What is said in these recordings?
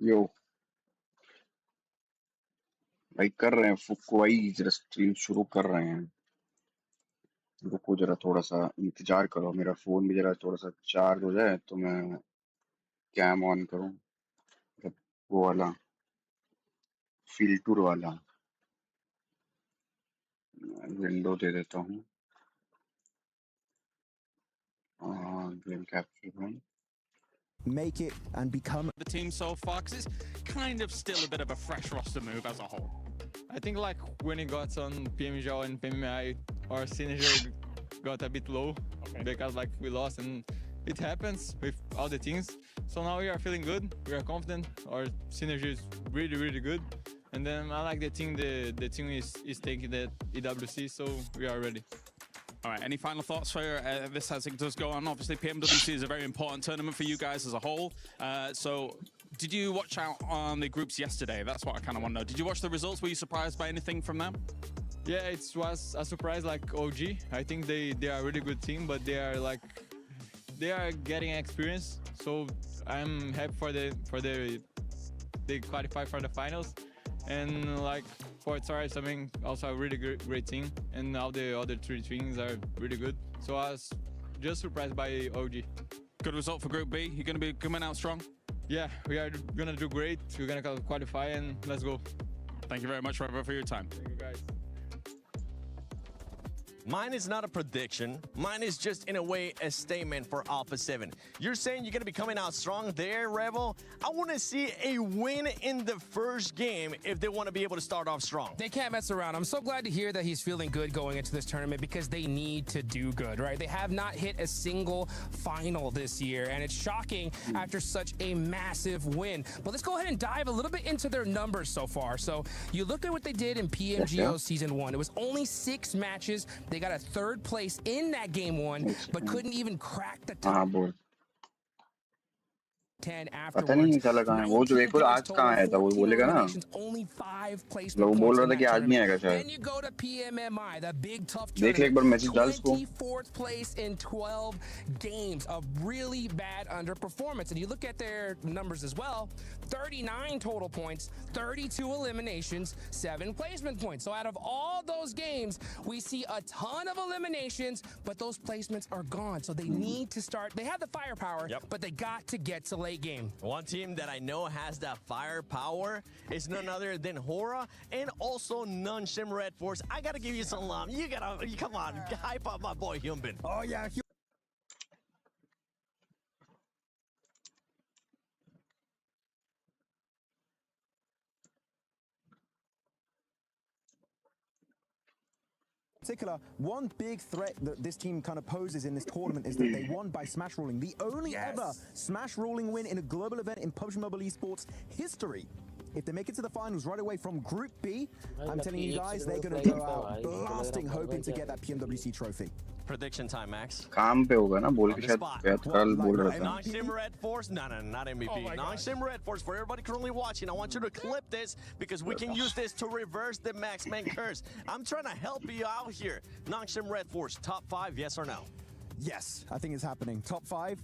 यो भाई कर रहे हैं फुक्को भाई जरा स्ट्रीम शुरू कर रहे हैं। रुको जरा थोड़ा सा इंतजार करो, मेरा फोन भी जरा थोड़ा सा चार्ज हो जाए तो मैं कैम ऑन करूं, मतलब वो वाला फिल्टर वाला विंडो दे देता हूँ। गेम कैप्चर में make it and become the team so far? Because it's kind of still a bit of a fresh roster move as a whole. I think like when it got on PMWC and PMI, our synergy got a bit low because like we lost, and it happens with all the teams. So now we are feeling good. We are confident. Our synergy is really good. And then I like the team. The team is taking the EWC, so we are ready. All right, any final thoughts for this as it does go on? Obviously, PMWC is a very important tournament for you guys as a whole. So did you watch out on the groups yesterday? That's what I kind of want to know. Did you watch the results? Were you surprised by anything from them? Yeah, it was a surprise like OG. I think they are a really good team, but they are getting experience. So I'm happy for they qualify for the finals. And like for Taurus, I mean, also a really great team, and now the other three teams are really good. So I was just surprised by OG. Good result for Group B. You're going to be coming out strong? Yeah, we are going to do great. We're going to qualify, and let's go. Thank you very much, Trevor, for your time. Thank you, guys. Mine is not a prediction. Mine is just, in a way, a statement for Alpha 7. You're saying you're going to be coming out strong there, Rebel? I want to see a win in the first game if they want to be able to start off strong. They can't mess around. I'm so glad to hear that he's feeling good going into this tournament because they need to do good, right? They have not hit a single final this year, and it's shocking after such a massive win. But let's go ahead and dive a little bit into their numbers so far. So you look at what they did in PMGO Season 1. It was only 6 matches. They got a 3rd place in that game 1, but couldn't even crack the top 10 पता नहीं चला कहाँ है वो, जो एक और आज कहाँ आया था वो बोलेगा ना, लोग बोल रहा था कि आज नहीं आएगा शायद। देख ले एक बार मैसेज डाल उसको। 24th place in 12 games of really bad underperformance. And you look at their numbers as well, 39 total points, 32 eliminations, 7 placement points. So out of all those games, we see a ton of eliminations, but those placements are gone. So they need to start. They have the firepower, but they got to get to late game. One team that I know has that firepower is none other than Hera and also Nunshim Red Force. I gotta give you some love. You gotta, come on, hype up my boy Hyunbin. oh yeah. Particular, one big threat that this team kind of poses in this tournament is that they won by smash rolling. The only ever smash rolling win in a global event in PUBG Mobile Esports history. If they make it to the finals right away from Group B, I'm telling you guys, they're going to go out blasting, hoping to get that PMWC trophy. Prediction time, Max. काम पे होगा ना, बोल के शायद कल बोल रहा था। Nongshim Red Force, no, not MVP. Nongshim Red Force, for everybody currently watching, I want you to clip this because we can use this to reverse the Max Man curse. I'm trying to help you out here. Nongshim Red Force, top 5, yes or no? Yes, I think it's happening. Top 5.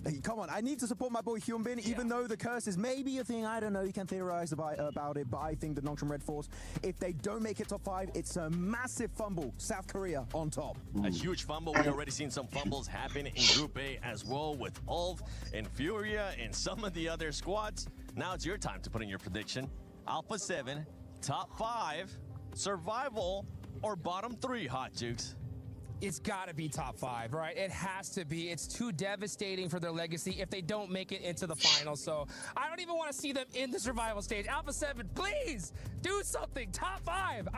Hey, come on, I need to support my boy Hyunbin, even though the curse is maybe a thing. I don't know, you can theorize about it, but I think the Nongshim Red Force, if they don't make it top 5, it's a massive fumble. South Korea on top. A huge fumble. We already seen some fumbles happen in Group A as well with Ulf and Furia and some of the other squads. Now it's your time to put in your prediction. Alpha 7, top 5, survival, or bottom 3, Hot Jukes? It's got to be top 5, right? It has to be. It's too devastating for their legacy if they don't make it into the finals. So I don't even want to see them in the survival stage. Alpha 7, please do something. Top 5.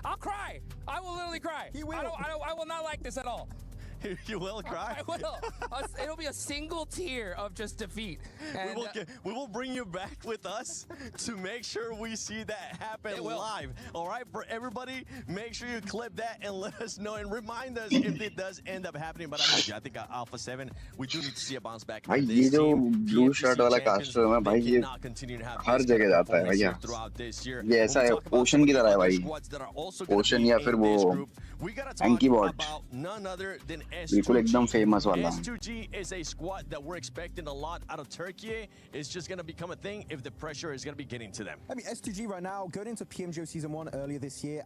I'll cry. I will literally cry. He will. I will not like this at all. You will cry. I will. It'll be a single tear of just defeat. And, we will bring you back with us to make sure we see that happen live. All right, for everybody, make sure you clip that and let us know and remind us if it does end up happening. But I'm with you. I think Alpha 7, we do need to see a bounce back. भाई ये जो blue shirt वाला caster है भाई, ये हर जगह जाता है भैया। ये ऐसा है ओशन की तरह है भाई, ओशन या फिर वो We gotta Anki talk bot. about none other than बिल्कुल एकदम S2G. famous वाला. S2G is a squad that we're expecting a lot out of Turkey. It's just gonna become a thing if the pressure is gonna be getting to them. I mean, S2G right now, going into PMGO Season 1 earlier this year,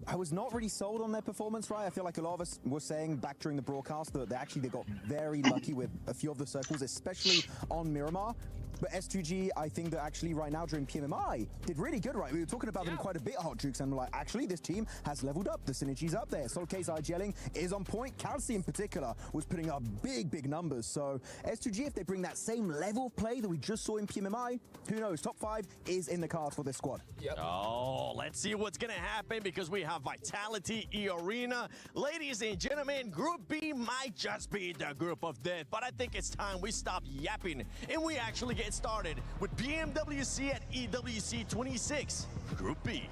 I was not really sold on their performance, right? I feel like a lot of us were saying back during the broadcast that they got very lucky with a few of the circles, especially on Miramar. But S2G, I think that actually right now during PMMI did really good, right? We were talking about them quite a bit, Hot Jukes, and we're like, actually, this team has leveled up. The synergy's up there. Solk's IGLing is on point. Calci in particular was putting up big numbers. So S2G, if they bring that same level of play that we just saw in PMMI, who knows? Top 5 is in the cards for this squad. Yep. Oh, let's see what's gonna happen because we have Vitality, Arena. Ladies and gentlemen, Group B might just be the group of death, but I think it's time we stop yapping and we actually get started with PMWC at EWC 26, Group B.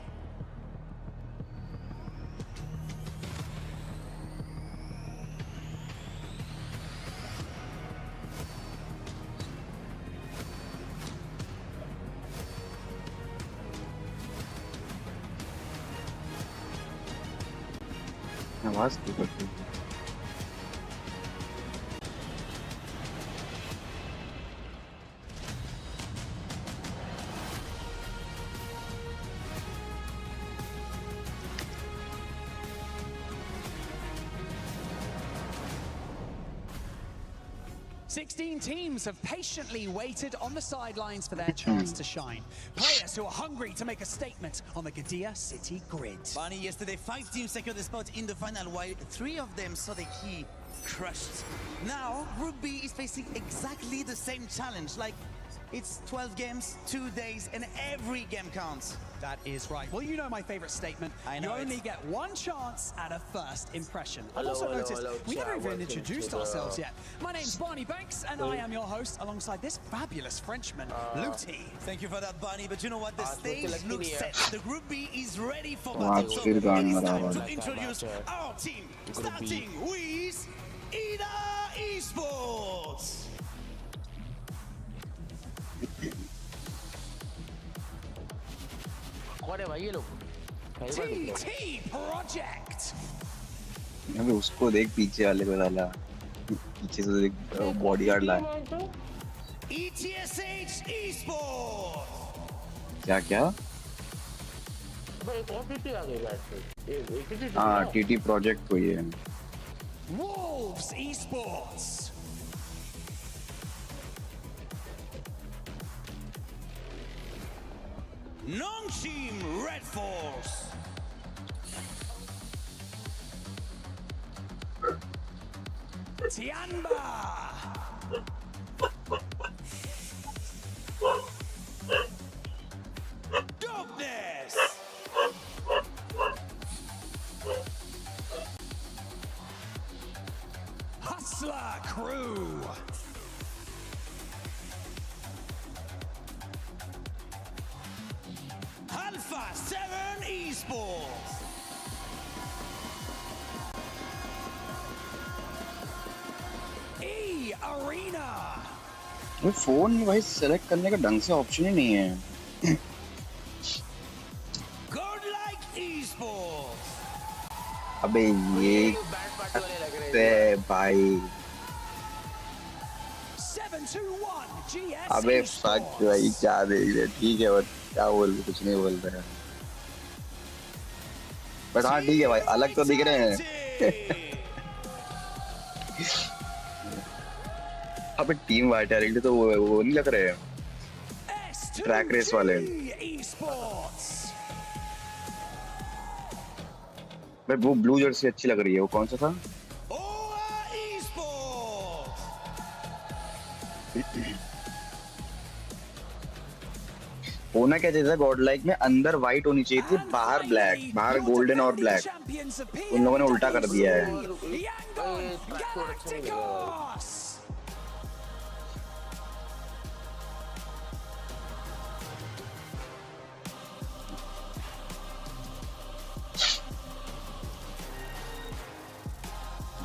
आवाज क्यों करती है? 16 teams have patiently waited on the sidelines for their chance to shine. Players who are hungry to make a statement on the Gadia City grid. Barney, yesterday 5 teams secured the spot in the final, while 3 of them saw the key crushed. Now, Group B is facing exactly the same challenge. Like, it's 12 games, 2 days, and every game counts. That is right. Well, you know my favorite statement. I know you only it. get one chance at a first impression. I've also noticed we haven't even introduced ourselves yet. My name's Barney Banks, and I am your host alongside this fabulous Frenchman, Luti. Thank you for that, Barney. But you know what? The stage looks set. The Group B is ready for Wow, battle. So still going it's time around. to introduce our team, starting with Hera Esports. TT Project. अबे उसको देख पीछे वाले को डाला पीछे से एक बॉडीगार्ड लाया ETSH Esports. क्या हाँ टीटी प्रोजेक्ट कोई है Wolves Esports. Non-Team Red Force. Tianba. Darkness. Hustler Crew. Alpha 7 Esports. Arena. वो फोन भाई सेलेक्ट करने का ढंग से ऑप्शन ही नहीं है Godlike Esports. अबे ये भाई 721 GS अबे Esports. फक भाई क्या देख रहे ठीक है बट क्या बोल कुछ नहीं बोल रहे हैं बट हाँ ठीक है भाई अलग तो दिख रहे हैं अबे टीम वाइटैलिटी तो वो नहीं लग रहे हैं ट्रैक रेस वाले Esports. भाई वो ब्लू जर्सी अच्छी लग रही है वो कौन सा था AORUS Esports. होना क्या चाहिए था गॉड लाइक में अंदर वाइट होनी चाहिए थी बाहर ब्लैक बाहर गोल्डन और ब्लैक उन लोगों ने उल्टा कर दिया है Galacticos.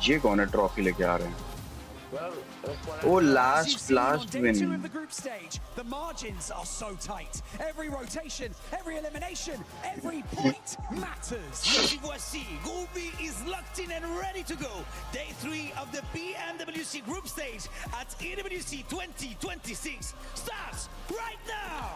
ये कौन है ट्रॉफी लेके आ रहे हैं Oh, As you've seen on last day 2 of win. the group stage, the margins are so tight. Every rotation, every elimination, every point matters. PMWC Group B is locked in and ready to go. Day 3 of the PMWC group stage at EWC 2026 starts right now.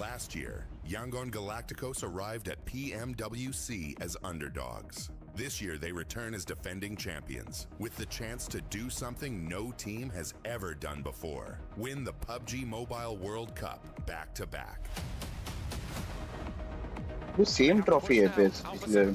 Last year, Yangon Galacticos arrived at PMWC as underdogs. This year, they return as defending champions, with the chance to do something no team has ever done before: win the PUBG Mobile World Cup back-to-back. वो same trophy है फिर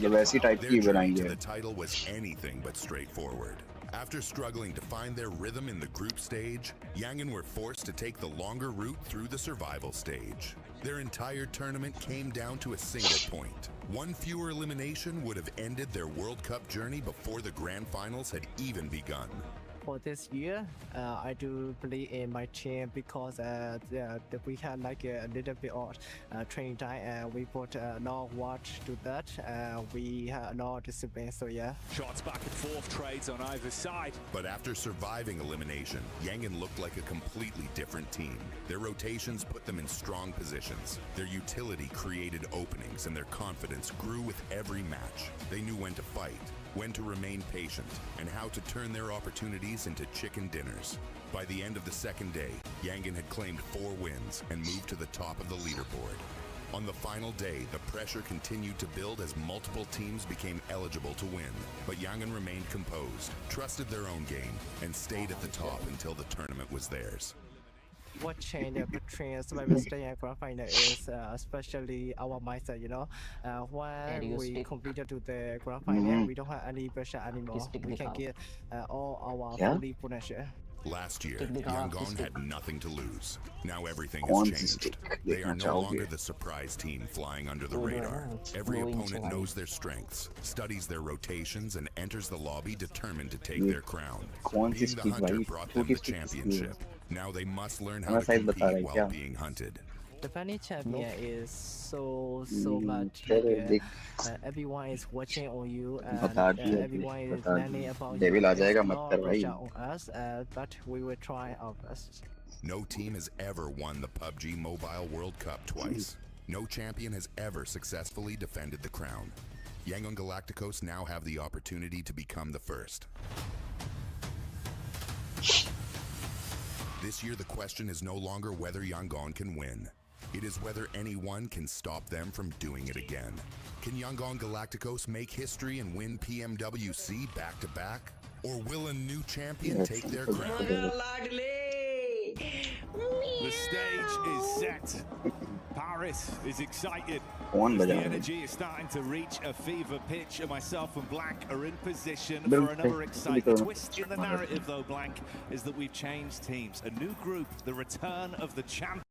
वैसी type Their की journey बनाई to है. the title was anything but straightforward. After struggling to find their rhythm in the group stage, Yangon were forced to take the longer route through the survival stage. Their entire tournament came down to a single point. One fewer elimination would have ended their World Cup journey before the grand finals had even begun. For this year, I do believe in my team because we had like a little bit of training time and we put no watch to that. We had no discipline, so yeah. Shots back and forth, trades on either side. But after surviving elimination, Yangon looked like a completely different team. Their rotations put them in strong positions. Their utility created openings and their confidence grew with every match. They knew when to fight, when to remain patient, and how to turn their opportunities into chicken dinners. By the end of the second day, Yangon had claimed 4 wins and moved to the top of the leaderboard. On the final day, the pressure continued to build as multiple teams became eligible to win. But Yangon remained composed, trusted their own game, and stayed at the top until the tournament was theirs. What changed between survival stage and grand final is especially our mindset, you know. When we competed to the grand final, we don't have any pressure anymore. We can get all our fully potential. Last year, Yangon had nothing to lose. Now everything has changed. They are no longer the surprise team flying under the radar. Every opponent knows their strengths, studies their rotations, and enters the lobby determined to take their crown. Being the hunter brought them the championship. Now they must learn how to compete while being hunted. Defending champion is so much bigger. Everyone is watching on you and everyone is learning about you. There's no pressure on us, but we will try our best. No team has ever won the PUBG Mobile World Cup twice. No champion has ever successfully defended the crown. Yangon Galacticos now have the opportunity to become the first. This year, the question is no longer whether Yangon can win. It is whether anyone can stop them from doing it again. Can Yangon Galacticos make history and win PMWC back-to-back? Or will a new champion take their crown? The stage is set. Paris is excited. The energy is starting to reach a fever pitch, and myself and Blank are in position for another exciting twist in the narrative, though, Blank, is that we've changed teams. A new group, the return of the champion.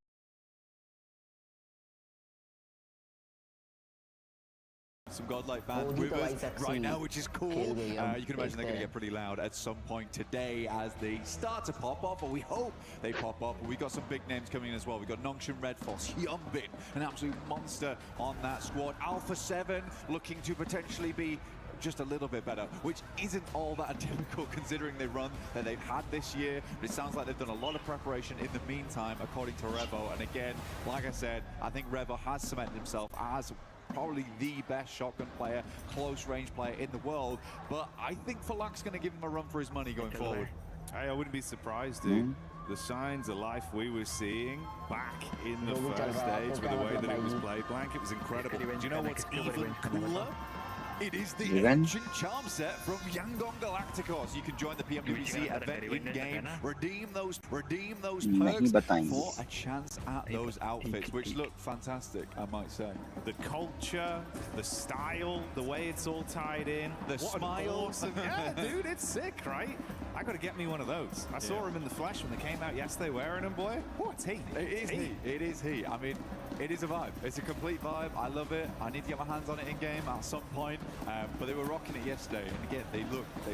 Some godlike band with us right now, which is cool. You can imagine they're going to get pretty loud at some point today as they start to pop off, or we hope they pop off. We've got some big names coming in as well. We've got Nongshin Redforce, Hyunbin, an absolute monster on that squad. Alpha 7 looking to potentially be just a little bit better, which isn't all that atypical considering the run that they've had this year. But it sounds like they've done a lot of preparation in the meantime, according to Revo. And again, like I said, I think Revo has cemented himself as probably the best shotgun player, close range player in the world. But I think Falak's going to give him a run for his money going forward. Hey, I wouldn't be surprised, dude. The signs of life we were seeing back in the first stage with the way that it was played, Blank, it was incredible. Do you know what's even cooler? It is the ancient charm set from Yangon Galacticos. You can join the PMWC event in-game, redeem those perks for a chance at those outfits, which look fantastic, I might say. The culture, the style, the way it's all tied in, the smile. Awesome. Yeah, dude, it's sick, right? I got to get me one of those. I saw him in the flesh when they came out yesterday wearing them, boy. Oh, it's heat. It is heat. I mean, it is a vibe. It's a complete vibe. I love it. I need to get my hands on it in game at some point. But they were rocking it yesterday, and again, they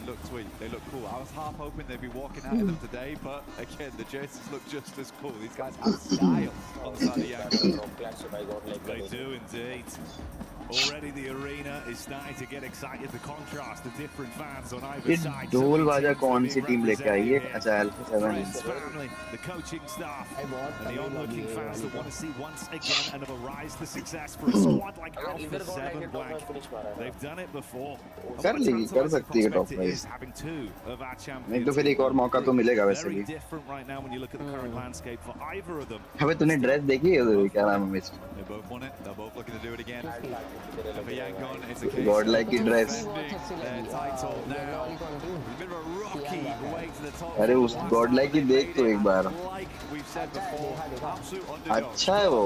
look sweet. They look cool. I was half hoping they'd be walking out of them today, but again, the jerseys look just as cool. These guys have style on the side of the Yang. They do indeed. Already the arena is starting to get excited. The contrast, the different fans on either side. ढोल बाजा कौन सी team लेके आई है? अच्छा Alpha 7. Family, the coaching staff, and the onlooking fans that want to see once again another rise to success for a squad like Alpha 7 Black. They've done it before. कर सकती है top price. Having two of our champions. नहीं तो फिर एक और मौका तो मिलेगा वैसे भी. Very different right now when you look at the current landscape for either of them. अबे तूने ड्रेस देखी है? क्या नाम है miss? They both want it. They're both looking to do it again. For Yangon, it's a case God-like dress. Their title now. A bit of a rocky way to the top. अरे उस God-like ही देख तो एक बार. Like we've said before, absolute underdog. अच्छा है वो.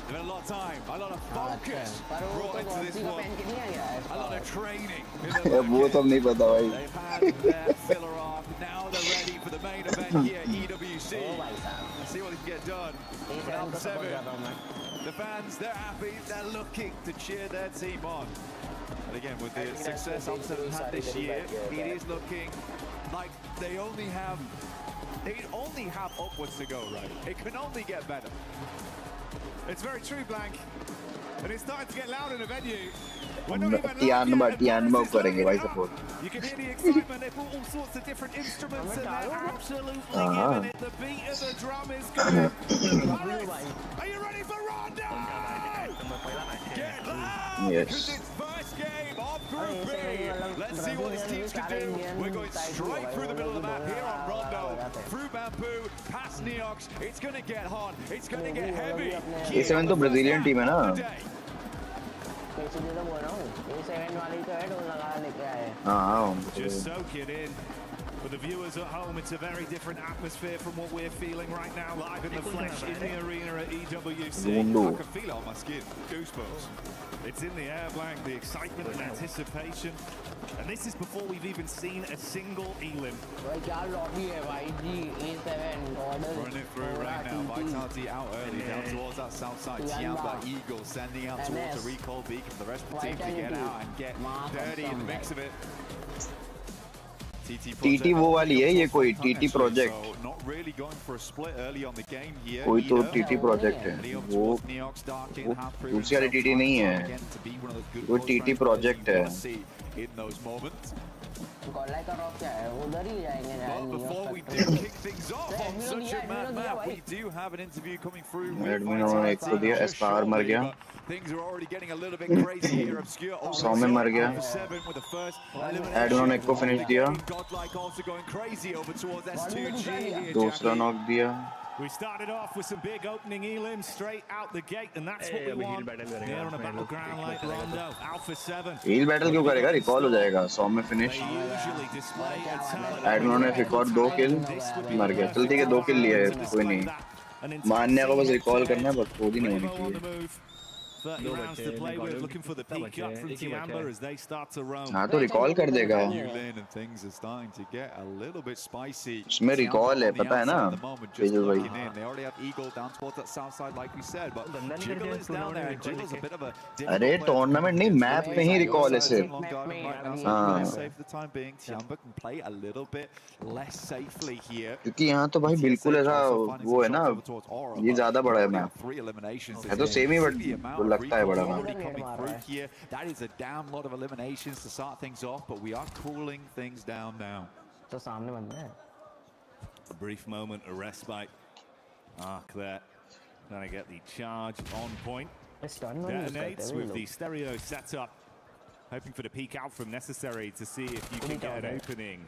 There's been a lot of time, a lot of focus brought into this one, a lot of training. वो तो नहीं पता भाई. They've had their filler off. Now they're ready for the main event here at EWC. Let's see what they can get done. But Alpha 7, the fans, they're happy. They're looking to cheer their team on. And again, with the success Alpha 7 had this year, it is looking like they only have upwards to go, right? It can only get better. It's very true, Blank. And it's starting to get loud in the venue. Tianma करेंगे भाई support. You can hear the excitement. They brought all sorts of different instruments and they're absolutely giving it. The beat of the drum is good. Are you ready for Rondo? Get loud! Yes. Because it's first game of Group B. Let's see what these teams can do. We're going straight through the middle of the map here on Rondo. Through Bamboo, past Neox. It's going to get hot. It's going to get heavy. A7 तो Brazilian team है ना? Just soak it in. For the viewers at home, it's a very different atmosphere from what we're feeling right now, live in the flesh, in the arena at EWC. I can feel it on my skin. Goosebumps. It's in the air, Blank, the excitement and anticipation. And this is before we've even seen a single elim. Running it through right now. Vitality out early, down towards that south side. Tiamba, Eagle sending out towards the recall beacon for the rest of the team to get out and get dirty in the mix of it. TT वो वाली है ये कोई TT project. कोई तो TT project है. वो दूसरी वाली TT नहीं है. वो TT project है. But before we do kick things off on such a mad map, we do have an interview coming through with Vitality. Things are already getting a little bit crazy here. Obscure में मर गया. Edmund एक को finish दिया. दूसरा knock दिया. We started off with some big opening elims straight out the gate, and that's what we want. Here on a battleground like Rondo, Alpha 7. Heal battle क्यों करेगा? रिकॉल हो जाएगा. 100 में फिनिश. एडमन ने रिकॉर्ड 2 किल मर गया. चल ठीक है 2 किल लिया है कोई नहीं. मानने को बस रिकॉल करना है, बस खोद ही नहीं होनी चाहिए. 30 rounds to play with, looking for the peak up from Tiamba as they start to roam. हाँ तो रिकॉल कर देगा. Things are starting to get a little bit spicy. उसमें रिकॉल है पता है ना? They already have Eagle down towards that south side like we said, but Jiggle is down there and Jiggle's a bit of a अरे tournament नहीं map में ही recall है सिर्फ. हाँ. Safe for the time being. Tiamba can play a little bit less safely here. क्योंकि यहाँ तो भाई बिल्कुल ऐसा वो है ना. ये ज़्यादा बड़ा है मैप. है तो सेम ही बट लगता है बड़ा map. That is a damn lot of eliminations to start things off, but we are cooling things down now. तो सामने बंदा है. A brief moment of respite. Claire trying to get the charge on point. Detonates with the stereo setup. Hoping for the peek out from necessary to see if you can get an opening.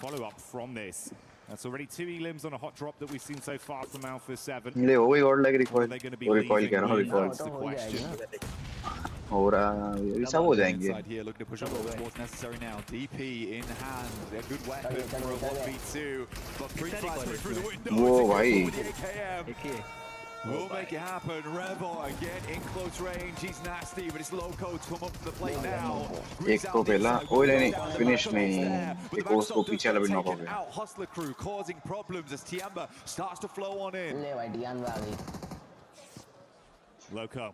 Follow up from this. That's already 2 elims on a hot drop that we've seen so far from Alpha 7. ले हो गई और लग recall. वो recall कह रहा हूँ recall. हो रहा ये सब हो जाएंगे. Looking to push up what's necessary now. DP in hand, a good weapon for a 1v2. But free flies through the window. वो भाई. will make it happen. Revo again in close range. He's nasty, but it's Loco to come up to the plate now. एक को पहला ओए नहीं finish नहीं एक और उसको पीछे वाला भी नॉक हो गया. Hustler crew causing problems as Tiamba starts to flow on in. Loco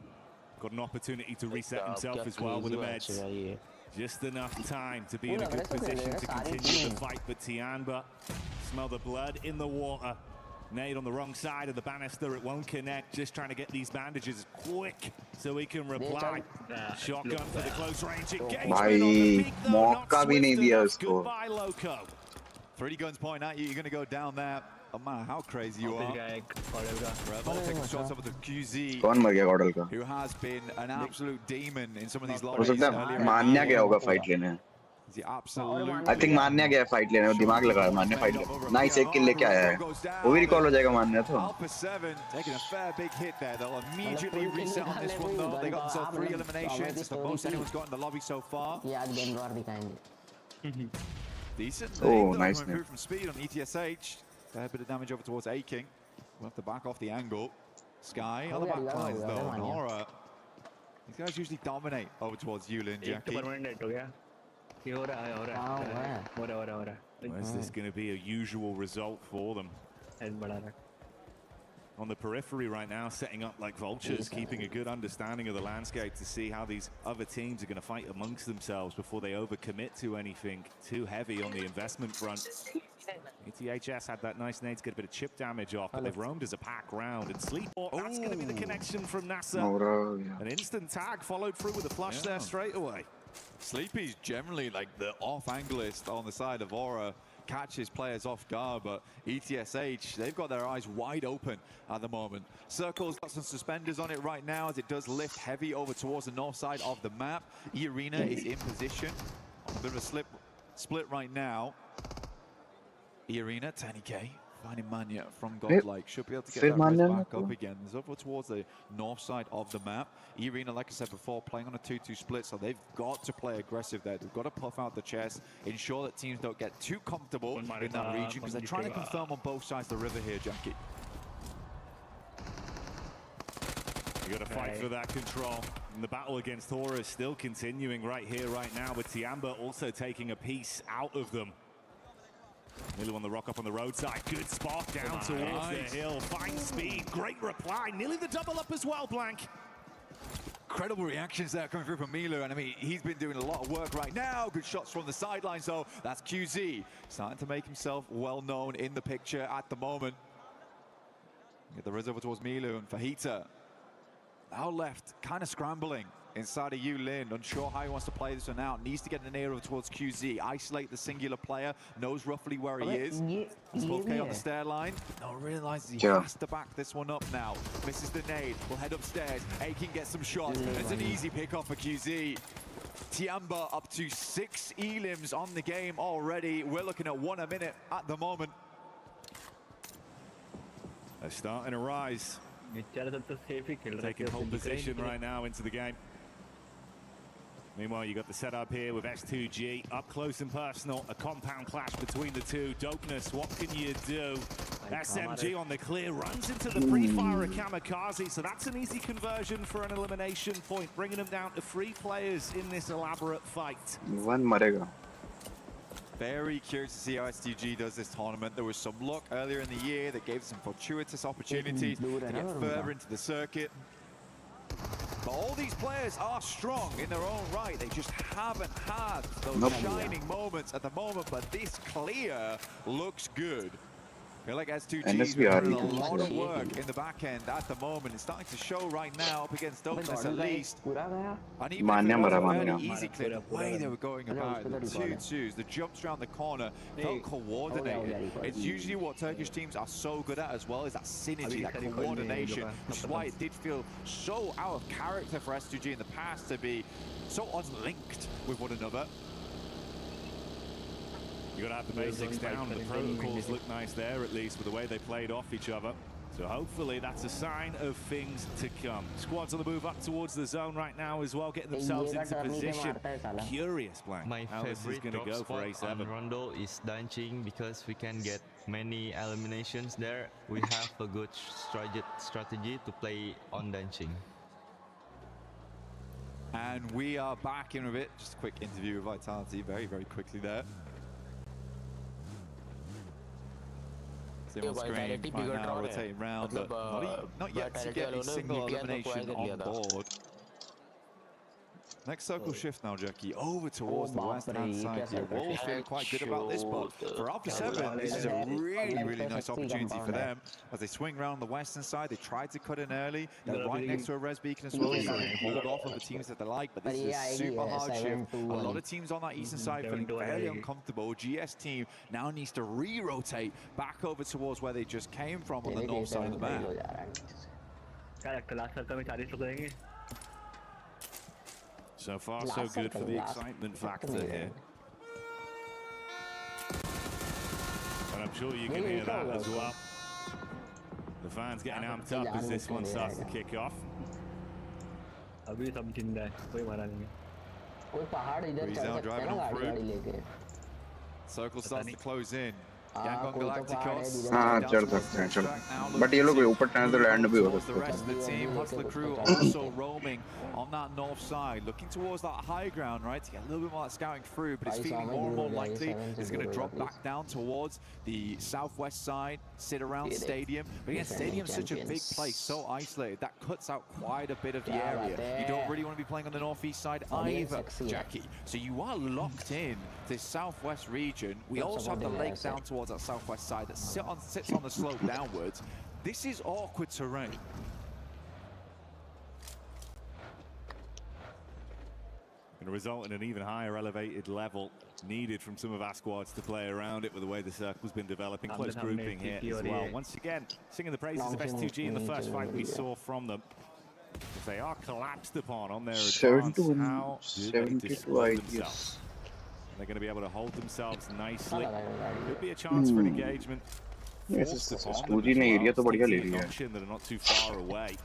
got an opportunity to reset himself as well with the meds. Just enough time to be in a good position to continue the fight, but Tiamba smell the blood in the water. Nade on the wrong side of the banister, it won't connect. Just trying to get these bandages quick so he can reply. Shotgun for the close range engagement on the peak though, not swift enough. Goodbye, Loco. 3 guns point at you, you're going to go down there. Oh man, how crazy you are. Revo taking shots over the QZ. कौन मर गया गॉडल का? Who has been an absolute demon in some of these हो lobbies. सकता है मान्या गया होगा fight लेने. The absolute. I think मान्या गया फाइट लेने. दिमाग लगा मान्या फाइट ले. नाइस एक किल लेके आया है. वो भी रिकॉल हो जाएगा मान्या तो. Alpha 7 taking a fair big hit there. They'll immediately reset on this one though. They got themselves 3 eliminations. It's the most anyone's got in the lobby so far. Decent. Oh, nice name. From speed on ETSH. A bit of damage over towards A-King. We'll have to back off the angle. Sky on the back lines though. Nora. These guys usually dominate over towards Yulin, Jackie. Is this going to be a usual result for them? On the periphery right now, setting up like vultures, keeping a good understanding of the landscape to see how these other teams are going to fight amongst themselves before they overcommit to anything too heavy on the investment front. ETHS had that nice nade to get a bit of chip damage off, but they've roamed as a pack round. And Sleepwalk, that's going to be the connection from NASA. An instant tag followed through with a flush there straight away. Sleepy's generally like the off-anglist on the side of Aura, catches players off guard, but ETSH, they've got their eyes wide open at the moment. Circle's got some suspenders on it right now as it does lift heavy over towards the north side of the map. E-Arena is in position. A bit of a split right now. E-Arena, 10k. Finding Mania from Godlike. Should be able to get that race back up again. There's over towards the north side of the map. E-Arena, like I said before, playing on a 2-2 split, so they've got to play aggressive there. They've got to puff out the chest, ensure that teams don't get too comfortable in that region, because they're trying to confirm on both sides of the river here, Jackie. You got to fight for that control. And the battle against Hera is still continuing right here, right now, with Tiamba also taking a piece out of them. Nearly on the rock up on the roadside. Good spot down towards the hill. Fine speed. Great reply. Nearly the double up as well, Blank. Incredible reactions there coming through from Milu. And I mean, he's been doing a lot of work right now. Good shots from the sidelines, though. That's QZ. Starting to make himself well known in the picture at the moment. Get the res over towards Milu and Fajita. Now left, kind of scrambling inside of Yulin, unsure how he wants to play this one out. Needs to get an air over towards QZ, isolate the singular player, knows roughly where he is. It's 12k on the stair line. No, realizes he has to back this one up now. Misses the nade, will head upstairs. A-King gets some shots. It's an easy pick off for QZ. Tiamba up to 6 elims on the game already. We're looking at 1 a minute at the moment. They're starting to rise. Taking hold position right now into the game. Meanwhile, you got the setup here with S2G up close and personal. A compound clash between the two. Dopeness, what can you do? SMG on the clear, runs into the free fire of Kamikaze, so that's an easy conversion for an elimination point, bringing them down to 3 players in this elaborate fight. One marega. Very curious to see how S2G does this tournament. There was some luck earlier in the year that gave some fortuitous opportunities to get further into the circuit. But all these players are strong in their own right. They just haven't had those shining moments at the moment, but this clear looks good. I feel like S2G is doing a lot of work in the back end at the moment. It's starting to show right now up against Dopeness at least. And even if it was a fairly easy clear, the way they were going about it, the 2-2s, the jumps around the corner, felt coordinated. It's usually what Turkish teams are so good at as well, is that synergy, that coordination, which is why it did feel so out of character for S2G in the past to be so unlinked with one another. You got to have the basics down. The protocols look nice there, at least, with the way they played off each other. So hopefully that's a sign of things to come. Squads on the move up towards the zone right now as well, getting themselves into position. Curious, Blank, My how this is favorite going to drop go for spot on A7. Rondo is Danching because we can get many eliminations there. We have a good strategy to play on Danching. And we are back in a bit. Just a quick interview with Vitality very, very quickly there. On screen right now, rotating round, but not yet to get a single elimination on board. Next circle shift now, Jackie, over towards the west-hand side here. Wolves feeling quite good about this, but for Alpha 7, this is a really, really nice opportunity for them. As they swing around the western side, they tried to cut in early. They're right next to a res beacon as well, so they can hold off of the teams that they like, but this is a super hard shift. A lot of teams on that eastern side feeling fairly uncomfortable. GS team now needs to re-rotate back over towards where they just came from on the north side of the map. So far, so good for the excitement factor here. And I'm sure you can hear that as well. The fans getting amped up as this one starts to kick off. He's now driving on through. Circle starts to close in. But ये लोग ऊपर turn तो land भी हो The rest of the team, Hustler crew also roaming on that north side, looking towards that high ground, right, to get a little bit more of that scouting through, but it's feeling more and more likely it's going to drop back down towards the southwest side, sit around Stadium. But again, Stadium's such a big place, so isolated, that cuts out quite a bit of the area. You don't really want to be playing on the northeast side either, Jackie. So you are locked in this southwest region. We also have the lake down towards that southwest side that sits on the slope downwards. This is awkward terrain. Going to result in an even higher elevated level needed from some of our squads to play around it with the way the circle's been developing. Close grouping here as well. Once again, singing the praises of S2G in the first fight we saw from them. If they are collapsed upon on their advance, how do they display themselves? They're going to be able to hold themselves nicely. Could be a chance for an engagement. Forced upon them as well. That are not too far away.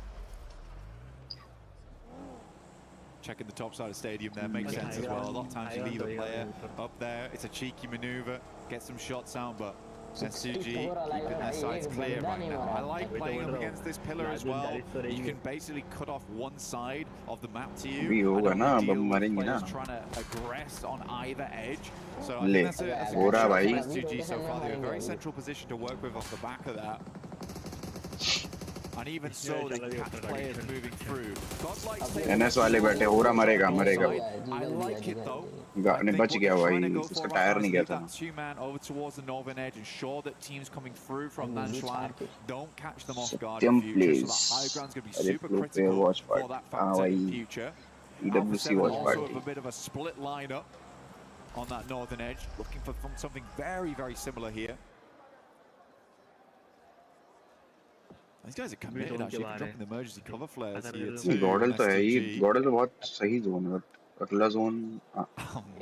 Checking the top side of Stadium there makes sense as well. A lot of times you leave a player up there. It's a cheeky maneuver, get some shots out, but S2G keeping their sides clear right now. I like playing up against this pillar as well. You can basically cut off one side of the map to you. I don't deal with players trying to aggress on either edge. So I think that's a good shot for S2G so far. They're in a very central position to work with off the back of that. And even so, they catch players moving through. NS वाले बैठे होरा मरेगा I like it though. बच गया भाई इसका tyre नहीं गया था. Two-man over towards the northern edge, ensure that teams coming through from Nanchuan don't catch them off guard in future. So that high ground's going to be super critical for that factor in future. PWC watch also party. have a bit of a split lineup on that northern edge, looking for something very, very similar here. These guys are committed actually for dropping the emergency cover flares here too. गॉडल तो है ही गॉडल तो बहुत सही zone है अगला zone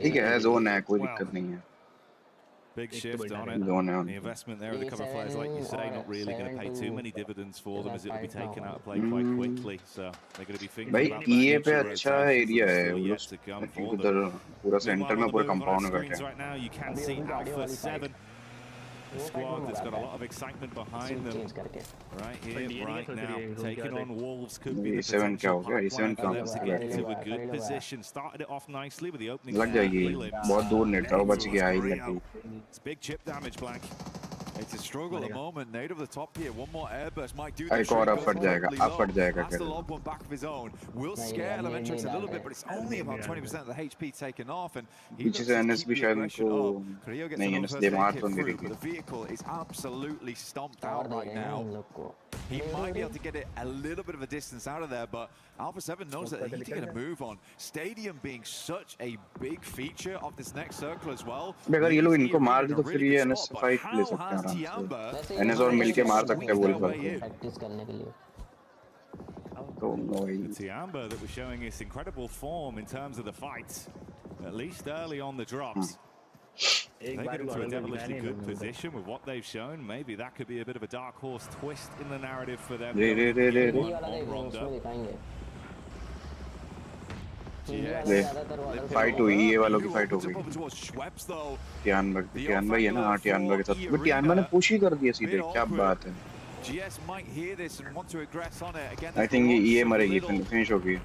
ठीक है zone है कोई दिक्कत नहीं है. Big shift on it. The investment there of the cover flares, like you say, not really going to pay too many dividends for them as it will be taken out of play quite quickly. So they're going to be thinking about that ये पे extra अच्छा area है yet to come for them. उधर पूरा centre में पूरा compound में बैठे हैं. Right now you can see Alpha 7. A squad that's got a lot of excitement behind them. Right here, right now, taking on Wolves could be the potential pipeline for them to get into a good position. Started it off nicely with the opening. लग जाएगी बहुत दूर net था वो बच गया ही लग गई. It's big chip damage, Blank. It's a struggle at the moment. Nade over the top here. One more airburst might do the एक और up फट जाएगा That's the lob one back of his own. Will scare Elementrix a little bit, but it's only about 20% of the HP taken off. And he पीछे से NS भी शायद उनको नहीं NS दे मार तो नहीं the vehicle is absolutely stomped out right now. He might be able to get it a little bit of a distance out of there, but Alpha 7 knows that they need to get a move on. Stadium being such a big feature of this next circle as well. अगर ये लोग इनको मार दे तो फिर ये NS fight ले सकते हैं आराम से. NS और मिलके मार सकते हैं वोल्फ को. Tiamba that was showing its incredible form in terms of the fights, at least early on the drops. They get into a devilishly good position with what they've shown. Maybe that could be a bit of a dark horse twist in the narrative for them. Fight हुई ये वालों की fight हो गई Tian भाई है ना Tian भाई के साथ वो टियान भाई ने पुश ही कर दिया सीधे क्या बात है I think ये मरेगी फिनिश होगी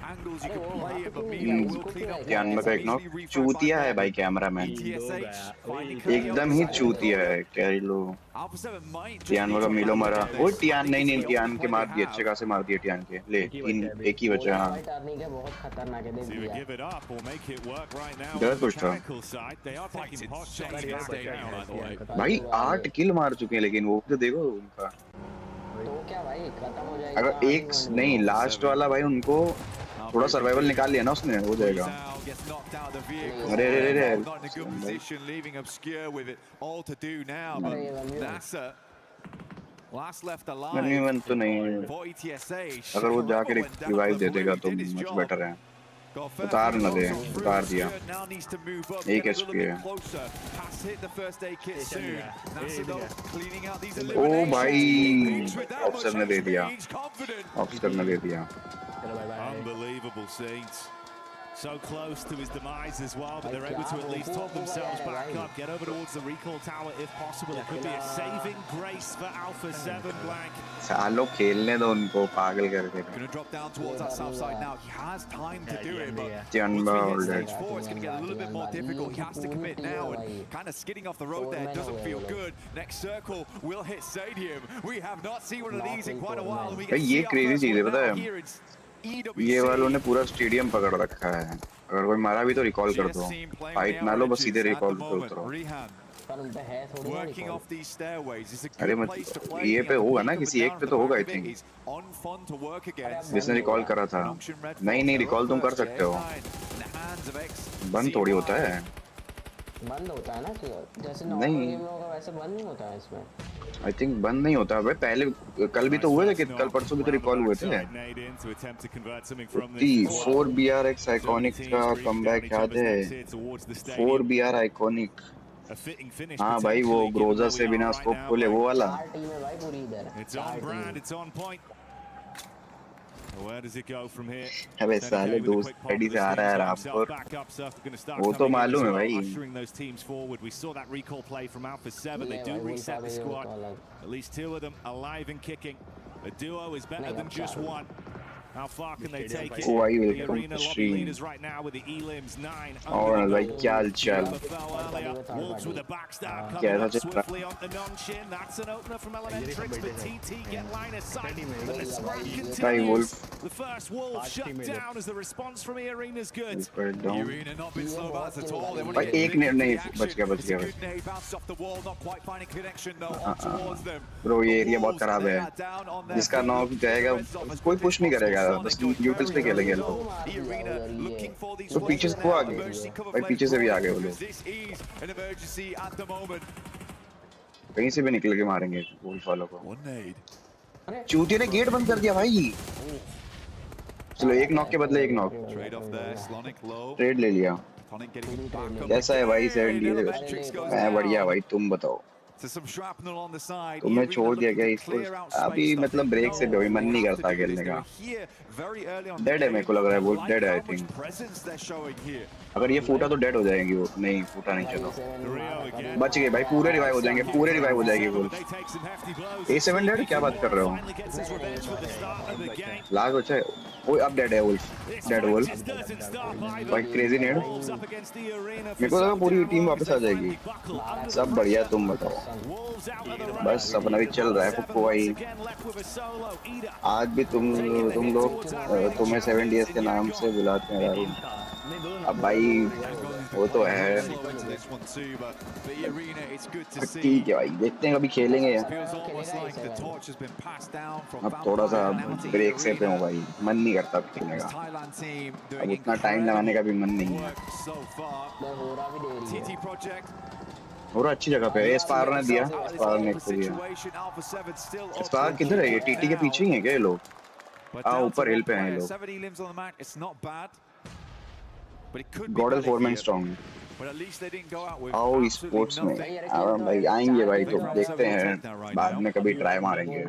टियान भाई का एक नॉक चूतिया है भाई कैमरामैन एकदम ही चूतिया है क्या लो टियान भाई का मिलो मरा वो टियान नहीं टियान के मार दिए अच्छे खासे मार दिए टियान के ले एक ही बचा हाँ गलत कुछ था भाई 8 किल मार चुके हैं लेकिन वो तो देखो उनका तो क्या भाई खत्म हो जाएगा अगर एक नहीं लास्ट वाला भाई उनको थोड़ा सर्वाइवल निकाल लिया ना उसने हो जाएगा अरे अरे अरे नहीं तो नहीं अगर वो जाके रिवाइव दे देगा तो मच बेटर है उतार न दे उतार दिया एक एचपी है ओ भाई ऑफिसर ने दे दिया Unbelievable scenes. So close to his demise as well, but they're able to at least top themselves back up, get over towards the recall tower if possible. It could be a saving grace for Alpha 7 Blank. सालों खेलने दो उनको पागल करके Gonna drop down towards that south side now. He has time to do it, but Tianba once he hits stage 4, it's gonna get a little bit more difficult. He has to commit now, and kind of skidding off the road there doesn't feel good. Next circle will hit Stadium. We have not seen one of these in quite a while. And we get ये crazy चीज़ है पता है ये वालों ने पूरा stadium पकड़ रखा है अगर कोई मारा भी तो रिकॉल कर दो फाइट ना लो बस सीधे रिकॉल पे उतरो अरे मत ये पे होगा ना किसी एक पे तो होगा आई थिंक जिसने रिकॉल करा था नहीं रिकॉल तुम कर सकते हो बंद थोड़ी होता है बंद होता है ना जैसे नॉर्मल गेम में होगा वैसे बंद नहीं होता है इसमें आई थिंक बंद नहीं होता भाई पहले कल भी तो हुए थे कि कल परसों भी तो रिकॉल हुए थे 4BRX आइकॉनिक का कमबैक याद है 4BR आइकॉनिक हाँ भाई वो ग्रोजा से बिना स्कोप खोले वो वाला Where does it go from here? अबे साले दोस्त रेडी से आ रहा है रामपुर वो तो मालूम है भाई Ushering those teams forward. We saw that recall play from Alpha 7. They do reset the squad. At least 2 of them alive and kicking. A duo is better than just one. How far can they take it? Oh, I will the come arena to lobby stream. leaders right now with the Elims 9. और भाई क्या चल Wolves with a backstab coming up swiftly on the non-shin. That's an opener from Elementrix, but TT get line of sight. And the scrap continues. The first Wolves shut down as the response from the arena is good. Arena not been slow bats at all. भाई एक ने नहीं बच गया bounced off the wall, not quite finding connection though towards them. Bro ये area बहुत खराब है जिसका नॉक जाएगा कोई पुश नहीं करेगा बस न्यूट्रल्स पे खेलेंगे लोग तो पीछे से आ गए भाई पीछे से भी आ गए वो लोग कहीं से भी निकल के मारेंगे वुल्फ वालों को चूतिया ने गेट बंद कर दिया भाई चलो एक नॉक के बदले एक नॉक ट्रेड ले लिया कैसा है भाई 70 मैं बढ़िया भाई तुम बताओ तुम्हें छोड़ दिया गया इसको अभी मतलब ब्रेक से भी मन नहीं करता खेलने का डेड है मेरे को लग रहा है वो डेड है आई थिंक अगर ये फूटा तो डेड हो जाएंगी वो नहीं फूटा नहीं चलो बच गए भाई पूरे रिवाइव हो जाएंगे पूरे रिवाइव हो जाएगी वो A7 डेड क्या बात कर रहे हो लाग हो चाहे वो अब डेड है वुल्फ डेड वुल्फ भाई क्रेजी नेड मेरे को लगा पूरी टीम वापस आ जाएगी सब बढ़िया तुम बताओ बस अपना भी चल रहा है फुक्को भाई आज भी तुम लोग तुम्हें 7 DS के नाम से बुलाते हैं भाई अब भाई वो तो है ठीक है भाई देखते हैं कभी खेलेंगे अब थोड़ा सा ब्रेक से पे हूँ भाई मन नहीं करता खेलने का अब उतना टाइम लगाने का भी मन नहीं है और अच्छी जगह पे है स्पार ने दिया स्पार ने इसको दिया स्पार किधर है ये टीटी के पीछे ही है क्या ये लोग ऊपर हिल पे हैं ये लोग God is 4 man strong but at least they didn't go out with आओ absolutely स्पोर्ट्स में nothing. भाई आएंगे भाई तो They're on देखते 7 हैं 10 now right बाद now. में कभी ट्राई मारेंगे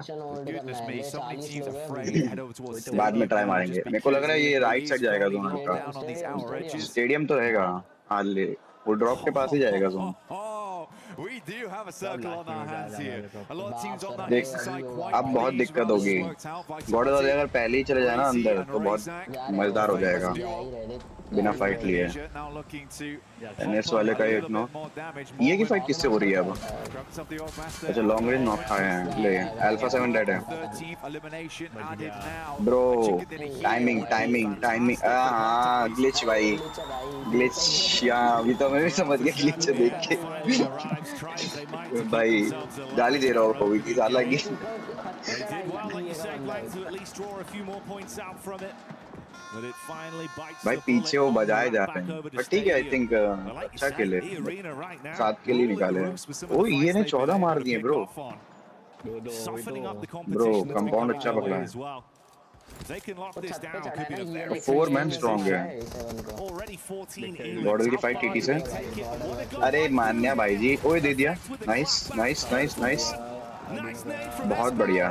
Goodness me, so many teams afraid to head over towards stadium बाद में ट्राई now मारेंगे just मेरे को लग रहा है ये because right it side is जाएगा starting to दोनों come का down on these outer edges. Stadium तो रहेगा हार्ले वो ड्रॉप के पास ही जाएगा zone Oh, we do have a circle on our hands here. A lot of teams on that देख Acer side quite अब बहुत pleased दिक्कत with how होगी this worked out. God Vitality, अगर पहले ही चले जाए ना अंदर and तो बहुत Ariostic, मजेदार हो जाएगा बिना फाइट लिए now looking to एनएस वाले का एक नो ये की फाइट किससे हो रही है अब अच्छा लॉन्ग रेंज नॉक खाए हैं ले अल्फा 7 डेड है 13th elimination added now. Bro timing timing timing हाँ ग्लिच भाई ग्लिच या अभी तो मैं भी समझ गया ग्लिच देख के भाई गाली दे रहा हूँ कोई की साला की They did well, like you say, Blank, to at least draw a few more points out from it. But it finally bites भाई the पीछे bullet वो on the बजाए route जा back रहे हैं over to पर ठीक है आई stadium. Think But like you अच्छा say, खेले the arena right now, सात के लिए rolling निकाले gross with some of O the ये fights ने they've been 14 able मार to दिए pick bro off on. Softening up the bro competition that's been compound coming अच्छा their पकड़ा way है as well. If they can lock this down, could be the very 4 man strong है already 14 border की fight TT से अरे मान्या भाई जी ओए दे दिया नाइस नाइस नाइस नाइस बहुत बढ़िया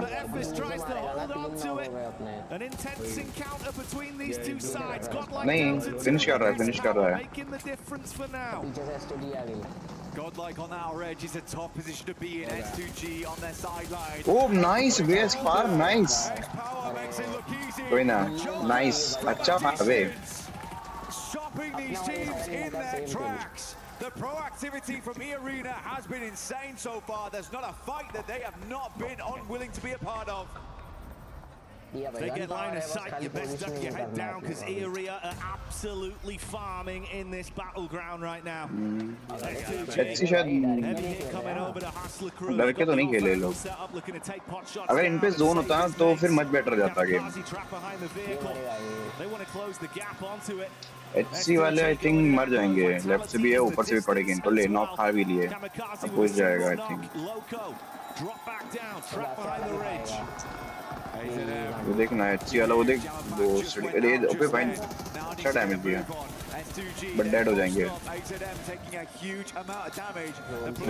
नहीं फिनिश कर रहा है फिनिश कर रहा है Godlike on our edge is a top position to be in. S2G on their sideline. Oh, nice, Wes far nice. Power makes it look easy. कोई ना, nice, अच्छा वे. Stopping these teams in their tracks. The proactivity from Arena has been insane so far. There's not a fight that they have not been unwilling to be a part of. They get line of sight, you best duck your head down because Area are absolutely farming in this battleground right now. अच्छी शायद डर के तो नहीं खेले लोग अगर इन पे जोन होता ना तो फिर मच बेटर जाता गेम एचसी वाले आई थिंक मर जाएंगे लेफ्ट से भी है ऊपर से भी पड़ेगी इनको ले नॉक खा भी लिए अब पुश जाएगा आई थिंक वो देखना एचसी वाला वो देख वो अरे ओके फाइन अच्छा डैमेज दिया बट डेड हो जाएंगे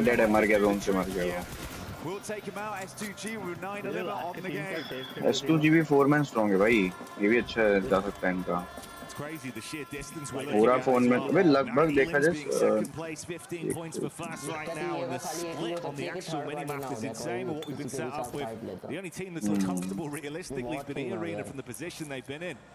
डेड है मर गया जोन से मर गया We'll take him out. S2G with 9-11 on the game. S2G भी 4 मैन स्ट्रांग है भाई ये भी अच्छा जा सकता है इनका पूरा फोन में अबे लगभग देखा जाए second place 15 points for first right now and the split on the actual minimap is insane with what we've been set up with. The only team that's looked comfortable realistically has been Arena from the position they've been in.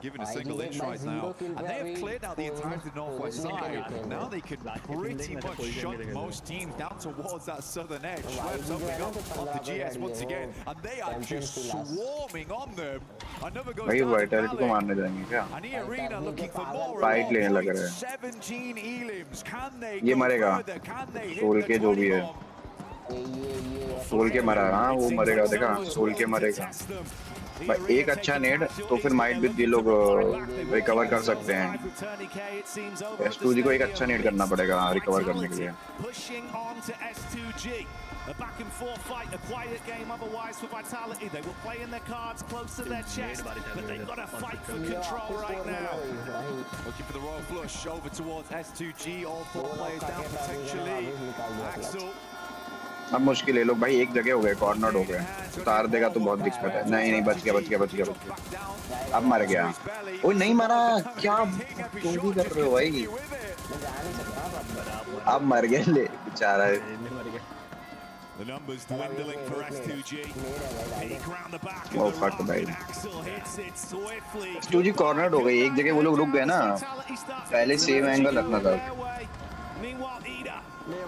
Given a single inch right now, and they have cleared out the entirety of the northwest side. Now they could pretty much shut most teams down towards that southern edge. Schweppes opening up on the GS once again, and they are just swarming on them. Another goes down vitality को मारने जाएंगे क्या and Arena looking for more. Fight लेने लग रहा है 17 elims. Can they ये go मरेगा further? Can they hit soul the के जो भी 20 है bomb? सोल के मरा हाँ वो मरेगा देखा सोल के मरेगा भाई एक अच्छा नेड तो फिर माइट भी ये लोग रिकवर कर सकते हैं S2G को एक अच्छा नेड करना पड़ेगा रिकवर करने के लिए A back and forth fight, a quiet game otherwise for Vitality. They were playing their cards close to their chest, but they've got to fight for control right now. Looking for the royal flush over towards S2G. All 4 players down potentially. Axel. अब मुश्किल है लोग भाई एक जगह हो गए corner हो गए उतार देगा तो बहुत दिक्कत है नहीं नहीं बच गया बच गया बच गया बच गया अब मर गया ओए नहीं मरा क्या तुम भी कर रहे हो भाई अब मर गया ले बेचारा The numbers dwindling for S2G. Peek round the back वो of the फट भाई round. Axel hits it swiftly. S2G corner हो गई एक जगह वो लोग रुक गए ना पहले सेम एंगल रखना था Meanwhile, Ida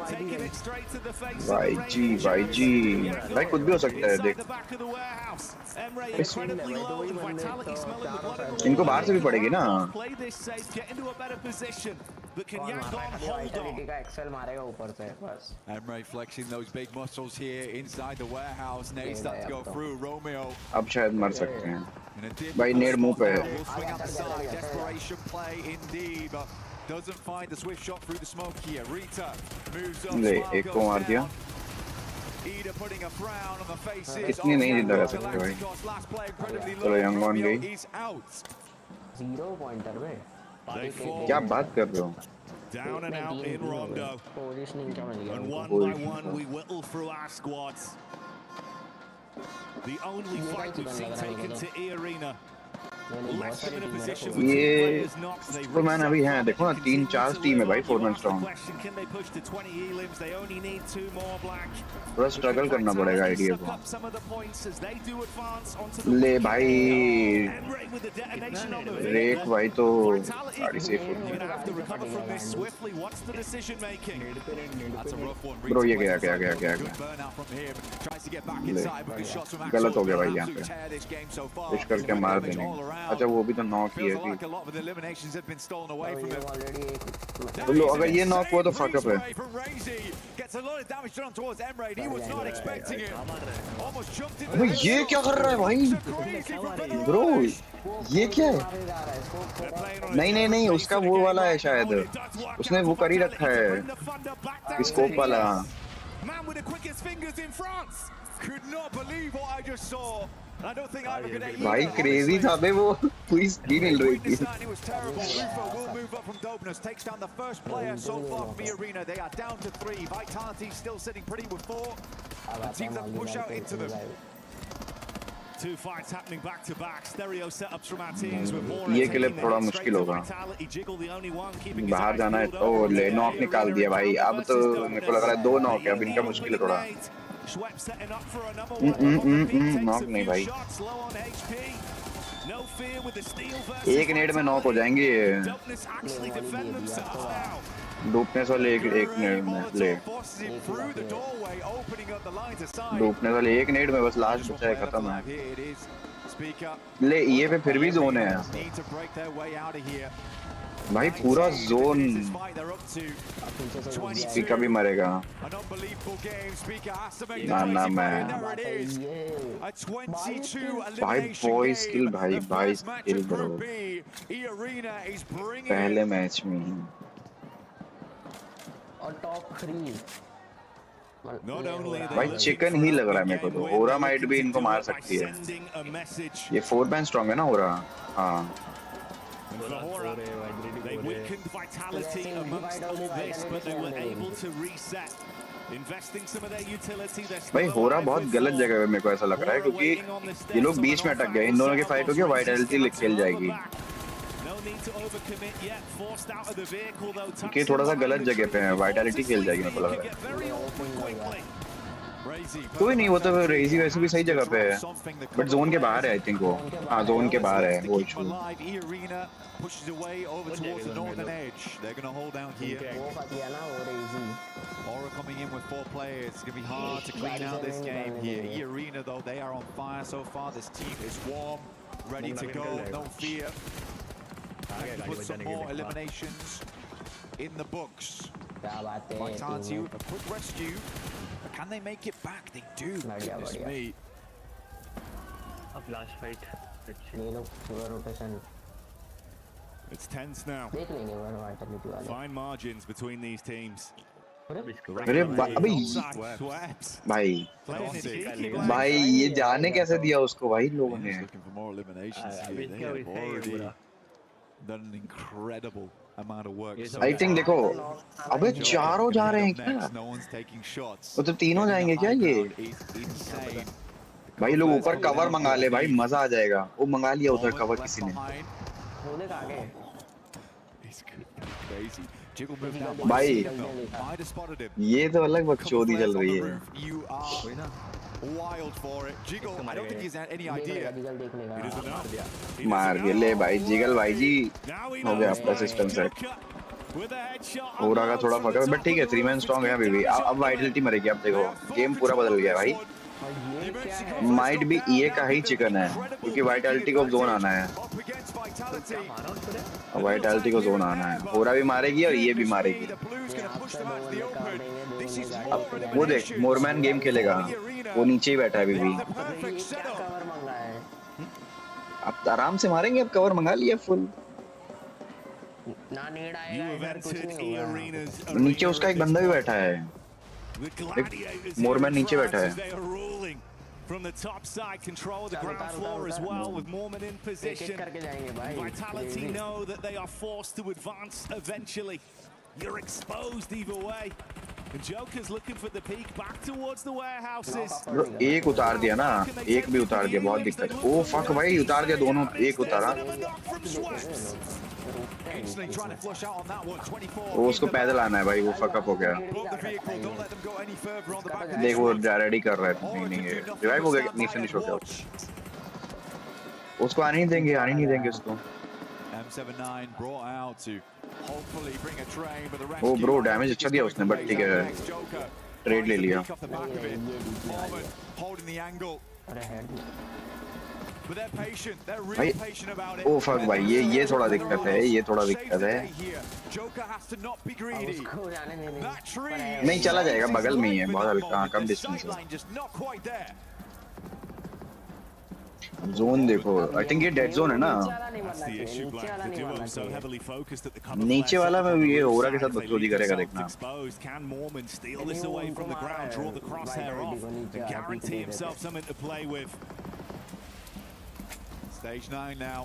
taking it straight to the face भाई जी भाई कुछ भी हो सकता है देख इनको बाहर से भी पड़ेगी ना Emre flexing those big muscles here inside the warehouse. Nade starting to go through. Romeo. अब शायद मर सकते हैं भाई नेड मुंह पे है Desperation play indeed, but doesn't find the swift shot through the smoke here. Rita moves up. एक को मार दिया Ida putting a frown on the faces. कितनी नहीं जिंदा रह सकते भाई चलो यंग वन गई 0 पॉइंटर में क्या बात कर रहे हो? Down and out in Rondo. And one by one we whittle through our squads. The only fight we've seen taken to E Arena. Left them in a position with 2 players knocked. They मैंने अभी है देखो ना 3-4 team है भाई 4-man strong. Can they push to 20 elims? They only need 2 more, Black. थोड़ा struggle करना पड़ेगा आइडिया को. Some of the points as they do advance onto the ले भाई रेक भाई तो गाड़ी सेफ हो. ब्रो ये गया गलत हो गया भाई यहाँ पे. पुश करके मार देने. अच्छा वो भी तो नॉक ही है कि बोलो अगर ये नॉक हुआ तो फक अप है. अबे ये क्या कर रहा है भाई ब्रो? ये क्या है? नहीं उसका वो वाला है शायद. उसने वो कर ही रखा है स्कोप वाला. भाई क्रेजी था बे वो. पूरी स्क्रीन हिल रही थी. Two fights happening back to back. Stereo setups from our teams with more. ये क्लिप थोड़ा मुश्किल होगा. बाहर जाना है तो ले नॉक निकाल दिया भाई. अब तो मेरे को लग रहा है 2 नॉक है. अब इनका मुश्किल है थोड़ा. नॉक नहीं भाई. एक नेट में नॉक हो जाएंगे. डूबने वाले एक नेट में ले. डूबने वाले एक नेट में बस लास्ट बचा है. खत्म है. ले ये पे फिर भी जोन है भाई. पूरा जोन. स्पीकर भी मरेगा. ना मैं भाई बॉय स्किल भाई स्किल ब्रो. पहले मैच में ही और टॉप 3 भाई चिकन ही लग रहा है मेरे को तो. ओरा माइट भी इनको मार सकती है. ये 4-man strong है ना ओरा. हाँ They weakened vitality amongst all this, but they were able to reset. Investing some of their utility. भाई होरा बहुत गलत जगह है मेरे को ऐसा लग रहा है क्योंकि ये लोग बीच में अटक गए. इन दोनों की फाइट होगी वाइटलिटी खेल जाएगी. कि थोड़ा सा गलत जगह पे है. वाइटलिटी खेल जाएगी मेरे को लग रहा है. कोई नहीं. वो तो रेजी वैसे भी सही जगह पे है बट जोन के बाहर है आई थिंक वो. हाँ जोन के बाहर है वो issue. Aura coming in with 4 players. It's going to be hard to clean out this game here. E Arena though, they are on fire so far. This team is warm, ready to go, no fear. They can put some more eliminations in the books. Vitality, a quick rescue. But can they make it back? They do. Goodness me. अब last fight. ये लोग पूरा rotation. It's tense now. Fine margins between these teams. अरे अबे भाई ये जाने कैसे दिया उसको भाई लोगों ने. Done an incredible amount of work. I think देखो अबे चारों जा रहे हैं क्या? वो तो तीनों जाएंगे क्या ये? भाई लोग ऊपर कवर मंगा ले भाई. मजा आ जाएगा. वो मंगा लिया उधर कवर किसी ने. भाई ये तो अलग बकचोदी चल रही है. मार दिया. ले भाई जिगल भाई जी हो गया आपका सिस्टम सेट. ओरा का थोड़ा फर्क है बट ठीक है. 3-man strong है अभी भी. अब वाइटलिटी मरेगी. अब देखो गेम पूरा बदल गया भाई. माइट भी ये का ही चिकन है क्योंकि वाइटलिटी को जोन आना है. वाइटलिटी को जोन आना है. होरा भी मारेगी और ये भी मारेगी. अब वो देख मोरमैन गेम खेलेगा. वो नीचे ही बैठा है अभी भी. अब आराम से मारेंगे. अब कवर मंगा लिया फुल. नीचे उसका एक बंदा भी बैठा है. मोरमैन नीचे बैठा है. From the top side, control the ground floor as well with Mormon in position. Vitality know that they are forced to advance eventually. You're exposed either way. The Joker's looking for the peak back towards the warehouses. Bro, एक उतार दिया ना, एक भी उतार दिया, बहुत दिक्कत। ओ फक भाई, उतार दिया दोनों, एक उतारा। वो उसको पैदल आना है भाई, वो फक अप हो गया। देख वो रेडी कर रहा है, नहीं ये रिवाइव हो गया, नहीं फिनिश हो गया। उसको आने नहीं देंगे उसको। ओ ब्रो डैमेज अच्छा दिया उसने, बट ठीक है, ट्रेड ले लिया। भाई ओ फक भाई, ये थोड़ा दिक्कत है, ये थोड़ा दिक्कत है। नहीं चला जाएगा, बगल में ही है, बहुत हल्का कम डिस्टेंस है। जोन देखो, आई थिंक ये डेड जोन है ना। नीचे वाला में ये ओरा के साथ बकचोदी करेगा, देखना। Stage 9 now.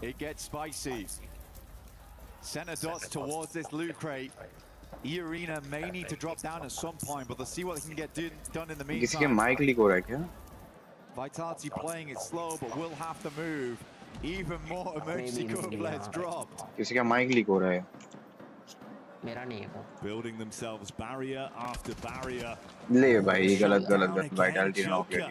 It gets spicy. Center dots towards this loot crate. E-Arena may need to drop down at some point, but let's see what they can get done in the meantime. किसी के mic leak हो रहा है क्या? Vitality playing it slow, but will have to move. Even more emergency couplets dropped. किसी का mic leak हो रहा है। Building themselves barrier after barrier. ले भाई, गलत Vitality ने ऑफ किया।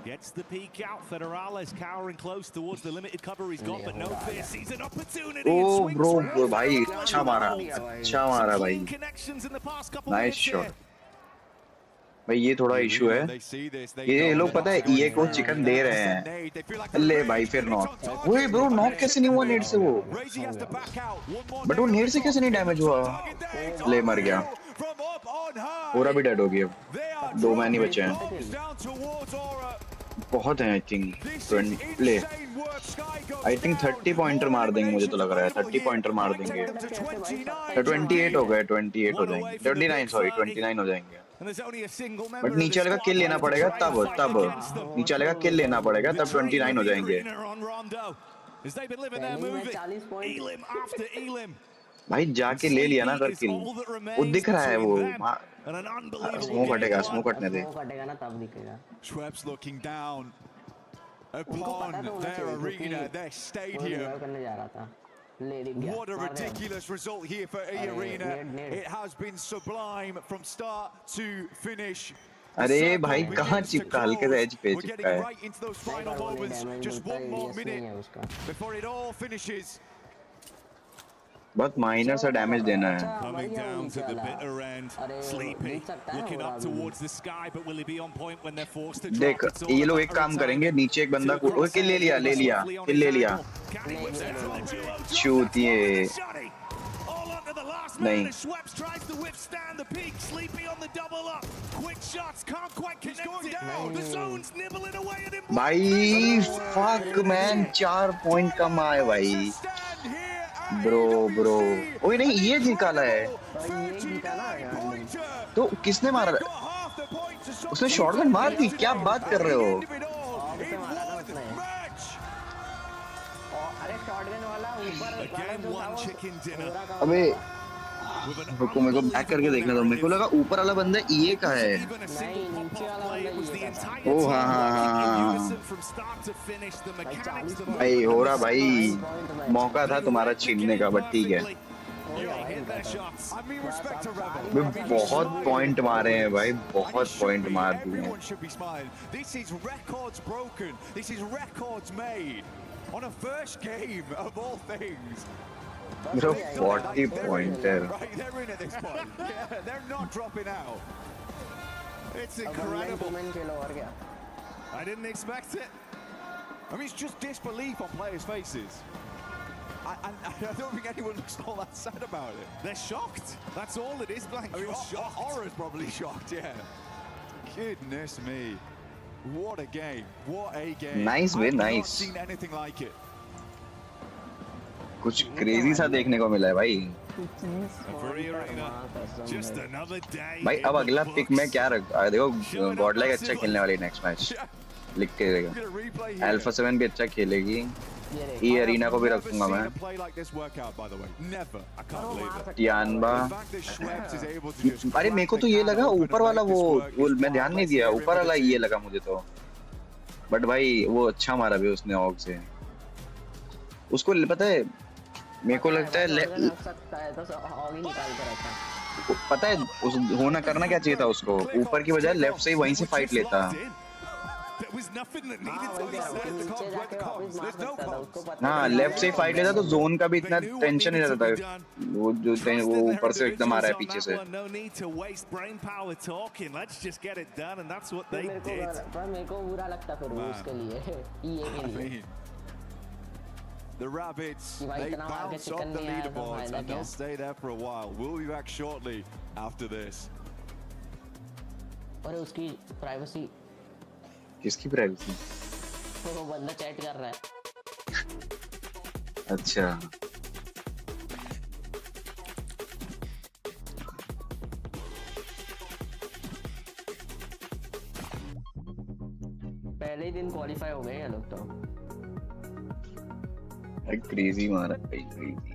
Gets the peek out. Federales cowering close towards the limited cover he's got, but no fear, sees an opportunity. Oh, bro, भाई अच्छा मारा भाई। Nice shot. भाई ये थोड़ा इशू है। ये लोग पता है ईए को चिकन दे रहे हैं। ले भाई फिर नॉक। वही ब्रो, नॉक कैसे नहीं हुआ नेट से वो? बट वो नेट से कैसे नहीं डैमेज हुआ? ले मर गया। पूरा भी डेड हो गया। 2 मैन ही बचे हैं। बहुत हैं आई थिंक 20 ले। आई थिंक 30 पॉइंटर मार देंगे, मुझे तो लग रहा है 30 पॉइंटर मार देंगे। 28 हो गए, 28 हो जाएंगे, 29 हो जाएंगे। बट नीचे वाले का किल लेना पड़ेगा, तब नीचे वाले का किल लेना पड़ेगा, तब 29 हो जाएंगे। भाई जाके ले लिया ना कर किल, वो दिख रहा है वो। स्मोक हटेगा, स्मोक हटने दे। Schweppes looking down upon their arena, their stadium. What a ridiculous result here for E-Arena. It has been sublime from start to finish. अरे भाई कहाँ चिपका, हल्के से एज पे चिपका है। Right into those final moments. Just 1 more minute before it all finishes. बहुत माइनर सा डैमेज देना है। Coming down to the bitter end, sleepy, looking up towards the sky, but will he be on point when they're forced to drop? देख ये लोग एक काम करेंगे, नीचे एक बंदा को ओए किल ले लिया। शूट ये नहीं। Schweppes tries to withstand the peak, sleepy on the double up. Quick shots can't quite connect it. The zone's nibbling away at him. भाई फक मैन, 4 पॉइंट कम आए भाई। ब्रो ओए नहीं, ये निकाला है तो किसने मारा? उसने शॉटगन मार दी, क्या बात कर रहे हो? अबे रुको, मेरे को बैक करके देखना था। मेरे को लगा ऊपर वाला बंदा ईए का है। ओ हाँ। भाई हो रहा भाई, मौका था तुम्हारा छीनने का, बट ठीक है। बहुत पॉइंट मारे हैं भाई, बहुत पॉइंट मार दिए हैं। Bro, 40 pointer. Right, they're in at this point. Yeah, they're not dropping out. It's incredible. I didn't expect it. I mean, it's just disbelief on players' faces. I don't think anyone looks all that sad about it. They're shocked. That's all it is, Blank. I mean, Aura's probably shocked, yeah. Goodness me. What a game. What a game. Nice win, nice. I've not seen anything like it. कुछ crazy सा देखने को मिला है भाई। भाई अब अगला पिक में क्या रख देखो गॉडलाइक अच्छा खेलने वाली नेक्स्ट मैच लिख के देगा। अल्फा 7 भी अच्छा खेलेगी। ये अरीना को भी रखूंगा मैं। टियानबा अरे मेरे को तो ये लगा ऊपर वाला वो मैं ध्यान नहीं दिया ऊपर वाला ये लगा मुझे तो। बट भाई वो अच्छा मारा भी उसने ऑग से। उसको पता है मेरे को लगता है पता है उस होना करना क्या चाहिए था उसको ऊपर की बजाय लेफ्ट से ही वहीं से फाइट लेता। हाँ लेफ्ट से फाइट लेता तो जोन का भी इतना टेंशन नहीं रहता था। वो ऊपर से एकदम आ रहा है पीछे से। मेरे को बुरा लगता फिर उसके लिए The Rabbits, they bounce off the leaderboards and they'll stay there for a while. We'll be back shortly after this. और उसकी प्राइवेसी किसकी प्राइवेसी? वो बंदा चैट कर रहा है। अच्छा पहले ही दिन क्वालिफाई हो गए ये लोग तो। क्रेजी मारा भाई क्रेजी।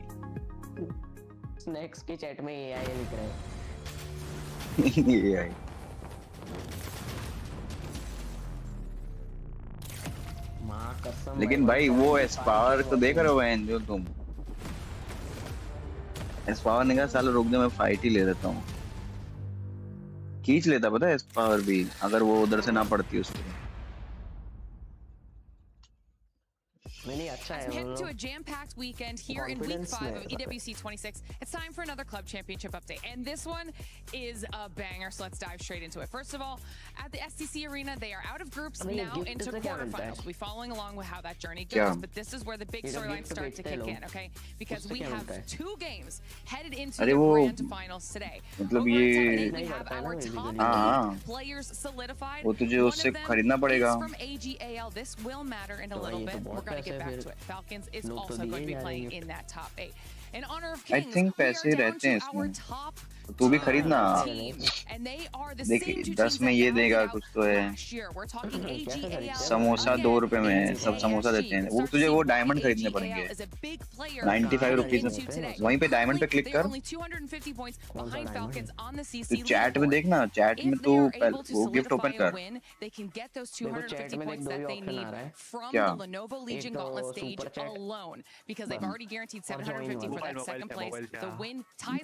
स्नैक्स के चैट में एआई लिख रहे हैं। एआई मां कसम। लेकिन भाई वो एस्पावर तो देख रहे हो बहन जो तुम एस्पावर ने कहा साला रुक जा मैं फाइट ही ले लेता हूँ। खींच लेता पता है एस्पावर भी अगर वो उधर से ना पड़ती उसको। As we head into a jam-packed weekend here in Week 5 of EWC 26, it's time for another Club Championship update. And this one is a banger, so let's dive straight into it. First of all, at the STC Arena, they are out of groups now into quarterfinals. We'll be following along with how that journey goes, but this is where the big storylines start to kick in, okay? Because we have 2 games headed into the grand finals today. Over in we have our top 8 players solidified. वो तुझे उससे खरीदना पड़ेगा। From AGAL. This will matter in a little bit. We're going to get back to it. Falcons is also going to be playing in that top 8. In honor of Kings, I think पैसे रहते हैं इसमें। तू भी खरीदना। देख 10 में ये देगा कुछ तो है। समोसा 2 रुपए में सब समोसा देते हैं। वो तुझे वो डायमंड खरीदने पड़ेंगे 95 रुपीज में। वहीं पे डायमंड पे क्लिक कर। तू चैट में देखना चैट में तू वो गिफ्ट ओपन कर। क्या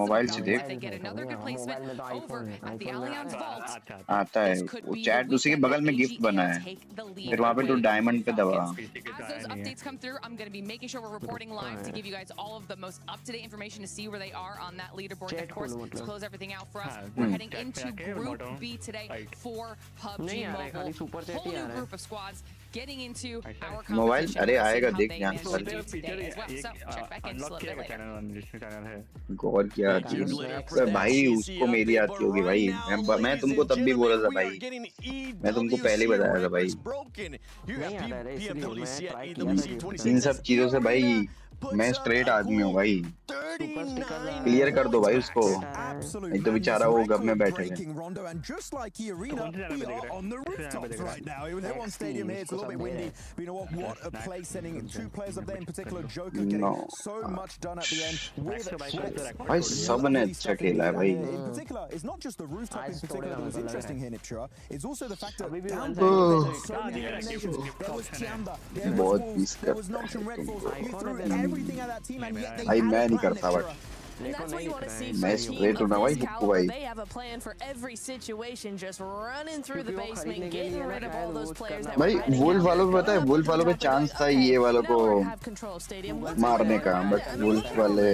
मोबाइल से देख आता है वो चैट उसी के बगल में गिफ्ट बना है फिर वहाँ पे तो डायमंड पे दबा। As those updates come through, I'm going to be making sure we're reporting live to give you guys all of the most up-to-date information to see where they are on that leaderboard. And of course, to close everything out for us, we're heading into Group B today for PUBG Mobile. Whole new group of squads getting into our competition. अरे आएगा देख ध्यान से। गौर किया भाई उसको मेरी आती होगी भाई। मैं तुमको तब भी बोल रहा था भाई। मैं तुमको पहले ही बताया था भाई। इन सब चीजों से भाई मैं स्ट्रेट आदमी हूँ भाई। क्लियर कर दो भाई उसको। नहीं तो बेचारा वो गब में बैठे हैं। भाई सब ने अच्छा खेला है भाई। बहुत मिस करता है भाई। मैं नहीं करता बट मैं स्ट्रेट हूं ना भाई बुक्कू भाई। They have a plan for every situation, just running through the basement, getting rid of all those players that भाई वुल्फ वालों को पता है वुल्फ वालों पे चांस था ये वालों को मारने का बट वुल्फ वाले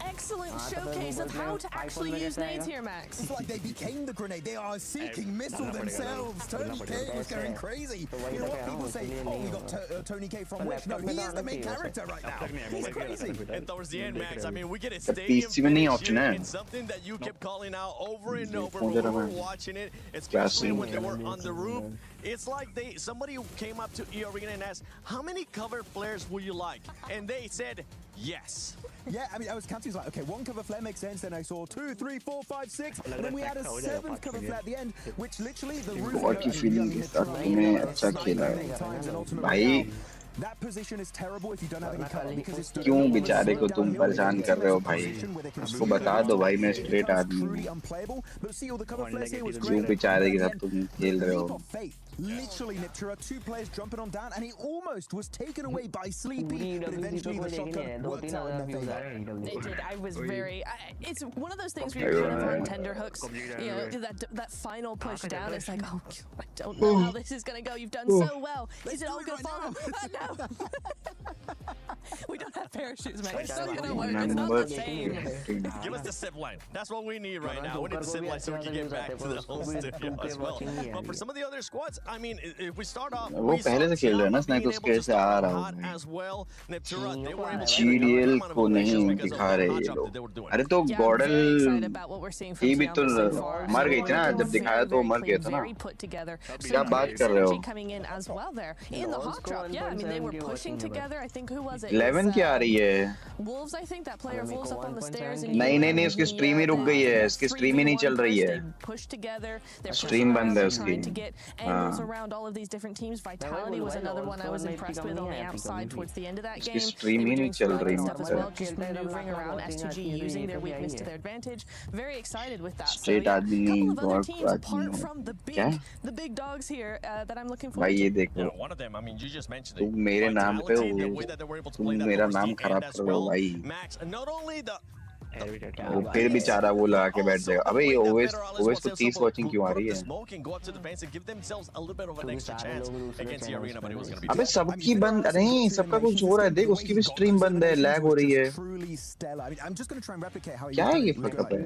excellent showcase of how to actually use nades here, Max. It's like they became the grenade. They are a seeking missile themselves. Tony K was going crazy. You know what people say? Oh, we got Tony K from which? No, he is the main character right now. He's crazy. And towards the end, Max, I mean, we get a PC में नहीं option है. And something that you kept calling out over and over when we were watching it, especially when they were on the roof. It's like somebody came up to AORUS and asked, how many cover flares would you like? And they said, yes. Yeah, I mean, I was counting, like, okay, one cover flare makes sense, then I saw 2, 3, 4, 5, 6, and then we had a 7th cover flare at the end, which literally the roof... बहुत ही feeling के साथ तुम्हें अच्छा खेला है भाई. That position is terrible if you don't have any cover because it's क्यों बेचारे को तुम परेशान कर रहे हो भाई? उसको बता दो भाई मैं स्ट्रेट आदमी हूँ. क्यों बेचारे के साथ तुम खेल रहे हो? Literally, Niptura, 2 players jumping on down, and he almost was taken away by Sleepy, but eventually the shotgun worked out in their favor. It did. I was very... it's one of those things where you're kind of on tender hooks. You know, that final push down, it's like, oh, I don't know how this is going to go. You've done so well. Is it all going to fall? No! We don't have parachutes, man. It's not going to work. It's not the same. Give us the zip line. That's what we need right now. We need the zip line so we can get back to the home studio as well. But for some of the other squads, I mean, if we start off, वो पहले से खेल रहे हैं ना snack उसके से आ रहा हूँ. GDL को नहीं दिखा रहे ये लोग. अरे तो गॉडल ये भी तो मर गई थी ना जब दिखाया तो मर गया था ना. क्या बात कर रहे हो? Yeah, I mean, they were pushing together. I think who was it? 11 की आ रही है. Wolves, I think that player Wolves up on the stairs. नहीं उसकी स्ट्रीम ही रुक गई है. इसकी स्ट्रीम ही नहीं चल रही है. स्ट्रीम बंद है उसकी. Around all of these different teams. Vitality was another one I was impressed with on the outside towards the end of that game. Stream ही नहीं चल रही stuff as well, just maneuvering around S2G using their weakness to their advantage. Very excited with that. Straight आदमी बहुत apart from the big dogs here that I'm looking forward भाई ये to. देखो. One of them, I mean, you just mentioned तुम मेरे नाम पे हो. तुम मेरा नाम खराब कर रहे हो भाई. Max, not only the वो फिर बेचारा वो लगा के बैठ जाएगा. अबे ये ओवेस को 30 वॉचिंग क्यों आ रही है? अबे सबकी बंद नहीं सबका कुछ हो रहा है. देख उसकी भी स्ट्रीम बंद है. लैग हो रही है. क्या है ये फकअप है?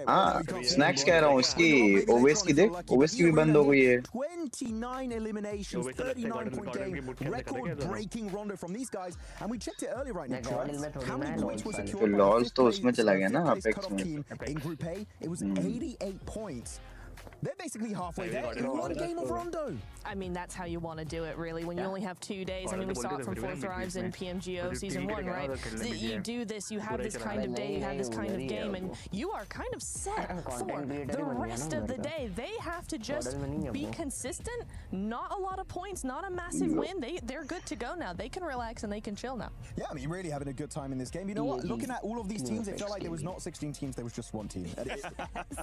हाँ स्नैक्स कह रहा हूँ इसकी ओवेस की देख. ओवेस की भी बंद हो गई है. 29 eliminations, 39 point game, record breaking rondo from these guys, and we checked it earlier right now. How many points was secured? तो उसमें चला गया ना अपेक्स में. In Group A, it was 88 points. They're basically halfway there in one game of Rondo. I mean, that's how you want to do it, really. When you only have 2 days. I mean, we saw it from 4 Thrives in PMGO Season 1, right? So you do this, you have this kind of day, you have this kind of game, and you are kind of set for the rest of the day. They have to just be consistent. Not a lot of points, not a massive win. They're good to go now. They can relax and they can chill now. Yeah, I mean, really having a good time in this game. You know what? Looking at all of these teams, it felt like there was not 16 teams, there was just one team.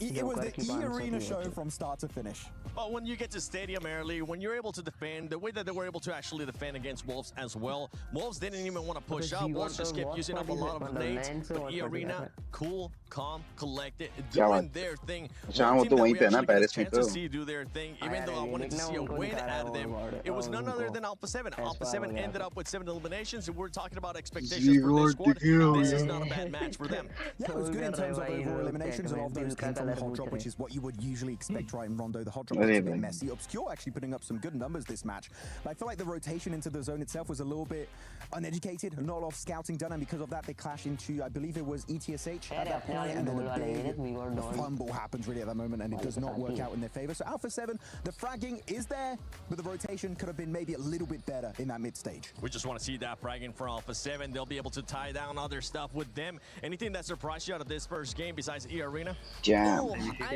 It was the E-Arena show from start to finish. But when you get to stadium early, when you're able to defend, the way that they were able to actually defend against Wolves as well, Wolves didn't even want to push up. Wolves just kept using up a lot of grenades. But E-Arena, cool, calm, collected, doing their thing. One team that we actually got a chance to see do their thing, even though I wanted to see a win out of them, it was none other than Alpha 7. Alpha 7 ended up with 7 eliminations, and we're talking about expectations for this squad. This is not a bad match for them. Yeah, it was good in terms of overall eliminations. A lot of those came from the hot drop, which is what you would usually expect right in Rondo. The hot drop was a bit messy. Obscure actually putting up some good numbers this match. But I feel like the rotation into the zone itself was a little bit uneducated, not a lot of scouting done, and because of that they clash into, I believe it was ETSH at that point, and then a big fumble happens really at that moment, and it does not work out in their favor. So Alpha 7, the fragging is there, but the rotation could have been maybe a little bit better in that mid stage. We just want to see that fragging for Alpha 7. They'll be able to tie down other stuff with them. Anything that surprised you out of this first game besides E-Arena? Jam.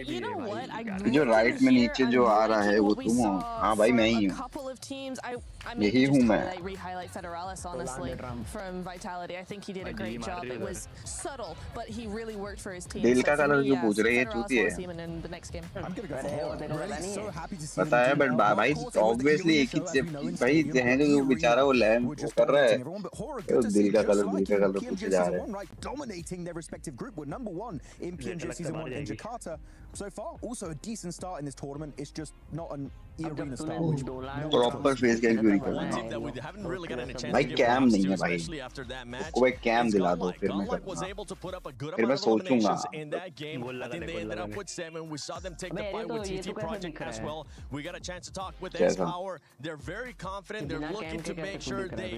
You know what? जो right में नीचे जो आ रहा है वो तुम हो. हाँ भाई मैं ही हूँ. Couple of teams. I mean, यही हूँ मैं. Re-highlight Federalis honestly from Vitality. I think he did a great job. It was subtle, but he really worked for his team. दिल का कलर जो पूछ रही है चूती है. In the next game. I'm gonna go for Hera. Really so happy to see. पता है but भाई obviously एक ही भाई हैं जो बेचारा वो लैंड कर रहा है. दिल का कलर पूछे जा रहे हैं. Dominating their respective group were #1 in PMG Season 1 in Jakarta so far. Also a decent start in this tournament. It's just not an arena style, which no proper face gang क्यों नहीं One team करना that we haven't really gotten a chance भाई to give cam props नहीं to, है भाई especially after that match. उसको भाई cam It's दिला दो Godlike. फिर मैं Godlike was करूँगा able to put up a good फिर मैं amount of सोचूंगा eliminations in that game. I think they ended up with 7. We saw them take the fight with TT Project as well. We got a chance to talk with Ace Power. They're very confident. They're looking to make sure they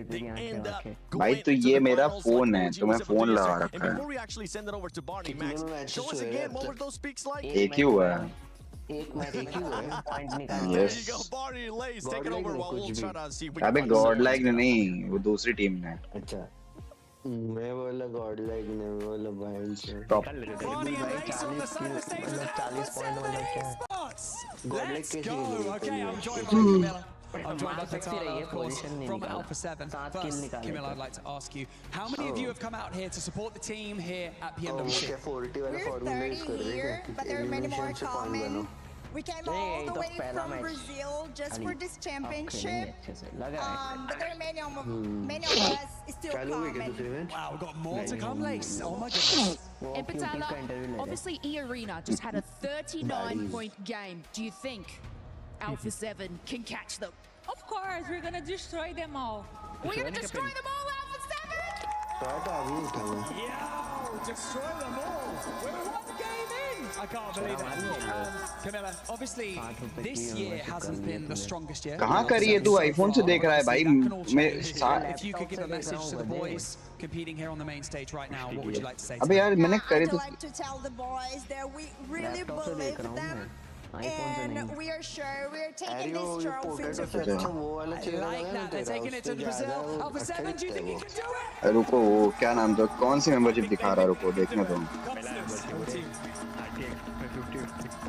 end up भाई going तो into ये the मेरा finals phone like है PUBG तो मैं was able phone to do लगा yesterday. रखा And before है we actually send it over to Barney, Max, show us again what were those peaks like? एक ही हुआ है एक मैच एक ही हुआ है पॉइंट There निकाल yes you go, Barney Lays, take it over while we'll try to see if we अबे can find God some like points. नहीं वो दूसरी टीम ने अच्छा मैं बोला गॉड लाइक ने बोला भाई से top Barney and Lace on the side of the stage with 40 7 spots. Godlike Let's कैसे go. खेलेगा Okay, I'm joined by Camilla. I'm joined by Katana, of course, from Alpha 7. First, Camilla, I'd like to ask you, how many of you have come out here to support the team here at PMWC? We're 30 here, but there are many more coming. We came all the way from Brazil just for this championship. But there are many of us still coming. Wow, we've got more to come, Lace. Oh my goodness. And Patala, obviously E-Arena just had a 39-point game. Do you think Alpha 7 can catch them? Of course, we're gonna destroy them all. We're gonna destroy them all, Alpha 7! Yo, destroy them all. We're one game in. I can't believe it. Camilla, obviously, this year hasn't been the strongest year. कहाँ करी है तू iPhone से देख रहा है भाई मैं If you could give a message to the boys competing here on the main stage right now, what would you like to say? अबे यार मैंने करी I'd तो like to tell the boys that we really believe them. And we are sure we are taking this trophy to Brazil. I like that. They're taking it to Brazil. Alpha 7, do you think you can do it? रुको वो क्या नाम था कौन C membership दिखा रहा है रुको देखने दो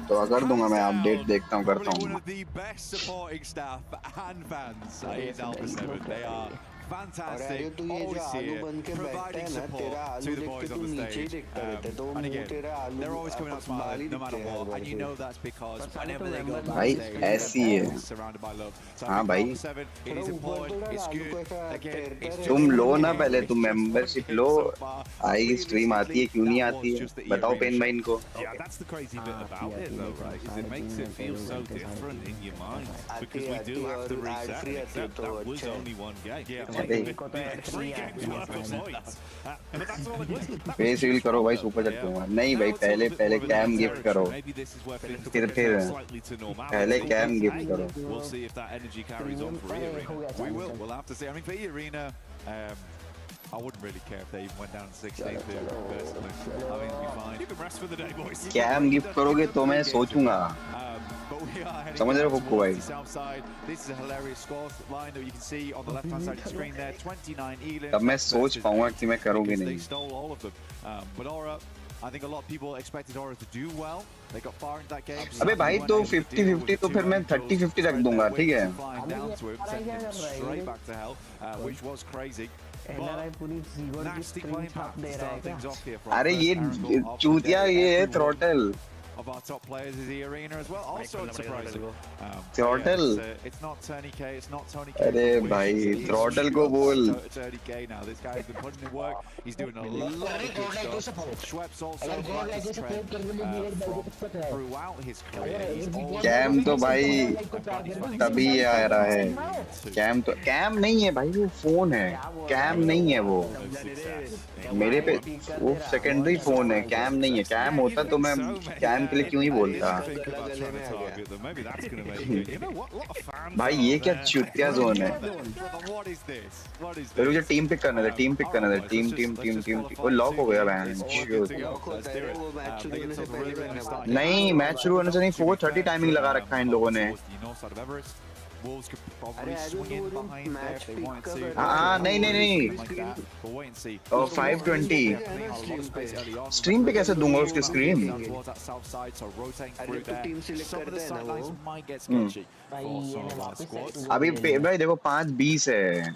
तो अगर दूंगा मैं अपडेट देखता हूँ करता हूँ The best supporting staff and fans is Alpha 7. They are fantastic, always here, providing support to the boys on the stage. And again, they're always coming out smiling, no matter what. And you know that's because whenever they go भाई backstage, ऐसी है they're surrounded by love. So हाँ भाई Alpha 7, it is important, it's good. Again, it's तुम लो ना पहले तुम membership low I stream आती है क्यों नहीं आती है बताओ पेन भाई इनको Yeah, that's the crazy bit about it, though, right? Is it makes it feel so different in your mind because we do have to reset. And except that was only one game. Yeah, three games worth of points. But that's all it was. Face reel करो भाई super chat दूंगा नहीं भाई पहले पहले cam gift करो फिर पहले कैम गिफ्ट करो We'll see if that energy carries on for E-Arena. We will. We'll have to see. I mean, for E-Arena, I wouldn't really care if they even went down to 16 personally. I mean, it'd be fine. You can rest for the day, boys. Cam gift करोगे तो मैं सोचूंगा समझ रहे हो फुक्कू भाई This is a hilarious score line that you can see on the left-hand side of the screen there. 29 elims. तब मैं सोच पाऊंगा कि मैं करूँगी They नहीं stole all of them. But Aura, I think a lot of people expected Aura to do well. They got far into that game. अबे भाई तो 50-50 तो फिर मैं 30-50 रख दूंगा ठीक है Flying down to him, sending him straight back to hell, which was crazy. Nasty playing path to start things off here. अरे ये चूतिया ये है throttle Of our top players is E-Arena as well. Also surprising. Throttle. It's not Tony K. It's not Tony K. अरे भाई throttle को बोल Tony K now. This guy has been putting in work. He's doing a lot of good stuff. Schweppes also practiced trend throughout his career. Cam तो भाई तभी आ रहा है cam तो कैम नहीं है भाई वो फोन है कैम नहीं है वो मेरे पे वो सेकेंडरी फोन है कैम नहीं है कैम होता तो मैं कैम के लिए क्यों ही बोलता भाई ये क्या चुतिया जोन है फिर मुझे टीम पिक करना था टीम पिक करना था टीम टीम टीम टीम वो लॉक हो गया बहन नहीं मैच शुरू होने से नहीं 4:30 टाइमिंग लगा रखा है इन लोगों ने Wolves could probably swing in behind there if they wanted to. नहीं नहीं नहीं But wait and see. और 5:20 स्ट्रीम पे कैसे दूंगा उसकी screen Towards that south side, so rotating through there. Some of the sidelines might get sketchy for some of our squads. अभी भाई देखो 5:20 है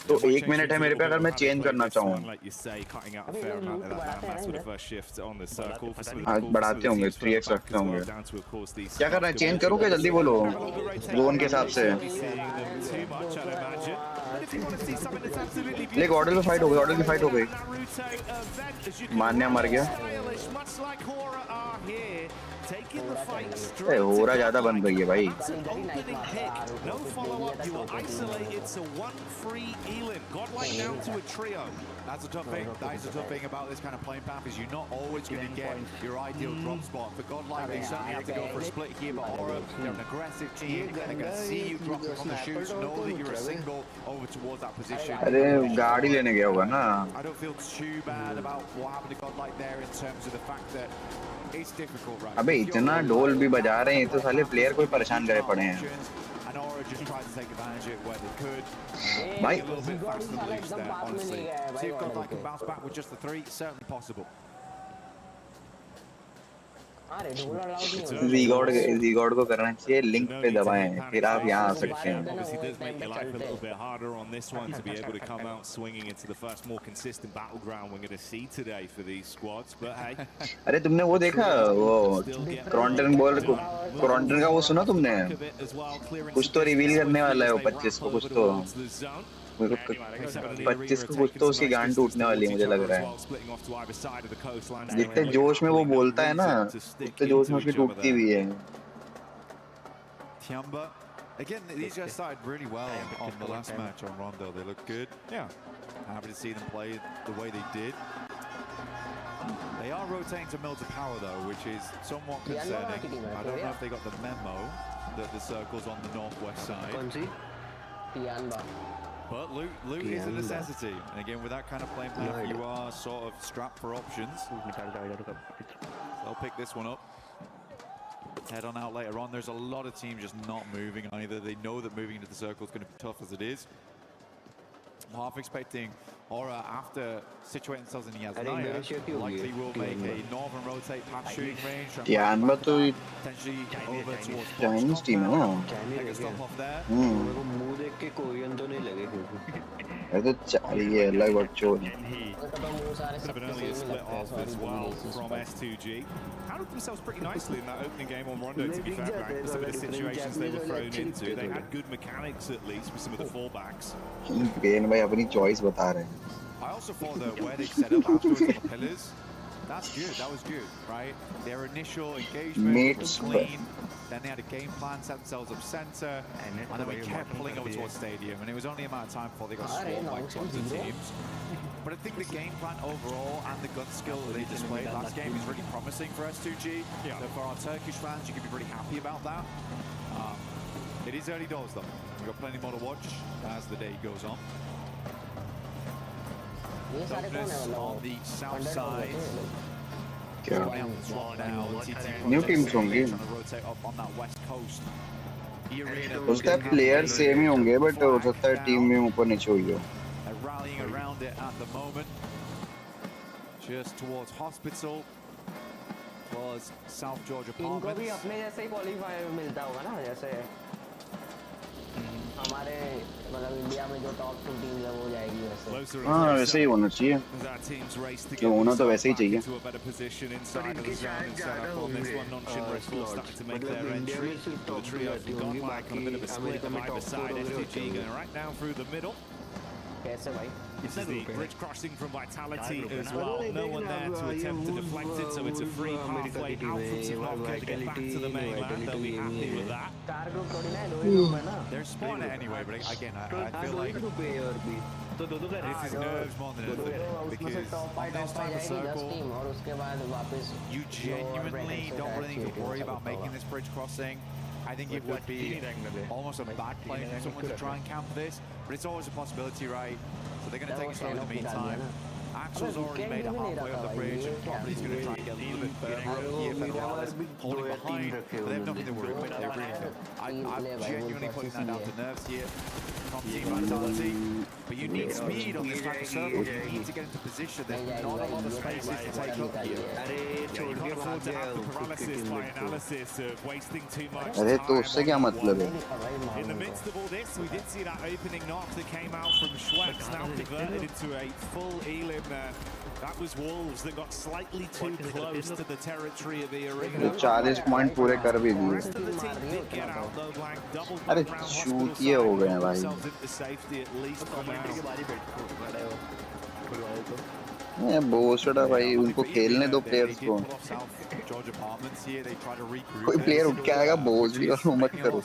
तो 1 मिनट है मेरे पे अगर मैं चेंज करना चाहूँ आज बढ़ाते होंगे 3x रखते होंगे क्या करना है चेंज करूँ क्या जल्दी बोलो जोन के हिसाब से लेकिन ऑर्डर की फाइट हो गई मान्या मर गया taking the fight A straight हो to रहा ज्यादा बन रही है भाई That's an opening pick. No follow-up. You are isolated to one free Elin. Godlike down to a trio. That's a tough thing. That is a tough thing about this kind of playing path is you're not always going to get your ideal drop spot. For Godlike, they certainly have to go for a split here, but Aura, they're an aggressive team. They're going to see you dropping from the shoots, know that you're a single over towards that position. अरे गाड़ी लेने गया होगा ना I don't feel too bad about what happened to Godlike there in terms of the fact that it's difficult, right? अबे इतना ढोल भी बजा रहे हैं तो साले प्लेयर कोई परेशान करे पड़े हैं And Aura just tried to take advantage of it where they could. Bye. A little bit faster than loose there, honestly. See if Godlike can bounce back with just the 3, certainly possible. Zigord को करना चाहिए link पे दबाएं फिर आप यहाँ आ सकते हैं Obviously does make your life a little bit harder on this one to be able to come out swinging into the first more consistent battleground we're going to see today for these squads, but hey. अरे तुमने वो देखा वो क्रॉन्टन ball क्रॉन्टन का वो सुना तुमने कुछ तो रिवील करने वाला है वो 25 को कुछ तो 25 को कुछ तो उसकी गांड टूटने वाली है मुझे लग रहा है जितने जोश में वो बोलता है ना उतने जोश में उसकी टूटती भी है Tiamba, again, these guys started really well on the last match on Rondo. They look good. Yeah. Happy to see them play the way they did. They are rotating to Mills of Power though, which is somewhat concerning. I don't know if they got the memo that the circle's on the northwest side. But loot is a necessity. And again, with that kind of playing path, you are sort of strapped for options. They'll pick this one up. Head on out later on. There's a lot of teams just not moving either. They know that moving into the circle is going to be tough as it is. I'm half expecting Aura, after situating themselves in Yasnaya, likely will make a northern rotate past shooting range. Yeah, but potentially over towards Chinese team है ना Take a stop off there. ये तो चाहिए अलग बच्चों Bit of an earlier split off as well from S2G. Handled themselves pretty nicely in that opening game on Rondo, to be fair, Frank, some of the situations they were thrown into. They had good mechanics at least with some of the fallbacks. Pen भाई अपनी choice बता रहे हैं I also thought that where they set up afterwards on the pillars, that's good, that was good, right? Their initial engagement was clean, then they had a game plan, set themselves up center, and then we kept pulling over towards stadium, and it was only a matter of time before they got swarmed by tons of teams. But I think the game plan overall and the gun skill that they displayed last game is really promising for S2G. Yeah. So for our Turkish fans, you can be pretty happy about that. It is early doors though. We've got plenty more to watch as the day goes on. Darkness on the south side. New teams होंगे हो सकता है player same ही होंगे but हो सकता है team में ऊपर नीचे हुई हो rallying around it at the moment. Just towards hospital was South Georgia Apartments. इनको भी अपने जैसे ही क्वालीफायर मिलता होगा ना जैसे हमारे मतलब इंडिया में जो टॉप 2 टीम है वो जाएगी वैसे हाँ वैसे ही होना चाहिए जो होना तो वैसे ही चाहिए कैसे भाई This is the bridge crossing from Vitality as well. No one there to attempt to deflect it, so it's a free pathway out from Sivovka to get back to the mainland. They'll be happy with that. They're spawning it anyway, but again, I feel like this is nerves more than anything, because on this type of circle, you genuinely don't really need to worry about making this bridge crossing. I think it would be almost a bad play for someone to try and camp this, but it's always a possibility, right? So they're going to take it slow in the meantime. Axel's already made it halfway up the bridge, and probably he's going to try and get a little bit further up here. Federales holding behind, but they have nothing to worry about. They're really good. I'm genuinely putting that down to nerves here from Team Vitality. But you need speed on this type of circle. You need to get into position. There's not a lot of spaces to take up here. You can't afford to have the paralysis by analysis of wasting too much अरे तो time. उससे क्या मतलब है In the midst of all this, we did see that opening knock that came out from Schweppes, now converted into a full Elim. That was Wolves that got slightly too close to the territory of the arena. 40 point पूरे कर भी दिए Rest of the team did get out though, Blank. Double अरे shoot ये हो गए भाई themselves into safety at least for now. बोसड़ा भाई उनको खेलने दो प्लेयर्स को कोई प्लेयर उठ के आएगा बोसड़ी और मत करो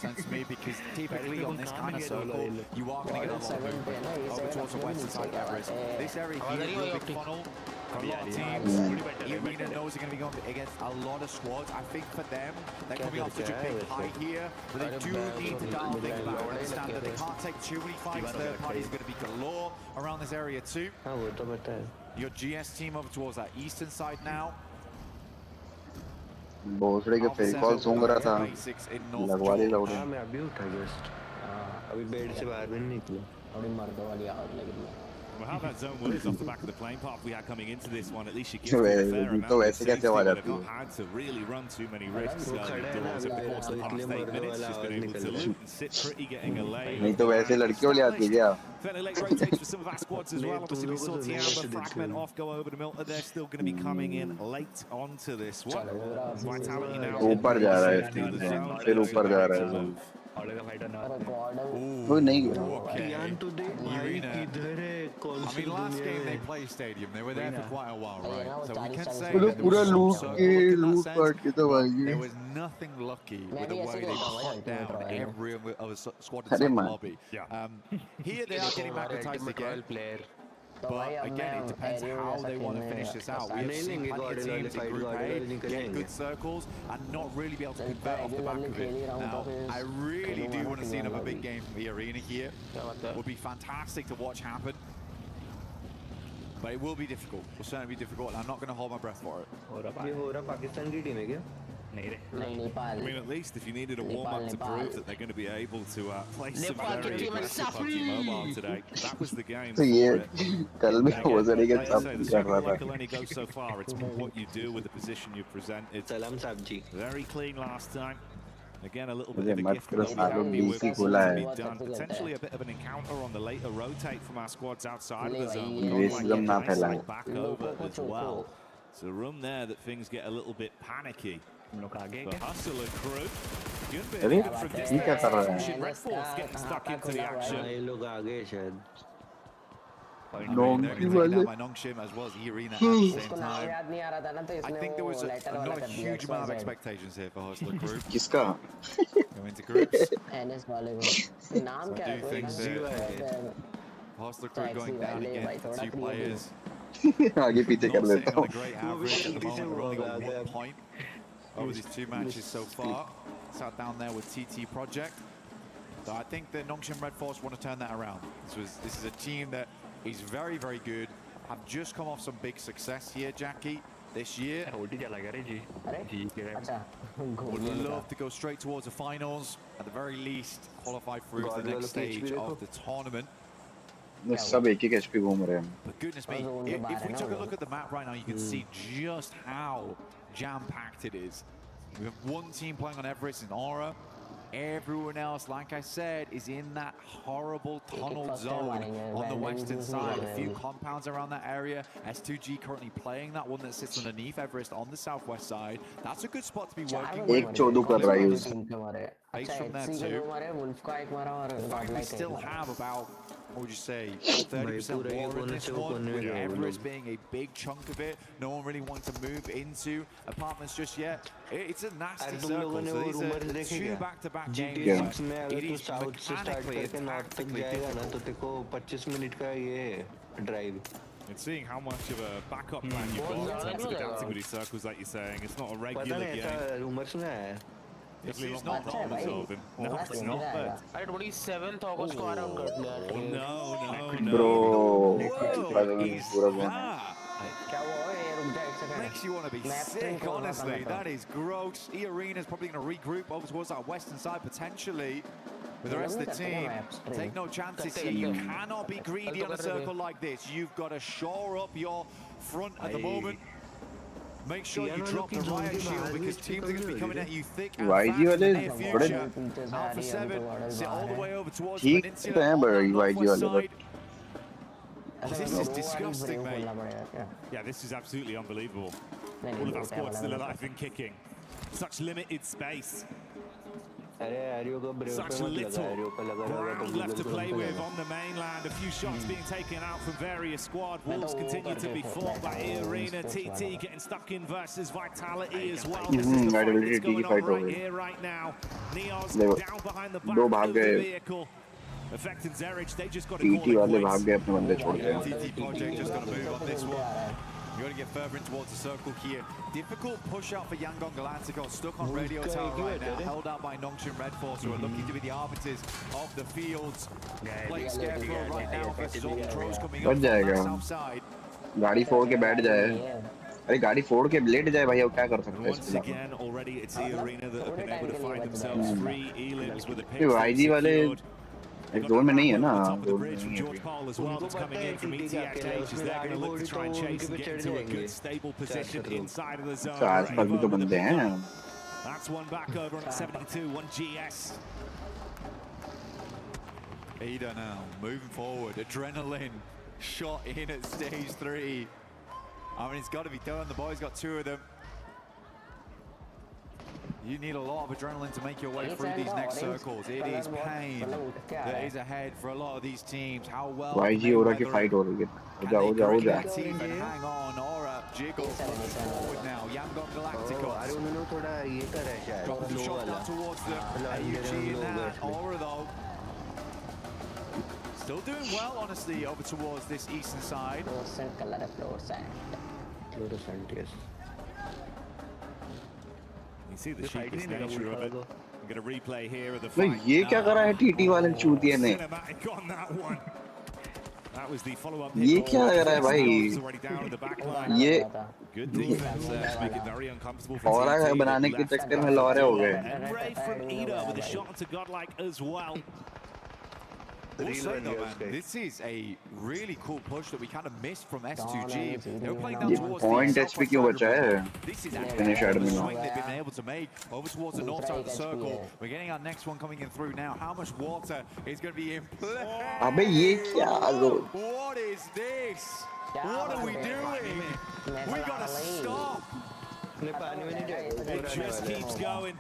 A lot of teams, Arena knows they're going to be going against a lot of squads. I think for them, they're coming off such a big high here, but they do need to dial things back and understand that they can't take too many fights. Third party is going to be galore around this area too. Your GS team over towards that eastern side now. बोसड़े के fake call सूंघ रहा था लगवा दी loud मैं अभी उठा just अभी bed से बाहर भी नहीं निकला अभी मर्द वाली आवाज लग रही है. Well, how that zone was off the back of the plane path we had coming into this one, at least you give them a fair amount of safety. They've not had to really run too many risks early doors over the course of the past 8 minutes. Just been able to loot and sit pretty, getting a lane. नहीं तो वैसे लड़कियों ले आती क्या? Fairly late rotates for some of our squads as well. Obviously, we saw Tiamba fragment off, go over to Milton. They're still going to be coming in late onto this one. Vitality now. ऊपर जा रहा है फिर ऊपर जा रहा है वो नहीं Arena. I mean, last game they played Stadium. They were there for quite a while, right? So we can say that there was nothing lucky with the way they put down every other squad in the lobby. Here they are getting magnetized again. But again, it depends how they want to finish this out. We have seen plenty of teams in Group A get good circles and not really be able to convert off the back of it. Now, I really do want to see another big game from the Arena here. It would be fantastic to watch happen. But it will be difficult. It will certainly be difficult, and I'm not going to hold my breath for it. I mean, at least if you needed a warm-up to prove that they're going to be able to play some very aggressive PUBG Mobile today, that was the game for it. Michael only goes so far. It's more what you do with the position you present. It's very clean last time. Again, a little bit of a gift that will be happy with what's to be done. Potentially a bit of an encounter on the later rotate from our squads outside of the zone. We've got like back over as well. It's a room there that things get a little bit panicky. The Hustler crew. Good bit from distance. Red Force getting stuck into the action. Nongshim as well as Irina at the same time. I think there was not a huge amount of expectations here for Hustler crew. किसका? Going into groups. So I do think that Hustler crew going down again for 2 players. आगे पीछे कर लेता हूँ. On a great average at the moment. We're only got 1 point over these 2 matches so far. Sat down there with TT Project. So I think that Nongshim Red Force want to turn that around. This is a team that is very, very good. Have just come off some big success here, Jackie, this year. Would love to go straight towards the finals. At the very least, qualify through to the next stage of the tournament. सब एक HP घूम रहे हैं. But goodness me, if we took a look at the map right now, you can see just how jam-packed it is. We have 1 team playing on Everest in Aura. Everyone else, like I said, is in that horrible tunnel zone on the western side. A few compounds around that area. S2G currently playing that one that sits underneath Everest on the southwoest side. That's a good spot to be working with. Base from there too. The fact we still have about, what would you say, 30% water in this one, with Everest being a big chunk of it. No one really wants to move into apartments just yet. It's a nasty circle. So these are 2 back-to-back games. It is mechanically and tactically difficult. And seeing how much of a backup plan you've got into the category circles, like you're saying, it's not a regular game. Definitely not problem solving. No, it's not. But... At 27th August, oh, no. Bro. What is that? Makes you want to be sick, honestly. That is gross. E-Arena's probably going to regroup over towards that western side, potentially. With the rest of the team, take no chances here. You cannot be greedy on a circle like this. You've got to shore up your front at the moment. Make sure you drop the riot shield because teams are going to be coming at you thick and fast in the near future. Alpha 7 sit all the way over towards the Peninsula on the northwest side. This is disgusting, mate. Yeah, this is absolutely unbelievable. All of our squads still alive and kicking. Such limited space. Such little ground left to play with on the mainland. A few shots being taken out from various squad. Wolves continue to be fought by Arena. TT getting stuck in versus Vitality as well. This is the fight that's going on right here, right now. Neos down behind the back of the vehicle. Affecting Zerich, they just got to call it quits. TT Project just got to move on this one. You got to get further in towards the circle here. Difficult push out for Yangon Galacticos, stuck on radio tower right now, held out by Nongshim Red Force, who are looking to be the arbiters of the fields. Playing scarecrow right now versus all the drones coming up from the south side. गाड़ी फोड़ के बैठ जाए अरे गाड़ी फोड़ के late जाए भाई अब क्या कर सकते हैं Once again already it's the arena that have been able to find themselves free elims with the picks. ये YG वाले एक जोन में नहीं है ना George Paul as well that's coming in from ETH is they're going to look to try and chase and get into a good stable position inside of the zone. आसपास भी तो बंदे हैं. That's one back over on 72, one GS. Ada now moving forward, adrenaline shot in at stage 3. I mean, it's got to be done. The boys got 2 of them. You need a lot of adrenaline to make your way through these next circles. It is pain that is ahead for a lot of these teams. How well YG Aura की fight हो रही है. हो जा. Team and hang on. Aura jiggles forward now. Yangon Galacticos. Drops the shot down towards them. AUG in that. Aura though. Still doing well, honestly, over towards this eastern side. You see the cheapest nature of it. I'm going to replay here of the fight. ये क्या कर रहा है TT वाले चूतिये ने? That was the follow-up. ये क्या लग रहा है भाई? ये और बनाने के चक्कर में लौरे हो गए. Also, though, man, this is a really cool push that we kind of missed from S2G. They were playing down towards point HP क्यों बचा है? This is actually a swing they've been able to make over towards the north side of the circle. We're getting our next one coming in through now. How much water is going to be in play? अबे ये क्या? What is this? What are we doing? We gotta stop. It just keeps going.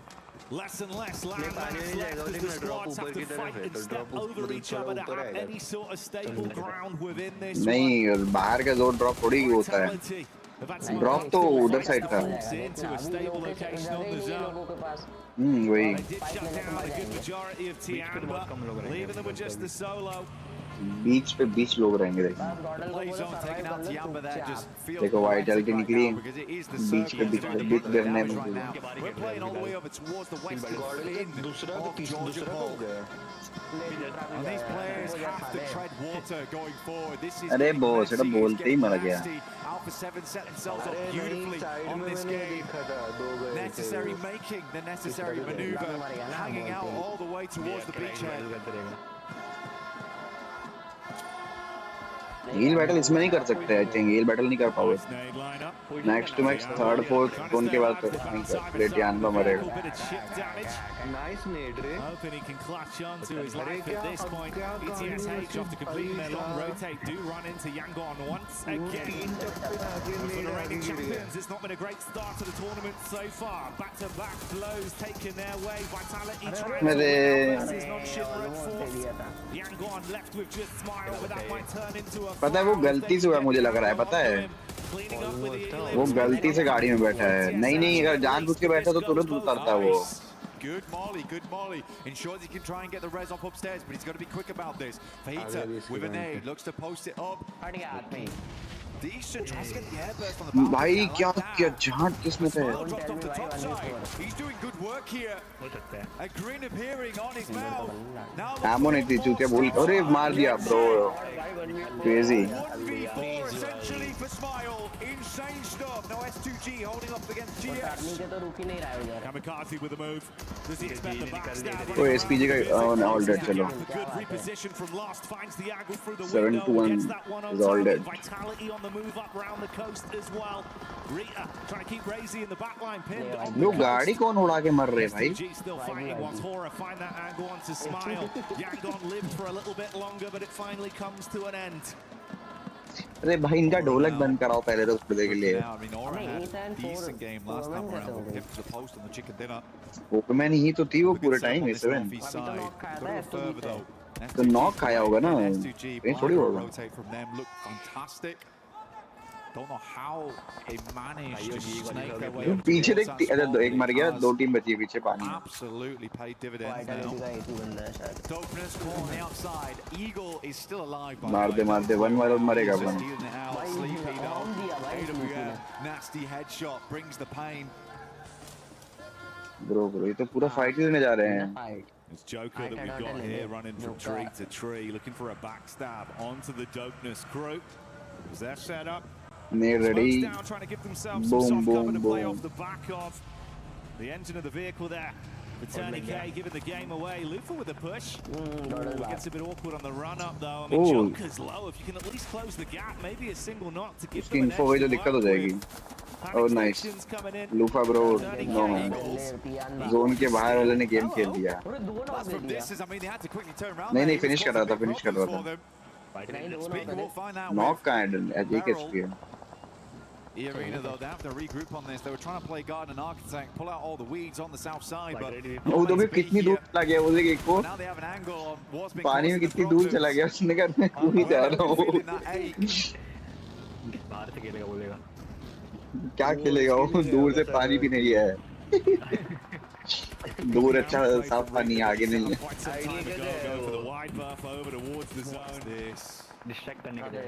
Less and less landmass left as the squads have to fight and step over each other to have any sort of stable ground within this one. नहीं बाहर का zone drop थोड़ी होता है. Drop तो उधर side था. Into a stable location on the zone. वही. They did shut down a good majority of Tiamba, leaving them with just the solo. बीच पे 20 लोग रहेंगे देखो वाइटैलिटी निकली बीच पे बीच गिरने में अरे बॉस এটা बोलते ही मर गया Alpha 7 set themselves up beautifully on this game. Necessary making the necessary maneuver, hanging out all the way towards the beachhead. Heal battle इसमें नहीं कर सकते. आई थिंक हील बैटल नहीं कर पाओगे. Next two max third fourth zone के बाद तो नहीं कर लेट यानबा मरेगा. Nice nade, hoping he can clutch on to his life at this point. ETSH after completing their long rotate do run into Yangon once again. For the reigning champions, it's not been a great start to the tournament so far. Back-to-back blows taking their way. Vitality trying to versus non-ship red force. Yangon left with just smile, but that might turn into a पता है वो गलती से हुआ मुझे लग रहा है. पता है वो गलती से गाड़ी में बैठा है. नहीं अगर जानबूझ के बैठा तो तुरंत उतरता वो. Good Molly. Ensures he can try and get the res up upstairs, but he's got to be quick about this. Fahita with a nade, looks to post it up. Decent, tries to get the airburst on the back. भाई क्या झांट किसमें थे? He's doing good work here. A grin appearing on his mouth. Now ammo नहीं थी चूतिया भूल. अरे मार दिया bro. Crazy. 1v4 essentially for Smile. Insane stuff. Now S2G holding up against GS. Kamikaze with a move. Does he expect the backstab? Oh, SPG का all dead चलो. Good reposition from Lost finds the angle through the 7-1 is all dead. Vitality on the move up round the coast as well. Rita trying to keep Razy in the backline pinned. लो गाड़ी कौन उड़ा के मर रहे भाई? G still fighting once Hera find that angle onto Smile. Yangon lived for a little bit longer, but it finally comes to an end. अरे भाई इनका ढोलक बंद कराओ पहले तो पर्दे के लिए। ओपनमैन ही तो थी वो पूरे टाइम A7 तो नॉक खाया होगा ना, ये थोड़ी होगा। Don't know how they managed to snake their way up. पीछे देख, एक मर गया, 2 टीम बची है पीछे पानी में। Absolutely paid dividends now. Dopeness caught on the outside. Eagle is still alive. मार दे 1 वाला मरेगा one. Sleepy though. AWM nasty headshot brings the pain. Bro ये तो पूरा फाइट लेने जा रहे हैं। It's Joker that we've got here running from tree to tree, looking for a backstab onto the Dopeness crew. Was their setup? Near ready. Down, trying to give themselves boom, some soft boom, cover to play boom. off the back of the engine of the vehicle there. The Tourniquet giving the game away. Lufa with the push. Ooh, gets a bit awkward on the run up though. I mean, Joker's low. If you can at least close the gap, maybe a single knock to give them an info edge तो to दिक्कत हो work जाएगी। with. Oh nice. Lufa bro, no man. Zone के बाहर वाले ने game खेल दिया। नहीं फिनिश कर रहा था, नॉक का है JKSP है। Arena though, they have to regroup on this. They were trying to play guard and architect, pull out all the weeds on the south side, but वो तो भी कितनी दूर चला गया वो देख को। now they have an angle on what's been पानी में कितनी दूर चला गया उसने कहा मैं कूद ही जा रहा हूँ। बाहर से खेलेगा बोलेगा। क्या खेलेगा वो, दूर से पानी भी नहीं है। दूर अच्छा साफ पानी आगे नहीं है। Distract करने के लिए।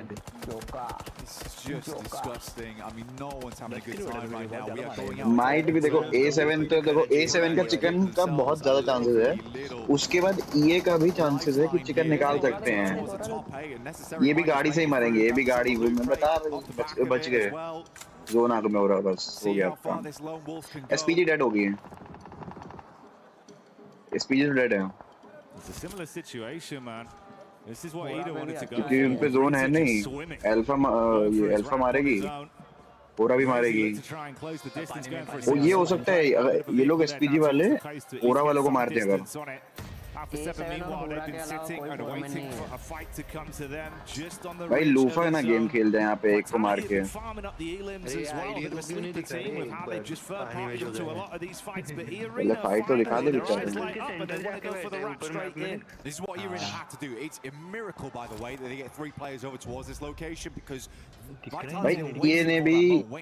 This is just disgusting. I mean, no one's having a good time right now. We are going out. Might भी देखो A7 तो देखो A7 का चिकन का बहुत ज्यादा चांसेस है। उसके बाद EA का भी चांसेस है कि चिकन निकाल सकते हैं। ये भी गाड़ी से ही मरेंगे, ये भी गाड़ी मैं बता बच गए। जोन आगे में हो रहा बस हो गया काम। SPG डेड हो गई है। SPG डेड है। It's a similar situation, man. This is what Ida wanted to go. क्योंकि उन पे जोन है नहीं, ये अल्फा मारेगी, ओरा भी मारेगी। वो ये हो सकता है ये लोग SPG वाले ओरा वालों को मारते हैं अगर। After 7, meanwhile, they've been sitting and waiting for a fight to come to them just on the भाई ridge लूफा of ना the गेम zone. खेल रहे हैं यहाँ पे एक को मार के। Farming up the elims as well. A bit of a sleeper team with how they've just third-partied into a lot of these fights, but पहले फाइट तो दिखा दे बेचारे। light up and they want to go for the wrap straight in. This is what Arena had to do. It's a miracle, by the way, that they get 3 players over towards this location because भाई ये ने भी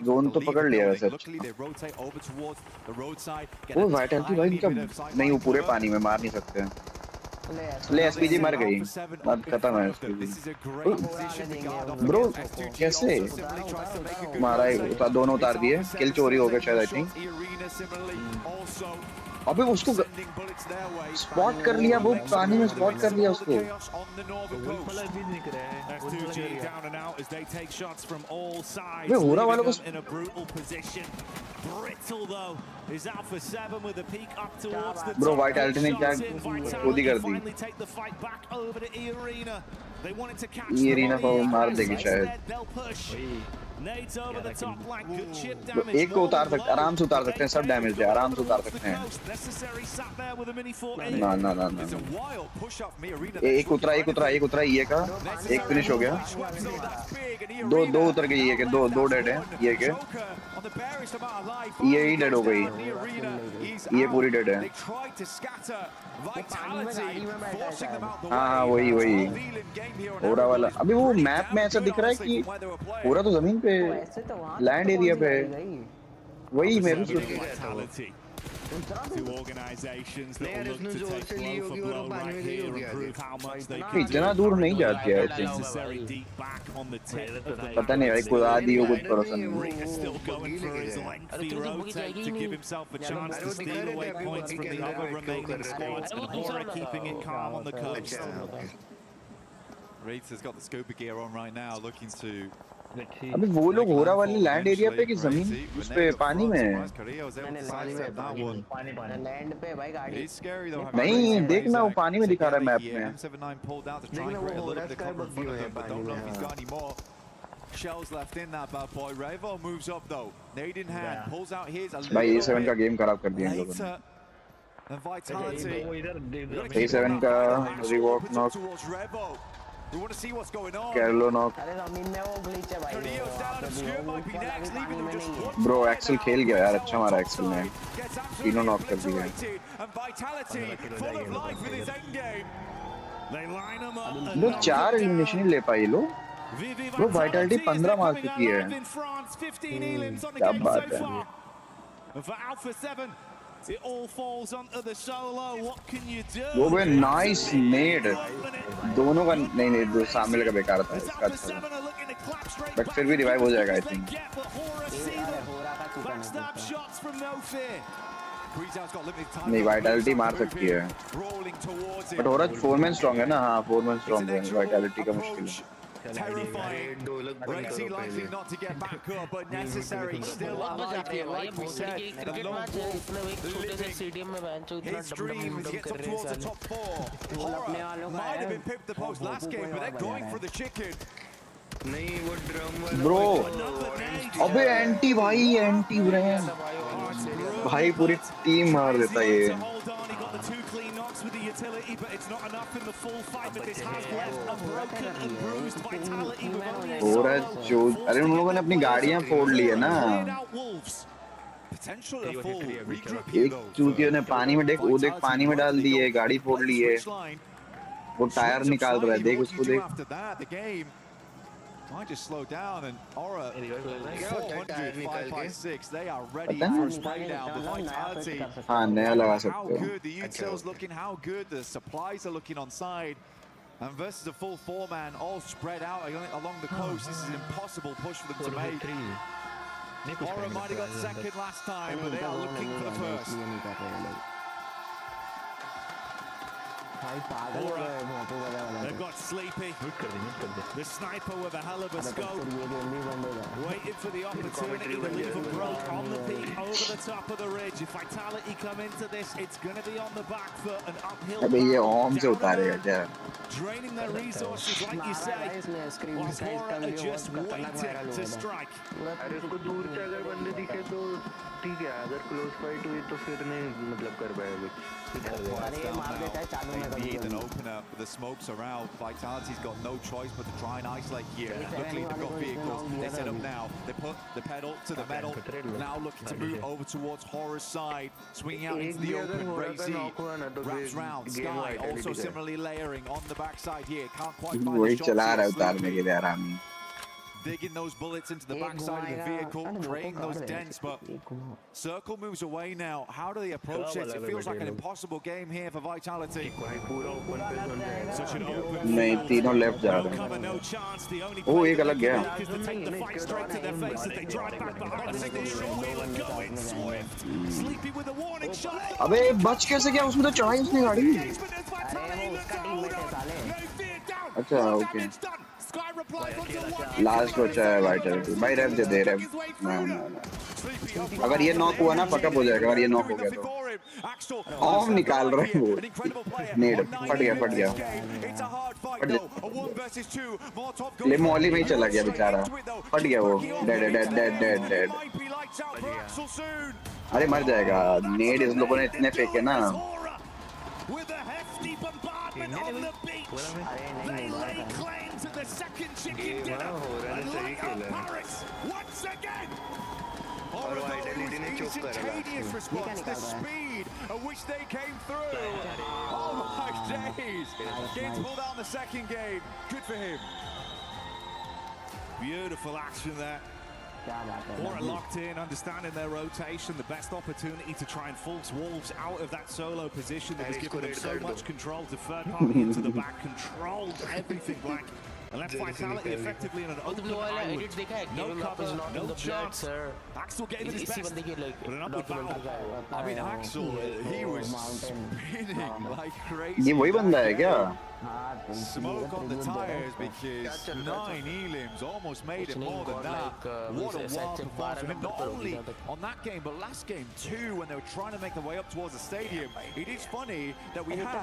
zone तो पकड़ लिया वैसे। luckily they rotate over towards the roadside. वो Vitality भाई इनका नहीं, वो पूरे पानी में मार नहीं सकते। ले SPG मर गई, बात खत्म है SPG। ब्रो कैसे मारा है, दोनों उतार दिए, किल चोरी हो गया शायद आई थिंक। अबे उसको स्पॉट कर लिया, वो पानी में स्पॉट कर लिया उसको। वे होरा वालों को ब्रो वाइटलिटी ने क्या खोदी कर दी। ये एरिना को मार देगी शायद। एक को उतार सकते, आराम से उतार सकते हैं, सब डैमेज है, आराम से उतार सकते हैं। ना ना ना ना एक उतरा ये का एक फिनिश हो गया। दो उतर गई ये के, दो डेड है ये के। ये ही डेड हो गई, ये पूरी डेड है। हाँ वही होरा वाला। अभी वो मैप में ऐसा दिख रहा है कि होरा तो जमीन पे लैंड एरिया पे, वही मैं भी सोच रहा हूँ। इतना दूर नहीं जाती है, पता नहीं भाई कोई आदि हो कुछ भरोसा नहीं। Reeds has got the scuba gear on right now, looking to अभी वो लोग होरा वाली लैंड एरिया पे कि जमीन उस पे पानी में है। नहीं देखना वो पानी में दिखा रहा है मैप में। Shells left in that bad boy. Revo moves up though. Nade in hand, pulls out his. भाई A7 का गेम खराब कर दिया इन लोगों ने। And Vitality. A7 का revoke knock. We want to see what's going on. Carlo knock. Bro, Axel खेल गया यार, अच्छा मारा Axel ने. तीनों knock कर दिए. वो 4 elimination ही ले पाई लो. Bro, vitality 15 मार चुकी है. क्या बात है. It all falls onto the solo. What can you do? वो भी nice nade. दोनों का नहीं दो सामने का बेकार था. इसका अच्छा. But फिर भी revive हो जाएगा I think. नहीं vitality मार सकती है. But हो रहा 4 man strong है ना. हाँ 4 man strong है. Vitality का मुश्किल है. Terrifying. Crazy likely not to get back up, but necessary. Still alive here, like we said. The lone wolf living his dream as he gets up towards the top 4. Hera might have been pipped the post last game, but they're going for the chicken. Bro, अबे anti भाई anti brain भाई पूरी team मार देता ये. With the utility, but it's not enough in the full fight. But this has left a broken and bruised vitality. हो रहा है जो अरे उन लोगों ने अपनी गाड़ियां फोड़ ली है ना. एक चूतियों ने पानी में देख वो देख पानी में डाल दी है, गाड़ी फोड़ ली है, वो टायर निकाल रहा है, देख उसको देख. Might just slow down and Aura 400, they are ready for a spray down. The vitality, हाँ नया लगा सकते how हो. good the util's looking, how good the supplies are looking on side. And versus a full 4-man all spread out along the coast, this is an impossible push for them to make. Aura might have got second last time, but they are looking for the first. They've got Sleepy, the sniper with a hell of a scope, waiting for the opportunity to leave a broke on the peak over the top of the ridge. If vitality come into this, it's going to be on the back foot and uphill. अबे ये ओम से उतारेगा क्या? Draining their resources, like you say, while Hera are just waiting to strike. अरे उसको दूर से अगर बंदे दिखे तो ठीक है, अगर क्लोज फाइट हुई तो फिर नहीं मतलब कर पाएगा कुछ. Need an opener, but the smokes are out. Vitality's got no choice but to try and isolate here. Luckily, they've got vehicles. They set up now. They put the pedal to the metal. Now looking to move over towards Horror's side. Swinging out into the open. Razy wraps round. Sky also similarly layering on the backside here. Can't quite find the shot. Digging those bullets into the backside of the vehicle, creating those dents, but Circle moves away now. How do they approach this? It feels like an impossible game here for Vitality. Such an open नहीं तीनों left जा रहे हैं. ओ एक अलग गया. अबे बच कैसे गया? उसमें तो चढ़ाई उसने गाड़ी. अच्छा ओके. लास्ट बचा है वाइटलिटी. भाई रेव दे रेव. ना अगर ये नॉक हुआ ना पकअप हो जाएगा. अगर ये नॉक हो गया तो ऑम निकाल रहे हैं वो. नेड फट गया. ले मॉली में ही चला गया बेचारा. फट गया वो. डेड. अरे मर जाएगा. नेड इस लोगों ने इतने फेंके ना. With a hefty bombardment on the beach, laying claim to the second chicken dinner. And like Paris, once again. Instantaneous response, the speed at which they came through. Oh my days. Gets pulled out in the second game. Good for him. Beautiful action there. Hera locked in, understanding their rotation, the best opportunity to try and force Wolves out of that solo position that was giving them so much control to third party into the back, controlled everything blank. And left Vitality effectively in an open island. No cover, no chance. Axel gave it his best, but an upward battle. I mean, Axel, he was spinning like crazy. ये वही बंदा है क्या? Smoke on the tires because 9 elims almost made it more than that. What a wild performance from him, not only on that game, but last game too, when they were trying to make their way up towards the stadium. It is funny that we had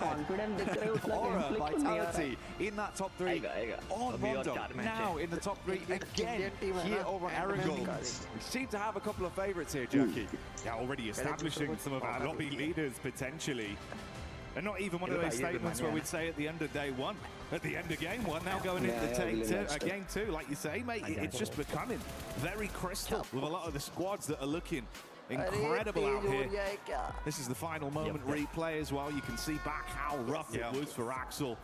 Aura Vitality in that top 3 on Rondo, now in the top 3 again here over on Aragon. We seem to have a couple of favourites here, Jackie. Yeah, already establishing some of our lobby leaders potentially. And not even one of those statements where we'd say at the end of day one, at the end of game one, now going into game two, like you say, mate, it's just becoming very crystal with a lot of the squads that are looking incredible out here. This is the final moment replay as well. You can see back how rough it was for Axel.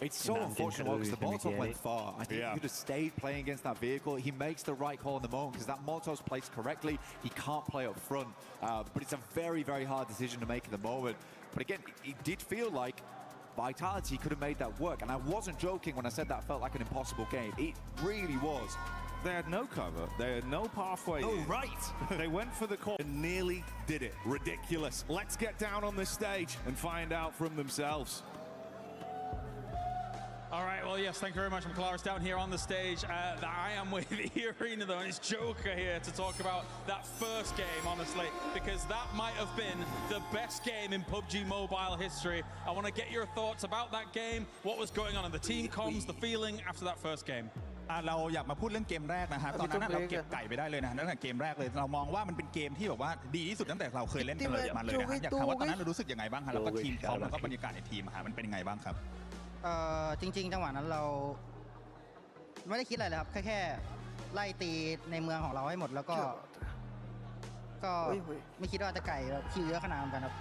It's so unfortunate because the Molotov went far. I think he could have stayed playing against that vehicle. He makes the right call in the moment because that Molotov's placed correctly. He can't play up front. But it's a very, very hard decision to make in the moment. But again, it did feel like Vitality could have made that work. And I wasn't joking when I said that felt like an impossible game. It really was. They had no cover. They had no pathway. Oh, right. They went for the call and nearly did it. Ridiculous. Let's get down on this stage and find out from themselves. All right, well, yes, thank you very much. I'm Claris down here on the stage. I am with Arena, though, and it's Joker here to talk about that first game, honestly, because that might have been the best game in PUBG Mobile history. I want to get your thoughts about that game, what was going on in the team comms, the feeling after that first game. เราอยากมาพูดเรื่องเกมแรกนะฮะตอนนั้นเราเก็บไก่ไปได้เลยนะตั้งแต่เกมแรกเลยเรามองว่ามันเป็นเกมที่แบบว่าดีที่สุดตั้งแต่เราเคยเล่นกันเลยมาเลยนะอยากถามว่าตอนนั้นเรารู้สึกยังไงบ้างฮะแล้วก็ทีมเขาแล้วก็บรรยากาศในทีมฮะมันเป็นยังไงบ้างครับจริงๆจังหวะนั้นเราไม่ได้คิดอะไรเลยครับแค่ไล่ตีในเมืองของเราให้หมดแล้วก็ไม่คิดว่าจะไก่คิวเยอะขนาดนั้นครับ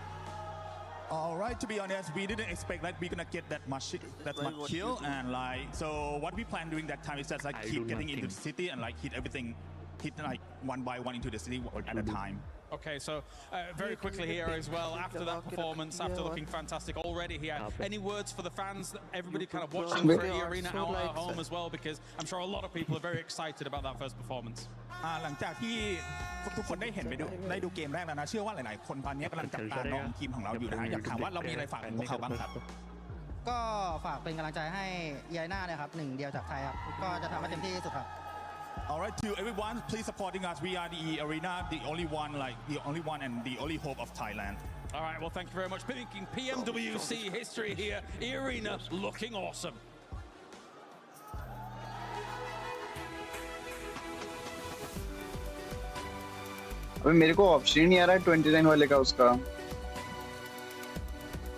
Alright, to be honest, we didn't expect that we're gonna get that much kill, and like, so what we planned during that time is just like keep getting into the city and like hit everything, hit like one by one into the city at a time. Okay, so very quickly here as well, after that performance, after looking fantastic already here, any words for the fans, everybody kind of watching for Arena out at home as well, because I'm sure a lot of people are very excited about that first performance. หลังจากที่ทุกคนได้เห็นได้ดูเกมแรกแล้วนะเชื่อว่าหลายๆคนตอนนี้กำลังจับตามองทีมของเราอยู่นะฮะอยากถามว่าเรามีอะไรฝากถึงพวกเขาบ้างครับก็ฝากเป็นกำลังใจให้ยายน่าเลยครับหนึ่งเดียวจากไทยครับก็จะทำให้เต็มที่ที่สุดครับ Alright, to everyone, please supporting us. We are the Arena, the only one and the only hope of Thailand. All right, well, thank you very much. Making PMWC history here. Arena looking awesome. अबे मेरे को option ही नहीं आ रहा है 29 वाले का उसका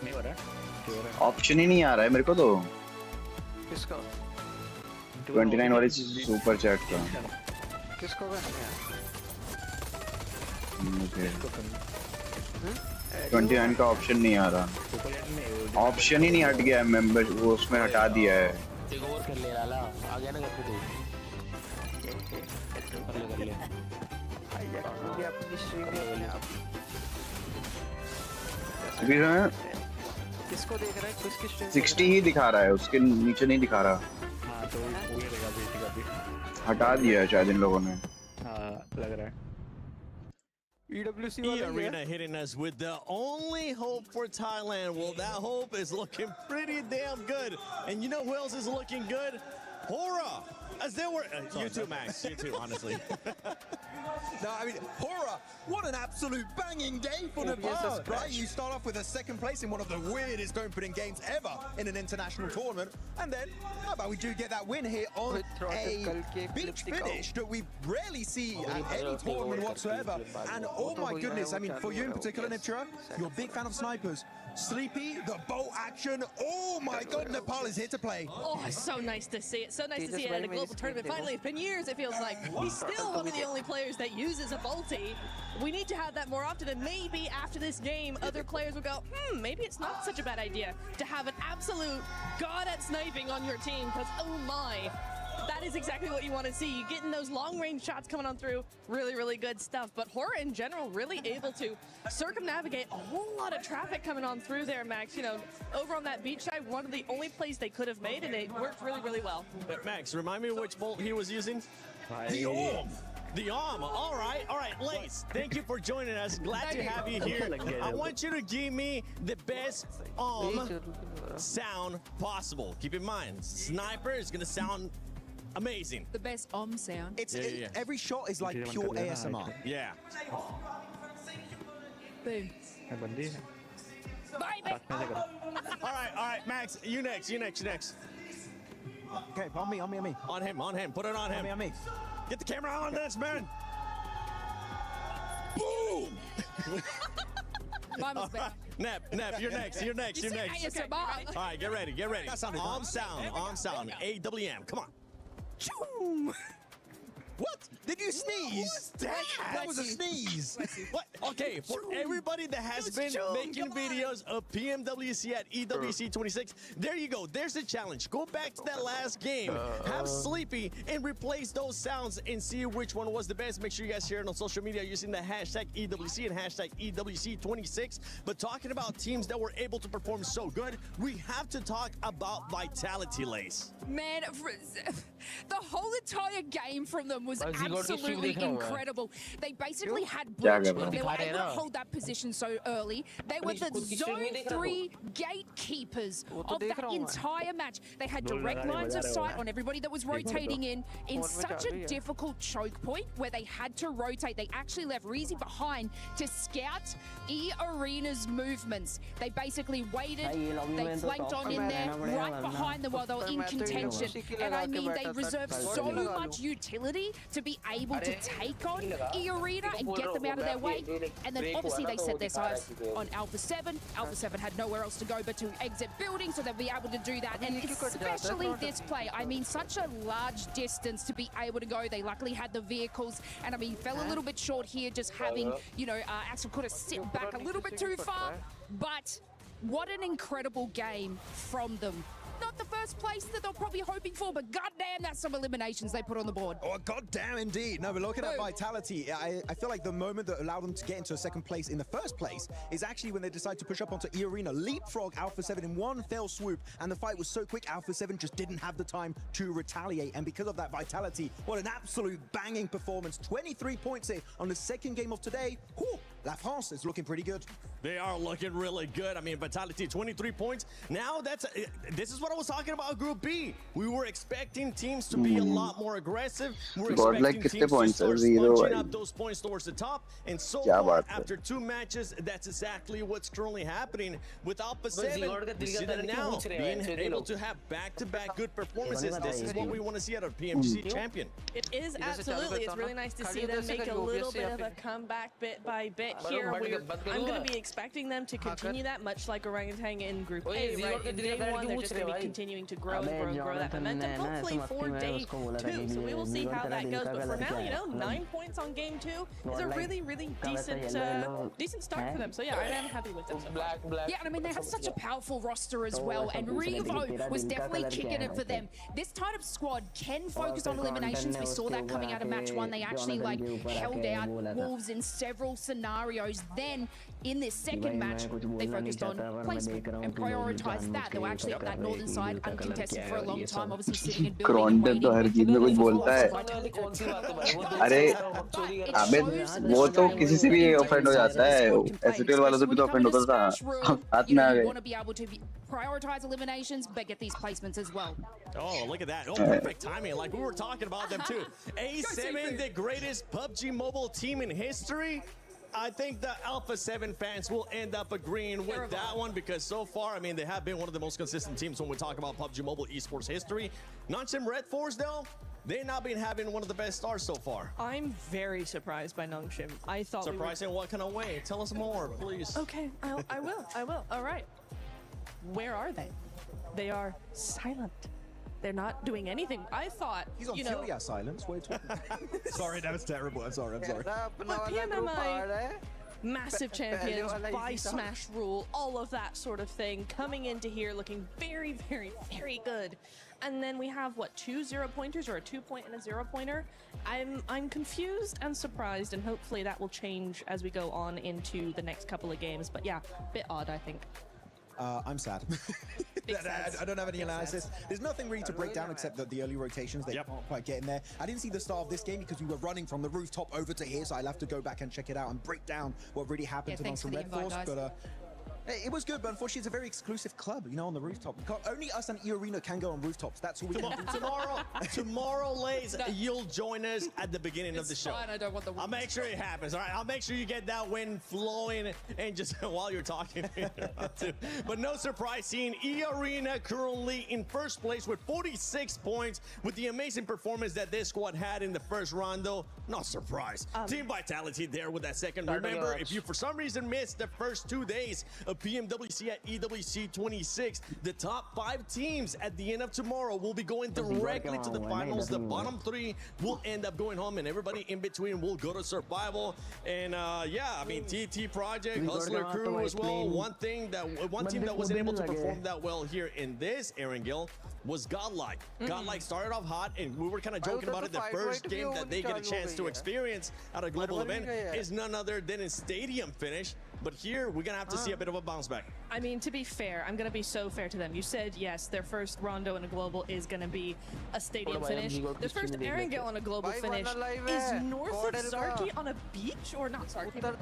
नहीं हो रहा है ऑप्शन ही नहीं आ रहा है मेरे को तो किसका 29 वाले सुपर चैट का किसको मुझे 29 का ऑप्शन नहीं आ रहा ऑप्शन ही नहीं हट गया है मेंबर वो उसमें हटा दिया है एक और कर ले लाला आ गया ना घर पे तू कर ले किसको देख रहा है किसकी 60 ही दिखा रहा है उसके नीचे नहीं दिखा रहा हाँ तो वो ये देगा बेटी का भी हटा दिया है शायद इन लोगों ने हाँ लग रहा है PMWC Arena hitting us with the only hope for Thailand. Well, that hope is looking pretty damn good. And you know who else is looking good? Hera! As they were, you too, Max. You too, honestly. No, I mean, Hera, what an absolute banging game for Nepal, right? You start off with a second place in one of the weirdest opening games ever in an international tournament. And then, how about we do get that win here on a beach finish that we rarely see at any tournament whatsoever. And oh my goodness, I mean, for you in particular, Nipchira, you're a big fan of snipers. Sleepy, the bolt action, oh my god, Nepal is here to play. Oh, it's so nice to see it. So nice to see it at a global tournament. Finally, it's been years, it feels like. He's still one of the only players that uses a bolty. We need to have that more often, and maybe after this game, other players will go, maybe it's not such a bad idea to have an absolute god at sniping on your team, because oh my. That is exactly what you want to see. You're getting those long-range shots coming on through. Really, really good stuff. But Hera in general really able to circumnavigate a whole lot of traffic coming on through there, Max. You know, over on that beach side, one of the only plays they could have made, and it worked really, really well. Max, remind me which bolt he was using? The Orm. The Arm. All right, Lace, thank you for joining us. Glad to have you here. I want you to give me the best Arm sound possible. Keep in mind, Sniper is going to sound amazing. The best sound. Every shot is like pure ASMR. Yeah. Boom. All right, Max, you next. Okay, on me. On him. Put it on him. On me. Get the camera on this, man. Boom! Mine was better. Nep, you're next. You're next. You You're said next. ASMR. All right, get ready. Get ready. That sounded Arm nice. sound. Arm sound. AWM. Come on. Choom. What? Did you sneeze? That was a sneeze. What? Okay, for everybody that has been making videos of PMWC at EWC 26, there you go. There's the challenge. Go back to that last game, have Sleepy, and replace those sounds and see which one was the best. Make sure you guys share it on social media using the hashtag EWC and hashtag EWC26. But talking about teams that were able to perform so good, we have to talk about Vitality, Lace. Man, the whole entire game from them was absolutely incredible. They basically had bridge. They were able to hold that position so early. They were the Zone 3 gatekeepers of that entire match. They had direct lines of sight on everybody that was rotating in such a difficult choke point where they had to rotate. They actually left Reezy behind to scout E-Arena's movements. They basically waited, they flanked on in there, right behind them while they were in contention. And I mean, they reserved so much utility to be able to take on E-Arena and get them out of their way. And then obviously they set their sights on Alpha 7. Alpha 7 had nowhere else to go but to exit building, so they'll be able to do that. And especially this play, I mean, such a large distance to be able to go. They luckily had the vehicles, and I mean, fell a little bit short here, just having, you know, Axel could have sit back a little bit too far. But what an incredible game from them. Not the first place that they're probably hoping for, but goddamn, that's some eliminations they put on the board. Oh, goddamn, indeed. No, but looking at Vitality, I feel like the moment that allowed them to get into a second place in the first place is actually when they decide to push up onto E-Arena, leapfrog Alpha 7 in one fell swoop, and the fight was so quick, Alpha 7 just didn't have the time to retaliate. And because of that, Vitality, what an absolute banging performance. 23 points here on the second game of today. Whew, La France is looking pretty good. They are looking really good. I mean, Vitality, 23 points. Now, this is what I was talking about Group B. We were expecting teams to be a lot more aggressive. We're expecting teams to start punching up those points towards the top. And so far, after 2 matches, that's exactly what's currently happening with Alpha 7. We see that now, being able to have back-to-back good performances. This is what we want to see out of PMWC champion. It is absolutely. It's really nice to see them make a little bit of a comeback bit by bit here. I'm going to be expecting them to continue that, much like Orangutan in Group A, right? In day 1, they're just going to be continuing to grow and grow that momentum, hopefully for day 2. So we will see how that goes. But for now, you know, 9 points on game 2 is a really, really decent start for them. So yeah, I am happy with them so far. Yeah, and I mean, they have such a powerful roster as well, and Revo was definitely kicking it for them. This type of squad can focus on eliminations. We saw that coming out of match 1. They actually held out Wolves in several scenarios. Then in this second match, they focused on placement and prioritized that. They were actually up that northern side, uncontested for a long time, obviously sitting and building and तो हर चीज में कुछ बोलता है अरे अबे वो तो किसी से भी ऑफेंड हो जाता है एसटीएल वालों से भी तो ऑफेंड होता था हाथ में आ गए want to be able to prioritize eliminations but get these placements as well. Oh, look at that. Oh, perfect timing. Like we were talking about them too. A7, the greatest PUBG Mobile team in history. I think the Alpha 7 fans will end up agreeing with that one because so far, I mean, they have been one of the most consistent teams when we talk about PUBG Mobile esports history. Nongshim Red Force, though, they've not been having one of the best starts so far. I'm very surprised by Nongshim. I thought surprised in what kind of way? Tell us more, please. Okay, I will. All right. Where are they? They are silent. They're not doing anything. I thought, he's on Furia silence. Wait, sorry, that was terrible. I'm sorry. But PMMI, massive champions by Smash Rule, all of that sort of thing, coming into here looking very, very, very good. And then we have what, 2 0-pointers or a 2-point and a 0-pointer. I'm confused and surprised, and hopefully that will change as we go on into the next couple of games. But yeah, bit odd, I think. I'm sad. I don't have any analysis. There's nothing really to break down except that the early rotations, they can't quite get in there. I didn't see the start of this game because we were running from the rooftop over to here, so I'll have to go back and check it out and break down what really happened to Nongshim Red Force. But It was good, but unfortunately it's a very exclusive club, you know, on the rooftop. Only us and E-Arena can go on rooftops. That's all we can do. Tomorrow, Lays, you'll join us at the beginning of the show. Fine, I don't want the I'll make sure it happens, all right? I'll make sure you get that win flowing and just while you're talking. But no surprise seeing E-Arena currently in first place with 46 points with the amazing performance that this squad had in the first round, though. Not surprised. Team Vitality there with that second. Remember, if you for some reason missed the first 2 days of PMWC at EWC 26, the top 5 teams at the end of tomorrow will be going directly to the finals. The bottom 3 will end up going home, and everybody in between will go to survival. And yeah, I mean, TT Project, Hustler Crew as well. One team that wasn't able to perform that well here in this, Aaron Gill, was Godlike. Godlike started off hot, and we were kind of joking about it. The first game that they get a chance to experience at a global event is none other than a stadium finish. But here, we're going to have to see a bit of a bounce back. I mean, to be fair, I'm going to be so fair to them. You said, yes, their first rondo in a global is going to be a stadium finish. The first Erangel on a global finish is north of Sarki on a beach, or not Sarki, but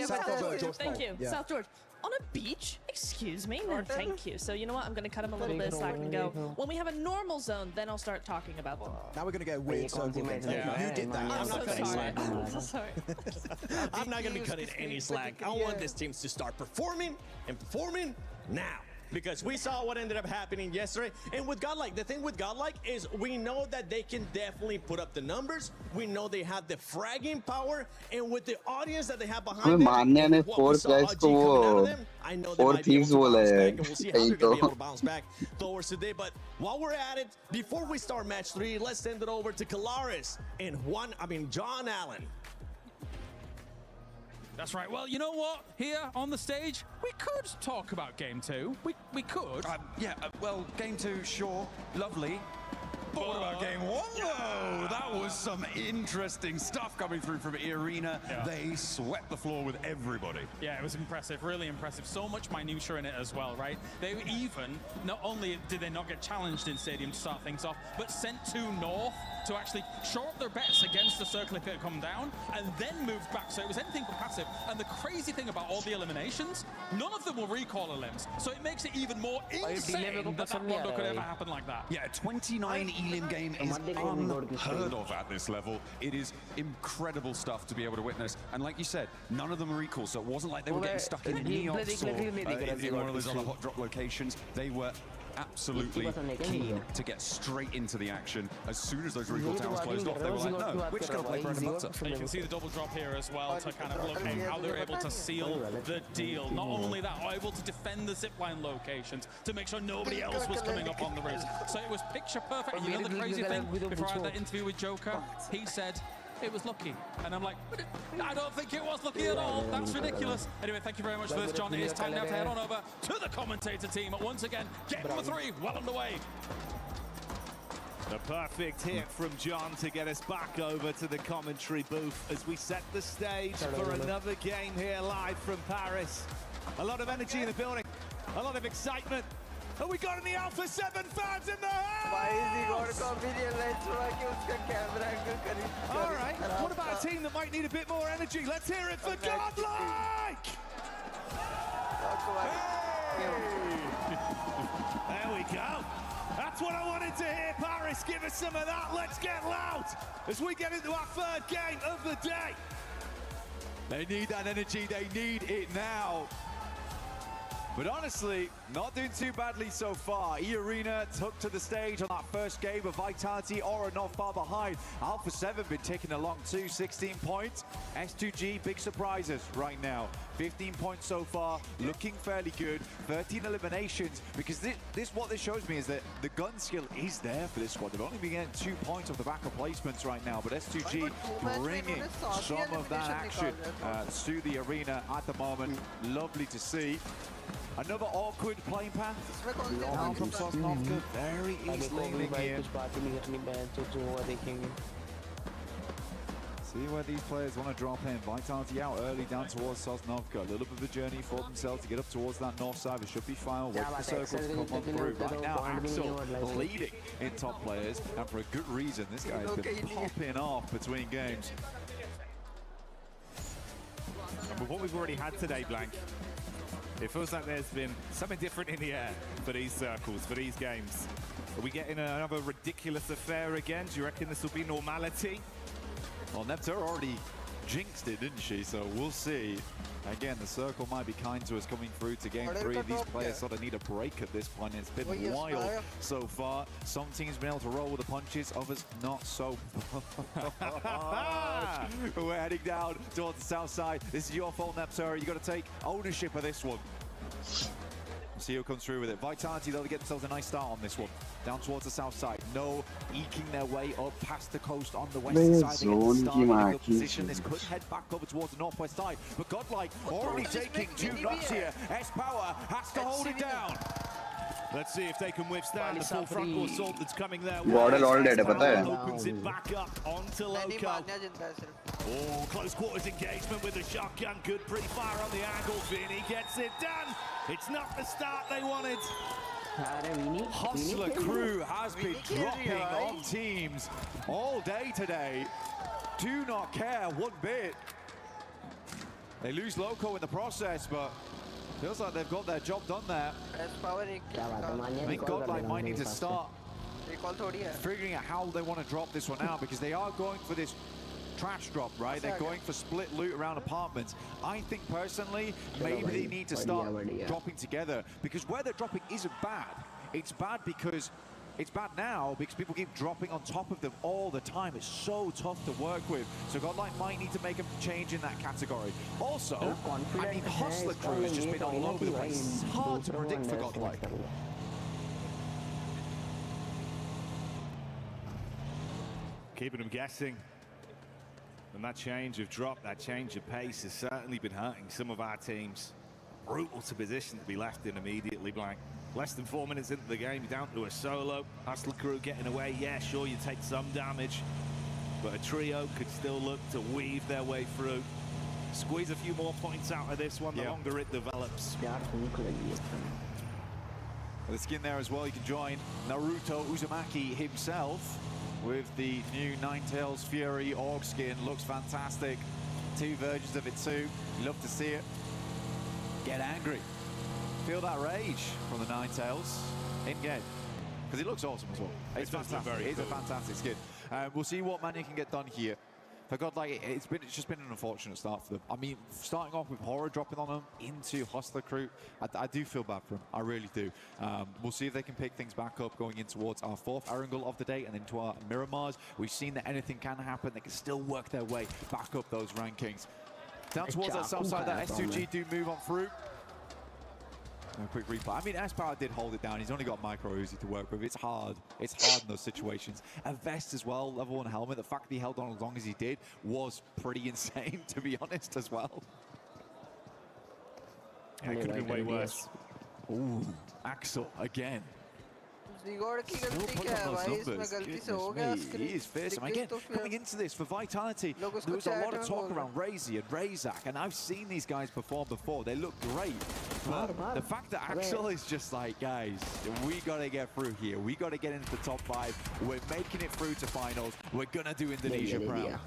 South George. Thank you, Yeah. South George. On a beach? Excuse me? No, thank you. So you know what? I'm going to cut him a little bit of slack and go, when we have a normal zone, then I'll start talking about them. Now we're going to get a weird circle. You did that. I'm so sorry. I'm so sorry. I'm not going to be cutting any slack. I want this team to start performing and performing now. Because we saw what ended up happening yesterday. And with Godlike, the thing with Godlike is we know that they can definitely put up the numbers. We know they have the fragging power. And with the audience that they have behind them, what we saw RG coming out of them, I know they might be able to bounce back. And we'll see how they're going to be able to bounce back towards today. But while we're at it, before we start match 3, let's send it over to Kalaris and John Allen. That's right. Well, you know what? Here on the stage, we could talk about Game 2. We could. Well, Game 2, sure, lovely. But what about Game 1, though? That was some interesting stuff coming through from E-Arena. Yeah. They swept the floor with everybody. Yeah, it was impressive, really impressive. So much minutia in it as well, right? They even, not only did they not get challenged in Stadium to start things off, but sent 2 north to actually show up their bets against the circle if it had come down, and then moved back. So it was anything but passive. And the crazy thing about all the eliminations, none of them will recall elims. So it makes it even more insane that rondo could ever happen like that. Yeah, 29 elim game is unheard of at this level. It is incredible stuff to be able to witness. And like you said, none of them are equal, so it wasn't like they were getting stuck in Neops or in one of those other hot drop locations. They were absolutely keen to get straight into the action. As soon as those recall towers closed off, they were like, no, we're just going to play bread and butter. And you can see the double drop here as well to kind of look at how they're able to seal the deal. Not only that, able to defend the zipline locations to make sure nobody else was coming up on the roofs. So it was picture perfect. You know the crazy thing? Before I had that interview with Joker, he said, it was lucky. And I'm like, I don't think it was lucky at all. That's ridiculous. Anyway, thank you very much for this, John. It is time now to head on over to the commentator team. Once again, game number 3, well underway. The perfect hit from John to get us back over to the commentary booth as we set the stage for another game here live from Paris. A lot of energy in the building, a lot of excitement. And we got any Alpha 7 fans in the house! All right, what about a team that might need a bit more energy? Let's hear it for Godlike! Hey! There we go. That's what I wanted to hear, Paris. Give us some of that. Let's get loud as we get into our 3rd game of the day. They need that energy. They need it now. But honestly, not doing too badly so far. E-Arena took to the stage on that first game of Vitality. Aura not far behind. Alpha 7 been ticking along too, 16 points. S2G, big surprises right now. 15 points so far, looking fairly good. 13 eliminations, because this what this shows me is that the gun skill is there for this squad. They've only been getting 2 points off the back of placements right now, but S2G bringing some of that action to the arena at the moment. Lovely to see. Another awkward playing path. Now from Sosnovka, very east leaning here. See where these players want to drop in. Vitality out early down towards Sosnovka. A little bit of a journey for themselves to get up towards that north side. It should be fine. Wait for the circle to come on through. Right now, Axel leading in top players, and for a good reason. This guy has been popping off between games. And with what we've already had today, Blank, It feels like there's been something different in the air for these circles, for these games. Are we getting another ridiculous affair again? Do you reckon this will be normality? Well, Neptune already jinxed it, didn't she? So we'll see. Again, the circle might be kind to us coming through to game 3. These players sort of need a break at this point. It's been wild so far. Some teams been able to roll with the punches, others not so. We're heading down towards the south side. This is your fault, Neptune. You got to take ownership of this one. We'll see who comes through with it. Vitality, they'll get themselves a nice start on this one. Down towards the south side. No eking their way up past the coast on the west side. They get the start in a good position. This could head back over towards the northwest side. But Godlike already taking 2 knocks here. S-Power has to hold it down. Let's see if they can withstand the full frontal assault that's coming their way. Bordel all dead, Opens it back up onto Loco. Oh, close quarters engagement with the shotgun. Good pre-fire on the angle. Vinny gets it done. It's not the start they wanted. Hustler crew has been dropping on teams all day today. Do not care one bit. They lose Loco in the process, but feels like they've got their job done there. I think Godlike might need to start figuring out how they want to drop this one out, because they are going for this trash drop, right? They're going for split loot around apartments. I think personally, maybe they need to start dropping together, because where they're dropping isn't bad. It's bad because it's bad now because people keep dropping on top of them all the time. It's so tough to work with. So Godlike might need to make a change in that category. Also, I mean, Hustler crew has just been all over the place. It's hard to predict for Godlike. Keeping them guessing. And that change of drop, that change of pace has certainly been hurting some of our teams. Brutal to position to be left in immediately, Blank. Less than 4 minutes into the game, you're down to a solo. Hustler crew getting away. Yeah, sure, you take some damage, but a trio could still look to weave their way through. Squeeze a few more points out of this one, the longer it develops. With the skin there as well, you can join Naruto Uzumaki himself with the new Ninetales Fury Org skin. Looks fantastic. 2 versions of it too. Love to see it. Get angry. Feel that rage from the Ninetales in-game. Because it looks awesome as well. It's fantastic. It's a fantastic skin. We'll see what Mania can get done here. For Godlike, it's just been an unfortunate start for them. I mean, starting off with Horror dropping on them into Hustler crew, I do feel bad for them. I really do. We'll see if they can pick things back up going in towards our 4th Erangel of the day and into our Miramars. We've seen that anything can happen. They can still work their way back up those rankings. Down towards that south side, that S2G do move on through. A quick replay. I mean, S-Power did hold it down. He's only got Micro Uzi to work with. It's hard. It's hard in those situations. A vest as well, level 1 helmet. The fact that he held on as long as he did was pretty insane, to be honest, as well. Yeah, it could have been way worse. Ooh, Axel again. He is fearsome. Again, coming into this for Vitality, there was a lot of talk around Razy and Razak, and I've seen these guys perform before. They look great. But the fact that Axel is just like, guys, we got to get through here. We got to get into the top 5. We're making it through to finals. We're going to do Indonesia proud.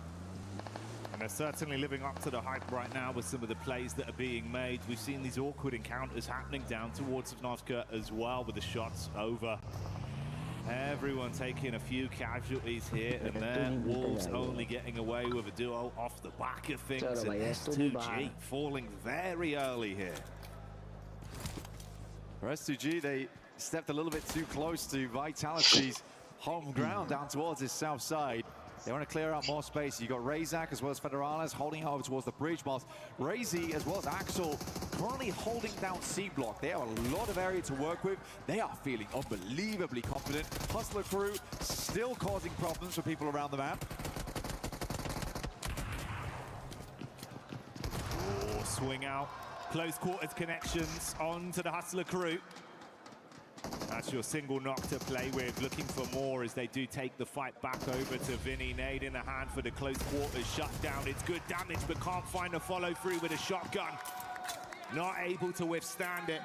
And they're certainly living up to the hype right now with some of the plays that are being made. We've seen these awkward encounters happening down towards Novka as well, with the shots over. Everyone taking a few casualties here, and then Wolves only getting away with a duo off the back of things. And S2G falling very early here. For S2G, they stepped a little bit too close to Vitality's home ground down towards his south side. They want to clear out more space. You got Razak as well as Federales holding over towards the bridge, whilst Razy as well as Axel currently holding down C block. They have a lot of area to work with. They are feeling unbelievably confident. Hustler crew still causing problems for people around the map. Oh, swing out. Close quarters connections onto the Hustler crew. That's your single knock to play with, looking for more as they do take the fight back over to Vinny. Nade in the hand for the close quarters, shut down. It's good damage, but can't find a follow through with a shotgun. Not able to withstand it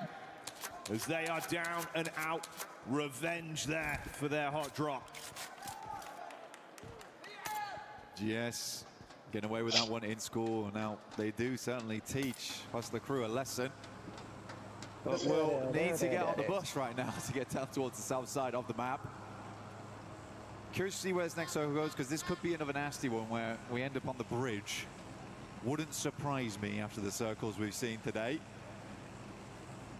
as they are down and out. Revenge there for their hot drop. GS getting away with that one in school. Now they do certainly teach Hustler crew a lesson. But we'll need to get on the bus right now to get down towards the south side of the map. Curious to see where this next circle goes, because this could be another nasty one where we end up on the bridge. Wouldn't surprise me after the circles we've seen today.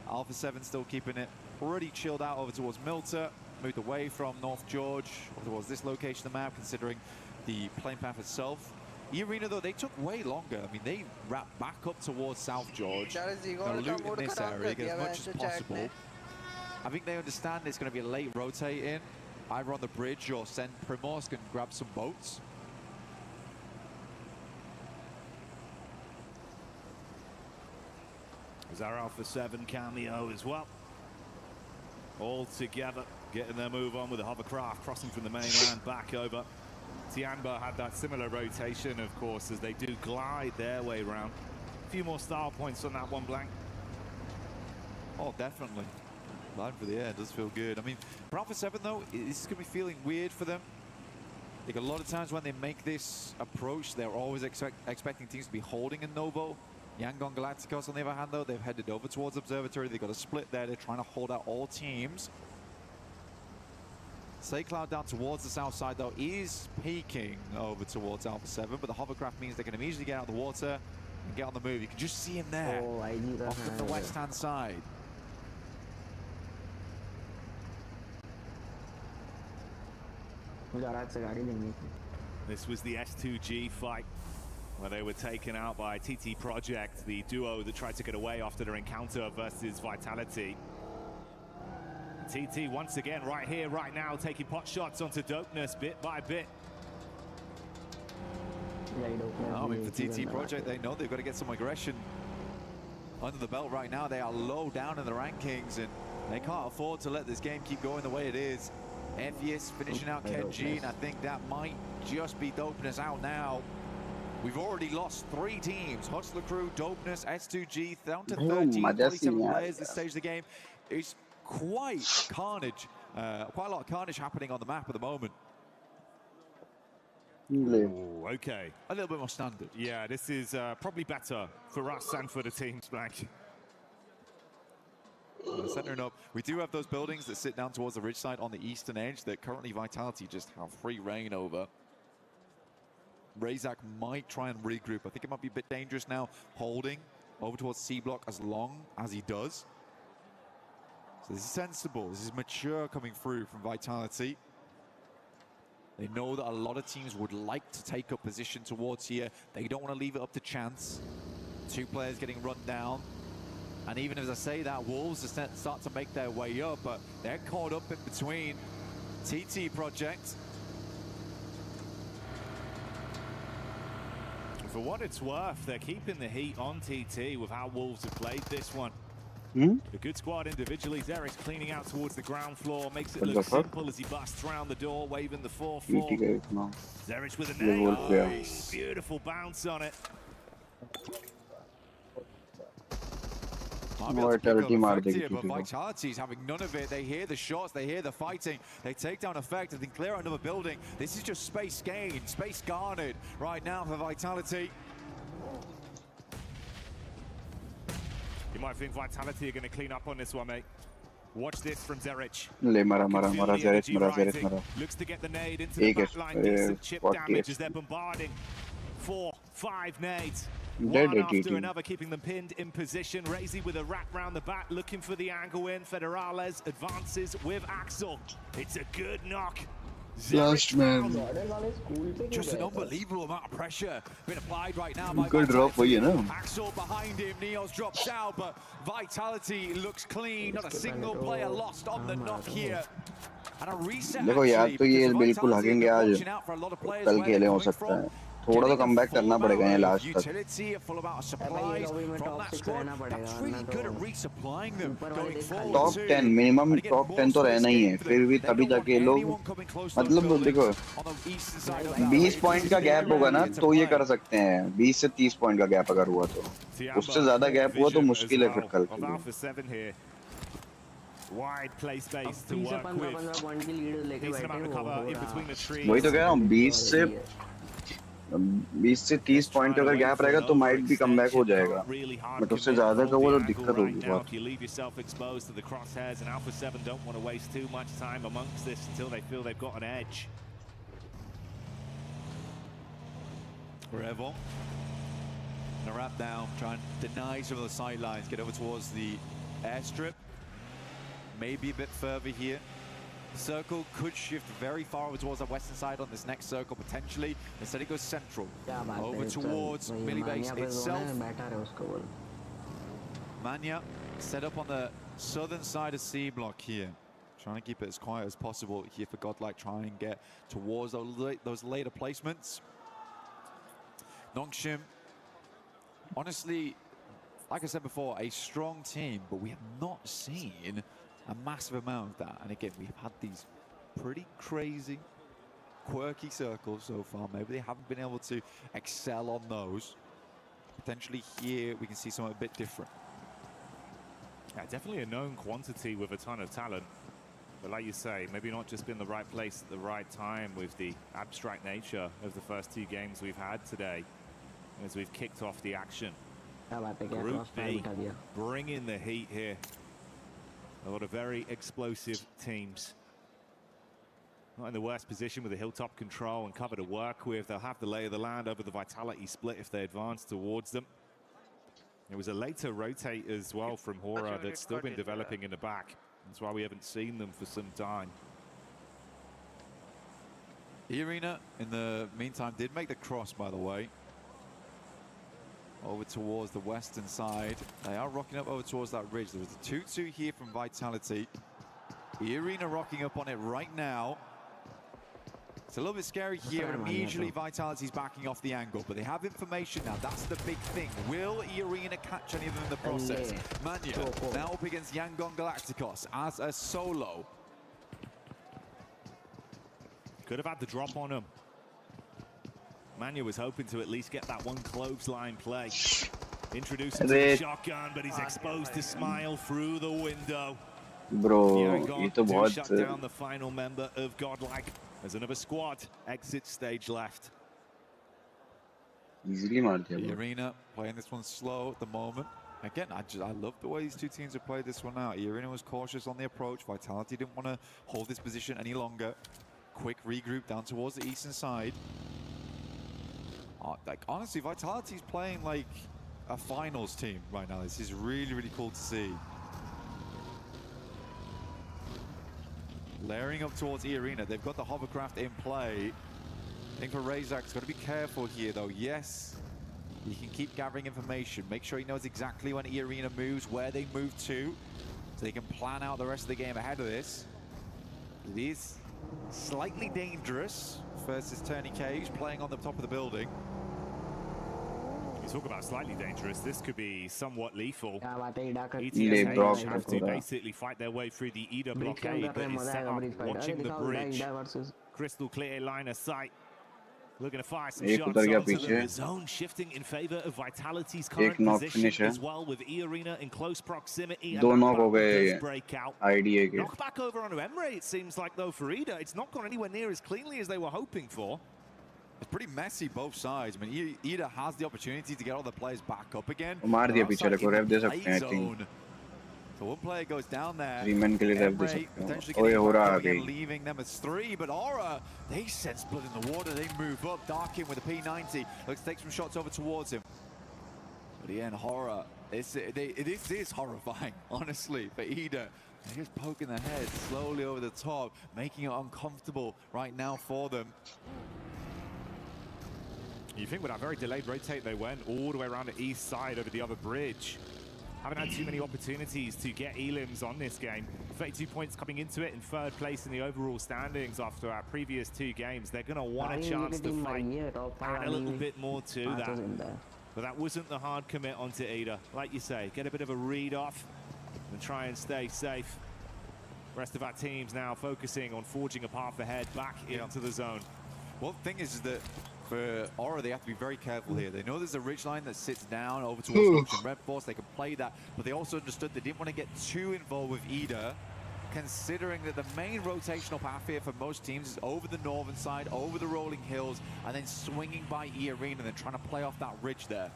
Alpha 7 still keeping it pretty chilled out over towards Milta. Moved away from North George over towards this location of the map, considering the plane path itself. Arena, though, they took way longer. I mean, they wrapped back up towards South George. Loot in this area, get as much as possible. I think they understand it's going to be a late rotate in, either on the bridge or send Primorsk and grab some boats. There's our Alpha 7 cameo as well. All together, getting their move on with the hovercraft, crossing from the mainland back over. Tianba had that similar rotation, of course, as they do glide their way around. A few more style points on that one, Blank. Oh, definitely. Line for the air does feel good. I mean, for Alpha 7, though, this is going to be feeling weird for them. Like, a lot of times when they make this approach, they're always expecting teams to be holding in Novo. Yangon Galacticos, on the other hand, though, they've headed over towards Observatory. They've got a split there. They're trying to hold out all teams. Cloud down towards the south side, though, is peeking over towards Alpha 7, but the hovercraft means they can immediately get out of the water and get on the move. You can just see him there, off to the west-hand side. This was the S2G fight, where they were taken out by TT Project, the duo that tried to get away after their encounter versus Vitality. TT once again right here, right now, taking pot shots onto Dopeness bit by bit. I mean, for TT Project, they know they've got to get some aggression under the belt right now. They are low down in the rankings, and they can't afford to let this game keep going the way it is. Ephius finishing out Kenji, and I think that might just be Dopeness out now. We've already lost 3 teams. Hustler Crew, Dopeness, S2G, down to 13, 47 players this stage of the game. It's quite carnage, quite a lot of carnage happening on the map at the moment. Ooh, okay. A little bit more standard. Yeah, this is probably better for us and for the teams, Blank. Centering up, we do have those buildings that sit down towards the ridge side on the eastern edge that currently Vitality just have free reign over. Razak might try and regroup. I think it might be a bit dangerous now, holding over towards C block as long as he does. So this is sensible, this is mature coming through from Vitality. They know that a lot of teams would like to take up position towards here. They don't want to leave it up to chance. 2 players getting run down. And even as I say that, Wolves start to make their way up, but they're caught up in between. TT Project. For what it's worth, they're keeping the heat on TT with how Wolves have played this one. A good squad individually. Zerix cleaning out towards the ground floor, makes it look simple as he busts around the door, waving the 4-4. Zerix with a nade. Nice. Beautiful bounce on it. Vitality is having none of it. They hear the shots, they hear the fighting, they take down effect and then clear out another building. This is just space gained, space garnered right now for Vitality. You might think Vitality are going to clean up on this one, mate. Watch this from Zerich. Looks to get the nade into the back line. Decent chip damage as they're bombarding. 4, 5 nades. One after another, keeping them pinned in position. Razy with a wrap round the back, looking for the angle in. Federales advances with Axel. It's a good knock. Last man. Just an unbelievable amount of pressure being applied right now by Good drop for you know. Axel behind him, Neos drops out, but Vitality looks clean. Not a single player lost on the knock here. And a reset देखो यार तो ये बिल्कुल हगेंगे आज कल खेले हो सकता है थोड़ा तो कमबैक करना पड़ेगा ये लास्ट तक टॉप 10 मिनिमम टॉप 10 तो रहना ही है फिर भी तभी जाके ये लोग मतलब देखो 20 पॉइंट का गैप होगा ना तो ये कर सकते हैं 20 से 30 पॉइंट का गैप अगर हुआ तो उससे ज्यादा गैप हुआ तो मुश्किल है फिर कल Wide play space to work with. वही तो कह रहा हूँ 20 से 20 से 30 पॉइंट अगर गैप रहेगा तो माइट भी कमबैक हो जाएगा, बट उससे ज्यादा का वो तो दिक्कत होगी बहुत. You leave yourself exposed to the crosshairs, and Alpha 7 don't want to waste too much time amongst this until they feel they've got an edge. Revel. Gonna wrap down, try and deny some of the sidelines, get over towards the airstrip. Maybe a bit further here. Circle could shift very far over towards the western side on this next circle, potentially. Instead it goes central, over towards Millibase itself. Manya set up on the southern side of C block here. Trying to keep it as quiet as possible here for Godlike, try and get towards those later placements. Nongshim, honestly, like I said before, a strong team, but we have not seen a massive amount of that. And again, we've had these pretty crazy, quirky circles so far. Maybe they haven't been able to excel on those. Potentially here, we can see something a bit different. Yeah, definitely a known quantity with a ton of talent. But like you say, maybe not just been the right place at the right time with the abstract nature of the first 2 games we've had today as we've kicked off the action. Group B bringing the heat here. A lot of very explosive teams. Not in the worst position with the hilltop control and cover to work with. They'll have the lay of the land over the Vitality split if they advance towards them. It was a later rotate as well from Hera that's still been developing in the back. That's why we haven't seen them for some time. Arena, in the meantime, did make the cross, by the way. Over towards the western side. They are rocking up over towards that ridge. There was a 2-2 here from Vitality. Arena rocking up on it right now. It's a little bit scary here. Immediately Vitality's backing off the angle, but they have information now. That's the big thing. Will Arena catch any of them in the process? Manya now up against Yangon Galacticos as a solo. Could have had the drop on him. Manya was hoping to at least get that one clothesline play. Introducing to the shotgun, but he's exposed to Smile through the window. Bro, ये तो बहुत shut down the final member of Godlike as another squad exit stage left. Easily मार दिया. Arena playing this one slow at the moment. Again, I love the way these two teams have played this one out. Arena was cautious on the approach. Vitality didn't want to hold this position any longer. Quick regroup down towards the eastern side. Like honestly, Vitality's playing like a finals team right now. This is really, really cool to see. Layering up towards E-Arena. They've got the hovercraft in play. I think for Razak's got to be careful here though. Yes, he can keep gathering information. Make sure he knows exactly when E-Arena moves, where they move to, so they can plan out the rest of the game ahead of this. It is slightly dangerous versus Turney Cage playing on the top of the building. You talk about slightly dangerous, this could be somewhat lethal. ETS have to basically fight their way through the Ida blockade that is set up, watching the bridge. Crystal clear line of sight. Looking to fire some shots onto the zone, shifting in favor of Vitality's current position as well, with E-Arena in close proximity. दो knock हो गए IDA के. Knock back over onto Emre, it seems like though for Ida. It's not gone anywhere near as cleanly as they were hoping for. It's pretty messy both sides. I mean, Ida has the opportunity to get all the players back up again. मार दिया पीछे को रेव दे सकते हैं I think. So one player goes down there. 3 men के लिए रेव दे सकते हैं. ओए हो रहा है leaving them as 3, but Aura, they sense blood in the water. They move up. Darkin with a P90 looks to take some shots over towards him. But again, Horror. This is horrifying, honestly, for Ida. They're just poking their head slowly over the top, making it uncomfortable right now for them. You think with that very delayed rotate, they went all the way around the east side over the other bridge. Haven't had too many opportunities to get elims on this game. 32 points coming into it in 3rd place in the overall standings after our previous 2 games. They're going to want a chance to fight, add a little bit more to that. But that wasn't the hard commit onto Ida. Like you say, get a bit of a read off and try and stay safe. Rest of our teams now focusing on forging a path ahead back into the zone. Well, the thing is that for Aura, they have to be very careful here. They know there's a ridgeline that sits down over towards Red Force. They can play that, but they also understood they didn't want to get too involved with Ida, considering that the main rotational path here for most teams is over the northern side, over the rolling hills, and then swinging by E-Arena and then trying to play off that ridge there.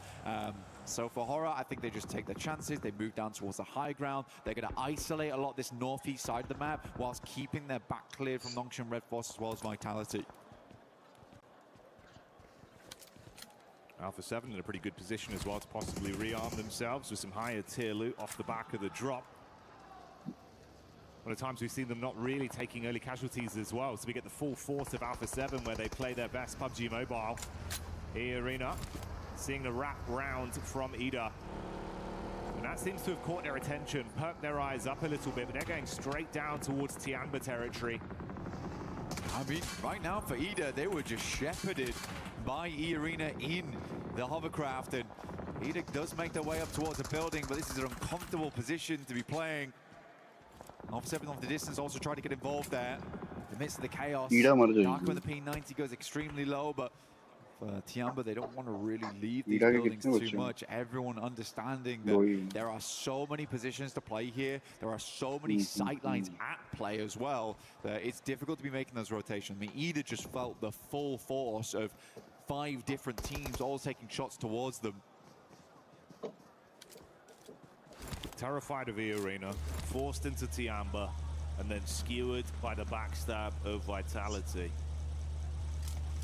So for Hera, I think they just take their chances. They move down towards the high ground. They're going to isolate a lot this northeast side of the map whilst keeping their back cleared from Nongshan Red Force as well as Vitality. Alpha 7 in a pretty good position as well to possibly rearm themselves with some higher tier loot off the back of the drop. One of the times we've seen them not really taking early casualties as well, so we get the full force of Alpha 7 where they play their best PUBG Mobile. E-Arena seeing the wrap round from Ida. And that seems to have caught their attention, perked their eyes up a little bit, but they're going straight down towards Tianba territory. I mean, right now for Ida, they were just shepherded by E-Arena in the hovercraft, and Ida does make their way up towards the building, but this is an uncomfortable position to be playing. Alpha 7 off the distance also trying to get involved there. In the midst of the chaos, Dark when the P90 goes extremely low, but for Tianba, they don't want to really leave these buildings too much. Everyone understanding that there are so many positions to play here. There are so many sightlines at play as well. That it's difficult to be making those rotations. I mean, Ida just felt the full force of 5 different teams all taking shots towards them. Terrified of E-Arena, forced into Tianba, and then skewered by the backstab of Vitality.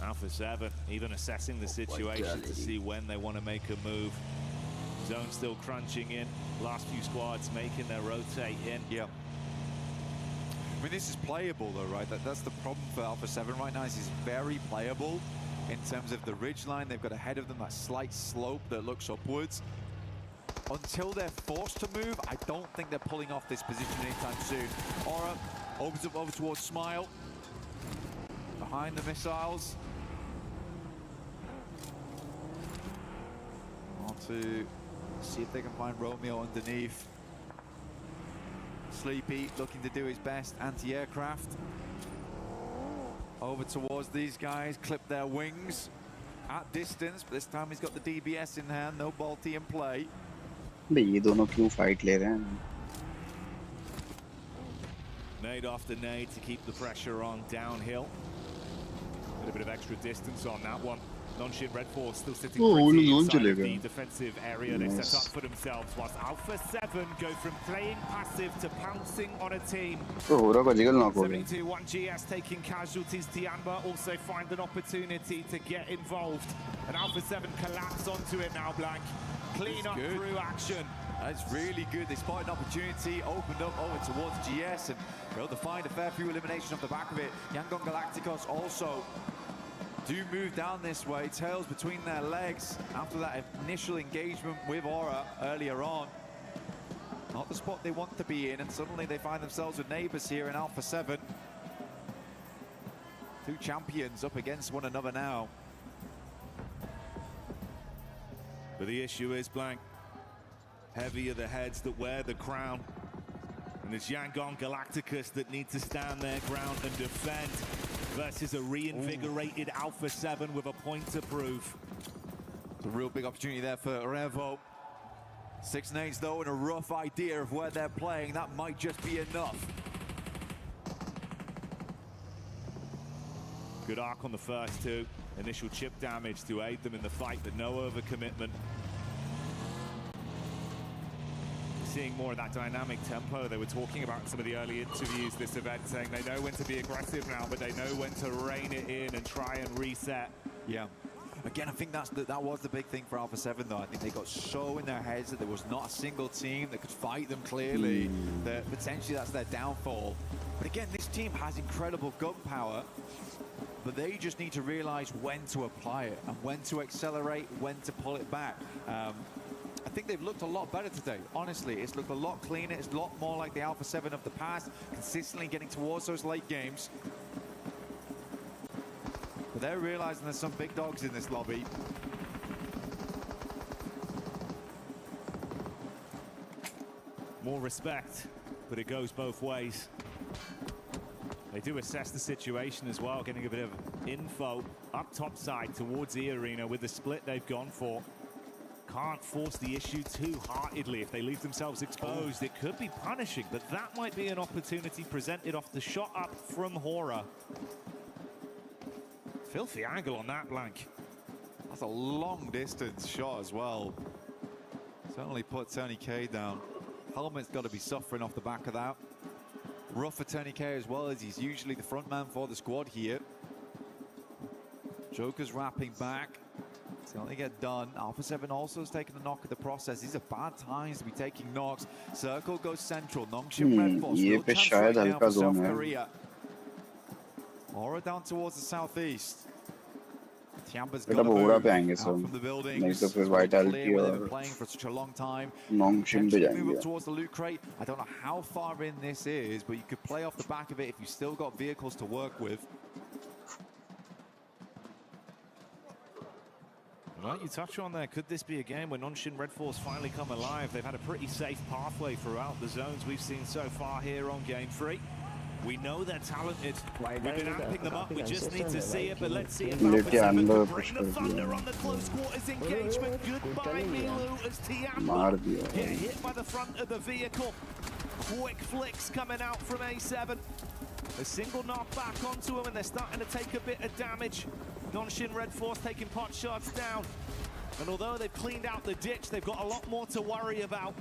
Alpha 7 even assessing the situation to see when they want to make a move. Zone still crunching in. Last few squads making their rotate in. Yeah. I mean, this is playable though, right? That's the problem for Alpha 7 right now. This is very playable in terms of the ridge line. They've got ahead of them that slight slope that looks upwards. Until they're forced to move, I don't think they're pulling off this position anytime soon. Aura opens up over towards Smile. Behind the missiles. On to see if they can find Romeo underneath. Sleepy looking to do his best anti-aircraft. Over towards these guys, clip their wings at distance, but this time he's got the DBS in hand, no Balti in play. ये दोनों क्यों fight ले रहे हैं? Nade after nade to keep the pressure on downhill. A little bit of extra distance on that one. Non-ship Red Force still sitting pretty inside of the defensive area they've set up for themselves, whilst Alpha 7 go from playing passive to pouncing on a team. 72-1 GS taking casualties. Tianba also find an opportunity to get involved. And Alpha 7 collapse onto it now, Blank. Clean up through action. That's really good. They spotted an opportunity, opened up over towards GS, and were able to find a fair few elimination off the back of it. Yangon Galacticos also do move down this way, tails between their legs after that initial engagement with Aura earlier on. Not the spot they want to be in, and suddenly they find themselves with neighbors here in Alpha 7. 2 champions up against one another now. But the issue is, Blank, heavy are the heads that wear the crown. And it's Yangon Galacticus that need to stand their ground and defend versus a reinvigorated Alpha 7 with a point to prove. It's a real big opportunity there for Revo. 6 nades though, and a rough idea of where they're playing. That might just be enough. Good arc on the first 2. Initial chip damage to aid them in the fight, but no overcommitment. Seeing more of that dynamic tempo they were talking about in some of the early interviews this event, saying they know when to be aggressive now, but they know when to rein it in and try and reset. Yeah. Again, I think that was the big thing for Alpha 7 though. I think they got so in their heads that there was not a single team that could fight them clearly, that potentially that's their downfall. But again, this team has incredible gun power, but they just need to realize when to apply it and when to accelerate, when to pull it back. I think they've looked a lot better today. Honestly, it's looked a lot cleaner. It's a lot more like the Alpha 7 of the past, consistently getting towards those late games. But they're realizing there's some big dogs in this lobby. More respect, but it goes both ways. They do assess the situation as well, getting a bit of info up top side towards E-Arena with the split they've gone for. can't force the issue too heartedly. If they leave themselves exposed, it could be punishing, but that might be an opportunity presented off the shot up from Hera. Filthy angle on that, Blank. That's a long distance shot as well. Certainly put Tony K down. Helmet's got to be suffering off the back of that. Rough for Tony K as well, as he's usually the front man for the squad here. Joker's wrapping back. Something get done. Alpha 7 also has taken a knock at the process. These are bad times to be taking knocks. Circle goes central. Nongshim Red Force. Real chance right now for South Korea. Aura down towards the southeast. Tiamba's got to move out from the buildings. Vitality they've been playing for such a long time. Move up towards the loot crate. I don't know how far in this is, but you could play off the back of it if you still got vehicles to work with. Like you touch on there, could this be a game where Nongshim Red Force finally come alive? They've had a pretty safe pathway throughout the zones we've seen so far here on Game 3. We know they're talented. We've been amping them up. We just need to see it, but let's see if Alpha 7 can bring the thunder on the close quarters engagement. Goodbye, Milu, as Tiamba get hit by the front of the vehicle. Quick flicks coming out from A7. A single knock back onto him, and they're starting to take a bit of damage. Nongshim Red Force taking pot shots down. And although they've cleaned out the ditch, they've got a lot more to worry about.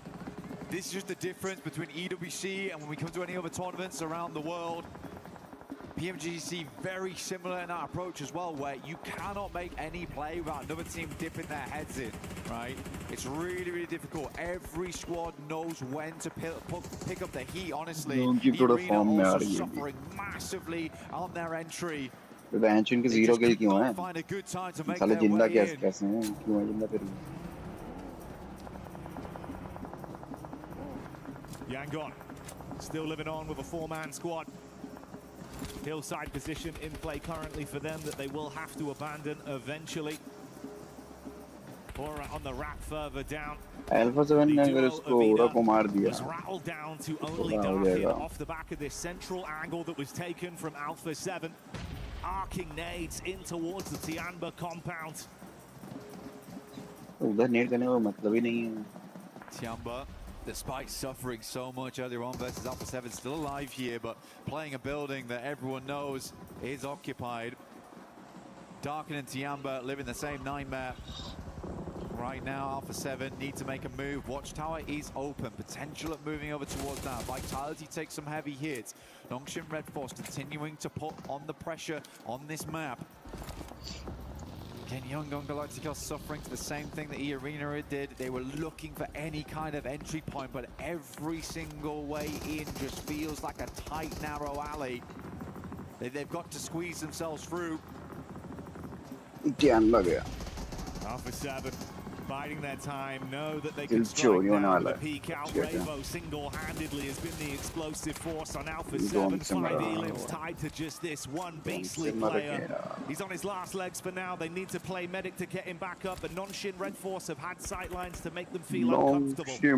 This is just the difference between EWC and when we come to any other tournaments around the world. PMWC very similar in that approach as well, where you cannot make any play without another team dipping their heads in, right? It's really, really difficult. Every squad knows when to pick up the heat, honestly. Arena also suffering massively on their entry. Bench इनके 0 किल क्यों हैं? साले जिंदा कैसे हैं? क्यों है जिंदा फिर? Yangon still living on with a 4-man squad. Hillside position in play currently for them that they will have to abandon eventually. Hora on the rack further down. Alpha 7 ने अगर इसको Hora को मार दिया, was rattled down to only Darkin off the back of this central angle that was taken from Alpha 7. Arcing nades in towards the Tianba compound. उधर नेड करने का मतलब ही नहीं है. Tiamba, despite suffering so much earlier on versus Alpha 7, still alive here, but playing a building that everyone knows is occupied. Darkin and Tiamba live in the same nightmare. Right now, Alpha 7 need to make a move. Watchtower is open. Potential of moving over towards that. Vitality takes some heavy hits. Nongshim Red Force continuing to put on the pressure on this map. Again, Yangon Galactica suffering to the same thing that E-Arena did. They were looking for any kind of entry point, but every single way in just feels like a tight, narrow alley. They've got to squeeze themselves through. Alpha 7 biding their time, know that they can strike down the peak out. Ravo single-handedly has been the explosive force on Alpha 7. 5 elims tied to just this one beastly player. He's on his last legs for now. They need to play medic to get him back up, but Nongshim Red Force have had sightlines to make them feel uncomfortable. I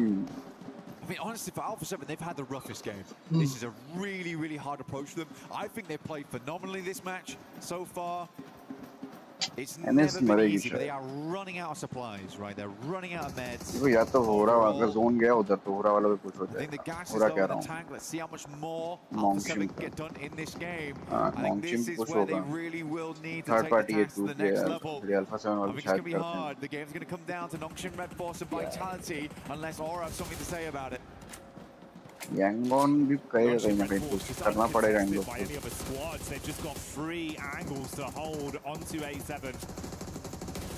mean, honestly, for Alpha 7, they've had the roughest game. This is a really, really hard approach for them. I think they've played phenomenally this match so far. It's never been easy, but they are running out of supplies, right? They're running out of meds. I think the gas is low in the tank. Let's see how much more Alpha 7 can get done in this game. I think this is where they really will need to take the task to the next level. I think it's going to be hard. The game's going to come down to Nongshim Red Force and Vitality, unless Aura has something to say about it. Yangon भी कहीं ना कहीं कुछ करना पड़ेगा इनको. By any other squads, they've just got 3 angles to hold onto A7.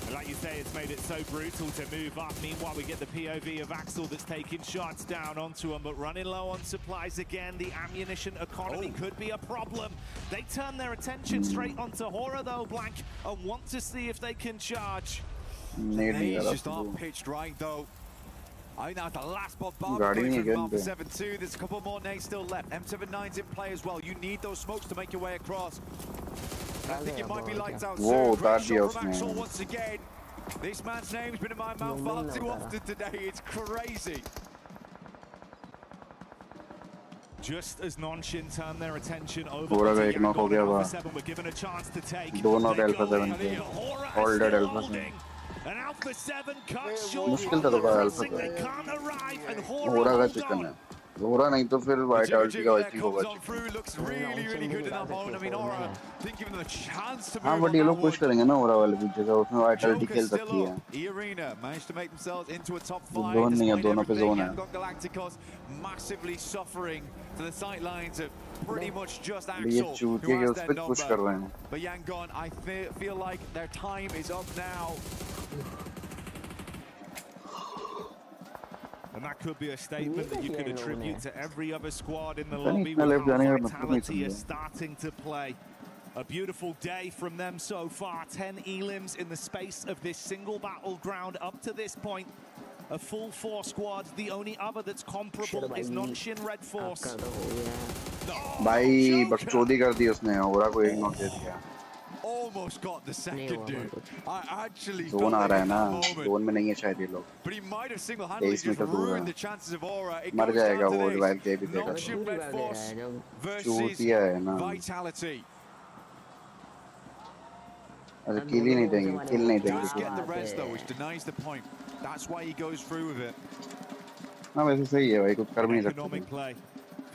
And like you say, it's made it so brutal to move up. Meanwhile, we get the POV of Axel that's taking shots down onto him, but running low on supplies again. The ammunition economy could be a problem. They turn their attention straight onto Hora though, Blank, and want to see if they can charge. They just aren't pitched right though. I think that's the last bombardment from Alpha 7-2. There's a couple more nades still left. M79's in play as well. You need those smokes to make your way across. I think it might be lights out soon. Great shot from Axel once again. This man's name's been in my mouth far too often today. It's crazy. Just as Nongshim turn their attention over to Alpha 7, we're given a chance to take. Alpha 7 holded Alpha 7. An Alpha 7 cut short मुश्किल था on the थोड़ा crossing. Alpha They का can't arrive, and होरा Hora का hold chicken on. है होरा नहीं तो फिर वाइट आल्टी का आई थिंक होगा comes on through, looks really, really good in that moment. I mean, Aura didn't give them a chance to हाँ move बट on ये that लोग पुश one. करेंगे ना होरा वाले पीछे से उसमें वाइट आल्टी खेल Joker's सकती still है up. E-Arena managed to make themselves into a top वो 5 जोन नहीं है despite दोनों पे everything. जोन है Yangon Galacticos massively suffering to the sidelines of pretty much just ये Axel, चूतिए who के has उस their पे पुश number. कर रहे हैं But Yangon, I feel like their time is up now. And that could be a statement that you could attribute to every other squad in the पता नहीं lobby इतना with left जाने how का मतलब नहीं Vitality is समझा starting to play. A beautiful day from them so far. 10 elims in the space of this single battleground up to this point. A full 4 squads. The only other that's comparable is Nonshin Red Force. भाई बकचोदी कर दी उसने होरा को एक knock दे दिया Almost got the second, dude. I actually zone आ thought रहा they है hit ना that moment. जोन में नहीं है शायद ये लोग But he might have single-handedly 23 just metre दूर ruined है the chances of Aura. It मर goes जाएगा down to वो this. रिवाइव के भी देगा Nonshin Red Force versus चूतिया है ना Vitality. अच्छा किल ही नहीं देंगे किल नहीं देंगे Does get the res though, which denies the point. That's why he goes through with it. हाँ वैसे सही है भाई कुछ कर भी नहीं सकते Economic play.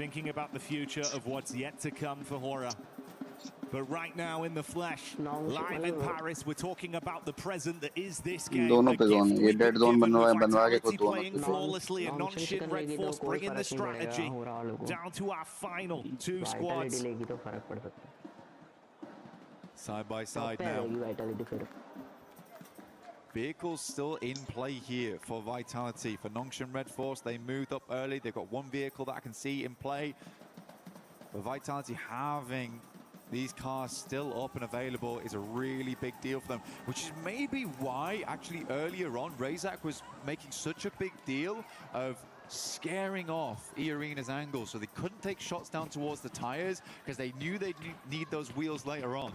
Thinking about the future of what's yet to come for Hora. But right now in the flesh, live in Paris, we're talking about the present that is this game. दोनों पे zone ये dead zone बनवा के खुद दोनों playing flawlessly and Nonshin Red Force bringing the strategy down to our final 2 squads. Side by side now. Vehicles still in play here for Vitality. For Nonshin Red Force, they moved up early. They've got one vehicle that I can see in play. But Vitality having these cars still up and available is a really big deal for them, which is maybe why actually earlier on Razak was making such a big deal of scaring off E-Arena's angle, so they couldn't take shots down towards the tires because they knew they'd need those wheels later on.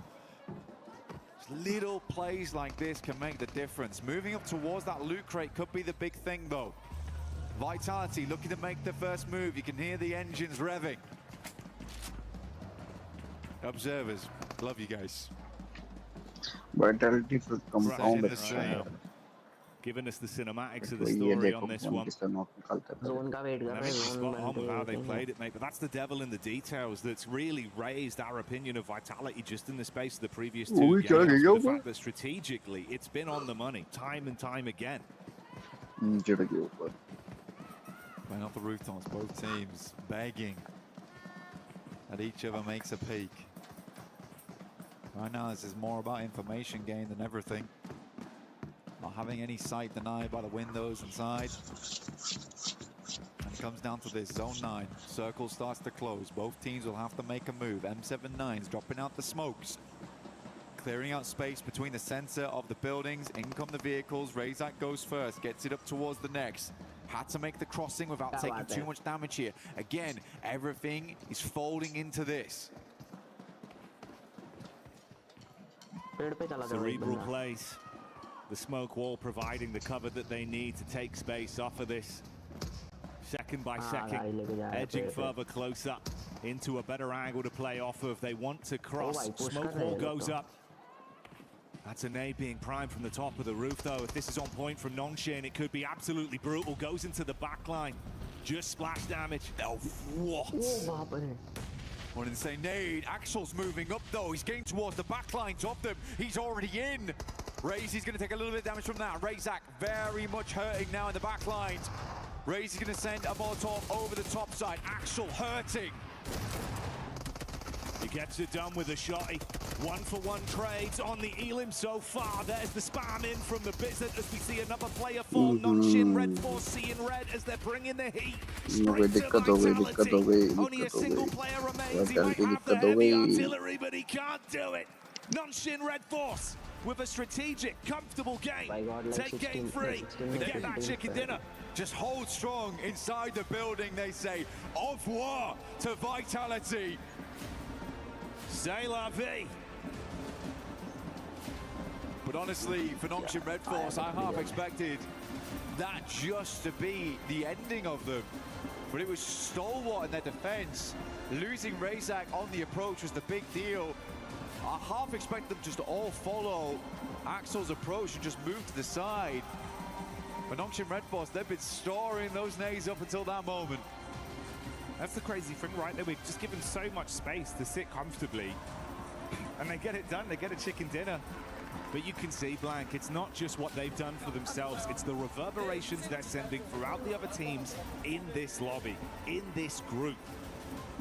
Little plays like this can make the difference. Moving up towards that loot crate could be the big thing though. Vitality looking to make the first move. You can hear the engines revving. Observers, love you guys. Vitality for compound Giving us the cinematics of the story on this one. Spot on with how they played it, mate. But that's the devil in the details that's really raised our opinion of Vitality just in the space of the previous 2 games. The fact that strategically, it's been on the money time and time again. Playing off the rooftops, both teams begging that each other makes a peek. Right now, this is more about information gain than everything. Not having any sight denied by the windows inside. And it comes down to this, zone 9. Circle starts to close. Both teams will have to make a move. M79's dropping out the smokes. Clearing out space between the center of the buildings. In come the vehicles. Razak goes first, gets it up towards the next. Had to make the crossing without taking too much damage here. Again, everything is folding into this. Cerebral plays. The smoke wall providing the cover that they need to take space off of this. Second by second, edging further closer into a better angle to play off of. They want to cross. Smoke wall goes up. That's a nade being primed from the top of the roof, though. If this is on point from Nonshin, it could be absolutely brutal. Goes into the back line. Just splash damage. Oh, what? What an insane nade. Axel's moving up, though. He's getting towards the back lines of them. He's already in. Razy's going to take a little bit of damage from that. Razak very much hurting now in the back lines. Razy's going to send a Molotov over the top side. Axel hurting. He gets it done with a shotty. 1-for-1 trades on the Elim so far. There's the spam in from the Blizzard as we see another player fall. Nonshin Red Force seeing red as they're bringing the heat. Straight to Vitality. Only a single player remains. He might have the heavy artillery, but he can't do it. Nonshin Red Force with a strategic, comfortable game. Take game 3 and get that chicken dinner. Just hold strong inside the building, they say. Au revoir to Vitality. C'est la vie. But honestly, for Nonshin Red Force, I half expected that just to be the ending of them. But it was stalwart in their defense. Losing Razak on the approach was the big deal. I half expect them just to all follow Axel's approach and just move to the side. But Nongshim Red Force, they've been storing those nades up until that moment. That's the crazy thing, right? They were just given so much space to sit comfortably. And they get it done, they get a chicken dinner. But you can see, Blank, it's not just what they've done for themselves, it's the reverberations they're sending throughout the other teams in this lobby, in this group.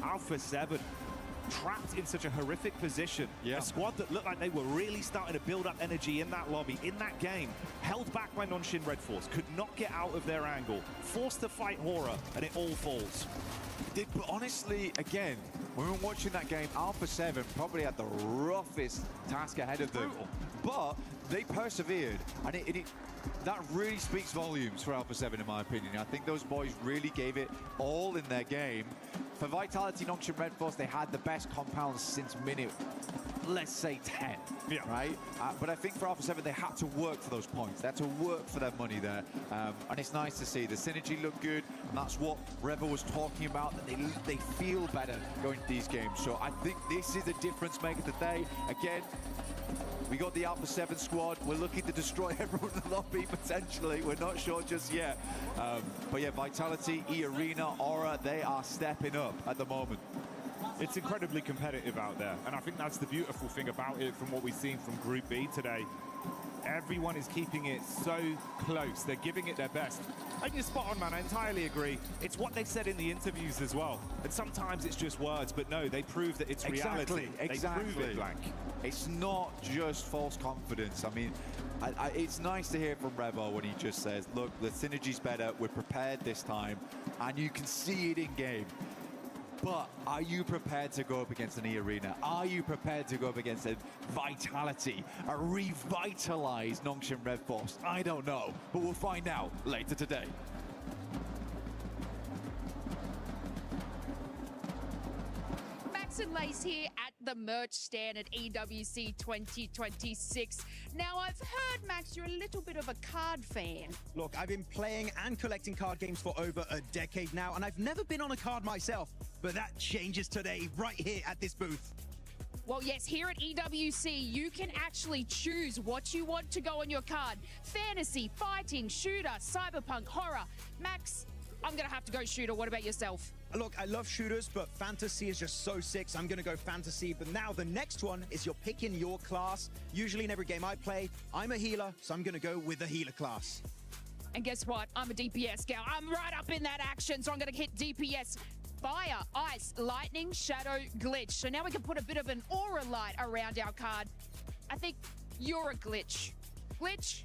Alpha 7, trapped in such a horrific position. A squad that looked like they were really starting to build up energy in that lobby, in that game, held back by Nongshim Red Force, could not get out of their angle, forced to fight Hera, and it all falls. But honestly, again, when we were watching that game, Alpha 7 probably had the roughest task ahead of them. But they persevered, and that really speaks volumes for Alpha 7, in my opinion. I think those boys really gave it all in their game. For Vitality, Nongshim Red Force, they had the best compounds since minute, let's say 10, right? But I think for Alpha 7, they had to work for those points. They had to work for their money there. And it's nice to see the synergy look good. And that's what Revo was talking about, that they feel better going to these games. So I think this is the difference maker today. Again, we got the Alpha 7 squad. We're looking to destroy everyone in the lobby, potentially. We're not sure just yet. But yeah, Vitality, E-Arena, Aura, they are stepping up at the moment. It's incredibly competitive out there. And I think that's the beautiful thing about it from what we've seen from Group B today. Everyone is keeping it so close. They're giving it their best. And you're spot on, man. I entirely agree. It's what they said in the interviews as well. And sometimes it's just words, but no, they prove that it's reality. Exactly. They prove it, Blank. It's not just false confidence. I mean, it's nice to hear from Revo when he just says, look, the synergy's better. We're prepared this time. And you can see it in game. But are you prepared to go up against an E-Arena? Are you prepared to go up against a Vitality, a revitalized Nongshim Red Force? I don't know, but we'll find out later today. Max and Lace here at the merch stand at EWC 2026. Now, I've heard, Max, you're a little bit of a card fan. Look, I've been playing and collecting card games for over a decade now, and I've never been on a card myself. But that changes today, right here at this booth. Well, yes, here at EWC, you can actually choose what you want to go on your card. Fantasy, fighting, shooter, cyberpunk, horror. Max, I'm going to have to go shooter. What about yourself? Look, I love shooters, but fantasy is just so sick, so I'm going to go fantasy. But now the next one is you're picking your class. Usually in every game I play, I'm a healer, so I'm going to go with the healer class. And guess what? I'm a DPS gal. I'm right up in that action, so I'm going to hit DPS. Fire, ice, lightning, shadow, glitch. So now we can put a bit of an aura light around our card. I think you're a glitch. Glitch?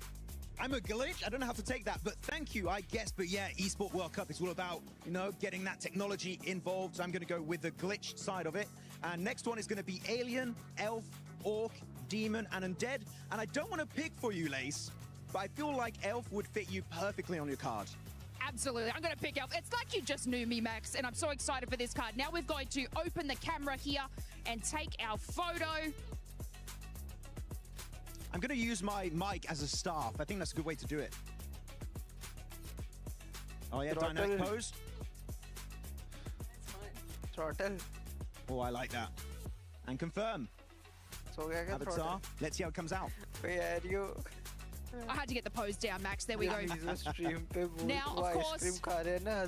I'm a glitch? I don't know how to take that, but thank you, I guess. But yeah, Esport World Cup is all about, you know, getting that technology involved. So I'm going to go with the glitch side of it. And next one is going to be Alien, Elf, Orc, Demon, and Undead. And I don't want to pick for you, Lace, but I feel like Elf would fit you perfectly on your card. Absolutely. I'm going to pick Elf. It's like you just knew me, Max, and I'm so excited for this card. Now we're going to open the camera here and take our photo. I'm going to use my mic as a staff. I think that's a good way to do it. Oh, yeah, dynamic pose. Throttle. Oh, I like that. And confirm. So Avatar. Let's see how it comes out. Where are you? I had to get the pose down, Max. There we go. Now, of course,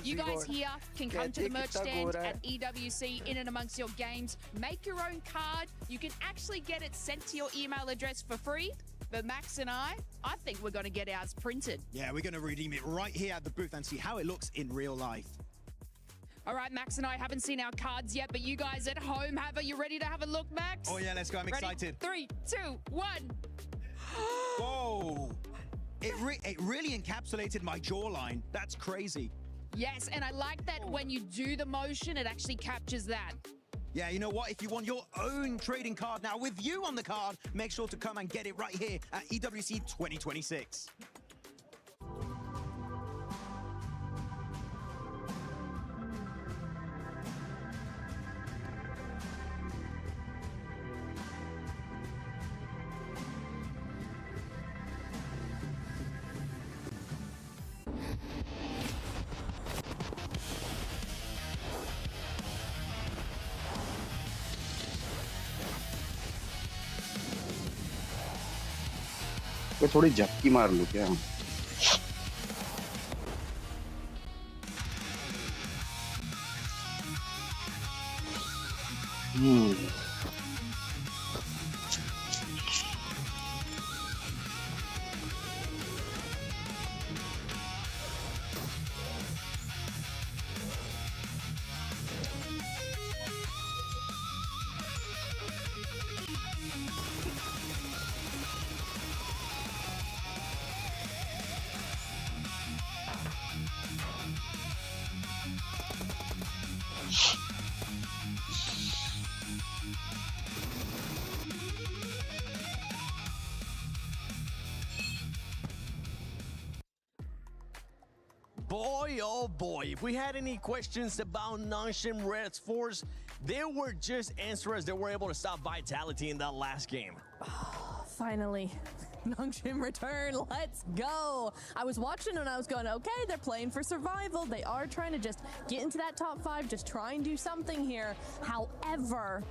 you guys here can come to the merch stand at EWC in and amongst your games. Make your own card. You can actually get it sent to your email address for free. But Max and I think we're going to get ours printed. Yeah, we're going to redeem it right here at the booth and see how it looks in real life. All right, Max and I haven't seen our cards yet, but you guys at home have. Are you ready to have a look, Max? Oh, yeah, let's go. I'm excited. 3, 2, 1. Whoa! It really encapsulated my jawline. That's crazy. Yes, and I like that when you do the motion, it actually captures that. Yeah, you know what? If you want your own trading card now with you on the card, make sure to come and get it right here at EWC 2026. मैं थोड़ी झपकी मार लूं क्या? Boy, oh boy, if we had any questions about Nongshim Red's Force, they were just answers that were able to stop Vitality in that last game. Finally. Nongshim return, let's go. I was watching and I was going, okay, they're playing for survival. They are trying to just get into that top 5, just try and do something here. However,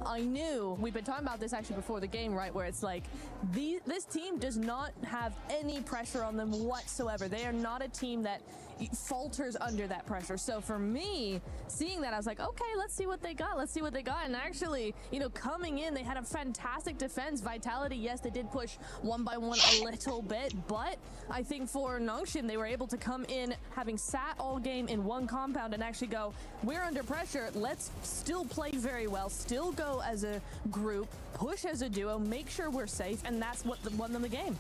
I knew, we've been talking about this actually before the game, right, where it's like, this team does not have any pressure on them whatsoever. They are not a team that falters under that pressure. So for me, seeing that, I was like, okay, let's see what they got. And actually, you know, coming in, they had a fantastic defense. Vitality, yes, they did push one by one a little bit, but I think for Nongshim, they were able to come in having sat all game in one compound and actually go, we're under pressure, let's still play very well, still go as a group, push as a duo, make sure we're safe, and that's what won them the game.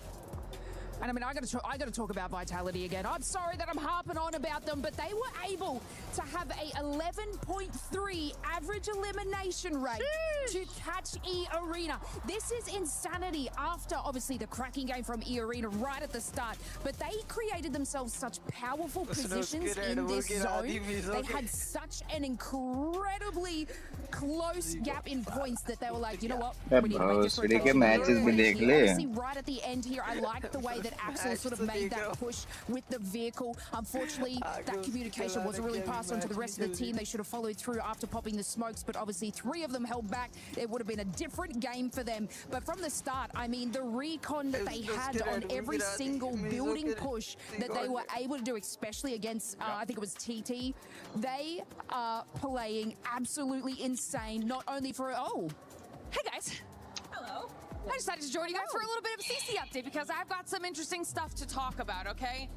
And I mean, I got to talk about Vitality again. I'm sorry that I'm harping on about them, but they were able to have a 11.3 average elimination rate to catch E-Arena. This is insanity after, obviously, the cracking game from E-Arena right at the start. But they created themselves such powerful positions in this zone. They had such an incredibly close gap in points that they were like, you know what? We need to make this for a Obviously, right at the end here, I like the way that Axel sort of made that push with the vehicle. Unfortunately, that communication wasn't really passed on to the rest of the team. They should have followed through after popping the smokes, but obviously 3 of them held back. It would have been a different game for them. But from the start, I mean, the recon that they had on every single building push that they were able to do, especially against, I think it was TT, they are playing absolutely insane, not only for, Hey guys. Hello. I decided to join you guys for a little bit of a CC update because I've got some interesting stuff to talk about, okay?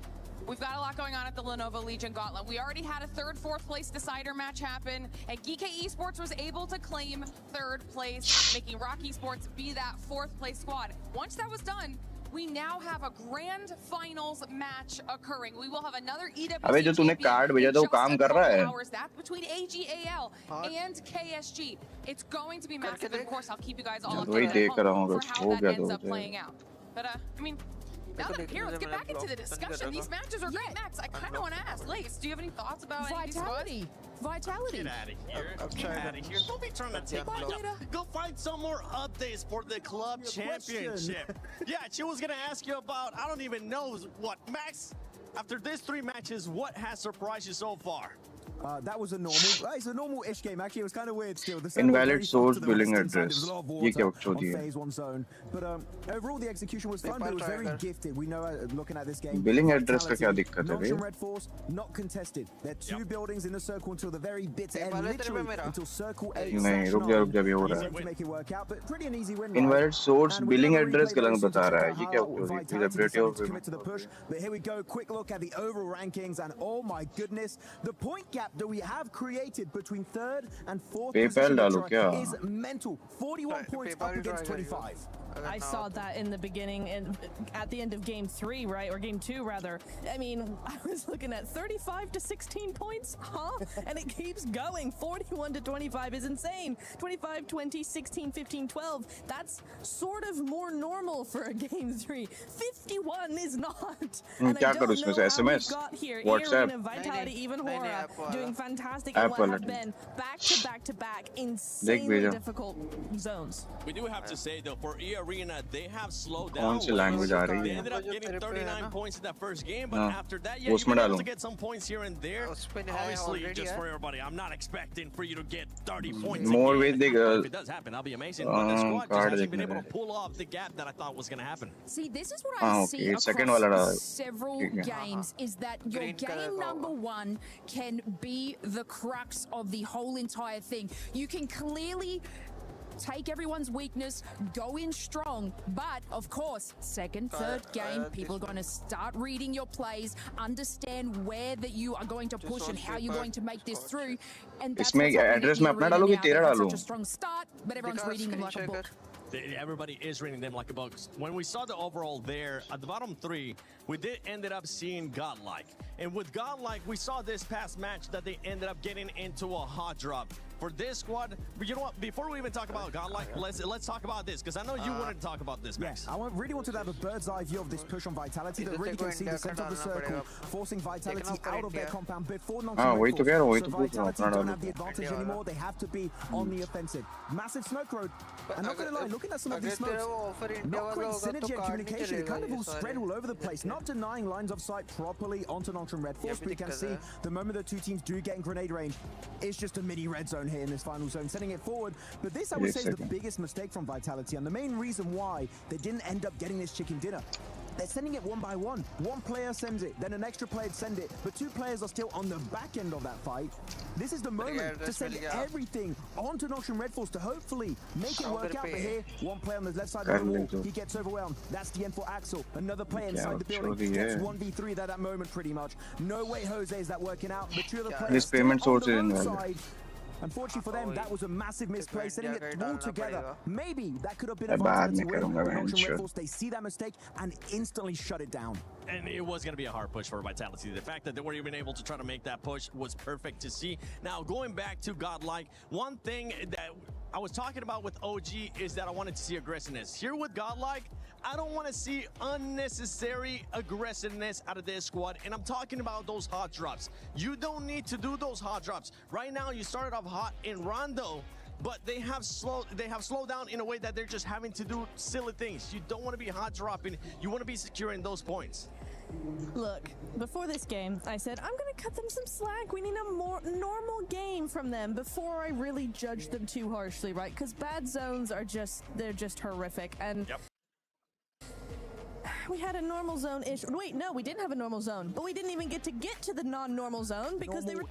We've got a lot going on at the Lenovo Legion Gauntlet. We already had a 3rd, 4th place decider match happen, and Geek Esports was able to claim 3rd place, making Rock Esports be that 4th place squad. Once that was done, we now have a grand finals match occurring. We will have another EWC अबे जो तूने card भेजा था वो काम कर रहा है? That's between AGAL and KSG. It's going to be massive. Of course, I'll keep you guys all updated for how that ends up playing out. But I mean, now that I'm here, let's get back into the discussion. These matches are great. Max, I kind of want to ask, Lace, do you have any thoughts about Vitality? Get out of here. Get out of here. Don't be trying to take my job. Go find some more updates for the club championship. Yeah, she was going to ask you about, I don't even know what. Max, after these 3 matches, what has surprised you so far? That was a normal. It's a normal-ish game. Actually, it was kind of weird still. Invalid source billing address. ये क्या बकचोद है? Phase 1 zone. But overall, the execution was fun. But it was very gifted. We know, looking at this game. Billing address का क्या दिक्कत है भाई? Red Force not contested. There are 2 buildings in the circle until the very bitter end. Literally until circle 8. नहीं, रुक जा भी हो रहा है. To make it work out, but pretty an easy win. Invalid source billing address गलत बता रहा है. ये क्या बकचोद है? Visibility of commit to the push. But here we go. Quick look at the overall rankings, and oh my goodness, the point gap that we have created between 3rd and 4th position is mental. 41 points up against 25. I saw that in the beginning and at the end of game 3, right? Or game 2 rather. I mean, I was looking at 35 to 16 points, and it keeps going. 41 to 25 is insane. 25, 20, 16, 15, 12. That's sort of more normal for a game 3. 51 is not. And I don't know how we got here. WhatsApp, Vitality, even Hera doing fantastic in what have been back to back insanely difficult zones. We do have to say though, for Arena, they have slowed कौन down. सी language आ रही They है? ended up getting 39 points in that first game, but हाँ, after that, yeah, उसमें you've been able डालूं। to get some points here and there. Obviously, just for everybody, I'm not expecting for you to get 30 points More a with game. the If it does happen, that'll be amazing. But the squad just card hasn't been देखने able to में। pull off the gap that I thought was going to happen. See, this is what I see okay, second वाला across डाल। several ठीक है। games, is that your game number one can be the crux of the whole entire thing. You can clearly take everyone's weakness, go in strong, but of course, second, third game, people are going to start reading your plays, understand where that you are going to push and how you're going to make this through, and that's इसमें what's happening address in मैं the अपना arena डालूं कि now. तेरा They've had डालूं? such a strong start, but everyone's reading them like a book. Everybody is reading them like a book. When we saw the overall there, at the bottom three, we did ended up seeing Godlike. And with Godlike, we saw this past match that they ended up getting into a hot drop. For this squad, you know what? Before we even talk about Godlike, let's talk about this, because I know you wanted to talk about this, Max. I really wanted to have a bird's eye view of this push on Vitality that really can see the center of the circle, forcing Vitality out of their compound before वही तो कह रहा हूँ, वही so तो पूछ रहा हूँ, Vitality अपना don't डालूं। have the advantage anymore. They have to be on the offensive. Massive smoke road. I'm not going to lie, looking at some of these smokes, not great synergy and communication. It kind of all spread all over the place, not denying lines of sight properly onto Nocturne Red Force, but you can see the moment the two teams do get in grenade range, it's just a mini red zone here in this final zone, sending it forward. But this, I would say, is the biggest mistake from Vitality, and the main reason why they didn't end up getting this chicken dinner. They're sending it one by one. One player sends it, then an extra player send it, but two players are still on the back end of that fight. This is the moment to send everything onto Nocturne Red Force to hopefully make it work out. But here, one player on the left side of the wall, he gets overwhelmed. That's the end for Axel. Another player inside the building gets 1v3 at that moment, pretty much. No way, Jose, is that working out. The two of the players still on the wrong side. Unfortunately for them, that was a massive misplay, setting it all together. Maybe that could have been a Vitality win. Nocturne Red Force, they see that mistake and instantly shut it down. And it was going to be a hard push for Vitality. The fact that they were even able to try to make that push was perfect to see. Now, going back to Godlike, one thing that I was talking about with OG is that I wanted to see aggressiveness. Here with Godlike, I don't want to see unnecessary aggressiveness out of this squad, and I'm talking about those hot drops. You don't need to do those hot drops. Right now, you started off hot in Rondo, but they have slowed down in a way that they're just having to do silly things. You don't want to be hot dropping. You want to be securing those points. Look, before this game, I said, I'm going to cut them some slack. We need a more normal game from them before I really judge them too harshly, right? Because bad zones are they're just horrific. And we had a normal zone-ish. Wait, no, we didn't have a normal zone, but we didn't even get to the non-normal zone because they were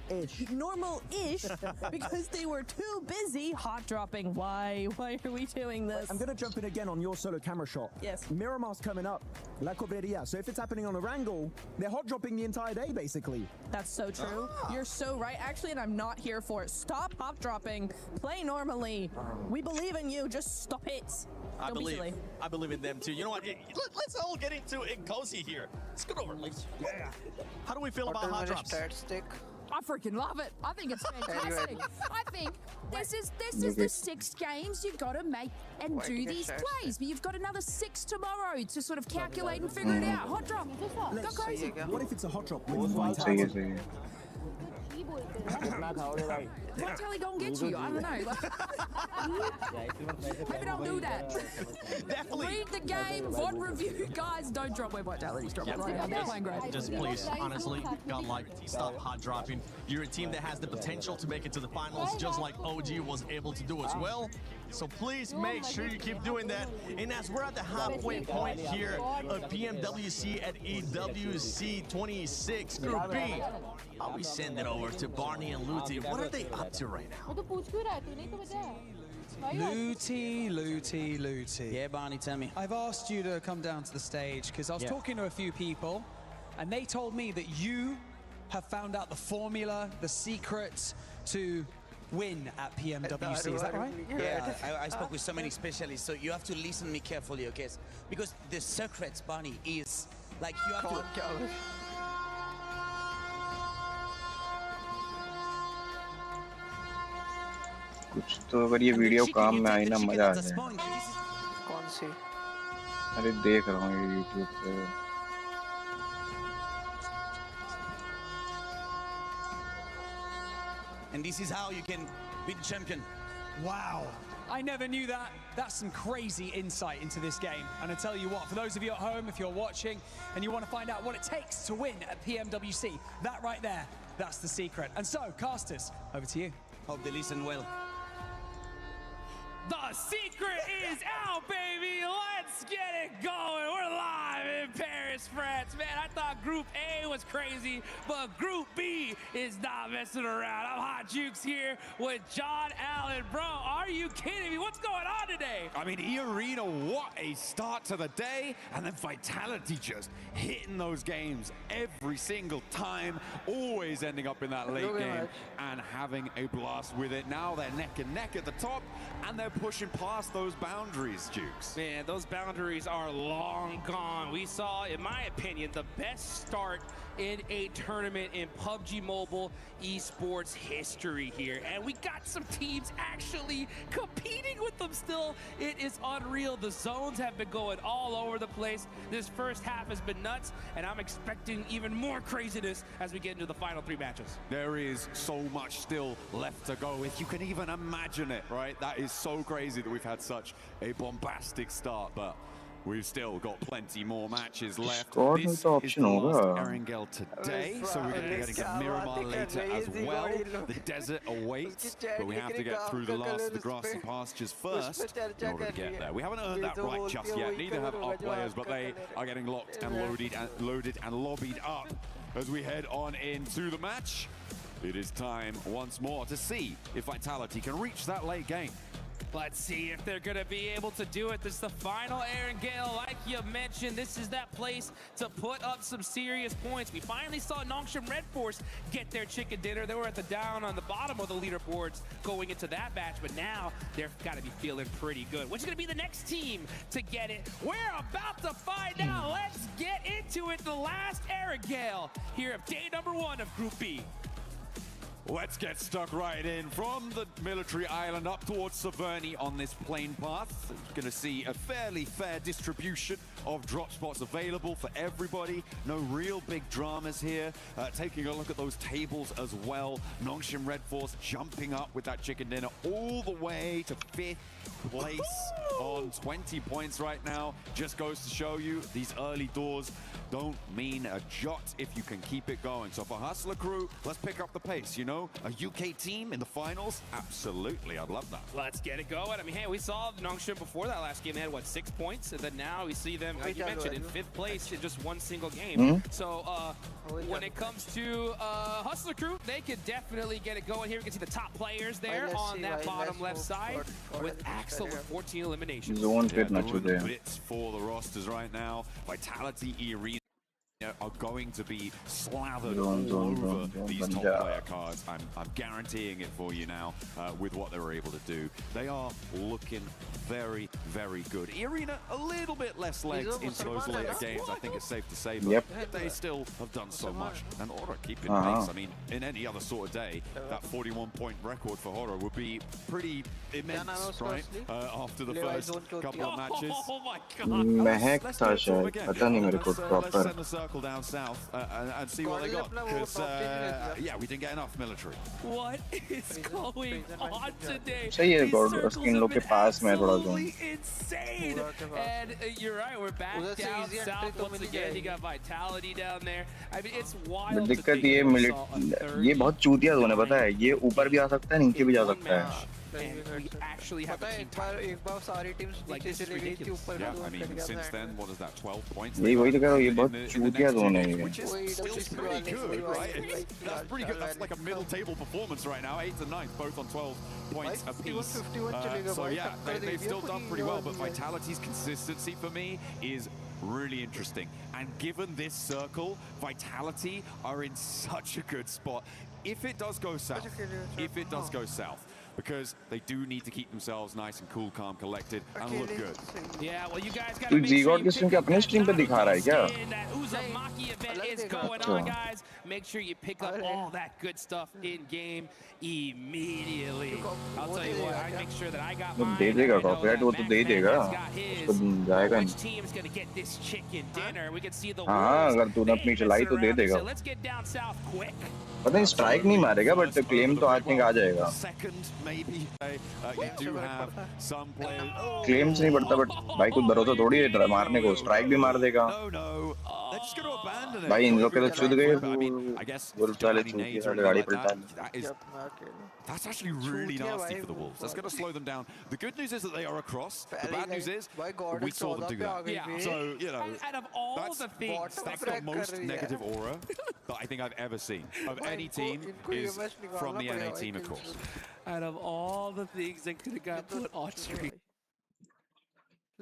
normal-ish because they were too busy hot dropping. Why are we doing this? I'm going to jump in again on your solo camera shot. Yes. Miramar's coming up. La Cobreria. So if it's happening on a wrangle, they're hot dropping the entire day, basically. That's so true. You're so right, actually, and I'm not here for it. Stop hot dropping. Play normally. We believe in you. Just stop it. I believe in them too. You know what? Let's all get into it cozy here. Let's get over, please. Yeah. How do we feel about hot drops? I freaking love it. I think it's fantastic. I think this is the 6 games you got to make and do these plays. But you've got another 6 tomorrow to sort of calculate and figure it out. Hot drop. Go crazy. What if it's a hot drop? What tell he gonna get you? I don't know. Maybe don't do that. Definitely. Read the game, VOD review. Guys, don't drop where Vitality's dropping right now. They're playing great. Just please, honestly, Godlike, stop hot dropping. You're a team that has the potential to make it to the finals, just like OG was able to do as well. So please make sure you keep doing that. And as we're at the halfway point here of PMWC at EWC 26 Group B, I'll be sending over to Barney and Luti. What are they up to right now? Luti. Yeah, Barney, tell me. I've asked you to come down to the stage because I was talking to a few people and they told me that you have found out the formula, the secrets to win at PMWC. Is that right? Yeah, I spoke with so many specialists, so you have to listen to me carefully, okay? Because the secret, Barney, is like you have to... कुछ तो अगर ये video काम में आई ना मजा आ जाए। कौन सी? अरे देख रहा हूँ ये यूट्यूब पे। And this is how you can be the champion. Wow. I never knew that. That's some crazy insight into this game. And I tell you what, for those of you at home, if you're watching and you want to find out what it takes to win at PMWC, that right there, that's the secret. And so, casters, over to you. Hope they listen well. The secret is out, baby. Let's get it going. We're live in Paris, France. Man, I thought Group A was crazy, but Group B is not messing around. I'm Hot Jukes here with John Allen. Bro, are you kidding me? What's going on today? I mean, E-Arena, what a start to the day. And then Vitality just hitting those games every single time, always ending up in that late game and having a blast with it. Now they're neck and neck at the top, and they're pushing past those boundaries, Jukes. Man, those boundaries are long gone. We saw, in my opinion, the best start in a tournament in PUBG Mobile esports history here. And we got some teams actually competing with them still. It is unreal. The zones have been going all over the place. This first half has been nuts, and I'm expecting even more craziness as we get into the final 3 matches. There is so much still left to go, if you can even imagine it, right? That is so crazy that we've had such a bombastic start, but we've still got plenty more matches left. This is the last Erangel today, so we're going to be getting to Miramar later as well. The desert awaits, but we have to get through the last of the grassy pastures first in order to get there. We haven't earned that right just yet. Neither have our players, but they are getting locked and loaded and lobbied up as we head on into the match. It is time once more to see if Vitality can reach that late game. Let's see if they're going to be able to do it. This is the final Erangel. Like you mentioned, this is that place to put up some serious points. We finally saw Nongshim Red Force get their chicken dinner. They were at the bottom of the leaderboards going into that match, but now they've got to be feeling pretty good. Which is going to be the next team to get it? We're about to find out. Let's get into it. The last Erangel here of day number 1 of Group B. Let's get stuck right in from the military island up towards Severny on this plane path. Going to see a fairly fair distribution of drop spots available for everybody. No real big dramas here. Taking a look at those tables as well. Nongshim Red Force jumping up with that chicken dinner all the way to 5th place on 20 points right now. Just goes to show you these early doors don't mean a jot if you can keep it going. So for Hustler Crew, let's pick up the pace, you know? A UK team in the finals? Absolutely, I'd love that. Let's get it going. I mean, hey, we saw Nongshim before that last game. They had, what, 6 points? And then now we see them, like you mentioned, in 5th place in just 1 single game. So when it comes to Hustler Crew, they could definitely get it going here. We can see the top players there on that bottom left side with Axel with 14 eliminations. Bits for the rosters right now. Vitality, E-Arena are going to be slathered all over these top player cards. I'm guaranteeing it for you now with what they were able to do. They are looking very, very good. E-Arena, a little bit less legs into those later games, I think it's safe to say, but they still have done so much. And Hera keeping pace. I mean, in any other sort of day, that 41-point record for Hera would be pretty immense, right? After the first couple of matches. Oh my god! Let's do it again. Let's send the circle down south and see what they got, because yeah, we didn't get enough military. What is going on today? Absolutely insane. And you're right, we're back down south once again. You got Vitality down there. I mean, it's wild. दिक्कत ये बहुत चूतिया zone है, पता है? ये ऊपर भी आ सकता है, नीचे भी जा सकता है. And we actually have a team like this is ridiculous. Yeah, I mean, since then, what is that, 12 points? ये वही तो कह रहा हूँ, ये बहुत चूतिया जोन है ये. Which is still pretty good, right? That's pretty good. That's like a middle table performance right now. 8th and 9th, both on 12 points apiece. So yeah, they've still done pretty well, but Vitality's consistency for me is really interesting. And given this circle, Vitality are in such a good spot. If it does go south, because they do need to keep themselves nice and cool, calm, collected, and look good. Yeah, well, you guys got to make sure you pick up that Uzumaki event is going on, guys. Make sure you pick up all that good stuff in game immediately. I'll tell you what, I make sure that I got mine. Which team's going to get this chicken dinner? We can see the worst. अगर तूने अपनी चलाई तो दे देगा. So let's get down south quick. पता नहीं strike नहीं मारेगा बट क्लेम तो आई थिंक आ जाएगा। क्लेम्स नहीं पड़ता बट भाई कुछ भरोसा थोड़ी है मारने को, स्ट्राइक भी मार देगा भाई। इन लोग के तो चूत गए वुल्फ वाले, चूतिए वाले गाड़ी पलटा ली। That's actually really nasty for the Wolves. That's going to slow them down. The good news is that they are across. The bad news is we saw them do that. Yeah. So, you know, out of all the things, that's the most negative aura that I think I've ever seen of any team is from the NA team, of course. Out of all the things that could have got put on stream.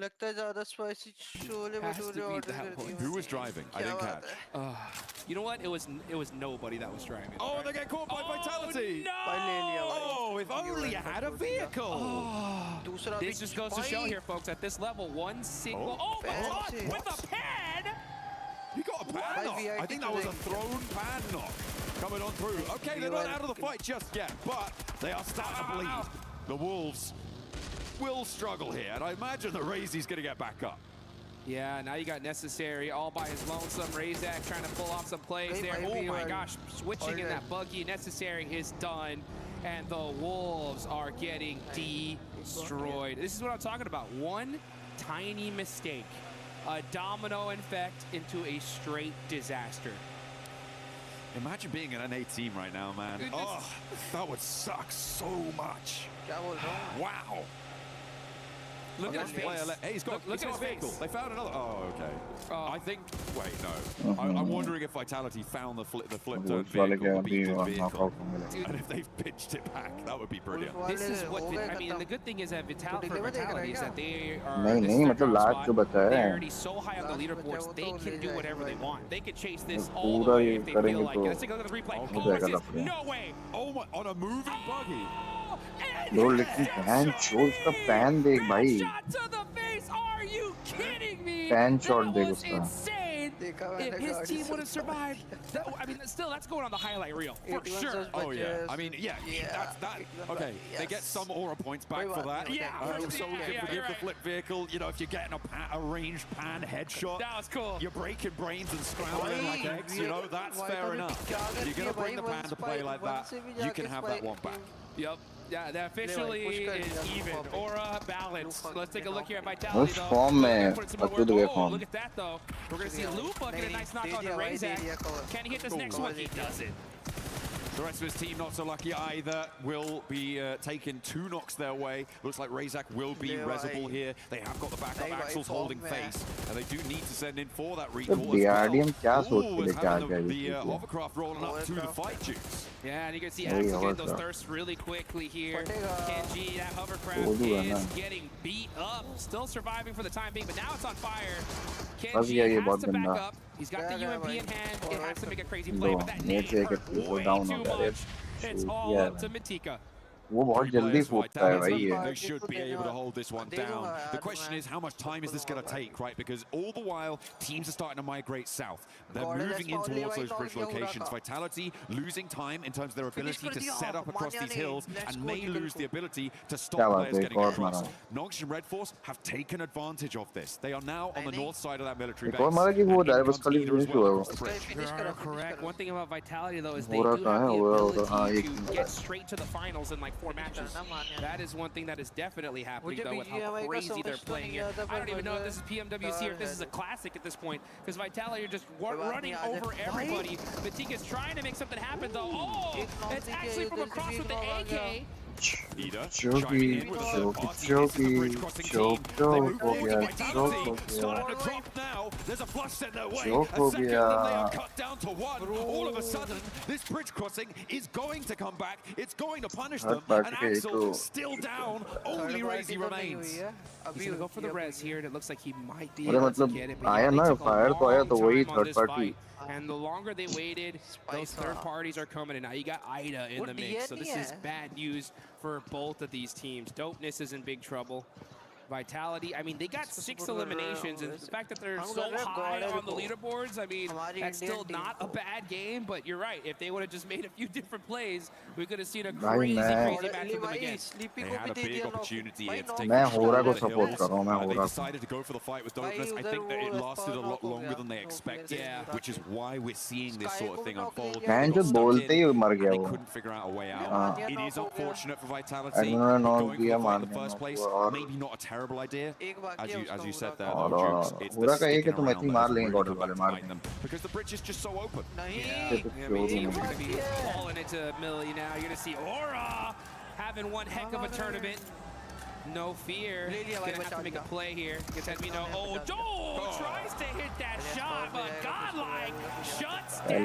लगता है ज़्यादा spicy chole bhature order कर दिए। Who was driving? I didn't catch. You know what? It was nobody that was driving. Oh, they get caught by Vitality. No! Oh, if only you had a vehicle. This just goes to show here, folks, at this level, one single. Oh my God! With a pan! He got a pan knock. I think that was a thrown pan knock coming on through. Okay, they're not out of the fight just yet, but they are starting to bleed. The Wolves will struggle here, and I imagine that Razy's going to get back up. Yeah, now you got Necessary all by his lonesome. Razak trying to pull off some plays there. Oh my gosh, switching in that buggy. Necessary is done, and the Wolves are getting destroyed. This is what I'm talking about. One tiny mistake, a domino effect into a straight disaster. Imagine being an NA team right now, man. Oh, that would suck so much. Wow. Look at his face. Hey, he's got look at his vehicle. face. They found another. Oh, okay. I think. Wait, no. I'm wondering if Vitality found the flip turn vehicle, the beaten vehicle, and if they've pitched it back, that would be brilliant. This is what I mean. The good thing is that Vitality is that they are. नहीं मतलब last जो बचा है। They're already so high on the leaderboards. They can do whatever they want. They can chase this all the पूरा way ये if they feel करेंगे like तो it. Let's take a look at the replay. हो जाएगा Oh, लफड़े। no way! Oh my! On a moving buggy. लो लेकिन pan shot का pan देख भाई। Shot to the face. Are you kidding me? Pan shot That देख was उसका। insane. If his team would have survived, I mean, still, that's going on the highlight reel for sure. Oh yeah. I mean, yeah. That's that. Okay, they get some aura points back for that. Yeah. So we can forgive the flip vehicle. You know, if you're getting a ranged pan headshot, that was cool. You're breaking brains and scrambling like eggs. You know, that's fair enough. You're gonna bring the pan to play like that. You can have that one back. Yep. Yeah, that officially is even. Aura balance. Let's take a look here at Vitality, though. Form Oh, form. look at that, though. We're going to see Lupa get a nice knock on the Razak. Can he hit this next one? He does it. The rest of his team not so lucky either. Will be taking 2 knocks their way. Looks like Razak will be resable here. They have got the backup axles holding face, and they do need to send in for that recall as well. The hovercraft rolling up to the fight juice. Yeah, and you can see Axel getting those thirsts really quickly here. Kenji, that hovercraft is getting beat up. Still surviving for the time being, but now it's on fire. Kenji has to back up. He's got the UMP in hand. It has to make a crazy play, but that nade hurt way too much. It's all up to Matika. वो बहुत जल्दी फूटता है भाई ये। They should be able to hold this one down. The question is, how much time is this going to take, right? Because all the while, teams are starting to migrate south. They're moving in towards those bridge locations. Vitality losing time in terms of their ability to set up across these hills and may lose the ability to stop players getting across. Noxious and Red Force have taken advantage of this. They are now on the north side of that military base. Correct. One thing about Vitality, though, is they do have the ability to get straight to the finals in like 4 matches. That is one thing that is definitely happening, though, with how crazy they're playing it. I don't even know if this is PMWC or if this is a classic at this point, because Vitality are just running over everybody. Matika's trying to make something happen, though. Oh, it's actually from across with the AK. Choky. There's a flush set their way. A second, they are cut down to 1. All of a sudden, this bridge crossing is going to come back. It's going to punish them. And Axel still down. Only Razy remains. He's going to go for the res here, and it looks like he might be able to get it. आया ना fire तो आया तो वही third party. And the longer they waited, those third parties are coming in. Now you got Ida in the mix, so this is bad news for both of these teams. Dopeness is in big trouble. Vitality, I mean, they got 6 eliminations, and the fact that they're so high on the leaderboards, I mean, that's still not a bad game, but you're right. If they would have just made a few different plays, we could have seen a crazy match with them again. They had a big opportunity here to take They decided to go for the fight with Dopeness. I think that it lasted a lot longer than they expected, which is why we're seeing this sort of thing unfold. They couldn't figure out a way out. It is unfortunate for Vitality. Going for the fight in the first place, maybe not a terrible idea. As you said there, though, Jukes, it's the sticking around that is really going to bite them, because the bridge is just so open. Yeah, I mean, teams are going to be falling into Millie now. You're going to see Aura having one heck of a tournament. No fear. He's going to have to make a play here. Gets Edmino. Oh, Joe tries to hit that shot, but godlike shuts down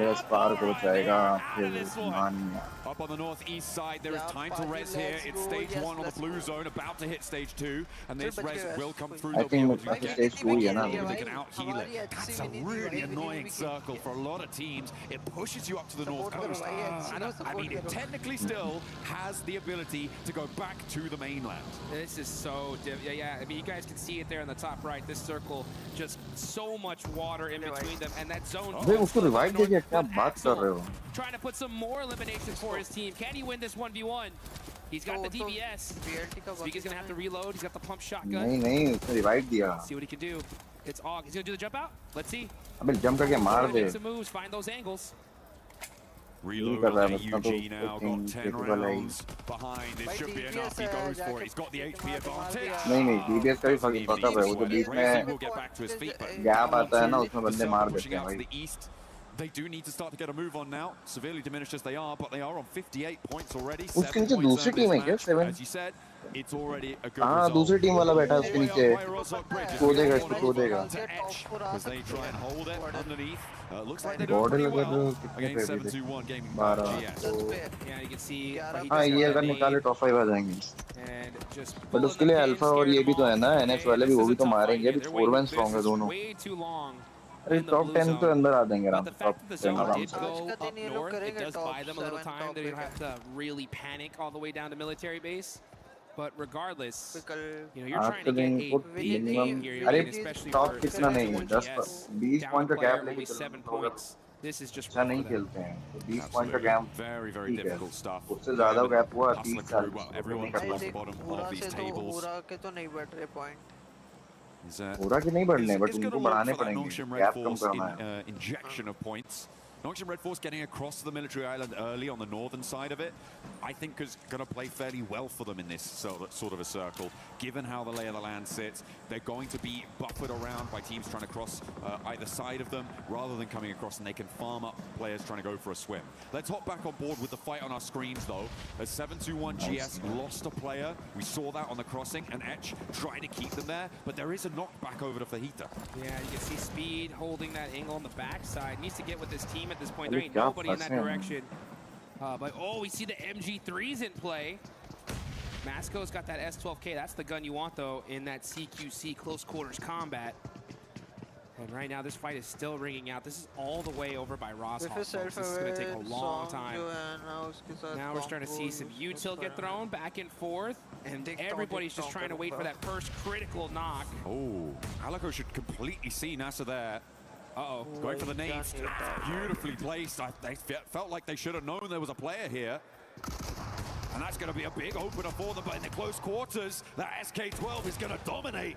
out of this one. Up on the northeast side, there is time to res here. It's stage 1 on the blue zone, about to hit stage 2, and this res will come through. I think stage 2 they can out heal it. That's a really annoying circle for a lot of teams. It pushes you up to the north coast. I mean, it technically still has the ability to go back to the mainland. This is so yeah. I mean, you guys can see it there in the top right. This circle, just so much water in between them, and that zone. Trying to put some more eliminations for his team. Can he win this 1v1? He's got the DBS. Speaker's gonna have to reload. He's got the pump shotgun. See what he can do. It's Og. He's gonna do the jump out. Let's see. Make some moves. Find those angles. Reload on UG now, got 10 rounds behind, it should be enough, he goes for it, he's got the HP advantage. DBS का भी fucking पता है, वो तो बीच में gap आता है ना, उसमें बंदे मार देते हैं भाई. They do need to start to get a move on now, severely diminished as they are, but they are on 58 points already. उसके नीचे दूसरी टीम है क्या? 7. As you said, it's already a good हाँ, दूसरी टीम वाला बैठा है उसके नीचे. कूदेगा. As they try and hold it underneath. Looks like they're doing pretty well against 721 Gaming by GS. Yeah, you can see. हाँ, ये अगर निकाले टॉप 5 आ जाएंगे. But उसके लिए अल्फा और ये भी तो है ना, NX वाले भी वो भी तो मारेंगे. अभी 4-1 strong है दोनों. अरे टॉप 10 तो अंदर आ जाएंगे आराम से. Top 10 आराम से. North, it does buy them a little time. They don't have to really panic all the way down to military base. But regardless, you know, you're trying to get a big game here, especially for 20 points gap, only 7 points. This is just नहीं खेलते हैं. 20 point का gap. Very, very difficult stuff. उससे ज़्यादा gap हुआ 30 साल. Everyone at the bottom of these tables. पूरा के नहीं बढ़ने, but उनको बढ़ाने पड़ेंगे. गैप कम करना है. Injection of points. Noxian Red Force getting across to the military island early on the northern side of it, I think is going to play fairly well for them in this sort of a circle. Given how the lay of the land sits, they're going to be buffered around by teams trying to cross either side of them, rather than coming across, and they can farm up players trying to go for a swim. Let's hop back on board with the fight on our screens, though. As 721 GS lost a player, we saw that on the crossing, and Etch trying to keep them there, but there is a knockback over to Fajita. Yeah, you can see Speed holding that angle on the backside. Needs to get with his team at this point. There ain't nobody in that direction. But oh, we see the MG3s in play. Masco's got that S12K. That's the gun you want, though, in that CQC close quarters combat. And right now, this fight is still ringing out. This is all the way over by Ross. This is going to take a long time. Now we're starting to see some util get thrown back and forth, and everybody's just trying to wait for that first critical knock. Oh, Alico should completely see NASA there. Uh-oh, going for the nades. Beautifully placed. They felt like they should have known there was a player here. And that's going to be a big opener for them, but in the close quarters, that SK-12 is going to dominate.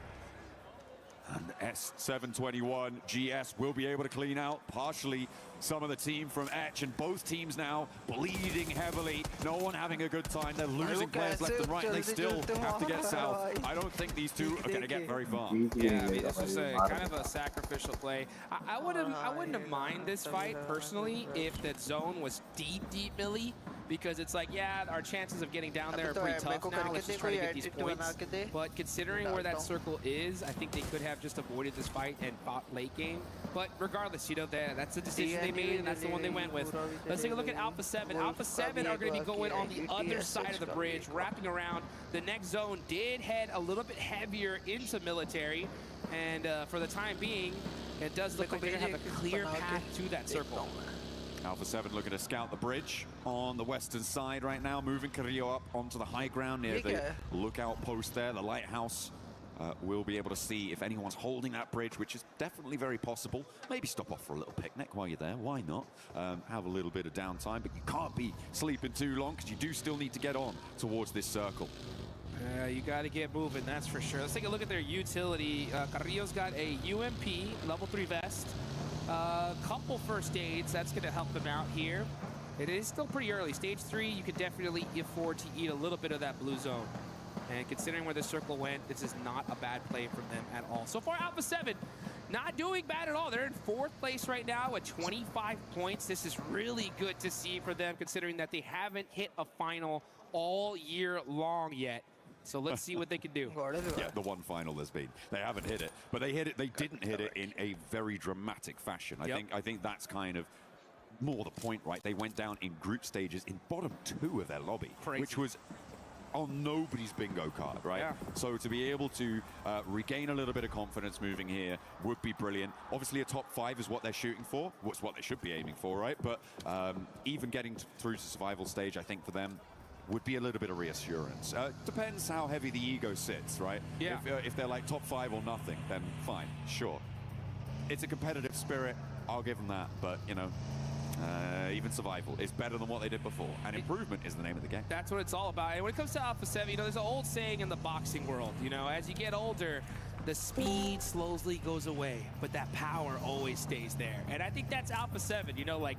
And S721 GS will be able to clean out partially some of the team from Etch, and both teams now bleeding heavily. No one having a good time. They're losing players left and right, and they still have to get south. I don't think these two are going to get very far. Yeah, I mean, this was kind of a sacrificial play. I wouldn't have minded this fight personally if that zone was deep Millie. Because it's like, yeah, our chances of getting down there are pretty tough now. Let's just try to get these points. But considering where that circle is, I think they could have just avoided this fight and fought late game. But regardless, you know, that's the decision they made, and that's the one they went with. Let's take a look at Alpha 7. Alpha 7 are going to be going on the other side of the bridge, wrapping around. The next zone did head a little bit heavier into military. And for the time being, it does look like they're going to have a clear path to that circle. Alpha 7 looking to scout the bridge on the western side right now, moving Carrillo up onto the high ground near the lookout post there, the lighthouse we'll be able to see if anyone's holding that bridge, which is definitely very possible. Maybe stop off for a little picnic while you're there. Why not? Have a little bit of downtime, but you can't be sleeping too long because you do still need to get on towards this circle. You got to get moving, that's for sure. Let's take a look at their utility. Carrillo's got a UMP, level 3 vest, couple first aids. That's going to help them out here. It is still pretty early. Stage 3, you could definitely afford to eat a little bit of that blue zone. And considering where the circle went, this is not a bad play from them at all. So far, Alpha 7, not doing bad at all. They're in 4th place right now with 25 points. This is really good to see for them, considering that they haven't hit a final all year long yet. So let's see what they can do. Yeah, the one final there's been. They haven't hit it, but they hit it. They didn't hit it in a very dramatic fashion. I think that's kind of more the point, right? They went down in group stages in bottom 2 of their lobby, which was on nobody's bingo card, right? Yeah. So to be able to regain a little bit of confidence moving here would be brilliant. Obviously a top 5 is what they're shooting for. It's what they should be aiming for, right? But even getting through to survival stage, I think for them would be a little bit of reassurance. Depends how heavy the ego sits, right? Yeah. If they're like top 5 or nothing, then fine, sure. It's a competitive spirit, I'll give them that, but you know, even survival is better than what they did before, and improvement is the name of the game. That's what it's all about. And when it comes to Alpha 7, you know, there's an old saying in the boxing world, you know, as you get older, the speed slowly goes away, but that power always stays there. And I think that's Alpha 7, you know, like,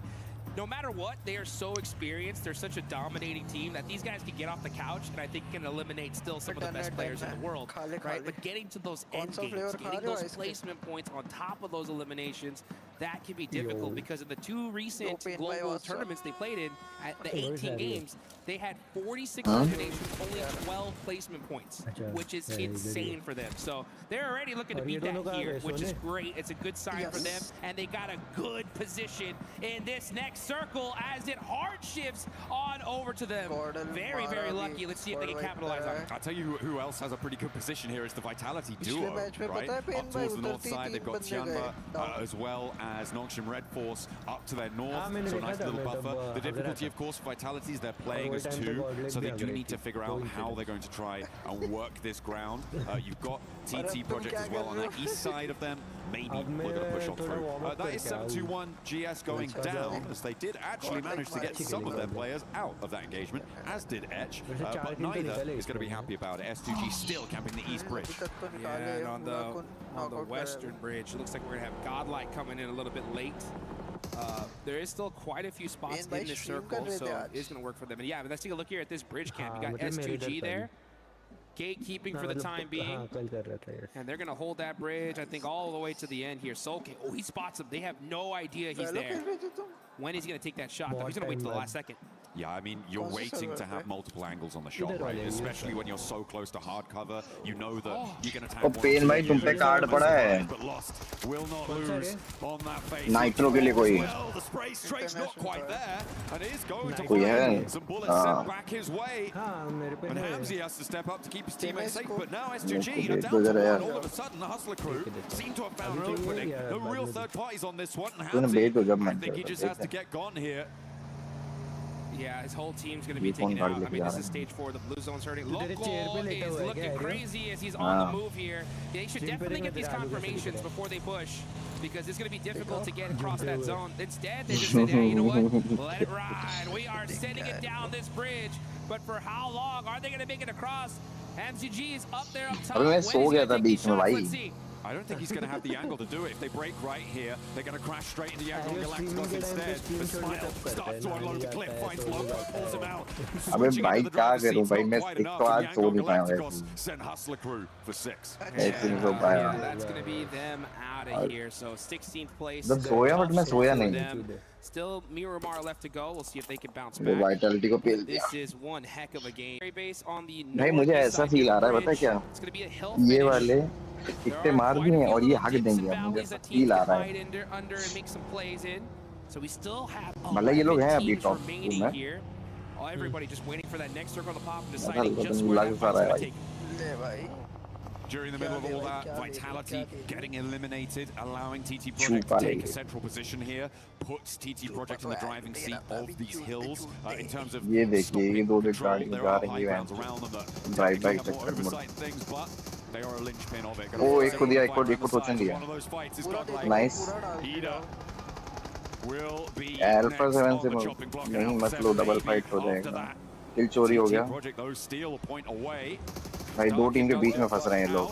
no matter what, they are so experienced. They're such a dominating team that these guys can get off the couch and I think can eliminate still some of the best players in the world, right? But getting to those end games, getting those placement points on top of those eliminations, that can be difficult because of the 2 recent global tournaments they played in, at the 18 games, they had 46 eliminations, only 12 placement points, which is insane for them. So they're already looking to beat that here, which is great. It's a good sign for them, and they got a good position in this next circle as it hard shifts on over to them. Very, very lucky. Let's see if they can capitalize on it. I'll tell you who else has a pretty good position here is the Vitality duo, right? Up towards the north side, they've got Tianba as well as Nongshim Red Force up to their north, so a nice little buffer. The difficulty, of course, for Vitality is they're playing as 2, so they do need to figure out how they're going to try and work this ground. You've got TT Project as well on the east side of them. Maybe we're going to push on through. That is 7-2-1 GS going down, as they did actually manage to get some of their players out of that engagement, as did Etch, but neither is going to be happy about it. S2G still camping the east bridge. Yeah, and on the western bridge, it looks like we're going to have Godlike coming in a little bit late. There is still quite a few spots in this circle, so it's going to work for them. And yeah, but let's take a look here at this bridge camp. You got S2G there. Gatekeeping for the time being, and they're gonna hold that bridge, I think, all the way to the end here. Soulking, oh, he spots him. They have no idea he's there. When he's gonna take that shot, though, he's gonna wait till the last second. Yeah, I mean, you're waiting to have multiple angles on the shot, right? Especially when you're so close to hard cover. You know that you can attack one, but lost. Will not lose on that face. Nitro के लिए कोई well, the spray straight's not quite there, and it is going to find some bullets sent back his way. And Hamzy has to step up to keep his teammates safe, but now S2G are down to 1. All of a sudden, the Hustler crew seem to have found an opening. No real third parties on this one, and Hamzy, I think he just has to get gone here. Yeah, his whole team's going to be taken out. I mean, this is stage 4. The blue zone's hurting. Local is looking crazy as he's on the move here. They should definitely get these confirmations before they push, because it's going to be difficult to get across that zone. Instead, they just said, hey, you know what? Let it ride. We are sending it down this bridge. But for how long are they going to make it across? MCG is up there up top. When is he going to take these shots? Let's see. I don't think he's going to have the angle to do it. If they break right here, they're going to crash straight into the angle. Galacticos instead. The Smile starts to unload the clip, finds Loco, pulls him out. Switching into the driver's seat, not quite enough. The angle Galacticos sent Hustler crew for 6. Yeah, that's going to be them out of here. So 16th place. Still Miramar left to go. We'll see if they can bounce back. This is one heck of a game. Base on the north side. It's going to be a hill finish. इतने मार भी हैं और ये हक देंगे मुझे feel आ रहा है मतलब ये लोग हैं अभी टॉप 2 में everybody just waiting for that next circle to pop and deciding just where they're going to take it. During the middle of all that, Vitality getting eliminated, allowing TT Project to take a central position here, puts TT Project in the driving seat of these hills in terms of stopping control. There are high grounds around them that are more oversight things, but They are a linchpin of it. Oh, एक को दिया, एक को टोचन दिया. Nice. Alpha 7 से नहीं मत लो, double fight हो जाएगा. किल चोरी हो गया. भाई दो टीम के बीच में फंस रहे हैं लोग.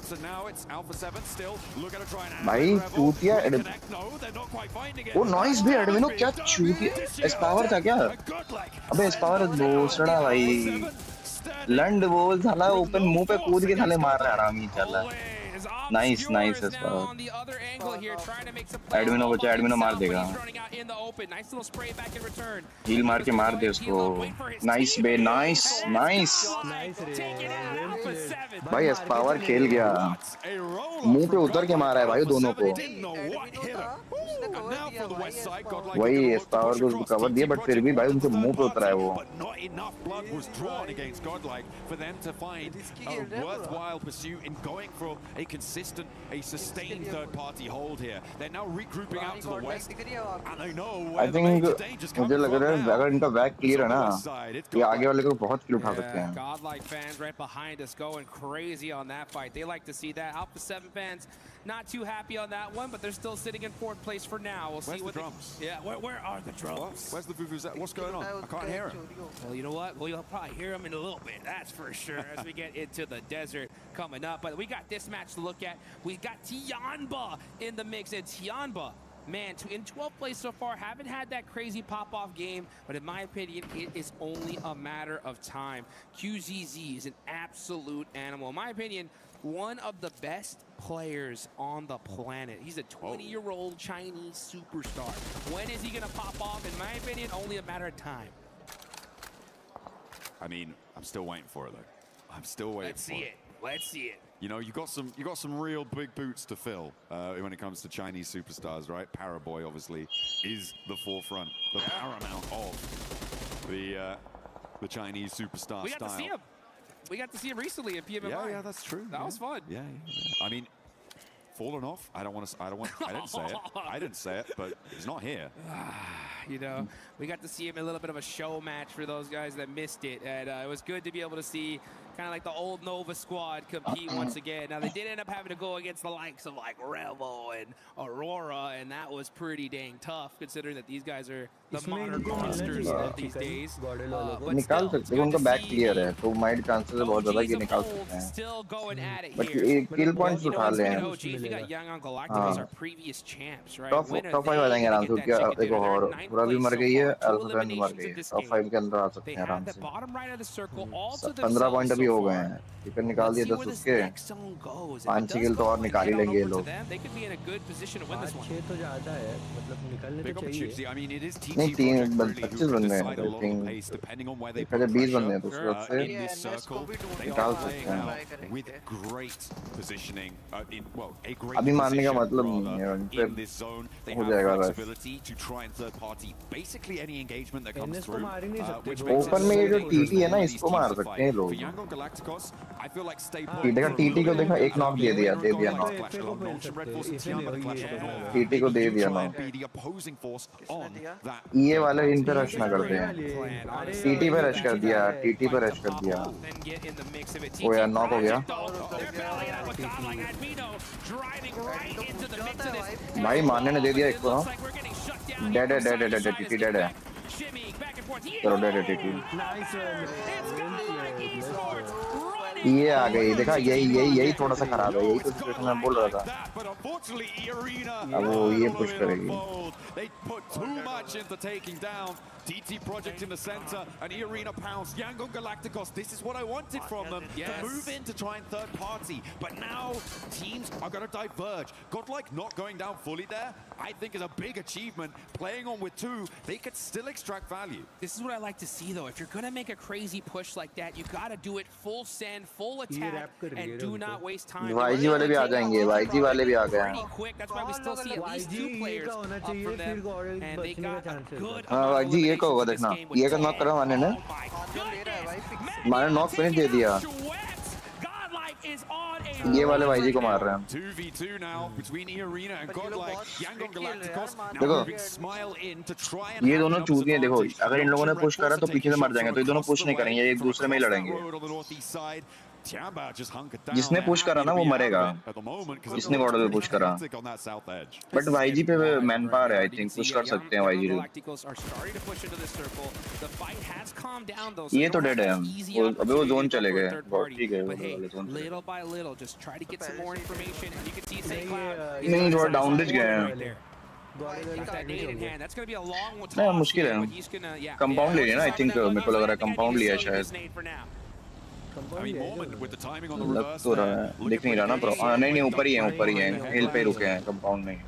भाई चूतिया. वो नॉइस भी एडमिनो क्या चूतिया. एस्पावर था क्या? अबे एस्पावर दूसरा भाई. लंड वो साला ओपन मुंह पे कूद के साले मार रहा है आरामी चला. Nice nice एस्पावर. एडमिनो बचा, एडमिनो मार देगा. हील मार के मार दे उसको. नाइस बे, नाइस नाइस. भाई एस्पावर खेल गया. मुंह पे उतर के मारा है भाई दोनों को. वही एस्पावर को कवर दिया बट फिर भी भाई उनके मुंह पे उतरा है वो. A sustained third-party hold here. They're now regrouping out to the west, and they know I think मुझे लग रहा है अगर इनका बैक क्लियर है ना, ये आगे वाले को बहुत किल उठा सकते हैं. Godlike fans right behind us going crazy on that fight. They like to see that. Alpha 7 fans not too happy on that one, but they're still sitting in fourth place for now. We'll see what the drums. Yeah, where are the drums? Where's the vuvuzela? What's going on? I can't hear him. Well, you know what? Well, you'll probably hear him in a little bit. That's for sure. As we get into the desert coming up, but we got this match to look at. We got Tianba in the mix, and Tianba, man, in 12th place so far, haven't had that crazy pop-off game, but in my opinion, it is only a matter of time. QZZ is an absolute animal. In my opinion, one of the best players on the planet. He's a 20-year-old Chinese superstar. When is he going to pop off? In my opinion, only a matter of time. I mean, I'm still waiting for it though. I'm still waiting. Let's see it. Let's see it. You know, you got some real big boots to fill when it comes to Chinese superstars, right? Paraboy obviously is the forefront, the paramount of the Chinese superstar We got style. to see him. We got to see him recently at PMWC. Yeah, that's true. That was fun. Yeah. I mean, fallen off. I didn't say it. I didn't say it, but he's not here. You know, we got to see him in a little bit of a show match for those guys that missed it, and it was good to be able to see kind of like the old Nova squad compete once again. Now they did end up having to go against the likes of like Revo and Aurora, and that was pretty dang tough considering that these guys are the modern monsters of these days. निकाल सकते हैं, उनका back clear है तो might chances है बहुत ज्यादा कि निकाल सकते हैं. Still going at it But here. Kill points उठा ले हैं. We got Young on Galacticos, our previous champs, right? Top 5 आ जाएंगे आराम से. क्या देखो और पूरा भी मर गई है, अल्फा 7 भी मर गई है. टॉप 5 के अंदर आ सकते हैं आराम से. 15 पॉइंट अभी हो गए हैं. टिकट निकाल दिए 10 उसके. 5 किल तो और निकाल ही लेंगे ये लोग. They could be in a good position to win this one. तो ज्यादा है, मतलब निकलने तो चाहिए. I mean, it is TT नहीं 25 बंदे हैं. depending on where they 20 बंदे हैं तो उसके बाद से in this circle. They निकाल are सकते playing हैं. with great positioning. A great अभी मारने का मतलब position, नहीं है. rather, उनसे in this zone. They हो have जाएगा बस. flexibility to try and third party basically any engagement that comes through. Which open में ये जो टीटी है ना इसको मार सकते हैं लोग. For Yangon Galacticos, I feel like stay put. देखा टीटी को देखा एक नॉक दे दिया नॉक. टीटी को दे दिया नॉक. ये वाले इन पे रश ना करते हैं. टीटी पे रश कर दिया. टीटी पे रश कर दिया. वो यार नॉक हो गया. भाई मारने ने दे दिया एक को. डेड है टीटी डेड है. चलो डेड है टीटी. ये आ गई. देखा यही थोड़ा सा खराब है. यही तो सिचुएशन मैं बोल रहा था. अब वो ये पुश करेगी. DT Project in the center, and Arena pounced. Yangon Galacticos, this is what I wanted from them. To move in to try and third party. But now, teams are going to diverge. Godlike not going down fully there, I think is a big achievement. Playing on with 2, they could still extract value. This is what I like to see though. If you're going to make a crazy push like that, you got to do it full send, full attack, and do not waste time. YG वाले भी आ जाएंगे. YG वाले भी आ गए हैं. That's why we still see at least 2 players up from them, and they got a good YG ये का होगा देखना. ये का नॉक करा माने ने. माने नॉक फिनिश दे दिया. ये वाले YG को मार रहे हैं. 2v2 now between Arena and Godlike. Yangon Galacticos देखो ये दोनों चूतिए. देखो अगर इन लोगों ने पुश करा तो पीछे से मर जाएंगे, तो ये दोनों पुश नहीं करेंगे, एक दूसरे में ही लड़ेंगे. जिसने पुश करा ना वो मरेगा, जिसने गॉडल पे पुश करा। बट YG पे मैन पावर है, आई थिंक पुश कर सकते हैं YG। ये तो डेड है, अबे वो जोन चले गए, ठीक है नहीं थोड़ा डाउन डिच गए हैं। नहीं मुश्किल है, कंपाउंड ले लिया ना आई थिंक, मेरे को लग रहा है कंपाउंड लिया शायद, लग तो रहा है, दिख नहीं रहा ना प्रो। नहीं ऊपर ही है, हिल पे रुके हैं, कंपाउंड नहीं।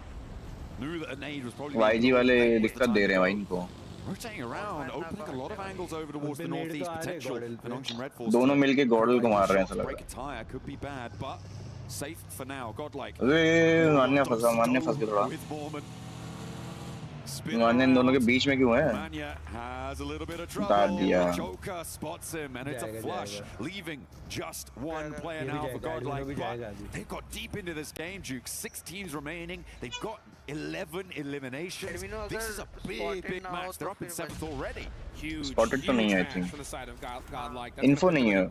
YG वाले दिक्कत दे रहे हैं भाई इनको, दोनों मिलके गॉडल को मार रहे हैं साला। अरे मानने फंस गया थोड़ा, मानने इन दोनों के बीच में क्यों है, डाल दिया। Just one player now for Godlike, but they've got deep into this game, Duke. 6 teams remaining. They've got 11 eliminations. This is a big match. They're up in 7th already. Spotted तो नहीं है, I think. Info नहीं है,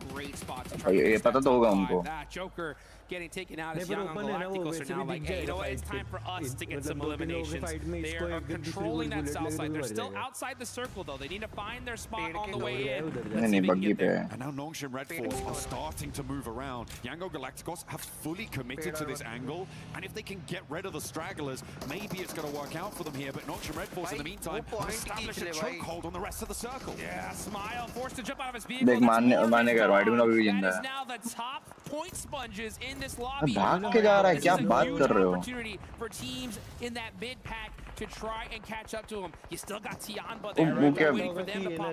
ये पता तो होगा उनको। Joker getting taken out as young Galacticos are now like, hey, you know what, it's time for us to get some eliminations. They are controlling that south side. They're still outside the circle though. They need to find their spot on the way in. नहीं बग्गी पे है। And now Nongshim Red Force are starting to move around. Yango Galacticos have fully committed to this angle, and if they can get rid of the stragglers, maybe it's going to work out for them here. But Nongshim Red Force, in the meantime, have established a chokehold on the rest of the circle. Yeah, Smile forced to jump out of his vehicle. देख मानने का right में भी जिंदा है। Now the top point sponges in this lobby. भाग के जा रहा है, क्या बात कर रहे हो? Opportunity for teams in that mid pack to try and catch up to him. You still got Tianba there. वो क्या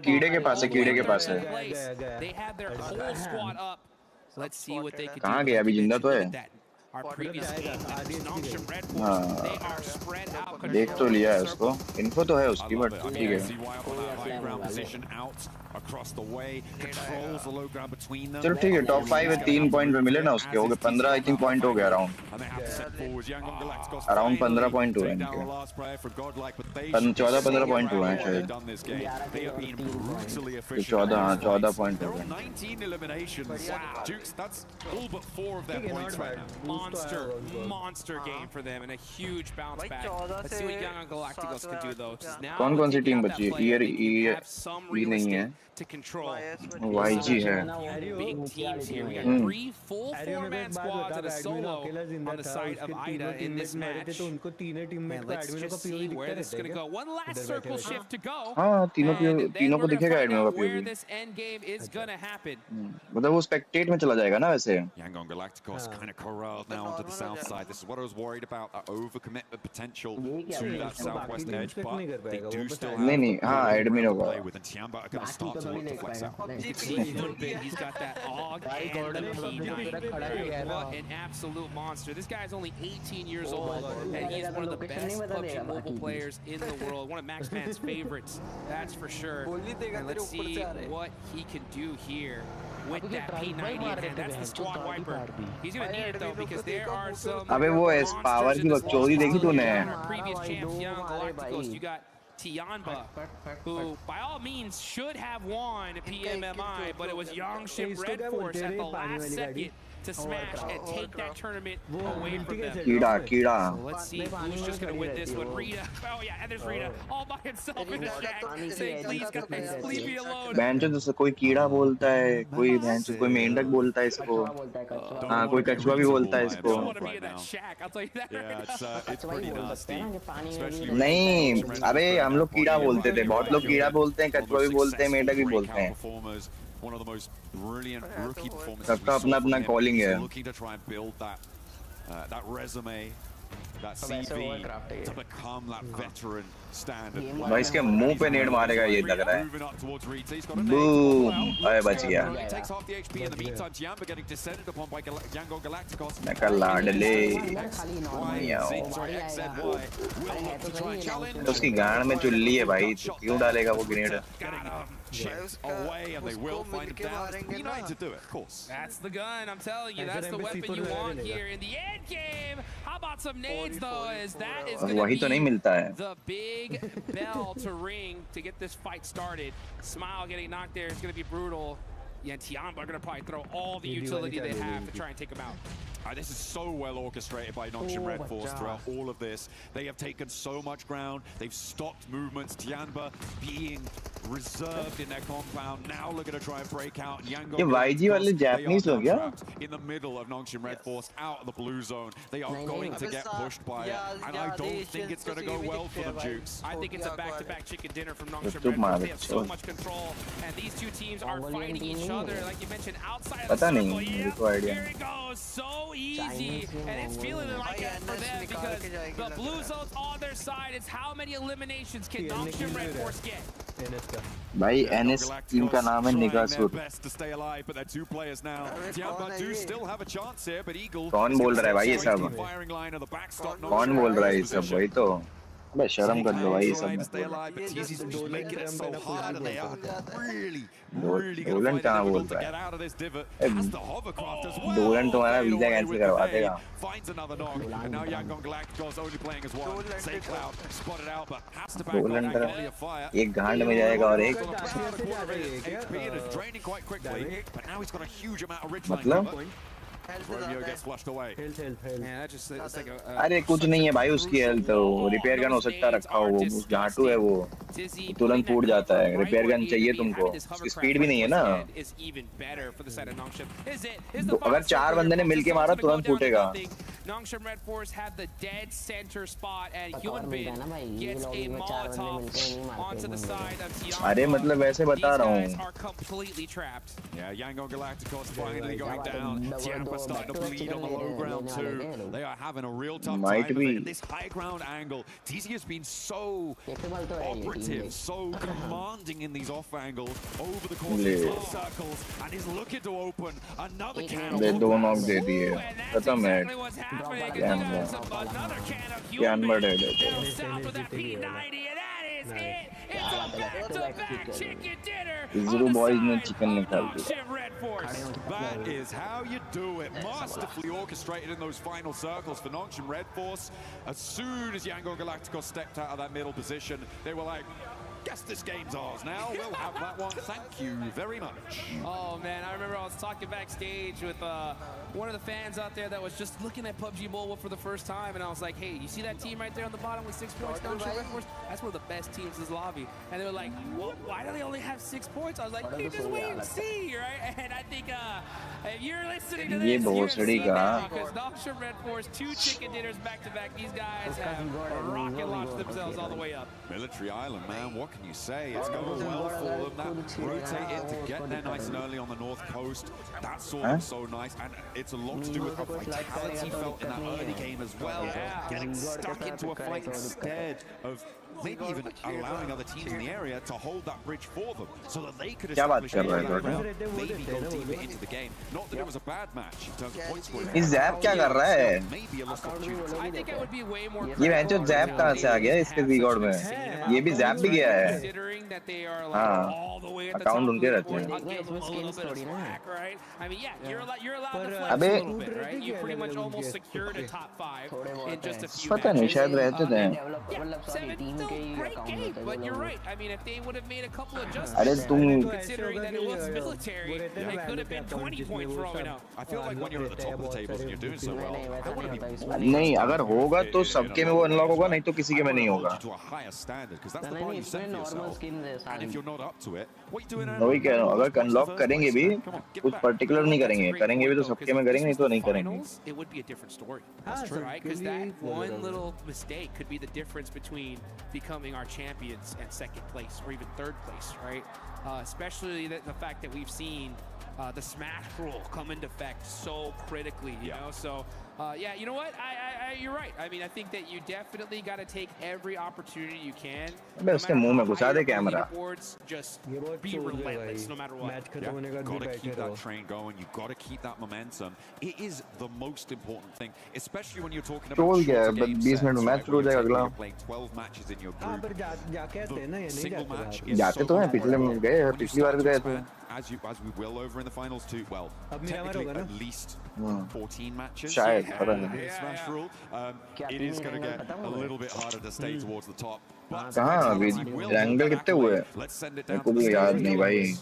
कीड़े के पास है, They have their whole squad up. Let's see what they can do. कहाँ गया अभी, जिंदा तो है। देख तो लिया है उसको, इन्फो तो है उसकी, बट ठीक है। चलो ठीक है, टॉप 5 है, 3 पॉइंट पे मिले ना उसके, हो गए 15 आई थिंक पॉइंट हो गया अराउंड 15 पॉइंट हुए इनके, 14-15 पॉइंट हुए हैं शायद, 14 पॉइंट हो गए। Monster game for them and a huge bounce back. Let's see what Young Galacticos can do though. कौन सी टीम बची है? ये नहीं है, to control. YG है। Big teams here. We got 3 full 4-man squads and a solo on the side of Ida in this match. And let's just see where this is going to go. One last circle shift to go. हाँ तीनों को दिखेगा add में होगा where this end game is going to happen. मतलब वो स्पेक्टेट में चला जाएगा ना वैसे। Yangon Galacticos kind of corralled now onto the south side. This is what I was worried about, that overcommitment potential to that southwest edge, but they do still have नहीं हाँ admin होगा। play with, and Tianba are going to start to look to flex out. He's got that AUG and the P9. What an absolute monster. This guy is only 18 years old, and he is one of the best PUBG mobile players in the world. One of Max Man's favorites, that's for sure. And let's see what he can do here with that P90 in hand. That's the squad wiper. He's going to need it though, because there are some... अबे वो S power की बकचोदी देखी तूने? Previous champs, Young Galacticos, you got Tianba, who by all means should have won PMMI, but it was Yongship Red Force at the last second to smash and take that tournament away from them. कीड़ा So let's see who's just going to win this one. Rita. Oh yeah, and there's Rita all by himself in the shack saying, please guys, leave me alone. बैंचो जैसे कोई कीड़ा बोलता है, कोई बैंचो कोई मेंढक बोलता है इसको, हाँ कोई कछुआ भी बोलता है इसको। नहीं अबे हम लोग कीड़ा बोलते थे, बहुत लोग कीड़ा बोलते हैं, कछुआ भी बोलते हैं, मेंढक भी बोलते हैं। One of the most brilliant rookie performances. सबका अपना calling है। Looking to try and build that resume, that CV to become that veteran standard. भाई इसके मुंह पे नेड मारेगा ये लग रहा है। बूम, अरे बच गया। मैं कल लाडले। तो उसकी गांड में चुल्ली है भाई, तो क्यों डालेगा वो grenade? Chips away, and they will find him down. It's P9 to do it, of course. That's the gun, I'm telling you. That's the weapon you want here in the end game. How about some nades though? As that is going to be the big bell to ring to get this fight started. Smile getting knocked there is going to be brutal. Yeah, and Tianba are going to probably throw all the utility they have to try and take him out. This is so well orchestrated by Nongshim Red Force throughout all of this. They have taken so much ground. They've stopped movements. Tianba being reserved in their compound. Now looking to try and break out. Yango YG वाले Japanese लोग क्या? In the middle of Nongshim Red Force, out of the blue zone. They are going to get pushed by it. And I don't think it's going to go well for them, Jukes. I think it's a back-to-back chicken dinner from Nongshim Red Force. They have so much control. And these two teams are fighting each other, like you mentioned, outside of the circle. Yeah, here it goes. So easy. And it's feeling like that for them because the blue zone's on their side. It's how many eliminations can Nongshim Red Force get? भाई NS team का नाम है निगासुर. कौन बोल रहा है भाई ये सब? कौन बोल रहा है ये सब? वही तो. अबे शर्म कर लो भाई ये सब. डोलन कहाँ बोल रहा है? डोलन तुम्हारा वीजा कैंसिल करवा देगा. डोलन का एक घाट में जाएगा और एक मतलब अरे कुछ नहीं है भाई उसकी हेल्थ. रिपेयर गन हो सकता रखा हो. वो घाटू है वो तुरंत फूट जाता है. रिपेयर गन चाहिए तुमको. उसकी स्पीड भी नहीं है ना. तो अगर 4 बंदे ने मिलके मारा तुरंत फूटेगा. Nongshim Red Force had the dead center spot and Hyunbin gets a Molotov onto the side of Tianba. अरे मतलब वैसे बता रहा हूँ. These guys are completely trapped. Yeah, Yangon Galacticos finally going down. Tianba starting to bleed on the low ground too. They are having a real tough time of it. This high ground angle, TC has been so operative, so commanding in these off angles over the course of these last circles, and he's looking to open another can. they दो knock दे दिए. खत्म है. Another can of Hyunbin south of that P90, and that is it. It's a back-to-back chicken dinner. Zero boys ने chicken निकाल दिया. That is how you do it. Masterfully orchestrated in those final circles for Nongshim Red Force. As soon as Yangon Galacticos stepped out of that middle position, they were like, guess this game's ours now. We'll have that one. Thank you very much. Oh man, I remember I was talking backstage with one of the fans out there that was just looking at Pubg Mobile for the first time, and I was like, hey, you see that team right there on the bottom with 6 points? Nongshim Red Force? That's one of the best teams in this lobby. And they were like, why do they only have 6 points? I was like, you just wait and see, right? And I think if you're listening to this, you're see now, because Nongshim Red Force, 2 chicken dinners back to back. These guys have rocket launched themselves all the way up. Military Island, man, what can you say? It's going well for them. That rotated to get there nice and early on the north coast. That saw them so nice, and it's a lot to do with how vitality felt in that early game as well. Getting stuck into a fight instead of maybe even allowing other teams in the area to hold that bridge for them, so that they could establish a round, maybe go deeper into the game. Not that it was a bad match in terms of point scoring. इस Zap क्या कर रहा है? Maybe a lost opportunity. I think I would be way more. ये बेंचो Zap कहाँ से आ गया इसके Zigord में? ये भी Zap भी गया है. हाँ. अकाउंट उनके रहते हैं. I mean, yeah, you're allowed to flex a little bit, right? You pretty much almost secured a top 5 in just a few पता नहीं शायद रहते थे. Great game, but you're right. I mean, if they would have made a couple adjustments, considering that it was military, it could have been 20 points for all we know. I feel like when you're at the top of the table and you're doing so well, I want to be more. नहीं अगर होगा तो सबके में वो unlock होगा, नहीं तो किसी के में नहीं होगा. To a higher standard, because that's the bar you set for yourself. And if you're not up to it, what you doing? वही कह रहा हूँ, अगर अनलॉक करेंगे भी कुछ पर्टिकुलर नहीं करेंगे. करेंगे भी तो सबके में करेंगे, नहीं तो नहीं करेंगे. It would be a different story. That's true, right? Because that one little mistake could be the difference between becoming our champions and 2nd place or even 3rd place, right? Especially the fact that we've seen the smash rule come into effect so critically, you know? So, yeah, you know what? You're right. I mean, I think that you definitely got to take every opportunity you can. अबे उसके मुंह में घुसा दे camera. Just be relentless no matter what. Got to keep that train going. You got to keep that momentum. It is the most important thing, especially when you're talking about shorter game sets. 20 minute में match शुरू हो जाएगा अगला. You're playing 12 matches in your group. The single match is जाते तो हैं पिछले में गए हैं पिछली बार भी गए थे. As we will over in the finals too. Well, technically at least 14 matches. शायद Smash rule. It is going to get a little bit harder to stay towards the top. कहाँ अभी रैंगल कितने हुए? Let's send it down. को भी याद नहीं भाई.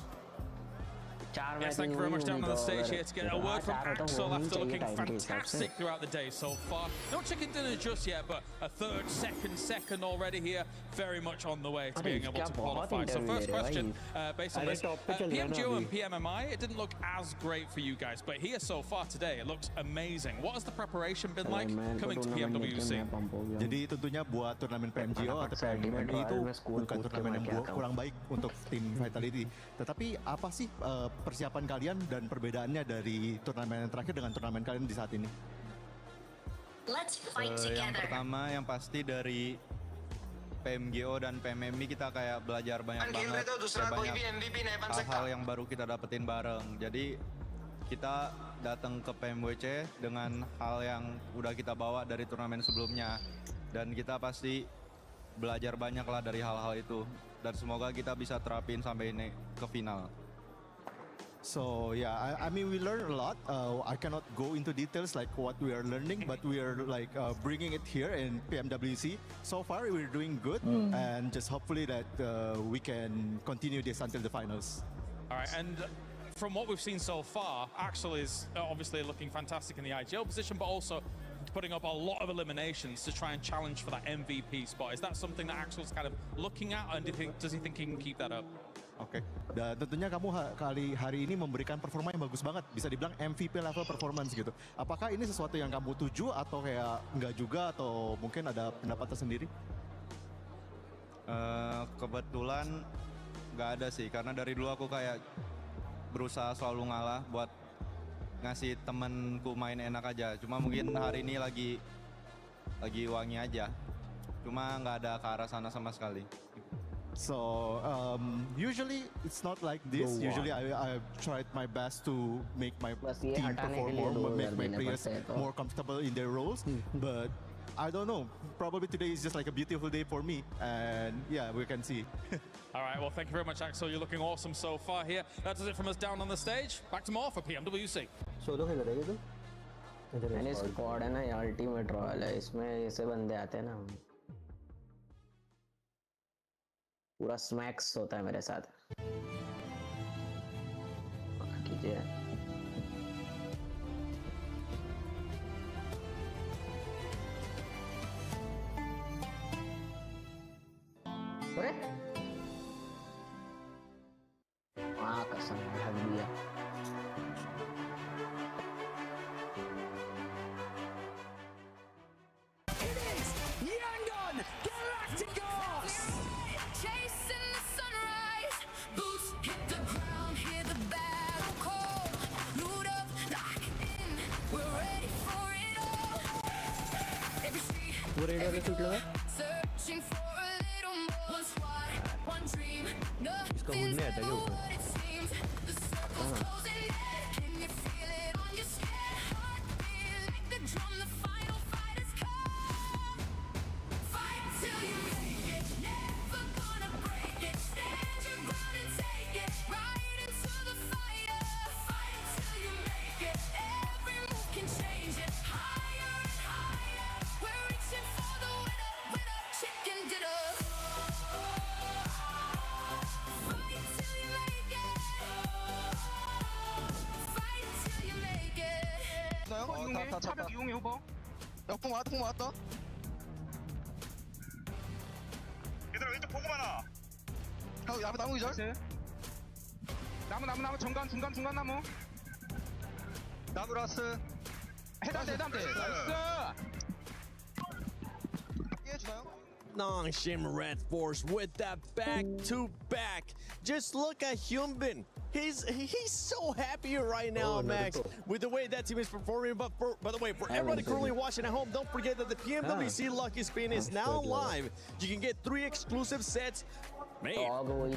Yes, thank you very much down on the stage here to get a word from Axel after looking fantastic throughout the day so far. Not chicken dinner just yet, but a third, second already here. Very much on the way to being able to qualify. So first question, based on this, PMGO and PMMI, it didn't look as great for you guys, but here so far today, it looks amazing. What has the preparation been like coming to PMWC? Jadi tentunya buat turnamen PMGO atau PMMI itu bukan turnamen yang kurang baik untuk tim Vitality. Tetapi apa sih persiapan kalian dan perbedaannya dari turnamen yang terakhir dengan turnamen kalian di saat ini? Yang pertama yang pasti dari PMGO dan PMMI kita kayak belajar banyak banget, banyak hal-hal yang baru kita dapetin bareng. Jadi kita datang ke PMWC dengan hal yang udah kita bawa dari turnamen sebelumnya, dan kita pasti belajar banyak lah dari hal-hal itu, dan semoga kita bisa terapin sampai ini ke final. So yeah, I mean we learn a lot. I cannot go into details like what we are learning, but we are like bringing it here in PMWC. So far we're doing good, and just hopefully that we can continue this until the finals. All right, and from what we've seen so far, Axel is obviously looking fantastic in the IGL position, but also putting up a lot of eliminations to try and challenge for that MVP spot. Is that something that Axel's kind of looking at, and does he think he can keep that up? Oke, dan tentunya kamu hari ini memberikan performa yang bagus banget, bisa dibilang MVP level performance gitu. Apakah ini sesuatu yang kamu tuju atau kayak enggak juga, atau mungkin ada pendapat tersendiri? Kebetulan nggak ada sih, karena dari dulu aku kayak berusaha selalu ngalah buat ngasih temenku main enak aja. Cuma mungkin hari ini lagi wangi aja, cuma nggak ada ke arah sana sama sekali. So usually it's not like this. Usually I've tried my best to make my team perform more, make my players more comfortable in their roles. But I don't know. Probably today is just like a beautiful day for me, and yeah, we can see. All right. Well, thank you very much, Axel. You're looking awesome so far here. That does it from us down on the stage. Back to more for PMWC. Solo खेल रहे हैं तो? मैंने squad है ना, ये ultimate royal है, इसमें ऐसे बंदे आते हैं ना, पूरा स्मैक्स होता है मेरे साथ। कीजिए। अरे? हाँ कसम हट दिया। वो रेड वाले शूट लगा, इसका हुड नहीं आता क्या ऊपर? 차벽 이용해 후보. 역풍 왔다. 얘들아 왼쪽 보고 많아. 형 나무 기절. 나무 중간 나무. 나무 라스. 해단대. 나이스. Nongshim Red Force with that back-to-back. Just look at Hyunbin. He's so happy right now, Max, with the way that team is performing. But by the way, for everybody currently watching at home, don't forget that the PMWC Lucky Spin is now live. You can get 3 exclusive sets made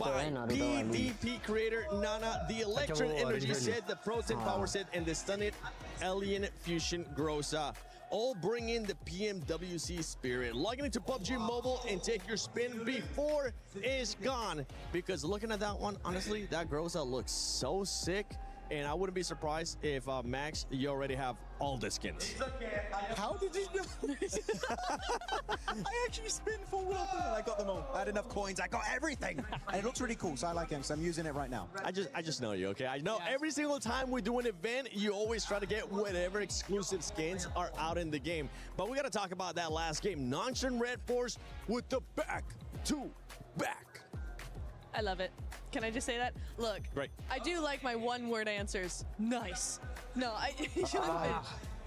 by PDP creator Nana, the Electron Energy set, the Protein Power set, and the Stunned Alien Fusion Grossa. All bring in the PMWC spirit. Log into PUBG Mobile and take your spin before it's gone. Because looking at that one, honestly, that Grossa looks so sick. And I wouldn't be surprised if, Max, you already have all the skins. How did you know this? I actually spin forward and I got them all. I had enough coins. I got everything. And it looks really cool, so I like it. So I'm using it right now. I just know you, okay? I know every single time we do an event, you always try to get whatever exclusive skins are out in the game. But we got to talk about that last game. Nonchalant Red Force with the back-to-back. I love it. Can I just say that? Look, right. I do like my one-word answers. Nice. No,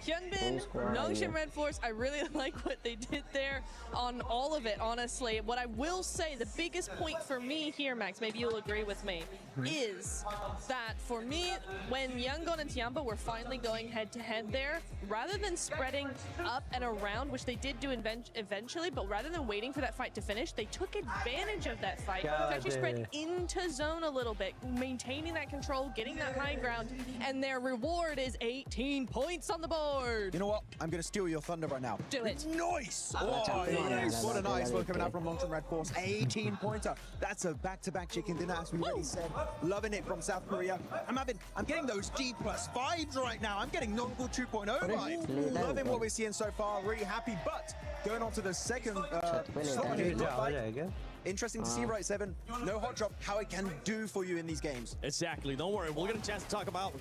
Hyunbin, Nonchalant Red Force, I really like what they did there on all of it, honestly. What I will say, the biggest point for me here, Max, maybe you'll agree with me, is that for me, when Yangon and Tiamba were finally going head-to-head there, rather than spreading up and around, which they did do eventually, but rather than waiting for that fight to finish, they took advantage of that fight to actually spread into zone a little bit, maintaining that control, getting that high ground, and their reward is 18 points on the board. You know what? I'm going to steal your thunder right now. Do it. Nice! Oh, nice. What a nice one coming out from Nonchalant Red Force. 18-pointer. That's a back-to-back chicken dinner, as we already said. Loving it from South Korea. I'm getting those D+ vibes right now. I'm getting Nonchalant 2.0 vibes. Loving what we're seeing so far. Really happy. But going on to the second slot here. Interesting to see, right, Seven? No hot drop, how it can do for you in these games. Exactly. Don't worry. We'll get a chance to talk about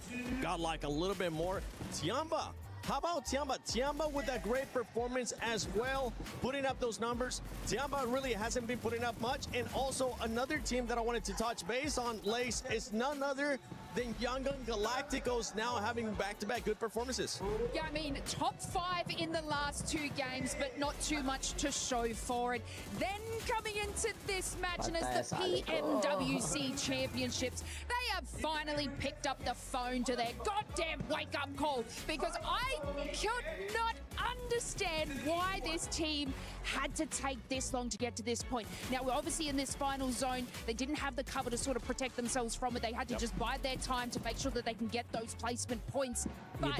Godlike a little bit more. Tiamba. How about Tiamba? Tiamba with that great performance as well, putting up those numbers. Tiamba really hasn't been putting up much. And also another team that I wanted to touch base on, Lace, is none other than Yangon Galacticos now having back-to-back good performances. Yeah, I mean, top 5 in the last 2 games, but not too much to show for it. Then coming into this match, and as the PMWC Championships, they have finally picked up the phone to their goddamn wake-up call, because I could not understand why this team had to take this long to get to this point. Now, we're obviously in this final zone. They didn't have the cover to sort of protect themselves from it. They had to just bide their time to make sure that they can get those placement points. But,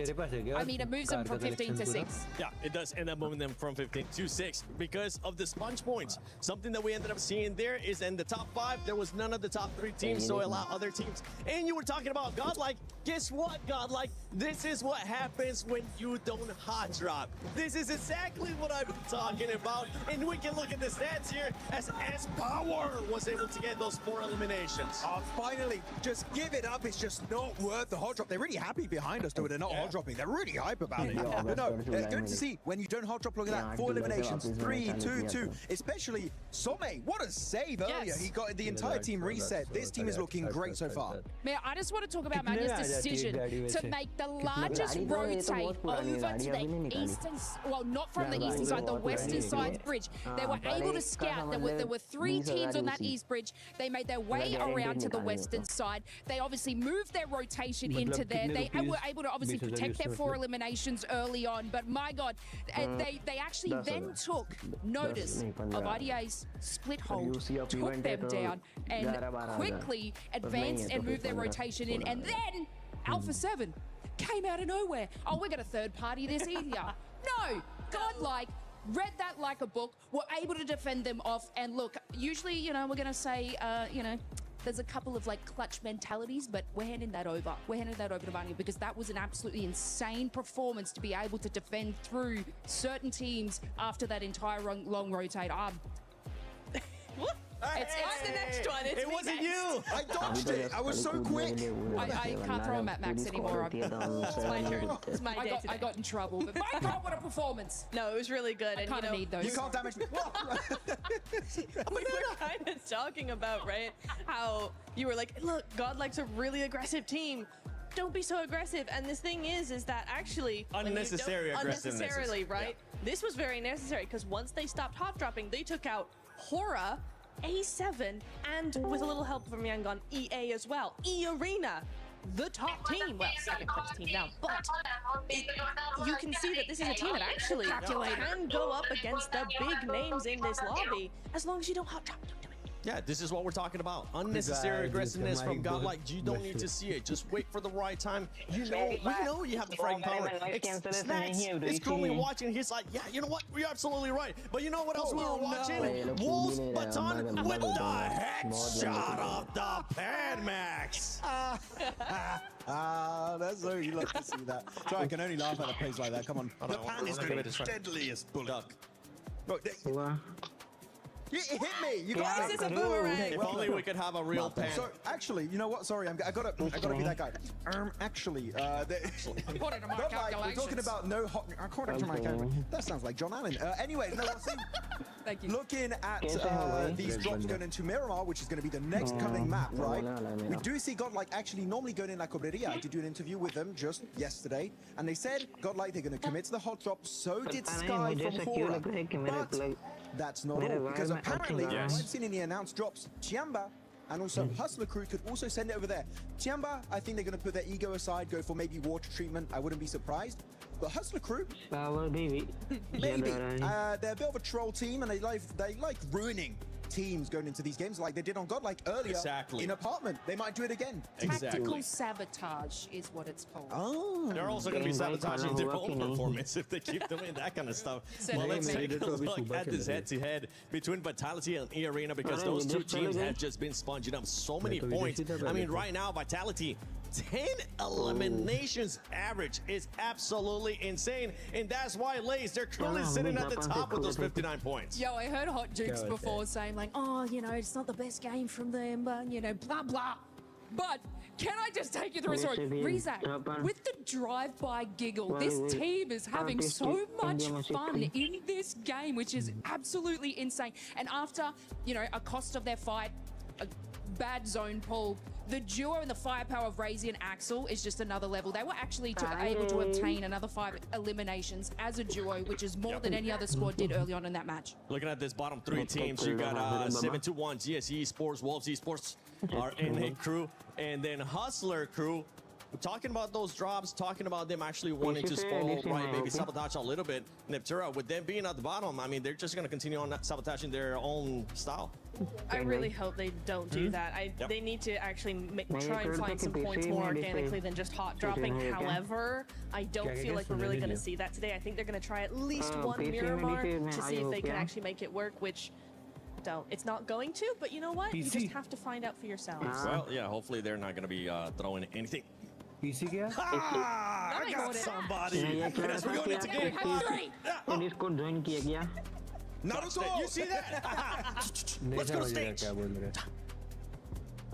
I mean, it moves them from 15 to 6. Yeah, it does end up moving them from 15 to 6 because of the sponge points. Something that we ended up seeing there is in the top 5, there was none of the top 3 teams, so allow other teams. And you were talking about Godlike. Guess what, Godlike? This is what happens when you don't hot drop. This is exactly what I've been talking about. And we can look at the stats here as S-Power was able to get those 4 eliminations. Oh, finally, just give it up. It's just not worth the hot drop. They're really happy behind us, though. They're not hot dropping. They're really hype about it. But no, it's good to see when you don't hot drop. Look at that. 4 eliminations, 3, 2, 2. Especially Some. What a save earlier. He got the entire team reset. This team is looking great so far. Man, I just want to talk about Magnus' decision to make the largest rotate over to the eastern, well, not from the eastern side, the western side bridge. They were able to scout. There were 3 teams on that east bridge. They made their way around to the western side. They obviously moved their rotation into there. They were able to obviously protect their 4 eliminations early on, but my God, they actually then took notice of IDA's split hold, took them down, and quickly advanced and moved their rotation in, and then Alpha 7 came out of nowhere. Oh, we're gonna third party this easier. No, Godlike read that like a book, were able to defend them off, and look, usually, you know, we're gonna say, you know, there's a couple of like clutch mentalities, but we're handing that over. We're handing that over to Vanya because that was an absolutely insane performance to be able to defend through certain teams after that entire long rotate. What? It's the next one. It's it wasn't you. I dodged it. I was so quick. I can't throw him at Max anymore. It's my turn. It's my day I got in trouble. But my God, what a performance. No, it was really good. I kind of need those. You can't damage me. We were kind of talking about, right, how you were like, look, Godlike's a really aggressive team. Don't be so aggressive. And this thing is that actually unnecessarily, right? Yeah. This was very necessary because once they stopped hot dropping, they took out Hera, A7, and with a little help from Yangon, EA as well. E-Arena, the top team. Well, second best team now, but you can see that this is a team that actually can go up against the big names in this lobby as long as you don't hot drop. Don't do it. Yeah, this is what we're talking about. Unnecessary aggressiveness from Godlike. You don't need to see it. Just wait for the right time. We know you have the fragging power. Snacks is currently watching. He's like, yeah, you know what? You're absolutely right. But you know what else we were watching? Wolves Baton with the headshot of the PMWC. That's so you love to see that. So I can only laugh at a plays like that. Come on. The pan is the deadliest bullet. It hit me. You Why got is me. this a boomerang? If only we could have a real pan. So actually, you know what? Sorry, I gotta be that guy. Actually, According to my we're calculations. talking about no hot. According to my calculations, that sounds like John Allen. Anyways, no, let's see. Thank you. Looking at these drops going into Miramar, which is going to be the next coming map, right? We do see Godlike actually normally going in La Cobreria. I did do an interview with them just yesterday, and they said Godlike they're going to commit to the hot drop. So did Sky from Hera, but that's not all, because apparently I've seen in the announced drops, Chiamba and also Hustler Crew could also send it over there. Chiamba, I think they're going to put their ego aside, go for maybe water treatment. I wouldn't be surprised. But Hustler Crew, maybe. They're a bit of a troll team, and they like ruining teams going into these games like they did on Godlike earlier in Apartment. They might do it again. Tactical sabotage is what it's called. Oh. They're also going to be sabotaging their own performance if they keep doing that kind of stuff. Well, let's take a look at this head-to-head between Vitality and E-Arena, because those two teams have just been sponging up so many points. I mean, right now, Vitality, 10 eliminations average is absolutely insane, and that's why Lays, they're currently sitting at the top with those 59 points. Yo, I heard Hot Jukes before saying like, oh, you know, it's not the best game from them, but you know, blah blah. But can I just take you through a story? Rizak, with the drive-by giggle, this team is having so much fun in this game, which is absolutely insane. And after, you know, a cost of their fight, a bad zone pull, the duo and the firepower of Razy and Axel is just another level. They were actually able to obtain another 5 eliminations as a duo, which is more than any other squad did early on in that match. Looking at this bottom 3 teams, you got 721, GSE Esports, Wolves Esports are in a crew, and then Hustler Crew. Talking about those drops, talking about them actually wanting to spoil, right, maybe sabotage a little bit. Neptura, with them being at the bottom, I mean, they're just going to continue on sabotaging their own style. I really hope they don't do that. They need to actually try and find some points more organically than just hot dropping. However, I don't feel like we're really going to see that today. I think they're going to try at least one Miramar to see if they can actually make it work, which it's not going to, but you know what? You just have to find out for yourselves. Well, yeah, hopefully they're not going to be throwing anything. PC क्या? I got somebody. As we're going into game 3. Discord join किया क्या? Not at all. You see that? Let's go stage.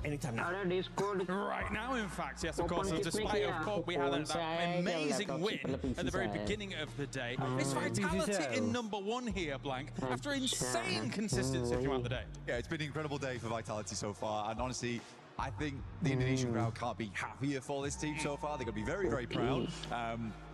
Anytime now. Right now, in fact, yes, of course. Despite, of course, we had that amazing win at the very beginning of the day. It's Vitality in #1 here, Blank, after insane consistency throughout the day. Yeah, it's been an incredible day for Vitality so far, and honestly, I think the Indonesian crowd can't be happier for this team so far. They're going to be very, very proud.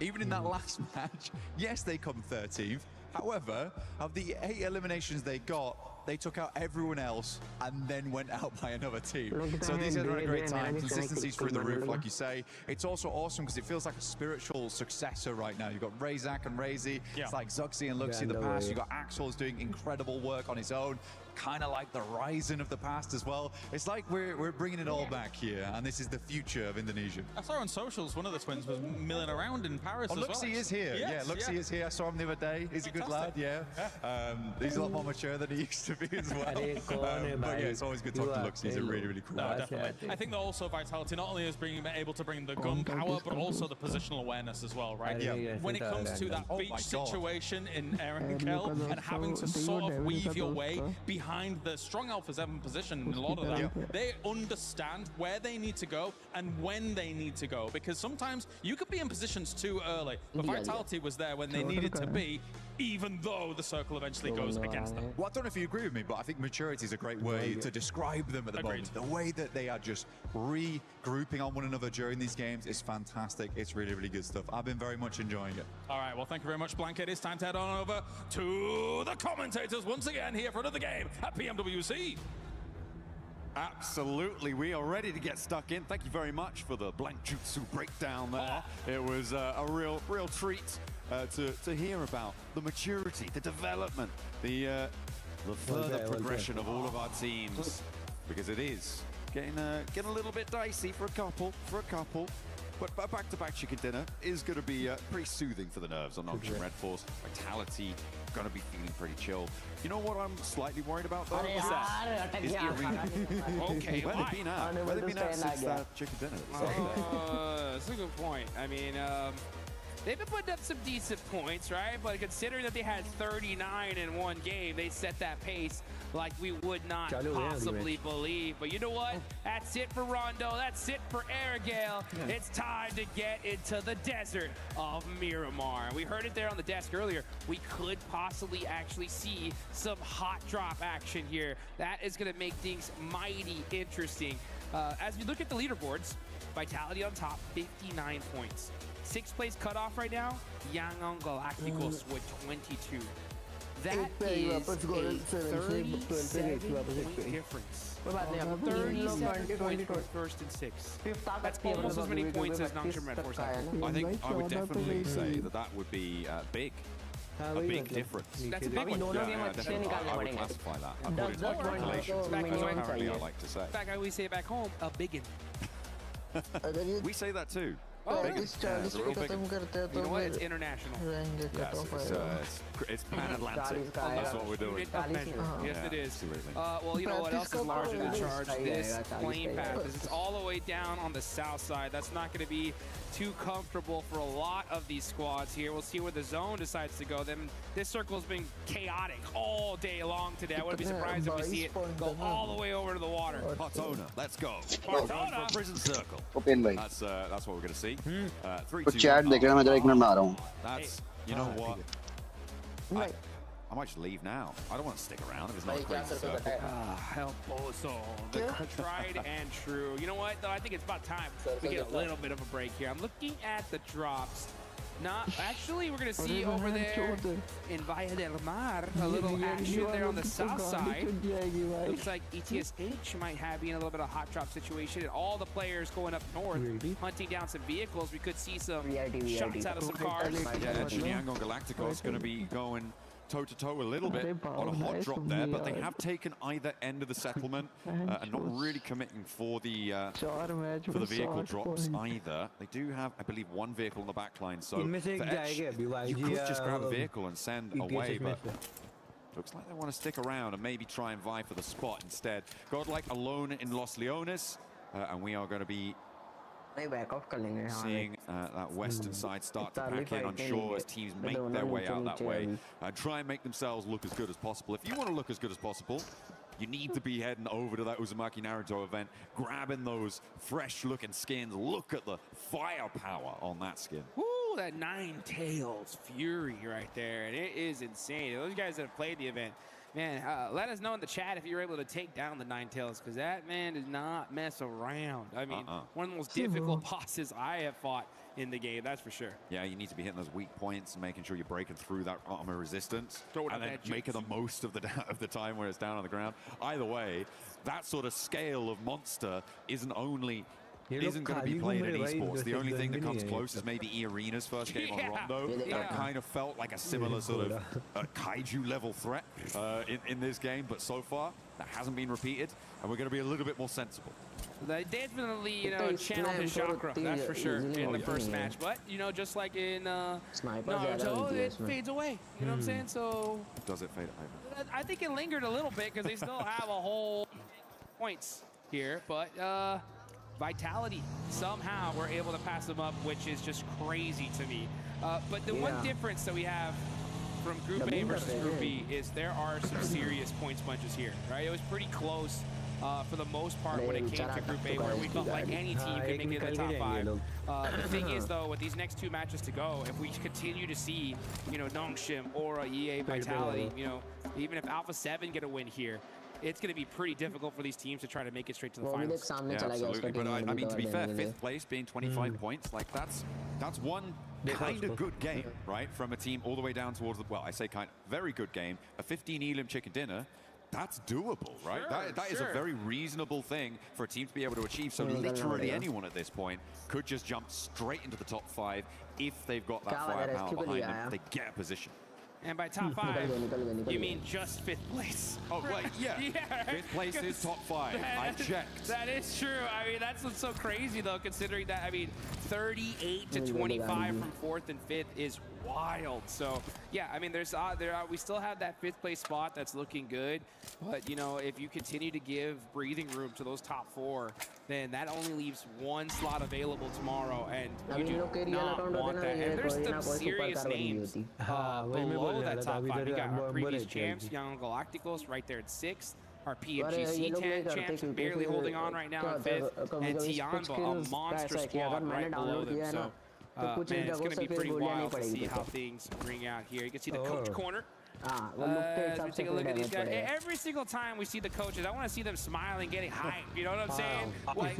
Even in that last match, yes, they come 13th. However, of the 8 eliminations they got, they took out everyone else and then went out by another team. So these guys are on a great time. Consistency's through the roof, like you say. It's also awesome because it feels like a spiritual successor right now. You've got Razak and Razy. It's like Zuxi and Luxi in the past. You've got Axel's doing incredible work on his own. Kind of like the Ryzen of the past as well. It's like we're bringing it all back here, and this is the future of Indonesia. I saw on socials one of the twins was milling around in Paris as well. Luxi is here. Yes, Luxi is here. I saw him the other day. He's a good lad, he's a lot more mature than he used to be as well. But yeah, it's always good to talk to Luxi. He's a really, really cool lad. Definitely. I think that also Vitality not only is able to bring the gun power, but also the positional awareness as well, right? When it comes to that beach situation in Erenkel and having to sort of weave your way behind the strong Alpha 7 position in a lot of that, they understand where they need to go and when they need to go, because sometimes you could be in positions too early, but Vitality was there when they needed to be, even though the circle eventually goes against them. Well, I don't know if you agree with me, but I think maturity is a great way to describe them at the moment. The way that they are just regrouping on one another during these games is fantastic. It's really, really good stuff. I've been very much enjoying it. All right, well, thank you very much, Blanket. It's time to head on over to the commentators once again here for another game at PMWC. Absolutely, we are ready to get stuck in. Thank you very much for the Blank Jutsu breakdown there. It was a real treat to hear about the maturity, the development, the the further progression of all of our teams, because it is getting a little bit dicey for a couple. But back-to-back chicken dinner is going to be pretty soothing for the nerves on Nongshim Red Force. Vitality going to be feeling pretty chill. You know what I'm slightly worried about though? What's that? Is Arena. Okay, Where they been at? Where they been at since that chicken dinner? That's a good point. I mean, they've been putting up some decent points, right? But considering that they had 39 in one game, they set that pace like we would not possibly believe. But you know what? That's it for Rondo. That's it for Airgale. It's time to get into the desert of Miramar. We heard it there on the desk earlier. We could possibly actually see some hot drop action here. That is going to make things mighty interesting. As we look at the leaderboards, Vitality on top, 59 points. 6th place cutoff right now, Yangon Galacticos with 22. That is a 37-point difference. 37 points for 1st and 6th. That's almost as many points as Nongshim Red Force. I think I would definitely say that would be big. A big difference. That's a big one. Yeah, definitely. I would classify that. According to my calculations, apparently I like to say. In fact, I always say back home, a biggin. We say that too. Oh, big. Yeah, it's a real big. You know what? It's international. Yes, it's pan-Atlantic. That's what we're doing. Yes, it is. Well, you know what else is larger than charge? This plane path. It's all the way down on the south side. That's not going to be too comfortable for a lot of these squads here. We'll see where the zone decides to go. Then this circle's been chaotic all day long today. I wouldn't be surprised if we see it go all the way over to the water. Partona, let's go. Partona for Prison Circle. That's what we're going to see. 3, 2, chat देख रहा मैं जरा 1 minute में आ रहा हूँ. That's, you know what? I might just leave now. I don't want to stick around if it's not a crazy circle. El Pozo, the tried and true. You know what, though? I think it's about time we get a little bit of a break here. I'm looking at the drops. Actually, we're going to see over there in Valle del Mar a little action there on the south side. Looks like ETSH might have been a little bit of a hot drop situation, and all the players going up north hunting down some vehicles. We could see some shots out of some cars. Yeah, Yangon Galacticos going to be going toe-to-toe a little bit on a hot drop there, but they have taken either end of the settlement and not really committing for the vehicle drops either. They do have, I believe, 1 vehicle on the back line, so for Etch, you could just grab a vehicle and send away, but looks like they want to stick around and maybe try and vie for the spot instead. Godlike alone in Los Leones, and we are going to be seeing that western side start to pack in, I'm sure, as teams make their way out that way. Try and make themselves look as good as possible. If you want to look as good as possible, you need to be heading over to that Uzumaki Naruto event, grabbing those fresh-looking skins. Look at the firepower on that skin. Ooh, that 9 Tails Fury right there. And it is insane. Those guys that have played the event, man, let us know in the chat if you're able to take down the 9 Tails, because that man does not mess around. I mean, one of the most difficult bosses I have fought in the game, that's for sure. Yeah, you need to be hitting those weak points and making sure you're breaking through that armor resistance, and then making the most of the time where it's down on the ground. Either way, that sort of scale of monster isn't going to be played in esports. The only thing that comes close is maybe E-Arena's first game on Rondo. That kind of felt like a similar sort of kaiju level threat in this game, but so far that hasn't been repeated, and we're going to be a little bit more sensible. They definitely, channeled his chakra, that's for sure, in the first match. But, just like in Naruto, it fades away. You know what I'm saying? So does it fade away? I think it lingered a little bit because they still have a whole points here, but Vitality somehow were able to pass them up, which is just crazy to me. But the one difference that we have from Group A versus Group B is there are some serious points bunches here, right? It was pretty close for the most part when it came to Group A, where we felt like any team could make it in the top 5. The thing is, though, with these next 2 matches to go, if we continue to see, Nongshim, Aura, EA, Vitality, even if Alpha 7 get a win here, it's going to be pretty difficult for these teams to try to make it straight to the finals. Yeah, absolutely. But I mean, to be fair, 5th place being 25 points, like that's one kind of good game, right? From a team all the way down towards the, well, I say kind of very good game, a 15 Elim chicken dinner. That's doable, right? That is a very reasonable thing for a team to be able to achieve. So literally anyone at this point could just jump straight into the top 5 if they've got that firepower behind them. They get a position. And by top 5, you mean just 5th place. Oh, right, yeah. Yeah, 5th place is top 5. I checked. That is true. I mean, that's what's so crazy, though, considering that, I mean, 38 to 25 from 4th and 5th is wild. So, yeah, I mean, we still have that 5th place spot that's looking good. But, you know, if you continue to give breathing room to those top 4, then that only leaves 1 slot available tomorrow. And you do not want that. And there's some serious names below that top 5. We got our previous champs, Young Galacticos, right there at 6th. Our PMWC champs barely holding on right now at 5th. And Tianba, a monster squad right below them. So, man, it's going to be pretty wild to see how things ring out here. You can see the coach corner. As we take a look at these guys, every single time we see the coaches, I want to see them smiling, getting hyped. You know what I'm saying? Like,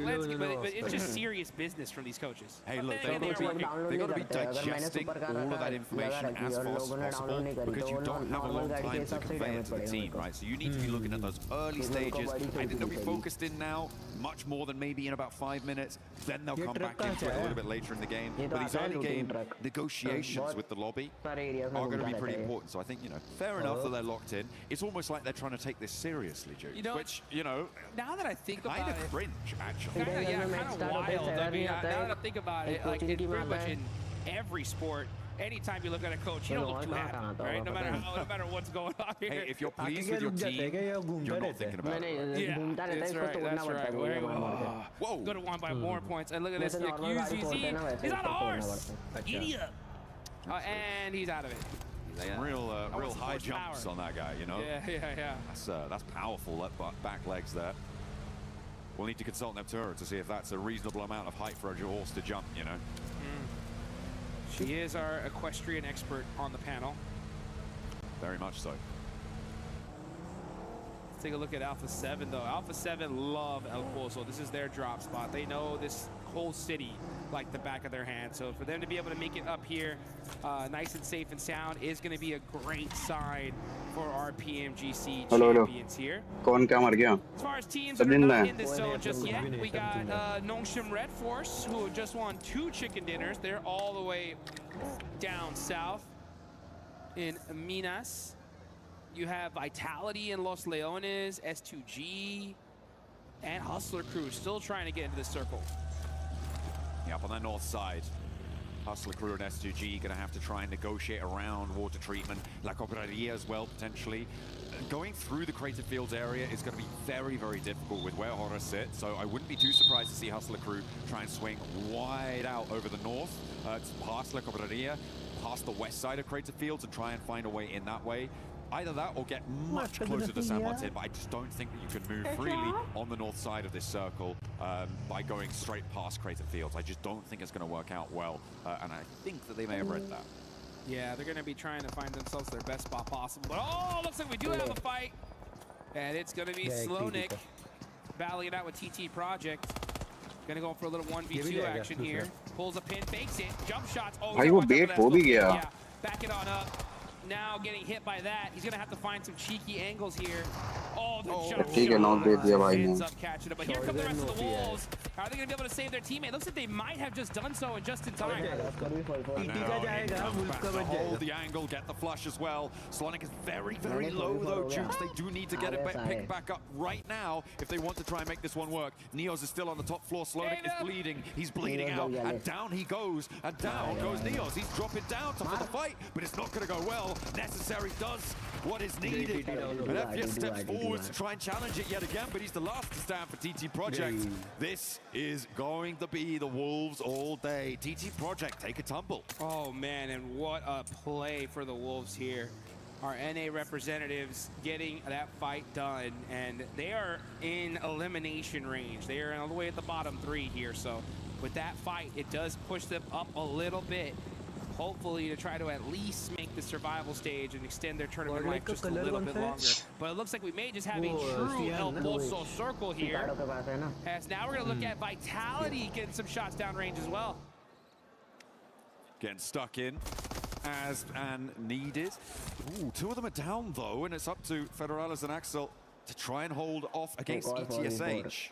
but it's just serious business from these coaches. Hey, look, they got to be digesting all of that information as fast as possible because you don't have a long time to convey it to the team, right? So you need to be looking at those early stages. I think they'll be focused in now much more than maybe in about 5 minutes. Then they'll come back into it a little bit later in the game. But these early game negotiations with the lobby are going to be pretty important. So I think, you know, fair enough that they're locked in. It's almost like they're trying to take this seriously, Jude. You know, which, you know, now that I think about kind it, of cringe, actually. Kind of wild. I mean, now that I think about it, like, it's pretty much in every sport. Anytime you look at a coach, you don't look too happy, right? No matter what's going on here. Hey, if you're pleased with your team, you're not thinking about it. Yeah, that's right. That's right. Whoa. Go to 1 by more points. And look at this. UCC. He's on a horse. Idiot. And he's out of it. Real high jumps on that guy, you know? Yeah. That's powerful, that back legs there. We'll need to consult Neptura to see if that's a reasonable amount of height for a horse to jump, you know? She is our equestrian expert on the panel. Very much so. Let's take a look at Alpha 7, though. Alpha 7 love El Pozo. This is their drop spot. They know this whole city like the back of their hand. So for them to be able to make it up here nice and safe and sound is going to be a great sign for our PMGC champions here. As far as teams that are not in this zone just yet, we got Nongshim Red Force, who just won 2 chicken dinners. They're all the way down south in Minas. You have Vitality in Los Leones, S2G, and Hustler Crew still trying to get into the circle. Yeah, up on that north side. Hustler Crew and S2G going to have to try and negotiate around water treatment. La Cobraria as well, potentially. Going through the Crater Fields area is going to be very, very difficult with where Hera sits. So I wouldn't be too surprised to see Hustler Crew try and swing wide out over the north, past La Cobraria, past the west side of Crater Fields, and try and find a way in that way. Either that or get much closer to San Martin, but I just don't think that you can move freely on the north side of this circle by going straight past Crater Fields. I just don't think it's going to work out well, and I think that they may have read that. Yeah, they're going to be trying to find themselves their best spot possible. But oh, looks like we do have a fight, and it's going to be Slownik battling it out with TT Project. Going to go for a little 1v2 action here. Pulls a pin, fakes it, jump shots. Oh, yeah, back it on up. Now getting hit by that, he's gonna have to find some cheeky angles here. Oh, the jump shot ends up catching him. But here come the rest of the Wolves. Are they gonna be able to save their teammate? Looks like they might have just done so and just in time. Hold the angle, get the flush as well. Slonic is very, very low though, Jukes. They do need to get it picked back up right now if they want to try and make this one work. Neos is still on the top floor. Slonic is bleeding. He's bleeding out, and down he goes, and down goes Neos. He's dropping down to for the fight, but it's not gonna go well. Necessary does what is needed. And FPS steps forward to try and challenge it yet again, but he's the last to stand for TT Project. This is going to be the Wolves all day. TT Project, take a tumble. Oh man, and what a play for the Wolves here. Our NA representatives getting that fight done, and they are in elimination range. They are all the way at the bottom 3 here, so with that fight, it does push them up a little bit. Hopefully to try to at least make the survival stage and extend their tournament life just a little bit longer. But it looks like we may just have a true El Pozo circle here. As now we're going to look at Vitality getting some shots down range as well. Getting stuck in as and needed. Ooh, 2 of them are down though, and it's up to Federales and Axel to try and hold off against ETSH.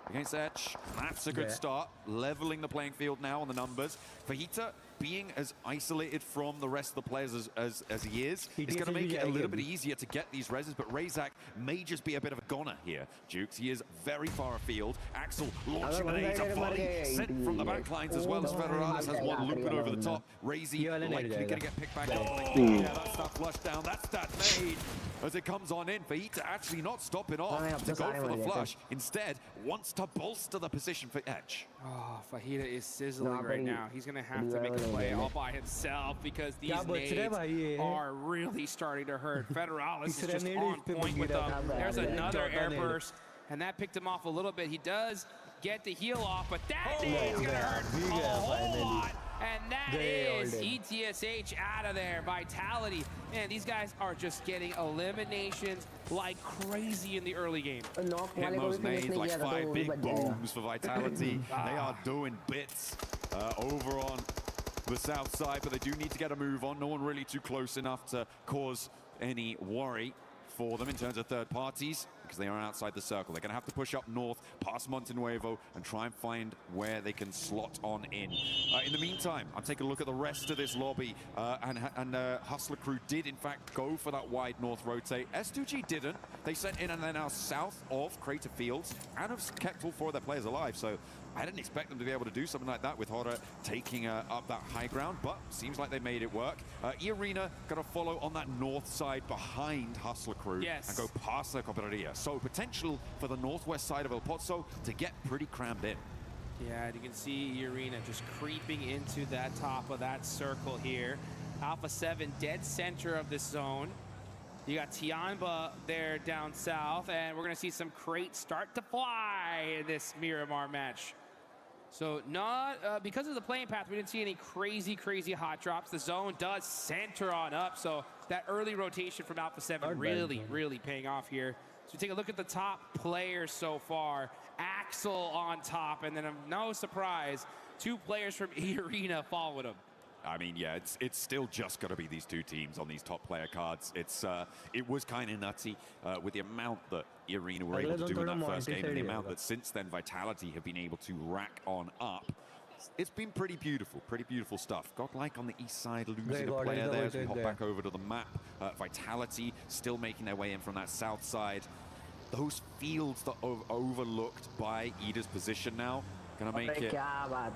Against Etch, that's a good start. Leveling the playing field now on the numbers. Fajita being as isolated from the rest of the players as he is going to make it a little bit easier to get these reses, but Razak may just be a bit of a goner here. Jukes, he is very far afield. Axel launching an A to volley, sent from the back lines as well as Federalis has one looping over the top. Razy likely going to get picked back up. Yeah, that's that flush down, that's that nade as it comes on in for Heat to actually not stop it off to go for the flush. Instead, wants to bolster the position for Edge. Oh, Fajita is sizzling right now. He's going to have to make a play all by himself because these nades are really starting to hurt. Federalis is just on point with them. There's another air burst, and that picked him off a little bit. He does get the heal off, but that nade's going to hurt a whole lot. And that is ETSH out of there. Vitality. Man, these guys are just getting eliminations like crazy in the early game. Hitting those nades like 5 big booms for Vitality. They are doing bits over on the south side, but they do need to get a move on. No one really too close enough to cause any worry for them in terms of third parties, because they are outside the circle. They're going to have to push up north, past Montenuevo, and try and find where they can slot on in. In the meantime, I'm taking a look at the rest of this lobby, and Hustler Crew did, in fact, go for that wide north rotate. S2G didn't. They sent in, and they're now south of Crater Fields, and have kept all 4 of their players alive, so I didn't expect them to be able to do something like that with Hera taking up that high ground, but seems like they made it work. E-Arena going to follow on that north side behind Hustler Crew and go past the Cooperaria. So potential for the northwest side of El Pozo to get pretty crammed in. Yeah, and you can see E-Arena just creeping into that top of that circle here. Alpha 7 dead center of this zone. You got Tianba there down south, and we're going to see some crates start to fly in this Miramar match. So not because of the playing path, we didn't see any crazy hot drops. The zone does center on up, so that early rotation from Alpha 7 really paying off here. So take a look at the top players so far. Axel on top, and then no surprise, 2 players from E-Arena following him. I mean, yeah, it's still just got to be these 2 teams on these top player cards. It was kind of nutty with the amount that E-Arena were able to do in that first game, and the amount that since then Vitality have been able to rack on up. It's been pretty beautiful stuff. Godlike on the east side losing a player there as we hop back over to the map. Vitality still making their way in from that south side. Those fields that are overlooked by Ida's position now gonna make it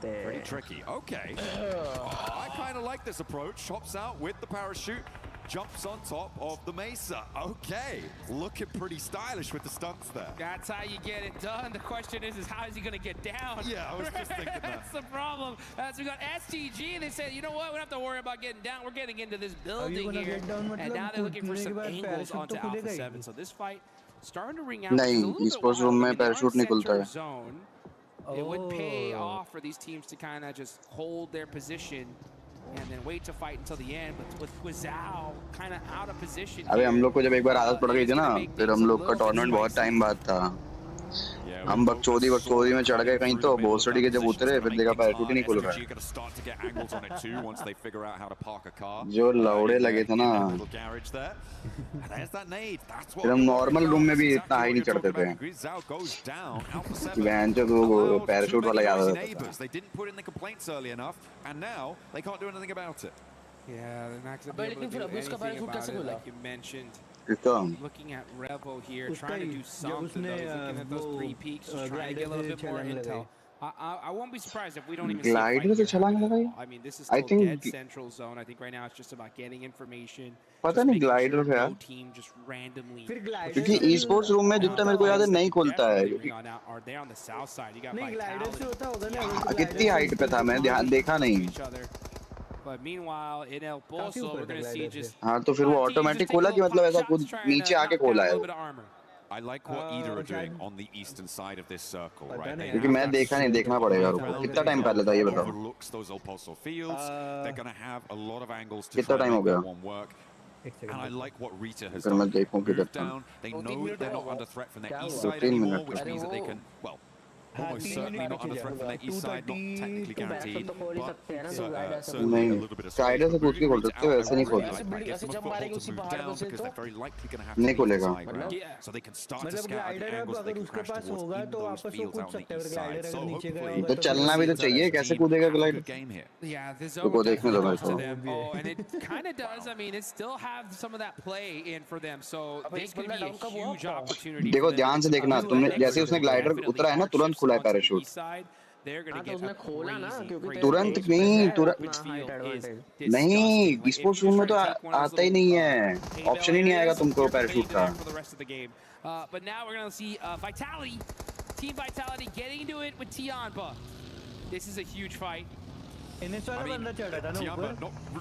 pretty tricky. Okay. I kind of like this approach. Hops out with the parachute, jumps on top of the mesa. Okay, looking pretty stylish with the stunts there. That's how you get it done. The question is how is he gonna get down? Yeah, I was just thinking that. That's the problem. As we got STG, they said, you know what, we don't have to worry about getting down. We're getting into this building here. And now they're looking for some angles onto Alpha 7. So this fight starting to ring out. नहीं, esports room में parachute नहीं खुलता है. It would pay off for these teams to kind of just hold their position and then wait to fight until the end. But with Guizhou kind of out of position. अबे हम लोग को जब एक बार आदत पड़ गई थी ना, फिर हम लोग का टूर्नामेंट बहुत टाइम बाद था. हम बकचोदी में चढ़ गए कहीं तो भोसड़ी के जब उतरे फिर देखा पैराशूट ही नहीं खुल रहा है. जो लौड़े लगे थे ना, फिर हम नॉर्मल रूम में भी इतना हाई नहीं चढ़ते थे. वैन जो वो पैराशूट वाला याद आता था. Yeah, they're not going to be able to do anything about it, like you mentioned. Looking at Revo here, trying to do something, though. He's looking at those 3 peaks, just trying to get a little bit more intel. I won't be surprised if we don't even see a fight here. I mean, this is still dead central zone. I think right now it's just about getting information. पता नहीं glider है यार. Team just randomly. क्योंकि esports room में जितना मेरे को याद है नहीं खुलता है. Are they on the south side? You got Vitality. कितनी हाइट पे था मैं ध्यान देखा नहीं. But meanwhile, in El Pozo, we're going to see just. हाँ तो फिर वो ऑटोमेटिक खोला कि मतलब ऐसा कुछ नीचे आके खोला है. I like what Ida are doing on the eastern side of this circle, right? क्योंकि मैं देखा नहीं, देखना पड़ेगा. कितना टाइम कर लेता है ये बताओ. Overlooks those El Pozo fields. They're going to have a lot of angles to कितना टाइम हो गया? one work. And I like what Rita has done. Moved down. They know they're not under threat from their east side anymore, which means that they can, well, almost certainly not on the threat from their east side, not technically guaranteed, but certainly a little bit of space. Side से कूद के खोल सकते हो, ऐसे नहीं खोल That सकते. gives them a foothold to move down because they're very likely going to have to leave this high ground, so they can start to scout the angles they can crash towards in those fields out on the east side. So hopefully, तो चलना भी तो चाहिए, कैसे कूदेगा glider? Yeah, the तो को zone देखने दो definitely मेरे goes to को. them. Oh, and it kind of does. I mean, it still have some of that play in for them. So this could be a huge opportunity. देखो ध्यान से देखना, तुमने जैसे उसने ग्लाइडर उतरा है ना, तुरंत खुला है parachute. They're going to get a crazy, तुरंत नहीं, तुरंत नहीं, स्पोर्ट्स रूम में तो आता ही नहीं है, ऑप्शन ही नहीं आएगा तुमको पैराशूट का. But now we're going to see Vitality, Team Vitality getting into it with Tianba. This is a huge fight. I mean, Tiamba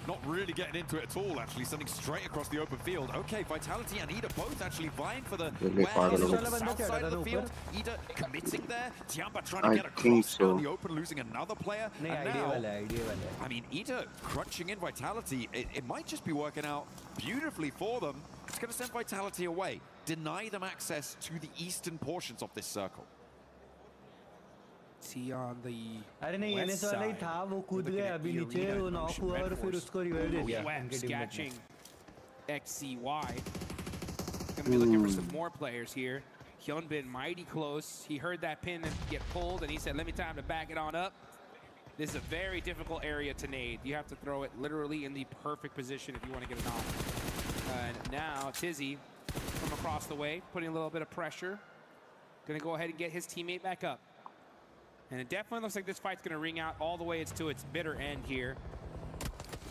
not really getting into it at all, actually, sending straight across the open field. Okay, Vitality and Ida both actually vying for the warehouse on the south side of the field. Ida committing there, Tiamba trying to get across out the open, losing another player. And now, I mean, Ida crunching in Vitality, it might just be working out beautifully for them. It's going to send Vitality away, deny them access to the eastern portions of this circle. See on the अरे नहीं NS वाला ही था, वो कूद गया अभी नीचे, वो नॉक हुआ और फिर उसको रिवाइव दे दिया. Catching XCY. Gonna be looking for some more players here. Hyun been mighty close. He heard that pin get pulled and he said, let me time to back it on up. This is a very difficult area to nade. You have to throw it literally in the perfect position if you want to get it off. And now Tizzy from across the way, putting a little bit of pressure. Gonna go ahead and get his teammate back up. And it definitely looks like this fight's going to ring out all the way to its bitter end here,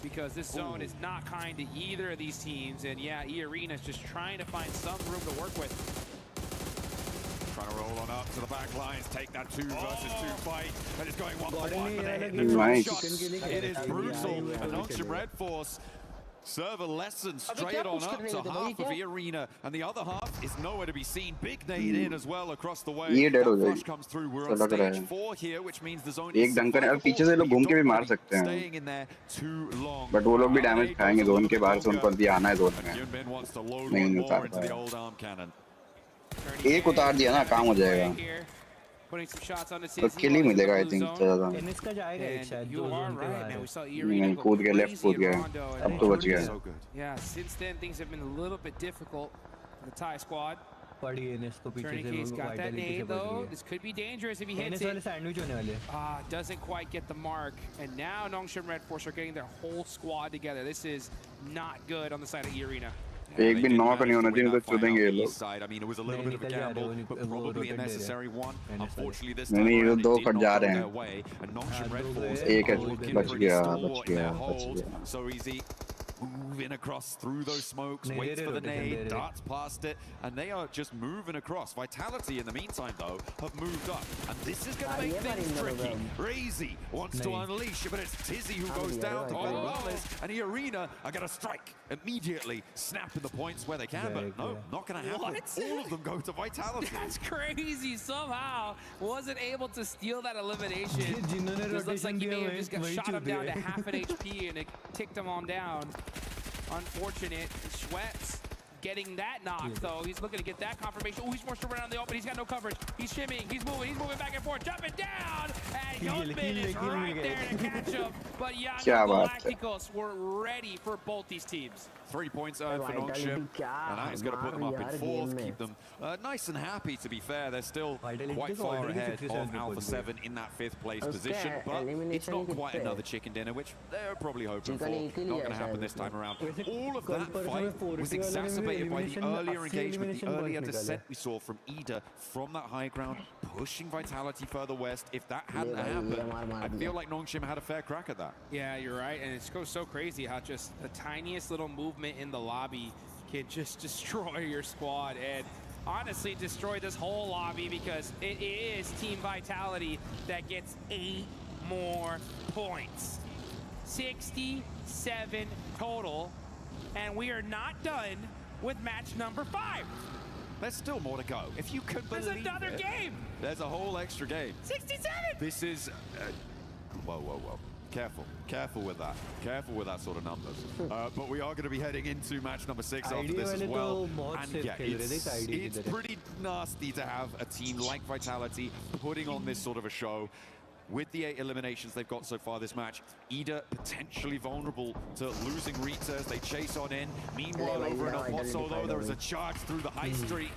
because this zone is not kind to either of these teams. And yeah, AORUS just trying to find some room to work with. Trying to roll on up to the back lines, take that 2 versus 2 fight, and it's going 1-for-1, but they hit the Nice. shots. It is brutal. And Nongshim Red Force serve a lesson straight on up to half of AORUS, and the other half is nowhere to be seen. Big nade in as well across the way. That flush comes through. We're on stage 4 here, which means the zone is पीछे से लोग घूम के भी मार सकते हैं. staying in there too long. But वो लोग भी डैमेज खाएंगे जोन के बाहर से, उनको अभी आना है जोन में. Yunbin wants to load नहीं one उतार more into the पाया. old arm cannon. एक उतार दिया ना, काम हो जाएगा. Putting some shots on the तो किल ही मिलेगा आई थिंक ज़्यादा. एनएस का जाएगा एक शायद You दो are जोन के right, बाहर. man. We saw नहीं AORUS कूद go गया, लेफ्ट crazy कूद in गया, Rondo, and अब तो बच गया. yeah, since then things have been a little bit difficult for the Thai squad. पड़ी एनएस को पीछे Turning से case वो got that वाइटलिटी से nade पड़ though. गई. This could be dangerous if he hits NS वाले it. सैंडविच होने वाले. Doesn't quite get the mark. And now Nongshim Red Force are getting their whole squad together. This is not good on the side of AORUS. एक भी knock नहीं होना चाहिए, तो चुदेंगे ये लोग. I mean, it was a little bit of a gamble, but probably a necessary one. Unfortunately, this नहीं time ये around, दो it फट did जा not go रहे their हैं. way. And Nongshim Red Force एक है, are looking बच pretty गया, stalwart in their बच hold. गया. So easy. Moving across through those smokes, waits for the nade, darts past it, and they are just moving across. Vitality, in the meantime, though, have moved up. And this is going to make things tricky. Crazy wants to unleash, but it's Tizzy who goes down to Wallace, and AORUS are going to strike immediately, snapping the points where they can, but no, not going to happen. What? All of them go to Vitality. That's crazy. Somehow wasn't able to steal that elimination. This looks like he may have just got shot him down to half an HP and it ticked him on down. Unfortunate. Sweats getting that knock though. He's looking to get that confirmation. Oh, he's forced around the open. He's got no coverage. He's shimmying. He's moving back and forth. Jumping down. And Hyunbin is right there to catch him. But Young Galacticos were ready for both these teams. 3 points earned for Nongshim, and that is going to put them up in 4th, keep them nice and happy, to be fair. They're still quite far ahead of Alpha 7 in that 5th place position, but it's not quite another chicken dinner, which they're probably hoping for. Not going to happen this time around. All of that fight was exacerbated by the earlier engagement, the earlier descent we saw from Ida from that high ground, pushing Vitality further west. If that hadn't happened, I feel like Nongshim had a fair crack at that. Yeah, you're right, and it goes so crazy how just the tiniest little movement in the lobby can just destroy your squad, and honestly destroy this whole lobby, because it is Team Vitality that gets 8 more points. 67 total, and we are not done with match number 5. There's still more to go. If you could believe There's another game. There's a whole extra game. 67. This is whoa. Careful with that. Careful with that sort of numbers. But we are going to be heading into match number 6 after this as well. And yeah, it's pretty nasty to have a team like Vitality putting on this sort of a show. With the 8 eliminations they've got so far this match, Ida potentially vulnerable to losing Rita as they chase on in. Meanwhile, over in El Pozo, though, there is a charge through the high street.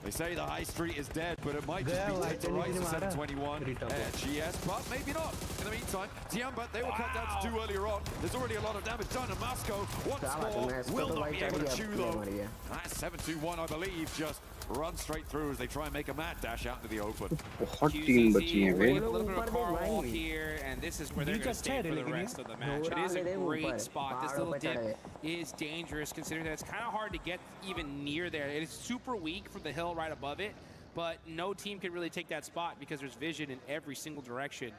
They say the high street is dead, but it might just be dead to rise to 721 GS, but maybe not. In the meantime, Tiamba, they were cut down to 2 earlier on. There's already a lot of damage done, and Moscow once more will not be able to chew, though. That's 721, I believe, just run straight through as they try and make a mad dash out to the open. QCC, a little bit of a car wall here, and this is where they're going to stay for the rest of the match. It is a great spot. This little dip is dangerous, considering that it's kind of hard to get even near there. It is super weak from the hill right above it, but no team can really take that spot because there's vision in every single direction.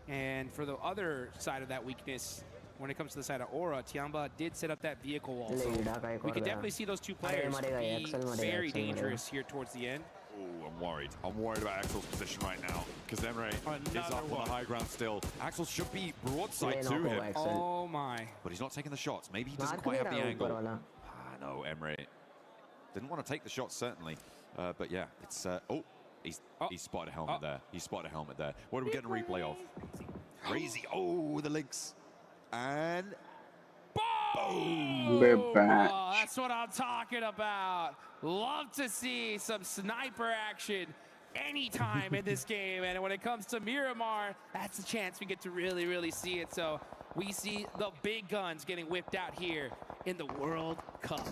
And for the other side of that weakness, when it comes to the side of Aura, Tiamba did set up that vehicle wall. So we could definitely see those two players be very dangerous here towards the end. Oh, I'm worried. I'm worried about Axel's position right now because Emre is up on the high ground still. Axel should be broadside to him. Oh my. But he's not taking the shots. Maybe he doesn't quite have the angle. No, Emre didn't want to take the shot, certainly. But yeah, it's... oh, he's spotted a helmet there. He spotted a helmet there. What are we getting a replay of? Crazy. Oh, the links. And boom! We're back. Oh, that's what I'm talking about. Love to see some sniper action anytime in this game. And when it comes to Miramar, that's the chance we get to really, really see it. So we see the big guns getting whipped out here in the World Cup.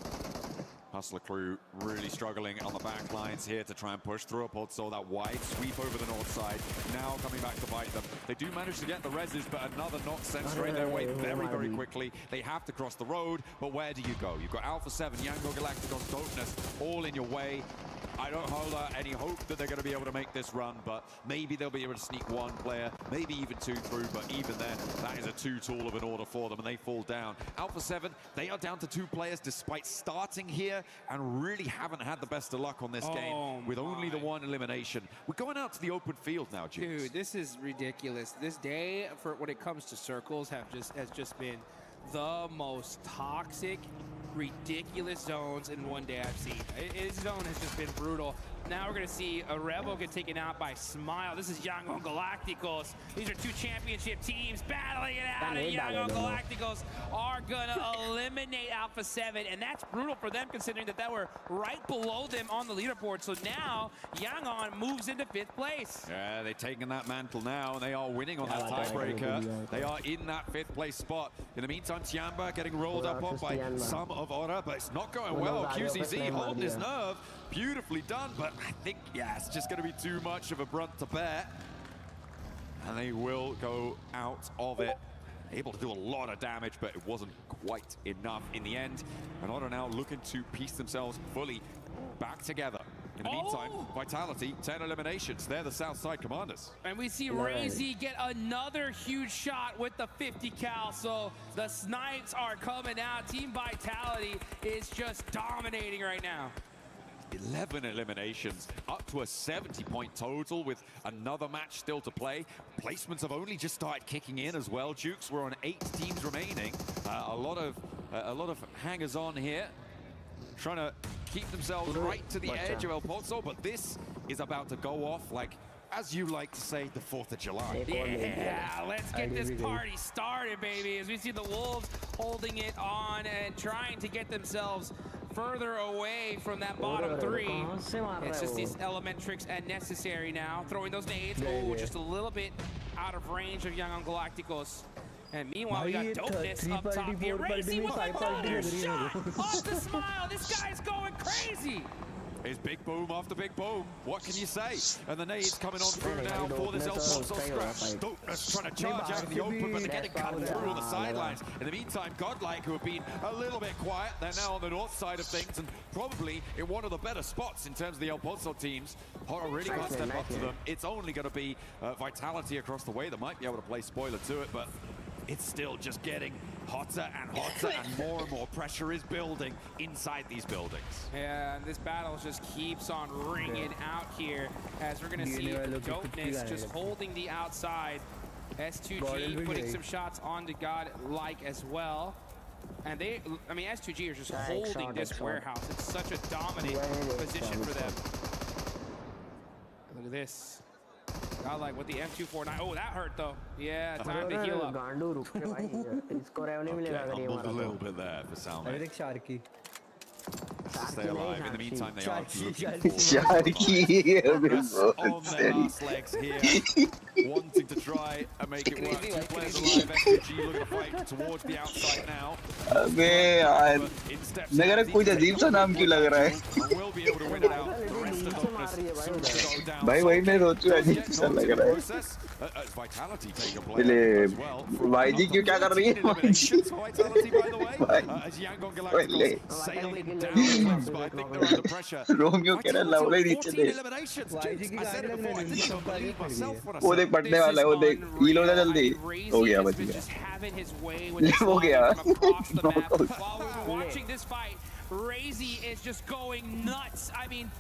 Hustler crew really struggling on the back lines here to try and push through a pod. So that wide sweep over the north side, now coming back to bite them. They do manage to get the reses, but another knock sent straight their way very, very quickly. They have to cross the road, but where do you go? You've got Alpha 7, Yango Galacticos, Dopeness all in your way. I don't hold any hope that they're going to be able to make this run, but maybe they'll be able to sneak 1 player, maybe even 2 through, but even then, that is a too tall of an order for them, and they fall down. Alpha 7, they are down to 2 players despite starting here, and really haven't had the best of luck on this game, with only the 1 elimination. We're going out to the open field now, Jukes. Dude, this is ridiculous. This day, for when it comes to circles, has just been the most toxic, ridiculous zones in one day I've seen. His zone has just been brutal. Now we're going to see a Rebel get taken out by Smile. This is Yangon Galacticos. These are 2 championship teams battling it out, and Yangon Galacticos are going to eliminate Alpha 7, and that's brutal for them considering that they were right below them on the leaderboard. So now Yangon moves into 5th place. Yeah, they're taking that mantle now, and they are winning on that tiebreaker. They are in that 5th place spot. In the meantime, Tiamba getting rolled up on by some of Aura, but it's not going well. QCZ holding his nerve. Beautifully done, but I think, yeah, it's just going to be too much of a brunt to bear. And they will go out of it. Able to do a lot of damage, but it wasn't quite enough in the end. And Aura now looking to piece themselves fully back together. In the meantime, Vitality, 10 eliminations. They're the Southside Commanders. And we see Razy get another huge shot with the 50 cal. So the snipes are coming out. Team Vitality is just dominating right now. 11 eliminations, up to a 70-point total with another match still to play. Placements have only just started kicking in as well. Jukes, we're on 8 teams remaining. A lot of hangers on here, trying to keep themselves right to the edge of El Pozo, but this is about to go off like, as you like to say, the 4th of July. Yeah, let's get this party started, baby, as we see the Wolves holding it on and trying to get themselves further away from that bottom 3. It's just these element tricks and necessary now. Throwing those nades. Oh, just a little bit out of range of Young Galacticos. And meanwhile, we got Dopeness up top here. Racy with a bonus shot off the Smile. This guy's going crazy. It's big boom after big boom. What can you say? And the nades coming on through now for this El Pozo scratch. Dopeness trying to charge out of the open, but they're getting cut through on the sidelines. In the meantime, Godlike, who have been a little bit quiet, they're now on the north side of things and probably in one of the better spots in terms of the El Pozo teams. Horror really can't step up to them. It's only going to be Vitality across the way that might be able to play spoiler to it, but it's still just getting hotter and hotter, and more pressure is building inside these buildings. Yeah, and this battle just keeps on ringing out here as we're going to see Dopeness just holding the outside. S2G putting some shots on to God-like as well. And they, I mean, S2G are just holding this warehouse. It's such a dominant position for them. Look at this. God-like with the M249. Oh, that hurt though. Yeah, time to heal up. Okay, move a little bit there for Salme. Stay alive. In the meantime, they are looking for on their last legs here, wanting to try and make it work. Two players alive. SVG looking to fight towards the outside now. अबे यार मेरे को कुछ अजीब सा नाम क्यों लग रहा है भाई वही मैं सोचूं अजीब सा लग रहा है चले वाईजी क्यों क्या कर रही है वाईजी रोमियो कह रहा है लवले नीचे दे वो देख पटने वाला है वो देख हील हो जा जल्दी हो गया बच गया हो गया While we're watching this fight, Razy is just going nuts. I mean,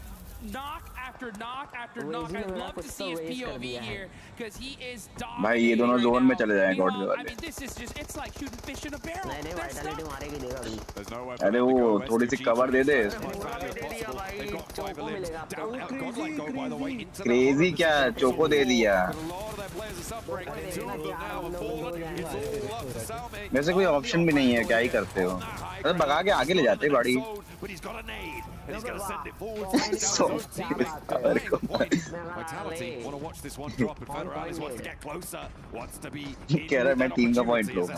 knock after knock after knock. I'd love to see his POV here because he is dominating. भाई ये दोनों जोन में चले जाएंगे गॉड के वाले. I mean, this is just, it's like shooting fish in a barrel. अरे वो थोड़ी सी कवर दे दे. क्रेजी क्या चोको दे दिया. वैसे कोई ऑप्शन भी नहीं है क्या ही करते हो. अरे भगा के आगे ले जाते गाड़ी. And he's going to send it forward. Vitality want to watch this one drop, and Federalis wants to get closer, wants to be in मैं टीम का पॉइंट लूंगा.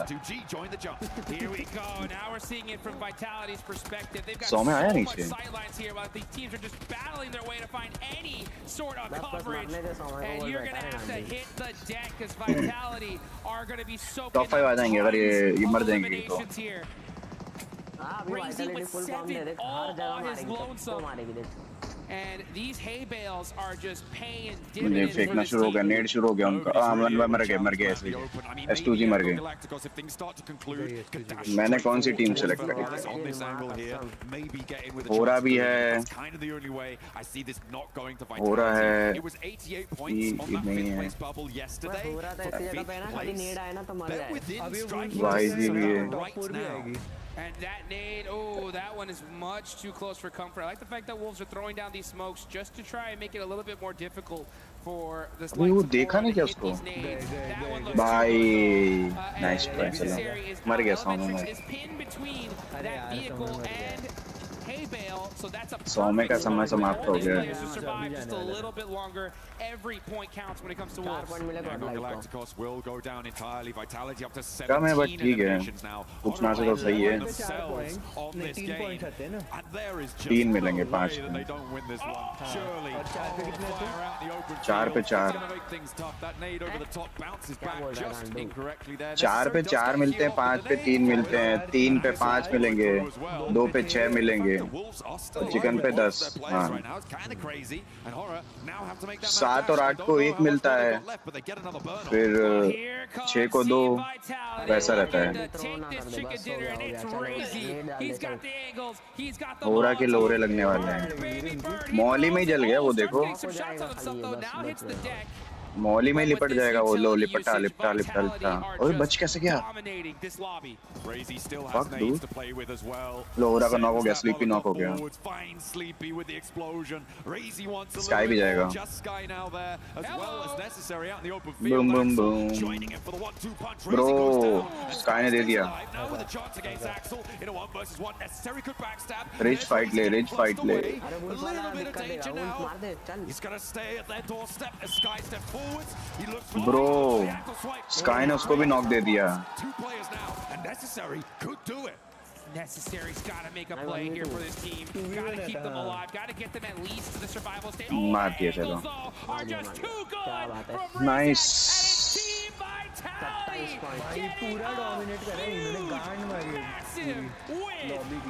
Join the jump. Here we go. Now we're seeing it from Vitality's perspective. They've got so much नीचे. sidelines here, while these teams are just battling their way to find any sort of coverage. And you're going to have to hit the deck because Vitality are going to be so. Top 5 आ जाएंगे अगर ये मर जाएंगे तो. Razy with 7 all on his lonesome. And these hay bales are just paying dividends. फेंकना शुरू हो गया, नेड शुरू हो गया उनका. मर गए ऐसे. S2G मर गए. मैंने कौन सी टीम सेलेक्ट करी? होरा भी है. होरा है. नहीं है. वाईजी भी है. And that nade, oh, that one is much too close for comfort. I like the fact that Wolves are throwing down these smokes just to try and make it a little bit more difficult for this. वो देखा नहीं क्या उसको? भाई, nice try चलो. मर गया सामने में. सौम्य का समय समाप्त हो गया. Just a little bit longer. Every point counts when it comes to Wolves. Galacticos will go down entirely. Vitality up to 17 कम है बट ठीक है. उतना से तो सही है. 3 मिलेंगे 5. 4 पे 4. 4 पे 4 मिलते हैं, 5 पे 3 मिलते हैं, 3 पे 5 मिलेंगे, 2 पे 6 मिलेंगे, चिकन पे 10. हाँ. 7 और 8 को 1 मिलता है, फिर 6 को 2 वैसा रहता है. होरा के लोरे लगने वाले हैं. मौली में ही जल गया वो देखो. मौली में लिपट जाएगा वो. लो लिपटा. ओए बच कैसे गया? लोरा का नॉक हो गया. स्लीपी नॉक हो गया. स्काई भी जाएगा. Boom boom boom. Bro sky ने दे दिया. रिच फाइट ले. ब्रो स्काई ने उसको भी नॉक दे दिया. Necessary's got to make a play here for this team. Got to keep them alive. Got to get them at least to the survival stage. मार दिया चलो. Nice. पूरा dominate कर रहे हैं इन्होंने. गांड मारी है.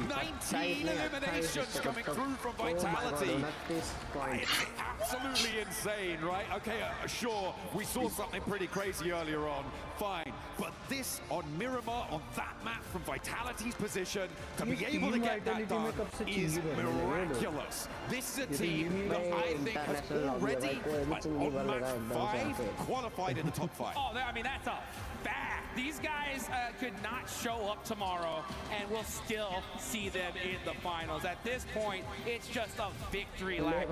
19 eliminations coming through from Vitality. Absolutely insane, right? Okay, sure, we saw something pretty crazy earlier on. Fine, but this on Miramar, on that map from Vitality's position, to be able to get that done is miraculous. This is a team that I think has already, on match 5, qualified in the top 5. Oh, I mean, that's a fact. These guys could not show up tomorrow, and we'll still see them in the finals. At this point, it's just a victory lap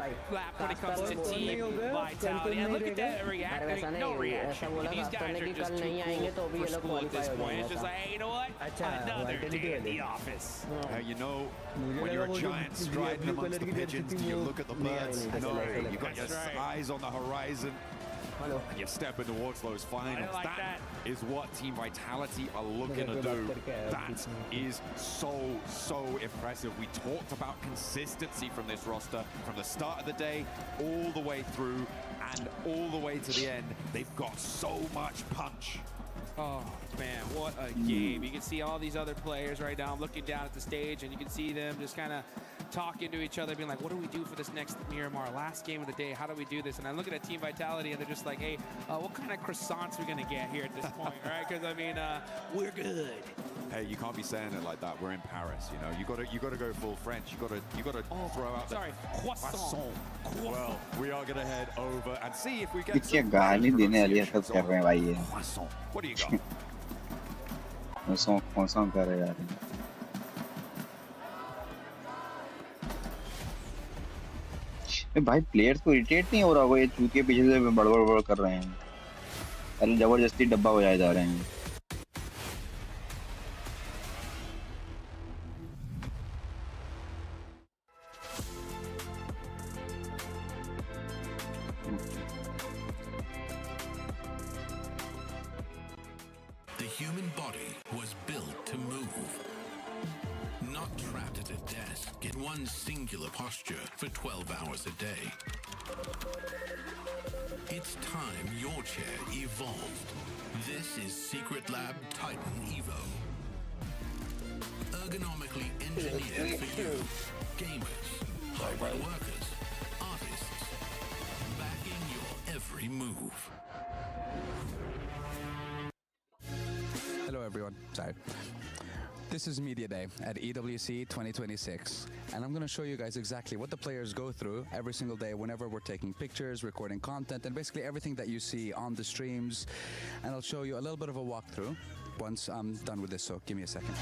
when it comes to team vitality. And look at that reaction. No reaction. These guys are just too cool for school at this point. It's just like, hey, you know what? Another day in the office. You know, when you're a giant striding amongst the pigeons, do you look at the birds? No, you've got your eyes on the horizon. And you're stepping towards those finals. That is what Team Vitality are looking to do. That is so impressive. We talked about consistency from this roster from the start of the day all the way through and all the way to the end. They've got so much punch. Oh, man, what a game. You can see all these other players right now. I'm looking down at the stage, and you can see them just kind of talking to each other, being like, what do we do for this next Miramar? Last game of the day, how do we do this? And I look at Team Vitality, and they're just like, hey, what kind of croissants are we going to get here at this point, right? Because, I mean, we're good. Hey, you can't be saying it like that. We're in Paris, you know. You got to go full French. You got to throw out the croissant. Well, we are going to head over and see if we get some croissant. What do you got? croissant कर रहे यार भाई players को irritate नहीं हो रहा होगा ये चूतिए पीछे से बड़बड़ कर रहे हैं अरे जबरदस्ती डब्बा बजाए जा रहे हैं The human body was built to move, not trapped at a desk in one singular posture for 12 hours a day. It's time your chair evolved. This is Secret Lab Titan Evo. Ergonomically engineered for you, gamers, hybrid workers, artists, backing your every move. Hello everyone, sorry. This is Media Day at EWC 2026, and I'm going to show you guys exactly what the players go through every single day whenever we're taking pictures, recording content, and basically everything that you see on the streams. And I'll show you a little bit of a walkthrough once I'm done with this, so give me a second.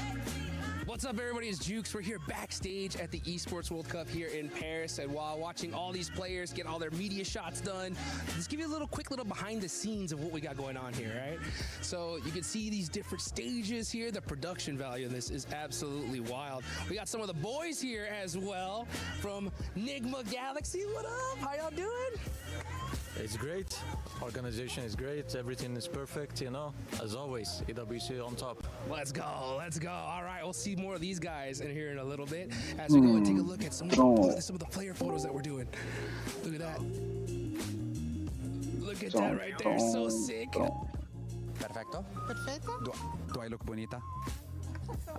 What's up, everybody? It's Jukes. We're here backstage at the Esports World Cup here in Paris, and while watching all these players get all their media shots done, let's give you a quick little behind the scenes of what we got going on here, right? So you can see these different stages here. The production value of this is absolutely wild. We got some of the boys here as well from Nigma Galaxy. What up? How y'all doing? It's great. Organization is great. Everything is perfect, you know. As always, EWC on top. Let's go. Let's go. All right, we'll see more of these guys in here in a little bit as we go and take a look at some of the player photos that we're doing. Look at that. Look at that right there. So sick. Perfecto. Perfecto. Do I look bonita?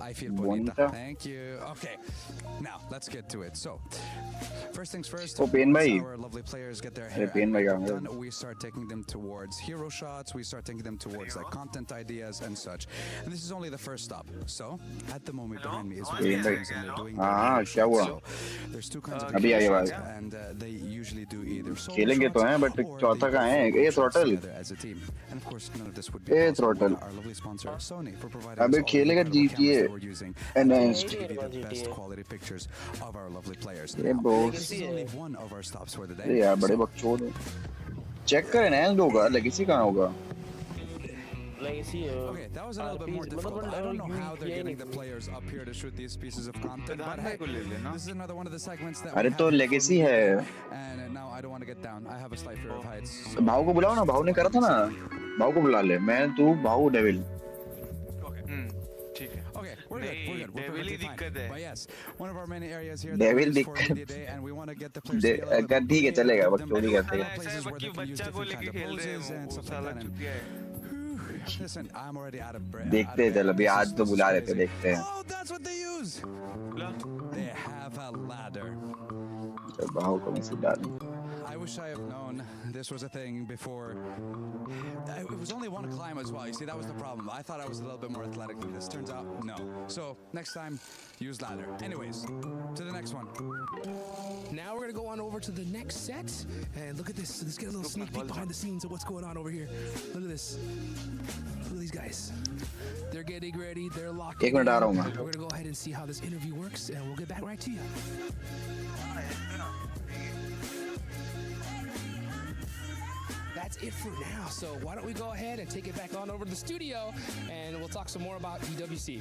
I feel bonita. Thank you. Okay, now let's get to it. So, first things first, once our lovely players get their hair done, we start taking them towards hero shots, we start taking them towards like content ideas and such. And this is only the first stop. So, at the moment behind me is teams and they're doing so there's two kinds of players, and they usually do either solo shots or together as a team. And of course, none of this would be possible without our lovely sponsor Sony for providing us all the cameras that we're using and to give you the best quality pictures of our lovely players. This is only one of our stops for the day. यार बड़े बकचोद हैं check करें ना होगा legacy कहाँ होगा Okay, that was a little bit more difficult. I don't know how they're getting the players up here to shoot these pieces of content, but hey, this is another one of the segments that अरे तो legacy है and now I don't want to get down. I have a slight fear of heights. भाव को बुलाओ ना भाव ने करा था ना भाव को बुला ले मैं तू भाव devil Okay, we're good. We're perfectly fine. But yes, one of our many areas here Devil that is for Media Day, and we want to get the players together. ठीक है चलेगा बकचोदी करते हैं Places where they can use different kinds of poses and stuff like that. And listen, I'm already out of breath. देखते हैं चल अभी आज तो बुला लेते देखते हैं Oh, that's what they use. They have a ladder. भाव को मैं डालूं I I wish I have known this was a thing before. It was only one climb as well. You see, that was the problem. I thought I was a little bit more athletic than this. Turns out, no. So next time, use ladder. Anyways, to the next one. Now we're gonna go on over to the next set, and look at this. Let's get a little sneak peek behind the scenes of what's going on over here. Look at this. Look at these guys. They're getting ready. They're locked in. We're gonna go ahead and see how this interview works, and we'll get back right to you. That's it for now. So why don't we go ahead and take it back on over to the studio, and we'll talk some more about EWC.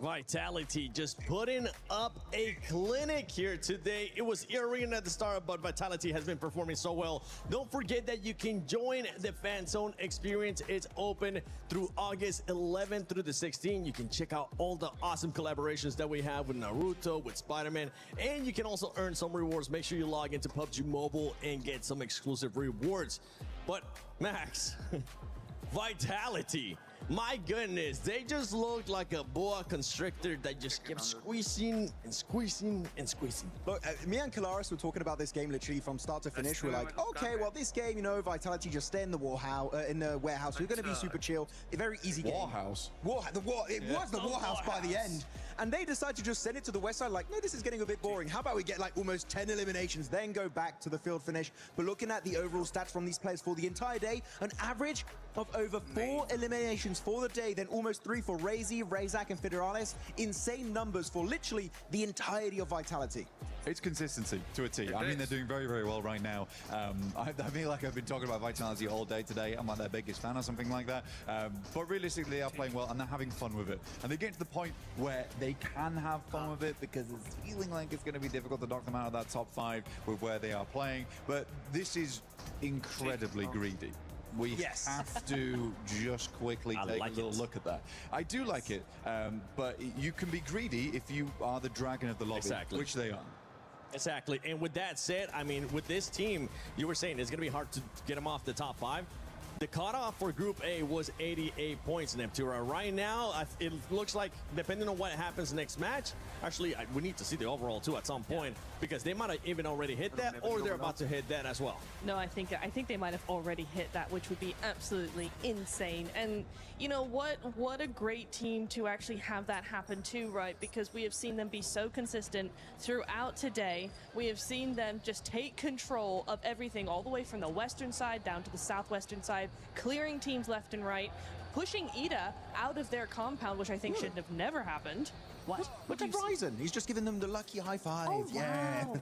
Vitality just putting up a clinic here today. It was Arena at the start, but Vitality has been performing so well. Don't forget that you can join the Fan Zone experience. It's open through August 11th through the 16th. You can check out all the awesome collaborations that we have with Naruto, with Spider-Man, and you can also earn some rewards. Make sure you log into PUBG Mobile and get some exclusive rewards. But Max, Vitality, my goodness, they just looked like a boa constrictor that just kept squeezing and squeezing and squeezing. Look, me and Kalaris were talking about this game literally from start to finish. We're like, okay, well, this game, you know, Vitality just stay in the warehouse. We're going to be super chill. A very easy game. Warehouse. It was the warehouse by the end. And they decided to just send it to the west side like, no, this is getting a bit boring. How about we get like almost 10 eliminations, then go back to the field finish. But looking at the overall stats from these players for the entire day, an average of over 4 eliminations for the day, then almost 3 for Razy, Razak, and Federales. Insane numbers for literally the entirety of Vitality. It's consistency to a T. I mean, they're doing very, very well right now. I feel like I've been talking about Vitality all day today. I'm like their biggest fan or something like that. But realistically, they are playing well and they're having fun with it. And they get to the point where they can have fun with it because it's feeling like it's going to be difficult to knock them out of that top 5 with where they are playing. But this is incredibly greedy. We have to just quickly take a little look at that. I do like it, but you can be greedy if you are the dragon of the lobby, which they are. Exactly. And with that said, I mean, with this team, you were saying it's going to be hard to get them off the top 5. The cutoff for Group A was 88 points in Neptura. Right now, it looks like, depending on what happens next match, actually, we need to see the overall too at some point, because they might have even already hit that, or they're about to hit that as well. No, I think they might have already hit that, which would be absolutely insane. And you know what a great team to actually have that happen too, right? Because we have seen them be so consistent throughout today. We have seen them just take control of everything, all the way from the western side down to the southwestern side, clearing teams left and right, pushing Ida out of their compound, which I think should have never happened. What? Look at Ryzen. He's just giving them the lucky high five. Oh, yeah. wow.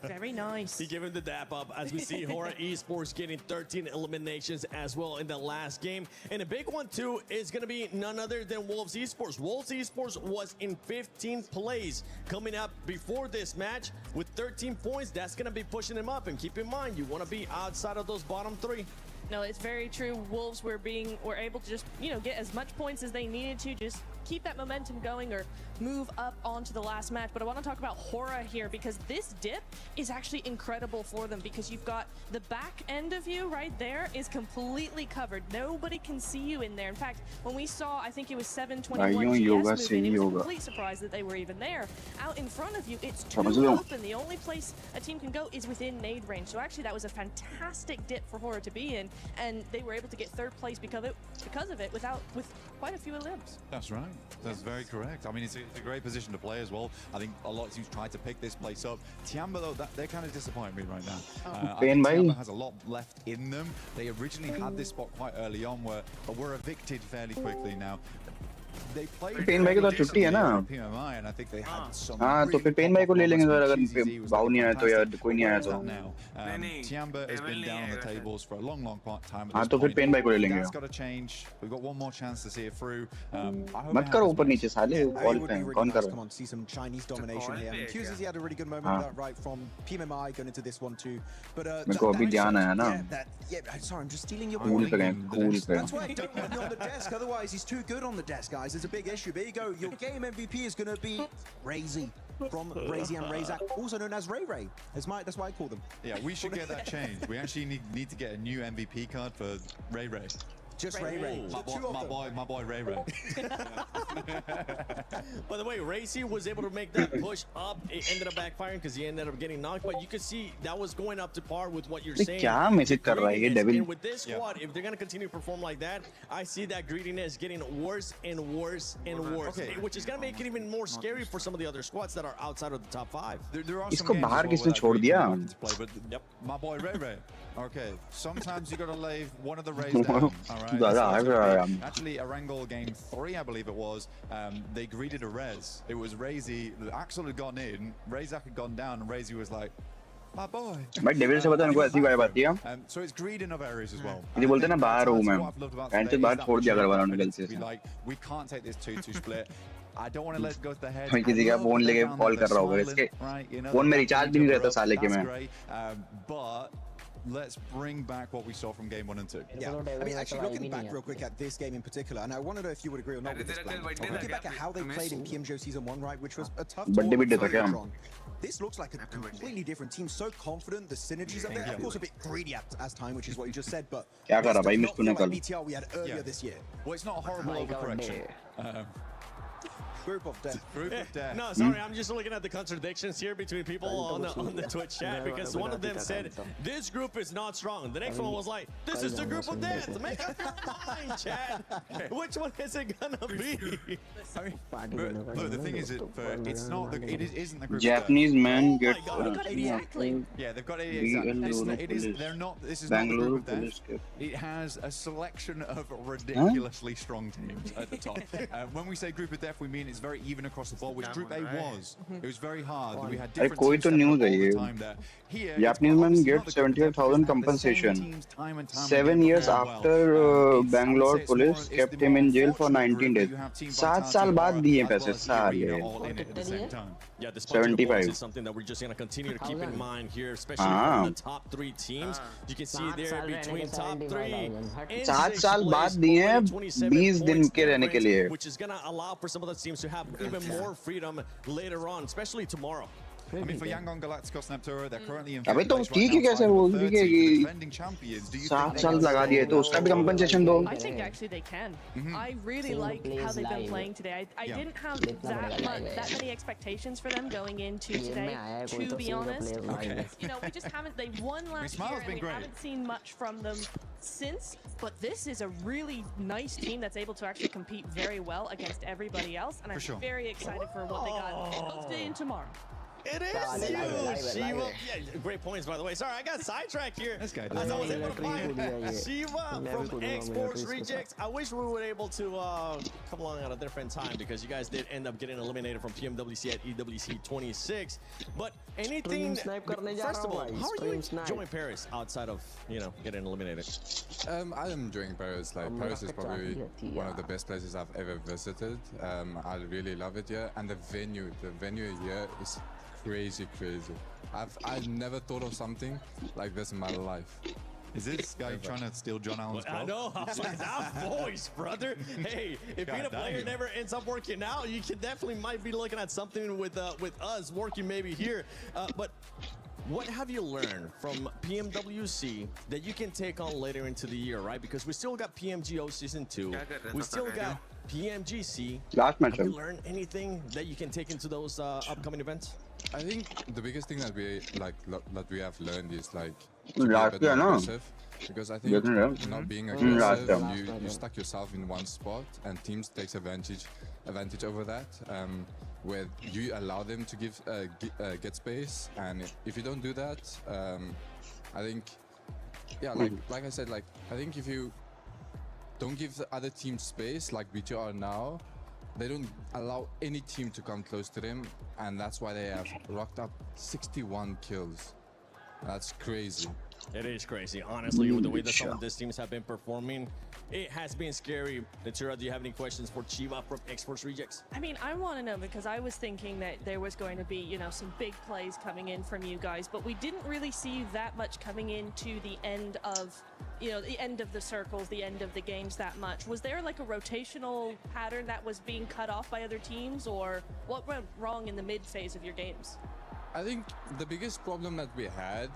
Very nice. He gave him the dap up as we see Hera Esports getting 13 eliminations as well in the last game. And a big one too is going to be none other than Wolves Esports. Wolves Esports was in 15th place coming up before this match with 13 points. That's going to be pushing him up. And keep in mind, you want to be outside of those bottom 3. No, it's very true. Wolves were able to just, you know, get as much points as they needed to, just keep that momentum going or move up onto the last match. But I want to talk about Hera here, because this dip is actually incredible for them, because you've got the back end of you right there is completely covered. Nobody can see you in there. In fact, when we saw, I think it was 721 GS move in, it was a complete surprise that they were even there. Out in front of you, it's too open. The only place a team can go is within nade range. So actually that was a fantastic dip for Hera to be in, and they were able to get 3rd place because of it with quite a few elims. That's right. That's very correct. I mean, it's a great position to play as well. I think a lot of teams tried to pick this place up. Tiamba, though, they're kind of disappointing me right now. I think Tiamba has a lot left in them. They originally had this spot quite early on, but were evicted fairly quickly now. They played Pen भाई को तो छुट्टी है ना PMI, and I think they had some हाँ तो फिर pen भाई को ले लेंगे अगर भाव नहीं आया तो या कोई नहीं आया तो Tiamba has been down on the tables for a long time. हाँ तो फिर पेन भाई को ले लेंगे That's got to change. We've got one more chance to see it through. मत करो ऊपर नीचे साले कौन कर कौन कर Come on, see some Chinese domination here. Q's he had a really good moment right from PMMI going into this one too. But मेरे को अभी जाना है ना sorry, I'm just stealing your cool ball. That's why I don't want you on the desk, otherwise he's too good on the desk, guys. It's a big issue. There you go. Your game MVP is going to be Razy from Razy and Razak, also known as Ray Ray. That's why I call them. Yeah, we should get that changed. We actually need to get a new MVP card for Ray Ray. Just Ray Ray. My boy Ray Ray. By the way, Racy was able to make that push up. It ended up backfiring because he ended up getting knocked. But you can see that was going up to par with what you're saying. And with this squad, if they're going to continue to perform like that, I see that greediness getting worse and worse and worse, which is going to make it even more scary for some of the other squads that are outside of the top 5. There are some games as well to play, but my boy Ray Ray. Okay, sometimes you got to lay one of the Rays down. All right. Actually, Erangel game 3, I believe it was. They greeted a res. It was Razy. Axel had gone in, Razak had gone down, and Razy was like, my boy. भाई devil से पता उनको ऐसी vibe आती है So it's greed in other areas as well. ये बोलते हैं ना बाहर हूँ मैं ऐसे बाहर छोड़ दिया घर वालों ने गलती से We can't take this 2-2 split. I don't want to let it go to the head. मैं किसी का फोन लेके कॉल कर रहा होगा इसके फोन में रिचार्ज भी नहीं रहता साले के में but let's bring back what we saw from game 1 and 2. Yeah, I mean, actually looking back real quick at this game in particular, and I want to know if you would agree or not with this plan. Looking back at how they played in PMGO Season 1, right, which was a tough tournament. This looks like a completely different team, so confident, the synergies are there. Of course, a bit greedy at time, which is what you just said, but it's not like BTR we had earlier this year. Well, it's not a horrible overcorrection. Group of death. No, sorry, I'm just looking at the contradictions here between people on the Twitch chat because one of them said, this group is not strong. The next one was like, this is the group of death. Make up your mind, chat. Which one is it gonna be? Look, the thing is, it's not. It isn't the group. Japanese man gets. Yeah, they've got 80 exactly. It is. They're not. This is not the group of death. It has a selection of ridiculously strong teams at the top. When we say group of death, we mean it's very even across the board, which Group A was. It was very hard. We had different teams all the time there. Here, Japanese man gets 75,000 compensation. 7 years after Bangalore police kept him in jail for 19 days. 7 साल बाद दिए पैसे सारे. Yeah, this 75 is something that we're just gonna continue to keep in mind here, especially for the top 3 teams. You can see there between top 3. 7 साल बाद दिए 20 दिन के रहने के लिए. Which is gonna allow for some of the teams to have even more freedom later on, especially tomorrow. I mean, for Yangon Galacticos Nepturo, they're currently in अबे तो ठीक है कैसे वो ठीक है defending champions. Do you 7 साल लगा दिए तो उसका भी compensation दो. I think actually they can. I really like how they've been playing today. I didn't have that many expectations for them going into today, to be honest. You know, we just haven't. They won last year, and we haven't seen much from them since. But this is a really nice team that's able to actually compete very well against everybody else, and I'm very excited for what they got both today and tomorrow. It is you, Shiva. Yeah, great points, by the way. Sorry, I got sidetracked here. As I was able to find Shiva from Exports Rejects. I wish we were able to come along at a different time because you guys did end up getting eliminated from PMWC at EWC 26. But anything, first of all, how are you enjoying Paris outside of, you know, getting eliminated? I'm enjoying Paris. Like, Paris is probably one of the best places I've ever visited. I really love it here. And the venue here is crazy. I've never thought of something like this in my life. Is this guy trying to steal John Allen's I know. That voice, brother. Hey, if being a player never ends up working out, you can definitely might be looking at something with us working maybe here. But what have you learned from PMWC that you can take on later into the year, right? Because we still got PMGO Season 2. We still got PMGC. Last match. Have you learned anything that you can take into those upcoming events? I think the biggest thing that we have learned is like aggressive, because I think not being aggressive, you stuck yourself in one spot, and teams takes advantage over that, where you allow them to get space, and if you don't do that, I think, yeah, like I said, like I think if you don't give the other team space, like BTR now, they don't allow any team to come close to them, and that's why they have rocked up 61 kills. That's crazy. It is crazy, honestly, with the way that some of these teams have been performing. It has been scary. Natura, do you have any questions for Chiva from Exports Rejects? I mean, I want to know, because I was thinking that there was going to be, you know, some big plays coming in from you guys, but we didn't really see that much coming into the end of, you know, the end of the circles, the end of the games that much. Was there like a rotational pattern that was being cut off by other teams, or what went wrong in the mid phase of your games? I think the biggest problem that we had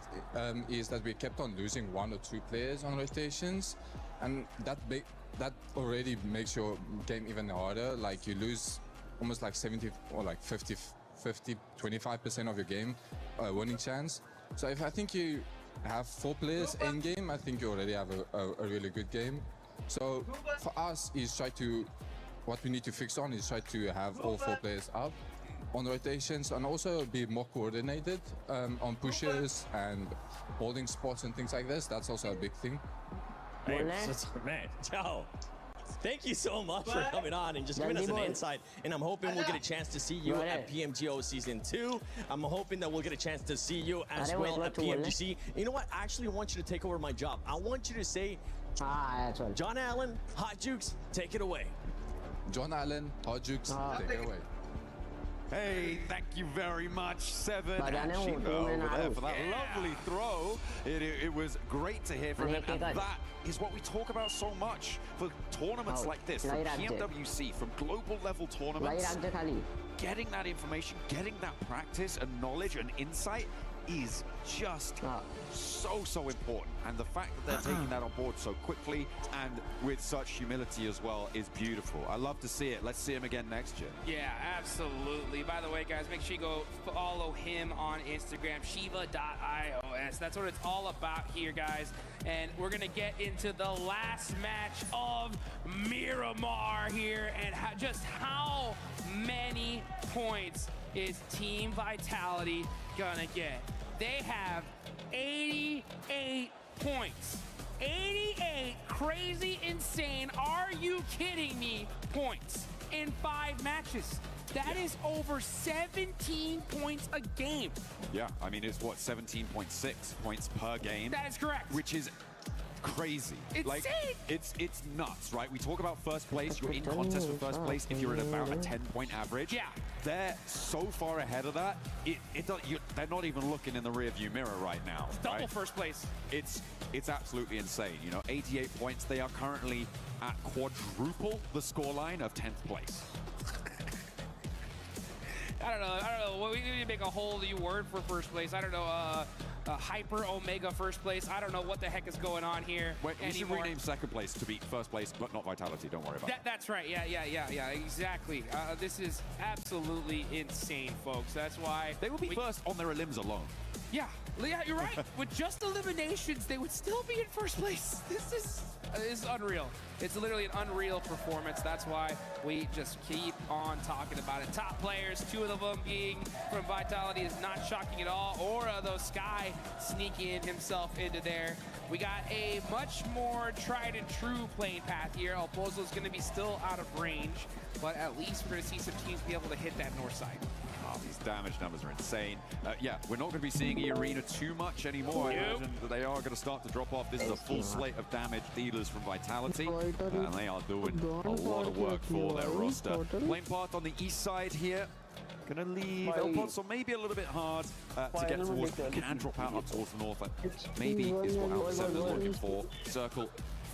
is that we kept on losing 1 or 2 players on rotations, and that already makes your game even harder. Like you lose almost like 70 or like 50, 25% of your game winning chance. So if I think you have 4 players in game, I think you already have a really good game. So for us, what we need to fix on is try to have all 4 players up on rotations, and also be more coordinated on pushes and holding spots and things like this. That's also a big thing. Hey, man, ciao. Thank you so much for coming on and just giving us an insight. And I'm hoping we'll get a chance to see you at PMGO Season 2. I'm hoping that we'll get a chance to see you as well at PMGC. You know what? I actually want you to take over my job. I want you to say, John Allen, Hot Jukes, take it away. John Allen, Hot Jukes, take it away. Hey, thank you very much, Seven and Shiva over there for that lovely throw. It was great to hear from him, and that is what we talk about so much for tournaments like this, from PMWC, from global level tournaments. Getting that information, getting that practice and knowledge and insight is just so important, and the fact that they're taking that on board so quickly and with such humility as well is beautiful. I love to see it. Let's see him again next year. Yeah, absolutely. By the way, guys, make sure you go follow him on Instagram, shiva.ios. That's what it's all about here, guys. And we're gonna get into the last match of Miramar here, and just how many points is Team Vitality gonna get? They have 88 points. 88 crazy, insane, are you kidding me, points in 5 matches. That is over 17 points a game. Yeah, I mean, it's what, 17.6 points per game? That is correct. Which is crazy. Insane. Like, it's nuts, right? We talk about first place. You're in contest for first place if you're at about a 10-point average. Yeah. They're so far ahead of that. They're not even looking in the rearview mirror right now. Double first place. It's absolutely insane. You know, 88 points. They are currently at quadruple the scoreline of 10th place. I don't know. Well, we need to make a whole new word for first place. I don't know. Hyper Omega first place. I don't know what the heck is going on here. Wait, we should rename second place to be first place, but not Vitality. Don't worry about it. That's right. Yeah, exactly. This is absolutely insane, folks. That's why they would be first on their limbs alone. Yeah, you're right. With just eliminations, they would still be in first place. This is unreal. It's literally an unreal performance. That's why we just keep on talking about it. Top players, 2 of them being from Vitality, is not shocking at all. Aura, though, Sky sneaking himself into there. We got a much more tried and true playing path here. Opozo is going to be still out of range, but at least we're going to see some teams be able to hit that north side. Oh, these damage numbers are insane. Yeah, we're not going to be seeing Arena too much anymore. I imagine that they are going to start to drop off. This is a full slate of damage dealers from Vitality, and they are doing a lot of work for their roster. Playing part on the east side here. Going to leave Alfonso maybe a little bit hard to get towards. Can drop out up towards the north. Maybe is what Alpha 7 is looking for. Circle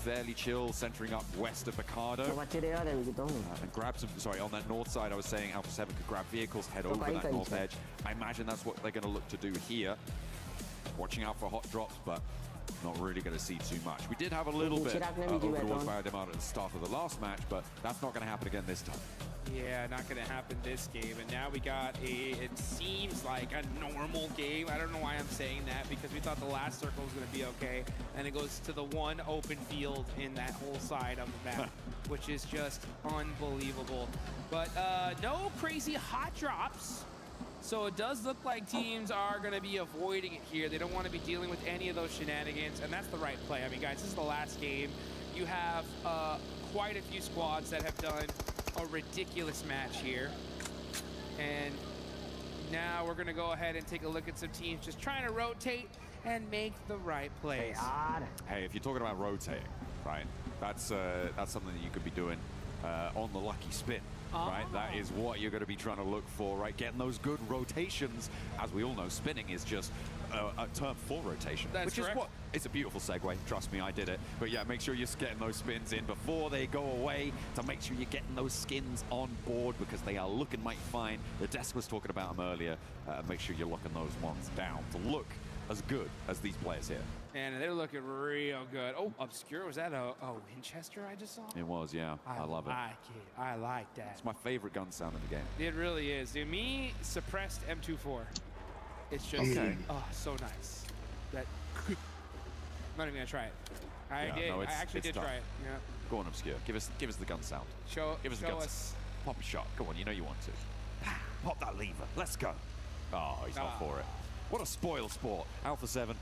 fairly chill, centering up west of Picardo. And grab some, sorry, on that north side, I was saying Alpha 7 could grab vehicles, head over that north edge. I imagine that's what they're going to look to do here. Watching out for hot drops, but not really going to see too much. We did have a little bit over towards Biodem out at the start of the last match, but that's not going to happen again this time. Yeah, not going to happen this game. And now we got it seems like a normal game. I don't know why I'm saying that, because we thought the last circle was going to be okay. And it goes to the one open field in that whole side of the map, which is just unbelievable. But no crazy hot drops. So it does look like teams are going to be avoiding it here. They don't want to be dealing with any of those shenanigans, and that's the right play. I mean, guys, this is the last game. You have quite a few squads that have done a ridiculous match here. And now we're going to go ahead and take a look at some teams just trying to rotate and make the right plays. Hey, if you're talking about rotating, right, that's something that you could be doing on the lucky spin. right? That is what you're going to be trying to look for, right? Getting those good rotations. As we all know, spinning is just a term for rotation. That's which correct. is what, it's a beautiful segue, trust me, I did it. But yeah, make sure you're getting those spins in before they go away, to make sure you're getting those skins on board, because they are looking mighty fine. The desk was talking about them earlier. Make sure you're locking those ones down to look as good as these players here. And they're looking real good. Oh, Obscure, was that a Winchester I just saw? It was, yeah. I love it. I like that. It's my favorite gun sound in the game. It really is. To me, suppressed M24. It's just, so nice. That, I'm not even gonna try it. I actually did try it. Yeah. Go on, Obscure. Give us the gun sound. Give us the gun sound. Pop a shot. Go on, you know you want to. Pop that lever. Let's go. Oh, he's not for it. What a spoil sport. Alpha 7,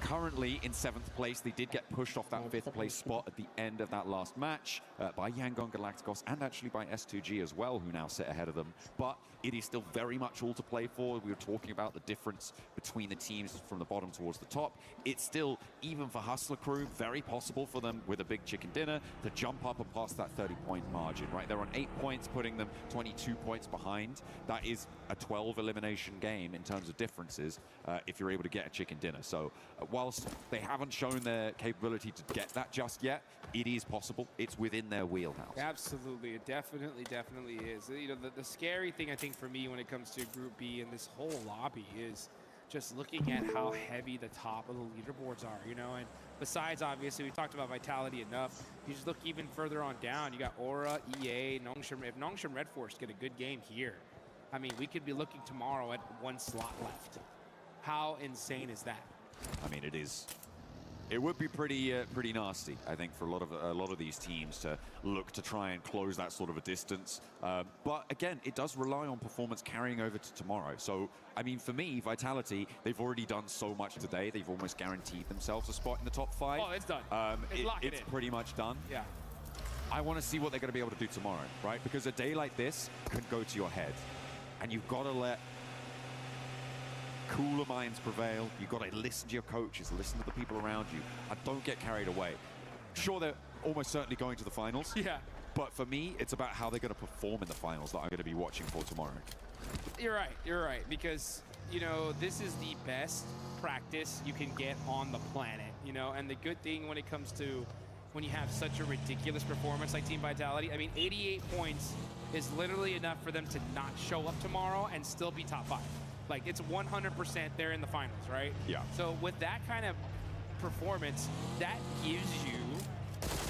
currently in 7th place. They did get pushed off that 5th place spot at the end of that last match by Yangon Galacticos and actually by S2G as well, who now sit ahead of them. But it is still very much all to play for. We were talking about the difference between the teams from the bottom towards the top. It's still, even for Hustler Crew, very possible for them with a big chicken dinner to jump up and pass that 30-point margin, right? They're on 8 points, putting them 22 points behind. That is a 12 elimination game in terms of differences if you're able to get a chicken dinner. So whilst they haven't shown their capability to get that just yet, it is possible. It's within their wheelhouse. Absolutely, it definitely is. You know, the scary thing I think for me when it comes to Group B and this whole lobby is just looking at how heavy the top of the leaderboards are, you know, and besides, obviously, we talked about Vitality enough. You just look even further on down. You got Aura, EA, Nongshim. If Nongshim Red Force get a good game here, I mean, we could be looking tomorrow at 1 slot left. How insane is that? I mean, it is. It would be pretty nasty, I think, for a lot of these teams to look to try and close that sort of a distance. But again, it does rely on performance carrying over to tomorrow. So, I mean, for me, Vitality, they've already done so much today. They've almost guaranteed themselves a spot in the top 5. Oh, it's done. It's pretty much done. Yeah. I want to see what they're going to be able to do tomorrow, right? Because a day like this can go to your head, and you've got to let cooler minds prevail. You've got to listen to your coaches, listen to the people around you, and don't get carried away. Sure, they're almost certainly going to the finals. Yeah. But for me, it's about how they're going to perform in the finals that I'm going to be watching for tomorrow. You're right, because, you know, this is the best practice you can get on the planet, you know, and the good thing when it comes to when you have such a ridiculous performance like Team Vitality, I mean, 88 points is literally enough for them to not show up tomorrow and still be top 5. Like, it's 100% they're in the finals, right? Yeah. So with that kind of performance, that gives you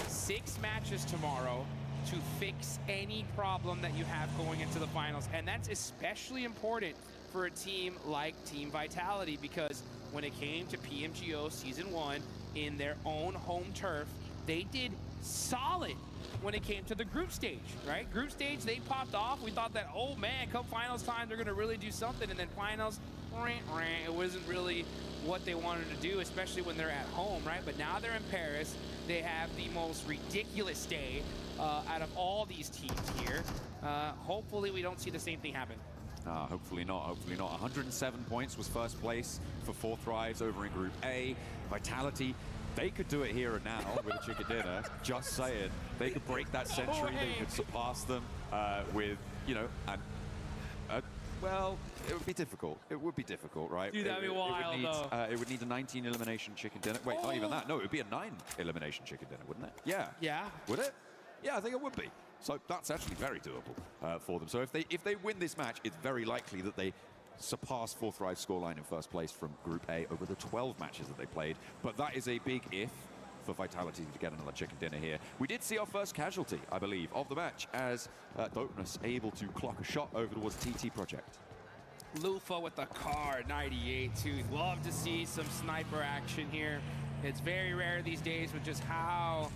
6 matches tomorrow to fix any problem that you have going into the finals. And that's especially important for a team like Team Vitality, because when it came to PMGO Season 1 in their own home turf, they did solid when it came to the group stage, right? Group stage, they popped off. We thought that, oh man, come finals time, they're gonna really do something. And then finals, it wasn't really what they wanted to do, especially when they're at home, right? But now they're in Paris. They have the most ridiculous day out of all these teams here. Hopefully we don't see the same thing happen. Hopefully not, hopefully not. 107 points was first place for 4 Thrives over in Group A. Vitality, they could do it here and now with a chicken dinner, just saying. They could break that century, they could surpass them with, you know, well, it would be difficult. It would be difficult, right? Dude, that'd be wild, though. It would need a 19 elimination chicken dinner. Wait, not even that. No, it would be a 9 elimination chicken dinner, wouldn't it? Yeah. Yeah. Would it? Yeah, I think it would be. So that's actually very doable for them. So if they win this match, it's very likely that they surpass 4 Thrive scoreline in first place from Group A over the 12 matches that they played. But that is a big if for Vitality to get another chicken dinner here. We did see our first casualty, I believe, of the match as Dopeness able to clock a shot over towards TT Project. Lufa with the car, 98 too. Love to see some sniper action here. It's very rare these days with just how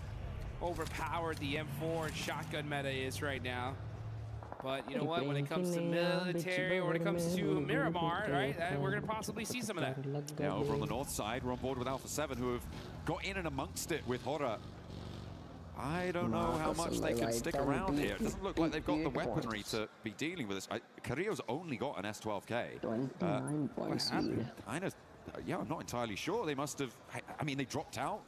overpowered the M4 and shotgun meta is right now. But you know what, when it comes to military or when it comes to Miramar, right, we're going to possibly see some of that. Yeah, over on the north side, we're on board with Alpha 7, who have got in and amongst it with Hera. I don't know how much they can stick around here. It doesn't look like they've got the weaponry to be dealing with this. Carrillo's only got an S12K. 29 points. Yeah, I'm not entirely sure. They must have, I mean, they dropped out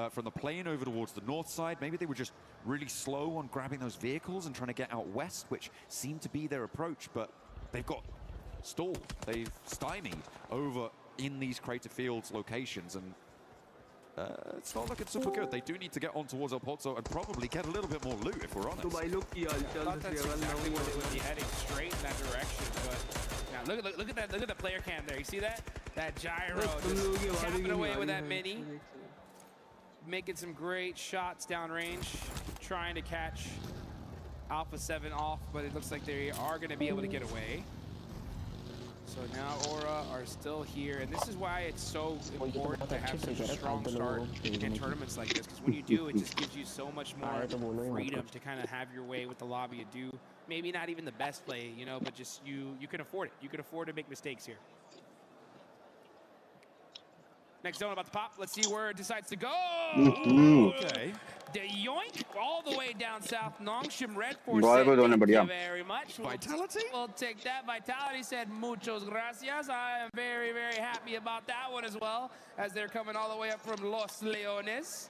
from the plane over towards the north side. Maybe they were just really slow on grabbing those vehicles and trying to get out west, which seemed to be their approach, but they've got stalled. They've stymied over in these Crater Fields locations, and it's not looking super good. They do need to get on towards El Pozo and probably get a little bit more loot, if we're honest. I thought that's exactly where they would be heading, straight in that direction. But now look at the player cam there. You see that? That gyro just tapping away with that mini, making some great shots downrange, trying to catch Alpha 7 off, but it looks like they are going to be able to get away. So now Aura are still here, and this is why it's so important to have such a strong start in tournaments like this, because when you do, it just gives you so much more freedom to kind of have your way with the lobby and do maybe not even the best play, you know, but just you can afford it. You can afford to make mistakes here. Next zone about to pop. Let's see where it decides to go. Okay. The yoink all the way down south. Nongshim Red Force said, thank you very much. Vitality? We'll take that. Vitality said, muchos gracias. I am very, very happy about that one as well, as they're coming all the way up from Los Leones.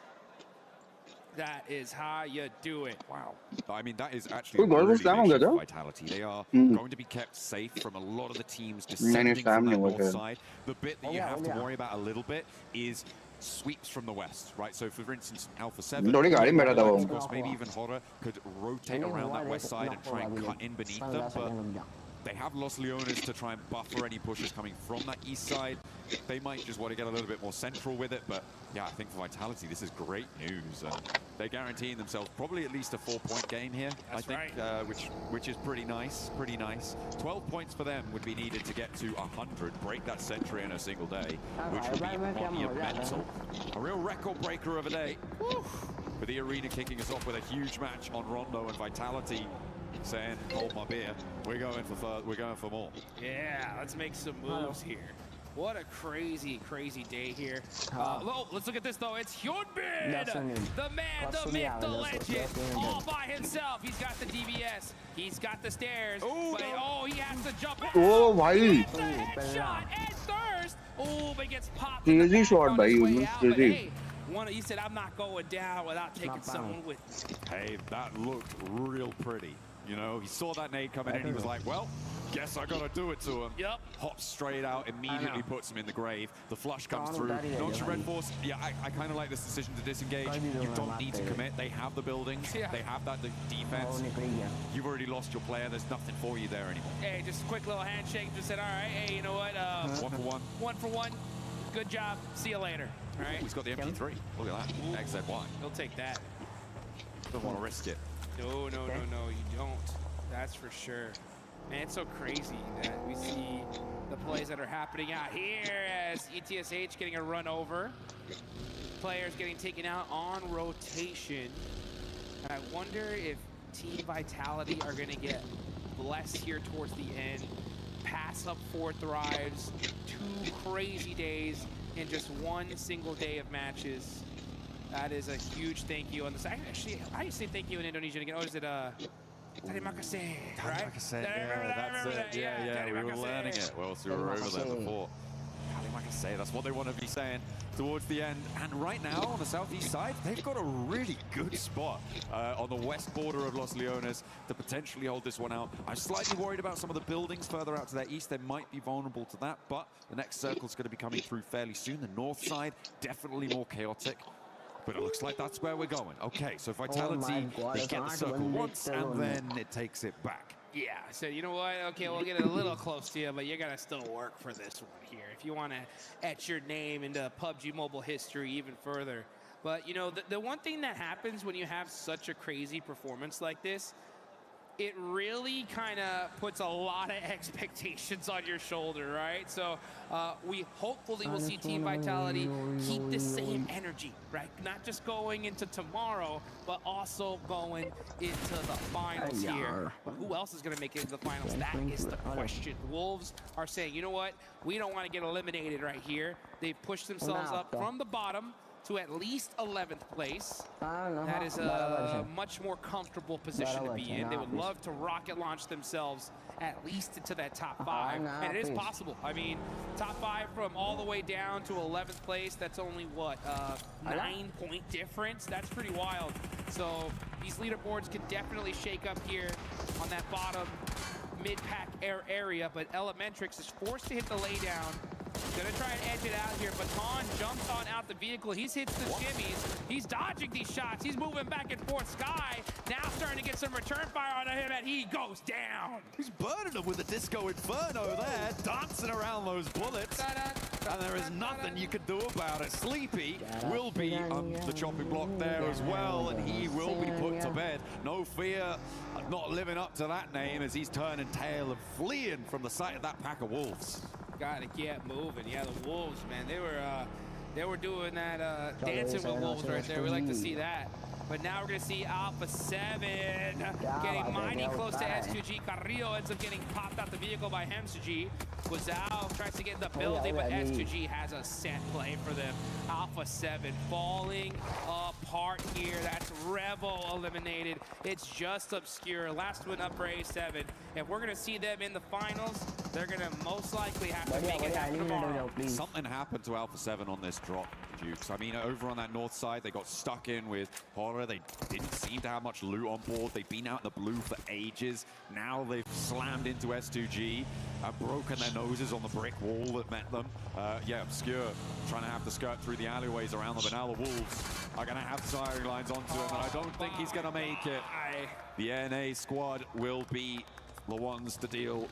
That is how you do it. Wow. I mean, that is actually a really big shift for Vitality. They are going to be kept safe from a lot of the teams descending from that north side. The bit that you have to worry about a little bit is sweeps from the west, right? So, for instance, Alpha 7, of course, maybe even Hera could rotate around that west side and try and cut in beneath them, but they have Los Leones to try and buffer any pushes coming from that east side. They might just want to get a little bit more central with it, but yeah, I think for Vitality, this is great news. They're guaranteeing themselves probably at least a 4-point game here, I think, which is pretty nice, 12 points for them would be needed to get to 100, break that century in a single day, which would be monumental. A real record breaker of a day. With the arena kicking us off with a huge match on Rondo, and Vitality saying, hold my beer, we're going for more. Yeah, let's make some moves here. What a crazy, crazy day here. Let's look at this, though. It's Hyunbin, the man, the myth, the legend, all by himself. He's got the DBS. He's got the stairs. But he has to jump in. Oh, bhai. He gets the headshot and thirst. Oh, but gets popped. Crazy shot, bhai. Crazy. He said, I'm not going down without taking someone with me. Hey, that looked real pretty. You know, he saw that nade coming in, he was like, well, guess I gotta do it to him. Yep. Hops straight out, immediately puts him in the grave. The flush comes through. Nongshim Red Force, yeah, I kind of like this decision to disengage. You don't need to commit. They have the buildings. Yeah. They have that defense. You've already lost your player. There's nothing for you there anymore. Hey, just a quick little handshake. Just said, all right, hey, you know what? 1 for 1. 1 for 1. Good job. See you later. All right. He's got the MP3. Look at that. XZY. He'll take that. Don't want to risk it. No, you don't. That's for sure. Man, it's so crazy that we see the plays that are happening out here as ETSH getting a run over. Players getting taken out on rotation. And I wonder if Team Vitality are going to get blessed here towards the end. Pass up 4 thrives, 2 crazy days in just 1 single day of matches. That is a huge thank you on this. Actually, how do you say thank you in Indonesian again? Oh, is it Terima kasih, right? Yeah, that's it. Yeah, we were learning it whilst we were over there before. Terima kasih, that's what they want to be saying towards the end. And right now, on the southeast side, they've got a really good spot on the west border of Los Leones to potentially hold this one out. I'm slightly worried about some of the buildings further out to their east. They might be vulnerable to that, but the next circle's going to be coming through fairly soon. The north side, definitely more chaotic. But it looks like that's where we're going. Okay, so Vitality, they get the circle once, and then it takes it back. Yeah, I said, you know what? Okay, we'll get it a little close to you, but you're going to still work for this one here. If you want to etch your name into PUBG Mobile history even further. But, you know, the one thing that happens when you have such a crazy performance like this, it really kind of puts a lot of expectations on your shoulder, right? So we hopefully will see Team Vitality keep the same energy, right? Not just going into tomorrow, but also going into the finals here. But who else is going to make it into the finals? That is the question. Wolves are saying, you know what? We don't want to get eliminated right here. They've pushed themselves up from the bottom. to at least 11th place. That is a much more comfortable position to be in. They would love to rocket launch themselves at least into that top 5, and it is possible. I mean, top 5 from all the way down to 11th place, that's only what, 9-point difference? That's pretty wild. So these leaderboards could definitely shake up here on that bottom mid-pack area, but Elementrix is forced to hit the laydown. Gonna try and edge it out here. Baton jumps on out the vehicle. He's hits the shimmies. He's dodging these shots. He's moving back and forth. Sky now starting to get some return fire on him, and he goes down. He's burning him with a Disco Inferno there, dancing around those bullets. And there is nothing you can do about it. Sleepy will be on the chopping block there as well, and he will be put to bed. No fear of not living up to that name as he's turning tail and fleeing from the sight of that pack of wolves. Gotta get moving. Yeah, the Wolves, man, they were doing that dancing with Wolves right there. We like to see that. But now we're gonna see Alpha 7 getting mighty close to S2G. Carrillo ends up getting popped out the vehicle by Hemsuji. Guazao tries to get in the building, but S2G has a set play for them. Alpha 7 falling apart here. That's Revel eliminated. It's just Obscure. Last one up for A7. If we're gonna see them in the finals, they're gonna most likely have to make it happen tomorrow. Something happened to Alpha 7 on this drop, Dukes. I mean, over on that north side, they got stuck in with Hera. They didn't seem to have much loot on board. They've been out in the blue for ages. Now they've slammed into S2G and broken their noses on the brick wall that met them. Yeah, Obscure trying to have to skirt through the alleyways around them, but now the Wolves are going to have firing lines onto him, and I don't think he's going to make it. The NA squad will be the ones to deal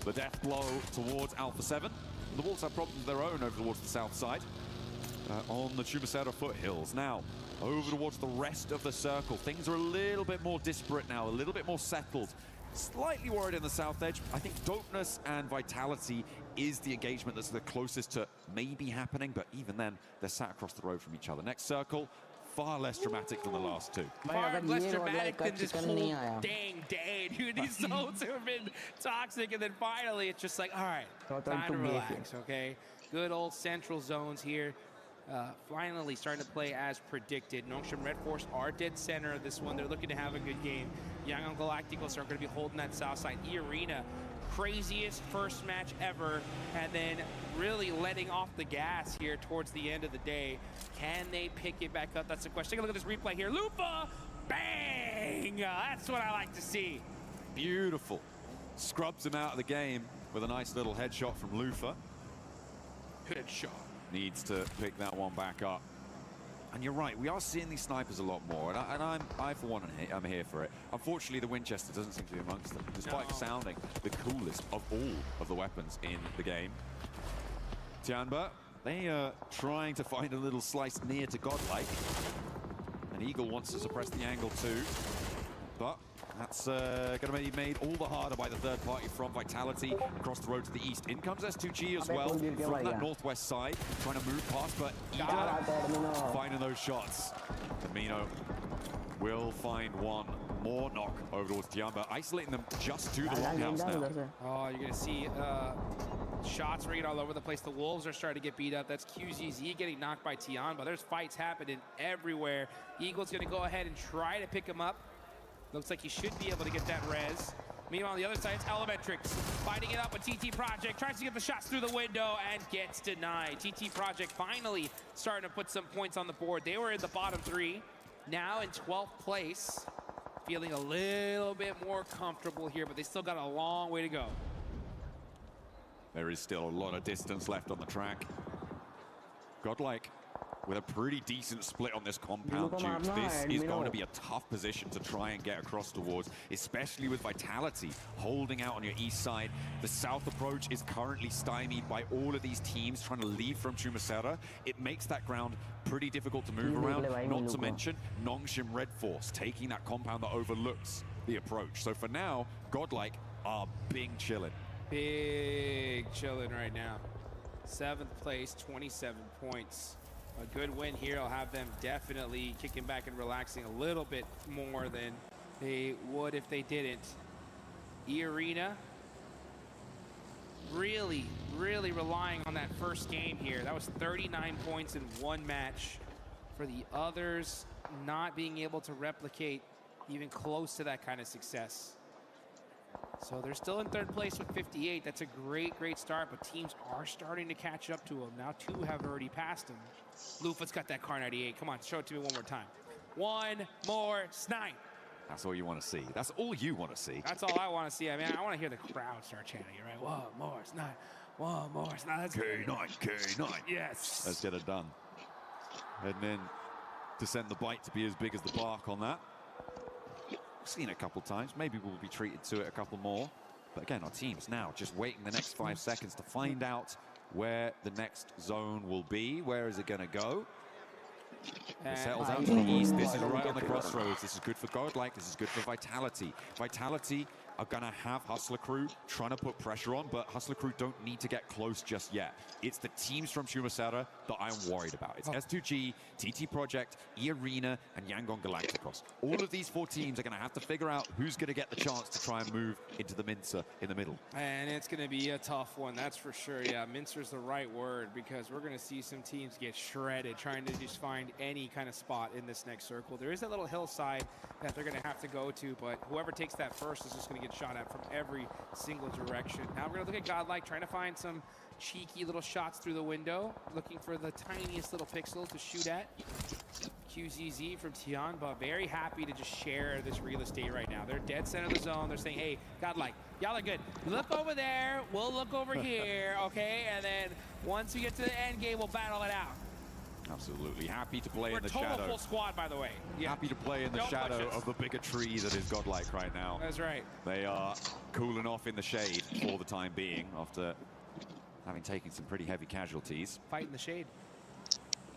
the death blow towards Alpha 7. The Wolves have problems of their own over towards the south side on the Chumacera foothills. Now, over towards the rest of the circle, things are a little bit more disparate now, a little bit more settled. Slightly worried in the south edge. I think Dopeness and Vitality is the engagement that's the closest to maybe happening, but even then, they're sat across the road from each other. Next circle, far less dramatic than the last two. Far less dramatic than this whole dang day, dude. These zones have been toxic, and then finally it's just like, all right, time to relax, okay? Good old central zones here. Finally starting to play as predicted. Nongshim Red Force are dead center of this one. They're looking to have a good game. Yangon Galacticos are going to be holding that south side. E-Arena, craziest first match ever, and then really letting off the gas here towards the end of the day. Can they pick it back up? That's the question. Take a look at this replay here. Lufa, bang! That's what I like to see. Beautiful. Scrubs him out of the game with a nice little headshot from Lufa. Headshot. Needs to pick that one back up. And you're right, we are seeing these snipers a lot more, and I for one, I'm here for it. Unfortunately, the Winchester doesn't seem to be amongst them, despite sounding the coolest of all of the weapons in the game. Tianba, they are trying to find a little slice near to Godlike. And Eagle wants to suppress the angle too, but that's going to be made all the harder by the third party from Vitality across the road to the east. In comes S2G as well from that northwest side, trying to move past, but Ida finding those shots. Domino will find one more knock over towards Tiamba, isolating them just to the longhouse now. Oh, you're going to see shots ringing all over the place. The Wolves are starting to get beat up. That's QZZ getting knocked by Tiamba. There's fights happening everywhere. Eagle's going to go ahead and try to pick him up. Looks like he should be able to get that res. Meanwhile, on the other side, it's Elementrix fighting it up with TT Project. Tries to get the shots through the window and gets denied. TT Project finally starting to put some points on the board. They were in the bottom 3, now in 12th place. Feeling a little bit more comfortable here, but they still got a long way to go. There is still a lot of distance left on the track. Godlike with a pretty decent split on this compound, Dukes. This is going to be a tough position to try and get across towards, especially with Vitality holding out on your east side. The south approach is currently stymied by all of these teams trying to leave from Chumacera. It makes that ground pretty difficult to move around, not to mention Nongshim Red Force taking that compound that overlooks the approach. So for now, Godlike are big chillin'. Big chillin' right now. 7th place, 27 points. A good win here. I'll have them definitely kicking back and relaxing a little bit more than they would if they didn't. E-Arena really relying on that first game here. That was 39 points in one match. for the others not being able to replicate even close to that kind of success. So they're still in third place with 58. That's a great, great start, but teams are starting to catch up to them. Now 2 have already passed them. Lufa's got that car 98. Come on, show it to me one more time. One more snipe. That's all you want to see. That's all you want to see. That's all I want to see. I mean, I want to hear the crowd start chanting it, right? One more snipe. One more snipe. That's K9, K9. Yes. Let's get it done. And then to send the bite to be as big as the bark on that. We've seen it a couple times. Maybe we'll be treated to it a couple more. But again, our team's now just waiting the next 5 seconds to find out where the next zone will be. Where is it going to go? It settles out to the east. This is right on the crossroads. This is good for Godlike. This is good for Vitality. Vitality are going to have Hustler Crew trying to put pressure on, but Hustler Crew don't need to get close just yet. It's the teams from Shumasera that I'm worried about. It's S2G, TT Project, E-Arena, and Yangon Galacticos. All of these 4 teams are going to have to figure out who's going to get the chance to try and move into the Mincer in the middle. And it's going to be a tough one, that's for sure. Yeah, Mincer's the right word, because we're going to see some teams get shredded trying to just find any kind of spot in this next circle. There is that little hillside that they're going to have to go to, but whoever takes that first is just going to get shot at from every single direction. Now we're going to look at Godlike, trying to find some cheeky little shots through the window, looking for the tiniest little pixel to shoot at. QZZ from Tianba, very happy to just share this real estate right now. They're dead center of the zone. They're saying, hey, Godlike, y'all are good. Look over there, we'll look over here, okay? And then once we get to the end game, we'll battle it out. Absolutely. Happy to play in the total shadow. Full squad, by the way. Yeah. Happy to play in the shadow of the bigger tree that is Godlike right now. That's right. They are cooling off in the shade for the time being after having taken some pretty heavy casualties. Fight in the shade.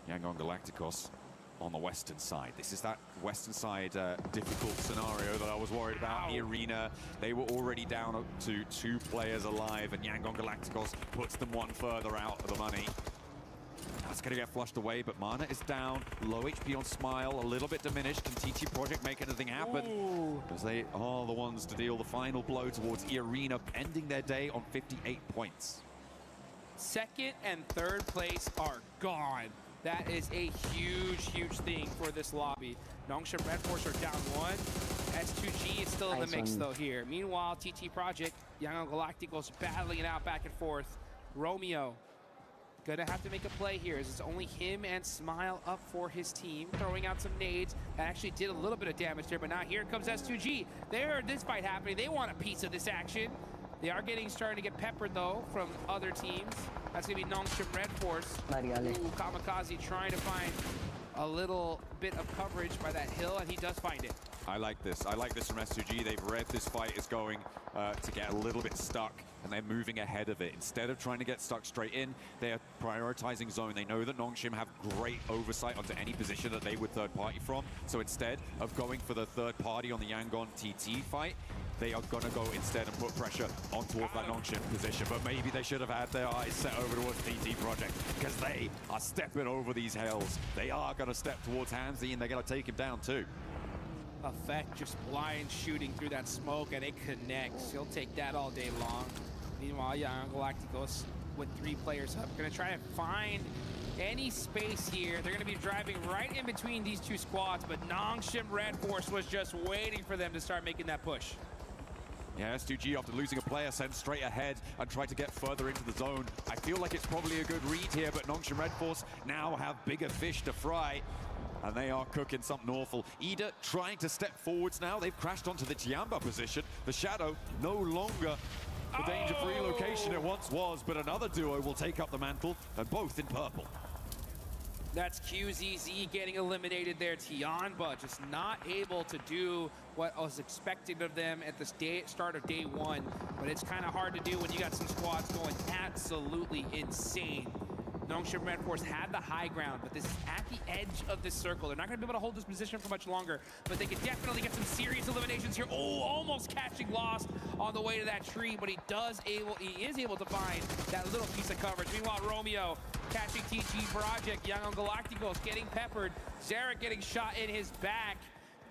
Yangon Galacticos on the western side. This is that western side difficult scenario that I was worried about. The arena, they were already down to 2 players alive, and Yangon Galacticos puts them 1 further out of the money. That's going to get flushed away, but Mana is down. Low HP on Smile, a little bit diminished. Can TT Project make anything happen? As they are the ones to deal the final blow towards E-Arena, ending their day on 58 points. Second and third place are gone. That is a huge, huge thing for this lobby. Nongshim Red Force are down 1. S2G is still in the mix, though, here. Meanwhile, TT Project, Yangon Galacticos battling it out back and forth. Romeo gonna have to make a play here, as it's only him and Smile up for his team, throwing out some nades that actually did a little bit of damage there, but now here comes S2G. They heard this fight happening. They want a piece of this action. They are starting to get peppered, though, from other teams. That's gonna be Nongshim Red Force. Ooh, Kamikaze trying to find a little bit of coverage by that hill, and he does find it. I like this. I like this from S2G. They've read this fight is going to get a little bit stuck, and they're moving ahead of it. Instead of trying to get stuck straight in, they're prioritizing zone. They know that Nongshim have great oversight onto any position that they would third party from. So instead of going for the third party on the Yangon TT fight, they are going to go instead and put pressure on towards that Nongshim position. But maybe they should have had their eyes set over towards TT Project, because they are stepping over these hills. They are going to step towards Hansi, and they're going to take him down too. Effect just blind shooting through that smoke, and it connects. He'll take that all day long. Meanwhile, Yangon Galacticos with 3 players up, gonna try to find any space here. They're gonna be driving right in between these 2 squads, but Nongshim Red Force was just waiting for them to start making that push. Yeah, S2G, after losing a player, sent straight ahead and tried to get further into the zone. I feel like it's probably a good read here, but Nongshim Red Force now have bigger fish to fry, and they are cooking something awful. Ida trying to step forwards now. They've crashed onto the Tiamba position. The Shadow no longer the danger-free location it once was, but another duo will take up the mantle, and both in purple. That's QZZ getting eliminated there. Tianba just not able to do what was expected of them at the start of day 1, but it's kind of hard to do when you got some squads going absolutely insane. Nongshim Red Force had the high ground, but this is at the edge of this circle. They're not going to be able to hold this position for much longer, but they can definitely get some serious eliminations here. Oh, almost catching Lost on the way to that tree, but he is able to find that little piece of coverage. Meanwhile, Romeo catching TT Project. Yangon Galacticos getting peppered. Zarek getting shot in his back.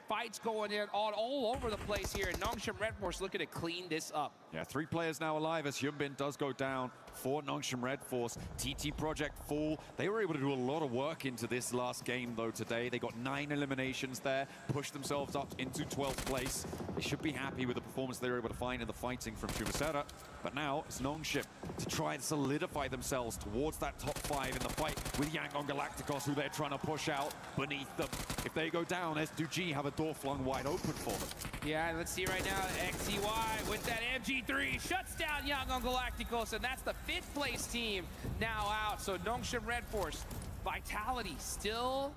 Fights going in all over the place here, and Nongshim Red Force looking to clean this up. Yeah, 3 players now alive as Hyunbin does go down for Nongshim Red Force. TT Project fall. They were able to do a lot of work into this last game, though, today. They got 9 eliminations there, pushed themselves up into 12th place. They should be happy with the performance they were able to find in the fighting from Chumisera. But now it's Nongshim to try and solidify themselves towards that top 5 in the fight with Yangon Galacticos, who they're trying to push out beneath them. If they go down, S2G have a door flung wide open for them. Yeah, let's see right now, XCY with that MG3 shuts down Yangon Galacticos, and that's the 5th place team now out. So Nongshim Red Force, Vitality still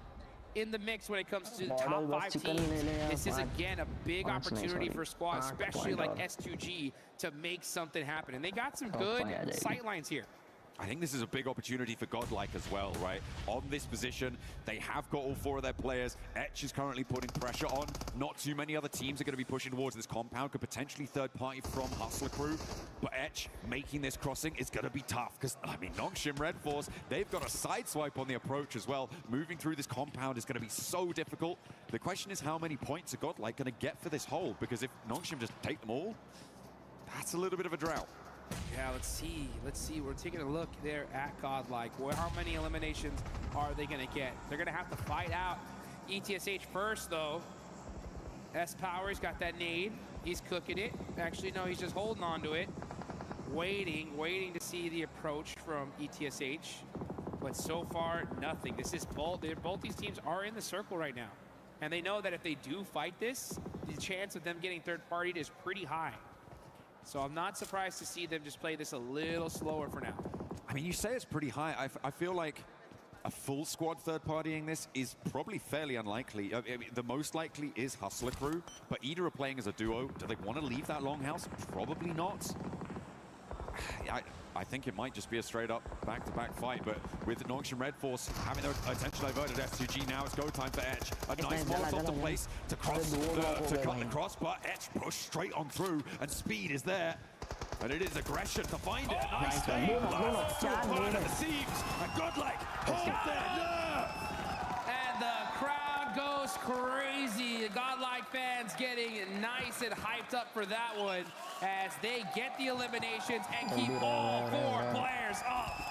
in the mix when it comes to the top 5 teams. This is again a big opportunity for squads, especially like S2G, to make something happen. And they got some good sight lines here. I think this is a big opportunity for Godlike as well, right? On this position, they have got all 4 of their players. Etch is currently putting pressure on. Not too many other teams are going to be pushing towards this compound. Could potentially third party from Hustler Crew. But Etch making this crossing is going to be tough because, I mean, Nongshim Red Force, they've got a side swipe on the approach as well. Moving through this compound is going to be so difficult. The question is how many points are Godlike going to get for this hold? Because if Nongshim just take them all, that's a little bit of a drought. Yeah, let's see. We're taking a look there at Godlike. How many eliminations are they going to get? They're going to have to fight out ETSH first, though. S-Power's got that nade. He's cooking it. Actually, no, he's just holding on to it. Waiting to see the approach from ETSH. But so far, nothing. This is both these teams are in the circle right now. And they know that if they do fight this, the chance of them getting third-partied is pretty high. So I'm not surprised to see them just play this a little slower for now. I mean, you say it's pretty high. I feel like a full squad third-partying this is probably fairly unlikely. I mean, the most likely is Hustler Crew, but either are playing as a duo. Do they want to leave that longhouse? Probably not. I think it might just be a straight-up back-to-back fight, but with Nongshim Red Force having their attention diverted, S2G now it's go time for Etch. A nice molotov to place to cross, to cut the cross, but Etch pushed straight on through, and speed is there. And it is aggression to find it. Nice save. So far at the seams. And Godlike hold their nerve. And the crowd goes crazy. The Godlike fans getting nice and hyped up for that one as they get the eliminations and keep all 4 players up.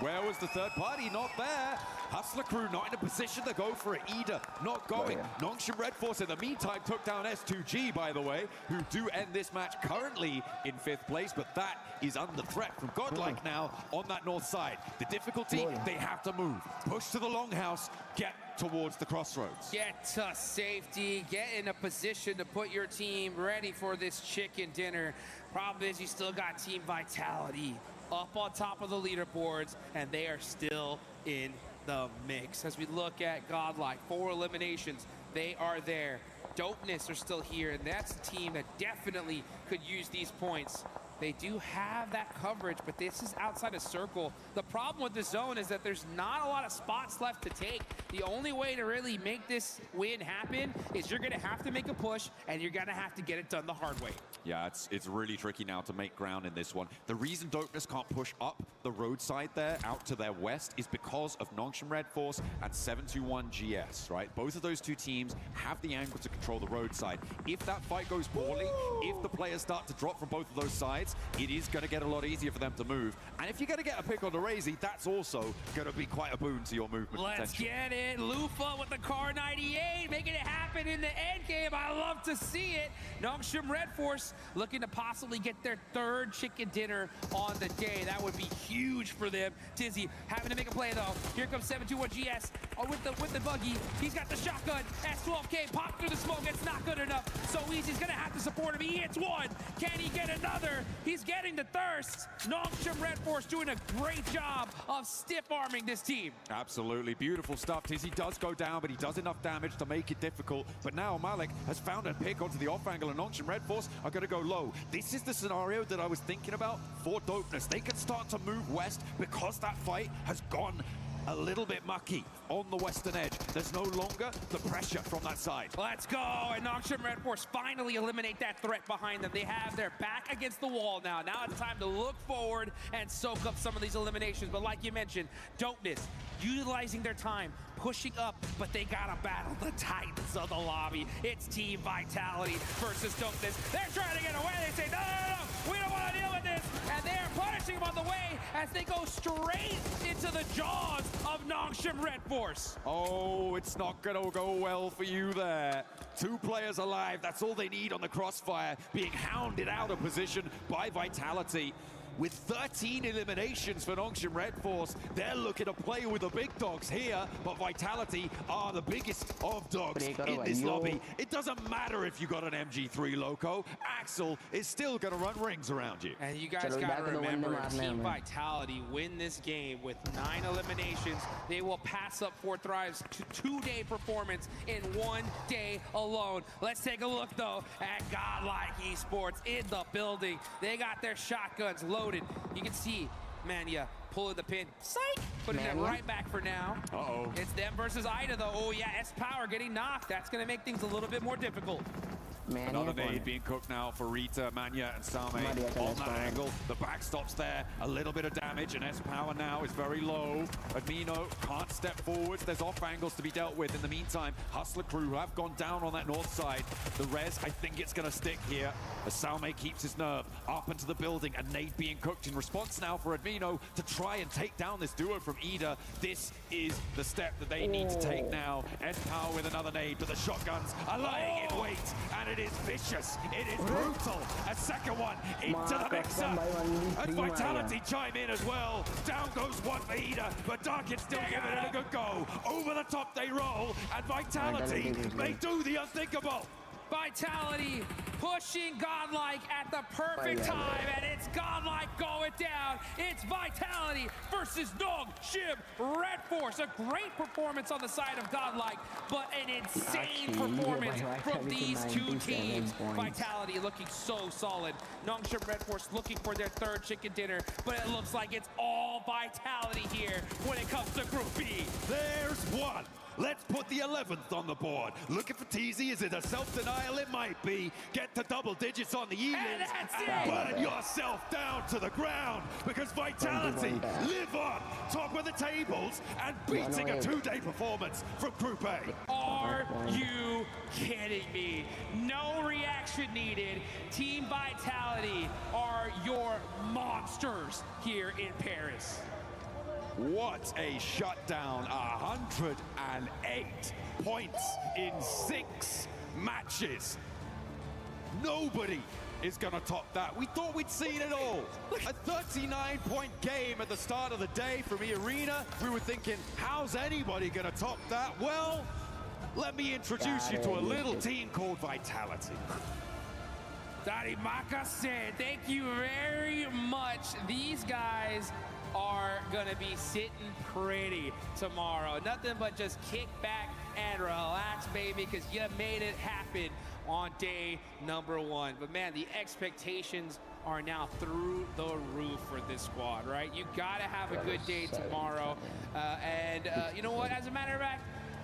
Where was the third party? Not there. Hustler Crew not in a position to go for it either. Not going. Nongshim Red Force in the meantime took down S2G, by the way, who do end this match currently in 5th place, but that is under threat from Godlike now on that north side. The difficulty, they have to move. Push to the longhouse, get towards the crossroads. Get to safety, get in a position to put your team ready for this chicken dinner. Problem is you still got Team Vitality up on top of the leaderboards, and they are still in the mix. As we look at Godlike, 4 eliminations, they are there. Dopeness are still here, and that's a team that definitely could use these points. They do have that coverage, but this is outside a circle. The problem with the zone is that there's not a lot of spots left to take. The only way to really make this win happen is you're gonna have to make a push, and you're gonna have to get it done the hard way. Yeah, it's really tricky now to make ground in this one. The reason Dopeness can't push up the roadside there out to their west is because of Nongshim Red Force and 721 GS, right? Both of those 2 teams have the angle to control the roadside. If that fight goes poorly, if the players start to drop from both of those sides, it is going to get a lot easier for them to move. And if you're going to get a pick on the Razy, that's also going to be quite a boon to your movement Let's potential. get it. Lufa with the car 98, making it happen in the end game. I love to see it. Nongshim Red Force looking to possibly get their 3rd chicken dinner on the day. That would be huge for them. Tizzy having to make a play though. Here comes 721 GS with the buggy. He's got the shotgun. S12K popped through the smoke. It's not good enough. So Easy's gonna have to support him. He hits 1. Can he get another? He's getting the thirst. Nongshim Red Force doing a great job of stiff-arming this team. Absolutely. Beautiful stuff. Tizzy does go down, but he does enough damage to make it difficult. But now Malik has found a pick onto the off angle, and Nongshim Red Force are going to go low. This is the scenario that I was thinking about for Dopeness. They can start to move west because that fight has gone a little bit mucky on the western edge. There's no longer the pressure from that side. Let's go, and Nongshim Red Force finally eliminate that threat behind them. They have their back against the wall now. Now it's time to look forward and soak up some of these eliminations. But like you mentioned, Dopeness utilizing their time, pushing up, but they gotta battle the titans of the lobby. It's Team Vitality versus Dopeness. They're trying to get away. They say, no, we don't want to deal with this. And they're punishing them on the way as they go straight into the jaws of Nongshim Red Force. Oh, it's not gonna go well for you there. 2 players alive, that's all they need on the crossfire, being hounded out of position by Vitality. With 13 eliminations for Nongshim Red Force, they're looking to play with the big dogs here, but Vitality are the biggest of dogs in this lobby. It doesn't matter if you got an MG3 Loco, Axel is still gonna run rings around you. And you guys gotta remember, Team Vitality win this game with 9 eliminations. They will pass up 4 thrives to 2-day performance in 1 day alone. Let's take a look though at Godlike Esports in the building. They got their shotguns loaded. You can see Mania pulling the pin. Psych! Putting it right back for now. Uh-oh. It's them versus Ida though. Oh yeah, S-Power getting knocked. That's gonna make things a little bit more difficult. Another nade being cooked now for Rita, Manya, and Same on that angle. The backstop's there, a little bit of damage, and S-Power now is very low. Admino can't step forwards. There's off angles to be dealt with. In the meantime, Hustler crew have gone down on that north side. The res, I think it's going to stick here. As Salme keeps his nerve up into the building, and nade being cooked in response now for Admino to try and take down this duo from Ida. This is the step that they need to take now. S-Power with another nade, but the shotguns are lying in wait, and it is vicious. It is brutal. A second one into the mixer. And Vitality chime in as well. Down goes one for Ida, but Darkin still giving it a good go. Over the top they roll, and Vitality may do the unthinkable. Vitality pushing Godlike at the perfect time, and it's Godlike going down. It's Vitality versus Nongshim Red Force. A great performance on the side of Godlike, but an insane performance from these 2 teams. Vitality looking so solid. Nongshim Red Force looking for their 3rd chicken dinner, but it looks like it's all Vitality here when it comes to Group B. There's one. Let's put the 11th on the board. Looking for TZ, is it a self-denial? It might be. Get to double digits on the Eagles. Burn yourself down to the ground, because Vitality live on top of the tables and beating a 2-day performance from Group A. Are you kidding me? No reaction needed. Team Vitality are your monsters here in Paris. What a shutdown. 108 points in 6 matches. Nobody is going to top that. We thought we'd seen it all. A 39-point game at the start of the day from E-Arena. We were thinking, how's anybody going to top that? Well, let me introduce you to a little team called Vitality. Darimaka said, thank you very much. These guys are gonna be sitting pretty tomorrow. Nothing but just kick back and relax, baby, because you made it happen on day number 1. But man, the expectations are now through the roof for this squad, right? You gotta have a good day tomorrow. You know what, as a matter of fact,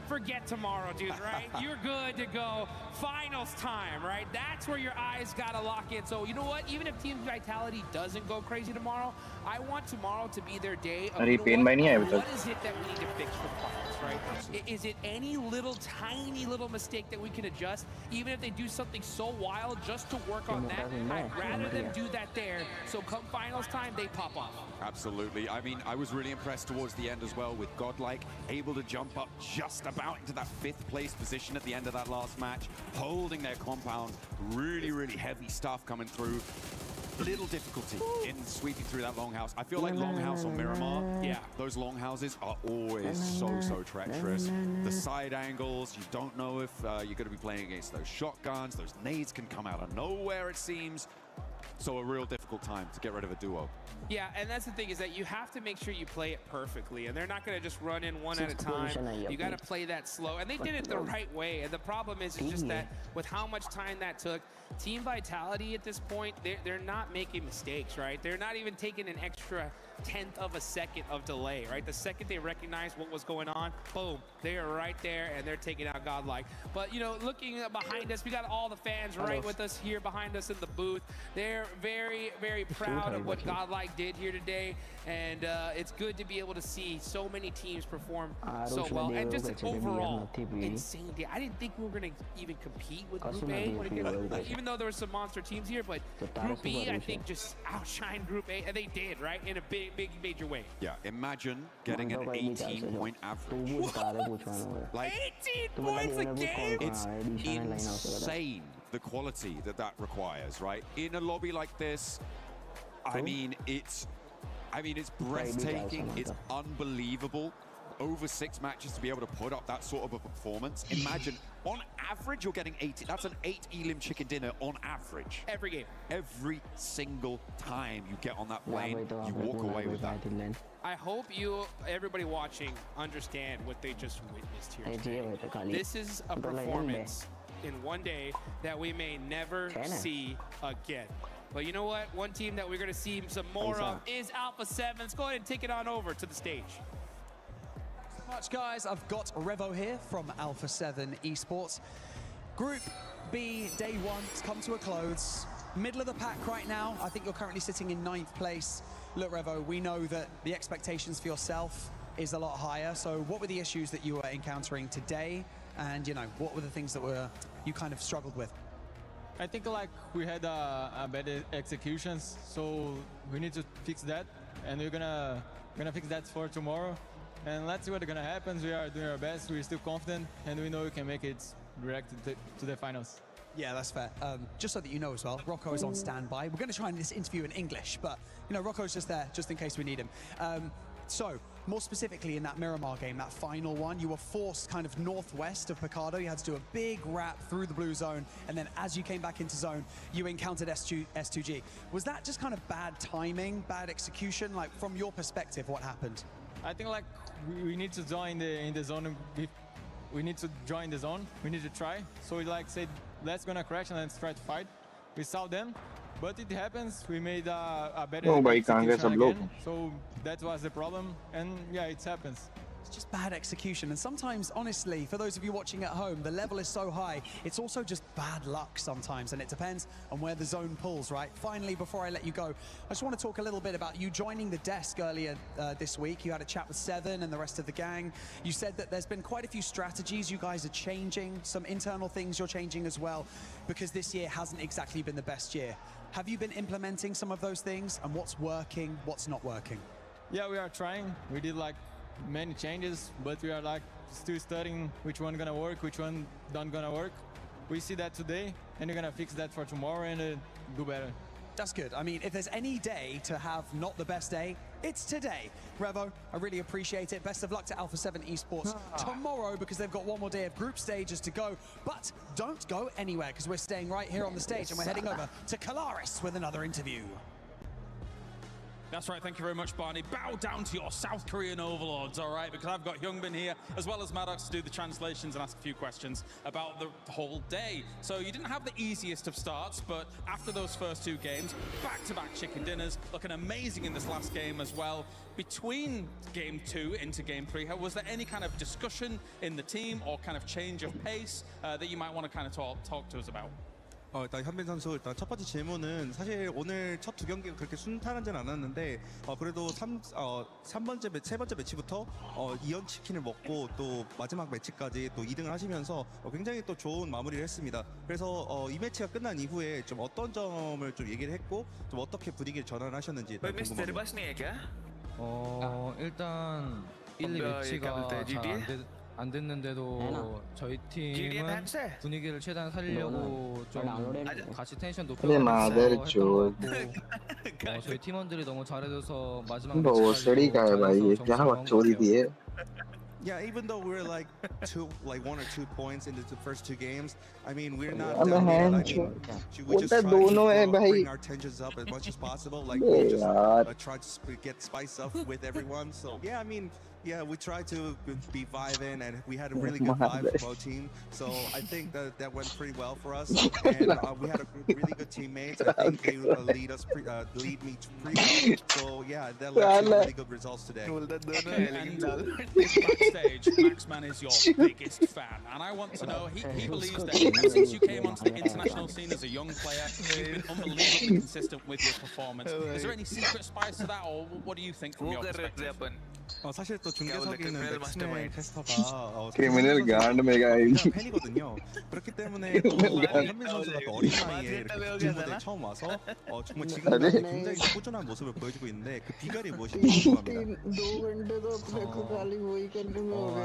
forget tomorrow, dude, right? You're good to go. Finals time, right? That's where your eyes gotta lock in. So you know what? Even if Team Vitality doesn't go crazy tomorrow, I want tomorrow to be their day of, you know what is it that we need to fix for the finals, right? Is it any little tiny little mistake that we can adjust, even if they do something so wild just to work on that? I'd rather them do that there, so come finals time, they pop off. Absolutely. I mean, I was really impressed towards the end as well with Godlike, able to jump up just about into that 5th place position at the end of that last match, holding their compound. Really, really heavy stuff coming through. Little difficulty in sweeping through that longhouse. I feel like longhouse or Miramar, yeah, those longhouses are always so treacherous. The side angles, you don't know if you're going to be playing against those shotguns. Those nades can come out of nowhere, it seems. So a real difficult time to get rid of a duo. Yeah, and that's the thing is that you have to make sure you play it perfectly, and they're not going to just run in one at a time. You got to play that slow, and they did it the right way. And the problem is just that with how much time that took, Team Vitality at this point, they're not making mistakes, right? They're not even taking an extra 1/10 of a second of delay, right? The second they recognize what was going on, boom, they are right there, and they're taking out Godlike. But, you know, looking behind us, we got all the fans right with us here behind us in the booth. They're very, very proud of what Godlike did here today, and it's good to be able to see so many teams perform so well. And just overall, insane day. I didn't think we were going to even compete with Group A, even though there were some monster teams here, but Group B, I think, just outshined Group A, and they did, right, in a big, major way. Yeah, imagine getting an 18-point average. Like, 18 points a game? It's insane, the quality that requires, right? In a lobby like this, I mean, it's breathtaking. It's unbelievable. Over 6 matches to be able to put up that sort of a performance. Imagine, on average, you're getting 80. That's an 8 elim chicken dinner on average. Every game. Every single time you get on that plane, you walk away with that. I hope everybody watching, understand what they just witnessed here today. This is a performance in one day that we may never see again. But you know what? One team that we're going to see some more of is Alpha 7. Let's go ahead and take it on over to the stage. Much, guys. I've got Revo here from Alpha 7 Esports. Group B, day 1, has come to a close. Middle of the pack right now. I think you're currently sitting in 9th place. Look, Revo, we know that the expectations for yourself is a lot higher. So what were the issues that you were encountering today? And, you know, what were the things that you kind of struggled with? I think like we had a bad executions, so we need to fix that, and we're gonna fix that for tomorrow. And let's see what's gonna happen. We are doing our best. We're still confident, and we know we can make it direct to the finals. Yeah, that's fair. Just so that you know as well, Rocco is on standby. We're going to try and this interview in English, but you know, Rocco's just there just in case we need him. So, more specifically in that Miramar game, that final one, you were forced kind of northwest of Picado. You had to do a big wrap through the blue zone, and then as you came back into zone, you encountered S2G. Was that just kind of bad timing, bad execution? Like, from your perspective, what happened? I think like we need to join in the zone. We need to join the zone. We need to try. So we like said, let's gonna crash and let's try to fight. We saw them, but it happens. We made a better execution again. So that was the problem, and yeah, it happens. It's just bad execution, and sometimes, honestly, for those of you watching at home, the level is so high, it's also just bad luck sometimes, and it depends on where the zone pulls, right? Finally, before I let you go, I just want to talk a little bit about you joining the desk earlier this week. You had a chat with Seven and the rest of the gang. You said that there's been quite a few strategies you guys are changing, some internal things you're changing as well, because this year hasn't exactly been the best year. Have you been implementing some of those things, and what's working, what's not working? Yeah, we are trying. We did like many changes, but we are like still studying which one gonna work, which one not gonna work. We see that today, and we're gonna fix that for tomorrow and do better. That's good. I mean, if there's any day to have not the best day, it's today. Revo, I really appreciate it. Best of luck to Alpha 7 Esports tomorrow, because they've got one more day of group stages to go. But don't go anywhere, because we're staying right here on the stage, and we're heading over to Kalaris with another interview. That's right, thank you very much, Barney. Bow down to your South Korean overlords, all right? Because I've got Hyungbin here, as well as Maddox, to do the translations and ask a few questions about the whole day. So you didn't have the easiest of starts, but after those first 2 games, back-to-back chicken dinners, looking amazing in this last game as well. Between game 2 into game 3, was there any kind of discussion in the team or kind of change of pace that you might want to kind of talk to us about? 일단 현빈 선수 일단 첫 번째 질문은 사실 오늘 첫 2경기가 그렇게 순탄하진 않았는데 그래도 세 번째 매치부터 2연 치킨을 먹고 또 마지막 매치까지 또 2등을 하시면서 굉장히 또 좋은 마무리를 했습니다. 그래서 이 매치가 끝난 이후에 좀 어떤 점을 좀 얘기를 했고 좀 어떻게 분위기를 전환하셨는지 궁금합니다. 일단 1, 2 매치가 잘 안 됐는데도 저희 팀은 분위기를 최대한 살리려고 좀 같이 텐션 높여가면서 했던 것 같고 저희 팀원들이 너무 잘해줘서 마지막 매치까지 Yeah, even though we're like 1 or 2 points into the first 2 games, I mean we're not down yet. I mean, we just try to bring our tensions up as much as possible. Like we just try to get spice up with everyone. So yeah, I mean, yeah, we try to be vibing, and we had a really good vibe for both teams. So I think that went pretty well for us, and we had a really good teammates. I think they lead me pretty well. So yeah, that led to really good results today. Okay, and backstage, Maxman is your biggest fan, and I want to know, he believes that ever since you came onto the international scene as a young player, you've been unbelievably consistent with your performance. Is there any secret spice to that, or what do you think from your perspective? 사실 또 중계석에는 맥스맨 캐스터가 크리미널 가운데가 팬이거든요. 그렇기 때문에 또 현민 선수가 또 어린 나이에 이렇게 무대에 처음 와서 정말 지금까지 굉장히 꾸준한 모습을 보여주고 있는데 그 비결이 무엇인지 궁금합니다.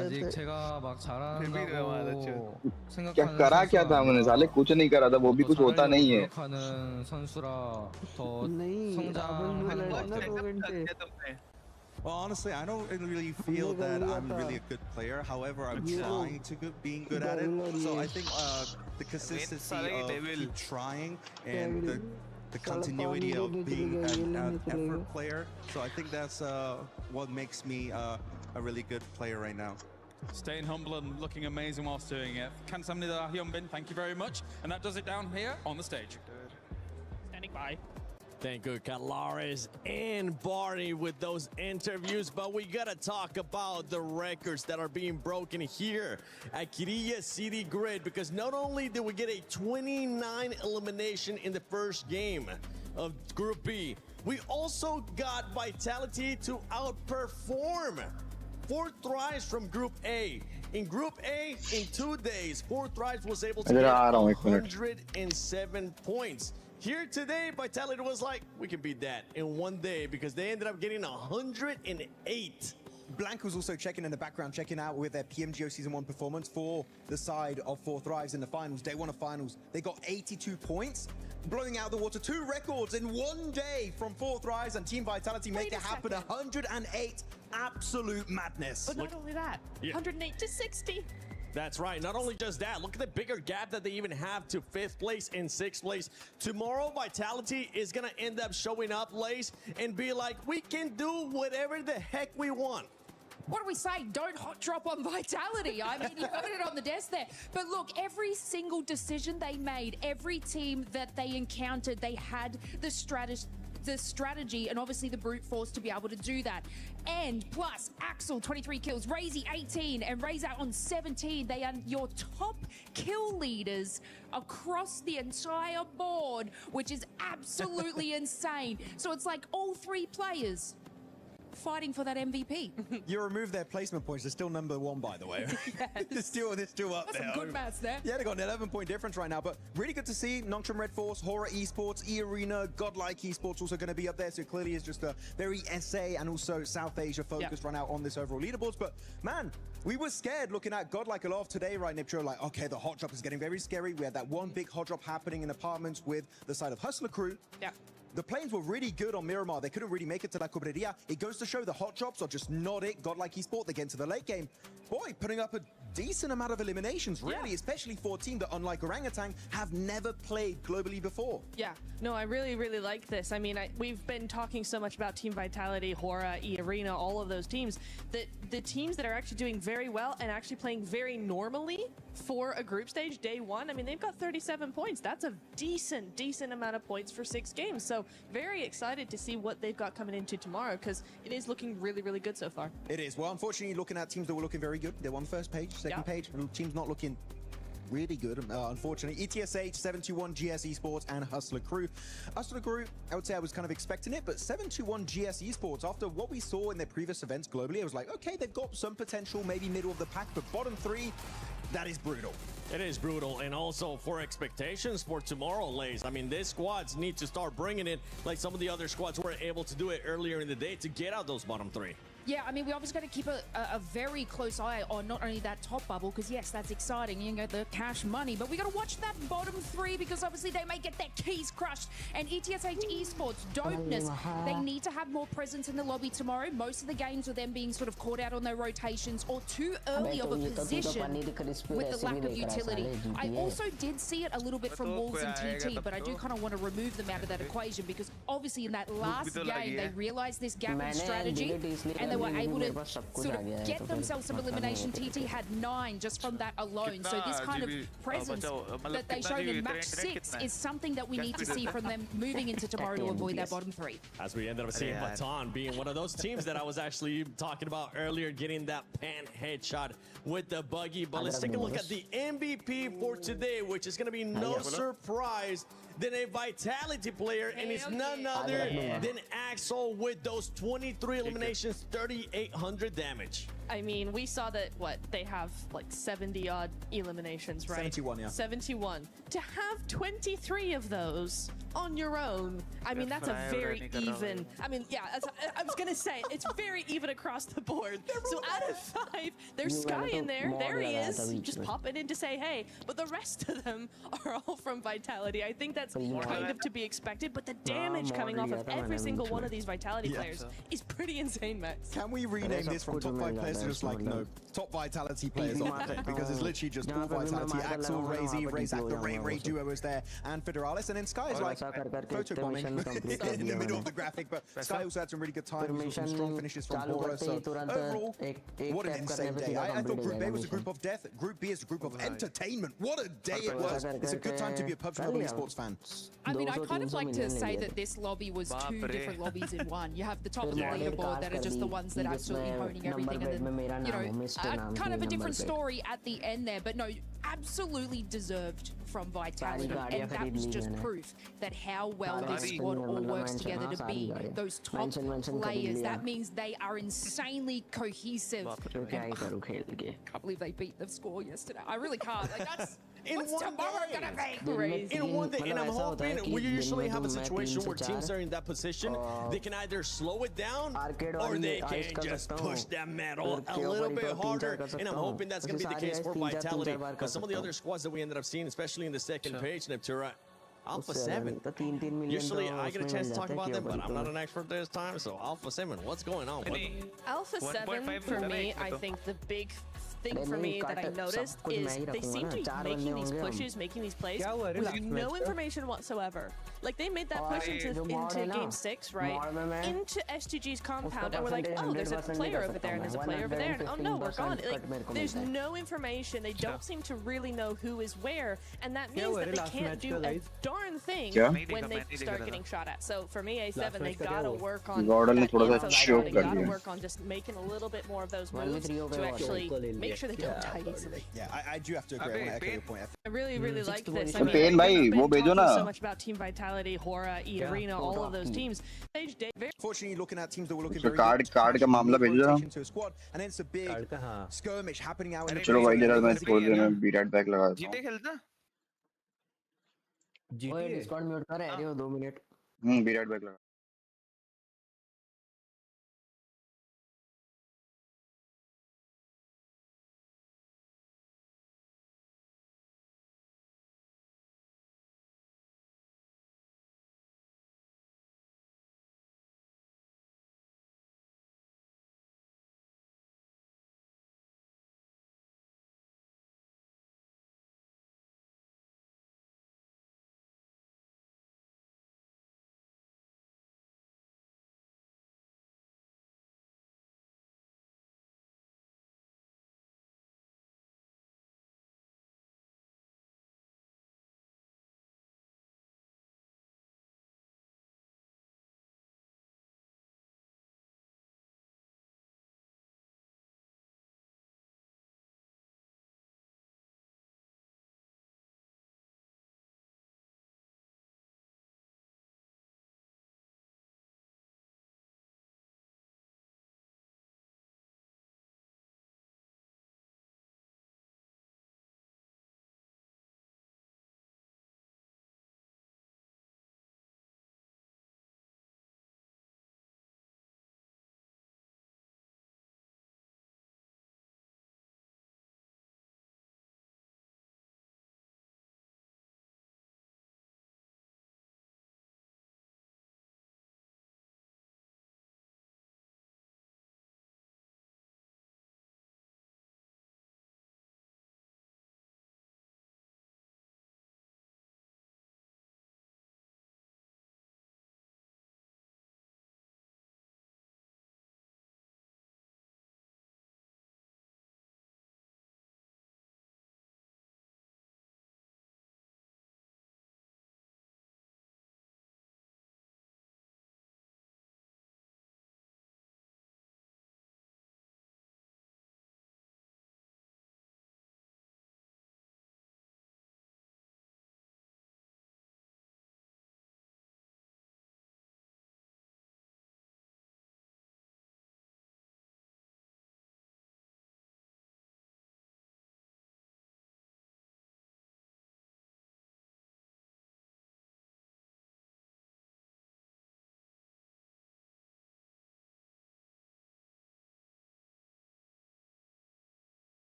아직 제가 막 잘한다고 करा क्या था हमने साले कुछ नहीं करा था वो भी कुछ होता नहीं है 노력하는 선수라 더 성장하는 것 같아요. Well, honestly, I don't really feel that I'm really a good player. However, I'm trying to being good at it. So I think the consistency of keep trying and the continuity of being an effort player. So I think that's what makes me a really good player right now. Staying humble and looking amazing whilst doing it. 감사합니다, Hyunbin. Thank you very much. And that does it down here on the stage. Standing by. Thank you, Calares and Barney with those interviews, but we gotta talk about the records that are being broken here at Kirilla City Grid, because not only did we get a 29 elimination in the first game of Group B, we also got Vitality to outperform 4 thrives from Group A. In Group A, in 2 days, 4 thrives was able to get 107 points. Here today, Vitality was like, we can beat that in 1 day, because they ended up getting 108. Blank was also checking in the background, checking out with their PMGO Season 1 performance for the side of 4 Thrives in the finals, day 1 of finals. They got 82 points, blowing out the water 2 records in 1 day from 4 Thrives, and Team Vitality make it happen. 108, absolute madness. But not only that, 108 to 60. That's right. Not only just that, look at the bigger gap that they even have to 5th place and 6th place. Tomorrow, Vitality is going to end up showing up, Lace, and be like, we can do whatever the heck we want. What do we say? Don't hot drop on Vitality. I mean, you got it on the desk there. But look, every single decision they made, every team that they encountered, they had the strategy and obviously the brute force to be able to do that. And plus, Axel, 23 kills, Razy, 18, and Razor on 17. They are your top kill leaders across the entire board, which is absolutely insane. So it's like all 3 players fighting for that MVP. You remove their placement points, they're still number 1, by the way. Yes. they're still up That's there. some good maths there. Yeah, they got an 11-point difference right now, but really good to see Nongshim Red Force, Hera Esports, E-Arena, Godlike Esports also going to be up there, so it clearly is just a very SA and also South Asia focused run out on this overall leaderboards. But man, we were scared looking at Godlike a lot of today, right, Nipcho? Like, okay, the hot drop is getting very scary. We had that one big hot drop happening in apartments with the side of Hustler Crew. Yeah. The planes were really good on Miramar. They couldn't really make it to La Cobreria. It goes to show the hot drops are just not it. Godlike Esport, they get into the late game. Boy, putting up a decent amount of eliminations, really, especially for a team that, unlike Orangutan, have never played globally before. Yeah, no, I really like this. I mean, we've been talking so much about Team Vitality, Hora, E-Arena, all of those teams, that the teams that are actually doing very well and actually playing very normally for a group stage day 1, I mean, they've got 37 points. That's a decent amount of points for 6 games. So very excited to see what they've got coming into tomorrow, because it is looking really good so far. It is. Well, unfortunately, looking at teams that were looking very good, they're on the first page, second page, and teams not looking really good, unfortunately. ETSH, 721 GS Esports, and Hustler Crew. Hustler Crew, I would say I was kind of expecting it, but 721 GS Esports, after what we saw in their previous events globally, I was like, okay, they've got some potential, maybe middle of the pack, but bottom 3, that is brutal. It is brutal, and also for expectations for tomorrow, Lays. I mean, these squads need to start bringing it like some of the other squads were able to do it earlier in the day to get out those bottom 3. Yeah, I mean, we obviously got to keep a very close eye on not only that top bubble, because yes, that's exciting, you know, the cash money, but we got to watch that bottom three, because obviously they may get their keys crushed. And ETSH Esports, dopeness, they need to have more presence in the lobby tomorrow. Most of the games with them being sort of caught out on their rotations or too early of a position with the lack of utility. I also did see it a little bit from Wolves and TT, but I do kind of want to remove them out of that equation, because obviously in that last game, they realized this gap in strategy, and they were able to sort of get themselves some elimination. TT had 9 just from that alone. So this kind of presence that they showed in match 6 is something that we need to see from them moving into tomorrow to avoid that bottom 3. As we ended up seeing Baton being one of those teams that I was actually talking about earlier, getting that pan headshot with the buggy. But let's take a look at the MVP for today, which is going to be no surprise than a Vitality player, and it's none other than Axel with those 23 eliminations, 3,800 damage. I mean, we saw that, what, they have like 70-odd eliminations, right? 71, yeah. 71. To have 23 of those on your own, I mean, that's a very even... I mean, yeah, I was going to say, it's very even across the board. So out of 5, there's Sky in there. There he is. Just popping in to say hey. But the rest of them are all from Vitality. I think that's kind of to be expected, but the damage coming off of every single one of these Vitality players is pretty insane, Max. Can we rename this from top 5 players to just like, no, top Vitality players on the because it's literally just all Vitality. Axel, Razy, Razak, the Ray duo is there, and Federalis, and then Sky is like photo bombing in the middle of the graphic, but Sky also had some really good time, we saw some strong finishes from Hera, so overall, what an insane day. I thought Group A was a group of death, Group B is a group of entertainment. What a day it was. It's a good time to be a PUBG Mobile Esports fan. I mean, I kind of like to say that this lobby was 2 different lobbies in one. You have the top of the leaderboard that are just the ones that are absolutely honing everything, and then, you know, kind of a different story at the end there, but no, absolutely deserved from Vitality, and that was just proof that how well this squad all works together to be those top players. That means they are insanely cohesive. I can't believe they beat the score yesterday. I really can't. Like, that's... What's tomorrow gonna be? In one day, and I'm hoping we usually have a situation where teams are in that position. They can either slow it down or they can just push that metal a little bit harder. And I'm hoping that's gonna be the case for Vitality, because some of the other squads that we ended up seeing, especially in the second page, Neptura, Alpha 7. Usually I get a chance to talk about them, but I'm not an expert this time. So Alpha 7, what's going on? Alpha 7 for me, I think the big thing for me that I noticed is they seem to be making these pushes, making these plays with no information whatsoever. Like, they made that push into Game 6, right? Into STG's compound, and we're like, oh, there's a player over there, and there's a player over there, and oh no, we're gone. Like, there's no information. They don't seem to really know who is where, and that means that they can't do a darn thing when they start getting shot at. So for me, A7, they gotta work on they gotta work on just making a little bit more of those moves to actually make sure they don't die easily. Yeah, I do have to agree. I want to echo your point. I really like this. I mean, we've been talking so much about Team Vitality, Hora, Arena, all of those teams. Fortunately, looking at teams that were looking so very card का मामला भेजो to a squad, and then it's a big skirmish happening out in the चलो भाई जरा मैं थोड़ी देर में be back लगा देता हूं जीटे खेलता ओए डिस्कॉर्ड म्यूट कर रहे हो 2 मिनट बी बैक लगा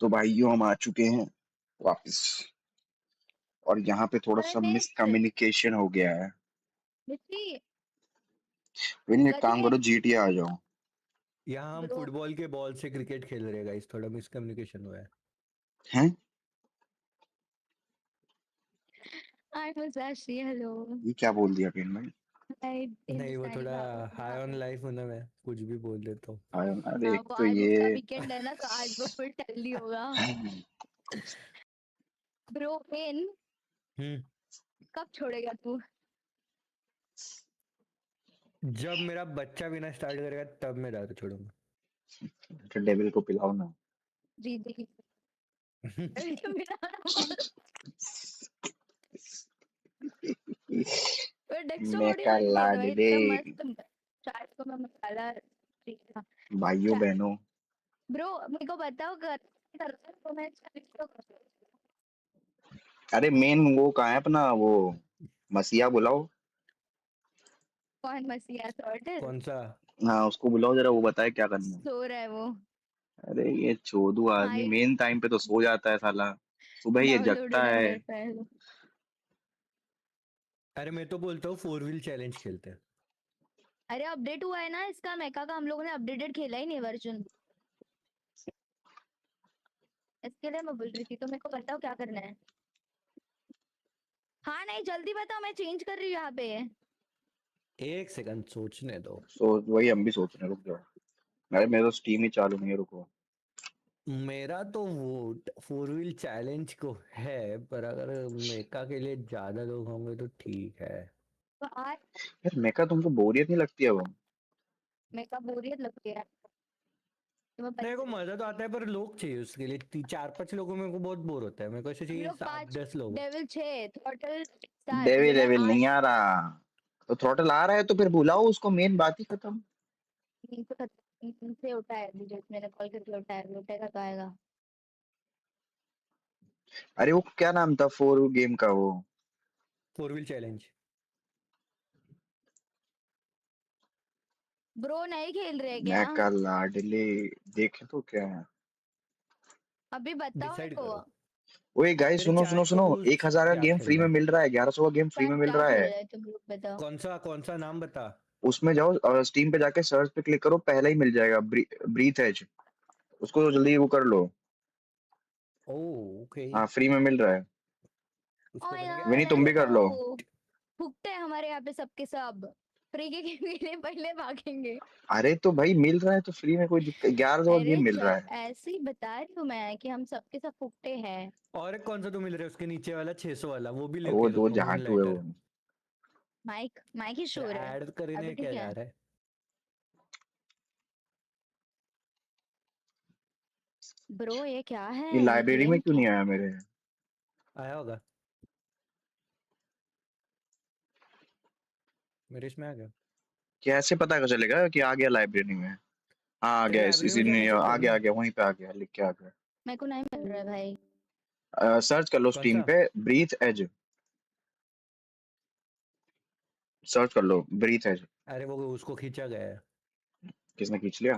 तो भाइयों हम आ चुके हैं वापस, और यहाँ पे थोड़ा सा मिसकम्युनिकेशन हो गया है। विन एक काम करो, जीटीए आ जाओ। यहाँ हम फुटबॉल के बॉल से क्रिकेट खेल रहे हैं गाइस, थोड़ा मिसकम्युनिकेशन हुआ है। हैं? हेलो। ये क्या बोल दिया पिन भाई? नहीं वो थोड़ा हाई ऑन लाइफ होना, मैं कुछ भी बोल देता हूँ। अरे एक वो तो आज उसका ये वीकेंड है ना, तो आज वो फुल हेल्दी होगा। ब्रो पेन कब छोड़ेगा तू? जब मेरा बच्चा भी ना स्टार्ट करेगा तब मैं दारू छोड़ूंगा। तो डेविल को पिलाओ ना। जी जी। डेक्स्ट्रो मैं बॉडी का लग रही है भाई, लाडले। इतना मस्त चाट को मैं मसाला भाइयों बहनों, ब्रो मेरे को बताओ तो मैं अरे मेन वो कहाँ है अपना वो मसीहा, बुलाओ। कौन मसीहा सॉर्टेड? कौन सा? हाँ उसको बुलाओ जरा, वो बताए क्या करना है। सो रहा है वो। अरे ये चोदू आदमी मेन टाइम पे तो सो जाता है साला, सुबह ये जगता डाउनलोडेड है है। मेरे पे। अरे मैं तो बोलता हूँ 4 व्हील चैलेंज खेलते हैं। अरे अपडेट हुआ है ना इसका मेका का, हम लोगों ने अपडेटेड खेला ही नहीं वर्जन, इसके लिए मैं बोल रही थी। तो मेरे को बताओ क्या करना है। हाँ नहीं जल्दी बताओ, मैं चेंज कर रही हूँ यहाँ पे। एक सेकंड सोचने दो। वही हम भी सोच रहे हैं, रुक जाओ। अरे मेरा तो स्टीम ही चालू नहीं है, रुको। मेरा तो वो 4 व्हील चैलेंज को है, पर अगर मेका के लिए ज्यादा लोग होंगे तो ठीक है। तो आज यार मेका तुमको बोरियत नहीं लगती है वो? मेका बोरियत लगती है। मेरे को मजा तो आता है, पर लोग चाहिए उसके लिए। 4-5 लोगों में को बहुत बोर होता है। मेरे को ऐसे चाहिए 7-10 लोग। Devil 6 throttle 7 devil winner devil 8। नहीं आ रहा, तो थ्रॉटल आ रहा है तो फिर बुलाओ उसको, मेन बात ही खत्म। से उठाया मुझे, मैंने कॉल करके उठाया, उठेगा तो आएगा। अरे वो क्या नाम था 4 गेम का वो? 4 व्हील चैलेंज। ब्रो नहीं खेल रहे क्या? मेका लाडले देखे तो क्या है। अभी बताओ तो। ओए गाइस सुनो सुनो सुनो, 1000 का क्या गेम फ्री खेलना में है? मिल रहा है, 1100 का गेम फ्री में मिल क्या रहा खेल है। रहे तुम लोग बताओ। कौन सा नाम बता। उसमें जाओ और स्टीम पे जाके सर्च पे क्लिक करो, पहले ही मिल जाएगा ब्रीथ एज, उसको जल्दी वो कर लो। ओके हाँ फ्री में मिल रहा है। ओ विनी यार तुम भी कर लो। फुकते हैं हमारे यहाँ पे सबके सब, फ्री के गेम के लिए पहले भागेंगे। अरे तो भाई मिल रहा है तो फ्री में कोई दिक्कत, 1100 का अरे गेम मिल रहा है। ऐसे ही बता रही हूँ मैं कि हम सबके सब फुकते हैं। और एक कौन सा तो मिल रहा है उसके नीचे वाला 600 वाला, वो भी वो लेके दो रखो, जहाँ मून टू है वो। लाइटर। माइक ही शोर है। ऐड करने अभी क्या ठीक जा है। रहा है? ब्रो ये क्या है, ये ये लाइब्रेरी गेम में क्यों क्या नहीं आया मेरे? आया होगा मेरे इसमें आ गया। कैसे पता चलेगा कि आ गया लाइब्रेरी में? हाँ आ तेरे गया, लाइब्रेरी इसी में ने जाके चेक आ गया, करना। आ गया वहीं पे आ गया, लिख के आ गया। मेरे को नहीं मिल रहा है भाई। सर्च कर लो कौन स्टीम सा? पे ब्रीथ एज, सर्च कर लो ब्रीथ एज। अरे वो उसको खींचा गया है। किसने खींच लिया?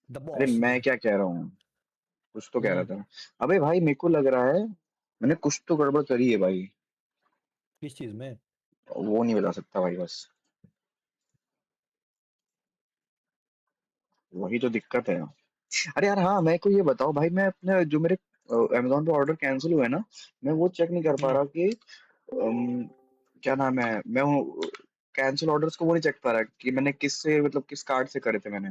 द अरे बॉस मैं ने। क्या कह रहा हूँ, कुछ तो कह रहा था। अबे भाई मेरे को लग रहा है मैंने कुछ तो गड़बड़ करी है भाई। किस चीज में? वो नहीं बता सकता भाई, बस वही तो दिक्कत है। अरे यार हाँ, मेरे को ये बताओ भाई, मैं अपने जो मेरे अमेजोन पे ऑर्डर कैंसिल हुआ है ना, मैं वो चेक नहीं कर पा रहा कि क्या नाम है, मैं कैंसिल ऑर्डर्स को वो नहीं चेक पा रहा कि मैंने किससे, मतलब किस कार्ड से करे थे मैंने।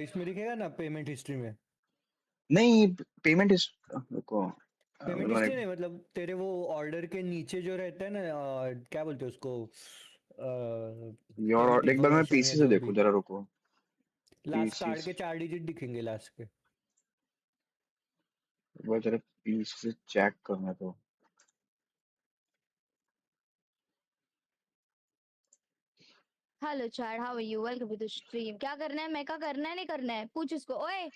इसमें दिखेगा ना पेमेंट हिस्ट्री में। नहीं पेमेंट इस को पेमेंट हिस्ट्री नहीं, मतलब तेरे वो ऑर्डर के नीचे जो रहता है ना, क्या बोलते हैं उसको, पेमेंट एक बार मैं इन्फॉर्मेशन या पीसी से जो देखूं भी। जरा, रुको। लास्ट पीसी कार्ड के 4 डिजिट दिखेंगे लास्ट के। वो जरा पीसी से चेक करना तो। Hello Chard, how are you, welcome to the stream. क्या करना है, मेका करना है नहीं करना है, पूछ इसको। ओए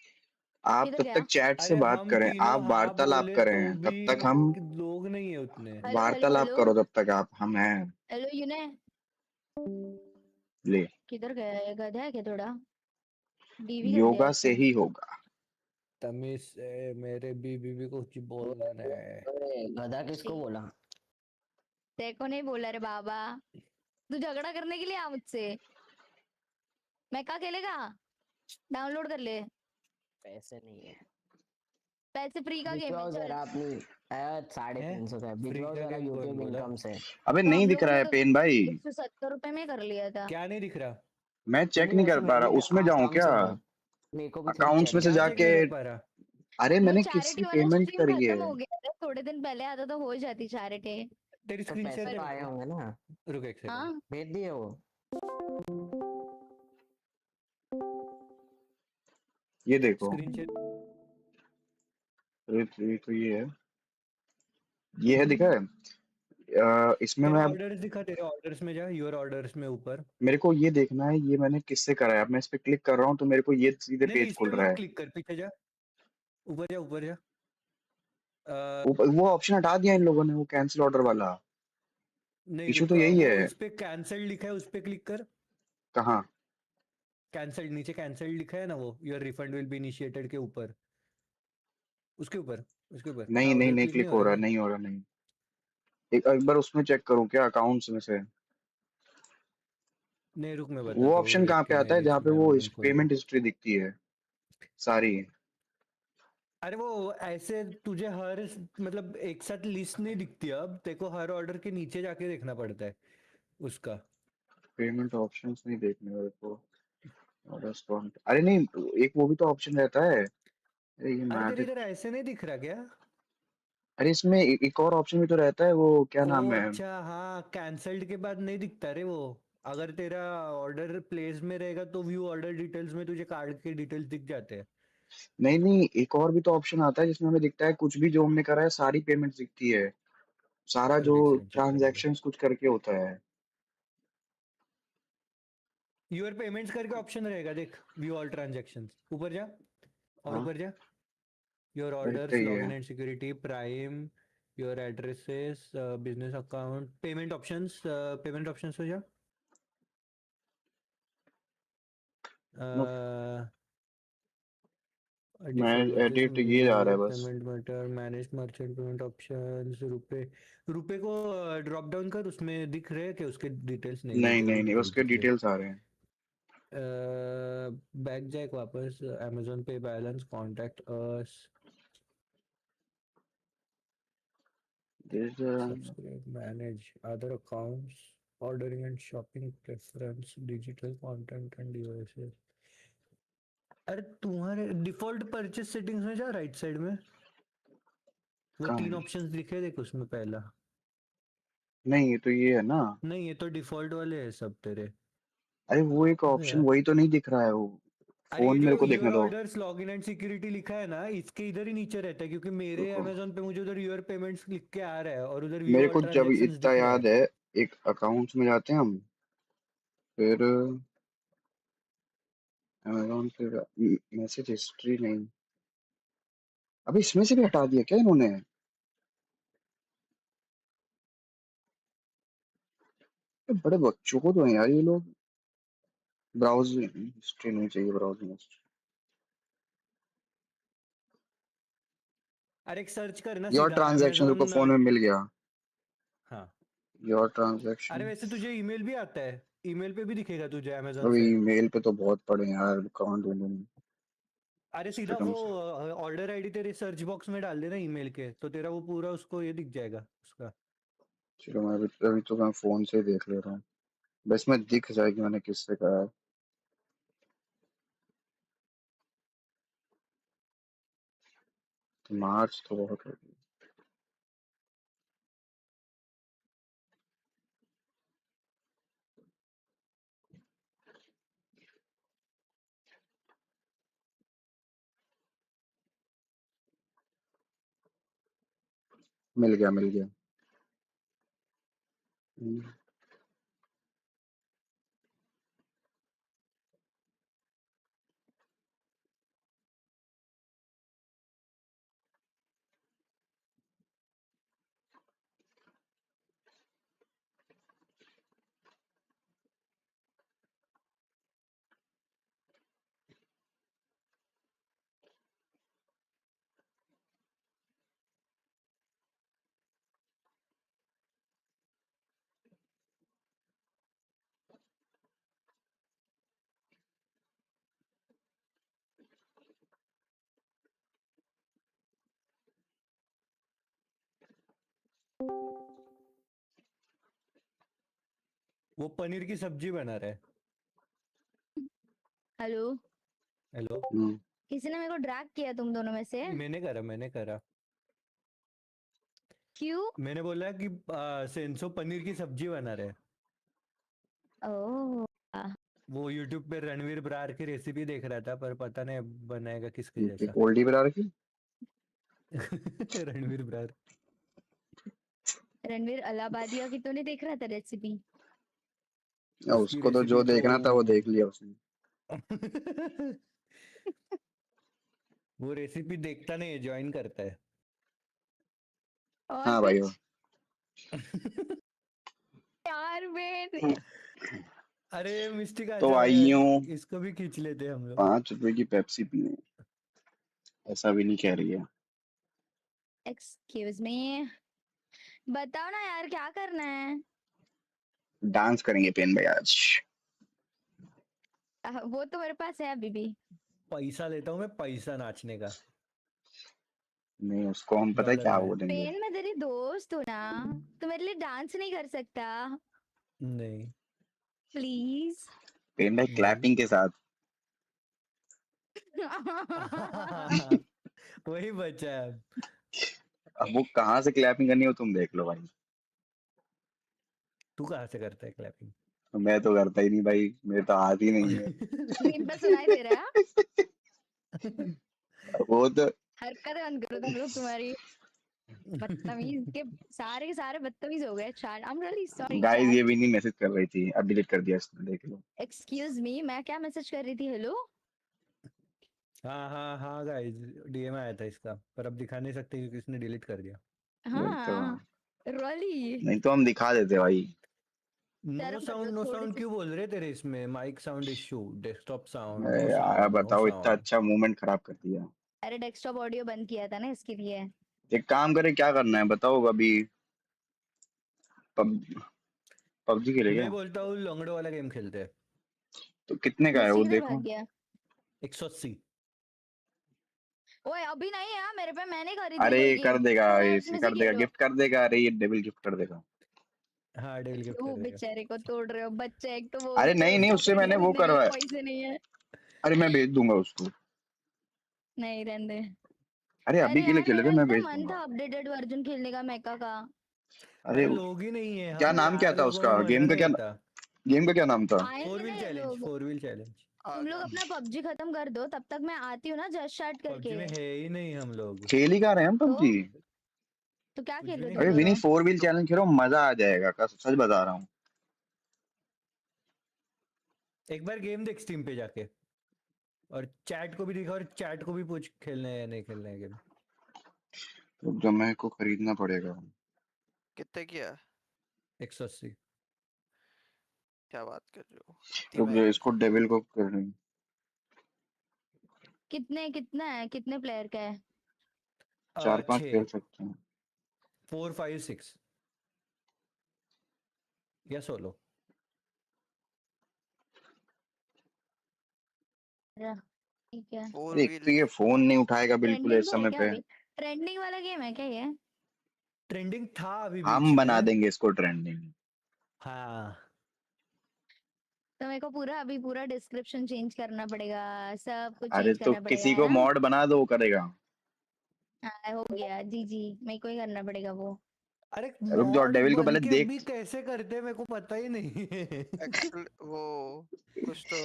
आप किधर तब गया? तक चैट से अरे बात हम करें, तीनों आप हाँ वार्तालाप बोले तो करें, भी तब तक हम लोग नहीं है उतने। हेलो हेलो वार्तालाप हेलो करो तब तक आप, हम हैं। हेलो यूने ले किधर गया, ये गधा है क्या थोड़ा? योगा से ही होगा। तमीज से मेरे बीबी को कुछ बोलना है। गधा किसको बोला? देखो नहीं बोला रे बाबा, तू झगड़ा करने के लिए आ मुझसे। मैं क्या खेलेगा, डाउनलोड कर ले। पैसे नहीं है। पैसे फ्री का गेम है, भिजवाओ चल। जरा अपनी 350 का भिजवाओ जरा यूट्यूब इनकम से। अबे तो नहीं हम दिख लोगों रहा ने है तो पेन भाई, 170 रुपए में कर लिया था। क्या नहीं दिख रहा? मैं चेक नहीं नहीं कर वैसे पा मैं रहा, भी उसमें जाऊं काम क्या? से हूँ, मेरे को भी थोड़ी अकाउंट्स में से चैरिटी क्या चेक जाके, नहीं कर पा रहा? अरे वो मैंने चैरिटी किसकी वाला पेमेंट स्ट्रीम करी है? खत्म हो गया था, थोड़े दिन पहले आता तो हो जाती चैरिटी। तेरी तो स्क्रीन शेयर पैसे तो कर आए मेरे होंगे ना, को। रुक एक सेकंड। हाँ भेज दिए वो। ये देखो, स्क्रीन शेयर। ये तो ये है, दिखा है? इसमें तेरे मैं, ऑर्डर्स दिखा, तेरे ऑर्डर्स में जा, योर ऑर्डर्स में ऊपर। मेरे को ये देखना है ये मैंने किससे करा है। अब मैं इस पे क्लिक कर रहा हूँ तो मेरे को ये सीधे नहीं नहीं, पेज इस खुल पे रहा मत है। क्लिक कर, पीछे जा, ऊपर जा, ऊपर जा। वो ऑप्शन हटा दिया इन लोगों ने, वो कैंसिल ऑर्डर वाला। नहीं इशू तो रुक, यही वो है। इस पे कैंसल्ड लिखा है, उस पे क्लिक कर। कहाँ? कैंसल्ड, नीचे कैंसल्ड लिखा है ना, वो your refund will be initiated के ऊपर, उसके ऊपर, उसके ऊपर। नहीं हाँ नहीं उधर नहीं, क्लिक क्लिक नहीं हो हो रहा रहा, क्या? नहीं हो रहा, नहीं। एक बार उसमें चेक करूँ क्या, अकाउंट्स में से? नहीं रुक, मैं वो बताता हूँ, ऑप्शन देख कहाँ पे के आता है मेरे जहाँ पे इसमें वो अमेजन खोल के। पेमेंट हिस्ट्री दिखती है सारी? अरे वो ऐसे तुझे हर, मतलब एक साथ लिस्ट नहीं दिखती, अब तेरे को हर ऑर्डर के नीचे जाके देखना पड़ता है उसका। पेमेंट ऑप्शंस नहीं देखने मेरे को। रेस्टोरेंट, अरे नहीं, एक वो भी तो ऑप्शन रहता है। अरे ये अरे तेरे मैजिक, इधर ऐसे नहीं दिख रहा क्या? अरे इसमें एक और ऑप्शन भी तो रहता है, वो क्या ओ नाम है? अच्छा, हाँ कैंसल्ड के बाद नहीं दिखता रे वो। अगर तेरा ऑर्डर प्लेस में रहेगा तो व्यू ऑर्डर डिटेल्स में तुझे कार्ड के डिटेल्स दिख जाते हैं। नहीं नहीं, एक और भी तो ऑप्शन आता है जिसमें हमें दिखता है कुछ भी जो हमने करा है, सारी पेमेंट दिखती है। सारा जो रुक एक सेकंड चेक करने दे। ट्रांजैक्शंस कुछ करके होता है। यूर पेमेंट्स करके ऑप्शन रहेगा, देख, व्यू ऑल ट्रांजैक्शंस, ऊपर जा और हाँ, ऊपर जा। योर रहता ऑर्डर्स, ही लॉगिन है। And security, prime, your addresses, business account, payment options हो जा। नो, मैं डिफॉल्ट परचेस, एडिट ये आ रहा है बस। Payment method, manage merchant payment options, रुपए। रुपए को ड्रॉप डाउन कर, उसमें दिख रहे हैं कि उसके डिटेल्स? नहीं, नहीं रुपए के नहीं नहीं, डिटेल्स उसके दिख रहे डिटेल्स आ रहे हैं। हैं। बैक जैक वापस, अमेजोन पे balance, contact us, subscribe, manage other accounts, ordering and shopping, preference, digital content end devices. अरे तुम्हारे डिफॉल्ट परचेस सेटिंग्स में जा, राइट साइड में वो कहाँ 3 है? ऑप्शंस दिखे, देख उसमें पहला। नहीं, ये तो ये है ना। नहीं ये तो डिफॉल्ट वाले हैं सब तेरे। अरे वो एक अबे ऑप्शन यार, वही तो नहीं दिख रहा है वो। अरे ये फोन मेरे जो को देखने यूर दो। ऑर्डर्स, लॉगिन एंड सिक्योरिटी लिखा है ना, इसके इधर ही नीचे रहता है, क्योंकि मेरे रुको, अमेजोन पे मुझे उधर यूर पेमेंट्स लिख के आ रहा है और उधर व्यू मेरे ऑल को जब ट्रांजैक्शंस इतना दिख रहा याद है। है, एक अकाउंट्स में जाते हैं हम, फिर अमेजोन, फिर मैसेज हिस्ट्री नहीं। अभी इसमें से भी हटा दिया क्या इन्होंने? ये बड़े बच्चों को तो है यार ये लोग। ब्राउजिंग हिस्ट्री नहीं चाहिए, ब्राउजिंग हिस्ट्री। अरे एक सर्च करना योर सीधा ट्रांजैक्शन को अमेजोन। फोन में मिल गया। हाँ, योर अरे ट्रांजैक्शन। वैसे तुझे ईमेल भी आता है, ईमेल पे भी दिखेगा तुझे अमेजोन अभी से। ईमेल पे तो बहुत पड़े हैं यार, कहाँ ढूंढूं अरे सीधा सिस्टम वो से। ऑर्डर आईडी तेरे सर्च बॉक्स में डाल देना ईमेल के, तो तेरा वो पूरा उसको ये दिख जाएगा उसका। चलो मैं अभी तो मैं फोन से ही देख ले रहा हूँ, बस में दिख जाएगी मैंने किससे करा है। तो मार्च तो बहुत हो गई। मिल गया, मिल गया। हम्म, वो पनीर की सब्जी बना रहा है। Hello, hello. किसी ने मेरे को ड्रैग किया तुम दोनों में से? मैंने करा। क्यों? मैंने बोला कि सेंसो पनीर की सब्जी बना रहे हैं। ओह, वो यूट्यूब पे रणवीर बरार की रेसिपी देख रहा था, पर पता नहीं बनाएगा किसके जैसा। ओल्डी बना रखी। रणवीर बरार। रणवीर अलाहाबादिया की तो नहीं देख रहा था रेसिपी? उसको तो जो देखना था वो देख लिया उसने। वो रेसिपी देखता नहीं है, ज्वाइन करता है। और हाँ भाई। यार मैं अरे मिस्टी का तो अच्छा आई हूँ इसको भी खींच लेते हम लोग। 5 रुपए की पेप्सी पीने। ऐसा भी नहीं कह रही है। एक्सक्यूज मी, बताओ ना यार क्या करना है? डांस करेंगे पेन भाई आज। वो तो मेरे पास है अभी भी। पैसा लेता हूँ मैं, पैसा नाचने का। नहीं उसको हम पता है डॉलर क्या में। बोलेंगे। पेन, मैं तेरी दोस्त हूँ ना, तो मेरे लिए डांस नहीं कर सकता? नहीं प्लीज। पेन भाई क्लैपिंग के साथ। वही बचा है अब। अब वो कहाँ से क्लैपिंग करनी हो तुम देख लो भाई। तू कहाँ से करता है क्लैपिंग? मैं तो करता ही नहीं भाई, मेरे तो हाथ ही नहीं है। स्क्रीन पे सुनाई दे रहा है? वो तो हरकतें बंद करो तुम लोग, तुम्हारी बदतमीज के सारे बदतमीज हो गए। Chat, I am really sorry guys ये चैट। भी नहीं मैसेज कर रही थी, अब डिलीट कर दिया इसने, देख लो। एक्सक्यूज मी, मैं क्या मैसेज कर रही थी? हेलो। हाँ गाइस, डीएम आया था इसका, पर अब दिखा नहीं सकते क्योंकि इसने डिलीट कर दिया। वही तो। हाँ, रोली। नहीं तो हम दिखा देते भाई। नो साउंड क्यों बोल रहे तेरे इसमें? Mic sound issue, desktop sound, अरे नो यार साउंड, नो बताओ, इतना साउंड। अच्छा मूवमेंट खराब कर दिया। अरे डेस्कटॉप ऑडियो बंद किया था ना इसके लिए। एक काम करे, क्या करना है बताओ अभी। पब पबजी खेले मैं क्या? बोलता हूँ लंगड़ो वाला गेम खेलते हैं। तो कितने का है मिस्टी वो किधर देखो। भाग गया? 180। ओए अभी नहीं है मेरे पे, मैंने खरीद ली अरे कोई कर गेम, देगा, तुम ऐप्स इसे में से कर देगा, खेलो। गिफ्ट कर देगा। अरे ये डेविल गिफ्ट कर देगा। हाँ डेल गिफ्ट क्यों करेगा। बेचारे को तोड़ रहे हो? बच्चे एक तो अरे बोलते हो नहीं नहीं, उससे कपड़े मैंने वो खरीदने के लिए करवाया। पैसे नहीं है। अरे मैं भेज दूंगा उसको। नहीं रहने दे। अरे अभी अरे के लिए यार खेले थे, मेरा मैं इतना भेज मन दूंगा। था अपडेटेड वर्जन खेलने का मेका का। अरे अरे लोग ही नहीं है, क्या हाँ नाम क्या यार था लोगों उसका? में मजा नहीं आता। गेम का क्या नाम था? आएंगे ना ये लोग। 4 व्हील चैलेंज। तुम लोग अपना पबजी खत्म कर दो, तब तक मैं आती हूँ ना जस्ट स्टार्ट पबजी करके। में है ही नहीं हम लोग। खेल ही कहाँ रहे हैं हम तो पबजी। तो क्या कुछ खेल भी रहे हो नहीं तुम अरे खेल विनी रहे। दोनों? 4 व्हील चैलेंज खेलो, मजा आ जाएगा, सच बता रहा हूँ। एक बार गेम देख स्टीम पे जाके, और चैट को भी दिखा, और चैट को भी पूछ खेलने है या नहीं खेलने है गेम। तो जो मेरे को खरीदना पड़ेगा। कितने की है? 180। क्या बात कर रहे हो? रुक जो, इसको डेविल को कर रही। कितना है, कितने प्लेयर का है? 4-5 खेल 6, सकते हैं। 4, 5, 6 या सोलो। ठीक है। अरे एक तो ये फोन नहीं उठाएगा बिल्कुल ट्रेंडिंग इस पे है समय क्या पे। अभी? ट्रेंडिंग वाला गेम है क्या ये? ट्रेंडिंग था अभी बीच हम बना में। देंगे इसको ट्रेंडिंग। हाँ तो मेरे को अभी पूरा डिस्क्रिप्शन चेंज करना पड़ेगा, सब कुछ अरे चेंज तो करना पड़ेगा किसी है को ना? मॉड बना दो, वो करेगा। हाँ हो गया जी जी, मेरे को ही करना पड़ेगा वो। अरे रुक जाओ, मॉड डेविल को बन पहले के देख। भी कैसे करते हैं मेरे को पता ही नहीं है। वो कुछ तो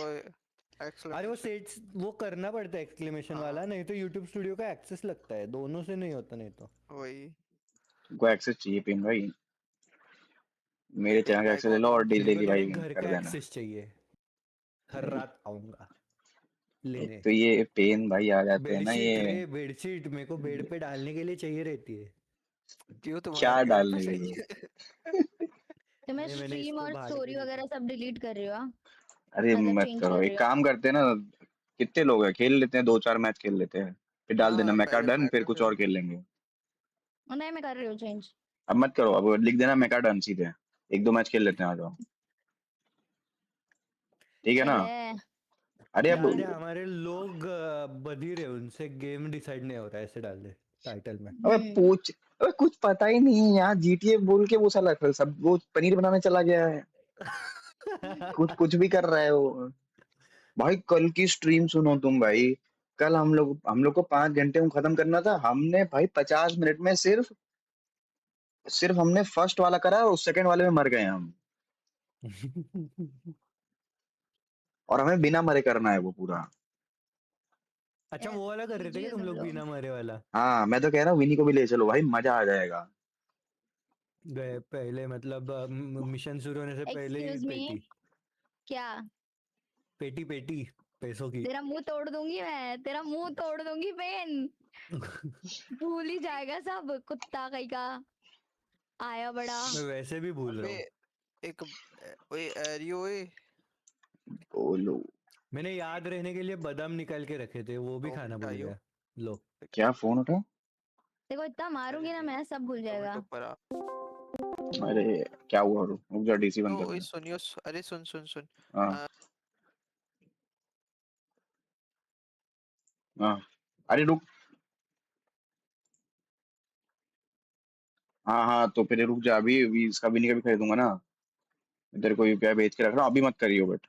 अरे वो सेट्स वो करना पड़ता है एक्सक्लेमेशन वाला, नहीं तो यूट्यूब स्टूडियो का एक्सेस लगता है, दोनों से नहीं होता नहीं तो। वही। तुमको एक्सेस चाहिए पिन भाई? मेरे पिन चैनल का भाई एक्सेस को ले लो और मेरे को डेली तो भाई भाई घर कर का देना। एक्सेस चाहिए, हर रात आऊंगा एक लेने। तो ये पेन भाई आ जाते हैं ना बेडशीट रे, ये। बेडशीट मेरे को बेड पे डालने के लिए चाहिए रहती है। क्यों तुम्हारे क्या बेड पे डालने के लिए? चाहिए? तो मैं नहीं मैंने स्ट्रीम इसको और बाहर स्टोरी भी वगैरह सब डिलीट कर रही हो हाँ? अरे मतलब मत चेंज करो, कर रही एक हो? काम करते हैं ना। कितने लोग हैं, खेल लेते हैं, 2-4 मैच खेल लेते हैं। फिर डाल देना हाँ मैका डन, मैं फिर कर कुछ रहा और हूँ। खेल लेंगे। नहीं मैं कर रही हूँ चेंज। अब मत करो, अब लिख देना मैका डन सीधे। 1-2 मैच खेल लेते हैं, आ जाओ। ठीक है ना? चले। अरे अब डाल दे, हमारे लोग बधिर है, उनसे गेम डिसाइड नहीं हो रहा है, ऐसे डाल दे टाइटल में। अबे पूछ। कुछ पता ही नहीं है यहाँ, जीटीए बोल के वो साला सब वो पनीर बनाने चला गया है। कुछ कुछ भी कर रहा है वो। भाई कल की स्ट्रीम सुनो तुम भाई। कल हम लोग को 5 घंटे में खत्म करना था, हमने भाई 50 मिनट में सिर्फ सिर्फ हमने फर्स्ट वाला करा और सेकंड वाले में मर गए हम। और हमें बिना मरे करना है वो पूरा। अच्छा वो वाला कर रहे थे क्या तुम लोग बिना मरे वाला? हाँ मैं तो कह रहा हूँ विनी को भी ले चलो भाई, मजा आ जाएगा। गए पहले मतलब मिशन शुरू होने से पहले ही एक्सक्यूज मी, पेटी क्या? पेटी पेटी पैसों की। तेरा मुंह तोड़ दूंगी मैं, तेरा मुंह तोड़ दूंगी पेन। भूल ही जाएगा सब, कुत्ता कहीं का आया बड़ा। मैं वैसे भी भूल रहा हूँ। एक ओए एरियो ओए बोलो। मैंने याद रहने के लिए बादाम निकाल के रखे थे, वो भी खाना भूल गया। लो क्या फोन उठा? देखो इतना मारूंगी ना मैं, सब भूल जाएगा। अरे क्या हुआ? रुक जा, डीसी बंद कर ओए दे। सुनियो, अरे सुन सुन सुन। हाँ हाँ। अरे रुक। हाँ हाँ, तो फिर रुक जा, अभी इसका भी नहीं, कभी खरीदूंगा ना। इधर को यूपीआई भेज के रख रहा हूँ, अभी मत करियो बट।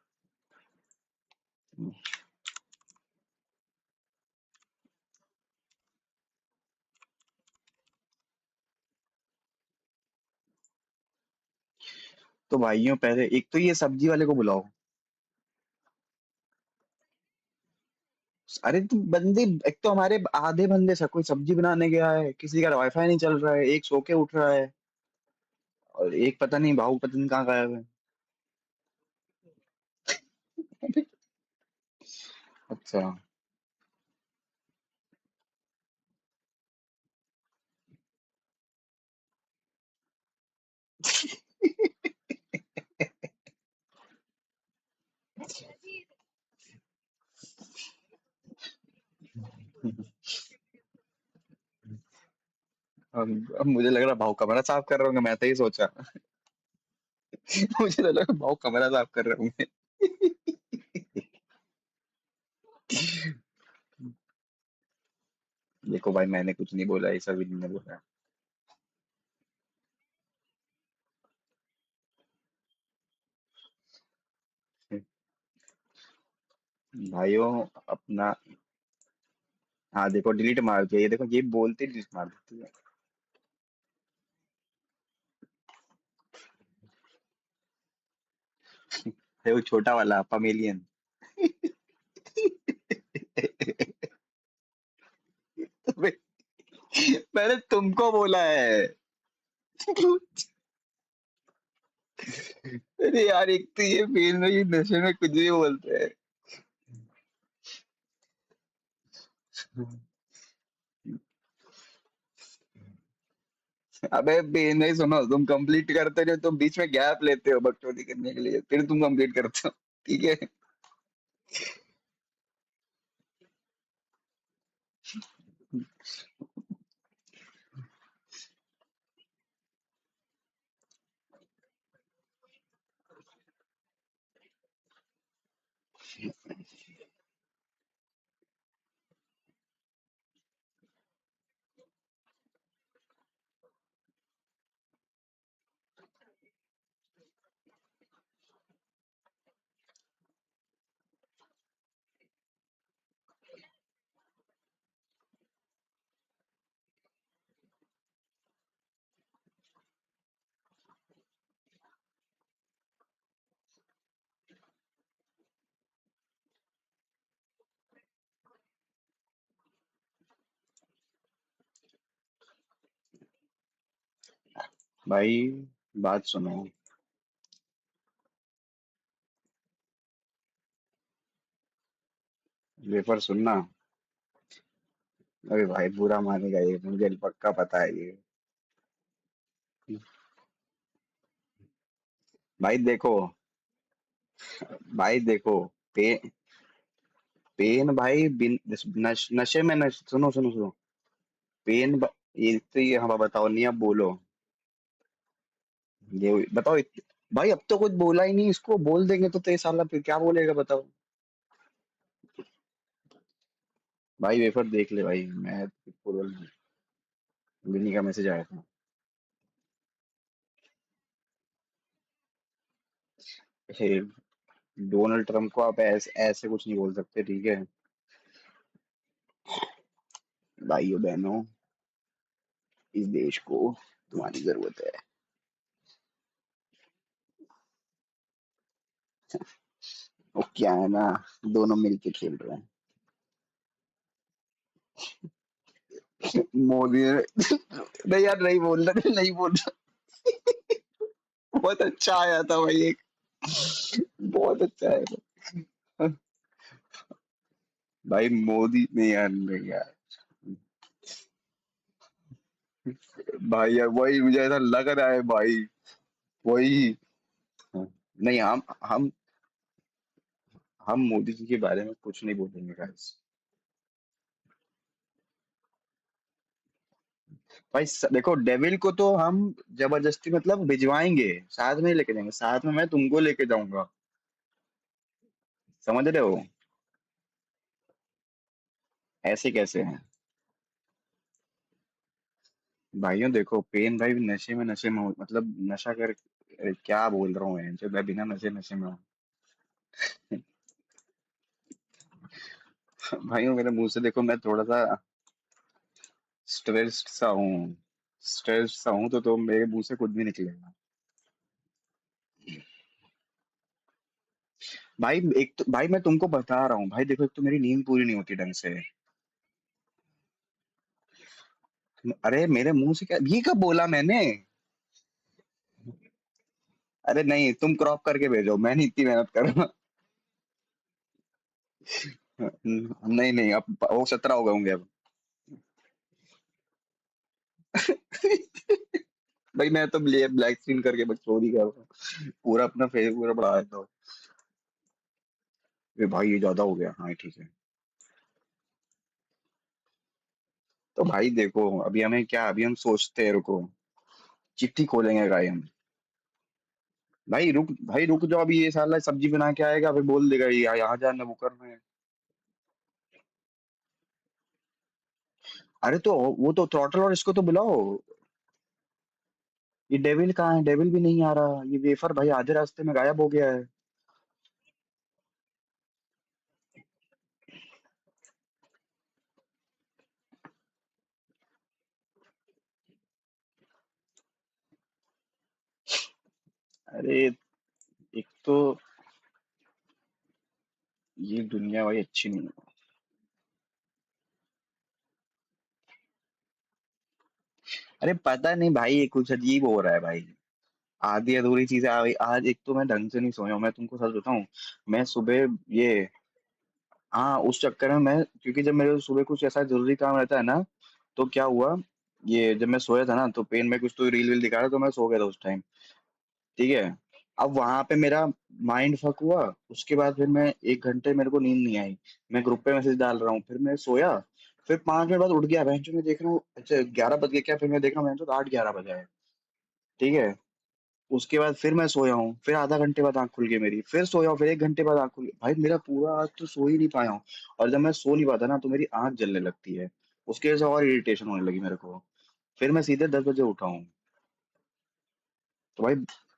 तो भाइयों पहले एक तो ये सब्जी वाले को बुलाओ। अरे तुम बंदे, एक तो हमारे आधे बंदे सब कोई सब्जी बनाने गया है, किसी का वाईफाई नहीं चल रहा है, एक सो के उठ रहा है, और एक पता नहीं भाऊ पता नहीं कहाँ गायब है। अच्छा। अब मुझे लग रहा भाऊ कमरा साफ कर रहे होंगे, मैं तो ही सोचा। मुझे तो लगा भाऊ कमरा साफ कर रहे होंगे। देखो भाई मैंने कुछ नहीं बोला, ऐसा भी नहीं बोला। भाइयों अपना। हाँ देखो डिलीट मार दिया, ये देखो ये बोलते डिलीट मार देती है। है वो छोटा वाला पमेलियन। मैंने तुमको बोला है। अरे यार एक तो ये फेल में ये नशे में कुछ भी बोलते हैं। अबे बेन नहीं, सुनो तुम कंप्लीट करते हो, तुम बीच में गैप लेते हो बकचोदी करने के लिए, फिर तुम कंप्लीट करते हो। ठीक है। भाई बात सुनो। वेफर सुनना। अरे भाई बुरा मानेगा ये, मुझे पक्का पता है ये। भाई देखो, भाई देखो, पे, पेन भाई नशे में सुनो सुनो सुनो। ये तो ये, हाँ बताओ नहीं, अब बोलो। ये बताओ भाई अब तो कुछ बोला ही नहीं, इसको बोल देंगे तो 23 साल फिर क्या बोलेगा बताओ। भाई वेफर देख ले भाई, मैं पूरा विनी का मैसेज आया था। हे, डोनाल्ड ट्रम्प को आप ऐसे ऐसे कुछ नहीं बोल सकते, ठीक है भाइयों बहनों, इस देश को तुम्हारी जरूरत है। वो क्या है ना, दोनों मिलके खेल रहे हैं। मोदी नहीं यार, नहीं बोल रहा, नहीं बोल रहा। बहुत अच्छा आया था भाई एक, बहुत अच्छा आया था भाई। मोदी नहीं यार, नहीं यार भाई, यार वही मुझे ऐसा लग रहा है भाई, वही। नहीं, हम मोदी जी के बारे में कुछ नहीं बोलेंगे गाइस। भाई देखो, डेविल को तो हम जबरदस्ती मतलब भिजवाएंगे, साथ में लेके जाएंगे, साथ में मैं तुमको लेके जाऊंगा, समझ रहे हो? ऐसे कैसे हैं भाइयों? देखो पेन भाई नशे में मतलब नशा कर, क्या बोल रहा हूँ जो मैं बिना नशे नशे में हूँ। भाइयों मेरे मुंह से देखो, मैं थोड़ा सा स्ट्रेस्ड सा हूँ, स्ट्रेस्ड सा हूँ, तो मेरे मुंह से कुछ भी निकलेगा। भाई एक तो भाई मैं तुमको बता रहा हूँ भाई, देखो एक तो मेरी नींद पूरी नहीं होती ढंग से। अरे मेरे मुंह से क्या, ये कब बोला मैंने? अरे नहीं, तुम क्रॉप करके भेजो, मैं नहीं इतनी मेहनत कर रहा। नहीं नहीं, अब वो 17 हो गए होंगे अब। भाई मैं तो ब्लैक स्क्रीन करके बस चोरी कर रहा हूँ, पूरा अपना फेस पूरा बढ़ा देता हूँ। ये भाई ये ज्यादा हो गया, हाँ ठीक है। तो भाई देखो अभी हमें क्या, अभी हम सोचते हैं, रुको, चिट्ठी खोलेंगे भाई हम। भाई रुक जाओ, अभी ये साला सब्जी बना के आएगा, फिर बोल देगा ये यहाँ जाना वो करना है। अरे तो वो तो थ्रॉटल और इसको तो बुलाओ। ये डेविल कहाँ है? डेविल भी नहीं आ रहा, ये वेफर भाई आधे रास्ते में गायब हो गया है। अरे एक तो ये दुनिया भाई अच्छी नहीं है। अरे पता नहीं भाई, ये कुछ अजीब हो रहा है भाई, आधी अधूरी चीजें आ गई आज। एक तो मैं ढंग से नहीं सोया हूं, मैं तुमको सच बताऊं, मैं सुबह ये, हाँ उस चक्कर में मैं, क्योंकि जब मेरे सुबह कुछ ऐसा जरूरी काम रहता है ना, तो क्या हुआ, ये जब मैं सोया था ना, तो पेन में कुछ तो रील वील दिखा रहा, तो मैं सो गया था उस टाइम, ठीक है। अब वहां पे मेरा माइंड फक हुआ, उसके बाद फिर मैं 1 घंटे मेरे को नींद नहीं आई, मैं ग्रुप पे मैसेज डाल रहा हूँ, फिर मैं सोया, फिर 5 मिनट बाद उठ गया, बहन मैं देख रहा हूँ अच्छा 11 बज गया क्या, फिर मैं देख रहा हूँ बहन 8-11 बजा है, ठीक है। उसके बाद फिर मैं सोया हूँ, फिर आधा घंटे बाद आँख खुल गई मेरी, फिर सोया हूँ, फिर 1 घंटे बाद आँख खुल गई, भाई मेरा पूरा आज तो सो ही नहीं पाया हूँ। और जब मैं सो नहीं पाता ना, तो मेरी आँख जलने लगती है, उसकी वजह से और इरिटेशन होने लगी मेरे को, फिर मैं सीधे 10 बजे उठा हूँ। तो भाई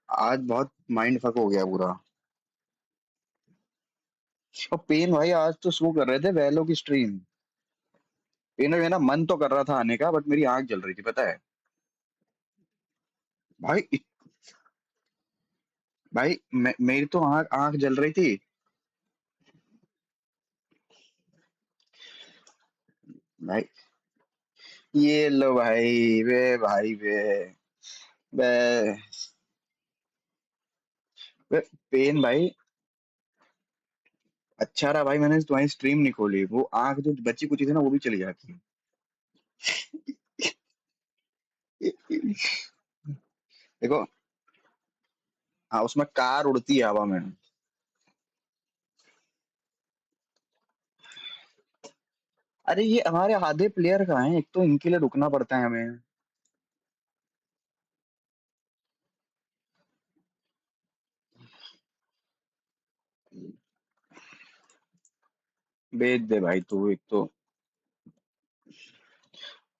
आज बहुत माइंड फक हो गया पूरा। और पेन भाई आज तो शो कर रहे थे वैलो की स्ट्रीम, पेन मेरा मन तो कर रहा था आने का, बट मेरी आँख जल रही थी पता है भाई। भाई मेरी तो आँख आँख जल रही थी भाई। ये लो भाई, वे वे पेन भाई, अच्छा रहा भाई मैंने तुम्हारी स्ट्रीम नहीं खोली, वो आंख जो बची कुची थी ना, वो भी चली जाती। देखो, हाँ उसमें कार उड़ती है हवा में। अरे ये हमारे आधे प्लेयर कहाँ हैं, एक तो इनके लिए रुकना पड़ता है हमें। भेज दे भाई तू एक तो,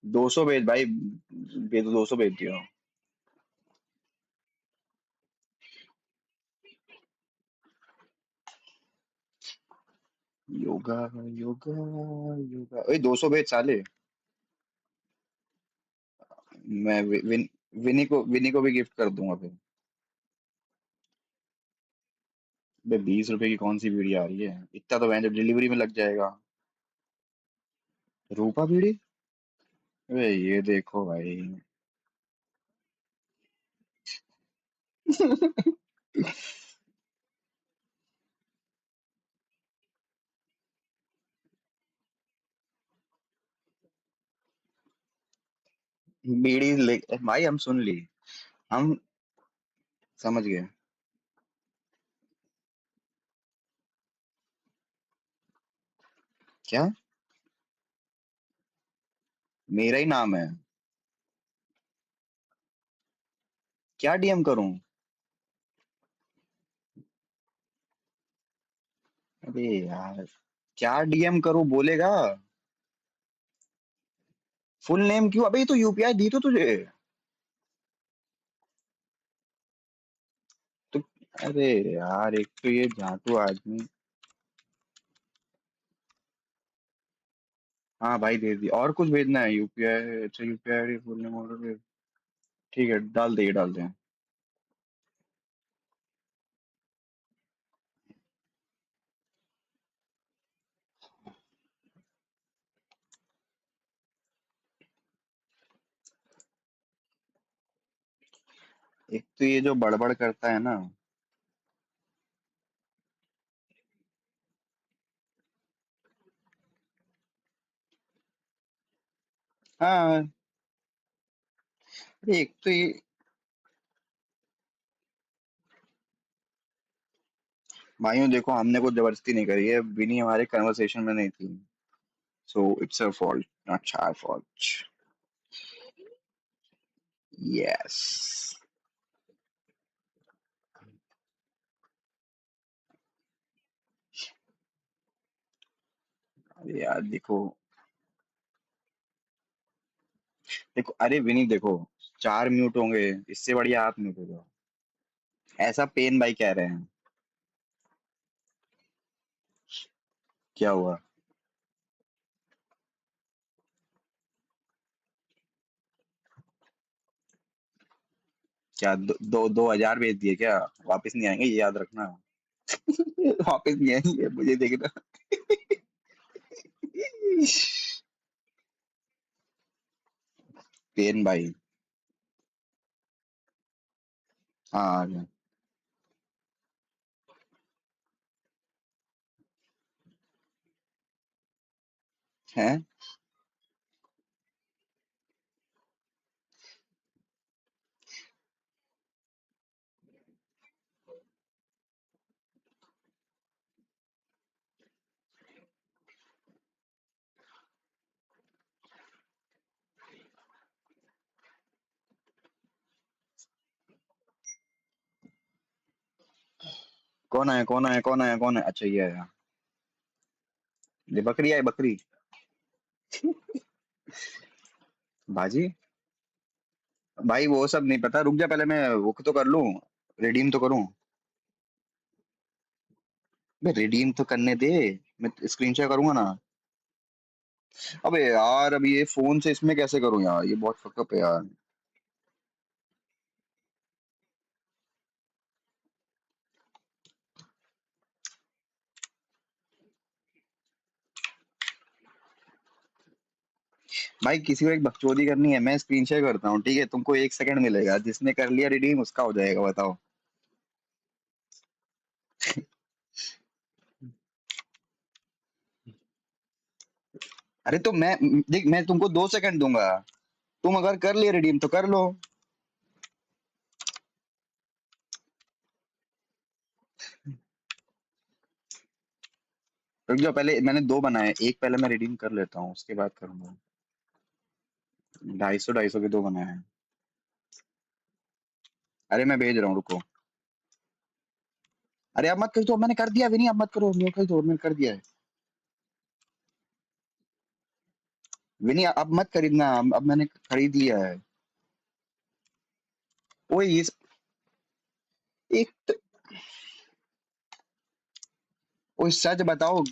200 भेज भाई, भेज 200 भेज दिया। योगा योगा योगा। ओए 200 भेज साले। मैं विनी को भी गिफ्ट कर दूंगा फिर। बे 20 रुपए की कौन सी बीड़ी आ रही है? इतना तो वैसे डिलीवरी में लग जाएगा। रूपा बीड़ी। अबे ये देखो भाई। बीड़ी ले भाई, हम सुन ली। हम समझ गए। क्या? मेरा ही नाम है? क्या डीएम करूं? अबे यार, क्या डीएम करूं बोलेगा? फुल नेम क्यों? अबे ये तो यूपीआई दी तो तुझे। तो अरे यार, एक तो ये झाटू आदमी। हाँ भाई दे दी। और कुछ भेजना है? यूपीआई? अच्छा UPI ID full name order. ठीक है, डाल दे डाल दे। एक तो ये जो बड़बड़ करता है ना। हाँ। एक तो ये भाइयों देखो, हमने कुछ जबरदस्ती नहीं करी है। विनी हमारे कन्वर्सेशन में नहीं थी। So it's a fault, not our fault. Yes. अरे यार देखो। देखो अरे विनी देखो, 4 म्यूट होंगे। इससे बढ़िया आप म्यूट हो जाओ। ऐसा पेन भाई कह रहे हैं। क्या हुआ? क्या 2,000 भेज दिए क्या? वापस नहीं आएंगे, ये याद रखना। वापस नहीं आएंगे, मुझे देखना। पेन भाई। हाँ आ गया। है। कौन है कौन है कौन है कौन है? अच्छा ये आया। ये बकरी आई बकरी। बाजी। भाई वो सब नहीं पता, रुक जा पहले मैं वो तो कर लूं। रिडीम तो करूं। मैं रिडीम तो करने दे। मैं स्क्रीन शेयर करूंगा ना। अबे यार, अभी ये फोन से इसमें कैसे करूं यार? ये बहुत फकअप है यार। भाई किसी को एक बकचोदी करनी है, मैं स्क्रीन शेयर करता हूँ, ठीक है? तुमको 1 सेकंड मिलेगा, जिसने कर लिया रिडीम उसका हो जाएगा, बताओ। अरे तो मैं देख, मैं तुमको 2 सेकंड दूंगा। तुम अगर कर लिए रिडीम तो कर लो। रुक जाओ, पहले मैंने 2 बनाए, एक पहले मैं रिडीम कर लेता हूँ, उसके बाद करूंगा। 250 के 2 बनाए हैं। अरे मैं भेज रहा हूँ, रुको। अरे अब मत कर, तो मैंने कर दिया भी नहीं, अब मत करो, मेरे को तो मैंने कर दिया है। विनी अब मत खरीदना, अब मैंने खरीद लिया है। ओए ये एक तो, ओए सच बताओ।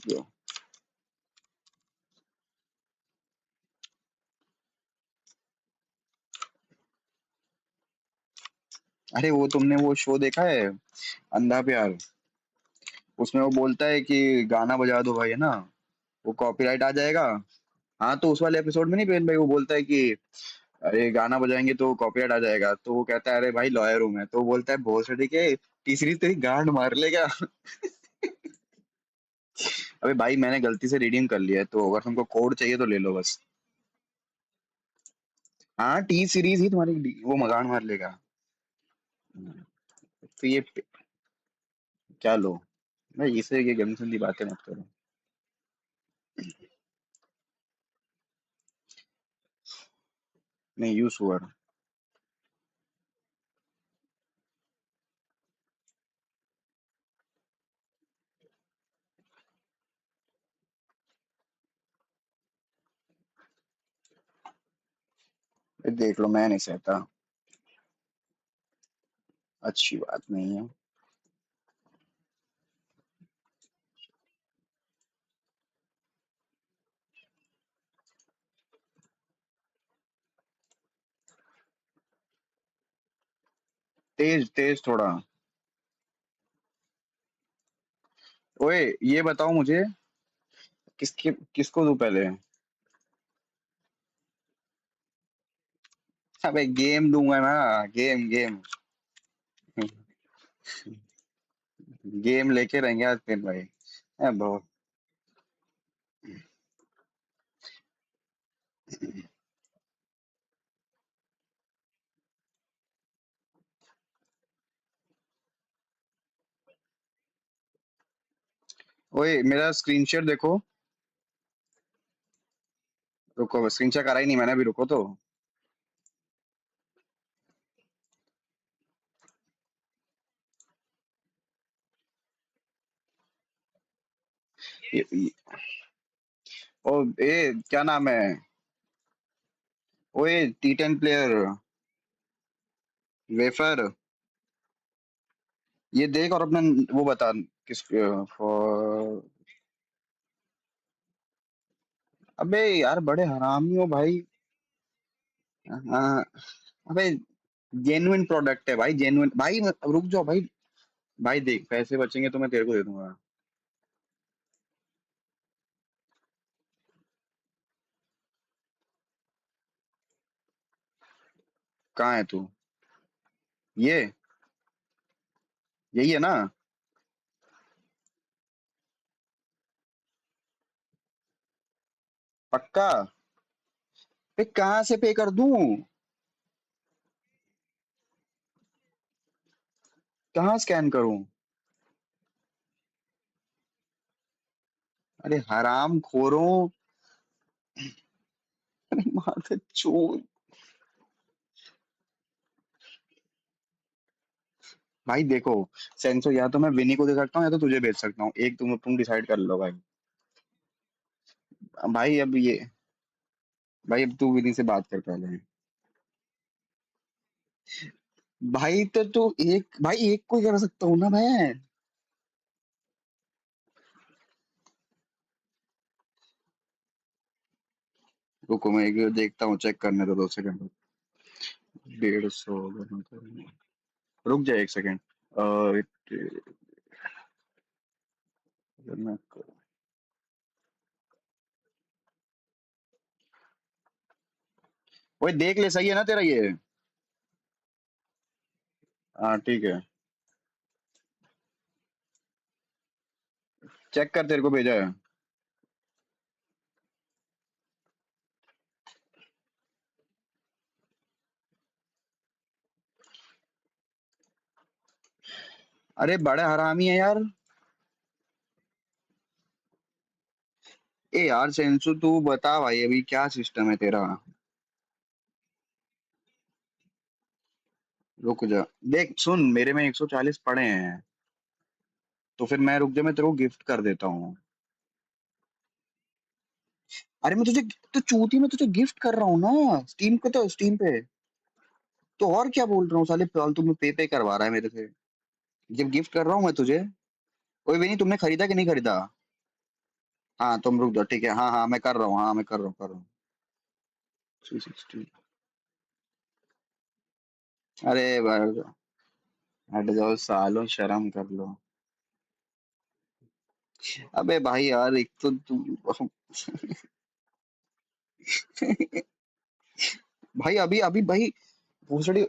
अरे वो तुमने वो शो देखा है अंधा प्यार? उसमें वो बोलता है कि गाना बजा दो भाई, है ना, वो कॉपीराइट आ जाएगा। हाँ तो उस वाले एपिसोड में नहीं पेन भाई वो बोलता है कि अरे गाना बजाएंगे तो कॉपीराइट आ जाएगा, तो वो कहता है अरे भाई लॉयर हूँ मैं, तो वो बोलता है भोसड़ी के तीसरी तेरी गांड मार लेगा। अबे भाई मैंने गलती से रिडीम कर लिया है, तो अगर तुमको कोड चाहिए तो ले लो बस। हाँ टी सीरीज ही तुम्हारी वो गांड मार लेगा। तो ये क्या लो भाई, इसे ये गंदी संदी बातें मत करो। नहीं यूज हुआ। देख लो मैं नहीं सहता। अच्छी बात नहीं है। तेज तेज थोड़ा। ओए ये बताओ मुझे, किसके किसको दूं पहले? अबे गेम दूंगा ना, गेम गेम। गेम लेके रहेंगे आज दिन भाई। बहुत। ओए मेरा स्क्रीनशॉट देखो। रुको स्क्रीनशॉट करा ही नहीं मैंने अभी, रुको तो। ये, ओ ए क्या नाम है? ओए T10 प्लेयर वेफर, ये देख और अपना वो बता किस फॉर। अबे यार बड़े हरामी हो भाई। हाँ। अबे जेन्युइन प्रोडक्ट है भाई, जेन्युइन भाई, रुक जाओ भाई। भाई देख पैसे बचेंगे तो मैं तेरे को दे दूंगा। कहाँ है तू? ये यही है ना? पक्का? पे कहाँ से पे कर दूं? कहाँ स्कैन करूं? अरे हराम खोरों। अरे माथे चोद। भाई देखो, सेंसो या तो मैं विनी को दे सकता हूँ या तो तुझे भेज सकता हूँ, एक तुम डिसाइड कर लो भाई। भाई अब ये, भाई अब तू विनी से बात कर पहले। भाई तो तू एक भाई एक को कर सकता हूँ ना मैं। रुको मैं एक देखता हूँ, चेक करने दो 2 सेकंड। 150। रुक जाए 1 सेकंड। ओए देख ले, सही है ना तेरा ये? हाँ ठीक है, चेक कर, तेरे को भेजा है। अरे बड़े हरामी है यार। ए यार सेंसू तू बता भाई अभी क्या सिस्टम है तेरा? रुक जा। देख सुन, मेरे में 140 पड़े हैं, तो फिर मैं रुक जा, मैं तेरे को गिफ्ट कर देता हूँ। अरे मैं तुझे, तो चूती में तुझे गिफ्ट कर रहा हूँ ना स्टीम को, तो स्टीम पे। तो और क्या बोल रहा हूँ साले, फालतू में पे करवा रहा है मेरे से। जब गिफ्ट कर रहा हूँ मैं तुझे। कोई भी नहीं, तुमने खरीदा कि नहीं खरीदा? हाँ तुम रुक जाओ, ठीक है, हाँ हाँ मैं कर रहा हूँ, हाँ मैं कर रहा हूँ 360। अरे भाई हट जाओ सालों, शर्म कर लो। अबे भाई यार, एक तो तुम भाई अभी अभी भाई भोसड़ी।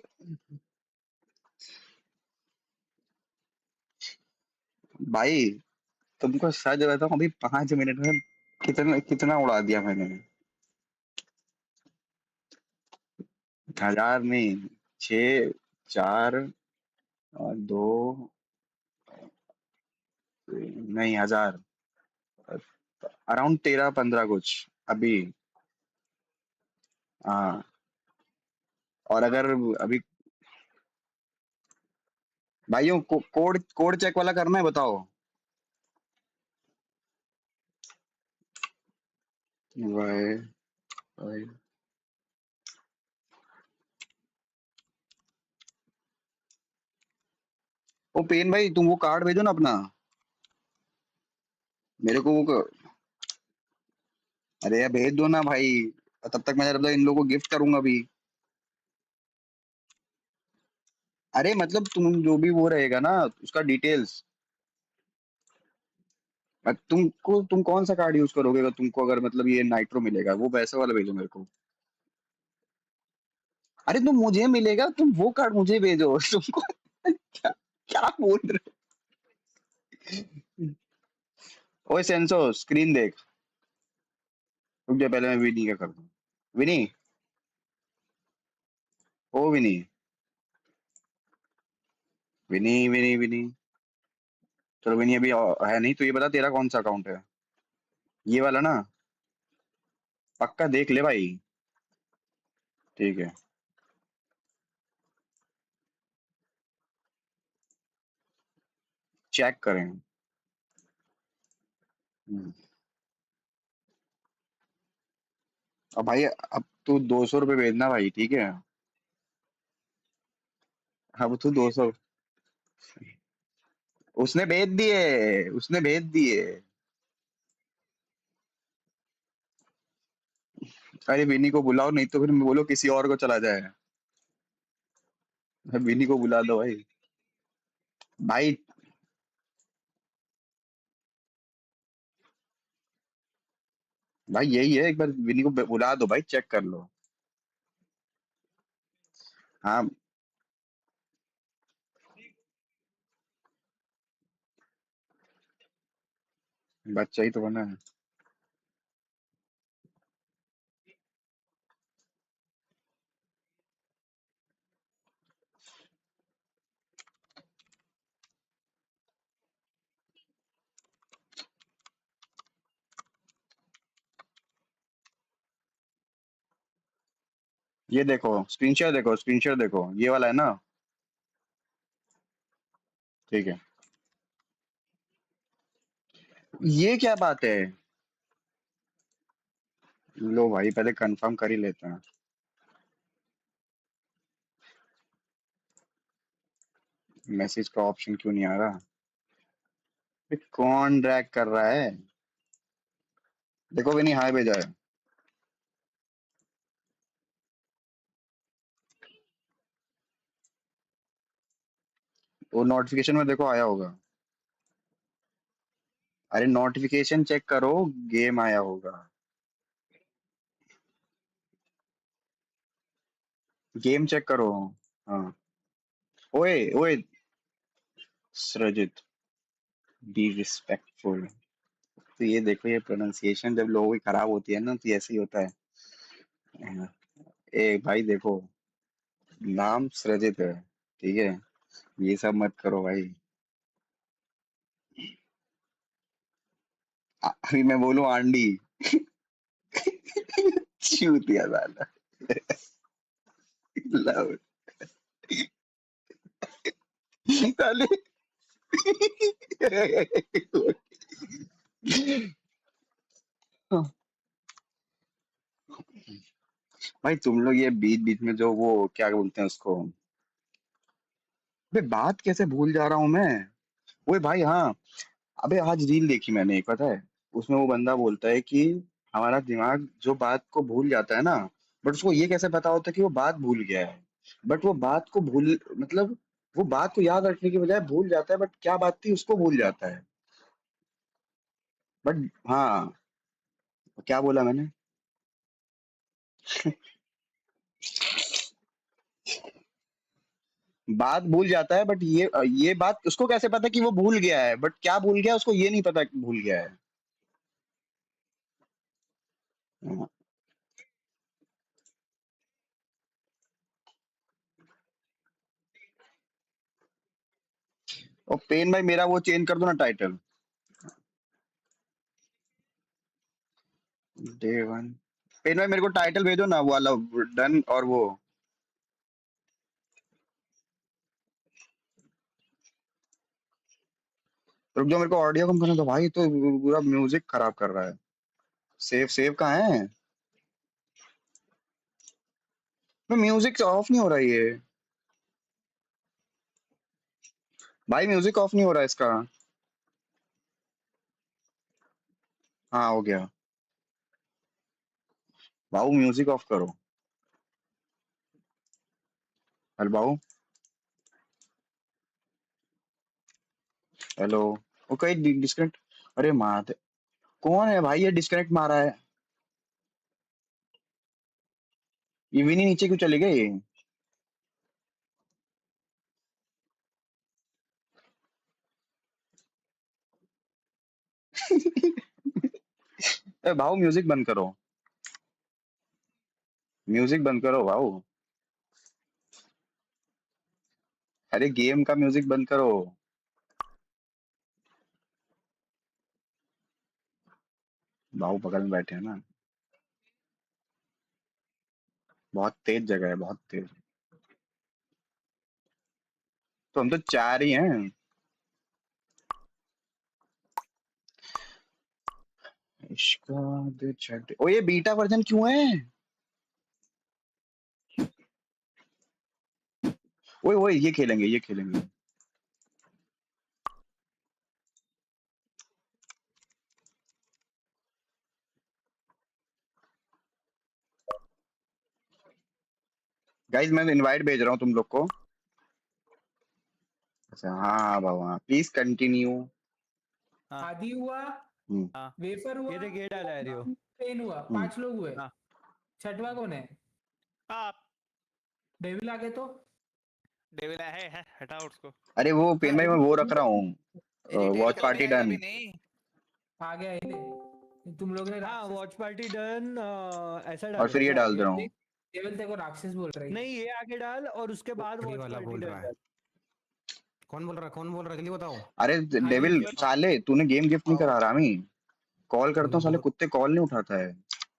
भाई तुमको सच बताऊं, अभी 5 मिनट में कितना कितना उड़ा दिया मैंने। 1000 नहीं, 6, 4 और 2, नहीं 1000, अराउंड 13-15 कुछ अभी। हाँ, और अगर अभी भाइयों कोड कोड चेक वाला करना है बताओ। भाई भाई ओ पेन भाई, तुम वो कार्ड भेजो ना अपना मेरे को, वो अरे यार भेज दो ना भाई। तब तक मैं मतलब इन लोगों को गिफ्ट करूंगा अभी। अरे मतलब तुम जो भी वो रहेगा ना, उसका डिटेल्स। तुम कौन सा कार्ड यूज करोगे अगर तुमको, अगर मतलब ये नाइट्रो मिलेगा, वो वैसे वाला भेजो मेरे को। अरे तुम मुझे मिलेगा, तुम वो कार्ड मुझे भेजो तुमको क्या, क्या बोल रहे हो? ओए सेंसो स्क्रीन देख। रुक जा, पहले मैं विनी का कर दूं। विनी, ओ विनी, विनी विनी विनी। चलो विनी अभी है नहीं, तो ये बता तेरा कौन सा अकाउंट है? ये वाला ना? पक्का देख ले भाई। ठीक है, चेक करें। हम्म। अब भाई अब तू 200 रुपये भेजना भाई, ठीक है? अब तू 200, उसने भेज दिए, उसने भेज दिए। अरे विनी को बुलाओ, नहीं तो फिर बोलो किसी और को चला जाए। विनी को बुला दो भाई। भाई भाई यही है, एक बार विनी को बुला दो भाई, चेक कर लो। हाँ, बच्चा ही तो बना है। ये देखो स्क्रीनशॉट, देखो स्क्रीनशॉट देखो, ये वाला है ना? ठीक है। ये क्या बात है? लो भाई, पहले कंफर्म कर ही लेते हैं। मैसेज का ऑप्शन क्यों नहीं आ रहा? ये कौन ड्रैग कर रहा है? देखो विनी, हाय भेजा है। वो नोटिफिकेशन में देखो आया होगा। अरे नोटिफिकेशन चेक करो, गेम आया होगा। गेम चेक करो। हाँ। ओए ओए सृजित, बी रिस्पेक्टफुल। तो ये देखो, ये प्रोनाउंसिएशन जब लोगों की खराब होती है ना, तो ऐसे ही होता है। ए भाई देखो, नाम सृजित है, ठीक है? ये सब मत करो भाई। अभी मैं बोलूं आंडी चूतिया साला। लव साले। भाई तुम लोग ये बीच बीच में जो वो क्या बोलते हैं उसको, अबे बात कैसे भूल जा रहा हूँ मैं। ओए भाई हाँ, अबे आज रील देखी मैंने एक, पता है? उसमें वो बंदा बोलता है कि हमारा दिमाग जो बात को भूल जाता है ना, बट उसको ये कैसे पता होता है कि वो बात भूल गया है? बट वो बात को भूल मतलब वो बात को याद रखने की बजाय भूल जाता है, बट क्या बात थी उसको भूल जाता है। बट हाँ, क्या बोला मैंने? बात भूल जाता है, बट ये बात उसको कैसे पता कि वो भूल गया है, बट क्या भूल गया उसको ये नहीं पता कि भूल गया है। हाँ। और पेन भाई मेरा वो चेंज कर दो ना टाइटल। Day one. पेन भाई मेरे को टाइटल भेजो ना, वो वाला डन और वो। रुक जाओ, मेरे को ऑडियो कम करना, तो भाई तो पूरा म्यूजिक खराब कर रहा है। सेव सेव कहाँ है? म्यूजिक ऑफ नहीं हो रहा है ये। भाई म्यूजिक ऑफ नहीं हो रहा है इसका। हाँ हो गया। बाबू म्यूजिक ऑफ करो। हेलो बाबू। हेलो। वो कहीं डिस्कनेक्ट। अरे माँ, कौन है भाई ये डिस्कनेक्ट मारा है? ये विनी नीचे क्यों चले गए? भाऊ म्यूजिक बंद करो। म्यूजिक बंद करो भाऊ। अरे गेम का म्यूजिक बंद करो। भाऊ बगल में बैठे हैं ना। बहुत तेज जगह है, बहुत तेज। तो हम तो चार ही हैं। इश्का दे छट। ओ ये बीटा वर्जन क्यों है? ओए ओए ये खेलेंगे, ये खेलेंगे। गाइस मैं इनवाइट भेज रहा हूँ तुम लोग को। अच्छा हाँ भाऊ, हाँ प्लीज कंटिन्यू। आदि हुआ, वेफर हुआ, ये डाला है रियो, पेन हुआ, 5 लोग हुए। छठवा कौन है? आप। डेविल आगे तो डेविल है, हटाओ उसको। अरे वो पेन भाई मैं वो रख रहा हूँ, वॉच पार्टी डन। आ गया ये। तुम लोग ने वॉच पार्टी डन ऐसा डाल। और फिर ये डाल दे रहा हूँ। डेविल तेरे को राक्षस बोल रही है। नहीं ये आगे डाल और उसके बाद वॉच वाला बोल रहा है। कौन बोल रहा है जल्दी बताओ। अरे डेविल साले तूने गेम गिफ्ट नहीं करा रहा। मैं कॉल करता हूँ साले कुत्ते कॉल नहीं उठाता है।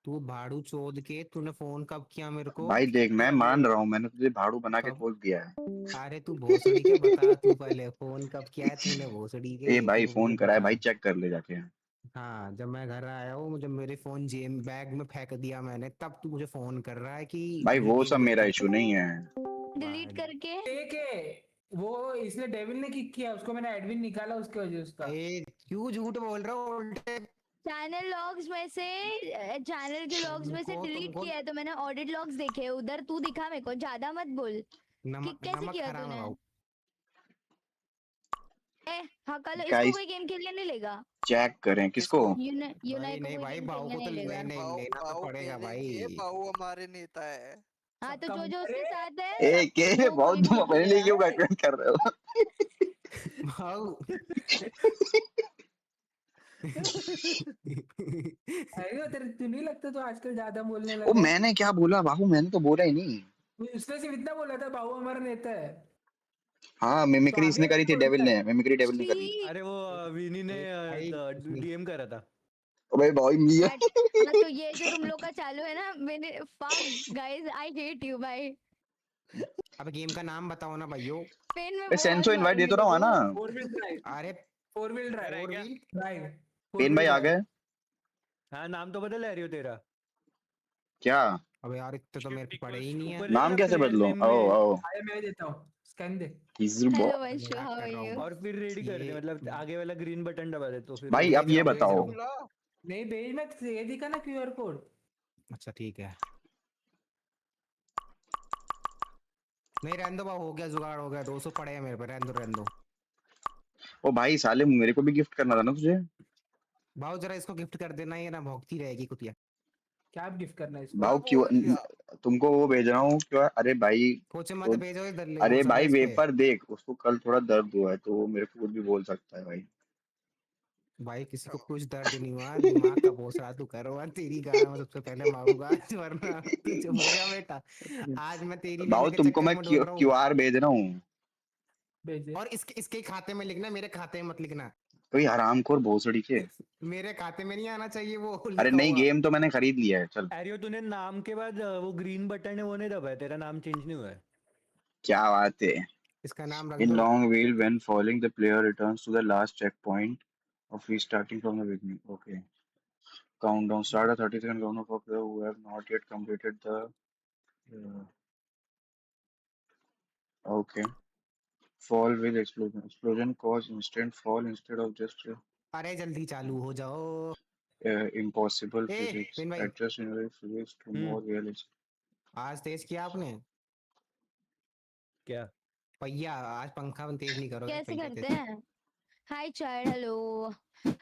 तू भाड़ू चोद के तूने फोन कब किया मेरे को? भाई देख मैं मान रहा हूँ, मैंने तुझे भाड़ू बना के खोल दिया है। अरे तू भोसड़ी के बता, तू पहले फोन कब किया है तूने भोसड़ी के? ए भाई फोन करा है भाई, चेक कर ले जाके। हाँ जब मैं घर आया हूँ, मुझे मेरे फोन जेब बैग में फेंक दिया मैंने, तब तू मुझे फोन कर रहा है कि भाई वो सब मेरा इशू नहीं है। डिलीट करके एक है वो, इसने डेविल ने किक किया उसको, मैंने एडमिन निकाला उसके वजह उसका। क्यों झूठ बोल रहा हो? चैनल लॉग्स में से, चैनल के लॉग्स में से डिलीट किया है तो मैंने ऑडिट लॉग्स देखे उधर। तू दिखा मेरे को, ज्यादा मत बोल। किक कैसे किया तूने? हाँ कल इसको कोई गेम खेलने नहीं लेगा। चेक करें किसको? नहीं भाई भाव को तो लेना तो पड़ेगा भाई। भाव हमारे नेता है। हाँ तो जो उसके साथ है ए के बहुत तुम अपने लिए क्यों कर रहे हो? भाव तेरे तू नहीं लगता तो आजकल ज्यादा बोलने लगा? ओ मैंने क्या बोला बाबू? मैंने तो बोला ही नहीं। उसने सिर्फ इतना बोला था बाबू हमारा नेता है। हाँ मिमिक्री इसने करी थी, डेविल ने मिमिक्री डेविल ने करी। अरे वो विनी ने डीएम करा था। भाई भाई मिया तो ये जो तुम लोग का चालू है ना, मैंने fuck guys I hate you भाई। अब गेम का नाम बताओ ना भाइयों। पेन में सेंसो इनवाइट दे तो रहा हूँ ना। अरे 4 व्हील ड्राइव। पेन भाई आ गए। हाँ नाम तो बदल रही हो तेरा क्या? अबे यार इतने तो मेरे को पड़े ही नहीं है। नाम कैसे बदलूं? ओ मैं देता हूँ, स्कैन दे। Hello Vanshu, how are you? और फिर रेडी कर दे, मतलब आगे वाला ग्रीन बटन दबा दे तो फिर। भाई अब ये बताओ। नहीं भेज मत, ये दिखा ना क्यूआर कोड। अच्छा ठीक है। नहीं रहने दो, हो गया जुगाड़, हो गया 200 पड़े हैं मेरे पे, रहने दो रहने दो। ओ भाई साले मेरे को भी गिफ्ट करना था ना तुझे। भाव जरा इसको गिफ्ट कर देना, ये ना भौंकती रहेगी कुतिया। क्या गिफ्ट करना है इसको? भाव क्यों तुमको वो भेज रहा हूँ क्यों? अरे भाई कोच मत तो, भेजो इधर, अरे भाई सरफेस पे। वेपर देख, उसको कल थोड़ा दर्द हुआ है तो वो मेरे को कुछ भी बोल सकता है भाई। भाई किसी को कुछ दर्द नहीं हुआ, दिमाग का भोसड़ा तू करो, तेरी गाड़ में सबसे पहले मारूंगा आज, वरना तू चुप हो जा बेटा। आज मैं तेरी भाव लेने के तुमको चक्कर मैं में ढूंढ रहा हूँ। क्यूआर भेज रहा हूँ। भेजे। और इसके खाते में लिखना, मेरे खाते में मत लिखना। कोई हरामखोर भोसड़ी के। मेरे खाते में नहीं आना चाहिए वो अरे लिखा नहीं, हुआ। गेम तो मैंने खरीद लिया है, चल। एरियो तूने नाम के बाद वो ग्रीन बटन है वो नहीं दबाया, तेरा नाम चेंज नहीं हुआ है। क्या बात है। इसका नाम रख In दो। long wheel, when falling, the player returns to the last checkpoint of restarting from the beginning. Okay. Countdown. Start a 30-second countdown for players who have not yet completed the. Uh, okay. Fall with explosion. Explosion cause instant fall instead of just अरे जल्दी चालू हो जाओ। impossible ए physics. Win भाई, Adjust in physics to more realistic. आज तेज किया आपने क्या? भैया आज पंखा तेज नहीं करोगे? कैसे पहिया करते तेज। हैं? हाय चाइल्ड, हेलो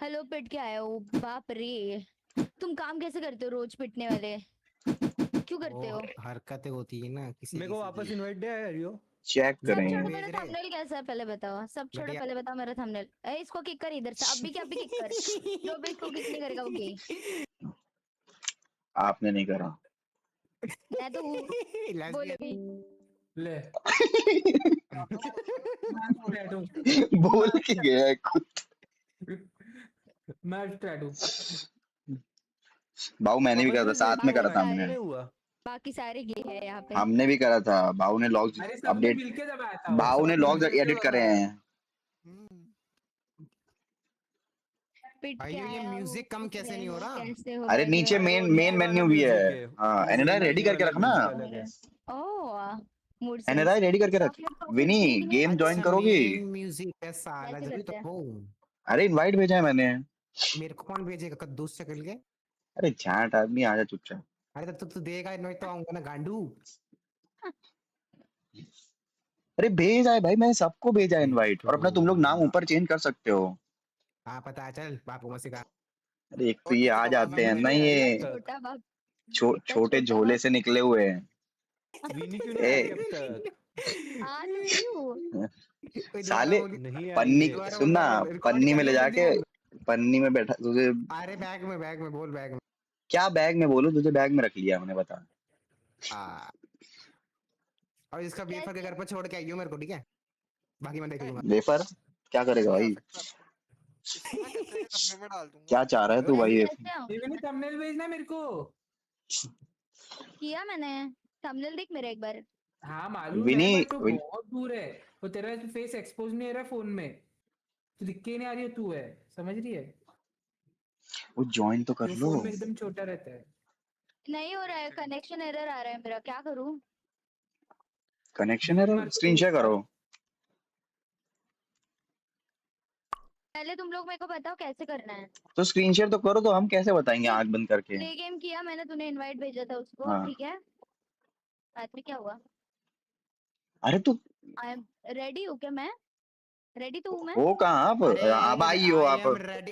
हेलो, पिट के आए हो? बाप रे, तुम काम कैसे करते हो रोज पिटने वाले? क्यों करते हो? हरकतें होती है ना किसी मेरे को वापस इनवाइट दे एरियो। चेक सब करें। छोड़ो, मेरा थंबनेल कैसा है पहले बताओ। सब छोड़ो, बढ़िया। पहले बताओ मेरा थंबनेल। ए इसको किक कर इधर से, अभी क्या, अभी किक कर। जो भी इसको किक नहीं करेगा वो गे। आपने नहीं करा। मैं तो हूँ, बोलेगी। ले बोल के गया है खुद। मैं टैटू। भाऊ मैंने भी करा था, साथ में करा था हमने। बाकी सारे गे है यहाँ पे। हमने भी करा था, भाऊ ने लॉग्स अरे सबने अपडेट, मिलके दबाया था, भाऊ ने सबने लॉग्स मिलके एडिट करे दबाया। हैं। पिट भाई के ये आया हूँ, म्यूजिक कम पूछ कैसे रहे नहीं हो हो रहा? कैसे हो अरे बैठे नीचे हो? मेन मेन्यू भी है। हाँ एनआरआई रेडी करके रखना। ओह मूड स्विंग्स। एनआरआई रेडी करके रख। चॉकलेट टॉफी विनी खरीदी नहीं? गेम ज्वाइन अच्छा करोगी? मेन म्यूजिक है साला, कैसे जब करते तो हैं? हो। अरे इनवाइट भेजा है मैंने। मेरे को कौन भेजेगा कद्दूस चकल के? अरे झाट आदमी, आजा चुपचाप। अरे तब तू देगा इनवाइट तो आऊंगा ना गांडू। अरे भेजा है भाई, मैंने सबको भेजा है इनवाइट, और अपना तुम लोग नाम ऊपर चेंज कर सकते हो। हाँ पता है, चल बापू मत सिखा। अरे एक तो ये आ जाते हैं ना, ये छोटा बाप। छोटे झोले से निकले हुए हैं। विनी क्यों ए नहीं अब तक? हाँ तो क्यों? साले नहीं पन्नी आएंगे। सुनना, पन्नी में ले जाके पन्नी में बैठा तुझे। अरे बैग में बोल, बैग में। क्या बैग में बोलूं तुझे? बैग में रख लिया मैंने, बता। और इसका वेफर के घर पर छोड़ के आइयो मेरे को, ठीक है? बाकी मैं देख लूंगा। वेफर क्या करेगा भाई? क्या चाह रहा है तू भाई? थंबनेल भेजना मेरे को। किया मैंने, थंबनेल देख मेरा एक बार। हाँ मालूम विनी है, बट तो बहुत दूर है, वो तेरा फेस एक्सपोज नहीं हो रहा फोन में, तो दिख के नहीं आ रही है तू है, समझ रही है? वो ज्वाइन तो कर लो। फोन में एकदम छोटा रहता है। नहीं हो रहा है, कनेक्शन एरर आ रहा है मेरा, क्या करूं? कनेक्शन एरर, स्क्रीन शेयर करो। पहले तुम लोग मेरे को बताओ कैसे करना है। तो स्क्रीन शेयर तो करो, तो हम कैसे बताएंगे आंख बंद करके? प्ले गेम किया मैंने, तूने इनवाइट भेजा था उसको, हाँ। ठीक है? बाद में क्या हुआ? अरे तू आई एम रेडी हूँ क्या मैं? रेडी तो हूँ मैं। हो कहाँ आप? अब आई हो आप?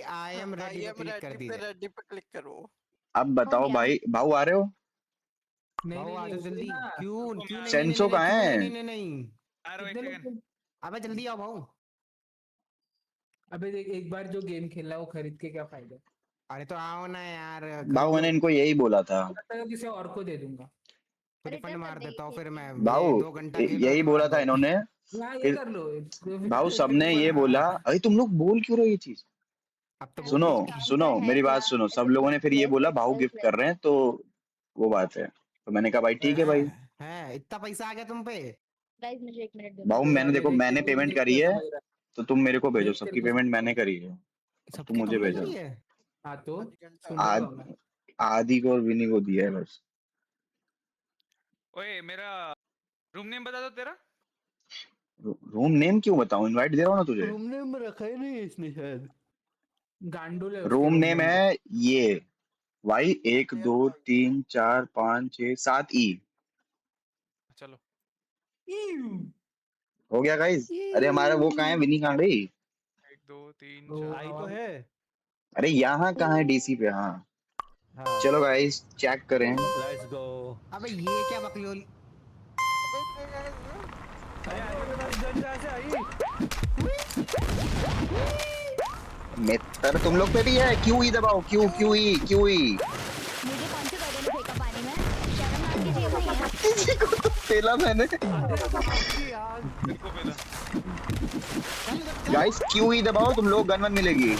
आई एम रेडी पे क्लिक कर दीजिए। रेडी पे क्लिक करो। अब बताओ भाई, भाऊ आ रहे हो? भाऊ आ जाओ जल्दी। क्यों क्यों नहीं? सेंसो कहाँ है? नहीं अबे जल्दी आओ भाऊ। अबे देख, एक बार जो गेम खेलना है वो खरीद के क्या फायदा? अरे तो आओ ना यार। भाऊ मैंने इनको यही बोला था। किसी और को दे दूंगा। तो रिफंड मार देता हूँ फिर मैं। भाऊ 2 घंटा यही बोला था इन्होंने। ये कर लो। भाऊ सबने ये बोला। अरे तुम लोग बोल क्यों रहे हो ये चीज? अब तो सुनो सुनो मेरी बात सुनो, सब लोगों ने फिर ये बोला भाऊ गिफ्ट कर रहे हैं, तो वो बात है। तो मैंने कहा भाई ठीक है भाई। है इतना पैसा आ गया तुम पे? गाइस मुझे 1 मिनट दो। भाऊ मैंने देखो, मैंने पेमेंट करी है, तो तुम मेरे को भेजो। सबकी पेमेंट मैंने करी है, तुम मुझे भेजो। हाँ तो आदि को और विनी को दिया है बस। ओए मेरा रूम नेम बता दो तेरा। रूम नेम क्यों बताऊं? इनवाइट दे रहा हूँ ना तुझे। रूम नेम रखा ही नहीं इसने शायद। गांडू ले। रूम नेम है ये वाई 1 2 3 4 5 6 7 ई। चलो हो गया गाइस। अरे हमारा वो कहाँ है, विनी कहाँ गई? 1 2 3 4 आई तो है। अरे यहाँ कहाँ है डीसी पे? हाँ चलो गाइस चेक करें। Let's go. अबे ये क्या बकलोल। अरे आगे मेरे पास गन कहाँ से आई? मित्र तुम लोग पे भी है। क्यू ई दबाओ, Q Q E Q E. मुझे कौन से बदन ने फेंका पानी में? शर्म आने की चीज नहीं है। किसी को तो पेला मैंने। गाइस क्यू ई दबाओ, तुम लोग गन वन मिलेगी।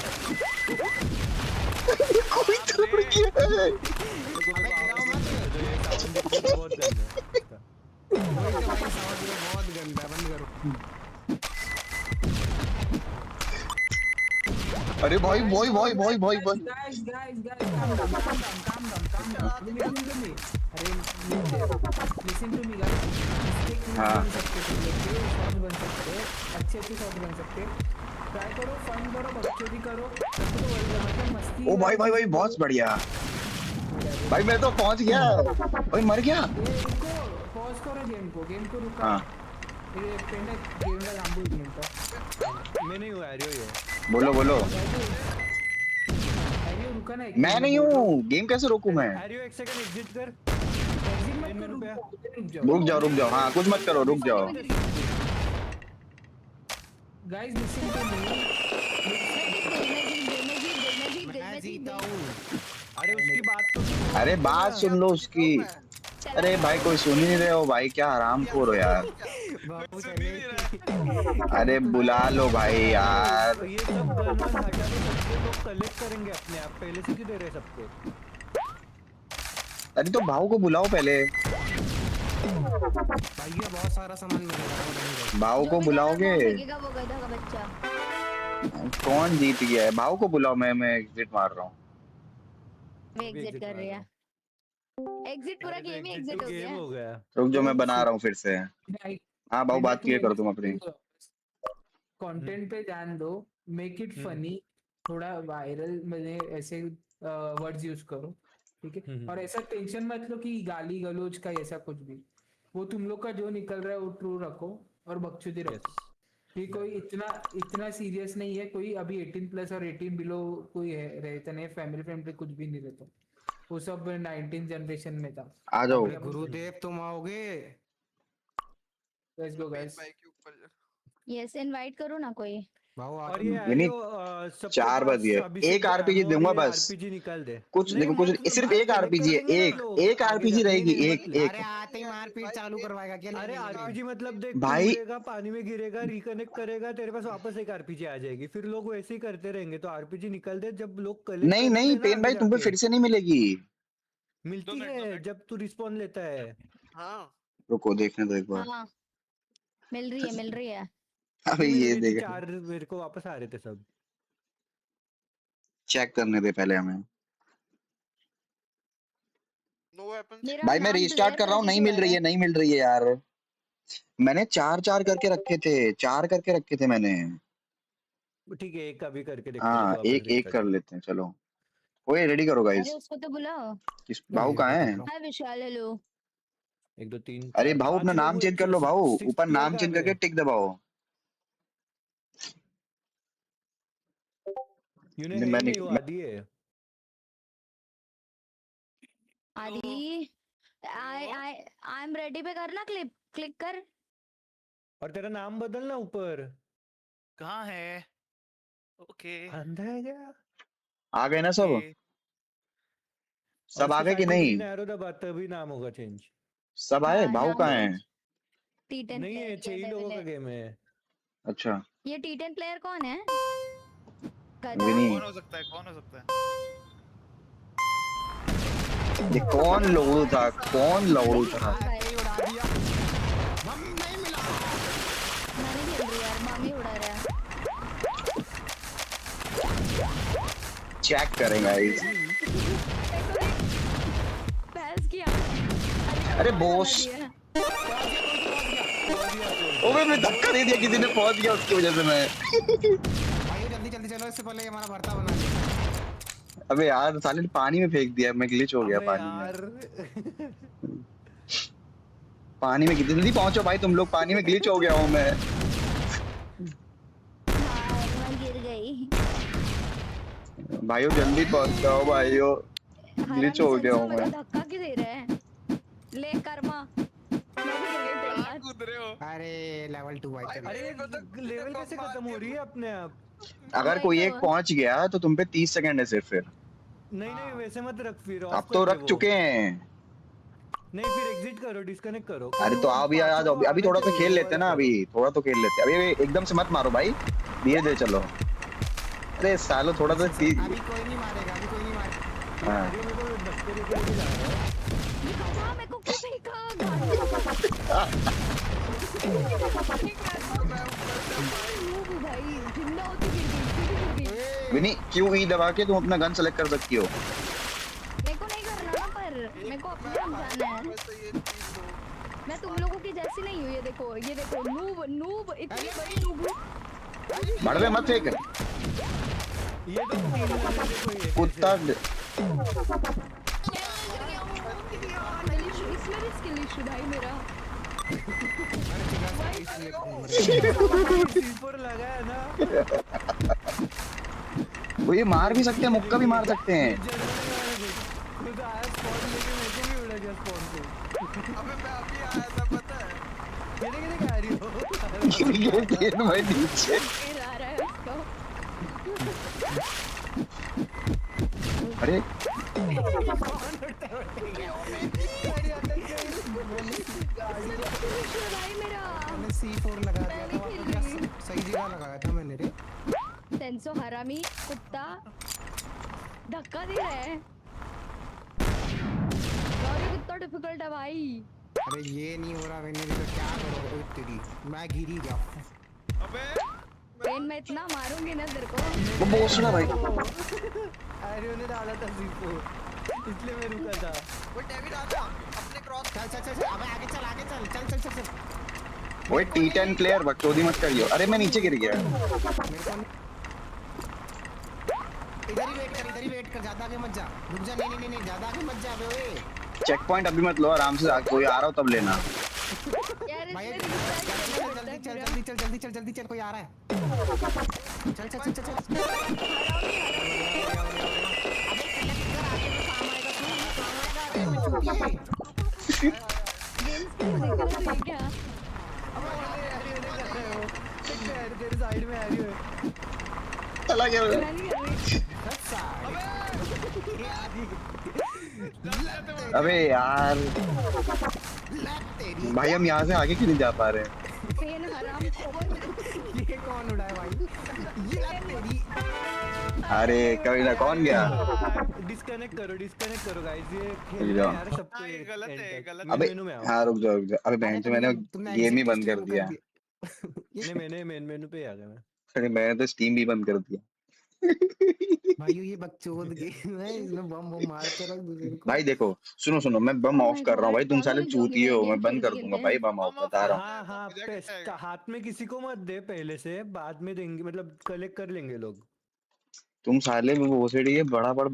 कोई तोड़ गया है। बहुत गंदा, बंद करो। अरे भाई भाई भाई भाई भाई भाई guys, calm down. Listen to me. अरे listen to me guys. हाँ। शॉट बन सकते हैं, अच्छे शॉट बन सकते हैं। ट्राई करो, फन करो, बकचोदी करो, मतलब मस्ती। ओ भाई भाई भाई बहुत बढ़िया भाई, मैं तो पहुंच गया भाई, मर गया। पॉज करो गेम को रुका। हाँ ये पेंडा गेम का नाम बोल मिनट। मैं नहीं हूँ आरियो ये। बोलो बोलो। आरियो रुका ना। मैं नहीं हूँ, गेम कैसे रोकूं मैं? आरियो एक सेकंड एग्जिट कर। रुक जाओ हाँ कुछ मत करो, रुक जाओ। Guys listen to me. मैं जीता हूँ। अरे उसकी बात तो अरे बात सुन लो उसकी। अरे भाई कोई सुन ही नहीं रहे हो भाई, क्या हरामखोर हो यार। अरे बुला लो भाई यार। ये सब गन वन हटा के सबके लोग कलेक्ट करेंगे अपने आप, पहले से क्यों दे रहे सबको? अरे तो भाव को बुलाओ पहले। भैया बहुत सारा सामान मिलेगा। भाव को बुलाओगे? वो गधा का बच्चा। कौन जीत गया है? भाव को बुलाओ। मैं एग्जिट मार रहा हूँ। मैं एग्जिट कर रही है। एग्जिट पूरा गेम ही एग्जिट हो गया। रुक जाओ मैं बना रहा हूँ फिर से। हाँ भाव बात क्लियर करो तुम अपनी। कंटेंट पे ध्यान दो, मेक इट फनी, थोड़ा वायरल मैंने ऐसे वर्ड्स यूज करो, ठीक है? और ऐसा टेंशन मत लो कि गाली गलौज का ऐसा कुछ भी। वो तुम लोग का जो निकल रहा है वो ट्रू रखो और बकचोदी रखो। कि कोई इतना सीरियस नहीं है। कोई अभी 18 प्लस और 18 बिलो कोई रहता नहीं, फैमिली फ्रेंडली कुछ भी नहीं रहता। वो सब 19 जनरेशन में था। आ जाओ गुरुदेव तुम आओगे? Let's go guys. Yes invite करो ना कोई। और ये नहीं 4 बजे एक आरपीजी दूंगा बस। आरपीजी निकाल दे। कुछ देखो कुछ सिर्फ एक आरपीजी है। एक आरपीजी रहेगी। एक अरे आते ही मारपीट चालू करवाएगा क्या? अरे आरपीजी मतलब देख भाई गिरेगा, पानी में गिरेगा, रिकनेक्ट करेगा, तेरे पास वापस एक आरपीजी आ जाएगी। फिर लोग वैसे ही करते रहेंगे। तो आरपीजी निकाल दे जब लोग कलेक्ट। नहीं पेन भाई तुम पे फिर से नहीं मिलेगी। मिलती है जब तू रिस्पॉन्स लेता है। हाँ रुको देखने दो एक बार। हाँ मिल रही है। अभी ये देख 4 मेरे को वापस आ रहे थे सब। चेक करने दे पहले हमें। भाई मैं रीस्टार्ट कर रहा हूँ, नहीं मिल रही है यार। मैंने 4 करके रखे थे। 4 करके रखे थे मैंने। ठीक है एक अभी करके देखते हाँ एक कर लेते हैं चलो। ओए रेडी करो गाइस। अरे उसको तो बुलाओ। किस भाऊ कहाँ है? हाय विशाल हेलो। 1 2 3। अरे भाऊ अपना नाम चेंज कर लो भाऊ। ऊपर नाम चेंज करके टिक दबाओ। आदि आई एम रेडी पे करना क्लिक कर। और तेरा नाम बदलना ऊपर। कहाँ है? ओके अंधा है क्या? आ गए ना सब? सब आ गए कि नहीं? एरो दबा तभी नाम होगा चेंज। सब आए? भाऊ कहाँ है? नहीं है 6 ही लोगों का गेम है। अच्छा ये T10 प्लेयर कौन है? कौन हो सकता है? ये कौन लौड़ू था? मैंने खेल रही यार, मामी उड़ा रहा है। चेक करेंगे गाइस। बहस किया। अरे बॉस ओए मैं धक्का दे दिया, किसी ने पहुंच गया उसकी वजह से मैं। भाई जल्दी चलो, इससे पहले हमारा भरता बना ले। अबे यार साले पानी में फेंक दिया, मैं ग्लिच हो गया पानी में। पानी में जल्दी पहुंचो भाई, तुम लोग, पानी में ग्लिच हो गया हूँ मैं। मैं गिर गई। भाइयों जल्दी पहुंच जाओ भाइयों, ग्लिच हो गया हूँ मैं। धक्का क्यों दे रहे हैं? ले कर्मा। कूद रहे हो? अरे लेवल 2 भाई। अरे लेवल कैसे खत्म हो रही है अपने आप? अगर कोई एक पहुंच गया तो तुम पे 30 सेकंड है सिर्फ फिर। नहीं वैसे मत रख, फिर अब ऑफ तो कर दे रख वो। चुके हैं। नहीं फिर एग्जिट करो, डिस्कनेक्ट करो। अरे तो आओ भी यार, अभी थोड़ा सा खेल लेते हैं ना, अभी थोड़ा तो खेल लेते हैं। अभी एकदम से मत मारो भाई, धीरे धीरे चलो। अरे सालो थोड़ा सा अभी कोई नहीं मारेगा, अभी कोई नहीं मारेगा। हाँ। मेरे को क्यों फेंका? भाई जिंदा होती गिर गई। विनी क्यू ई दबा के तुम अपना गन सेलेक्ट कर सकती हो। मेरे को नहीं करना ना, पर मेरे को अपना जाना है। मैं तुम लोगों की जैसी नहीं हूँ। ये देखो नूब नूब, इतनी बड़ी नूब। मरवे मत फेंक। ये तो कुत्ता इसमें भी स्किल इशू भाई मेरा। लगाया ना। वो ये मार भी सकते हैं, मुक्का भी मार सकते हैं। भाई नीचे अरे C4 लगा दिया था, सही जगह लगाया था मैंने रे। सेंसो हरामी कुत्ता धक्का दे रहा है। कितना डिफिकल्ट है भाई। अरे ये नहीं हो रहा, मैंने तो क्या करोगे तेरी, मैं गिर ही गया। अबे पेन में इतना मारूंगी ना तेरे को। वो बोसड़ा भाई। अरे उन्हें डाला था C4, इसलिए मैं रुका था। वो डेविड आता अपने क्रॉस। चल अबे आगे चल। वो T10 प्लेयर बकचोदी मत करियो। अरे मैं नीचे गिर गया। इधर ही वेट कर, ज्यादा आगे मत जा। रुक जा, नहीं ज्यादा आगे मत जा बे। चेक पॉइंट अभी मत लो, आराम से कोई आ रहा हो तब लेना। भाई जल्दी चल, कोई आ रहा है। चल। तेरे साइड में आ रही है। चला गया। अबे यार भाई हम यहाँ से आगे क्यों नहीं जा पा रहे हैं? ये कौन उड़ा है भाई? ये तेरी। अरे कभी ना, कौन गया? डिस्कनेक्ट करो गाइस, ये रुक खेल जाओ। यार सबको। ये गलत है, गलत। अबे मेनू में आओ। हाँ रुक जाओ। अबे बहन से मैंने गेम ही बंद कर दिया। नहीं मैंने मेन मेनू पे आ गया मैं। अरे मैंने तो स्टीम भी बंद कर दिया। भाई ये बकचोद गेम है, इसमें बम मारते रहो दूसरे को। भाई देखो सुनो, मैं बम ऑफ कर रहा हूँ भाई, तुम साले चूतिए हो। मैं बंद कर दूंगा भाई बम ऑफ, बता रहा हूँ। हाँ हाथ में किसी को मत दे पहले से, बाद में देंगे, मतलब कलेक्ट कर लेंगे लोग। तुम साले वो सेड़ी बड़ा बड़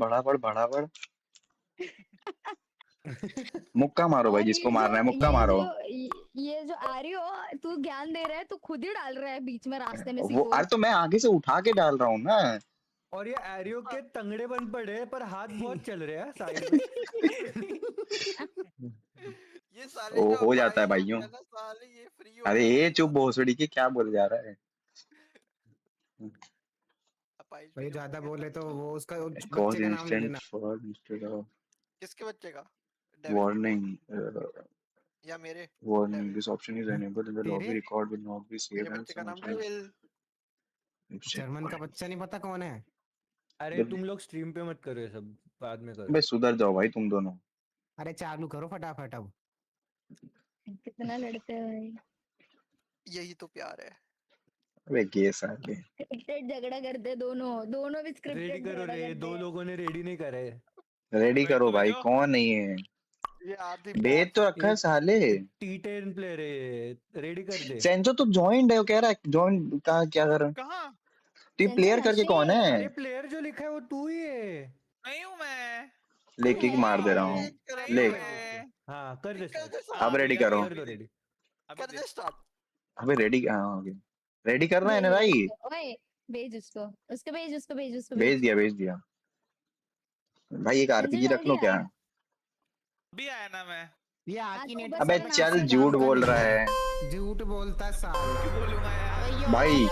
मुक्का मारो भाई, जिसको मारना है मुक्का मारो। ये जो आ रही हो, तू ज्ञान दे रहा है, तू खुद ही डाल रहा है बीच में रास्ते में। वो अरे तो मैं आगे से उठा के डाल रहा हूँ ना। और ये एरियो के तंगड़े बन पड़े, पर हाथ बहुत चल रहे हैं साइड में। ये साले ओ जो हो जाता है भाइयों। साले ये फ्री हो। अरे ये चुप भोसड़ी के क्या बोल जा रहा है? भाई ज्यादा बोले तो वो उसका बच्चे Cause का नाम ले instant लेना। for instead of किसके बच्चे का? warning. या मेरे? Warning. This option is enabled in the lobby. Record will not be saved. मेरे बच्चे का नाम डेविल। जर्मन का बच्चा नहीं पता कौन है? अरे तुम लोग स्ट्रीम पे मत करो ये सब, बाद में करो। बे सुधर जाओ भाई तुम दोनों। अरे चालू करो फटाफट अब। कितना लड़ते हैं भाई। यही तो प्यार है। अबे गे साले। स्क्रिप्टेड झगड़ा करते दोनों भी स्क्रिप्टेड। रेडी करो रे, दो लोगों ने रेडी नहीं करे। रेडी करो भाई, कौन नहीं है? ये आधी बेच तो रखा है साले। T10 प्लेयर है, रेडी कर दे। सेंसो तो जॉइंड है, वो कह रहा है जॉइंड कहाँ क्या कर रहा है? कहाँ? तो प्लेयर करके कौन है? अरे प्लेयर जो लिखा है वो तू ही है। नहीं हूँ मैं। ले किक मार दे रहा हूँ। ले हाँ कर दे अब रेडी करो। कर दो रेडी कर दे स्टार्ट। अबे रेडी, हाँ ओके रेडी करना है ना भाई। ओए भेज उसको भेज उसको भेज दिया भाई। एक आरपीजी रख लो क्या? अभी आया ना मैं। ये आकी नेट अबे चल, झूठ बोल रहा है झूठ बोलता साला भाई।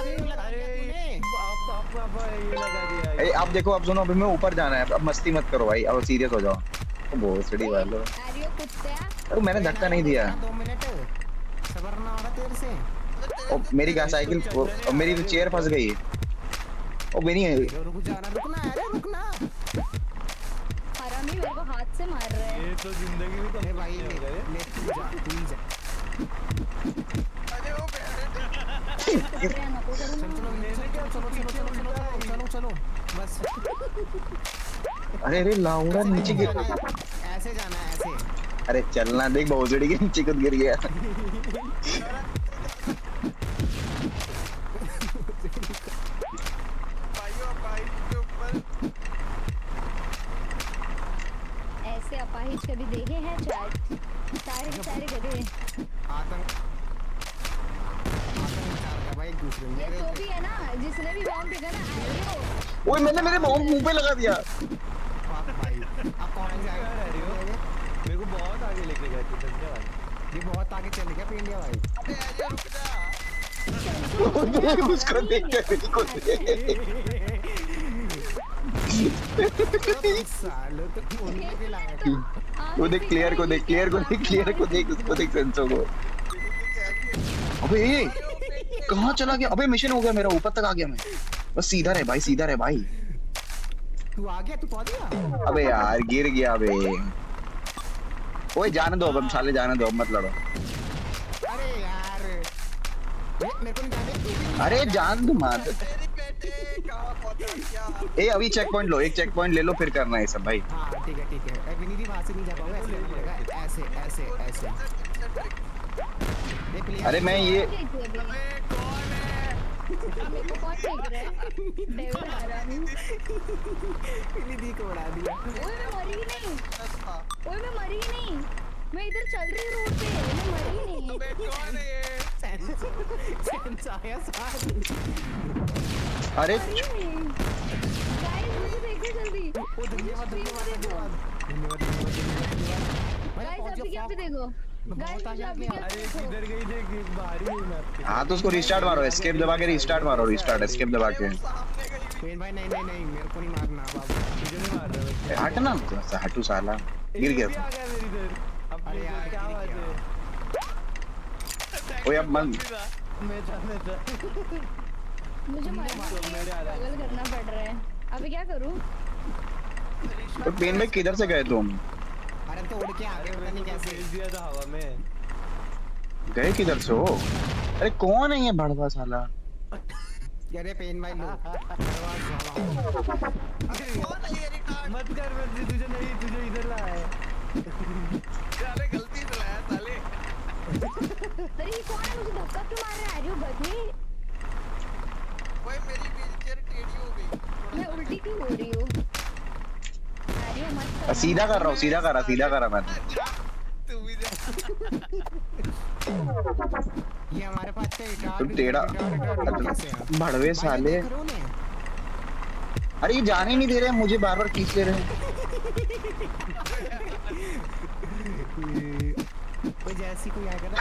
अरे आप देखो, अब सुनो, अभी मैं ऊपर जाना है, अब मस्ती मत करो भाई, अब सीरियस हो जाओ। भोसड़ी वालो, अरे मैंने धक्का नहीं दिया। 2 मिनट सबर ना हो रहा तेरे से। ओ मेरी साइकिल, मेरी तो चेयर फंस गई। ओ मेरी रुक जाना, रुकना अरे रुकना। हरामी मेरे को हाथ से मार रहा है। ये तो जिंदगी में अरे भाई ले जा प्लीज। अरे वो चलो बस। अरे लाऊंगा नीचे गिर। ऐसे जाना है ऐसे। अरे चलना, देख भोसड़ी के नीचे कूद गिर गया। ऐसे अपाहिज कभी देखे हैं चैट? सारे गधे आतंक भाई एक दूसरे में। ये तो भी है ना, जिसने भी बॉम्ब फेंका ना आरियो। ओए मैंने मेरे बॉम्ब मुंह पे लगा दिया। भाई अब कौन जाएगा? मेरे को बहुत आगे लेके गए थे धन्यवाद। ये बहुत आगे चले गया इंडिया भाई। अबे आजा रुक जा। उसको देख के बिल्कुल सालों तो होने के लायक। वो देख क्लियर को देख, उसको देख सेंसो को। अबे कहाँ चला गया? अबे मिशन हो गया मेरा, ऊपर तक आ गया मैं। बस सीधा रहे भाई, सीधा रहे भाई। तू आ गया, तू पहुंच गया। अबे यार गिर गया बे। ओए जाने दो अब साले, जाने दो, अब मत लड़ो। अरे यार मेरे को नहीं जाने। अरे जान दो मत। ए अभी चेक पॉइंट लो, एक चेक पॉइंट ले लो, फिर करना है सब भाई। हाँ ठीक है विनीति वहां से नहीं जा पाऊंगा, ऐसे पड़ेगा ऐसे। अरे मैं ये मेरे को कौन फेंक रहा है? डेविल हरामी। विनीति को उड़ा दिया। ओए मैं मरी नहीं। मैं इधर चल रही हूँ रोड पे, मैं मरी नहीं। अबे कौन है ये? सेंस आया साथ। अरे गाइस मुझे देखो जल्दी। धन्यवाद। गाइस अभी क्या पे देखो। गाइस अभी क्या अरे किधर गई देख, बाहर ही मैं आपके। हाँ तो उसको रिस्टार्ट मारो, एस्केप दबा के रिस्टार्ट मारो, एस्केप दबा के। पेन भाई नहीं मेरे को नहीं मारना बाबू। तुझे नहीं मार रहा। हटना, हटू साला, गिर गया। आ गया मेरी इधर। अरे यार क्या बात है? ओए अब मन मैं मुझे पागल करना पड़ रहा है। अभी क्या करूं? तो पेन में किधर से गए तुम? अरे तो उड़ के आ गए, पता नहीं कैसे। भेज दिया था हवा में। गए किधर से हो? अरे कौन है ये बड़वा साला? अरे पेन भाई लो। मत कर तुझे नहीं, तुझे इधर लाया है। साले गलती से लाया साले। अरे ये कौन है? मुझे धक्का क्यों मार रहा है? आरियो गधे। भाई मेरी व्हीलचेयर टेढ़ी हो गई। मैं उल्टी क्यों हो रही हूँ? आरियो मत कर। सीधा कर रहा हूँ, सीधा करा मैं। तू भी जा। ये हमारे पास से तुम टेढ़ा भड़वे साले। अरे ये जाने नहीं दे रहे, मुझे बार खींच ले रहे हैं। कोई जैसी कोई आएगा ना।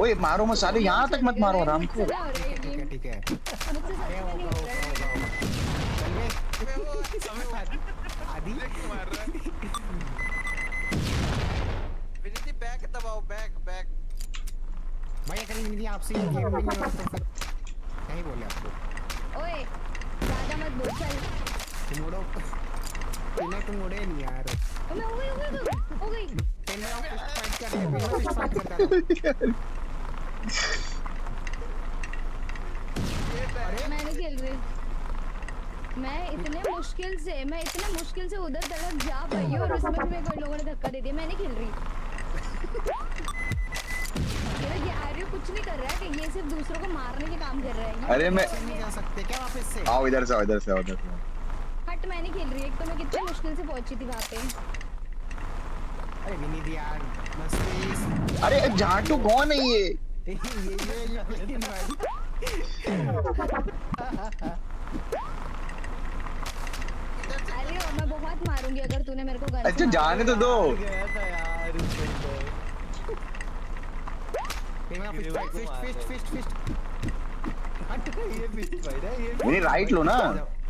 ओए मारो मत साले, यहाँ तक मत मारो आराम को। ठीक है आदि विनीति बैक दबाओ, बैक भाई अगर विनीति आपसे ये गेम में नहीं तो फिर नहीं बोले आपको। ओए ज्यादा मत बोल, चल तुम उड़ो। तुम उड़े नहीं यार। मैं हो गई। फाइट करते मैं नहीं खेल रही। मैं इतने मुश्किल से उधर तड़क जा पाई और उसमें तुम्हें कोई लोगों ने धक्का दे दिया। मैं नहीं खेल रही। ये आर्यो कुछ नहीं कर रहा है कि ये सिर्फ दूसरों को मारने के काम कर रहा है। अरे मैं नहीं जा सकते क्या वापस से? आओ इधर से, हट बट मैं नहीं खेल रही, एक तो मैं कितनी मुश्किल से पहुंची थी वहाँ पे। अरे विनीत यार बस प्लीज। अरे झाटू कौन है ये? अरे मैं बहुत मारूंगी अगर तूने मेरे को गन। अच्छा जाने तो दो। नहीं राइट लो ना,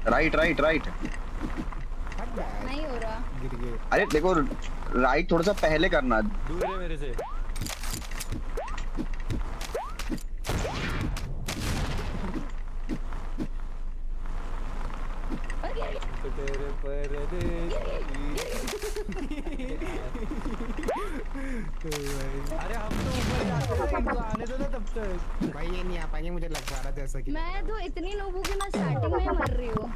राइट राइट राइट। नहीं हो रहा। अरे देखो राइट थोड़ा सा पहले करना। दूर है मेरे से। तेरे अरे हम तो ऊपर जाते हैं, आने दो ना तब तक। भाई ये नहीं आ पाएंगे मुझे लग रहा था जैसा कि। मैं तो इतनी लोगों की मैं स्टार्टिंग में मर रही हूँ।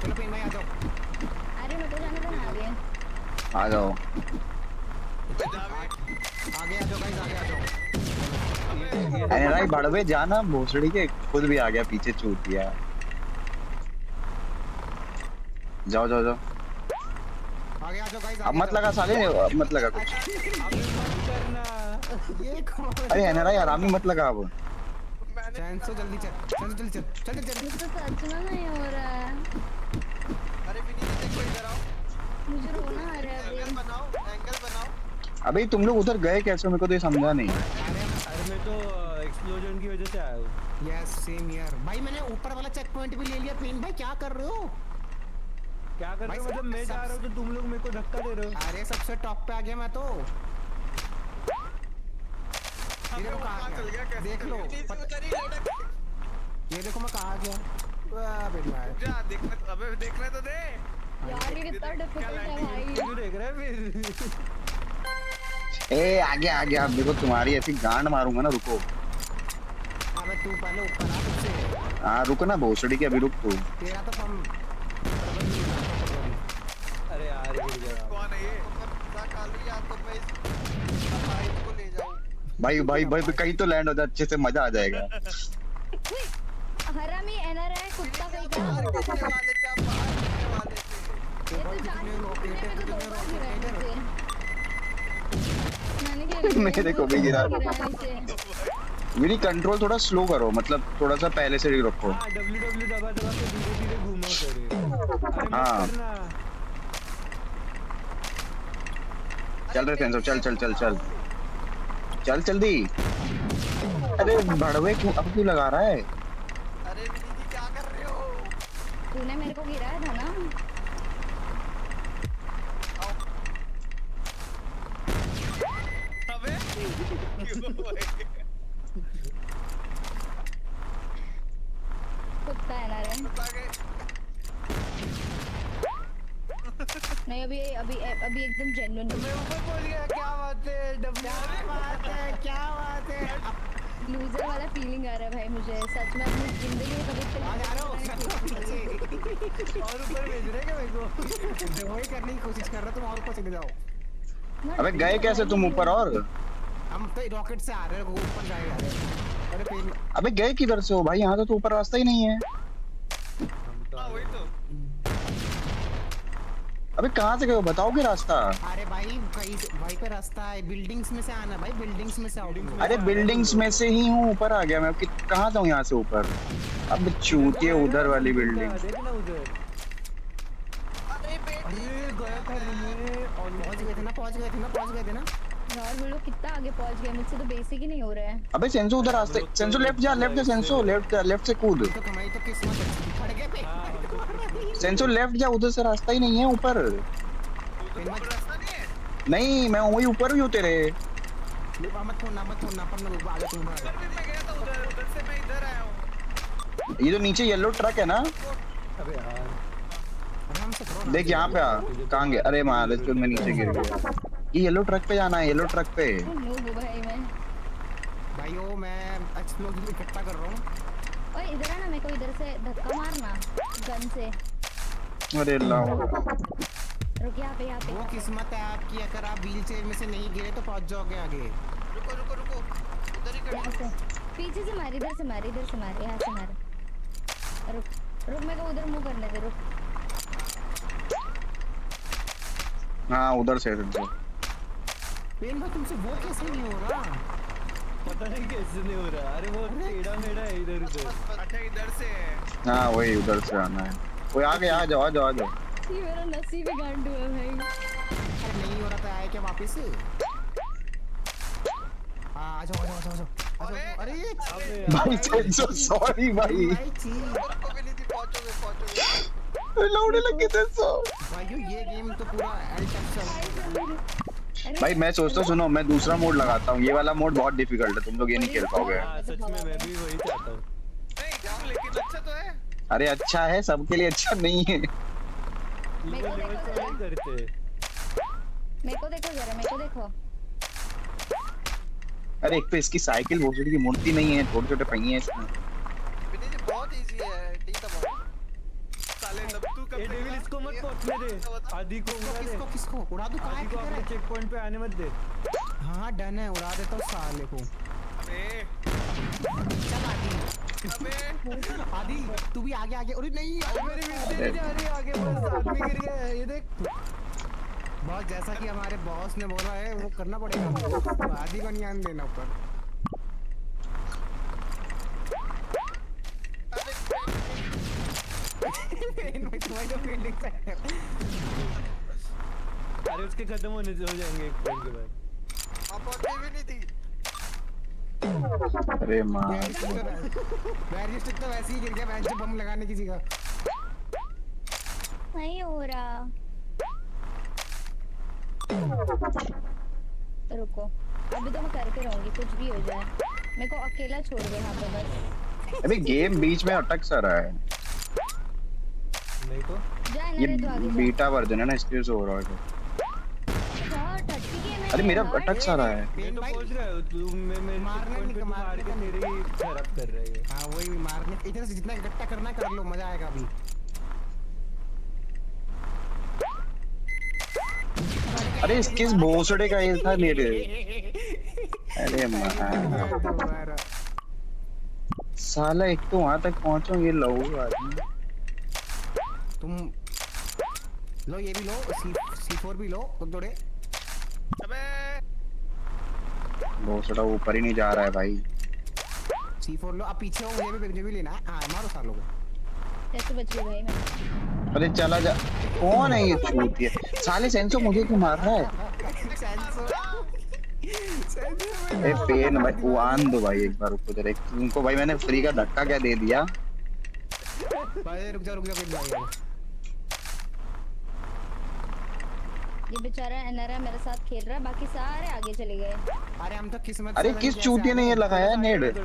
चलो पिन भाई आ जाओ। अरे मेरे को जाने दो ना आगे। आ जाओ। आगे आ जाओ गाइस, आगे आ जाओ। अरे भाई बढ़वे जाना भोसड़ी के, खुद भी आ गया पीछे चूतिया। जाओ जाओ जाओ। आगे आ जाओ गाइस। अब मत लगा साले, अब मत लगा कुछ। ये कौन? अरे एनआरआई आरामी मत लगा अब। चैंसो जल्दी चल, चल चल चल चल चल। मुझे सच में नहीं हो रहा है। अरे विनीत देखो इधर आओ। मुझे रोना आ रहा है। एंगल बनाओ, एंगल बनाओ। अबे तुम लोग उधर गए कैसे, मेरे को तो ये समझा नहीं। अरे मैं तो एक्सप्लोजन की वजह से आया हूँ। यस सेम यार भाई, मैंने ऊपर वाला चेक पॉइंट भी ले लिया। पिन भाई क्या कर रहे हो? क्या कर रहे हो मतलब? मैं जा रहा हूँ तो तुम लोग मेरे को धक्का दे रहे हो। अरे सबसे टॉप पे आ गया मैं तो। ये देखो कहाँ गया, देख लो। ये देखो मैं कहाँ गया। वाह बेटा जा देखने, अबे देखने तो दे यार ये कितना डिफिकल्ट है भाई। क्यों देख रहा है फिर? ए आगे आ गया। अब देखो तुम्हारी ऐसी गांड मारूंगा ना, रुको। अबे तू पहले ऊपर आ तुझसे। हाँ रुको ना भोसड़ी के, अभी रुक तू। तेरा तो हम। अरे यार गिर गया। कौन है ये? कालू या तो मैं इसको ले जाऊं। भाई भाई भाई कहीं तो लैंड हो जाए, अच्छे से मजा आ जाएगा। हरामी एनआरआई कुत्ता कहीं का। वाले थे, आप बाहर निकलने वाले थे। ये तो जाने में तो दो बार गिरा है नीचे। मैंने क्या मेरे को भी गिरा। मेरी कंट्रोल थोड़ा स्लो करो, मतलब थोड़ा सा पहले से ही रखो। हाँ W दबा दबा के धीरे धीरे घूमो करे। हाँ चल रहे सेंसर, चल चल चल चल चल जल्दी। अरे बढ़वे क्यों अब क्यों लगा रहा है? अरे दीदी क्या कर रहे हो? तूने मेरे को गिराया था ना। अबे कुत्ता है ना रे। नहीं अभी अभी अभी एकदम जेन्युइन। मैं ऊपर पहुंच गया। क्या बात है? क्या बात है? लूजर वाला फीलिंग आ रहा है भाई मुझे सच में। अपनी जिंदगी में कभी और ऊपर भेज रहे क्या मेरे को? वही करने की कोशिश कर रहा तुम, और ऊपर चले जाओ। अबे गए कैसे तुम ऊपर? और हम तो रॉकेट से आ रहे हैं, ऊपर जाएगा। अरे पेन। अबे गए किधर से हो भाई? यहाँ तो ऊपर रास्ता ही नहीं है। हाँ वही तो। अबे कहाँ से गए हो, बताओगे रास्ता? अरे भाई कहीं वहीं पे रास्ता है, बिल्डिंग्स में से आना भाई, बिल्डिंग्स में से आओ। अरे बिल्डिंग्स में से ही हूँ, ऊपर आ गया मैं। कहाँ जाऊँ यहाँ से ऊपर? अब चूतिए उधर वाली बिल्डिंग। देखना उधर। अरे गया था पहुंच गए थे ना, पहुंच गए थे ना, पहुंच गए थे ना। यार वो लोग कितना आगे पहुंच गए, मुझसे तो बेसिक ही नहीं हो रहा है। अबे सेंसो उधर रास्ते, सेंसो लेफ्ट जा, लेफ्ट जा सेंसो, लेफ्ट से कूद। तो कमाई तो किस्मत अच्छी फट गए पे। सेंसो लेफ्ट जा, उधर से रास्ता ही नहीं है ऊपर। रास्ता नहीं है। नहीं मैं वही ऊपर भी हूँ तेरे। मत छोड़ना पर मैं आगे तुम। मैं गया था उधर से मैं इधर आया हूँ। ये जो नीचे येलो ट्रक है ना, अबे यार देख यहाँ पे आ। कहाँ गया? अरे महाराज मैं नीचे गिर गया। ये येलो ट्रक पे जाना है, येलो ट्रक पे। भाई ओ मैं एक्सप्लोजिव इकट्ठा कर रहा हूँ। ओए इधर आना, मेरे को इधर से धक्का मारना गन से। अरे अल्लाह। रुक यहाँ पे वो किस्मत है आपकी, अगर आप व्हील चेयर में से नहीं गिरे तो पहुंच जाओगे आगे। रुको उधर ही यहाँ से पीछे से मार, इधर से मार, यहाँ से मार। रुक मेरे को उधर मुंह करने दे। रुक हाँ उधर से तो पेन भाई तुमसे वो कैसे नहीं हो रहा? पता नहीं कैसे नहीं हो रहा। अरे वो टेढ़ा मेढ़ा है इधर उधर। अच्छा इधर से हाँ वही उधर से आना है। कोई आगे आ जाओ आ जाओ आ जाओ। ये मेरा नसीब ही गांडू है भाई। अरे नहीं हो रहा था आए क्या वापस से? आ जाओ आ जाओ आ जाओ आ जाओ। अरे भाई सेंसो सॉरी भाई। को भी नहीं थी पहुंचोगे लौड़े लगे सेंसो। भाई ये गेम तो पूरा भाई मैं सोचता हूँ सुनो मैं दूसरा मोड लगाता हूँ। ये वाला मोड बहुत डिफिकल्ट है तुम लोग ये नहीं खेल पाओगे। सच में मैं भी वही चाहता हूँ। नहीं लेकिन अच्छा तो है। अरे अच्छा है सबके लिए अच्छा नहीं है। मेरे को देखो जरा। करते। मेरे को देखो जरा मेरे को देखो। अरे एक तो इसकी साइकिल भोसड़ी की मूर्ति नहीं है छोटे छोटे पहिए हैं इसमें। विनीत जी बहुत इजी है ठीक है बहुत साले नब्बू का ए डेविल इसको मत पहुंचने दे। आदि को उड़ा दे। किसको उड़ा दूं? आदि को अपने चेक पॉइंट पे आने मत दे। हाँ डन है उड़ा देता हूँ साले को। अबे आदि तू भी आगे आगे। अरे नहीं मेरी मिट्टी नहीं जा रही आगे बस आदमी गिर गया है ये देख। बॉस जैसा कि हमारे बॉस ने बोला है वो करना पड़ेगा। आदि को नहीं आने देना ऊपर। अरे उसके खत्म होने हो जाएंगे एक पॉइंट के बाद। अपॉर्चुनिटी भी नहीं थी। अरे माँ बैरिस्टिक तो वैसे ही गिर गया बेंच पे बम लगाने किसी का। नहीं हो रहा। रुको अभी तो मैं करके रहूंगी कुछ भी हो जाए। मेरे को अकेला छोड़ दे यहाँ पे बस। अभी गेम बीच में अटक सा रहा है। नहीं तो ये बीटा वर्जन है ना इसलिए से हो रहा है। अरे मेरा अटक सा रहा है। मैं तो सोच रहा हूँ तू मैं मार के तेरे ही खराब कर रहा है। हाँ वही मारने इधर से जितना इकट्ठा करना कर लो मजा आएगा अभी। अरे किस भोसड़े का ये था मेरे। अरे माँ साला एक तो वहां तक पहुंचो ये लो आदमी। तुम लो ये भी लो C4 भी लो खुद दौड़े। अबे भोसड़ा ऊपर ही नहीं जा रहा है भाई। C4 लो अब पीछे हो मुझे भी लेना है। हाँ मारो सालों को। कैसे बच गई भाई मैं? अरे चला जा। कौन है ये चूतिया? साले सेंसो मुझे क्यों मार रहा है? ए पेन भाई वो आन दो भाई एक बार रुको जरा। तुमको भाई मैंने फ्री का धक्का क्या दे दिया? भाई रुक जा भाई। ये बेचारा एनआरए मेरे साथ खेल रहा है बाकी सारे आगे चले गए। अरे हम तो किस्मत। अरे किस चूतिया ने ये लगाया नेड? अरे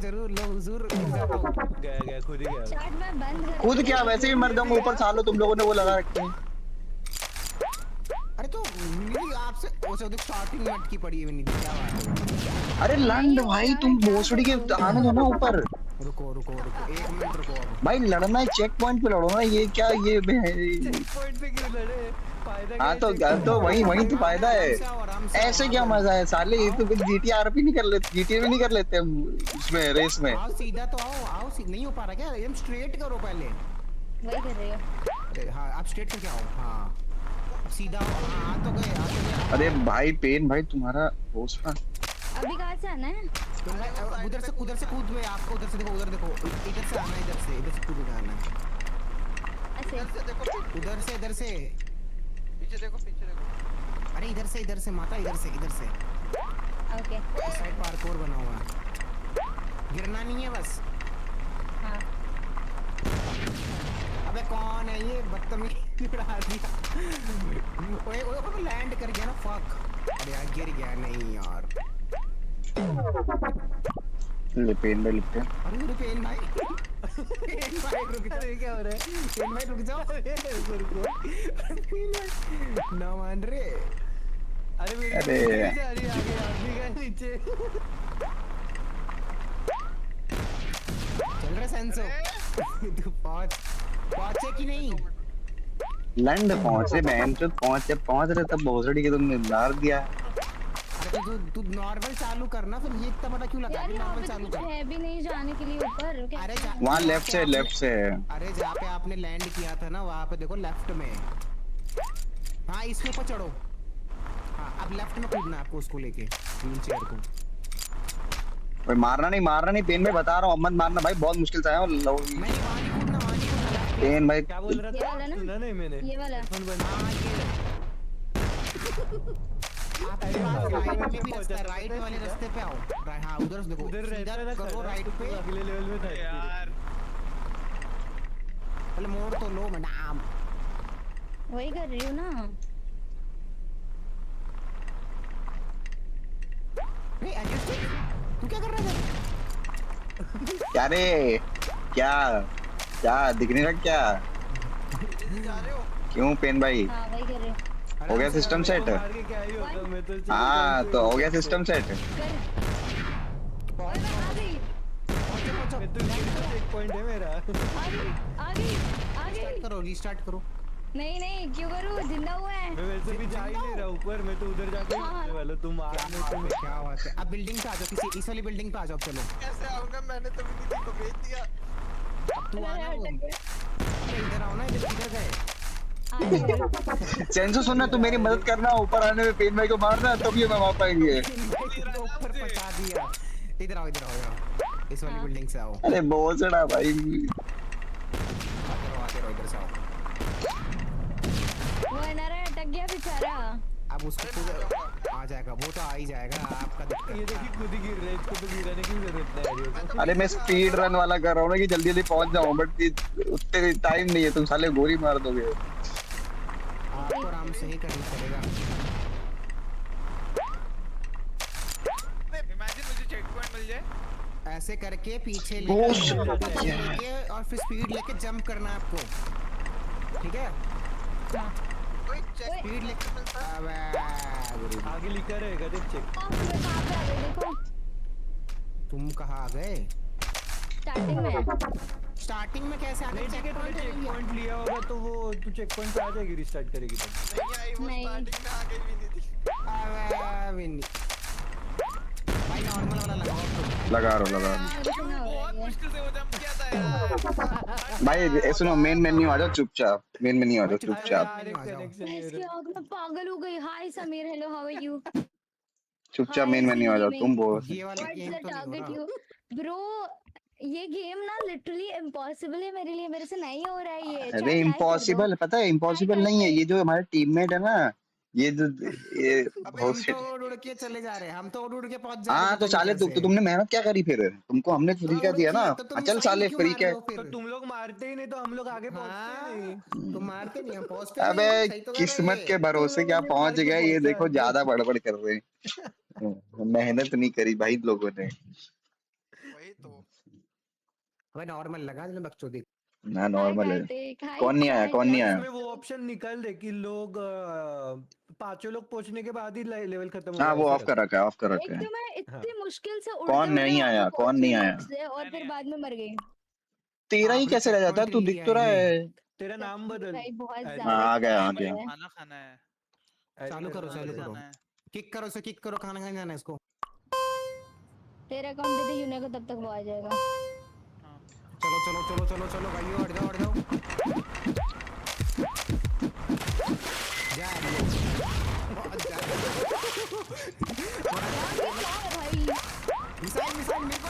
जरूर लो हुजूर। गया खुद ही गया। चैट में बंद कर। खुद क्या वैसे भी मर जाऊंगा ऊपर सालो तुम लोगों ने वो लगा रखे हैं। अरे तो मेरी आपसे वो सब स्टार्टिंग में अटकी पड़ी है नहीं क्या बात है? अरे लंड भाई तुम भोसड़ी के आने दो ना ऊपर। रुको एक मिनट रुको अब। भाई लड़ना है चेक पॉइंट पे लड़ो ना। ये क्या ये चेक पॉइंट पे क्यों लड़े? फायदा हाँ तो वही तो फायदा है। ऐसे क्या मजा है साले? ये तो जीटीआर भी नहीं कर लेते। जीटीआर भी नहीं कर लेते हम उसमें रेस में। आओ सीधा तो आओ नहीं हो पा रहा क्या? एकदम स्ट्रेट करो पहले। वही कर रही हो। अरे हाँ आप स्ट्रेट करके आओ। हाँ सीधा हाँ तो गए। अरे भाई पेन भाई तुम्हारा भोसड़ा। अभी कहाँ से आना है? उधर से कूद में आपको उधर से देखो इधर से आना है। इधर से कूद के आना है। इधर से पीछे देखो अरे इधर से माता इधर से ओके साइड पार्कोर बना हुआ है। गिरना नहीं है बस। हाँ अबे कौन है ये बदतमीज उड़ा दिया। ओए लैंड कर गया ना। फक अरे यार गिर गया। नहीं यार ले पेन भाई लिखते हैं। अरे पेन भाई रुक जा। क्या हो रहा है? पेन भाई रुक जाओ। ना मान रे। अरे मेरी जा रही आगे आदमी का नीचे। चल रहा सेंसो। तू पहुंचे कि नहीं? लंड पहुंचे बहन चोद पहुंच रहे तब भोसड़ी के तुमने मार दिया। अरे तू नॉर्मल चालू करना, फिर ये इतना बड़ा क्यों लगा यार रही? यहाँ नॉर्मल पे तो चालू कुछ कर। है भी नहीं जाने के लिए ऊपर। अरे वहाँ लेफ्ट से है। अरे जहाँ पे आपने लैंड किया था ना, वहाँ पे देखो लेफ्ट में। हाँ इसके ऊपर चढ़ो। हाँ अब लेफ्ट में कूदना है आपको, उसको लेके व्हील चेयर को। भाई मारना नहीं पेन में बता रहा हूँ, मत मारना भाई, बहुत मुश्किल से आया हूँ। पेन भाई क्या बोल रहा ये वाला था? ना? सुना नहीं मैंने। ये वाला। राइट वाले रास्ते पे आओ। हाँ उधर देखो, उधर रहता है ना करो राइट पे। अगले लेवल में था यार पहले मोड़ तो लो मैडम। वही कर रही हूँ ना। तू क्या कर रहा है? क्या रे? क्या दिख नहीं रहा क्या? क्यों पेन भाई? हाँ वही कर रही हूँ। हो गया सिस्टम सेट? हाँ तो हो गया सिस्टम सेट। पॉइंट है मेरा। आगे करो, रीस्टार्ट करो। नहीं क्यों करूँ? जिंदा हुआ है। मैं वैसे भी जा ही नहीं रहा ऊपर, मैं तो उधर जाके मारने वाला। तुम मारने तो क्या बात है। अब बिल्डिंग पे आ जाओ, किसी इस वाली बिल्डिंग पे आ जाओ। चलो कैसे आऊंगा? मैंने तो विनीति को भेज दिया। अब तू आना। इधर आओ ना, इधर गए। सेंसो सुनना, तू मेरी मदद करना, ऊपर आने में पेन भाई को मारना, तभी हम आ पाएंगे। ऊपर पहुंचा दिया। इधर आओ इस वाली बिल्डिंग से आओ। अरे बहुत सड़ा भाई। आते रहो इधर से आओ। वो नारा अटक गया बेचारा। अब उसको आ जाएगा, वो तो आ ही जाएगा। आपका दिक्कत। ये देखिए खुद ही गिर रहा है, इसको तो गिराने की जरूरत नहीं। अरे मैं स्पीड रन वाला कर रहा हूँ ना कि जल्दी पहुंच जाऊँ, बट उतने टाइम नहीं है, तुम साले गोली मार दोगे। आपको आराम से ही करना पड़ेगा। इमेजिन मुझे चेक पॉइंट मिल जाए। ऐसे करके पीछे लेके और फिर स्पीड लेके जंप करना है आपको, ठीक है? स्पीड लेके आगे लिखा रहेगा, देख चेक। तुम कहाँ आ गए? स्टार्टिंग में कैसे आगे? चेक पॉइंट लिया होगा तो वो तू चेक पॉइंट पे आ जाएगी, रिस्टार्ट करेगी तो। नहीं स्टार्टिंग में आ गई विनीति। भाई नॉर्मल वाला लगा रहा बहुत मुश्किल से वो जंप किया था यार। भाई सुनो, मेन मेन्यू आ जाओ चुपचाप। मेन मेन्यू आ जाओ चुपचाप। इसकी आग में पागल हो गई। Hi Sameer, hello, how are you? चुपचाप मेन मेन्यू आ जाओ। तुम बोल ब्रो, ये गेम ना लिटरली इम्पॉसिबल है मेरे लिए। मेरे से नहीं हो रहा है ये। अरे इम्पॉसिबल, पता है इम्पॉसिबल नहीं है। ये जो हमारे टीममेट है ना, ये बहुत हम तो उड़ के चले जा रहे हैं। हम तो उड़ के पहुंच जाएंगे। हाँ तो साले तुमने मेहनत क्या करी फिर? तुमको हमने फ्री का दिया ना। चल साले फ्री के। तो तुम लोग मारते ही नहीं तो हम लोग आगे पहुंचते नहीं। तुम मारते नहीं, हम पहुंचते। अबे किस्मत के भरोसे क्या पहुंच गए। ये देखो ज्यादा बड़बड़ कर रहे हैं। मेहनत नहीं करी भाई लोगों ने। वही तो भाई नॉर्मल लगा ना बकचोदी। ना नॉर्मल है। कौन नहीं आया? इसमें वो ऑप्शन निकाल दे कि लोग पांचों लोग पहुंचने के बाद ही लेवल खत्म हो। हाँ वो ऑफ कर रखा है, ऑफ कर एक रखा है। तो मैं इतनी मुश्किल से कौन नहीं आया? कौन नहीं आया? और फिर बाद में मर गई। तेरा ही कैसे रह जाता? तू दिख तो रहा है। तेरा नाम बदल। बहुत हाँ आ गया। खाना खाना है। चालू करो किक करो से किक करो। खाना खाने जाना है इसको। तेरा अकाउंट दे दे यूने को, तब तक वो आ जाएगा। चलो भाइयों, हट जाओ मिसाइल मेरे को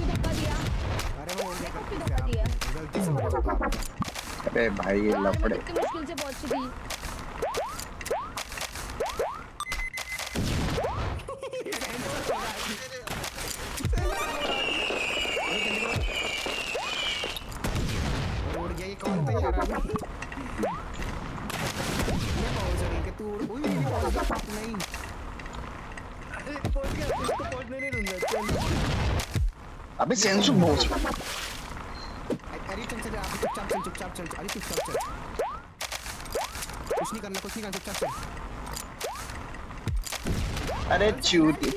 धक्का दिया। अरे वो धक्का दिया। गलती से मेरे को। अरे भाई ये लफड़े। कितनी मुश्किल से पहुंची थी। उड़ गया ये कौन था यार? अभी ये पहुंच रही कि तू उड़ नहीं पहुंच नहीं। अरे पहुंच गया, इसको पहुंचने नहीं दूंगा। अबे सेंसु पहुंच। अरे चल चुपचाप चल। अरे चुपचाप चल। कुछ नहीं करना चुपचाप चल। अरे चूती।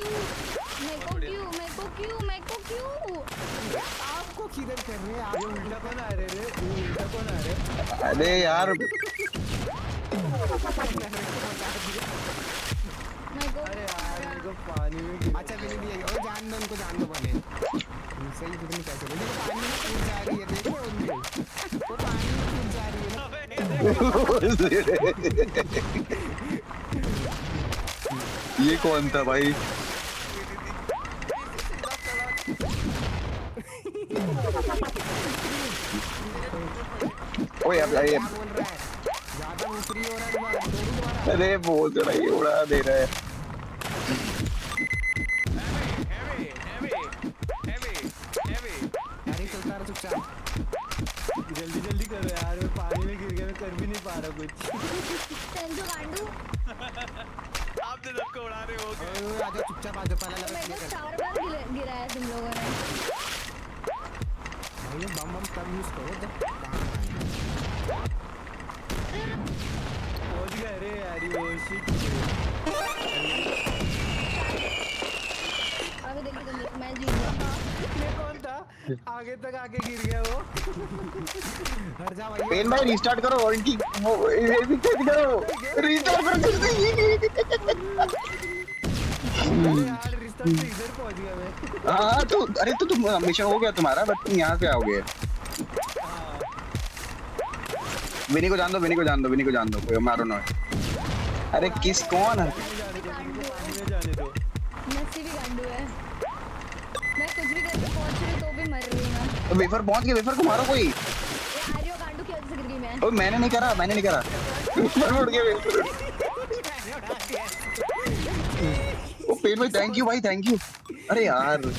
मेरे को क्यों? आपको किधर कर रहे हैं? ये उल्टा कौन आ रहे रे? ये उल्टा कौन आ रहे? अरे यार अरे यार मेरे को पानी में अच्छा मैंने भी ओ जान दो उनको, जान दो पहले सही कितनी पैसे देखो पानी में कूद जा रही है, देखो उनको वो पानी में कूद जा रही है। ये कौन था भाई? ओए अब क्या बोल रहा है? ज्यादा ऊपरी हो रहा है तुम्हारा, अरे बोल रहा है, उड़ा दे रहा है। अरे चलता रहा चुपचाप, जल्दी जल्दी करो यार, मैं पानी में गिर गया, मैं कर भी नहीं पा रहा कुछ। सेंसो गांडू आपने सबको उड़ा रहे हो गए। आजा चुपचाप आजा, पहला लगा मेरे को 4 बार गिराया तुम लोगों ने। भाई बम बम कब यूज करो जब पहुंच गए रे यार, वो शिट। आगे देखो तुम, मैं जीत गया। ये कौन था? आगे तक आके गिर गया वो। हट जा भाई। पेन भाई रीस्टार्ट करो और इनकी रीस्टार्ट करो, रीस्टार्ट करो। यार रिस्टार्ट से इधर पहुंच गया मैं। हाँ तो अरे तो तुम मिशन हो गया तुम्हारा, बट तुम यहाँ से आओगे। विनी को जान दो, विनी को जान दो, विनी को जान दो, कोई मारो ना। अरे किस कौन है? नस्सी भी गांडू है। मैं कुछ भी करके पहुंच रही तो भी मर रही हूं। वेफर पहुंच गए, वेफर को मारो कोई। ये आर्यो गांडू की वजह से गिर गई मैं। ओ मैंने नहीं करा, मैंने नहीं करा। वेफर उड़ गया, वेफर। ओ पेन भाई थैंक यू भाई, थैंक यू। अरे यार थैंक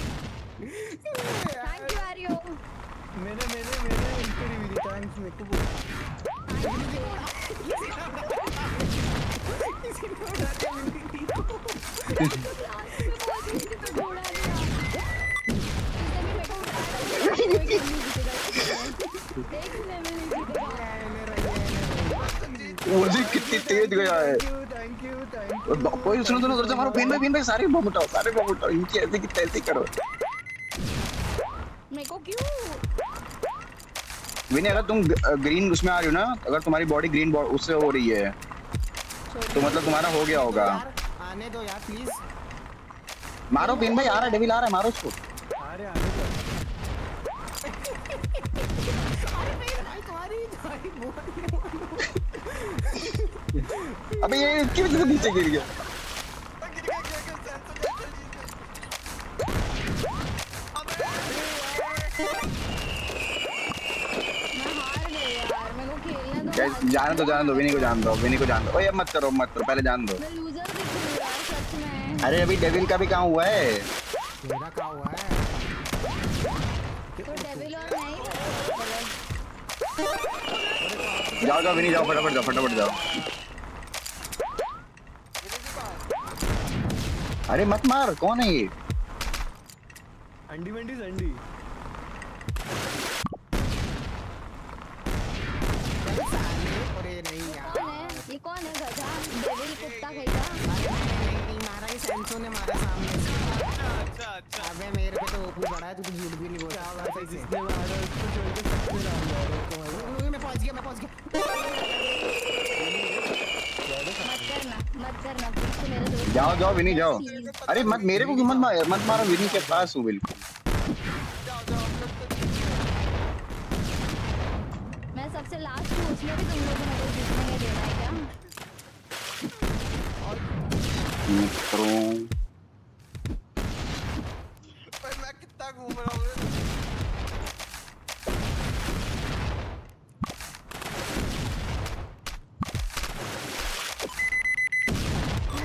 यू आर्यो। मैंने इंटरव्यू भी दी, थैंक्स मेरे को। मुझे कितनी तेज गया है। Thank you. कोई सुनो सुनो, उधर से मारो। पेन भाई सारे बम उठाओ, सारे बम उठाओ। इनकी ऐसे की तैसे करो। मेरे को क्यों? विनी अगर तुम ग्रीन उसमें आ रही हो ना, अगर तुम्हारी बॉडी ग्रीन उससे हो रही है तो मतलब तुम्हारा हो गया होगा। आने दो यार प्लीज। मारो पेन भाई, आ रहा है, डेविल आ रहा है, मारो उसको। अरे अबे ये इसकी वजह से नीचे गिर गया। जाने दो, विनी को जान दो, विनी को जान दो। ओए अब मत करो, पहले जान दो। मैं लूजर दिख रही हूँ यार सच में। अरे अभी डेविल का भी कहाँ हुआ है? मेरा क्या हुआ है? तो डेविल और नहीं। जाओ विनी जाओ, फटाफट जाओ। अरे मत मार, कौन है ये? अंडी मंडी संडी। ये कौन है गधा? डेविल कुत्ता कहेगा। नहीं मारा, ये सेंसो ने मारा सामने से। अच्छा। अबे मेरे पे तो ओपू पड़ा है, तू तो झूठ भी नहीं बोल सकता। जिसने मारा उसको छोड़ के सबसे नाम ले रहा है। मैं पहुंच गया। मत करना प्लीज, तो मेरे दोस्त। जाओ विनी जाओ। अरे मत मेरे को क्यों मत मारो, विनी के पास हूँ बिल्कुल। मैं सबसे लास्ट हूँ, उसमें भी तुम लोगों ने जीतने में देना है क्या? मित्रों मैं कितना घूम रहा हूँ।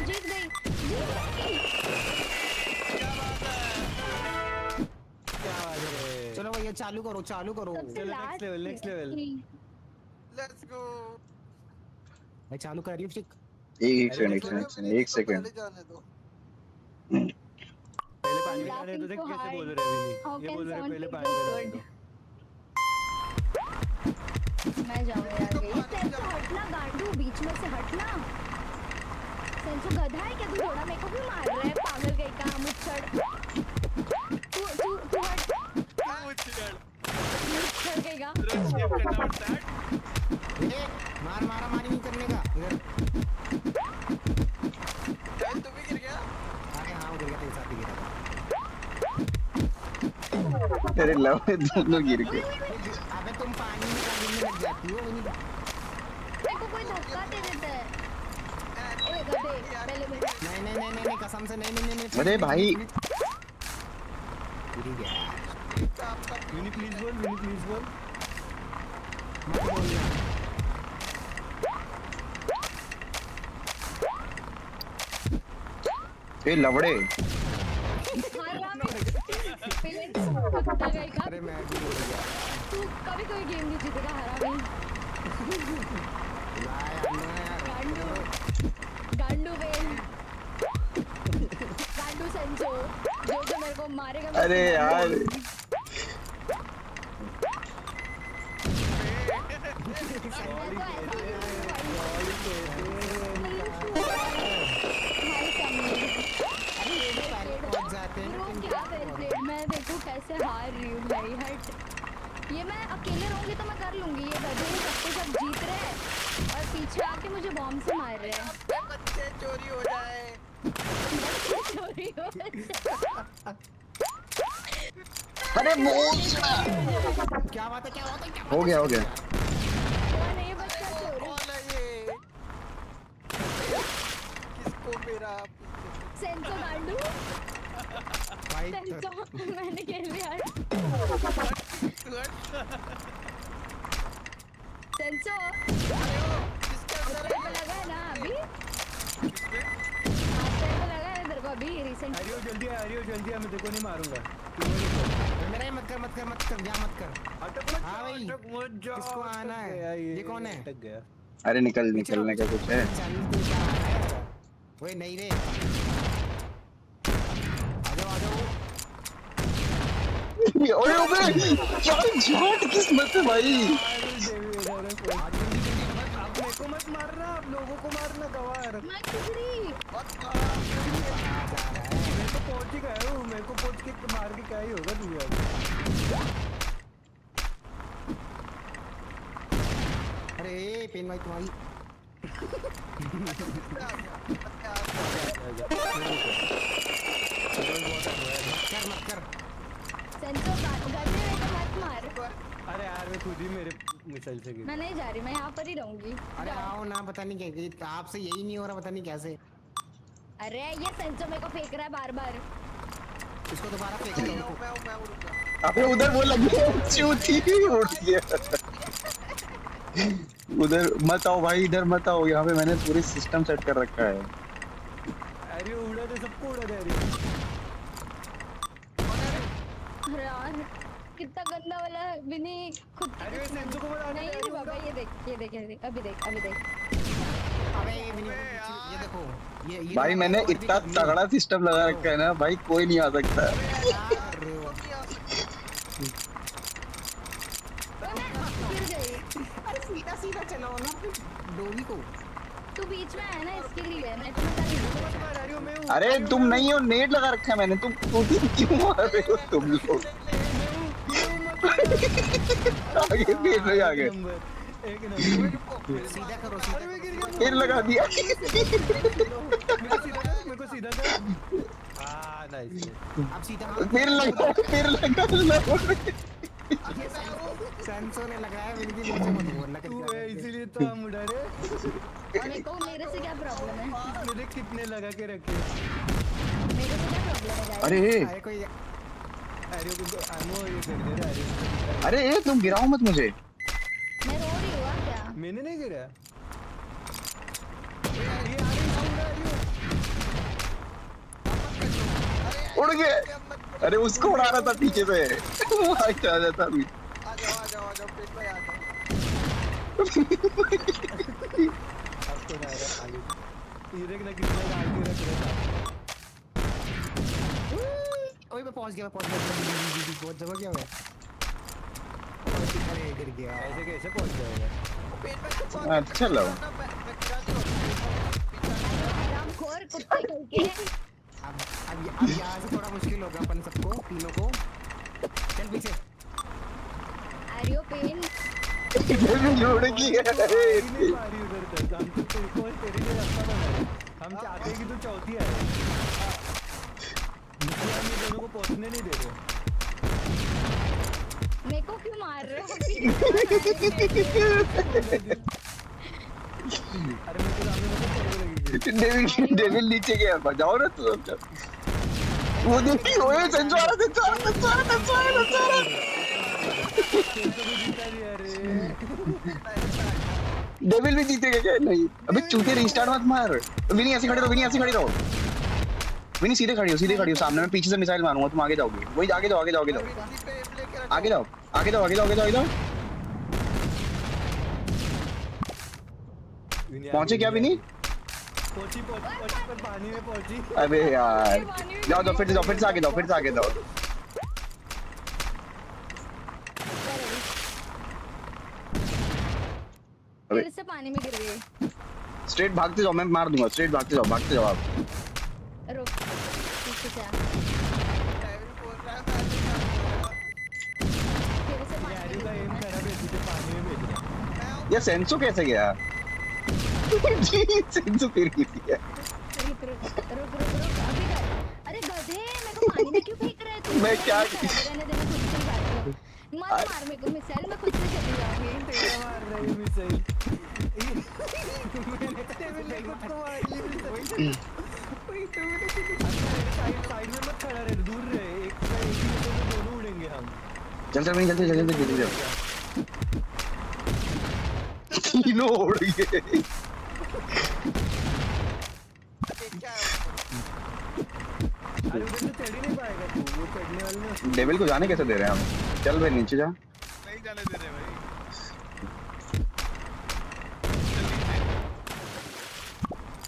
जीत गई। चलो भैया चालू करो। चलो नेक्स्ट लेवल। Let's go. मैं चालू कर रही हूँ। एक सेकंड। जाने दो। पहले पानी में जाने दो। देख कैसे बोल रहे हैं विनी, ये बोल रहे हैं पहले पानी में जाने दो। मैं जाऊंगा यार। ये सेंसो हटना गांडू, बीच में से हटना। सेंसो गधा है क्या तू? थोड़ा मेरे को भी मार रहा है पागल कहीं का मुच्छड़। तू हट। लड़केगा मार मारा मारी नहीं करने का इधर तू भी गिर गया अरे हाँ वो गिर गया तेरे साथ ही गिरा था तेरे लव में दोनों गिर गए। अबे तुम पानी में गिरने लग जाती हो मेरे को कोई धक्का दे देता है ओए गधे पहले नहीं कसम से नहीं अरे भाई गिर गया विनी प्लीज बोल मत बोलना ए लवड़े अरे मैं भी गिर गया तू कभी कोई गेम नहीं जीतेगा हरामी गांडू बेन गांडू सेंचो जो मेरे को मारेगा अरे यार मैं देखो कैसे हार रही हूँ भाई हट ये मैं अकेले रहूंगी तो मैं कर लूंगी ये बजे सब जीत रहे हैं और पीछे आके मुझे बॉम्ब से मार रहे हैं बच्चे चोरी हो जाए अरे बोल क्या बात है हो गया कौन है ये किसको मेरा सेंसो गांडू सेंसो मैंने खेल लिया सेंसो लगा है ना अभी लगा है तेरे को अभी रिसेंट आरियो जल्दी आ मैं तेरे को नहीं मारूंगा मेरा मत कर जा मत कर हाँ भाई किसको आना है ये कौन है अटक गया अरे निकलने का कुछ है वही नहीं रे अरे अबे क्या झूठ किस्मत है भाई आप मेरे को मत मारना आप लोगों को मारना गवार मैं किसरी मैं तो पहुंच ही गया हूँ मेरे को पहुंच के मार के क्या ही होगा तू यार अरे पेन भाई तुम्हारी कर सेंसो गन्ने में तो मत मार अरे यार मैं खुद ही मेरे मिसाइल से गिरा मैं नहीं जा रही मैं यहाँ पर ही रहूंगी अरे आओ ना पता नहीं क्या आपसे यही नहीं हो रहा पता नहीं कैसे अरे ये सेंसो मेरे को फेंक रहा है बार इसको दोबारा फेंक दो अबे उधर वो लगी चूती उड़ गया उधर मत आओ भाई इधर मत आओ यहाँ पे मैंने पूरी सिस्टम सेट कर रखा है अरे उड़ा दे सबको उड़ा दे अरे यार कितना गंदा वाला विनी खुद अरे सेंसो को बता नहीं बाबा ये देख अभी देख अबे ये देखो ये भाई मैंने इतना तगड़ा सिस्टम लगा रखा है ना भाई कोई नहीं आ सकता सीधा चलाओ ना डोली को तू बीच में है ना इसके लिए मैं तुम्हें अरे तुम नहीं हो नेट लगा रखा है मैंने तुम क्यों मार रहे हो तुम लोग आगे पेड़ में आगे सीधा करो पेड़ लगा दिया मेरे को सीधा कर नाइस अब सीधा पेड़ लगा सेंसो ने लगाया मेरी भी मुझे मत बोलना तू इसीलिए तो हम उड़ा रहे मेरे से क्या प्रॉब्लम है ये देख कितने लगा के रखे मेरे से क्या प्रॉब्लम है अरे कोई आरियो को आमो ये कर दे रहा है अरे तुम गिराओ मत मुझे मैं रो रही हूँ क्या मैंने नहीं गिरा उड़ गए अरे उसको उड़ा रहा था पीछे से वो आ जाता अभी आ जाओ पेट पे आ जाओ आपको ना आगे हीरे ना कितना आगे रख रहा ओए मैं पहुंच गया बहुत जगह क्या हुआ अरे गिर गया ऐसे कैसे पहुंच जाएगा पेट पे अच्छा लो खोर कुत्ते करके अब यहाँ से थोड़ा मुश्किल होगा अपन सबको तीनों को चल पीछे आरियो पेन जोड़ेगी नहीं पा रही उधर तक। हम तो तेरे को तेरे लिए रास्ता बना है। हम चाहते हैं कि तू चौथी आए। दूसरी हम ये दोनों को पहुंचने नहीं दे रहे। मेरे को क्यों मार रहे हो? अरे मुझे सामने मतलब चलो लगेगी। डेविल नीचे गया, बजाओ ना तू अब। वो देखी ओए सेंसो आ रहा। डेविल भी जीतेगा क्या? नहीं अबे चूतिया, रीस्टार्ट मत मार। विनी ऐसे खड़े रहो, विनी ऐसे खड़े रहो। विनी सीधे खड़ी हो सामने। मैं पीछे से मिसाइल मारूंगा, तुम आगे जाओगे। वही आगे जाओ। आगे जाओ। पहुंचे क्या विनी? पहुंची पर पानी में पहुंची। अबे यार जाओ फिर से आगे जाओ। फिर से पानी में गिर गए। स्ट्रेट भागते जाओ, मैं मार दूंगा। स्ट्रेट भागते जाओ आप। रुक पीछे से आ। फिर से आरियो का एम खराब है, तुझे पानी में भेज रहा। ये सेंसो कैसे गया? सेंसो फिर गिर गया। रुक अभी कर। अरे गधे, मेरे को पानी में क्यों फेंक रहे तू? मैं क्या रहने दे, मैं खुद से निकालती हूँ। मार मेरे को मिसाइल, मैं खुद से चली जाऊंगी। तेरा मार रही है मिसाइल। मैंने खुद को मार ली मिसाइल। वही तो साइड में मत खड़ा रहे, दूर रहे। एक ही से दोनों उड़ेंगे हम। चल तीनों उड़ गए। अरे उधर से चढ़ ही नहीं पाएगा तू, वो चढ़ने वाले में। डेविल को जाने कैसे दे रहे हैं हम? चल भाई नीचे जा। नहीं जाने दे रहे भाई।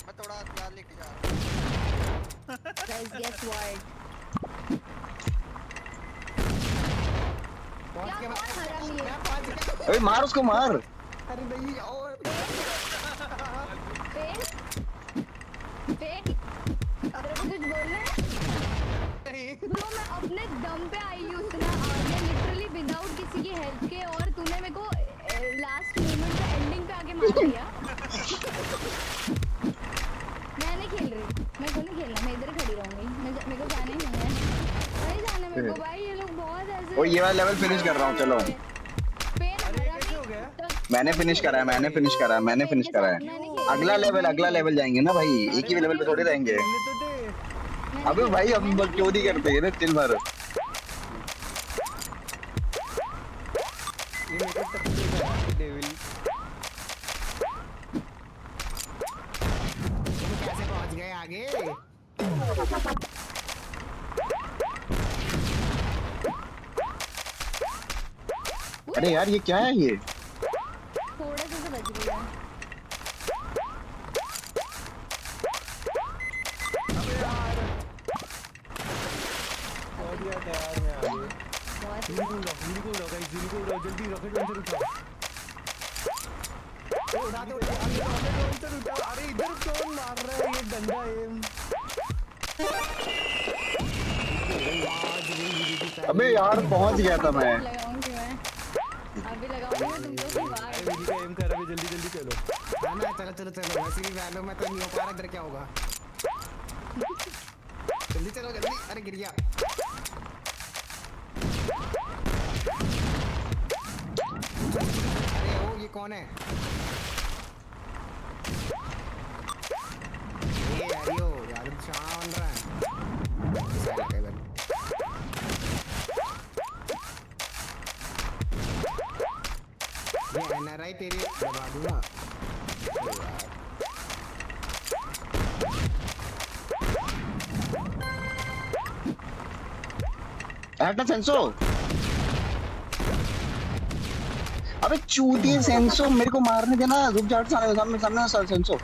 मैं थोड़ा यार लेके जा रहा हूं। Guys, guess what? अरे मार उसको, मार। अरे नहीं और पेन अरे कुछ बोलना है? ब्रो मैं अपने दम पे आई हूँ इतना आगे, लिटरली विदाउट किसी की हेल्प के, और तूने मेरे को लास्ट मोमेंट पे एंडिंग पे आके मार दिया। मैं नहीं खेल रही, मेरे को नहीं खेलना, मैं इधर खड़ी रहूंगी। मेरे को जाने नहीं है, नहीं जाने मेरे को भाई। ये लोग बहुत ऐसे। ओ ये वाला लेवल फिनिश कर रहा हूँ, चलो। मैंने फिनिश करा है। अगला लेवल जाएंगे ना भाई, एक ही लेवल पे थोड़े रहेंगे। अबे भाई हम क्यों नहीं करते हैं ना, चिल मारो। कैसे पहुंच गए आगे? अरे यार ये क्या है? ये थोड़ा सा बच गया। जल्दी रॉकेट लॉन्चर उठाओ। अरे इधर कौन मार रहा है? ये गंदा एम। अबे यार पहुंच गया था मैं। अभी लगाऊंगी तुम लोग की बात। मेरी का एम खराब है, जल्दी चलो। हाँ ना, चलो वैसे भी वैलो में तो नहीं हो पा रहा, इधर क्या होगा? जल्दी चलो जल्दी। अरे गिर गया। अरे ओ ये कौन है? ये आरियो यार, शाना बन रहा है। ये एनआरआई तेरी दबा दूंगा। हटना सेंसो। अबे चूतिए सेंसो, मेरे को मारने देना। रुक जा, सामने सेंसो।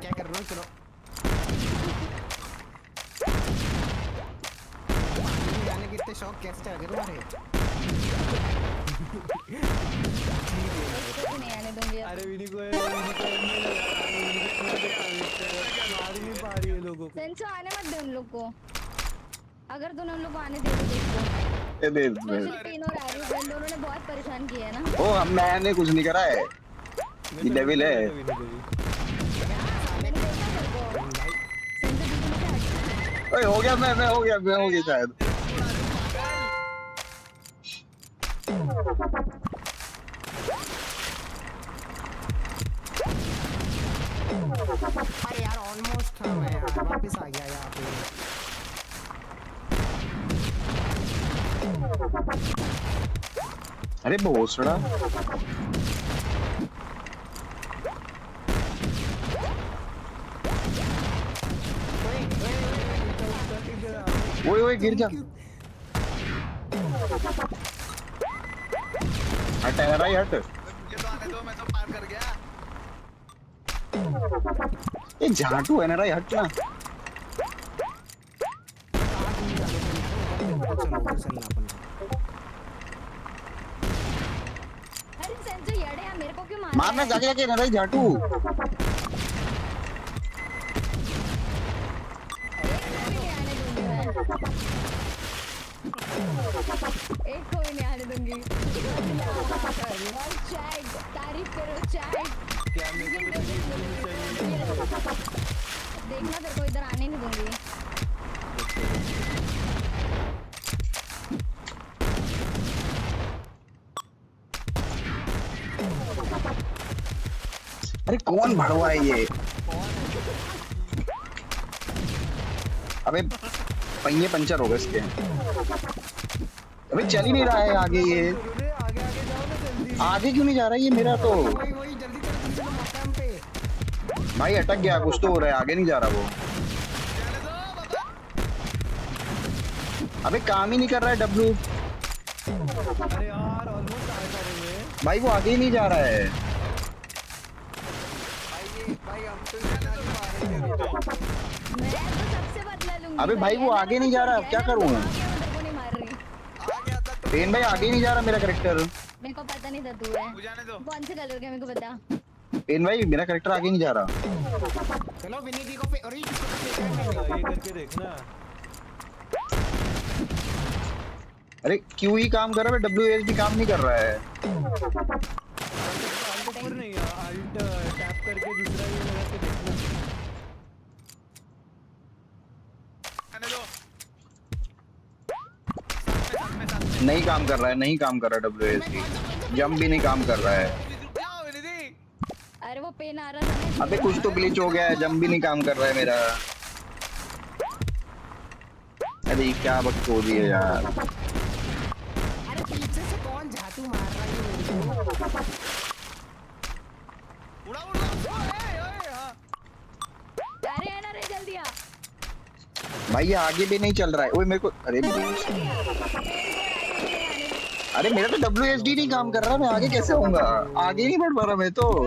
क्या कर रहे हो? चलो जाने की इतने शौक कैसे आगे तुम्हारे नहीं आने दूंगी। अरे विनी को मार नहीं पा रही है लोगों को। सेंसो आने मत दे उन लोग को। अगर तूने उन लोग को आने दे तो देखो। ये दे स्पेशली पेन और आरियो इन दोनों ने बहुत परेशान किया है ना। ओ मैंने कुछ नहीं करा है, ये डेविल है। ओए हो गया, मैं हो गया शायद। अरे यार ऑलमोस्ट था मैं यार, वापस आ गया यहाँ पे। अरे भोसड़ा ओए गिर जा। हट रहा है, हट। ये तो आने दो, मैं तो पार कर गया। ये झाटू है ना रे, हट ना। अरे सेंसो येड़े यार, मेरे को क्यों मार मारना जाके ना रे झाटू। एक को भी नहीं आने दूंगी। चैट तारीफ करो चैट। देखना तेरे को इधर आने नहीं दूंगी। अरे कौन भड़वा है ये? अबे पहिए पंचर हो गए इसके। अबे चल ही नहीं रहा है आगे ये। आगे क्यों नहीं जा रहा है ये मेरा तो? भाई अटक गया, कुछ तो हो रहा है, आगे नहीं जा रहा वो। अबे काम ही नहीं कर रहा है डब्लू। अरे यार ऑलमोस्ट आ रहे हैं भाई वो आगे ही नहीं जा रहा है। भाई हम तो इतना नहीं मारेंगे। मैं तो सबसे बदला लूंगी। अबे भाई वो आगे नहीं जा रहा, अब क्या करूं? पेन भाई आगे नहीं जा रहा मेरा कैरेक्टर। मेरे को पता नहीं था तू है। कौन से कलर का मेरे को पता। पेन भाई मेरा कैरेक्टर आगे नहीं जा रहा। चलो विनी दी को और ये करके देखना। अरे क्यों ही काम कर रहा है, WSD काम नहीं कर रहा है। नहीं अल्ट टैप करके दूसरा ये लगा के देखना। नहीं काम कर रहा है, नहीं काम कर रहा है WSD। जंप भी नहीं काम कर रहा है। अरे वो पेन आ रहा था। अबे कुछ तो ग्लिच हो गया है, जंप भी नहीं काम कर रहा है मेरा। अरे क्या बकचोदी है यार। अरे पीछे से कौन झातू मार रहा है मेरे को? अरे आना रे जल्दी आ। भाई ये आगे भी नहीं चल रहा है। ओए मेरे को अरे मेरा तो WSD नहीं काम कर रहा, मैं आगे कैसे होऊंगा? आगे नहीं बढ़ पा रहा मैं तो। काम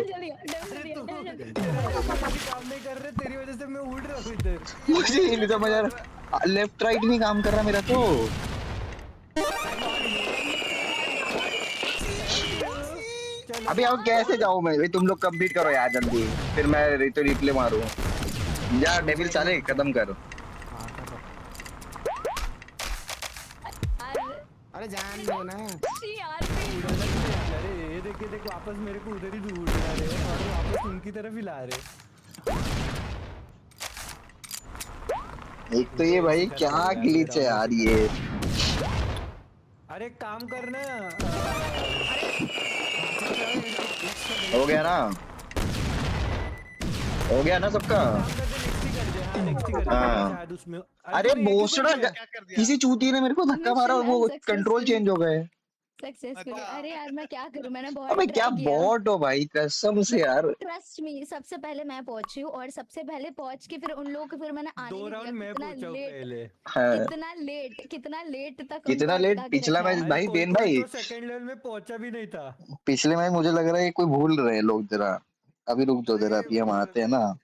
नहीं कर रहे, तेरी वजह से मैं उड़ रहा हूँ इधर। मुझे ये नहीं समझ आ रहा, लेफ्ट राइट नहीं काम कर रहा मेरा तो। अभी अब कैसे जाऊं मैं? भाई तुम लोग कंप्लीट करो यार जल्दी, फिर मैं तो रिप्ले मारूं। यार डेविल साले खत्म कर। अरे जान दो ना। अरे ये देख वापस मेरे को उधर ही दूर ला रहे हैं और वापस उनकी तरफ ही ला रहे। एक तो ये भाई क्या ग्लिच है यार ये। अरे काम करना। हो गया ना, हो गया ना सबका। हाँ। अरे भोसड़ा, किसी चूती ने मेरे को धक्का मारा और वो कंट्रोल चेंज हो गए। सक्सेसफुल। अरे यार मैं क्या करूं, मैंने बहुत अबे क्या बॉट हो भाई, कसम से यार। ट्रस्ट मी, सबसे पहले मैं पहुंची हूँ और सबसे पहले पहुंच के फिर उन लोगों को फिर मैंने आने 2 राउंड मैं पहुंचा पहले। कितना लेट तक। कितना लेट? पिछला मैच भाई पेन भाई सेकंड लेवल में पहुंचा भी नहीं था। पिछले मैच मुझे लग रहा है कोई भूल रहे हैं लोग जरा। अभी रुक जाओ जरा, अभी हम आते हैं ना।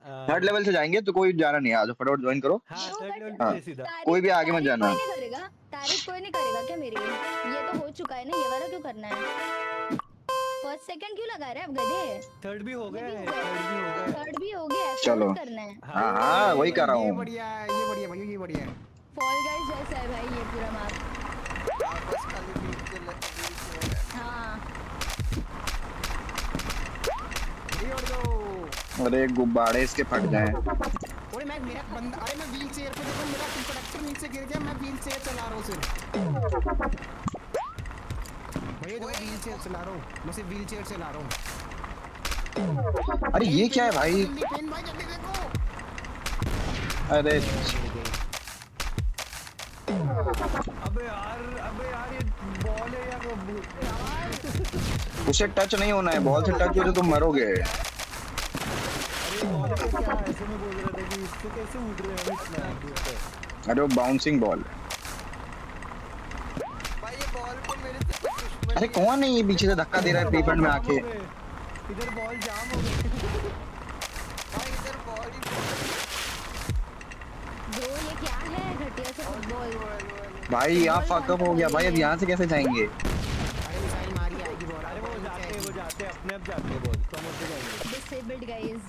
थर्ड लेवल से जाएंगे तो कोई जाना नहीं है, आज फटाफट ज्वाइन करो। हाँ थर्ड लेवल हाँ पे सीधा। कोई भी आगे मत जाना। कोई नहीं करेगा, तारीफ कोई नहीं करेगा क्या मेरी? ये तो हो चुका है ना, ये वाला क्यों करना है? फर्स्ट सेकंड क्यों लगा रहे हैं अब गधे? थर्ड भी हो गया है, थर्ड भी हो गया है, चलो फोर्थ करना है। हाँ हाँ वही कर रहा ये हूँ। बढ़िया है, ये बढ़िया भाई, ये बढ़िया है। फॉल गाइस जैसा है भाई ये पूरा मैप। बस खाली बीच के हाँ अरे गुब्बारे इसके फट जाए। अरे मैं मेरा बंदा, अरे मैं व्हील चेयर पे देखो, मेरा प्रोडक्टर नीचे गिर गया, मैं व्हील चेयर चला रहा हूँ सिर्फ। भैया देखो व्हील चेयर चला रहा हूँ, मैं सिर्फ व्हील चेयर चला रहा हूँ। अरे ये क्या है भाई? पेन भाई जल्दी देखो। अरे अबे यार ये बॉल है या उसे टच नहीं होना है, बॉल से टच हो तो तुम मरोगे। अरे बॉल को क्या ऐसे में बोल रहा था कि इससे कैसे उड़ रहे हैं इतना दूर से? अरे वो बाउंसिंग बॉल है। भाई ये बॉल को मेरे से कुछ दुश्मन अरे कौन है ये पीछे से धक्का दे रहा है पेपर में आके? इधर बॉल जाम हो गई। भाई इधर बॉल ही ब्रो ये क्या है घटिया से फुटबॉल? भाई यहाँ फकअप हो गया भाई, अब यहाँ से कैसे जाएंगे? अरे मिसाइल मारी आएगी बॉल। अरे वो जाते अपने आप जाते हैं बॉल, कम होते जाएंगे। डिसेबल्ड गाइस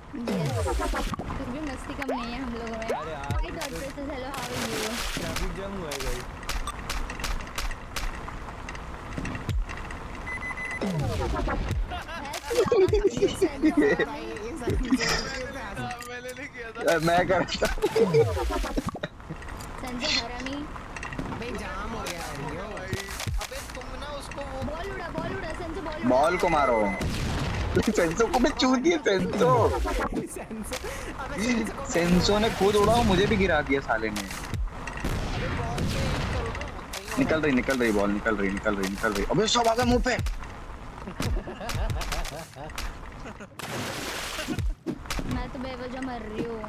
यस, फिर भी मस्ती कम नहीं है हम लोगों में। अरे यार hi dot presses, hello how are you? Traffic jam हुआ है भाई। मैंने नहीं किया था। मैं करता। संजय हरामी। अबे जाम हो गया है यो। अबे तुम ना उसको वो बॉल उड़ा संजय, बॉल उड़ा। बॉल को मारो। सेंसो को मैं चूत दिया। सेंसो ने खुद उड़ा, मुझे भी गिरा दिया साले ने। निकल रही बॉल, निकल रही। अबे सब आ गए मुंह पे। मैं तो बेवजह मर रही हूँ।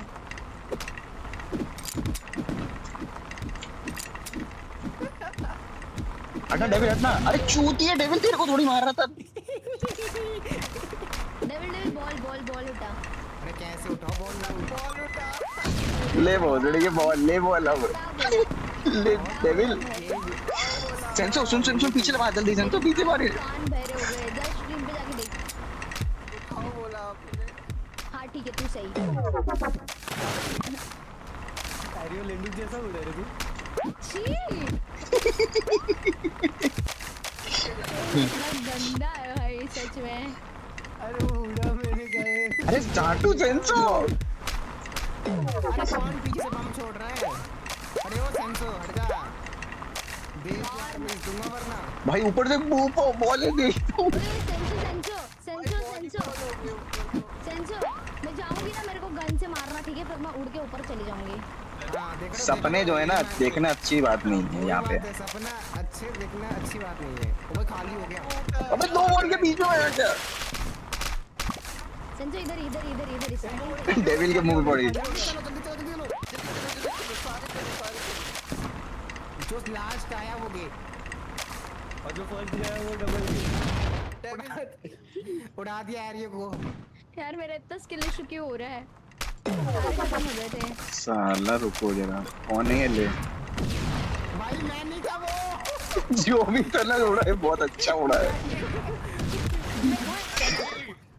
हटना डेविल हटना। अरे चूतिया डेविल, तेरे को थोड़ी मार रहा था। डेविल बॉल उठा। अरे कैसे उठाओ बॉल उठा। ले बॉल के बॉल, ले बॉल अब। ले डेविल। सेंसो सुन पीछे लगा जल्दी, सेंसो पीछे मारे। कान बहरे हो गए, इधर स्क्रीन पे जाके देख। उठाओ बोला आपने। हाँ ठीक है तू सही। एरियो लेंडू जैसा उड़ा रहे तू। छी गंदा है भाई सच में। अरे वो उड़ा मैंने गए। अरे चाटू सेंसो। अरे कौन पीछे से बम छोड़ रहा है? अरे वो सेंसो हट जा। देख यार मैं दूंगा वरना। भाई ऊपर से मुंह पे बॉल है देख। सेंसो मैं जाऊंगी ना, मेरे को गन से मारना ठीक है, फिर मैं उड़ के ऊपर चली जाऊंगी। सपने जो है ना देखना अच्छी बात नहीं है यहाँ पे। सपना अच्छे देखना अच्छी बात नहीं है। वो खाली हो गया। अबे दो बॉल के बीच में आया क्या? सेंसो इधर डेविल के मुंह पे पड़ी। जो लास्ट आया वो गेट, और जो फर्स्ट गया वो डबल उड़ा दिया एरियो को। यार मेरा इतना स्किल इशू क्यों हो रहा है? सारे खत्म हो गए थे। साला रुको जरा, कौन है ये ले? भाई मैं नहीं था वो। जो भी करना उड़ा है बहुत अच्छा उड़ा है।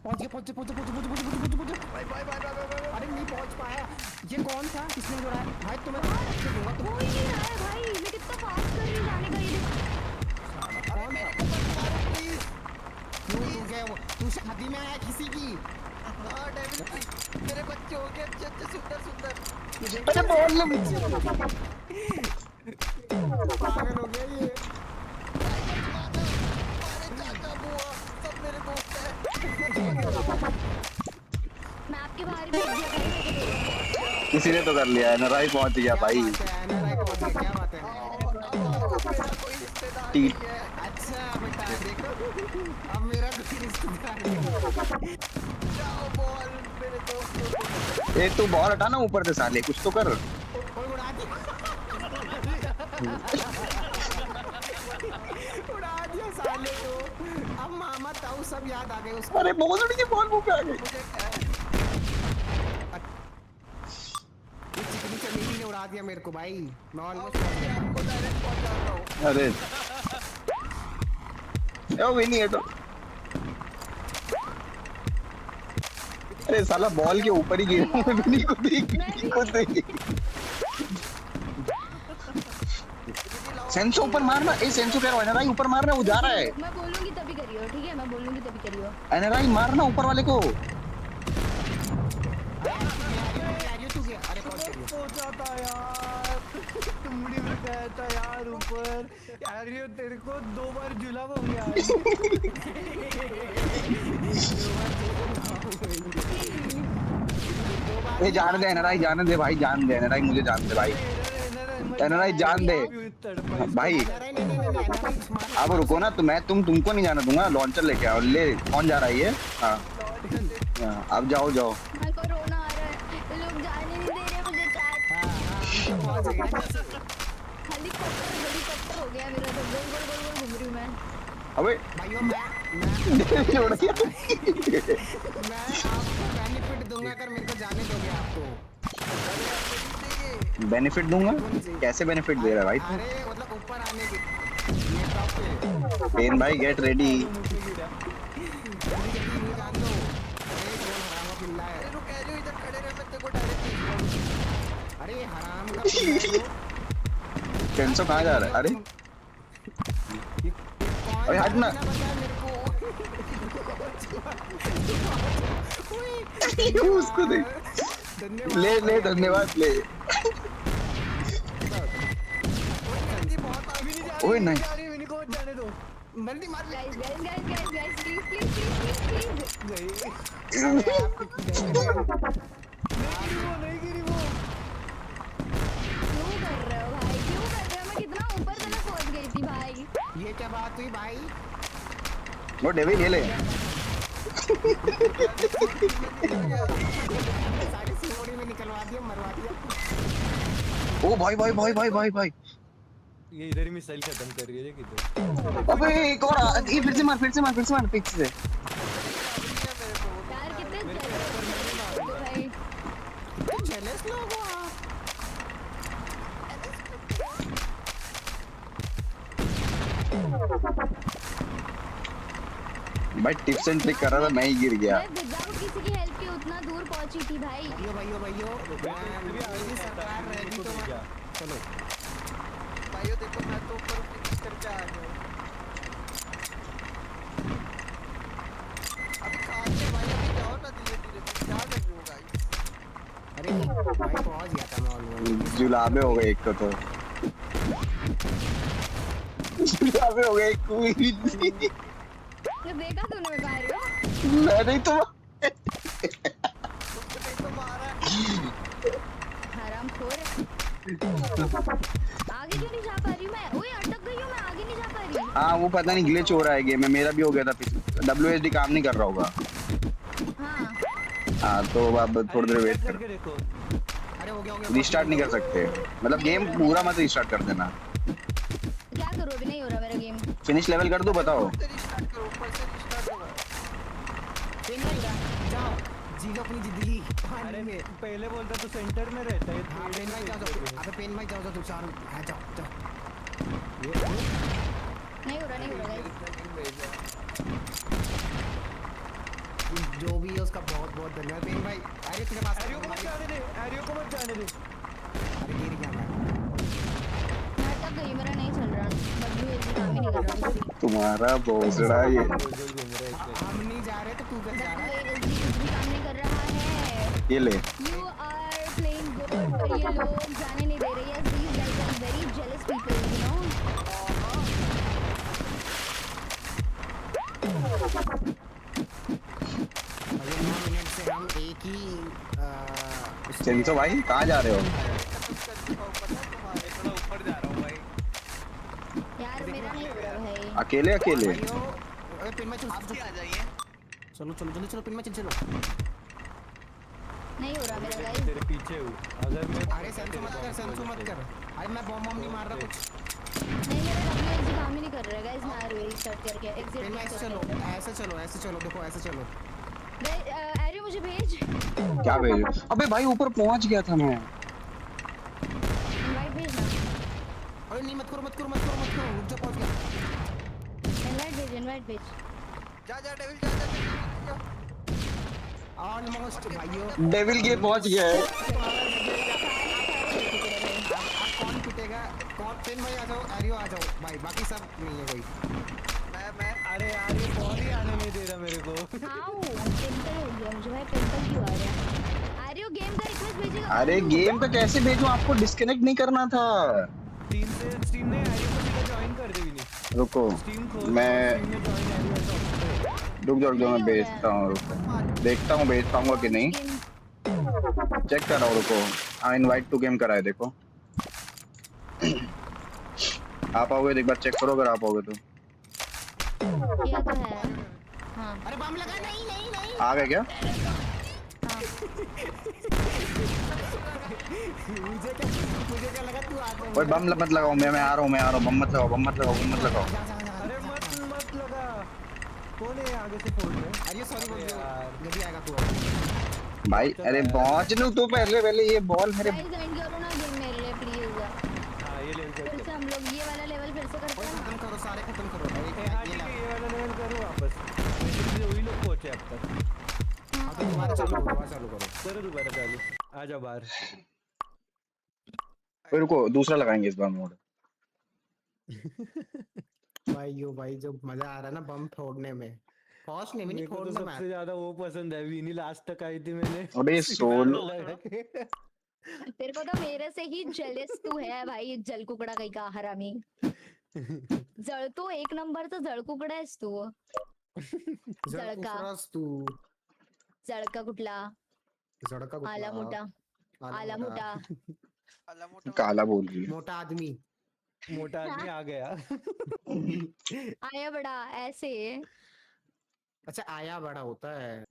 पहुंच गया। अरे नहीं पहुंच पाया। ये कौन था? किसने उड़ाया? भाई तुम्हें दूंगा तो। कोई नहीं रहा है भाई, मैं कितना फास्ट कर रही हूँ जाने का। ये कौन था? तू क्या वो? तू शादी में आया किसी की? हाँ डेविल मेरे बच्चे हो गए अच्छे सुंदर। अरे बॉल पागल हो गया ये। चाचा बुआ सब मेरे दोस्त हैं। मैं आपके बाहर ही भेज दिया। किसी ने तो कर लिया है, नराई पहुंच गया भाई। क्या बात है? कोई रिश्तेदार टी नहीं है। अच्छा बेटा देखो, अब मेरा कोई रिश्तेदार नहीं है। जाओ बॉल मेरे दोस्त। ए तू बॉल हटा ना ऊपर से साले, कुछ तो कर। कोई उड़ा दिया। उड़ा दिया साले को। अब मामा ताऊ सब याद आ गए उसको। अरे बॉल उड़ के बॉल मुंह पे आ गई। दिया मेरे को भाई, मैं ऑलमोस्ट आपको डायरेक्ट पहुंचाता हूं। अरे ओ विनी है तो, अरे साला बॉल के ऊपर ही गिरा। विनी को देख, विनी को देख। सेंसो ऊपर मारना, ए सेंसो कह रहा है ना भाई, ऊपर मारना, वो जा रहा है। मैं बोलूंगी तभी करियो, ठीक है, मैं बोलूंगी तभी करियो। एनआरआई मारना ऊपर वाले को। अरे पहुंचा था यार, तुमने बताया था यार ऊपर। यार ये तेरे को 2 बार जुलाब हो गया। ए जाने दे एनआरआई, जाने दे भाई, जान दे एनआरआई, मुझे जान दे भाई, एनआरआई जान दे भाई। अब रुको ना, तो मैं तुमको नहीं जाने दूंगा। लॉन्चर लेके आओ। ले कौन जा रहा है ये? हाँ अब जाओ जाओ। कोरोना आ रहा है, लोग जाने नहीं दे रहे मुझे। हेलीकॉप्टर हो गया मेरा तो, गोल गोल गोल गोल घूम रही हूँ मैं। अबे भाइयों मैं आपको बेनिफिट दूंगा अगर मेरे को जाने दोगे आपको। बेनिफिट दूंगा? कैसे बेनिफिट दे रहा है भाई तू? अरे मतलब ऊपर आने की। पेन भाई गेट रेडी। अरे हराम का सेंसो कहाँ जा रहा है? अरे अरे हट ना। उसको दे, ले ले, धन्यवाद ले। ओए नहीं, बल्दी मार। गाइस प्लीज नहीं गिरी वो। क्यों कर रहे हो भाई, क्यों कर रहे हो? मैं कितना ऊपर तक पहुंच गई थी भाई। ये क्या बात हुई भाई? वो डेविल ले ले। सारी सीओडी में निकलवा दिया, मरवा दिया। ओ भाई भाई भाई भाई भाई भाई, ये इधर ही मिसाइल खत्म कर रही है किधर। अबे एक और ये फिर से मार पिच से। यार कितने भाई जेलस लोग हो आप। भाई टिप्स एंड ट्रिक कर रहा था, मैं ही गिर गया। मैं विदाउट किसी की हेल्प के उतना दूर पहुंची थी भाई। भाइयों सरकार रहेगी तो चलो भाइयों देखो, मैं तो ऊपर फिनिश करके आ गया। अभी खाते भाई, अभी जाओ ना धीरे-धीरे, क्या कर रहे हो गाइस? अरे भाई पहुंच गया था मैं ऑलमोस्ट। जुलाबे हो गए एक को तो। जुलाबे हो गए एक को भी। तो देखा तूने मैं कह रही हूँ? मैं नहीं तो हरामखोर। आगे क्यों नहीं जा पा रही मैं? ओए अटक गई हूँ मैं, आगे नहीं जा पा रही। हाँ वो पता नहीं ग्लिच हो रहा है गेम में, मेरा भी हो गया था। WSD काम नहीं कर रहा होगा। हाँ तो अब थोड़ी देर वेट कर। अरे हो गया रिस्टार्ट नहीं कर सकते, मतलब गेम पूरा मत रिस्टार्ट कर देना। क्या करूँ, अभी नहीं हो रहा मेरा गेम। फिनिश लेवल कर दो, बताओ। जाओ जी लो अपनी जिंदगी। अरे पहले बोलता तो सेंटर में रहता है। पेन भाई जाओ, अबे पेन भाई जाओ तू चार। हां जाओ नहीं हो रहा गाइस। जो भी है उसका बहुत बहुत धन्यवाद पेन भाई। अरे तेरे पास एरियो को मत जाने दे। अरे गिर गया मैं अटक गई, मेरा नहीं चल रहा। WSD काम ही नहीं कर रहा। तुम्हारा भोसड़ा ये। हम नहीं जा रहे तो तू कर जा रहा है। WSD कुछ भी काम नहीं कर रहा है। ये ले। You are playing good, पर ये लोग जाने नहीं दे रहे। Yes, these guys are very jealous people, you know. हम एक ही सेंसो भाई कहाँ जा रहे हो? ऊपर जा रहा हूँ भाई। यार मेरा नहीं हो रहा भाई। अकेले अकेले? अरे पिन में चल, आप भी आ जाइए। चलो चलो जल्दी चलो, पिन में चलो। नहीं हो रहा मेरा गाइस। तेरे पीछे हूँ। अगर मैं अरे सेंसो मत कर। अरे मैं बॉम्ब नहीं मार रहा कुछ। नहीं मेरा WSD काम ही नहीं कर रहा गाइस। मैं रीस्टार्ट करके एग्जिट। पिन में ऐसे चलो देखो ऐसे चलो। एरियो मुझे भेज। क्या भेजो? अबे भाई ऊपर पहुंच गया था मैं। अबे नहीं मत करो रुक जा पहुंच गया। इनवाइट भेज जा डेविल जा ऑलमोस्ट भाइयों डेविल के पहुंच गया है। कौन पिटेगा कौन पेन भाई आ जाओ एरियो आ जाओ भाई बाकी सब नहीं है कोई। मैं अरे यार ये बॉल ही आने नहीं दे रहा मेरे को। आओ टेंपल हो गया मुझे भाई टेंपल क्यों आ रहा है। अरे वो गेम का रिक्वेस्ट भेजेगा। अरे गेम का कैसे भेजूं आपको डिस्कनेक्ट नहीं करना था। स्टीम ने एरियो को सीधा ज्वाइन कर दे भी नहीं। रुको मैं रुक जाओ मैं भेजता हूँ। रुको देखता हूँ भेज पाऊंगा कि नहीं चेक कर रहा हूँ। रुको हाँ इनवाइट टू गेम कराए देखो आप आओगे एक बार चेक करो अगर आप आओगे तो। किया तो है हाँ। अरे बम लगा नहीं आ गए क्या? मुझे क्या लगा तू आ गया। ओए बम मत लगाओ मैं आ रहा हूँ बम मत लगाओ अरे मत लगा। कौन है आगे से फोड़ में? अरे सॉरी बोल जल्दी आएगा तू भाई। अरे पहुंच लूं तो पहले ये बॉल मेरे गाइस ज्वाइन करो ना गेम मेरे लिए प्लीज। हां ये लेवल फिर से हम लोग ये वाला लेवल फिर से करते हैं। खत्म करो सारे खत्म करो। हां ठीक है ये वाला लेवल करो वापस। वही लोग पहुंचे अब तक। हां तो दोबारा चालू करो दोबारा चालू। आ जाओ बाहर। रुको दूसरा लगाएंगे इस बार मोड। भाई जो मजा आ रहा है ना बम फोड़ने में फोड़ने में नहीं फोड़ने में। सबसे ज्यादा वो पसंद है विनी लास्ट तक आई थी मैंने। अबे सोलो तेरे को तो मेरे से ही जेलस तू है भाई जल कुकड़ा कहीं का हरामी। जल तो एक नंबर तो जल कुकड़ा है तू। जळका कुठला आला मोठा काला बोल रही है। मोटा आदमी आ गया। आया बड़ा ऐसे। अच्छा आया बड़ा होता है।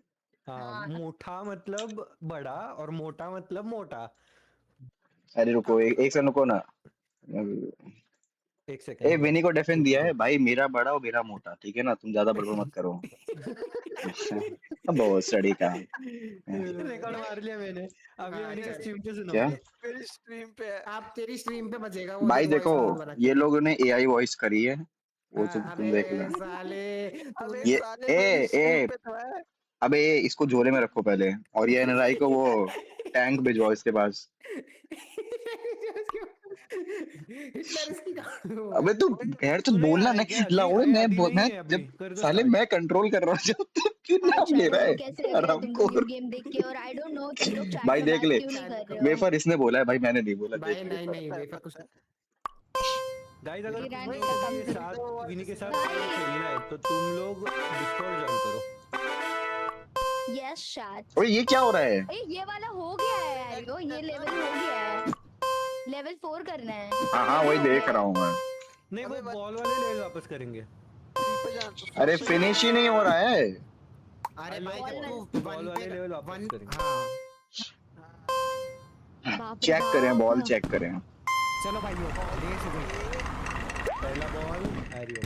हाँ मोटा मतलब बड़ा और मोटा मतलब मोटा। अरे रुको एक सेकंड रुको ना। एक सेकंड विनी को डिफेंड दिया है भाई मेरा बड़ा और मेरा मोटा ठीक है ना तुम ज्यादा बड़बड़ मत करो। बहुत स्टडी का रिकॉर्ड मार लिया मैंने अभी मैंने स्ट्रीम पे सुना। क्या मेरी स्ट्रीम पे आप तेरी स्ट्रीम पे बजेगा भाई देखो ये लोगों ने एआई वॉइस करी है वो तुम देख लो। ये अबे इसको झोले में रखो पहले और ये एनआरआई को वो टैंक भिजवाओ इसके पास। अबे तू खैर तो बोलना नहीं लाओ मैं जब साले मैं कंट्रोल कर रहा हूँ जब तू क्यों नाम ले रहा है आरामखोर। गेम देख के और आई डोंट नो तुम लोग चैट भाई में देख बात ले क्यों नहीं कर रहे हो। वेफर इसने बोला है भाई मैंने नहीं बोला। भाई नहीं वेफर कुछ गाइस अगर तुम्हें साथ विनी के साथ खेलना है तो तुम लोग डिस्कॉर्ड ज्वाइन करो। Yes chat. ओए ये क्या हो रहा है? ये वाला हो गया है यार ये लेवल हो गया है। लेवल 4 करना है। हाँ वही देख रहा हूँ मैं। नहीं वो बॉल वाले लेवल वापस करेंगे। अरे फिनिश ही नहीं हो रहा है। अरे भाई जब तू बॉल वाले लेवल वापस करेंगे। चेक करें बॉल चेक करें। चलो भाइयों रेस हो गई। पहला बॉल एरियो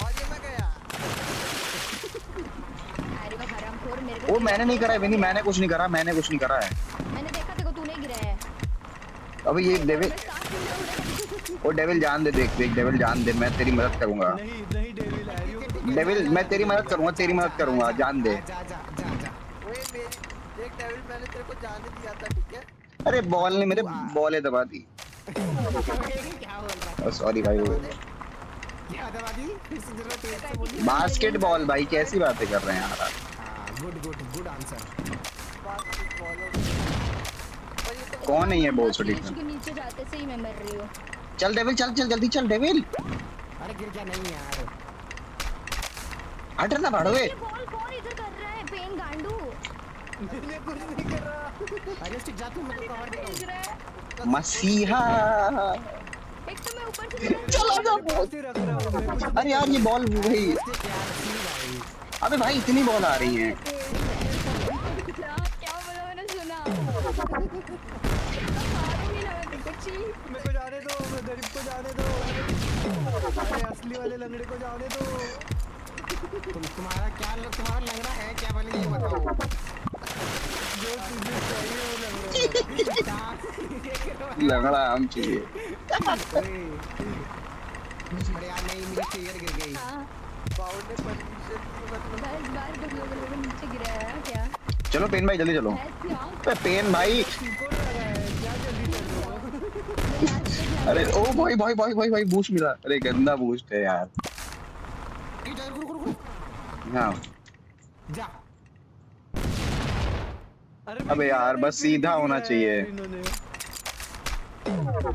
और ये मैं गया। एरियो हरामखोर मेरे को। वो मैंने नहीं करा है विनी मैंने कुछ नहीं करा है। मैंने देखा देखो तूने गिराया है। अबे ये डेविल ओ डेविल जान दे देख डेविल जान दे मैं तेरी मदद करूंगा। नहीं डेविल मैं तेरी मदद करूंगा जान दे। ओए मेरी देख डेविल मैंने तेरे को जाने दिया था ठीक है। अरे बॉल ने मेरे बॉल दबा दी। सॉरी भाई क्या दबा दी फिर से जरा तेज से बोलिए। बास्केटबॉल भाई कैसी बातें कर रहे हैं यार। Good answer. कौन है ये बहुत छोटी के नीचे जाते से ही मैं मर रही हूं। चल डेविल चल जल्दी चल डेविल। अरे गिर गया नहीं यार हट ना भाड़वे। बॉल कौन इधर कर रहा है पेन गांडू। मैं कुछ नहीं कर रहा। आरियोस्टिक जा तू मैं तो कवर देता हूं। मसीहा एक तो मैं ऊपर से चला जा। अरे यार ये बॉल भाई अबे भाई इतनी बॉल आ रही है। क्या बोला मैंने सुना। मेरे को जाने दो मैं गरीब को जाने दो। अरे असली वाले लंगड़े को जाने दो। तुम्हारा लग रहा है क्या बोले ये बताओ। लंगड़ा आम चाहिए। अरे यार नहीं मेरी चेयर गिर गई। बाउंड ने परमिशन बस बार कुछ लोग नीचे गिरा है क्या? चलो पेन भाई जल्दी चलो। पेन भाई अरे ओ भाई भाई भाई भाई भाई बूस्ट मिला। अरे गंदा बूस्ट है यार। हाँ जा। अबे यार बस सीधा होना चाहिए।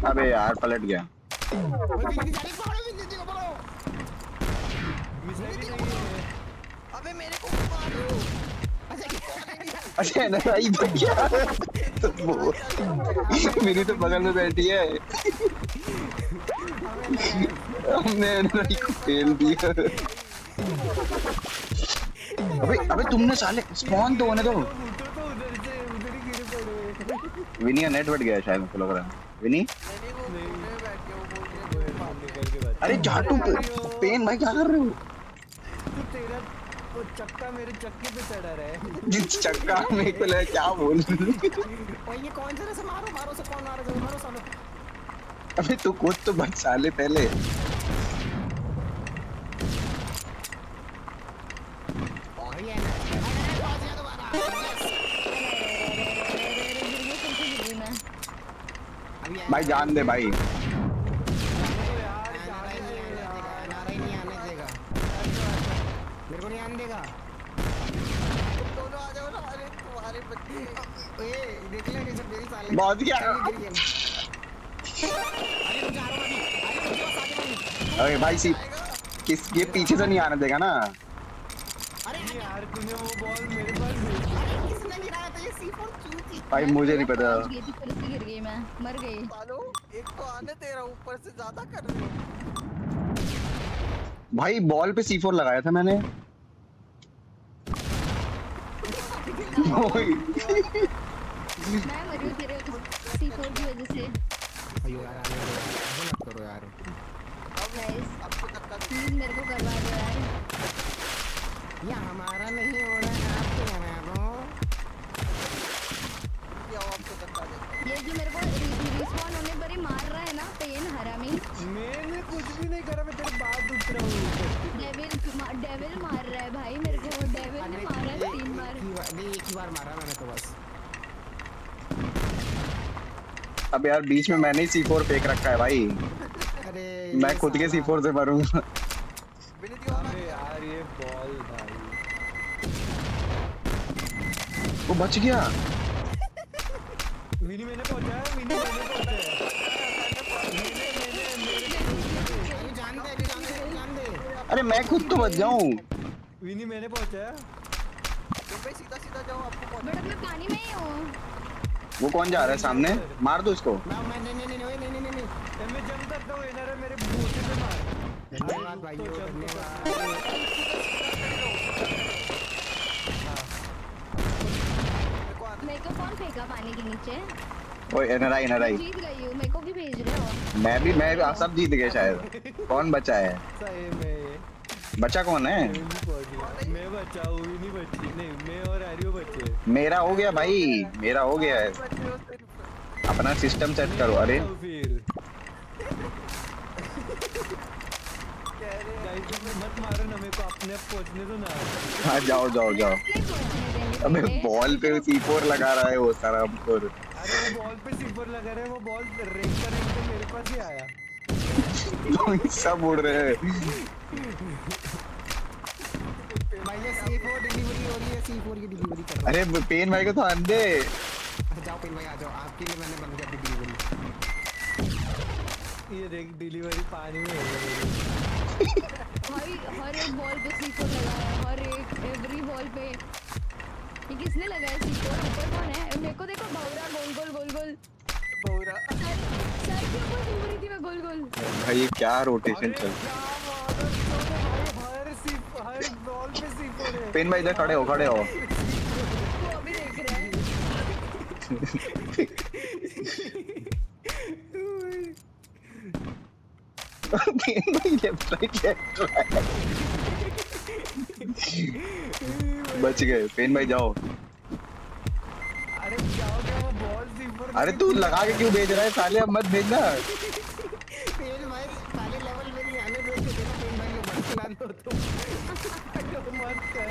अबे यार पलट गया। अबे मेरे को मारो। अच्छा नहीं भैया मेरी तो बगल में बैठी है। हमने नहीं को फेल दिया। अबे तुमने साले स्पॉन तो होने दो। विनी का नेट हट गया शायद मुझे लग रहा है। विनी अरे जाटू पेन भाई क्या कर रहे हो? तेरा वो चक्का मेरे चक्के पे चढ़ा रहा है। जिस चक्का में को ले क्या बोल रही? ओए ये कौन सा से मारो से कौन मारो मारो सालो। अबे तू कूद तो बच साले पहले। भाई जान दे भाई। मेरे को नहीं आने देगा। दोनों आ जाओ ना। अरे तुम्हारे बच्चे ए देख ले कैसे मेरी साले बहुत क्या। अरे भाई सी किस ये पीछे से नहीं आने देगा ना। अरे यार तूने वो बॉल मेरे पास किसने गिराया था? ये C4 चूती। भाई मुझे नहीं पता। गिर गई मैं मर गई। सालो एक तो आने तेरा ऊपर से ज्यादा कर रहे हो। भाई बॉल पे C4 लगाया था मैंने। मैं मरी तेरे C4 की वजह से। अयो यार आने मत करो यार। गाइस प्लीज मेरे को करवा दो यार। ये हमारा नहीं हो रहा है आपके यहाँ को। ये जो मेरे को रिस्पॉन होने पर ही मार रहा है ना पेन हरामी। मैंने कुछ भी नहीं करा। मैं तेरे बात उतरा हूँ। डेविल मार रहा है भाई मेरे को। डेविल ने मारा है 3 बार। नहीं एक ही बार मारा मैंने तो बस। अब यार बीच में मैंने ही C4 फेंक रखा है भाई। अरे मैं खुद के C4 से मरूंगा। अबे यार ये बॉल भाई वो बच गया। विनी मैंने पहुंचाया। विनी मैंने पहुंचाया। जान दे। अरे मैं खुद तो बच जाऊं। विनी मैंने पहुंचाया। तुम भाई सीधा सीधा जाओ आपको। बट मैं पानी में ही हूँ। वो कौन जा रहा है सामने? मार दो इसको। नहीं मैं जंप करता हूँ इधर मेरे बूटे पे मार। धन्यवाद भाई धन्यवाद। मेरे को कौन फेंका पानी के नीचे? ओए एनआरआई जीत गई हूँ। मेरे को भी भेज रहे हो? मैं सब जीत गए शायद। कौन बचा है? सही में बचा कौन है? मैं बचा हूँ। नहीं बची। नहीं मैं और आर्यो बचे। मेरा हो गया भाई। मेरा हो गया है। अपना सिस्टम सेट करो। अरे मत मारो ना मेरे को। अपने आप पहुंचने दो ना। हाँ जाओ। अबे बॉल पे C4 लगा रहा है वो सारा हमको। अरे वो बॉल पे C4 लगा रहे हैं। वो बॉल रेंग कर मेरे पास ही आया। सब उड़ रहे हैं। भाई ये C4 डिलीवरी हो रही है। C4 की डिलीवरी कर रहा हूं। अरे पेन भाई को तो अंधे। जाओ पेन भाई आ जाओ। आपके लिए मैंने बंद कर दी डिलीवरी। ये देख डिलीवरी पानी में हो गई भाई। हर एक बॉल पे C4 लगाया है। हर एक एवरी बॉल पे। ये किसने लगाया C4? ऊपर कौन है? मेरे को देखो भौरा गोल। भौरा सर के ऊपर घूम रही थी मैं गोल। भाई ये क्या रोटेशन चल। हर बॉल पे C4 है। पेन भाई इधर खड़े हो। वो अभी देख रहा है। पेन भाई लेफ्ट राइट। बच गए। पेन भाई जाओ। अरे तू लगा के क्यों भेज रहा है साले, अब मत भेजना। पेन भाई साले लेवल में नहीं आने दो, पेन भाई को मत खिला दो तुम। मत कर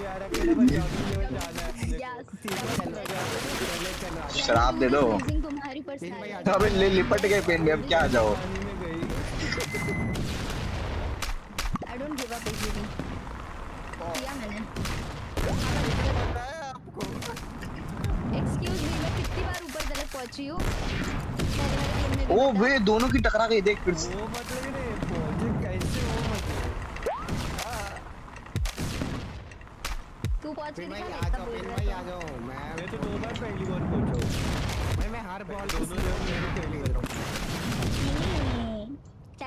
यार, अकेले बचाओ लेवल जाना है। शराब दे दो। तुम्हारी पर्सनालिटी अबे ले लिपट गए पेन में, अब क्या आ जाओ। I don't give up easily. किया मैंने। Excuse me, मैं कितनी बार ऊपर गलत पहुंची हूँ? ओ वे दोनों की टकरा गई, देख फिर से। वो मतलब नहीं पहुंचे कैसे, वो मतलब तू पहुंच के भाई दिखा, आ जाओ, पेन भाई आ जाओ। मैं तो 2 बार पहली बार पहुंचा हूँ भाई, मैं हर बॉल को खेल कर रहा हूँ।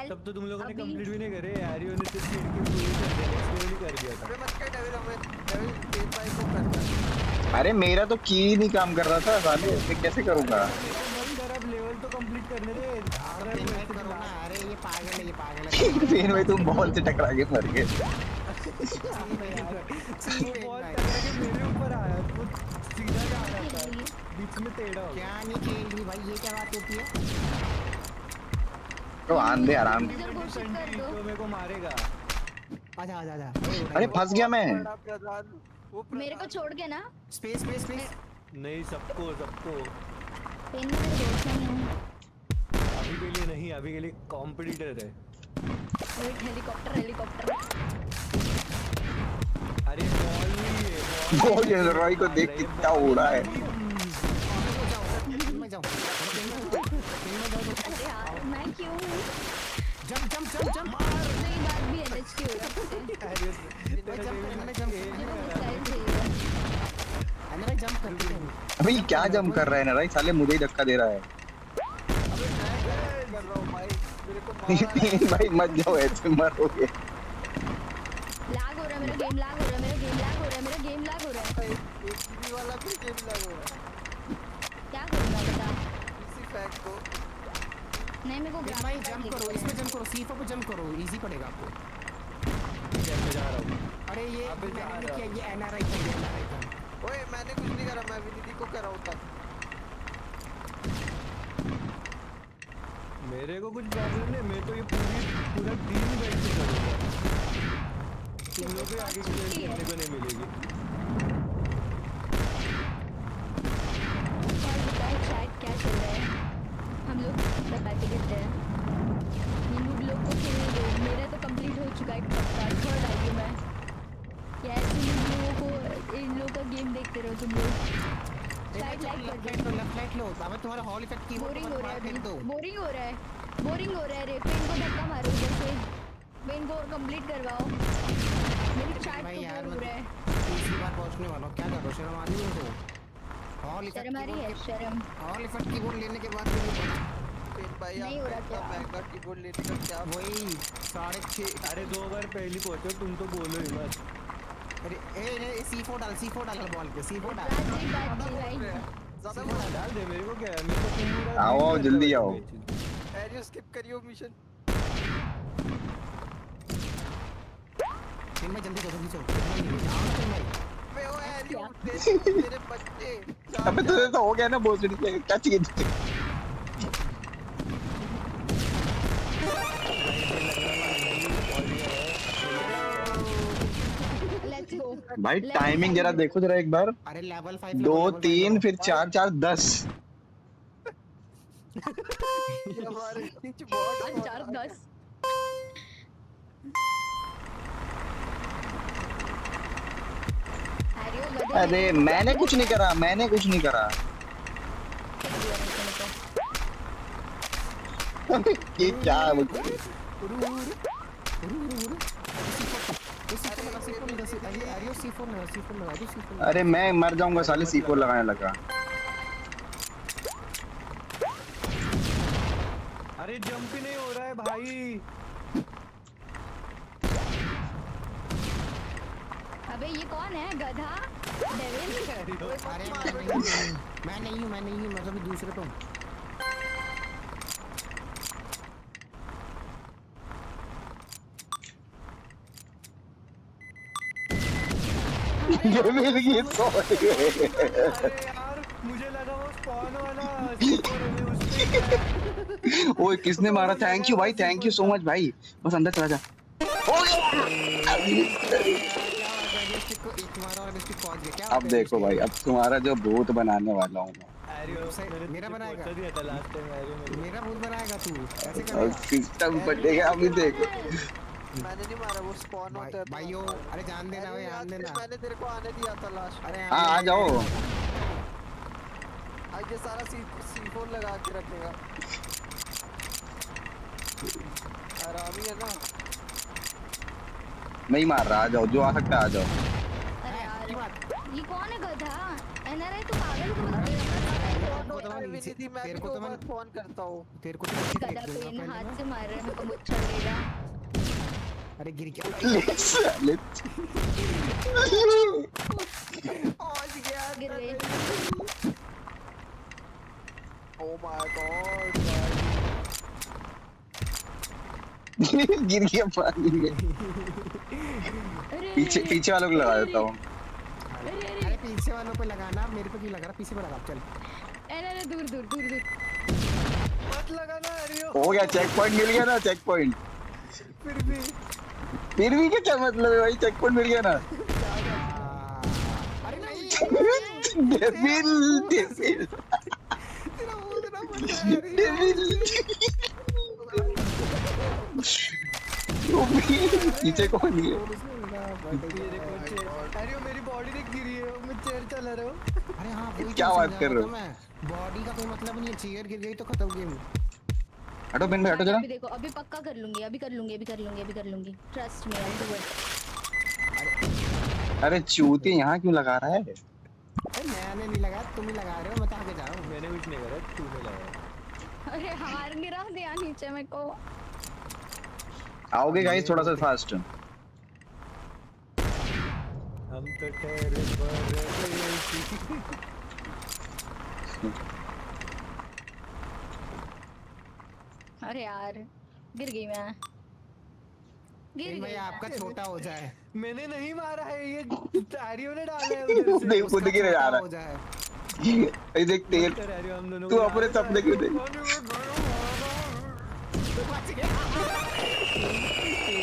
तब तो तुम लोगों ने कंप्लीट भी नहीं करे यार, ये ने सिर्फ पूरी कर दिया, एक्सप्लोर कर दिया था। अबे मत कर डेविल, हमें डेविल पेन भाई को करना। अरे मेरा तो की नहीं काम कर रहा था साले, मैं कैसे करूंगा। अब लेवल तो कंप्लीट करने दे। पेन भाई करो ना। अरे ये पागल है, ये पागल है। पेन भाई तुम बॉल से टकरा के मर गए। वो बॉल टकरा के मेरे ऊपर आया, वो सीधा जा रहा था, बीच में टेढ़ा हो गया। क्या नहीं खेल रही भाई, ये क्या बात होती है? तो आंधे आराम। तो मेरे को मारेगा। आजा आजा आजा। अरे फंस गया मैं। मेरे को छोड़ के ना। Space space space. नहीं सबको सबको। पेन में मेरे दोस्त नहीं है। अभी के लिए नहीं, अभी के लिए कॉम्पिटिटर है। Wait, helicopter helicopter. अरे बॉल नहीं है, बॉल ये रॉय को देख कितना उड़ा है। अरे यार मैं क्यों? Jump jump jump jump. नहीं बात भी एनएच की हो रही है। जंप कर दिया। अबे क्या जंप कर रहा है ना राई, साले मुझे ही धक्का दे रहा है। अबे मैं कर रहा हूं भाई, मेरे को भाई मत जाओ, ऐसे मरोगे। लैग हो रहा है मेरा गेम, लैग हो रहा है मेरा गेम, लैग हो रहा है मेरा गेम, लैग हो रहा है। एक टीवी वाला भी गेम लैग हो रहा है। क्या करूंगा बता? इसी फैक्ट को नहीं मेरे को भाई जंप करो, इसमें जंप करो, सी4 पे जंप करो, इजी पड़ेगा आपको। मैं जा रहा हूं। अरे ये मैंने नहीं किया, ये एनआरआई था, ये एनआरआई था। ओए मैंने कुछ नहीं करा, मैं विनिटी को कर रहा हूं तक। मेरे को कुछ प्रॉब्लम नहीं, मैं तो ये पूरा टीम बैठ के करूंगा। तुम लोग भी आगे की गेम खेलने को नहीं मिलेगी। और बताओ चैट क्या चल रहा है? हम लोग बताते रहते हैं। ये लोग को खेलने दो, मेरा तो कंप्लीट हो चुका है पक्का, थर्ड आई हूँ मैं। क्या ऐसे लोगों को, इन लोगों का गेम देखते रहो तुम लोग। लेफ्ट लाइट लो, बाबा तुम्हारा हॉल इफेक्ट की बोरिंग हो रहा है, बोरिंग हो रहा है, बोरिंग हो रहा है रे। पेन को धक्का मारो उधर से, पेन को कंप्लीट करवाओ। मेरी चैट तो यार हो रहा है। तीसरी बार पहुंचने वाला हूं, क्या कर रहे हो? शर्म आ रही है तो हॉल इफेक्ट, शर्म आ रही है, शर्म। हॉल इफेक्ट कीबोर्ड लेने के बाद भी नहीं पड़ा। पेन भाई नहीं हो रहा क्या? महंगा कीबोर्ड लेने का क्या वही 6.5। अरे 2 बार पहली पहुंचो, तुम तो बोलो ही मत। अरे ए C4 डाल, C4 डाल बॉल पे, C4 डाल। डाल दे, मेरे को क्या है, मेरे को पूरा। आओ जल्दी आओ। एरियो स्किप करियो मिशन। फिर मैं जल्दी जल्दी चल। बे ओ एरियो तेरे बच्चे। अबे तुझे तो हो गया ना बोझ, क्या चाहिए तुझे? भाई टाइमिंग जरा देखो जरा एक बार। अरे लेवल 5 2 3 फिर 4 4 10। हमारे बीच बहुत 4 10। अरे मैंने कुछ नहीं करा, मैंने कुछ नहीं करा। ये क्या है मुझे? अरे मैं मर जाऊंगा साले, C4 लगाने लगा। अरे जंप ही नहीं हो रहा है भाई। अबे ये कौन है गधा? डेविल? अरे मैं नहीं हूँ, मतलब दूसरे तो। ये मेरे लिए सॉरी। अरे यार मुझे लगा वो स्पॉन वाला C4 अभी उस पे ही है। ओए किसने मारा? थैंक यू भाई, थैंक यू सो मच भाई। बस अंदर चला जा। अब देखो भाई, अब तुम्हारा जो भूत बनाने वाला हूँ मैं। मेरा बनाएगा मेरा भूत बनाएगा तू ऐसे और करेगा सिस्टम फटेगा अभी देखो। मैंने नहीं मारा, वो स्पॉन होता है भाइयों। अरे जान देना भाई, जान देना। मैंने तेरे को आने दिया था लास्ट। अरे हाँ आ जाओ। आज ये सारा C4 लगा के रखेगा। आरामी है ना। नहीं मार रहा, आ जाओ, जो आ सकता है आ जाओ। अरे यार ये कौन है गधा? एनआरआई तो पागल तो तेरे को तो मैं फोन करता हूँ। तेरे को तो गधा पेन हाथ से मार रहा है, मेरे को मुझ चलेगा। अरे गिर गया। गिर गई। Oh my god। गिर गया पानी में। पीछे वालों को लगा देता हूँ। अरे पीछे वालों पे लगाना, मेरे पे क्यों लगा रहा? पीछे पे लगा चल। अरे दूर दूर दूर दूर मत लगाना अरियो। हो गया, चेक पॉइंट मिल गया ना, चेक पॉइंट। फिर भी क्या मतलब है भाई? चेक पॉइंट मिल गया ना। अरे नहीं डेविल डेविल पीछे कौन है? अरियो मेरी बॉडी देख गिरी है, मैं चेयर चला रहा हूँ। अरे हाँ क्या बात कर रहे हो? बॉडी का कोई मतलब नहीं है, चेयर गिर गई तो खत्म गेम। हटो बिन भाई, हटो जरा। अभी देखो, अभी पक्का कर लूंगी, अभी कर लूंगी, trust me, I do it. अरे चूती यहाँ क्यों लगा रहा है? मैंने नहीं लगाया, तुम ही लगा रहे हो। मैं तो आगे जाऊँ। मैंने कुछ नहीं करा, तूने लगाया। अरे हार गिरा दिया नीचे मेरे को। आओगे गाइस थोड़ा सा फास्ट। हम तो ठहरे अरे यार गिर गई मैं। गिर गई आपका छोटा हो जाए। मैंने नहीं मारा है, ये आरियो ने डाला है उधर से। नहीं खुद गिर जा रहा है। ये देख तेल, तू अपने सपने क्यों देख?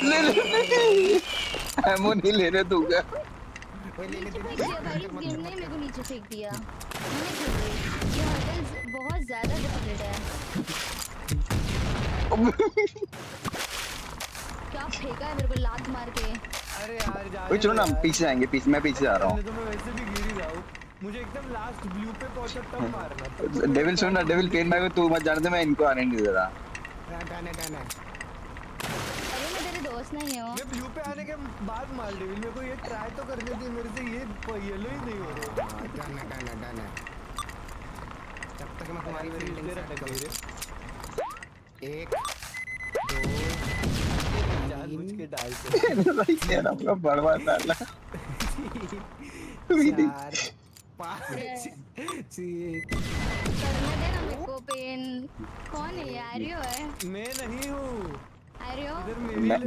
ले एमो नहीं लेने दूंगा। नीचे फेंक दिया भाई, इस गेम ने मेरे को नीचे फेंक दिया। मैंने गिर गई। ये हर्डल्स बहुत ज्यादा डिफिकल्ट है। क्या फेंका है मेरे को लात मार के। अरे यार जा। ओए चलो ना, पीछे आएंगे, पीछे मैं पीछे जा रहा हूँ। तो मैं वैसे भी गिर ही रहा हूँ, मुझे एकदम लास्ट ब्लू पे पहुंचा तब मारना। डेविल सुन ना, डेविल पेन भाई को तू मत जाने दे, मैं इनको आने नहीं दे रहा। डन है। अरे मैं तेरे दोस्त नहीं हूँ। मैं ब्लू पे आने के बाद मार डेविल, मेरे को ये ट्राई तो करने दी, मेरे से ये येलो ही नहीं हो रहा। डन है। जब तक मैं तुम्हारी फील्डिंग सेट करूँ। 1 2 जानबूझ के डालते भाई तेरा पूरा बड़वा डाला। 4 5 करने देना मेरे को पेन। कौन है ये? आरियो है? मैं नहीं हूँ आरियो?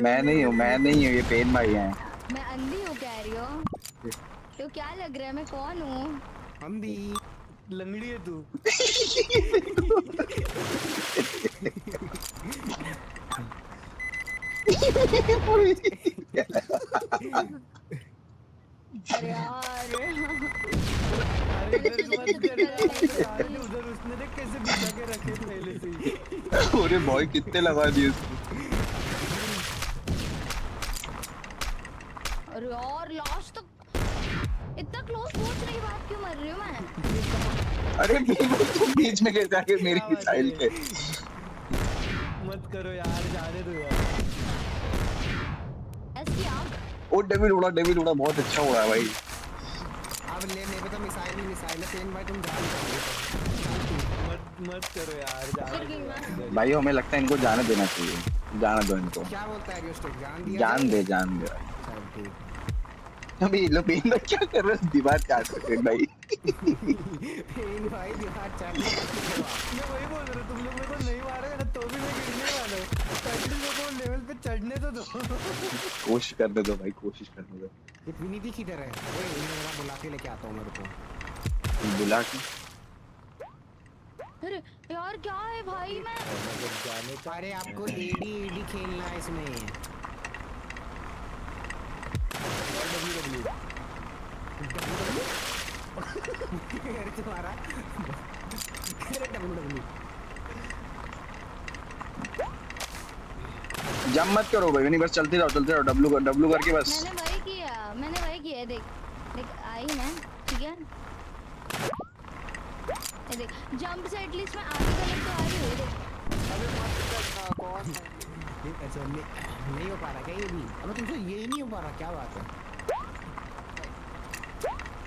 मैं नहीं हूँ, ये पेन भाई हैं। मैं अंधी हूँ क्या आरियो? तो क्या लग रहा है मैं कौन हूँ? अंधी लंगड़ी है तू। अरे यार उधर उसने देख कैसे बिछा के रखे पहले से ही। अरे भाई कितने लगा दिए उसको। अरे यार लास्ट तक इतना क्लोज पहुंच रही बात क्यों मर रही हूँ मैं? अरे तुम बीच में कैसे आके मेरी मिसाइल पे? मत करो यार, जाने दो यार। ऐसी आग। ओ डेविल उड़ा बहुत अच्छा उड़ा है भाई। अब ले मेरे पे तो मिसाइल है पेन भाई, तुम जान मत करो यार, जाने भाई हमें लगता है इनको जाने देना चाहिए, जाना दो इनको। क्या बोलता है Ariostic? जान दे। अभी लो पेन भाई क्या कर रहे हो? दीवार काट रहे हैं भाई। पेन भाई दीवार चाटने का। मैं वही बोल रहा हूँ, तुम लोग मेरे को नहीं मारे ना तो भी मैं गिरने वाला हूँ। पहले मेरे को लेवल पे चढ़ने तो दो। कोशिश करने दो भाई, कोशिश करने दो। ये विनीति किधर है? ओए मेरा बुला के लेके आता हूँ मेरे को। बुला के? अरे यार क्या है भाई मैं अरे आपको एडी खेलना है इसमें अरे तुम्हारा जम मत करो भाई, नहीं बस चलते जाओ डब्लू करके बस। मैंने वही किया देख आई मैं, ठीक है ये देख जंप से एटलीस्ट मैं आगे गलत तो आ रही हूँ। अबे मत करना कौन अच्छा नहीं हो पा रहा क्या ये भी? अब तुमसे ये नहीं हो पा रहा, क्या बात है?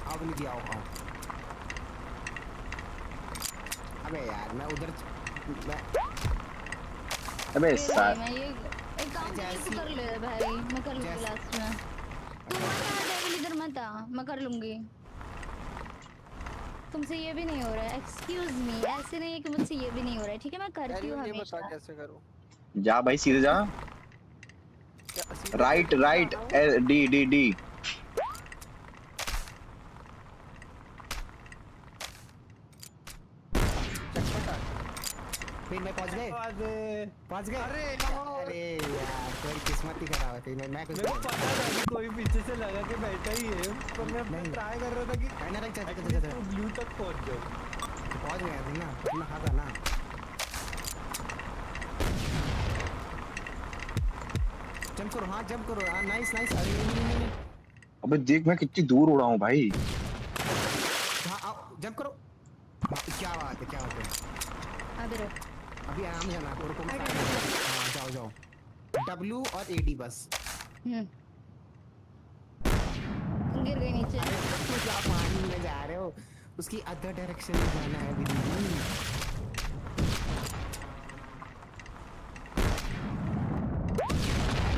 आओ नीचे आओ। अबे यार मैं उधर अबे मैं ये एक काम कर ले भाई, मैं कर लूंगी लास्ट में। तू मत आ डेविल इधर मत आ, मैं कर लूंगी। तुमसे ये भी नहीं हो रहा है, एक्सक्यूज मी, ऐसे नहीं है कि मुझसे ये भी नहीं हो रहा है, ठीक है मैं करती हूँ हमेशा। बता कैसे करूं? जा भाई सीधे जा, राइट डी फिर मैं पहुंच गए। अरे यार कोई किस्मत ही खराब है। फिर मैं कुछ मेरे को पता था कि कोई पीछे से लगा के बैठा ही है, पर मैं ट्राई कर रहा था कि ब्लू तक पहुंच जाऊं। पहुंच गया था ना, अपना हाथ है ना। जंप करो, हाँ जंप करो, हाँ नाइस। अरे नहीं। अबे देख मैं कितनी दूर उड़ा हूँ भाई। हाँ आओ जंप करो। क्या बात है। अभी आराम से जाना, रुको मैं जाओ W और AD बस। गिर गई नीचे। आप पानी में जा रहे हो, उसकी अदर डायरेक्शन में जाना है अभी।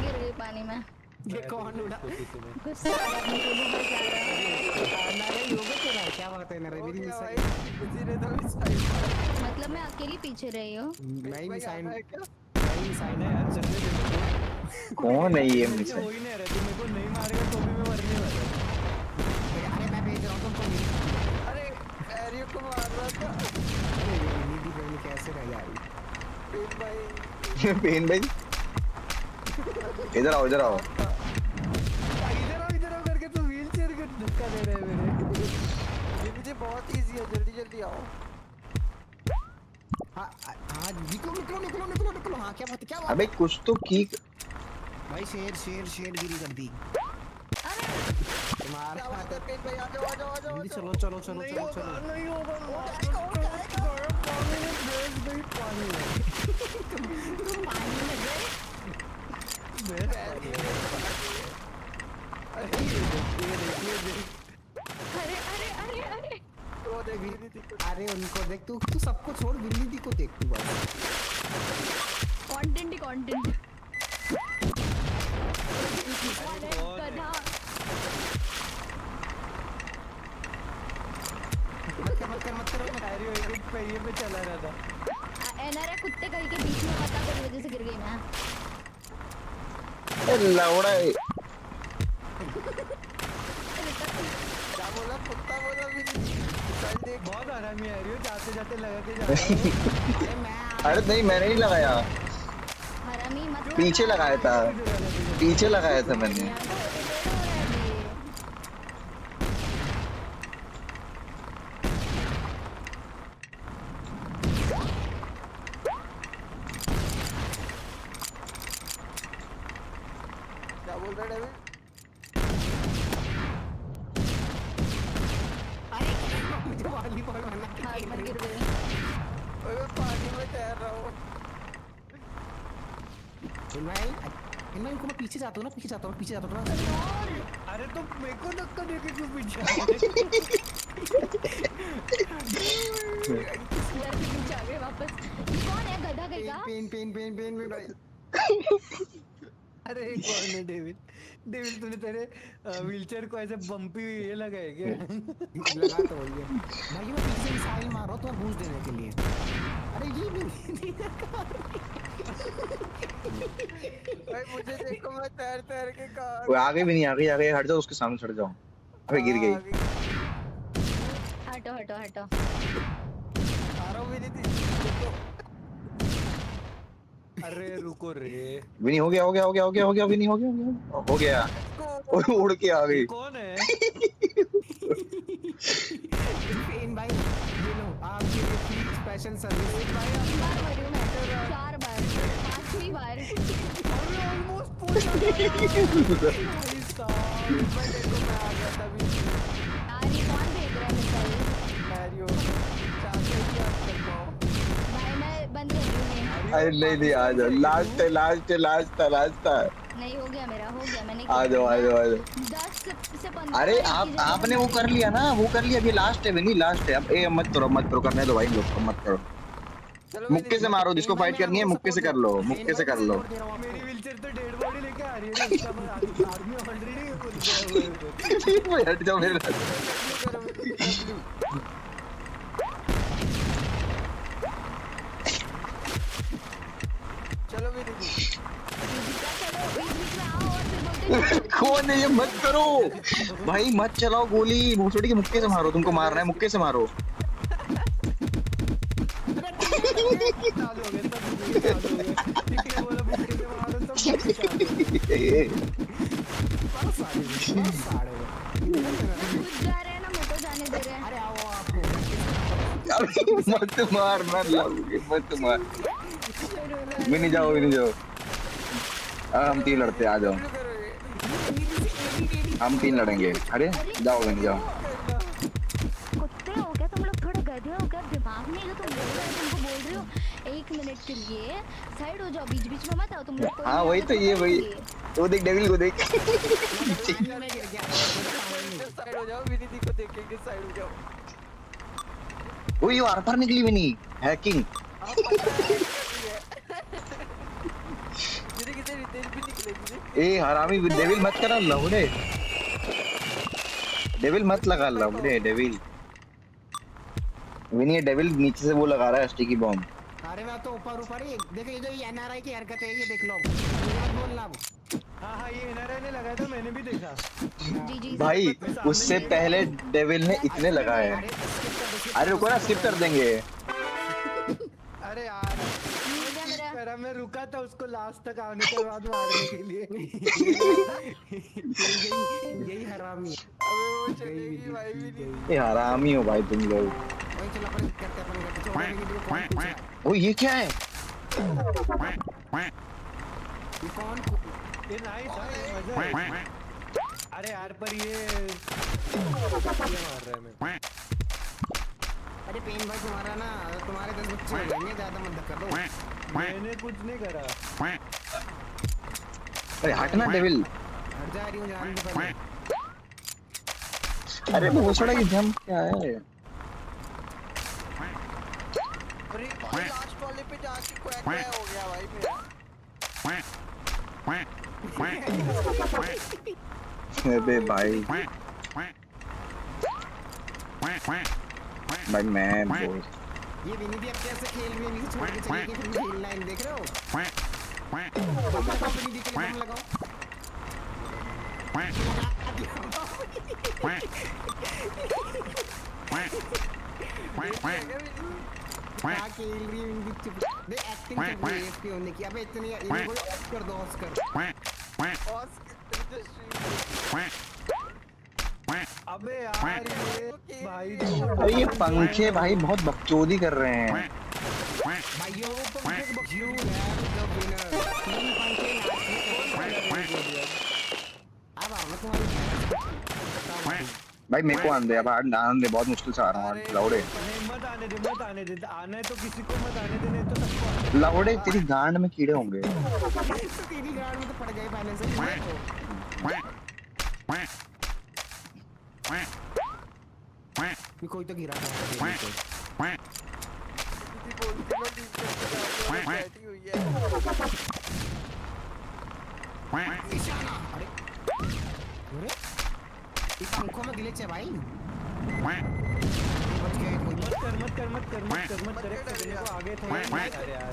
गिर गई पानी में। ये कौन उड़ा? गुस्सा आ रहा है मुझे, बहुत ज्यादा। योगा कर रहा है, क्या बात है ना रवि ने सही। मतलब मैं अकेली पीछे रही हूँ। नहीं साइन है यार, चलने दे। कौन है ये? मुझे हो ही नहीं रहा, तू मेरे को नहीं मारेगा तो भी मैं मरने वाला। अरे मैं भेज रहा हूँ तुमको। अरे एरियो को मार रहा था। अरे नीदी बहन कैसे रह जा रही? पेन भाई इधर आओ इधर आओ करके तो व्हीलचेयर को धक्का दे रहे हैं मेरे। ये मुझे बहुत इजी है, जल्दी आओ। हाँ निकलो। हाँ क्या बात? अबे कुछ तो की भाई शेर गिरी कर दी। तुम्हारा भाई आ जाओ। चलो। नहीं होगा। पानी में अरे उनको देख, तू सबको छोड़, बिल्ली को देख तू बस। कंटेंट मत करो। एक पहिए पे चला रहा था। एनआरए कुत्ते कहीं के बीच में पता की वजह से गिर गई मैं। लौड़ा क्या बोला? कुत्ता बोला भी नहीं। बहुत आरामी आ रही हो, जाते लगा के जा रहा है। अरे नहीं मैंने नहीं लगाया, हरामी मत पीछे लगाया था मैंने। क्या बोल रहा है डेविड? मुझे वॉलीबॉल बनना गिर गई। मैं पानी में तैर रहा हूँ। इनमें इनको मैं पीछे जाता हूँ ना। अरे तो मेरे को धक्का देके क्यों पीछे? पीछे आ गए वापस। कौन है गधा कहीं का? पेन भाई। अरे कौन है डेविड? तूने तेरे व्हीलचेयर को ऐसे बम्पी ये लगाए क्या? लगा तो वही है भाई। मैं पीछे मिसाइल मार रहा हूँ तुम्हें बूस्ट देने के लिए। अरे ये भी भाई मुझे देखो, मैं तैर के कहाँ। वो आगे भी नहीं, आगे हट जाओ, उसके सामने हट जाओ। अबे गिर गई। हटो। आ रहा हूँ अरे रुको रे। विनी हो गया विनी हो गया उड़ के आ गई। कौन है? पेन भाई ये लो आपके लिए फ्री स्पेशल सर्विस। भाई 4 बार 5वीं बार ऑलमोस्ट पहुंच गया। मैं आ गया तभी। यार ये कौन भेज रहा है मिसाइल? मैरियो चाहते हैं कि आप कर पाओ। भाई मैं बंद कर रही हूँ। अरे नहीं आ जाओ, लास्ट था। नहीं हो गया मेरा, हो गया मैंने। आ जाओ 10 से 15। अरे आपने वो कर लिया ना, अभी लास्ट है विनी, लास्ट है। अब मत करो करने दो भाई, लोग को मत करो। मुक्के से मारो, जिसको फाइट करनी है मुक्के से कर लो। मेरी व्हीलचेयर तो डेड बॉडी लेके आ रही है। आर्मी ऑलरेडी हट जाओ मेरे। चलो मेरी कौन है ये? मत करो भाई, मत चलाओ गोली। भूसड़ी के मुक्के से मारो, तुमको मारना है मुक्के से मारो। मत मारना, मत मार। विनी जाओ हम 3 लड़ते, आ जाओ। हम 3 लड़ेंगे। अरे जाओ विनी जाओ। कुत्ते हो क्या तुम लोग? थोड़ा गधे हो क्या? दिमाग नहीं है? तुम बोल रहे हो, तुमको बोल रही हो 1 मिनट के लिए साइड हो जाओ, बीच में मत आओ तुम लोग। हाँ वही तो, ये वही वो देख, डेविल को देख। साइड हो जाओ, विनी दी को देखेंगे, साइड हो जाओ। वो ये आर्पर निकली विनी, हैकिंग। ए हरामी, डेविल मत करा लौड़े, डेविल मत लगा लौड़े, डेविल। विनी ये डेविल नीचे से वो लगा रहा है स्टिकी बॉम्ब। अरे मैं तो ऊपर ही देखो, ये जो एनआरआई की हरकत है ये देख लो। मत बोलना। हाँ ये एनआरआई ने लगाया था, मैंने भी देखा। भाई उससे पहले डेविल ने इतने लगाए हैं। अरे रुको ना, स्किप कर देंगे। अरे यार मैं रुका था उसको लास्ट तक आने के बाद मारने के लिए। यही हरामी है। अबे वो चलेगी भाई भी नहीं। ये हरामी हो भाई तुम लोग। ओ ये क्या है? ये नाइस है, मजा है। अरे यार पर ये मार रहा है मैं। अरे पेन भाई तुम्हारा ना, तुम्हारे 10 बच्चे हो जाएंगे, ज्यादा मत कर दो। मैंने कुछ नहीं करा। अरे हटना डेविल। हट जा रही हूँ, जान दे पहले। अरे वो छोड़ा, ये जंप क्या है? अरे भाई लास्ट वाले पे जाके क्वैक हो गया भाई मेरा। अबे भाई मैं बोल। ये विनी भी अब कैसे खेल रही है, विनी छोड़ के चली गई, फिर खेल लाइन देख रहे हो? विनी दिख रही है, लगाओ। क्या खेल रही है विनी? चुप दे, एक्टिंग कर रही है एफपी होने की। अबे इतनी इनको ऑफ कर दो, ऑस्कर। अबे यार ये भाई, अरे ये पंखे भाई बहुत बकचोदी कर रहे हैं। भाइयों वो पंखे बकचोदी है, द विनर। 3 पंखे अब आओ ना तुम्हारी। भाई मेरे को आने दे, अब आने दे, बहुत मुश्किल से आ रहा हूँ लौड़े। मत आने दे, आना है तो किसी को मत आने देने, तो सबको। लौड़े तेरी गांड में कीड़े होंगे। तेरी गांड में तो पड़ गए पहले से। कोई तो गिरा था। इस पंखों में ग्लिच है भाई। मत कर आगे थोड़ा। अरे यार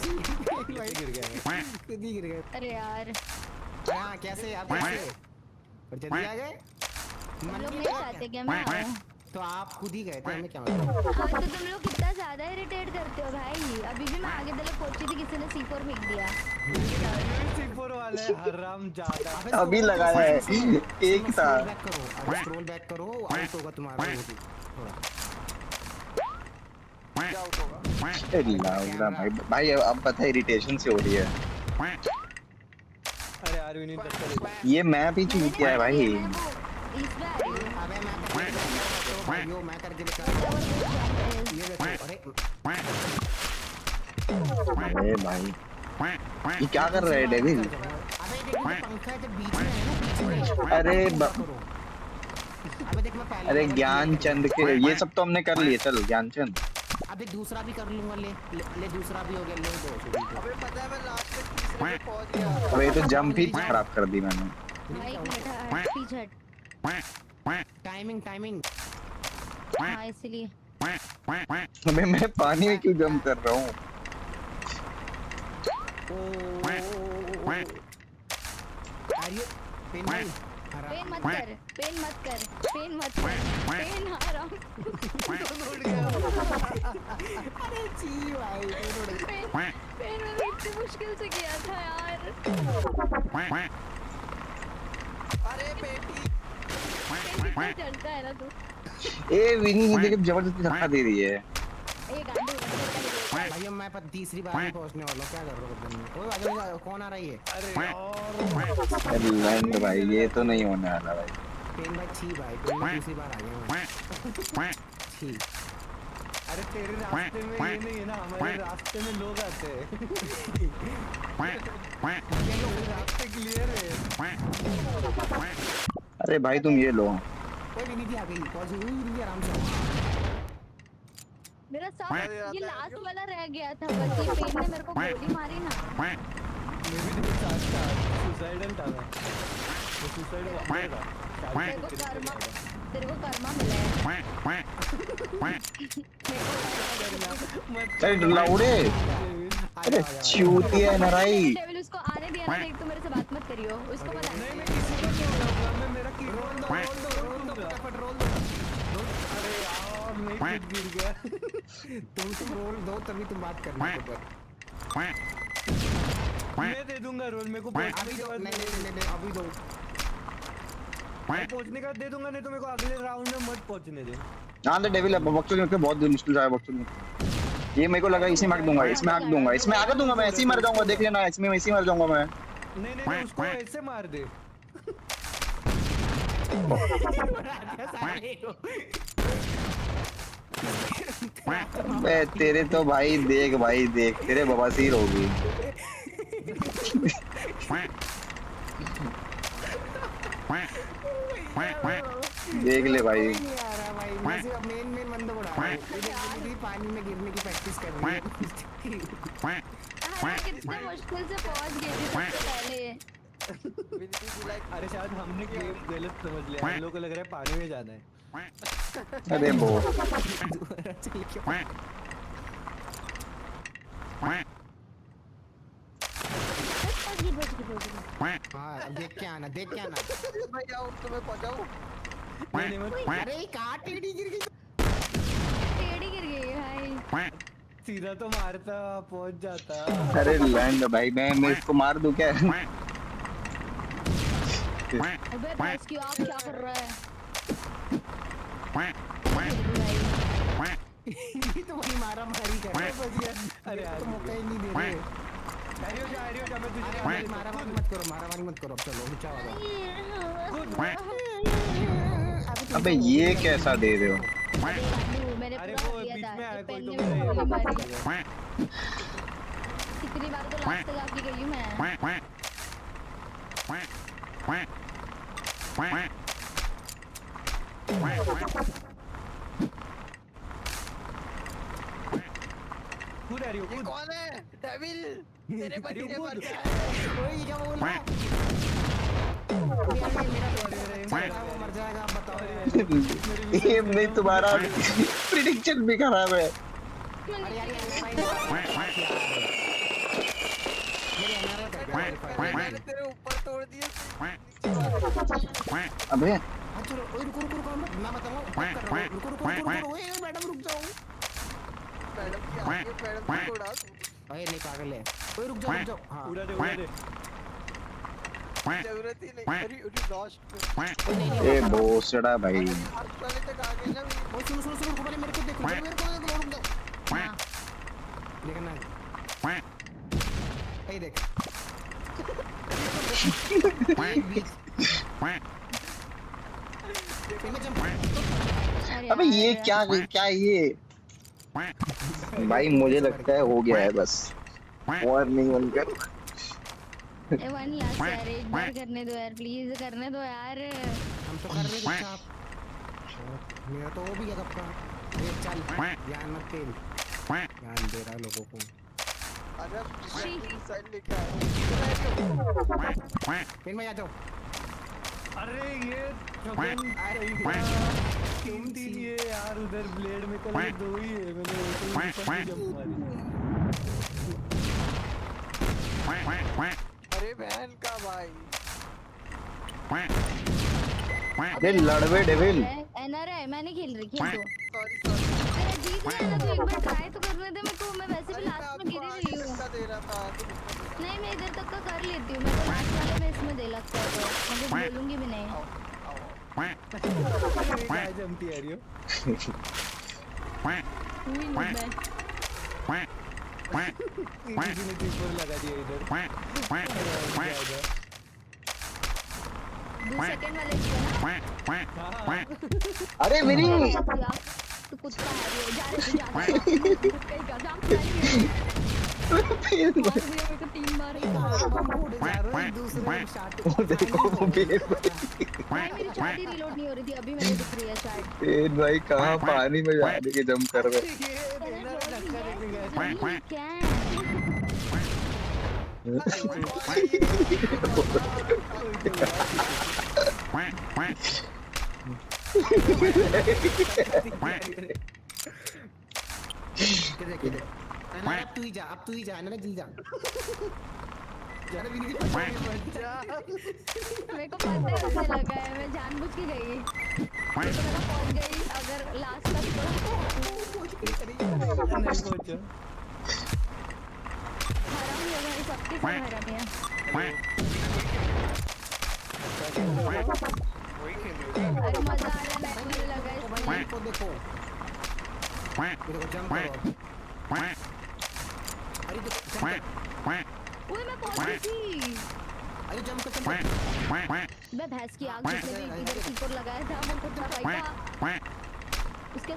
गिर गया, खुद ही गिर गया। अरे यार हाँ कैसे आप कैसे? और जल्दी आ गए। तुम लोग नहीं चाहते क्या मैं आऊं? तो आप खुद ही गए थे, हमें क्या मतलब? हाँ तो तुम लोग कितना ज्यादा इरिटेट करते हो भाई। अभी भी मैं आगे तक पहुंची थी, किसी ने C4 फेंक दिया। C4 वाले हरामजादा। अभी लगाया है, एक था। स्क्रॉल बैक करो, आउट होगा तुम्हारा वो भी थोड़ा। क्या आउट होगा? भाई अब पता है इरिटेशन से हो रही है। अरे यार वी नीड दैट। ये मैप ही चूक गया है भाई। मैं करके दिखा। ये देखो, अरे भाई ये क्या कर रहा है डेविल? पंखा जब बीच में है ना, अरे ज्ञानचंद के ये सब तो हमने कर लिए। चल ज्ञानचंद अबे दूसरा भी कर लूंगा। ले दूसरा भी हो गया। ले दो। अबे पता है मैं लास्ट में तीसरे में पहुंच गया। अबे ये तो जंप ही खराब कर दी मैंने। भाई एक मिनट पीछे हट। टाइमिंग हाँ इसलिए। अबे मैं पानी में क्यों जंप कर रहा हूँ? पेन मत कर। पेन हराम। अरे जी भाई पेन मैंने इतनी मुश्किल से किया था यार। अरे बेटी चढ़ता है ना तू। ए विनी मुझे जबरदस्ती धक्का दे रही है। भाई मैं तीसरी बार में पहुंचने वाला हूं। क्या कर रहा हूं बदन में? ओए आगे कौन आ रहा है ये? अरे लैंड भाई ये तो नहीं होने वाला भाई। पेन भाई छी भाई पेन दूसरी बार आ गया मैं। छी। अरे तेरे रास्ते में ये नहीं है ना, हमारे रास्ते में लोग आते हैं। ये लोग रास्ते क्लियर है। अरे भाई तुम ये लो। कोई भी नहीं आ गई। पहुंच गई आराम से। मेरा सब ये लास्ट वाला रह गया था बस। ये पेन ने मेरे को गोली मारी ना। मैं भी देखो साथ सुसाइडल था मैं। वो सुसाइड मारेगा। तेरे को कर्मा मिला है। अरे लाउडे। अरे चूतिया नराई। डेविल उसको आने दिया ना। देख तू मेरे से बात मत करियो। उसको पता नहीं मैं किसी को नहीं बोलूंगा। मैं मेरा की रोल दो फटाफट रोल दो। अरे यार मैं गिर गया। तुम रोल दो तभी तुम बात करना। मैं दे दूंगा रोल मेरे को। अभी दो। नहीं अभी दो। पहुंचने का दे दूंगा, नहीं तो मेरे को अगले राउंड में मत पहुंचने दे। हां तो डेविल बक्सो में बहुत मुश्किल है बक्सो में। ये मेरे को लगा इसे मार दूंगा। इसमें आग दूंगा। इसमें आग दूंगा मैं। ऐसे ही मर जाऊंगा। देख लेना इसमें वैसे ही मर जाऊंगा मैं। नहीं उसको ऐसे मार दे। बे तेरे तो भाई देख तेरे बवासीर होगी। देख ले भाई। नहीं आ रहा भाई। मैं सिर्फ मेन बंदों को डाल रहा हूं। पानी में गिरने की प्रैक्टिस कर रही है। कितने मुश्किल से पहुंच गए थे सबसे पहले। अरे शायद हमने गेम गलत समझ लिया। हम लोग को लग रहा है पानी में जाना है। अरे वो हाँ देख के आना। भाई आओ तो मैं पहुंचाऊं। अरे कहाँ टेढ़ी गिर गई भाई। सीधा तो मारता पहुंच जाता। अरे लैंड भाई मैं इसको मार दूं क्या? अबे बस क्यों आप क्या कर रहा है? ये तो वही मारा मारी कर रहा है। अरे तो मौका ही नहीं दे रहे। आरियो जा मैं तुझे मारा मारी मत करो। अब चलो नीचे आ जाओ। अबे ये कैसा दे रहे हो? अरे वो बीच में आया कोई तो कितनी बार तो लास्ट तक आके गई हूं मैं। कूद आ रही हो। ये कौन है? डेविल तेरे बच्चे मर गए। ओए ये क्या बोल रहा है? वो मर जाएगा। आप बताओ। ये नहीं तुम्हारा प्रेडिक्शन भी खराब है। मैंने तेरे ऊपर तोड़ दिया। अबे रुको मैं बताऊंगा। रुको मैडम रुक जाओ। मैडम की आगे मैडम को उड़ा तू। अरे नहीं पागल है। ओए रुक जाओ हाँ उड़ा दे जरूरत ही नहीं। अरे लॉस्ट ए बोसड़ा भाई वाले तक आ गए ना। ओए सुनो पहले मेरे को देखो रुक जाओ हां देखना ए देख अबे ये क्या ये भाई मुझे लगता है हो गया है बस और नहीं बनकर वन लास्ट यार एक बार करने दो यार प्लीज करने दो यार हम तो कर रहे हैं मेरा तो वो भी है कब ये चल ध्यान मत तेल ध्यान दे रहा लोगों को अगर साइड लेके आए फिर मैं आ जाओ अरे ये तीन ये यार उधर ब्लेड में कल दो ही है मैंने जंप मारी। अरे बहन का भाई अरे लड़वे डेविल एनआरआई मैंने खेल रही खेल दो सॉरी अरे जीत गया ना तो एक बार ट्राई तो करने दे मेरे को मैं वैसे भी लास्ट में गिर रही हूं दे रहा था नहीं मैं इधर तक का कर लेती हूं मैं तो लास्ट वाले में इसमें दे लगता है तो मैं बोलूंगी भी नहीं क्या जमती आ रही हो हुई नहीं मैं किसी ने टीपर लगा दिया इधर 2 सेकंड वाले इसमें ना अरे मेरी तू कुत्ता है ये जा रहे जा कहीं का जाम मेरे को 3 बार दूसरे शॉट देखो वो मेरी मेरी शॉट ही रिलोड नहीं हो रही थी अभी मेरे दिख रही है शॉट तेज भाई कहां पानी में जाने के जंप कर रहे क्या अब तू ही जा ना जल्दी जा मेरे को पता है कैसे लगा है मैं जानबूझ के गई पहुंच गई अगर लास्ट तक हराम ही होगा सबके सब हराम है अरे मजा आ रहा है मुझे लगा इसमें को देखो जंप करो अरे देखो ओए मैं पहुंच गई थी अरे जंप कर मैं भैंस की आग जितने भी इधर कीपर लगाया था वो कुछ भाई था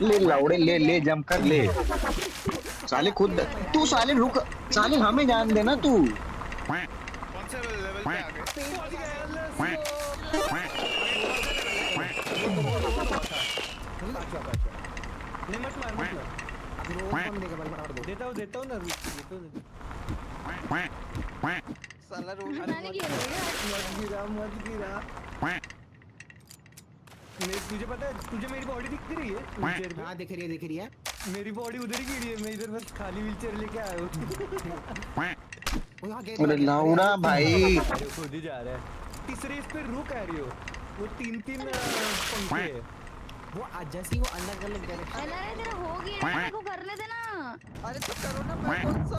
ले लाउड़े ले जंप कर ले साले खुद तू साले रुक साले हमें जान देना तू कौन से लेवल पे आ गए नहीं मत मार अभी रोज कौन देगा बल मार दो देता हूं ना साला रोज मैंने किया मत गिरा तुझे पता है तुझे मेरी बॉडी दिख रही है व्हीलचेयर में हां दिख रही है मेरी बॉडी उधर ही गिरी है मैं इधर बस खाली व्हीलचेयर लेके आया हूं अरे लाउड़ा भाई खुद ही जा रहा है तीसरे इस पे रुक आ रही हो वो 3 पंखे है वो जैसे वो अलग-अलग डायरेक्शन अरे तेरा हो गया ना मेरे को करने देना अरे तो करो ना मैं कौन सा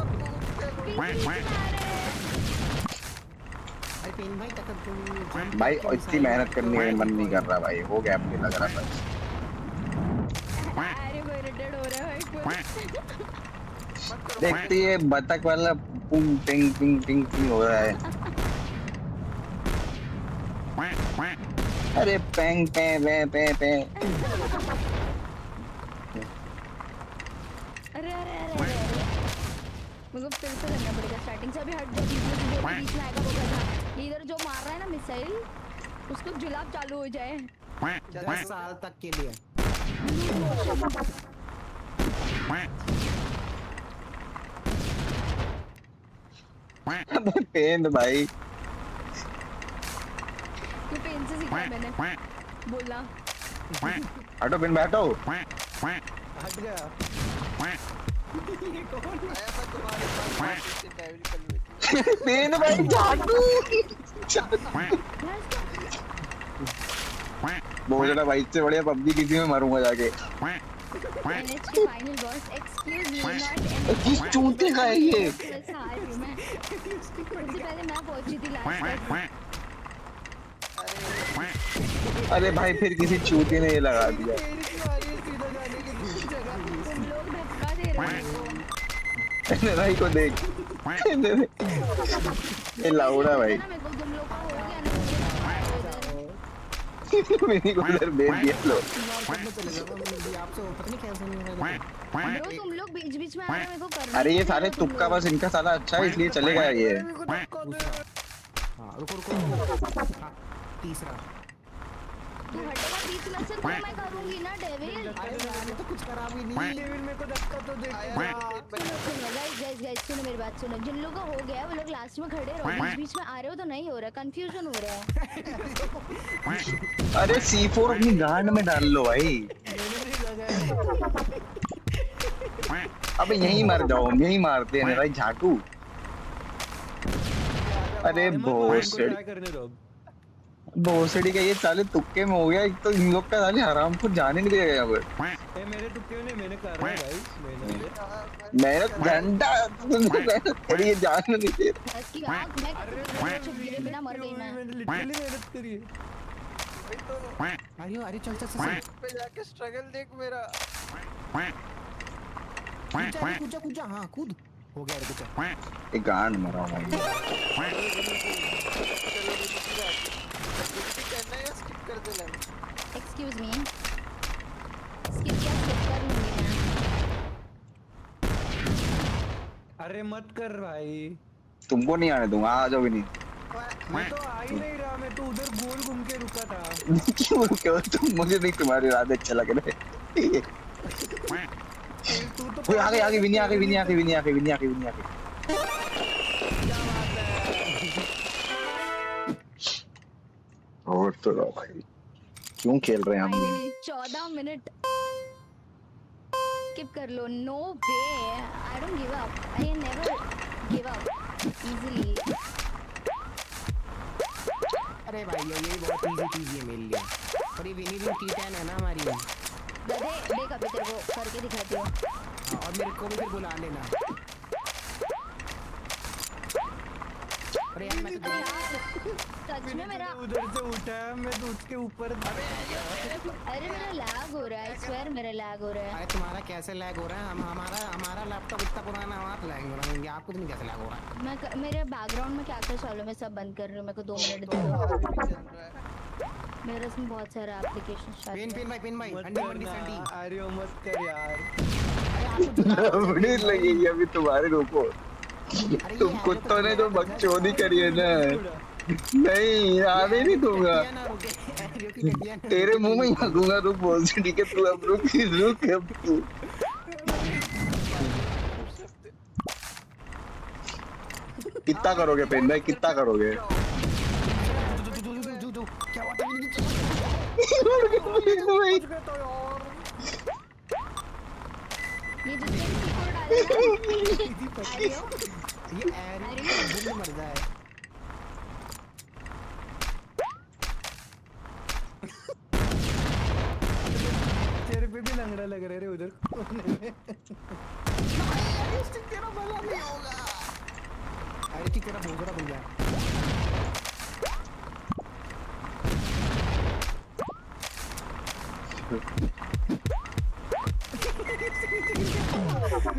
अरे पेन भाई तक तुम भाई इतनी मेहनत करने का मन नहीं कर रहा भाई हो गया मुझे लग रहा बस अरे कोई रिटेड हो रहा है भाई देखती है बतख वाला पुंग टिंग टिंग टिंग टिंग हो रहा है अरे पेंग पे पे पे पे अरे मुझे फिर से करना पड़ेगा स्टार्टिंग से अभी हट जा बीच में आएगा वो गधा इधर जो मार रहा है ना मिसाइल उसको जुलाब चालू हो जाए 10 साल तक के लिए पेन भाई ये पेन से सीखा मैंने बोला हटो पेन बैठो हट गया आया मैं तुम्हारे पास डेविल कर पेन भाई जादू बोलना भाई इससे बढ़िया पबजी किसी में मारूंगा जाके NH के final boss excuse me not किस चूते का है ये? हार रही हूं मैं। सबसे पहले मैं पहुंची थी लास्ट तक। अरे भाई फिर किसी चूते ने ये लगा दिया। तुम लोग धक्का दे रहे हो। भाई को देख। ये लाउडा भाई। मेरे को तुम लोग का हो गया ना। मेरी को उधर भेज दिया लो। ब्रो तुम लोग बीच-बीच में आ रहे हो, मेरे को करना। अरे ये सारे तुक्का बस इनका साला अच्छा है इसलिए चलेगा ये। हाँ रुको तीसरा तू हटेगा बीच में से तो मैं करूंगी ना डेविल। अरे मैंने तो कुछ करा भी नहीं। डेविल मेरे को धक्का तो दे सुनो गाइस सुनो मेरी बात सुनो। जिन लोगों का हो गया वो लोग लास्ट में खड़े रहो, बीच में आ रहे हो तो नहीं हो रहा, कंफ्यूजन हो रहा है। अरे C4 अपनी गांड में डाल लो भाई। अबे यहीं मर जाओ, यहीं मारते हैं भाई झाटू। अरे भोसड़ी का ये साले तुक्के में हो गया। एक तो इन लोग का साले हराम को जाने नहीं देगा यहाँ पर। मेरे तुक्के ने मैंने कर रहा है भाई। मेहनत घंटा मेहनत करी है, जाने नहीं दे। इसकी आंख मैं चुप गिरे बिना मर गई मैं। मैंने लिटरली मेहनत करी है। अरे चल पे जाके स्ट्रगल देख मेरा। कूद हाँ कूद हो गया रे कुछ। एक गांड मरा भाई। एक्सक्यूज मी स्किप किया स्किप कर लूंगी मैं। अरे मत कर भाई। तुमको नहीं आने दूंगा, आ जाओ भी नहीं। मैं तो आ ही नहीं रहा, मैं तो उधर गोल घूम के रुका था। क्यों रुके हो तुम? मुझे नहीं तुम्हारे रात अच्छा लग रहा है। तू तो आगे विनी और तो लो भाई, क्यों खेल रहे हैं हम? 14 मिनट स्किप कर लो। No way, I don't give up, I never give up easily. अरे भाई ये बहुत इजी चीज है मेरे लिए। और ये विनी भी T10 है ना हमारी। देख अभी तेरे को करके दिखाती हूँ। और मेरे को भी फिर बुला लेना। अरे यार मैं तो सच में मेरा उधर से उठा है, मैं तो उसके ऊपर। अरे मेरा लैग हो रहा है, स्वेयर मेरा लैग हो रहा है। अरे तुम्हारा कैसे लैग हो रहा है? हमारा लैपटॉप इतना पुराना है, हमारा लैग हो रहा है। आपको तो नहीं कैसे लैग हो रहा है? मैं मेरे बैकग्राउंड में क्या चालू है मैं सब बंद कर रही हूँ। मेरे को 2 मिनट दो। मेरे इसमें बहुत सारा एप्लीकेशन पिन भाई अंडी अरे मत कर यार। बड़ी लगेगी अभी तुम्हारे। रुको, तुम कुत्तों ने जो बकचोदी करी है ना, नहीं आने नहीं दूंगा। तेरे मुंह में ही लगूंगा। रुक बोल ठीक है, तू अब रुक अब तू। कितना करोगे पेन भाई, कितना करोगे? ये ये मर जाए। तेरे पे भी लंगड़ा लग रहा है उधर कोने में। तेरा भला नहीं होगा। अरे कि तेरा भोगड़ा बन गया।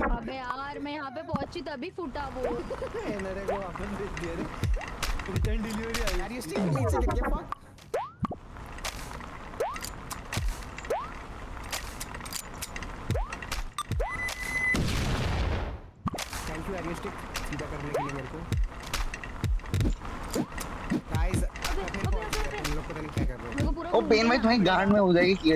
अबे यार मैं यहाँ पे पहुंची तभी फूटा वो। मेरे को वापस भेज दिया रे। रिटर्न डिलीवरी आई। Ariostic नीचे गिर गया। फक। थैंक यू Ariostic सीधा करने के लिए मेरे को। गाइस हम लोग पता नहीं क्या कर रहे हैं। ओ पेन भाई तुम्हारी गांड में हो जाएगी कि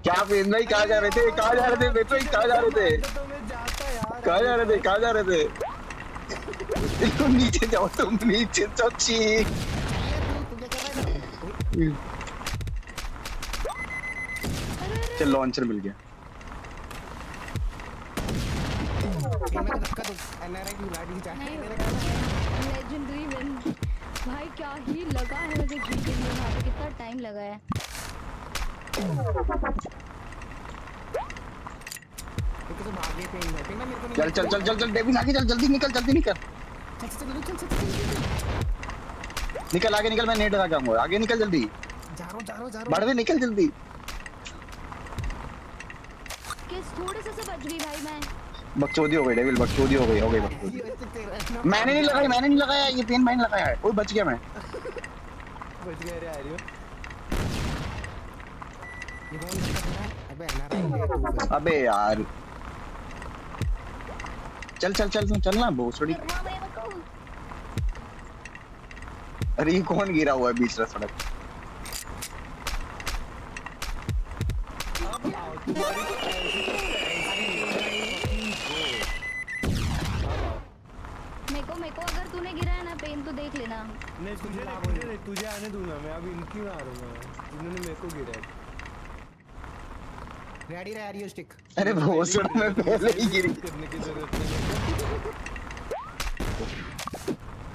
क्या पेन भाई? कहाँ जा रहे थे? कहाँ जा रहे थे बेटो? कहाँ जा रहे थे? तुम नीचे जाओ, तुम नीचे चची। चल लॉन्चर मिल गया। धक्का दो एनआरआई की लाठी जा लेजेंडरी विन भाई क्या ही लगा है मुझे जीतने में वहाँ पे कितना टाइम लगा है तो भागे पेन में मेरे को चल चल चल चल चल डेविड आगे चल जल्दी निकल निकल आगे निकल मैं नेट लगा जाऊंगा आगे निकल जल्दी जा रहा हूं बढ़वे निकल जल्दी किस थोड़े से बच गई भाई मैं बकचोदी हो गई डेविल बकचोदी हो गई बकचोदी मैंने नहीं लगाया ये पेन माइन लगाया है ओए बच गया मैं बच गया रे आर्यो अबे यार चल ना भोसड़ी अरे ये कौन गिरा हुआ है बीच सड़क मेको अगर तूने गिरा है ना पेन तो देख लेना नहीं तुझे आने दूंगा मैं अब इनकी मारूंगा इन्होंने मेरे को गिरा रेडी रे आरियोस्टिक अरे भोसड़ी में पहले ही गिरी करने की जरूरत नहीं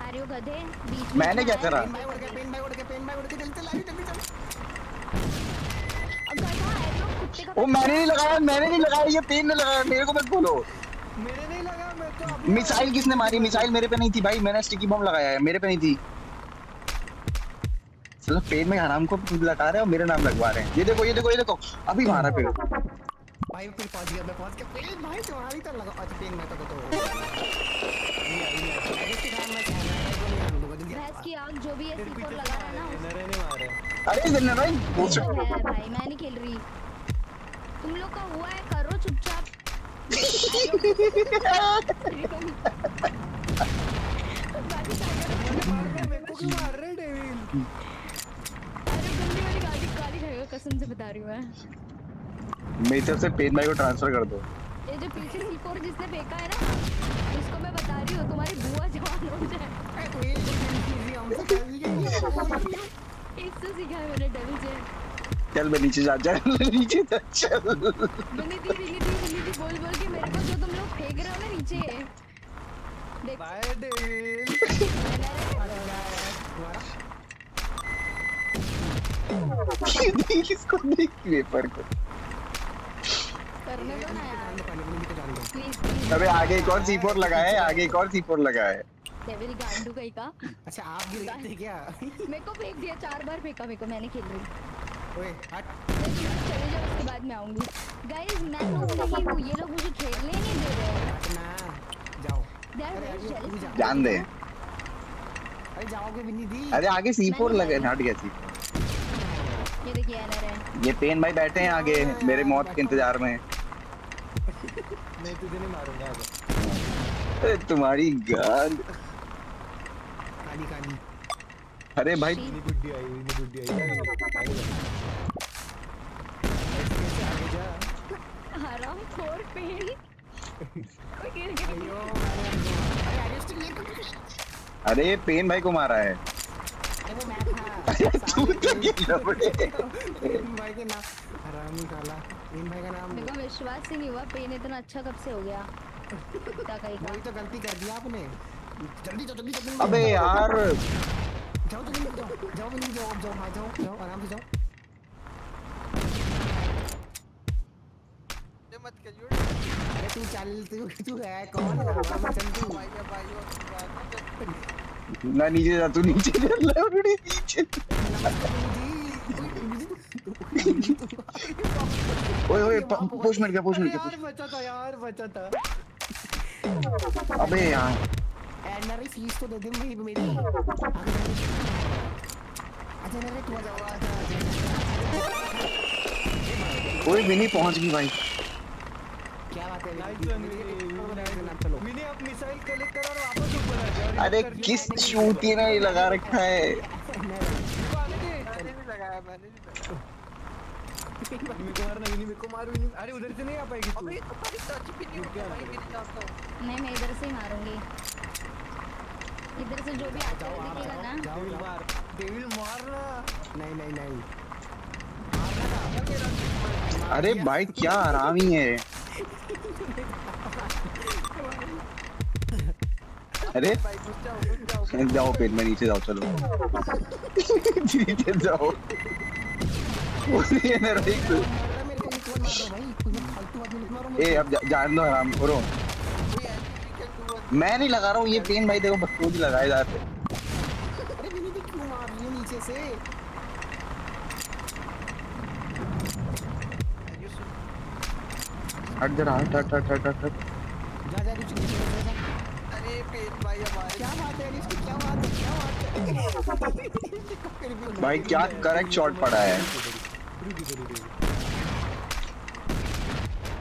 आरियो गधे बीच में मैंने क्या करा पेन भाई उड़ के जल्दी चल ओ मैंने नहीं लगाया ये पेन ने लगाया मेरे को मत बोलो मेरे नहीं लगा मैं तो मिसाइल किसने मारी मिसाइल मेरे पे नहीं थी भाई मैंने स्टिकी बम लगाया है मेरे पे नहीं थी चलो पेन में आराम को खुद लगा रहे हो मेरे नाम लगवा रहे हैं ये देखो अभी मारा पेन भाई फिर पहुंच गया पेन भाई तुम्हारी तो लगा आज पेन में तो भैंस की आग जो भी है C4 लगा रहा है ना नरे ने मारा अरे इधर भाई भाई मैं नहीं खेल रही तुम लोग का हुआ है करो चुपचाप मार रहे डेविल अरे बंदी वाली गाली खाएगा कसम से बता रही हूँ मैं मेरी तरफ से पेन भाई को ट्रांसफर कर दो ये जो पीछे C4 जिसने फेंका है ना उसको मैं बता रही हूँ तुम्हारी बुआ जवान हो जाए इससे सीखा है मैंने डेविल से चल मैं नीचे जा नीचे चल बनी थी बोल के मेरे को जो तुम लोग फेंक रहे हो ना नीचे बाय डेविल इसको देख पेपर को करने दो ना यार प्लीज अबे आगे एक और C4 लगा है डेविल गांडू कहीं का अच्छा आप गिर गए थे क्या मेरे को फेंक दिया 4 बार फेंका मेरे को मैं नहीं खेल रही ओए हट चले जाओ उसके बाद मैं आऊंगी गाइस मैं नहीं हूँ ये लोग मुझे खेलने नहीं दे रहे ना जाओ जान दे अरे जाओगे भी नहीं दी अरे आगे C4 लगे हट गया C4 ये देखिए एनर है ये पेन भाई बैठे हैं आगे मेरे मौत के इंतजार में मैं तुझे नहीं मारूंगा अरे तुम्हारी गांड काली अरे भाई इतनी बुड्ढी आई आगे जा हराम खोर पेन अरे पेन भाई को मारा है तू तो गिरा बड़े पेन भाई के नाम हरामी काला पेन भाई का नाम मेरे को विश्वास ही नहीं हुआ पेन इतना अच्छा कब से हो गया वही तो गलती कर दी आपने जल्दी अबे यार जाओ आराम से जाओ मत करियो अरे तू है कौन चल तू ना नीचे जा तू नीचे जा लौड़ी नीचे ओए पुश मिल गया बचा था अबे यार एनआरआई फीस तो दे दे मेरी अच्छा नरे तू जाओ ओए विनी पहुंच गई भाई क्या बात है विनी आप मिसाइल कलेक्ट करो और वापस ऊपर आ जाओ अरे किस चूती ने लगा रखा है मैंने भी लगाया मेरे को मार विनी अरे उधर से नहीं आ पाएगी तू नहीं मैं इधर से ही मारूंगी इधर से जो भी आता है दिखेगा ना डेविल मारना नहीं अरे भाई क्या हरामी है अरे जाओ पेन में नीचे जाओ चलो नीचे जाओ ए अब जान दो आराम करो मैं नहीं लगा रहा हूँ ये पेन भाई देखो बकचोद ही लगाए जाते अरे विनीति क्यों मार रही है नीचे से हट जरा हट जा जा अरे पेन भाई हमारे क्या बात है इसकी क्या बात है भाई क्या करेक्ट शॉट पड़ा है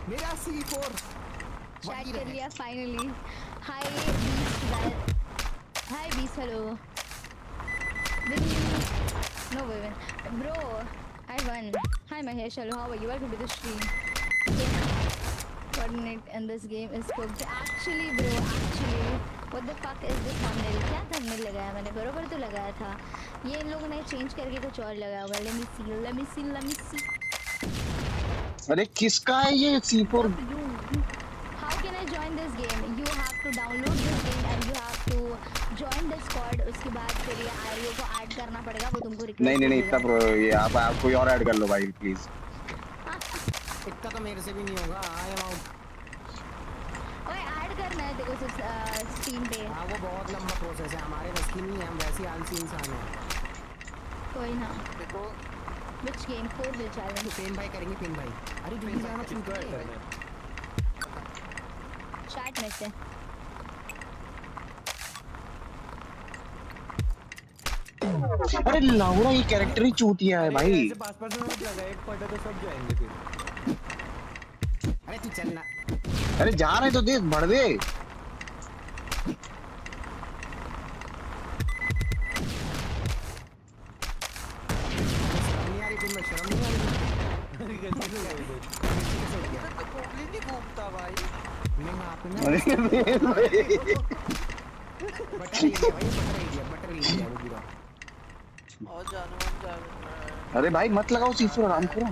मेरा C4 चैट कर लिया फाइनली हाय बीस hello no women bro I won hi Mahesh hello how are you welcome to the stream coordinate in this game is cooked actually what the fuck is this thumbnail क्या thumbnail लगाया मैंने बरोबर तो लगाया था ये इन लोगों ने चेंज करके कुछ और लगाया होगा let me see अरे किसका है ये C4 how can I join this game you have to download this game and you have to join the squad उसके बाद फिर ये आरियो को ऐड करना पड़ेगा वो तुमको रिक्वेस्ट नहीं इतना ये आप कोई और ऐड कर लो भाई प्लीज इतना तो मेरे से भी नहीं होगा आई एम आउट ओए ऐड करना है देखो स्टीम पे हां वो बहुत लंबा प्रोसेस है हमारे बस की नहीं है हम वैसे आलसी इंसान हैं कोई ना देखो which game 4 will challenge pen भाई करेंगे पेन भाई अरे जल्दी जाना क्यों कर चैट में से अरे लाउरा ये कैरेक्टर ही चूतिया है भाई ऐसे 5% मत लगा एक पॉइंट तो सब जाएंगे फिर अरे तू चल ना अरे जा रहे तो दे बढ़ दे शर्म नहीं आ रही नहीं घूमता भाई मैं आपने अरे बटर एरिया वो गिरा और जानवर अरे भाई मत लगाओ C4 आराम करो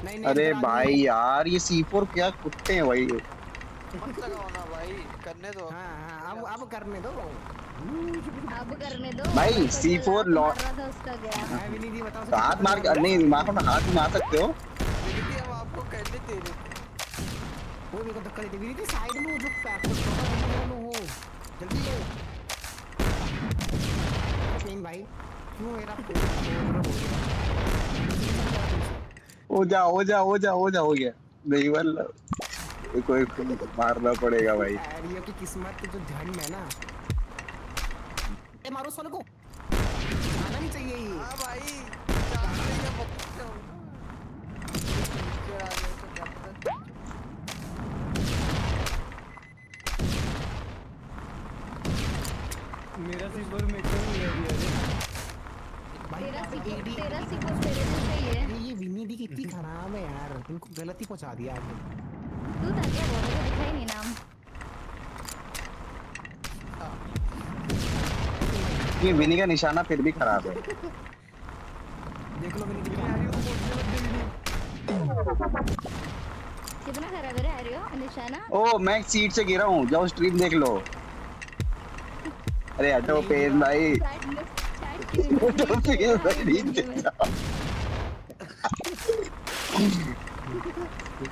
नहीं अरे भाई यार ये C4 क्या कुत्ते हैं भाई मत लगाओ ना भाई करने दो हां अब करने दो भाई C4 लॉ हाथ मार नहीं मार हाथ मार सकते हो विनीति हम आपको कहने दे रहे वो मेरे को धक्का देते विनीति साइड में जो पैक हो जल्दी पेन भाई क्यों मेरा हो जा हो गया नहीं वाला कोई मारना पड़ेगा भाई एरिया की किस्मत तो झंड है ना ए मारो साले को आना नहीं चाहिए ये हां भाई जानते हैं मेरा C4 में क्यों नहीं है तेरा C4 मेरे से सही है ये विनीति कितनी खराब है यार इनको गलती पहुंचा दिया आपने तू था क्या बोल रहा दिखाई नहीं नाम ये विनी का निशाना फिर भी खराब है देख लो विनीति कितना खराब है रे आरियो निशाना ओ मैं सीट से गिरा हूँ जाओ स्ट्रीम देख लो अरे हटो पेन भाई हटो पेन भाई नीचे जाओ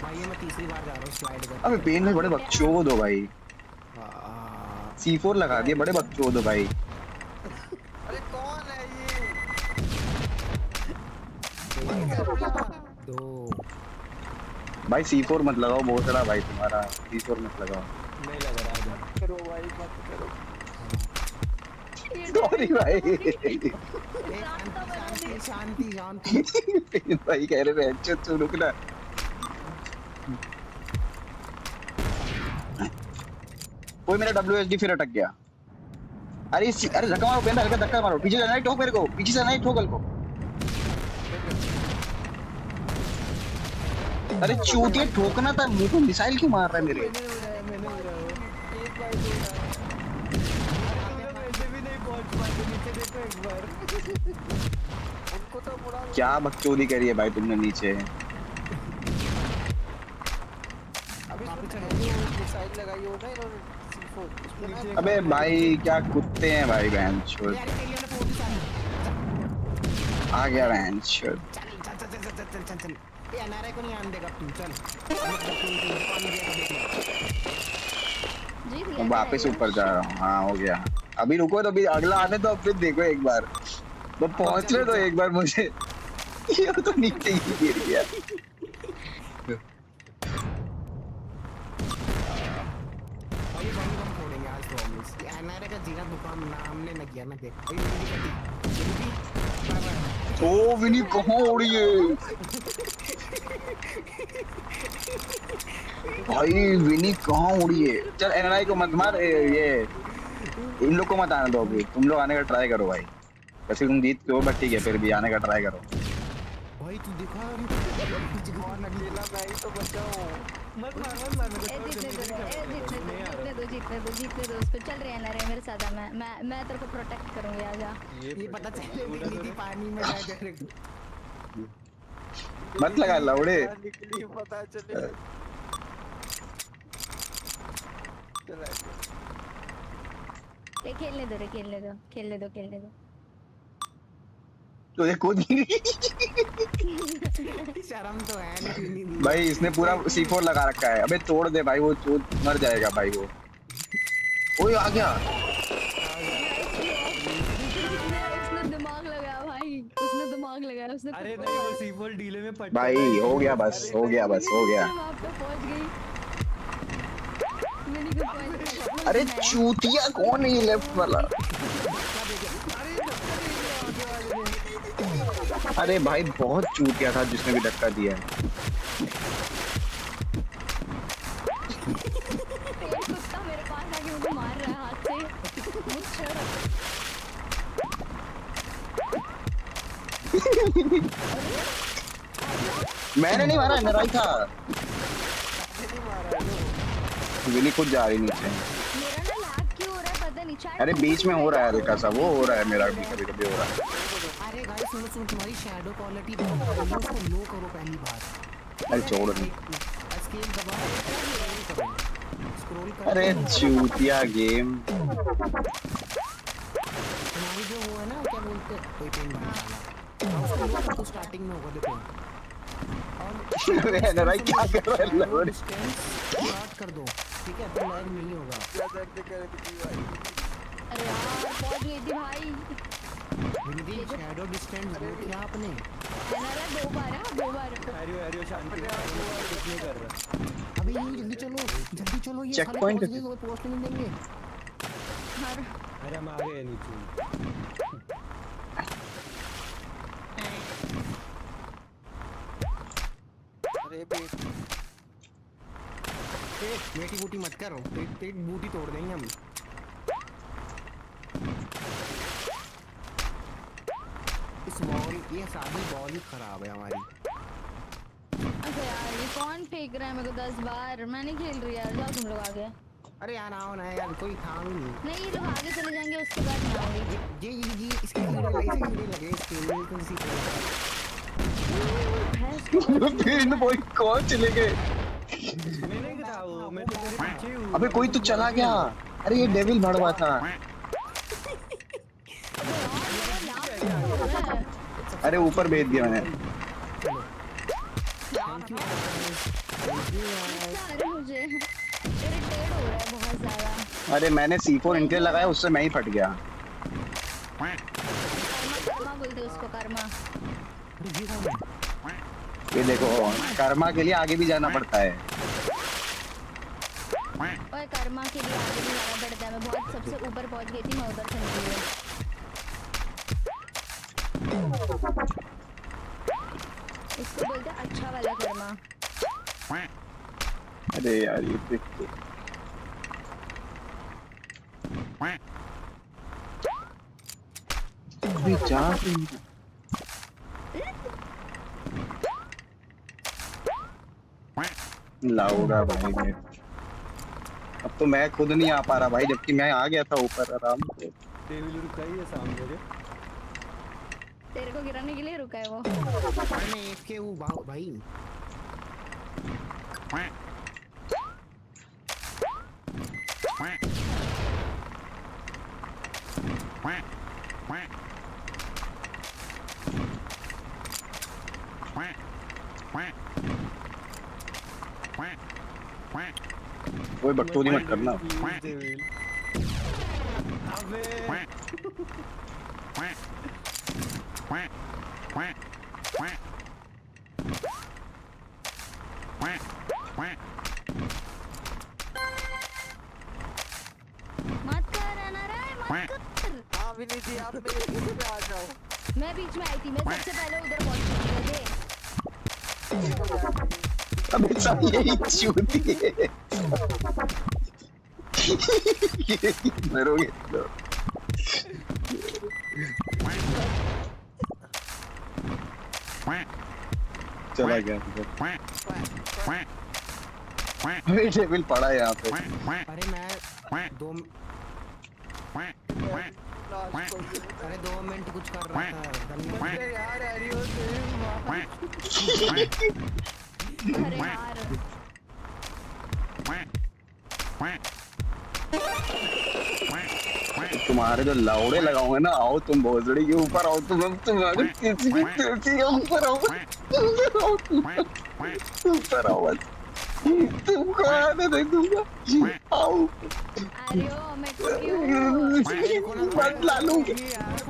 भाई ये मैं तीसरी बार जा रहा हूँ स्लाइड कर अबे पेन में बड़े बकचोद हो भाई C4 लगा दिए बड़े बकचोद हो भाई अरे कौन है ये दो भाई C4 मत लगाओ बहुत बड़ा भाई तुम्हारा C4 मत लगाओ नहीं लग रहा है करो भाई मत करो सॉरी भाई शांति भाई कह रहे हैं अच्छा रुक ना कोई मेरा WSD फिर अटक गया अरे धक्का मारो पेन हल्का धक्का मारो पीछे से नहीं ठोक मेरे को पीछे से नहीं ठोक को अरे चूतिया ठोकना था मुंह को मिसाइल क्यों मार रहा है मेरे क्या बकचोदी करी है भाई तुमने नीचे मिसाइल लगाई हो ना इन्होंने C4 अबे भाई क्या कुत्ते हैं भाई बहन चोद। आ गया बहन चोद। चल ये एनआरआई को नहीं आने देगा तू चल। वापस ऊपर जा रहा हूँ। हाँ हो गया। अभी रुको तो अभी अगला आने तो फिर देखो एक बार तो पहुंचने तो एक बार मुझे। ये तो नीचे ही गिर गया। एनआरआई का जीना दुकान हमने न किया ना देख। ओ विनी कहाँ उड़ी है भाई विनी कहाँ उड़ी है। चल एनआरआई को मत मार ये इन लोग को मत आने दो अभी। तुम लोग आने का ट्राई करो भाई। वैसे तुम जीत के हो बट ठीक है फिर भी आने का ट्राई करो भाई। तू दिखा अकेला मैं ही तो बचाऊं। मत मार जीतने दो उसको। चल रहे हैं ना रे मेरे साथ। मैं तेरे को प्रोटेक्ट करूंगी। आजा। ये पता चले नीति पानी में जाए तेरे को मत लगा लौड़े। निकली पता चले। खेलने दो। तो ये कूद शर्म तो है नहीं भाई। इसने पूरा C4 लगा रखा है। अबे तोड़ दे भाई वो चूत मर जाएगा भाई वो। ओए आ गया। उसने दिमाग लगाया भाई। उसने अरे नहीं वो C4 डीले में पट भाई हो गया बस हो गया। वहाँ पे पहुंच गई। अरे चूतिया कौन है ये लेफ्ट वाला। अरे भाई बहुत चूतिया था जिसने भी धक्का दिया है। कुत्ता मेरे पास आके मुझे मार रहा है हाथ से। मैंने नहीं मारा मेरा ही था। विनी खुद जा रही नीचे। मेरा ना लैग क्यों हो रहा है पता नहीं। अरे बीच में हो रहा है हल्का सा वो हो रहा है मेरा भी कभी कभी हो रहा है। अरे गाइस सुनो तुम्हारी शैडो क्वालिटी बहुत है। उसको लो करो पहली बार। अरे छोड़ दे। एस्केप दबाओ स्क्रॉल करो। अरे चूतिया गेम। तुम्हारी जो वो है ना क्या बोलते हैं कोई पेन बनाना उसको लो तो स्टार्टिंग में होगा देखो। अरे भाई क्या कर रहा है लौड़। स्टार्ट कर दो ठीक है तो लैग नहीं होगा। क्या दर्द कर दी भाई। अरे यार पहुंच गई थी भाई। हिंदी शैडो डिस्टेंस वो क्या आपने दो बार हैरियो शांति कुछ नहीं कर रहा। अभी जल्दी चलो ये चेक पॉइंट पोस्ट नहीं देंगे। अरे हम आ गए नीचे। अरे बेटी बूटी मत करो। पेट बूटी तोड़ देंगे हम। इस बॉल ये सारी बॉल ही खराब है हमारी। अच्छा यार ये कौन फेंक रहा है मेरे को 10 बार। मैं नहीं खेल रही यार। जाओ तुम लोग आगे। अरे यार आओ ना यार कोई था नहीं। नहीं ये लोग आगे चले जाएंगे उसके बाद मैं आऊंगी। ये इसके कीड़े लगे इसके लिए कौन सी फिर वो कौन चले गए। मैंने क्या था वो मैं तो तेरे पीछे हूं। अबे कोई तो चला गया। अरे ये डेविल भड़वा था। अरे ऊपर भेज दिया मैंने। मुझे इरिटेट हो रहा है बहुत ज्यादा। अरे मैंने C4 इनके लगाया उससे मैं ही फट गया। कर्मा बोलते उसको कर्मा। ये देखो कर्मा के लिए आगे भी जाना पड़ता है। और कर्मा के लिए आगे भी जाना पड़ता है। मैं बहुत सबसे ऊपर पहुंच गई थी। मैं उधर से निकली। इसको बोलते अच्छा वाला कर्मा। अरे यार ये देखो अभी जा लाऊंगा भाई मैं। अब तो मैं खुद नहीं आ पा रहा भाई जबकि मैं आ गया था ऊपर आराम से। डेविल रुका ही है सामने रे। तेरे को गिराने के लिए रुका है वो। मैं एक के वो भाई कोई बकचोदी मत करना। मत कर अनारा, मत कर। हाँ विनीति, आप मेरे बीच में आ जाओ। मैं बीच में आई थी, मैं सबसे पहले उधर पहुंची थी। अबे सब यही चूती है। मरोगे तो। चला गया अरे टेबल पड़ा है यहाँ पे। अरे मैं 2 मिनट कुछ कर रहा था यार एरियोस अरे यार तुम्हारे जो लाउड़े लगाओगे ना, आओ तुम भोसड़ी के ऊपर आओ, तुम अगर किसी भी तिरछी के ऊपर आओ, ऊपर आओ बस, तुमको आने दे दूंगा। आओ बदला लूंगा,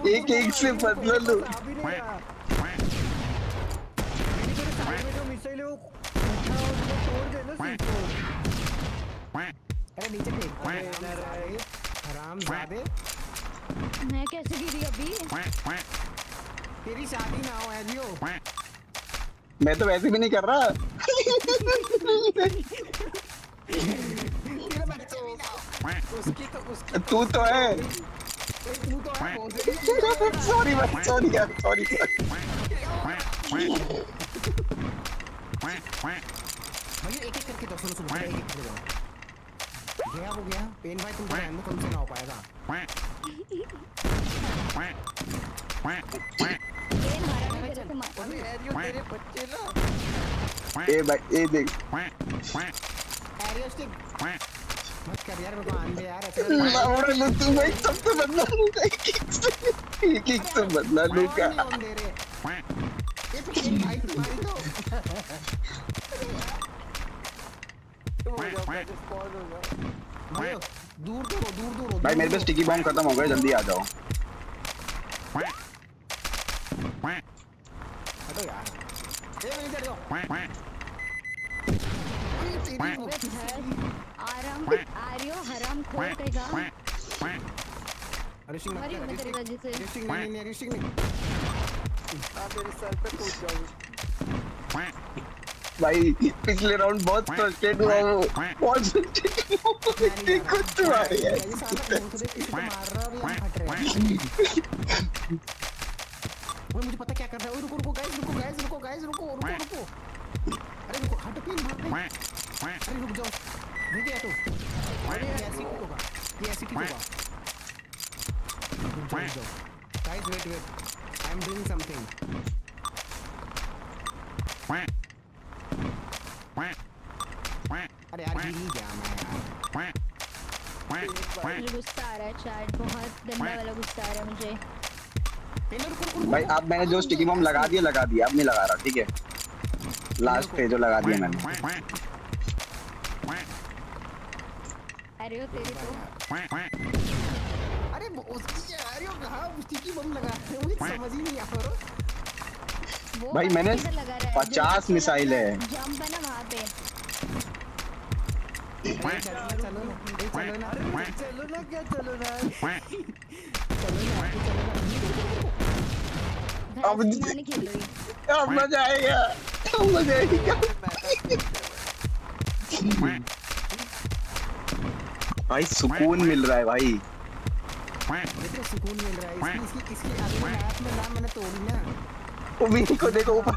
एक एक से बदला लूं। अरे नीचे फेंक हरामजादे। मैं कैसे गिरी अभी? तेरी शादी ना हो एलियो। मैं तो वैसे भी नहीं कर रहा। तू तो है। सॉरी यार, सॉरी। भैया एक-एक करके दो, सुनो एक-एक करके दो। गया वो गया, पेन भाई तुम ध्यान दो, तुमसे ना हो पाएगा। तेरे बच्चे ना। ए भाई ए देख। एरियोस्टिक मत कर यार, मेरे को आन दे यार। लाउड़ा लो तू भाई, सबसे बदला लूंगा, एक-एक से बदला लूंगा। ये पेन भाई तुम्हारी तो। दूर दूर भाई मेरे पे स्टिकी बॉम्ब खत्म हो गए, जल्दी आ जाओ। हटो यार, ए मेरे इधर जाओ। आराम आरियो हराम खोल देगा। अरिशिंग मत कर, तेरी वजह से। अरिशिंग नहीं, अरिशिंग नहीं। आप मेरे सर पे कूद जाओगे। भाई पिछले राउंड बहुत फ्रस्ट्रेट हुआ वो, बहुत फ्रस्ट्रेट हुआ। कुछ तो आ रही है। वो मुझे पता क्या कर रहा है। रुको गाइस, रुको। अरे रुको, हट पिन भाई। अरे रुक जाओ, रुक गया तो। अरे ऐसे ही होगा, ये ऐसे ही होगा। रुक जाओ guys, wait, I am doing something. अरे यार गिर ही गया मैं यार। मुझे गुस्सा आ रहा है चैट, बहुत गंदा वाला गुस्सा आ रहा है मुझे। भाई अब मैंने जो स्टिकी बॉम्ब लगा दिया, अब नहीं लगा रहा, ठीक है? लास्ट पे जो लगा दिया मैंने। अरे तेरे को अरे उसकी यारियों कहाँ स्टिकी बम लगा रहे हैं, मुझे समझ ही नहीं आ रहा। भाई मैंने 50 मिसाइल है। जंप है ना वहाँ पे। चलो ना क्या चलो ना। अब मजा आएगा, भाई सुकून मिल रहा है भाई। सुकून मिल रहा है। इसकी अगले मैच में ना मैंने तोड़ी ना। उम्मीद को देखो ऊपर।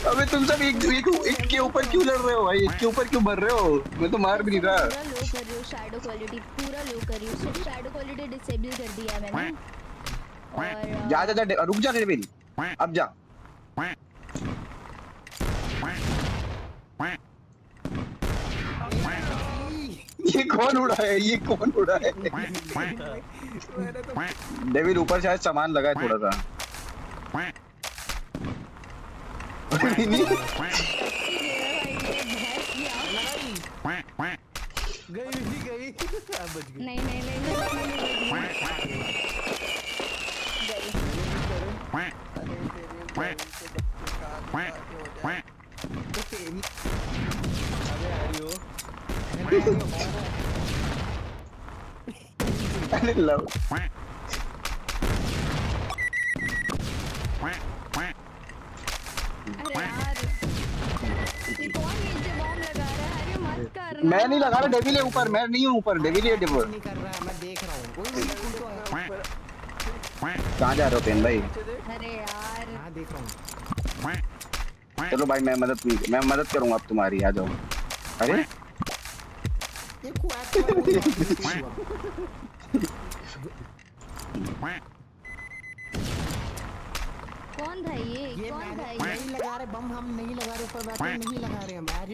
अबे तुम सब एक के ऊपर क्यों लड़ रहे हो भाई? एक के ऊपर क्यों मर रहे हो? मैं तो मार भी नहीं रहा। पूरा लो कर रही हूँ, शैडो क्वालिटी पूरा लो कर रही हूँ। सिर्फ शैडो क्वालिटी डिसेबल कर दिया है मैंने। और जा जा जा रुक जा डेविल, अब जा। ये कौन उड़ा है, ये कौन उड़ा है? डेविल ऊपर शायद सामान लगा है थोड़ा सा। गई नहीं नहीं नहीं अरे लव मैं नहीं लगा रहा, डेविल है ऊपर, मैं नहीं हूँ ऊपर, डेविल है डेविल। नहीं कर रहा है, मैं देख रहा हूँ। कहाँ जा रहे हो पेन भाई? अरे यार हाँ देख रहा हूँ। चलो भाई मैं मदद करूंगा अब तुम्हारी, आ जाओ। अरे ये क्वैक कौन था ये कौन था ये? नहीं लगा रहे बम, हम नहीं लगा रहे, ऊपर बैठे नहीं लगा रहे हम यार।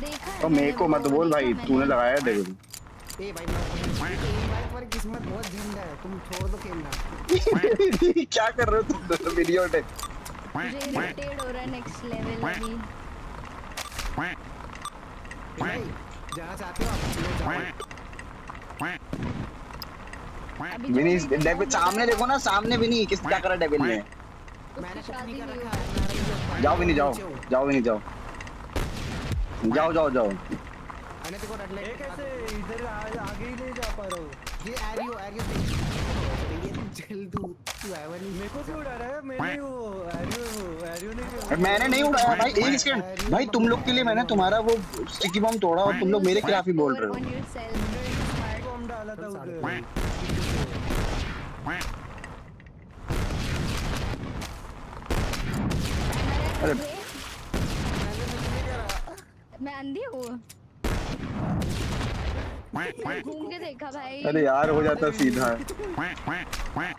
देखा है तो मेरे को मत बोल भाई, तूने लगाया डेविल। ए भाई तुम्हारी किस्मत बहुत जिंदा है, तुम छोड़ दो खेलना। क्या कर रहे हो तुम दोनों वीडियो टेक? मुझे इरिटेट हो रहा है नेक्स्ट लेवल अभी। भाई जाना चाहते हो आप? विनी डेविल सामने देखो ना, सामने विनी किस क्या कर रहा है डेविल ने? मैंने कुछ नहीं कर रखा है। जाओ विनी जाओ, जाओ विनी जाओ, जाओ जाओ जाओ। मैंने देखो रेड लाइट कैसे इधर आगे ही नहीं जा पा रहा हूँ। ये एरियो चल तू आया नहीं, मेरे को क्यों उड़ा रहा है? मैंने वो एरियो नहीं, मैंने नहीं उड़ाया भाई, एक सेकंड भाई, तुम लोग के लिए मैंने तुम्हारा वो स्टिकी बम तोड़ा और तुम लोग मेरे खिलाफ ही बोल रहे हो। बम डाला था उधर। अरे मैं अंधी हूँ, घूम के देखा भाई। अरे यार हो जाता सीधा।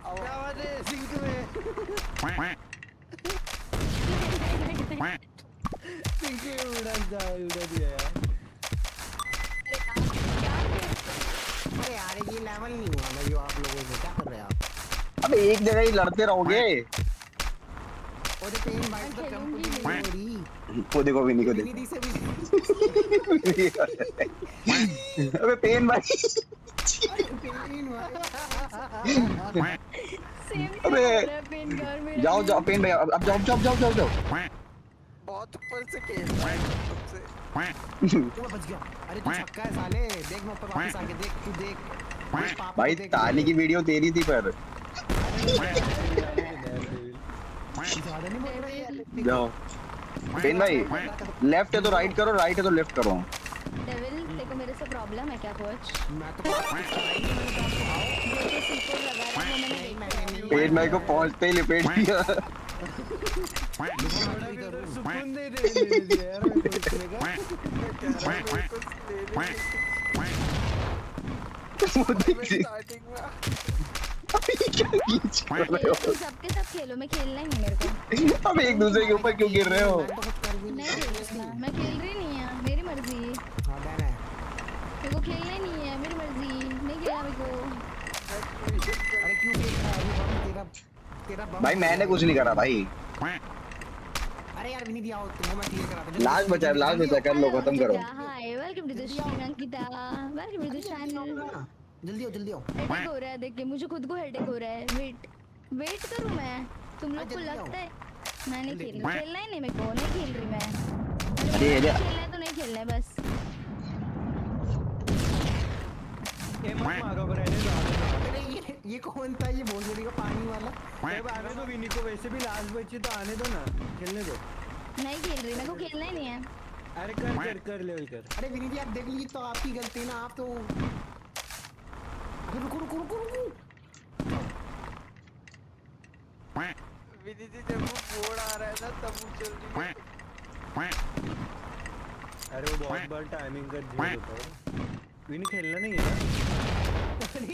आवाज है सिंक में, सिंक में उड़ा दिया यार। अरे यार ये लेवल नहीं हुआ भाई, आप लोगों से क्या कर रहे हैं आप? अब एक जगह ही लड़ते रहोगे। और ये पेन बाइट तो जंप नहीं हो रही। वो देखो विनी को देखो। अबे पेन भाई, अबे जाओ जाओ पेन भाई, अब जाओ जाओ जाओ जाओ जाओ। बहुत ऊपर से खेल रहा है तुमसे। तू बच गया। अरे तू छक्का है साले, देख मैं ऊपर वापस आके देख, तू देख भाई ताली की वीडियो तेरी थी पर। ज्यादा नहीं बोल रहे यार। जाओ पेन भाई, लेफ्ट है तो राइट करो, राइट है तो लेफ्ट करो। डेविल देखो मेरे से प्रॉब्लम है क्या कुछ? मैं तो पेन भाई को पहुंचते ही लपेट दिया। सुकून दे दे यार सबके सब खेलो, मैं खेलना ही नहीं मेरे को। अब एक दूसरे के ऊपर क्यों गिर रहे हो? नहीं खेलना, मैं खेल रही नहीं है, मेरी मर्जी। मेरे को खेलना ही नहीं है, मेरी मर्जी, नहीं खेला मेरे को। अरे क्यों खेल रहा है तेरा भाई मैंने कुछ नहीं करा भाई। अरे यार विनी दिया तुम, मैं क्लियर करा था। लास्ट बचा कर लो, खत्म करो। हां welcome to the stream Ankita, welcome to the channel. जल्दी आओ। हेडेक हो रहा है, देखिए मुझे खुद को हेडेक हो रहा है। वेट करूं मैं? तुम लोग को लगता है मैं नहीं खेल रही? खेलना ही नहीं मेरे को, नहीं खेल रही मैं। अरे खेलना है तो नहीं खेलना है बस। ये मत मारो रहने दो। अरे ये कौन था ये भोसड़ी का पानी वाला? अब आने दो विनी को, वैसे भी लास्ट बच्चे तो आने दो ना, खेलने दो। नहीं खेल रही, मेरे को खेलना ही नहीं है। अरे कर लेवल कर। अरे विनी जी आप देख लीजिए, तो आपकी गलती ना, आप तो रुको। विनी जी जब वो बोर्ड आ रहा है ना तब वो चल रही है। अरे वो बहुत बार टाइमिंग का झेल होता है। विनी खेलना नहीं है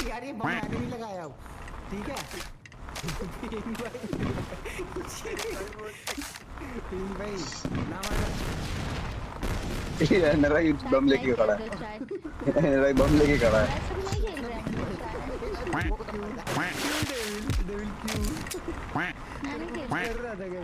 यार, ये बम मैंने नहीं लगाया अब, ठीक है? भाई नाम आना ये नरा ये बम लेके खड़ा है। नरा ये बम लेके खड़ा है। डेविल क्यों कर रहा था क्या?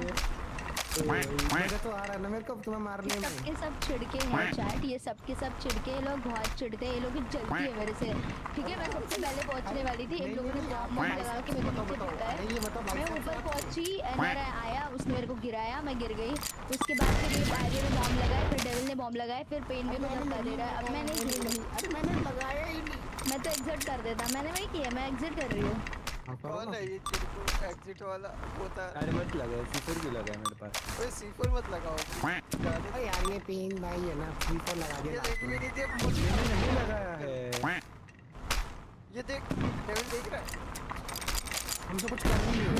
मेरा तो आ रहा है ना मेरे को तुम्हें मारने में। सबके सब छिड़के हैं चैट, ये सबके सब छिड़के, ये लोग बहुत चिढ़ते हैं, ये लोग की जलती है मेरे से। ठीक है, मैं सबसे पहले पहुंचने वाली थी, इन लोगों ने बॉम्ब लगा के मेरे को नीचे फेंका है। मैं ऊपर पहुंची, एनआर आया, उसने मेरे को गिराया, मैं गिर गई। उसके बाद फिर ये आर्य ने बॉम्ब लगाया, फिर डेविल ने बॉम्ब लगाया, फिर पेन में को धक्का दे रहा है। अब मैं नहीं खेल रही। अरे मैंने लगाया ही नहीं, मैं तो एग्जिट कर देता। मैंने वही किया, मैं एग्जिट कर रही हूँ। कौन है ये चिड़को एग्जिट वाला होता है? अरे मत लगा, C4 क्यों लगा है मेरे पास? ओए C4 मत लगाओ। अरे यार ये पेन भाई है ना, C4 लगा दिया। ये देख मेरी देख, मैंने नहीं लगाया है। ये देख डेविल देख रहा है। हमसे कुछ कर नहीं है।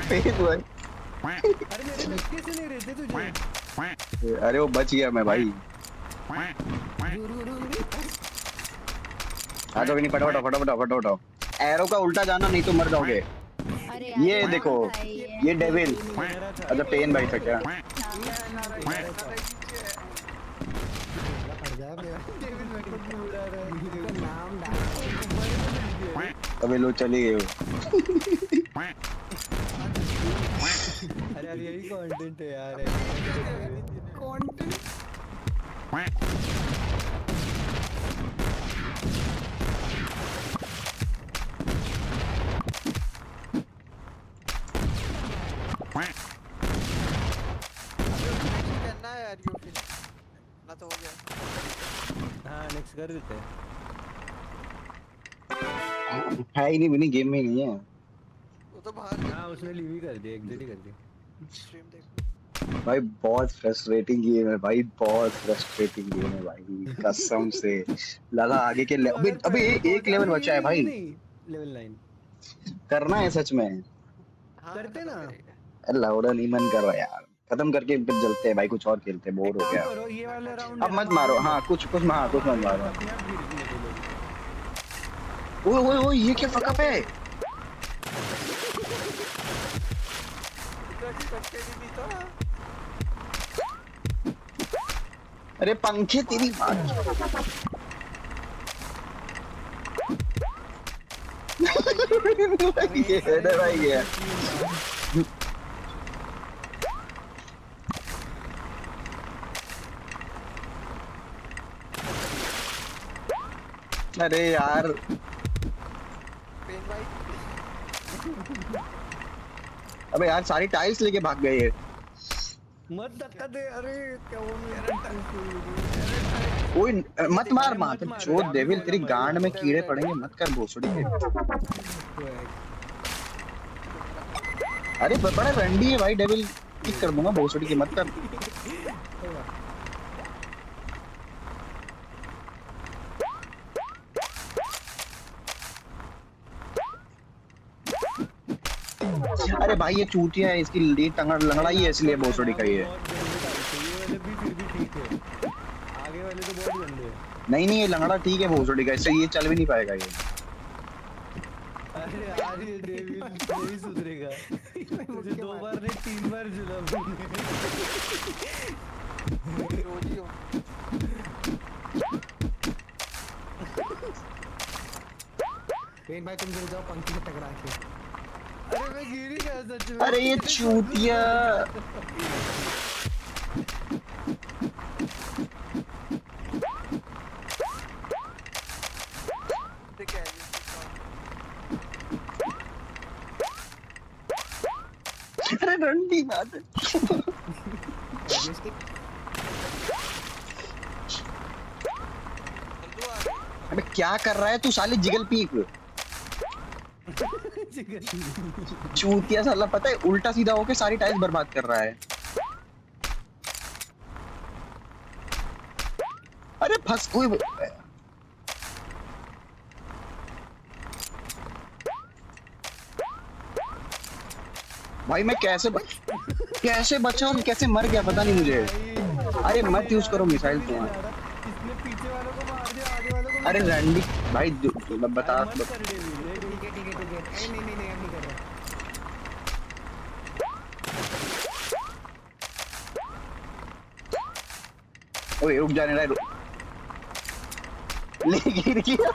पेन भाई। अरे मेरे लटके से नहीं रहते तुझे। अरे वो बच गया मैं भाई। हटो नहीं, फटाफट एरो का उल्टा जाना, नहीं तो मर जाओगे। ये देखो, ये डेविल। अच्छा पेन भाई था क्या? अबे लो चली गए हो। अरे यार यही कंटेंट है यार। करना है यार, यू फिर ना तो हो गया। हाँ नेक्स्ट कर देते हैं। है ही नहीं, विनिंग गेम में ही नहीं है। वो तो बाहर। हाँ उसने लीव ही कर दिया, एग्जिट ही कर दिया। स्ट्रीम देख भाई बहुत फ्रस्ट्रेटिंग गेम है भाई, बहुत फ्रस्ट्रेटिंग गेम है भाई, कसम से। लगा आगे के अबे एक लेवल बचा है भाई। लेवल 9 करना है सच में। करते ना। अरे लाउडा नहीं मन कर रहा यार, खत्म करके फिर जलते हैं भाई, कुछ और खेलते हैं, बोर हो गया। करो ये वाले राउंड अब मत मारो। हाँ कुछ मत मारो। ओए ये क्या फकअप है? अरे पंखे तेरी माँ ये है ना भाई ये। अरे यार अबे यार सारी टाइल्स लेके भाग गए ये। मत धक्का दे। अरे क्या हो ओए मत मार चोट डेविल, तेरी गांड में कीड़े पड़ेंगे, मत कर भोसड़ी के। अरे बड़ा रंडी है भाई डेविल, किक कर दूंगा भोसड़ी की, मत कर। अरे भाई ये चूतिया है, इसकी लीड लंगड़ाई है इसलिए भोसड़ी का ये। नहीं ये लंगड़ा ठीक है भोसड़ी का, इससे ये चल भी नहीं पाएगा ये। अरे यार ये डेविल नहीं सुधरेगा। मुझे 2 बार नहीं 3 बार जुला। पेन भाई तुम गिर जाओ पंखी से टकरा के। अरे मैं गिर ही गया सच में। अरे ये चूतिया। अरे रंडी बात है। अबे क्या कर रहा है तू साले जिगल पीक? चूतिया साला, पता है उल्टा सीधा होके सारी टाइल्स बर्बाद कर रहा है। अरे फंस कोई भाई मैं कैसे बचा और कैसे मर गया पता नहीं मुझे। अरे मत यूज करो मिसाइल तुम्हारा। इसने पीछे वालों को मार दिया, आगे वालों को अरे रैंडी भाई बता। मत कर डेविल। ठीक है ठीक है ठीक है। अरे नहीं नहीं नहीं अब नहीं कर रहा। ओए रुक जाने रहा ले गिर गया।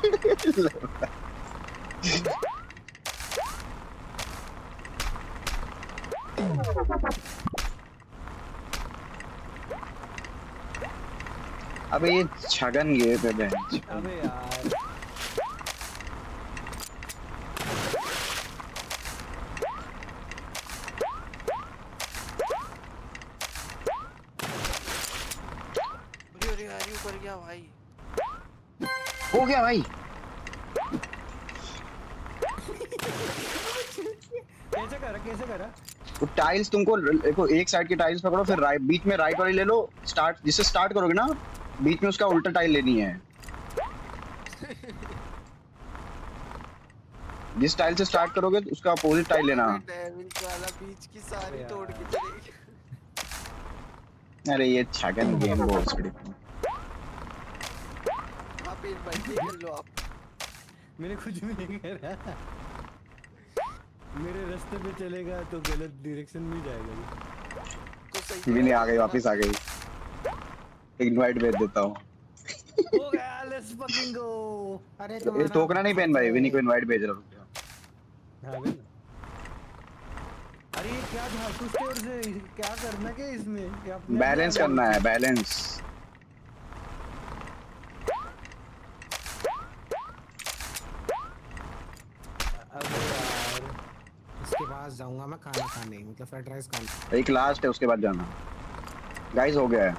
अबे ये छगन गए पे बेंच। अबे यार कर गया भाई। हो गया भाई। कैसे करा वो टाइल्स तुमको देखो एक साइड की टाइल्स पकड़ो फिर राइट बीच में राइट वाली ले लो। स्टार्ट जिससे स्टार्ट करोगे ना बीच में उसका उल्टा टाइल लेनी है। जिस टाइल से स्टार्ट करोगे उसका अपोजिट टाइल लेना। बीच की सारी तोड़ के चलेगी। अरे ये छगन गेम वो आप एक बंदी कर लो आप। मैंने कुछ भी नहीं करा। मेरे रास्ते पे चलेगा तो गलत डायरेक्शन में जाएगा। तो सही भी नहीं आ गई वापस आ गई। इनवाइट भेज देता हूँ। हो गया लेट्स फकिंग गो। अरे ये टोकना नहीं पहन भाई विनी को इनवाइट भेज रहा हूँ। हाँ भाई अरे ये क्या झाटू स्टोर से क्या करना क्या इसमें बैलेंस करना है बैलेंस। इसके पास जाऊंगा मैं खाना खाने मतलब फ्राइड राइस खाने। एक लास्ट है उसके बाद जाना। गाइस हो गया है।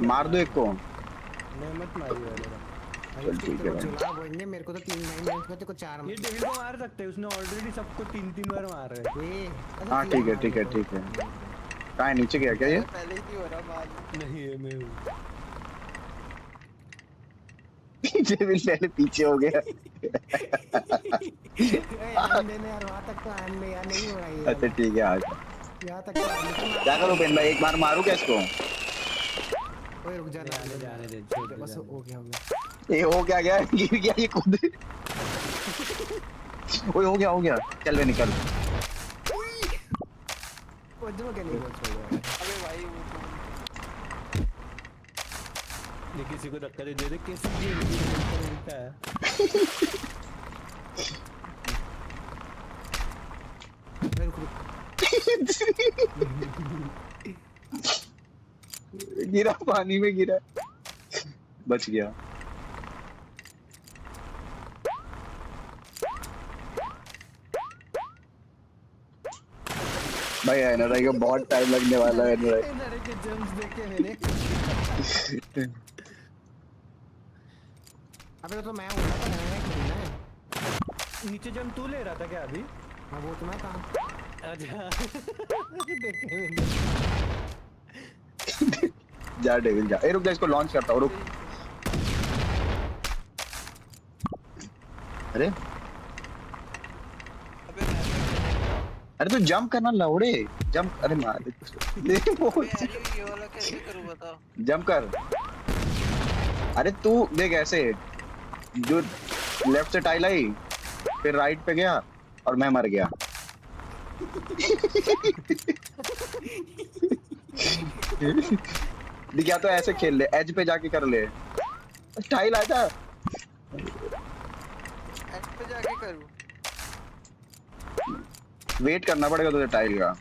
मार दो एक को। मैं मत मारियो चल ठीक है चुला बोलने मेरे को तो 3 मिनट में तो 4 ये डेविल को मार सकते हैं। उसने ऑलरेडी सबको 3-3 बार मार रहा है। हाँ ठीक है ठीक है ठीक है। कहाँ है नीचे गया क्या ये? पहले ही हो रहा मार। नहीं है मैं डेविल पहले पीछे हो गया। आने यार वहाँ तक तो आने यार नहीं हो रहा है। अच्छा ठीक है आ जा। यहाँ तक तो क्या करूँ पेन भाई एक बार मारूँ क्या इसको? ओए रुक जाने दे बस हो गया ये हो क्या गिर गया ये खुद। ओए हो गया चल वे निकल। अबे भाई ये किसी को धक्का दे दे कैसे मिलता है। गिरा पानी में गिरा बच गया। भाई एनआरआई को बहुत टाइम लगने वाला है। एनआरआई के जंप्स देखे मैंने। अबे तो मैं हूं ना एनआरआई खेलना है। नीचे जंप तू ले रहा था क्या अभी? हां वो तो मैं था। अच्छा देखे मैंने। जा डेविल जा। ए रुक जा इसको लॉन्च करता हूं रुक। अरे अरे तू जंप करना लौड़े जंप। अरे मार दे ये वाला कैसे करूं बताओ। जंप कर। अरे तू देख ऐसे जो लेफ्ट से टाइल आई फिर राइट पे गया और मैं मर गया। दिखा तो ऐसे खेल ले एज पे जाके कर ले। टाइल आया था एज पे जाके करूं। वेट करना पड़ेगा तुझे टाइल का।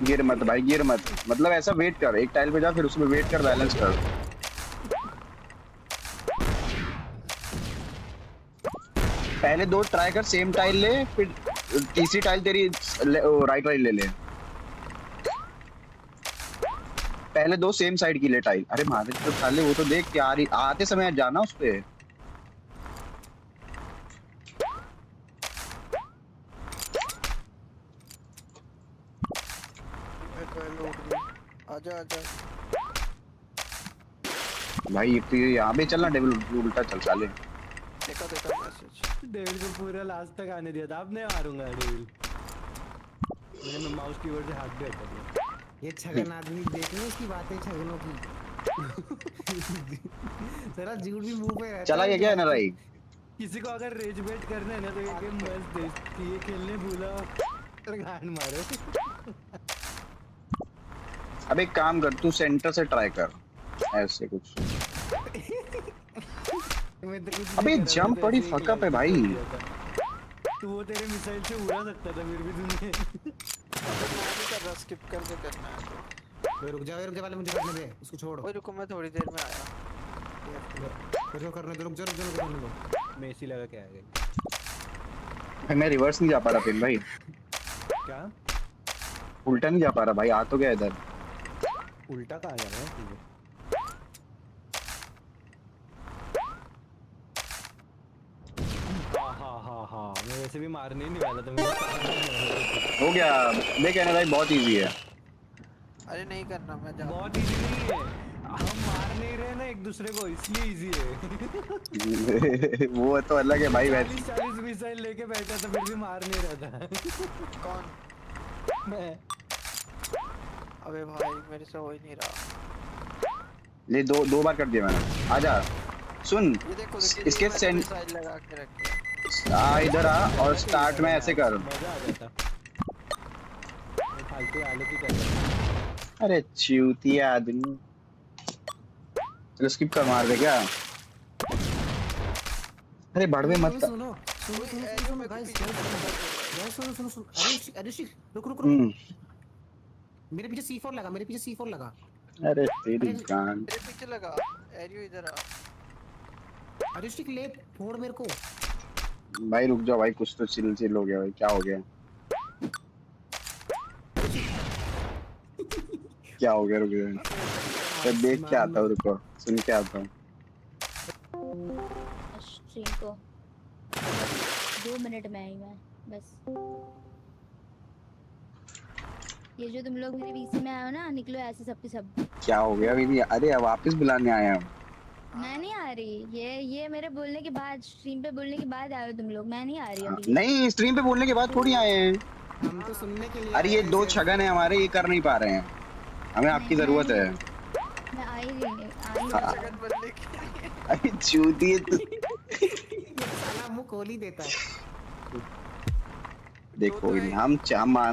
गिर मत भाई गिर मत मतलब ऐसा वेट कर। एक टाइल पे जा फिर उसमें वेट कर बैलेंस कर। पहले 2 ट्राई कर सेम टाइल ले फिर तीसरी टाइल तेरी राइट वाली ले ले। पहले 2 सेम साइड की ले टाइल। अरे मार तो साले वो तो देख क्या आते समय जाना उस पे। आजा भाई तो यहाँ पे चलना डेविल उल्टा चल साले। देखा मैसेज। डेविल को पूरा लास्ट तक आने दिया था। अब नहीं मारूंगा डेविल। मैंने माउस कीबोर्ड से हाथ भी हटा दिया। ये छगन आदमी देख लो उसकी बातें छगनों की। जरा झूठ भी मुंह पे रहता चला है। गया क्या ना भाई? किसी को अगर रेज बेट करना है ना तो ये गेम मस्त है कि ये खेलने भूला और गांड मारो। अब एक काम कर, तू सेंटर से ट्राई कर ऐसे कुछ। अबे जंप बड़ी फकअप है भाई। तू वो तेरे मिसाइल से उड़ा सकता था फिर भी तूने। मैं नहीं कर रहा, स्किप करके करना है तो। रुक जा पहले मुझे करने दे, उसको छोड़। ओए रुको, मैं थोड़ी देर में आया। जो करने दे, रुक जा करने दो। मैं इसी लगा के आ गई। मैं रिवर्स नहीं जा पा रहा पिन भाई। क्या? उल्टा नहीं जा पा रहा भाई, आ तो गया इधर। उल्टा कहाँ जा रहा है? हाँ मैं वैसे भी मारने ही नहीं वाला था। हो गया देख ना भाई, बहुत इजी है। अरे नहीं करना, मैं जा। बहुत इजी नहीं है, हम मार नहीं रहे ना एक दूसरे को, इसलिए इजी है। वो तो अलग है भाई। 40 मिसाइल लेके बैठा था फिर भी मार नहीं रहा था। कौन? मैं। अबे भाई मेरे से हो ही नहीं रहा। ले दो बार कर दिया मैंने। आजा सुन, ये देखो इसके सेंट मिसाइल लगा के रखे। इधर आ और स्टार्ट में ऐसे कर। मजा आ जाता। फालतू आलू की कर। अरे चूतिया आदमी। चलो स्किप कर, मार दे क्या? अरे बढ़वे मत कर। सुनो गाइस, सुनो। अरियोस्टिक रुक। मेरे पीछे C4 लगा। अरे तेरी जान। मेरे पीछे लगा। एरियो इधर आ। अरियोस्टिक ले फोड़ मेरे को। भाई रुक जाओ भाई, कुछ तो चिल हो गया भाई। क्या हो गया? क्या हो गया? रुक जाओ, मैं देख के आता हूँ। रुको सुन के आता हूँ। स्ट्रीम को 2 मिनट में आई मैं बस। ये जो तुम लोग मेरे वीसी में आए हो ना, निकलो ऐसे सबके सब। क्या हो गया अभी? अरे वापस बुलाने आया हूँ। मैं नहीं आ रही। ये मेरे बोलने के बाद, स्ट्रीम पे बोलने के बाद आए हो तुम लोग। मैं नहीं आ रही अभी। नहीं, स्ट्रीम पे बोलने के बाद थोड़ी आए हैं हम तो सुनने के लिए। अरे ये 2 छगन है हमारे, ये कर नहीं पा रहे हैं। हमें आपकी जरूरत है। मैं आई नहीं। छगन बनने की। अरे चूती है तू। साला मुंह खोल ही देता है। देखो हम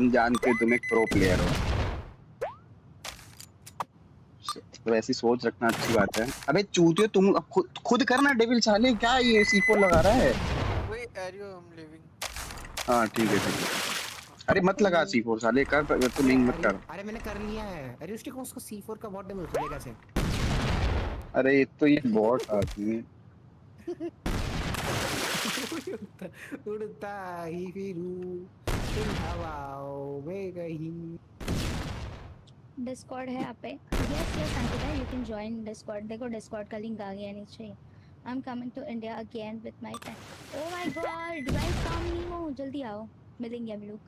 जानते हैं तुम एक प्रो प्लेयर हो, तो ऐसी सोच रखना अच्छी बात है। अबे चूतियो तुम खुद करना। डेविल साले क्या ये C4 लगा रहा है? वही एरियो हम लिविंग। हाँ ठीक है। अरे मत लगा C4 साले, कर तो लिंक मत कर। अरे मैंने कर लिया है। अरियोस्टिक उसको C4 का बहुत डैमेज मिलेगा से। अरे ये तो ये बॉट आदमी उड़ता ही फिरूं हवाओं में कहीं। डिस्कॉर्ड है यहाँ पे। Yes Ankita, you can join Discord. देखो डिस्कॉर्ड का लिंक आ गया नीचे। I am coming to India again with my friend. Oh my god, welcome Nemo, जल्दी आओ, मिलेंगे हम लोग।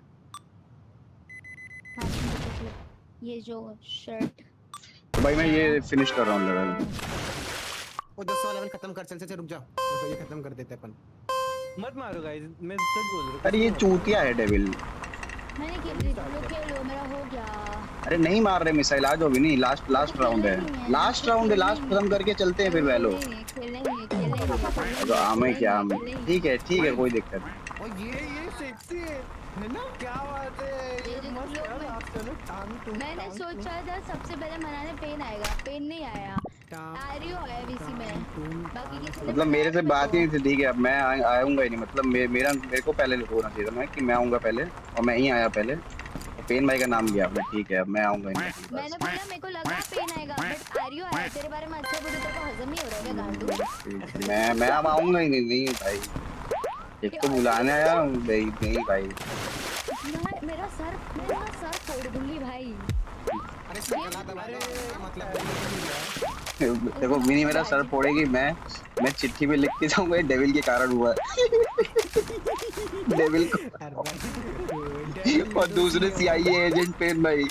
हाँ, ये जो शर्ट भाई मैं ये फिनिश कर रहा हूँ लेवल। वो 10 लेवल खत्म कर, चल रुक जा। तो ये खत्म कर देते अपन। मत मारो गाइस, मैं सच बोल रहा हूँ। अरे ये चूतिया है डेविल। मैंने खेल ली, तुम लोग खेलो, मेरा हो गया। अरे नहीं मार रहे मिसाइल, आज भी नहीं। लास्ट राउंड है। लास्ट खत्म करके चलते हैं फिर वैलो। तो हमें क्या, ठीक है कोई दिक्कत नहीं। और ये सेक्सी है ना? क्या बात है। ये मस्त है आप चलो टांग। मैंने सोचा था सबसे पहले मनाने पेन आएगा, पेन नहीं आया। आरियो आया वीसी में, बाकी किसी मतलब मेरे से बात ही नहीं थी। ठीक है अब मैं आऊंगा ही नहीं। मतलब मेरे को पहले होना चाहिए था मैं कि मैं आऊंगा पहले, और मैं ही आया पहले। पेन भाई का नाम लिया आपने, ठीक है अब मैं आऊंगा ही नहीं। मैंने बोला मेरे को लगा पेन आएगा, बट आरियो आया। तेरे बारे में अच्छा बोलूं तो हजम नहीं हो रहा है क्या गांडू? मैं अब आऊंगा ही नहीं भाई। एक तो बुलाने आया हूँ नहीं भाई। मेरा सर फोड़ दूंगी भाई। अरे मतलब देखो मिनी मेरा सर फोड़ेगी। मैं चिट्ठी में लिख के जाऊंगा डेविल के कारण हुआ डेविल को। और दूसरे CIA एजेंट पेन भाई।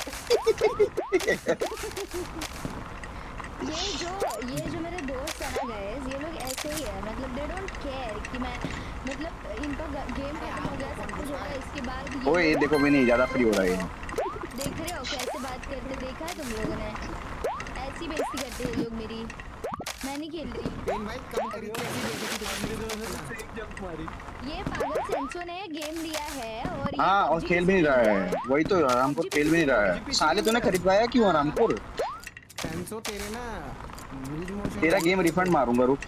ये जो मेरे दोस्त है ना गाइस, ये लोग ऐसे ही है। मतलब दे डोंट केयर कि मैं मतलब इनका गेम खत्म हो गया, सब कुछ हो गया, इसके बाद ओए ये देखो भी नहीं ज्यादा फ्री हो रहा है ये। देख रहे हो कैसे बात करते, देखा है तुम लोगों ने? ऐसी बेइज्जती करते हैं लोग मेरी। मैं नहीं खेल रही। इनवाइट कम करी थी, ऐसी बेइज्जती थी तुम्हारी। ये पागल सेंसो ने गेम लिया है और ये हाँ और PUBG खेल भी नहीं रहा है, वही तो आरामपुर खेल भी नहीं रहा है। साले तूने खरीदवाया क्यों आरामपुर? सेंसो तेरे ना लूज मोशन। तेरा गेम रिफंड मारूंगा रुक।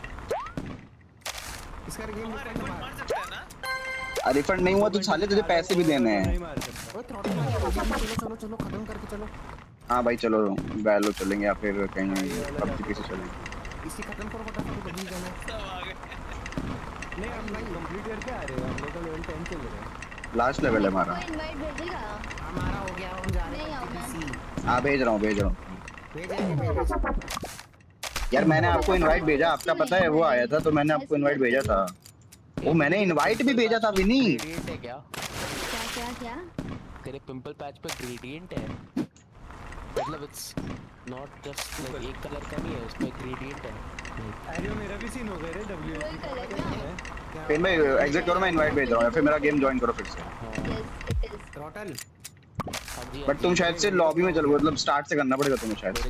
इसका गेम रिफंड मार सकता है ना? रिफंड नहीं हुआ तो साले तुझे पैसे भी देने हैं। ओए थ्रॉटल मार के चलो चलो चलो खत्म करके चलो। हाँ भाई चलो वैलो चलेंगे या फिर कहीं PUBG से चलेंगे। इसी खत्म करो फटाफट, बदली जाना। सब आ गए। नहीं हम भाई कंप्लीट करके आ रहे हैं, हम लोग का लेवल 10 चल रहा है। लास्ट लेवल है हमारा। कोई इनवाइट भेजेगा? हमारा हो गया, हम जा रहे हैं PMWC। हाँ भेज रहा हूँ यार। मैंने आपको इनवाइट भेजा, आपका पता है वो आया था तो मैंने आपको इनवाइट भेजा था। वो मैंने इनवाइट भी भेजा था विनी। क्या क्या क्या? तेरे पिंपल पैच पे ग्रेडियंट है, मतलब इट्स नॉट जस्ट लाइक एक कलर का नहीं है, उसमें ग्रेडियंट है। अरे मेरा भी सीन हो गया रे डब्ल्यू। फिर मैं एग्जिट करो, मैं इनवाइट भेज रहा हूँ या फिर मेरा गेम ज्वाइन करो फिर से। थ्रॉटल बट तुम शायद से लॉबी में चलो, मतलब स्टार्ट से करना पड़ेगा तुम्हें शायद से।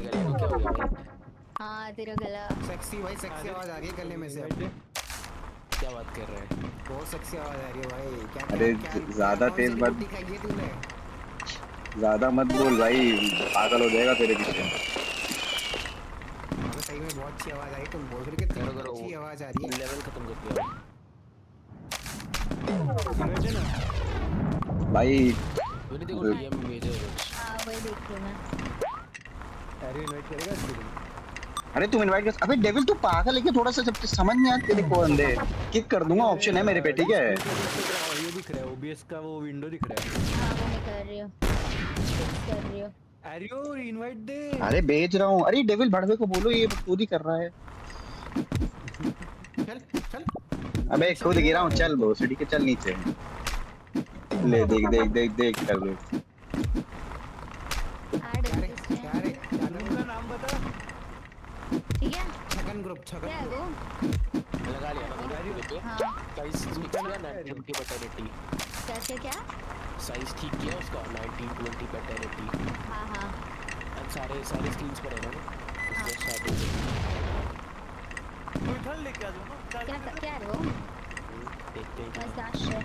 हाँ तेरा गला सेक्सी भाई, सेक्सी आवाज आ रही है गले में से। क्या बात कर रहे हैं? बहुत सेक्सी आवाज आ रही है भाई। क्या अरे ज्यादा तेज मत, ज्यादा मत बोल भाई, पागल हो जाएगा तेरे पीछे। सही में बहुत अच्छी आवाज आ रही है, तुम बोल रहे कि तेरी अच्छी आवाज आ रही है। लेवल खत्म कर दिया भाई। मैंने देखो डीएम भेजे। हाँ वही देख रही हूँ मैं। अरे इनवाइट करेगा? अरे तुम इनवाइट कर, अबे डेविल तू पागल है क्या? थोड़ा सा जब समझ नहीं आता तेरे को अंदे किक कर दूंगा, ऑप्शन है मेरे पे, ठीक है? ये दिख रहा है ओबीएस का वो विंडो दिख रहा है। हाँ वो मैं कर रही हूँ, कर रही हूँ। आरियो इनवाइट दे। अरे भेज रहा हूँ। अरे डेविल भड़वे को बोलो, ये खुद ही कर रहा है। चल चल। अबे खुद गिरा हूँ, चल बो सीढ़ी के चल नीचे। ले देख देख देख देख कर दे। नाम बता। ठीक है छगन ग्रुप, छगन क्या है वो? लगा लिया। हाँ गाइस ठीक किया 1920 पैटर्निटी। क्या क्या? साइज ठीक किया उसका 1920 पैटर्निटी। हाँ हाँ एंड सारे स्क्रीन्स पर है ना उसके साथ। कोई ठल लेके आ जाओ ना। क्या है वो? देखते हैं बस दाश है।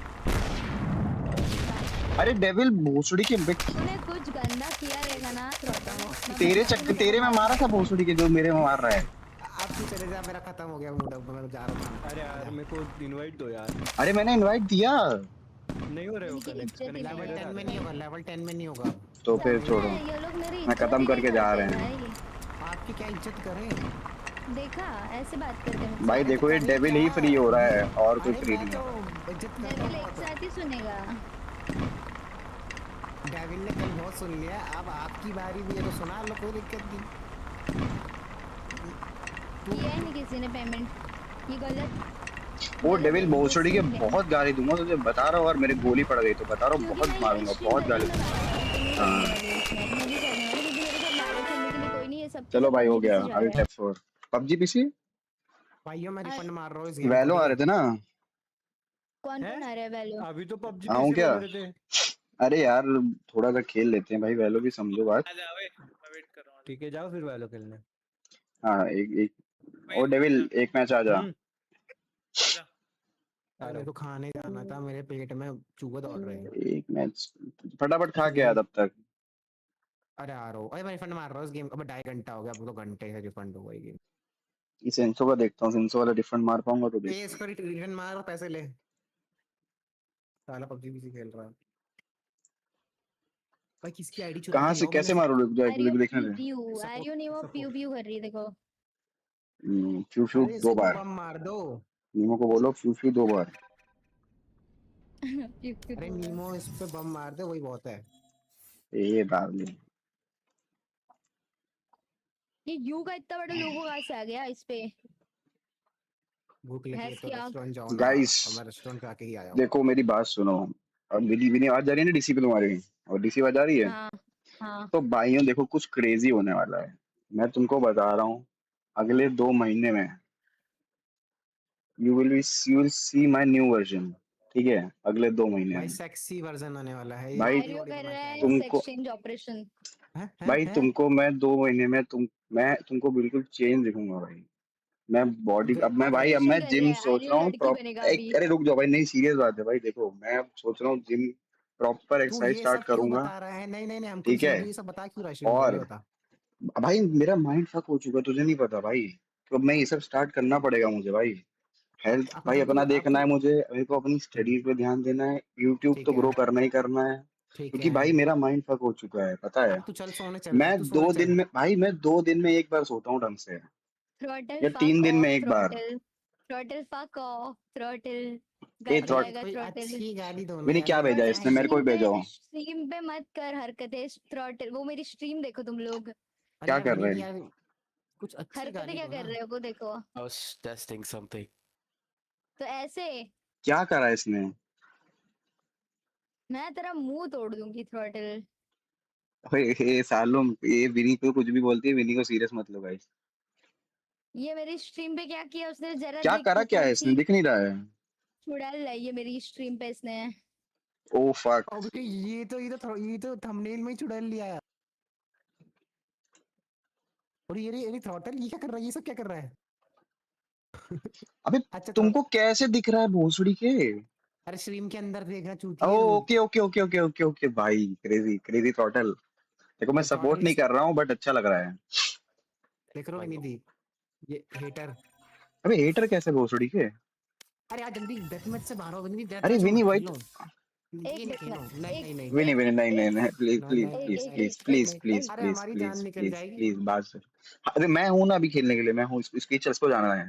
अरे डेविल भोसड़ी के बिक। तूने कुछ गंदा किया रहेगा ना थ्रॉटल। तेरे चक्कर तेरे में मारा था भोसड़ी के, जो मेरे में मार रहा है। अब तू चले जा, मेरा खत्म हो गया मूड, अब मैं जा रहा हूँ। अरे यार मेरे को इनवाइट दो यार। अरे मैंने इनवाइट दिया। नहीं हो रहे हो कनेक्ट। लेवल 10 में नहीं होगा, लेवल 10 में नहीं होगा। तो फिर छोड़ो, ये लोग मेरी मैं खत्म करके जा रहे हैं। आपकी क्या इज्जत करें? देखा ऐसे बात करते हैं भाई देखो ये डेविल ही फ्री हो रहा है और कोई फ्री नहीं है। डेविल एक साथ ही सुनेगा। डेविल ने कल बहुत सुन लिया, अब आपकी बारी भी है तो सुना लो, कोई दिक्कत नहीं। किया ही नहीं किसी ने पेमेंट, ये गलत। वो डेविल भोसड़ी के बहुत गाली दूंगा तुझे, बता रहा हूँ। और मेरे गोली पड़ गई तो बता रहा हूँ, बहुत मारूंगा, बहुत गाली। चलो भाई हो गया। अभी टैप 4 PUBG पीसी भाइयों मैं रिफंड मार रहा हूँ इस वैलो आ रहे थे ना। कौन कौन आ रहा है वैलो? अभी तो PUBG आऊँ पीसी क्या? बोल रहे थे। अरे यार थोड़ा सा खेल लेते हैं भाई, वैलो भी समझो बात। आ जा, मैं वेट कर रहा हूँ। ठीक है जाओ फिर वैलो खेलने। हाँ एक और डेविल एक मैच आ जा। मेरे को खाने जाना था, मेरे पेट में चूहे दौड़ रहे हैं। एक मैच फटाफट खा के आ तब तक। अरे आ रहा हूँ, अरे मैं रिफंड मार रहा हूँ इस गेम। अब 2.5 घंटा हो गया, अब तो घंटे से रिफंड होगा ये गेम। इस सेंसो का देखता हूँ, सेंसो वाला डिफरेंट मार पाऊंगा तो देख। इसका रिफंड मार, पैसे ले। साला PUBG पीसी खेल रहा है भाई। किसकी आईडी चुरा कहाँ के से लाओ, कैसे मारो? रुक जा देखने दे। आरियो नहीं वो प्यू कर रही है देखो। फ्यू फ्यू 2 बार बम मार दो। नीमो को बोलो फ्यू फ्यू 2 बार। अरे नीमो इस पे बम मार दे, वही बहुत है। ये डार्लिंग ये यू का इतना बड़ा लोगो कहाँ से आ गया इस पे? भूख लगी है तो रेस्टोरेंट जाओ ना। गाइस मैं रेस्टोरेंट पे आके ही आया हूँ। देखो मेरी बात सुनो। अब मेरी भी आवाज जा रही है ना डीसी पे तुम्हारी, और डीसी आवाज आ रही है। हाँ। तो भाइयों देखो कुछ क्रेजी होने वाला है, मैं तुमको बता रहा हूँ। अगले 2 महीने में you will see my new version, ठीक है, अगले 2 महीने भाई में। सेक्सी वर्जन आने वाला है ये, भाई अपनी आर्यो बॉडी कर बना रहा के है आएगा। तुमको एक्सचेंज ऑपरेशन। भाई तुमको मैं 2 महीने में मैं तुमको बिल्कुल चेंज दिखूंगा भाई। मैं बॉडी अब मैं भाई अब ऑपरेशन मैं कर रहा जिम है सोच आर्यो, रहा हूँ लड़की बनेगा एक अभी। अरे रुक जाओ भाई, नहीं सीरियस बात है भाई, देखो मैं सोच रहा हूँ जिम प्रॉपर तू एक्सरसाइज ये स्टार्ट सब क्यों करूंगा, बता रहा है? नहीं नहीं नहीं, हमको नहीं ठीक है। सुना, तू ये सब बता क्यों रहा है शुरू में, ये और बता। भाई मेरा माइंड फक हो चुका है, तुझे नहीं पता भाई, तो अब मैं ये सब स्टार्ट करना पड़ेगा मुझे भाई। हेल्थ अब भाई मतलब तू अपना अब देखना तू है मुझे, मेरे को अपनी स्टडीज पे ध्यान देना है, यूट्यूब ठीक तो है ग्रो करना ही करना है, ठीक क्योंकि है। भाई मेरा माइंड फक हो चुका है पता है। अब तू चल सोने चल, अब मैं तू सोने 2 दिन चल। में भाई मैं 2 दिन में एक बार सोता हूँ ढंग से, थ्रॉटल या फक 3 दिन में ऑफ, एक बार। Throttle throttle fuck off, throttle a gut throat जाएगा कोई थ्रॉटल। अच्छी गाली दो ना मैंने यार, क्या ये भेजा है बच्चा इसने, है। मेरे को भी भेजो। स्ट्रीम पे मत कर हरकतें थ्रॉटल, वो मेरी स्ट्रीम देखो तुम लोग। अरे क्या यार कर नहीं रहे हैं? यार, कुछ अच्छी हरकतें गाली क्या दो कर ना। रहे हो वो देखो। I was testing something. तो ऐसे क्या करा है इसने? मैं तेरा मुंह तोड़ दूंगी थ्रॉटल। ओए ये सालों ये विनी को कुछ भी बोलती है, विनी को सीरियस मत लो गाइस। ये मेरी स्ट्रीम पे क्या किया उसने, जरा क्या देख करा तू, क्या है कौन इसने, सी दिख नहीं रहा है। चुड़ैल है ये मेरी स्ट्रीम पे इसने। Oh fuck. अबे ये तो थंबनेल में ही चुड़ैल लिया है। और ये थ्रॉटल ये क्या कर रहा है, ये सब क्या कर रहा है? अबे अच्छा तुमको कैसे दिख रहा है भोसड़ी के? अरे स्ट्रीम के अंदर देखना ओ चूतिए तू। Okay okay okay okay okay okay भाई, क्रेजी क्रेजी थ्रॉटल। देखो मैं तो सपोर्ट थ्रॉटल नहीं कर रहा हूँ बट अच्छा लग रहा है। देख रहे हो निधि, ये हेटर। अबे हेटर कैसे भोसड़ी के? अरे यार जल्दी डेथ मैच से बाहर हो, निधि डेथ अरे मैच विनी मत वाइट। खेलो। एक ये नहीं मिनट खेलो, नहीं एक नहीं नहीं विनी विनी नहीं नहीं नहीं, प्लीज नहीं प्लीज नहीं एक प्लीज एक प्लीज एक एक प्लीज एक प्लीज अरे प्लीज हमारी जान प्लीज निकल प्लीज जाएगी। प्लीज बात सुन। अरे मैं हूं ना अभी खेलने के लिए, मैं हूँ इसकी चल को जाना है,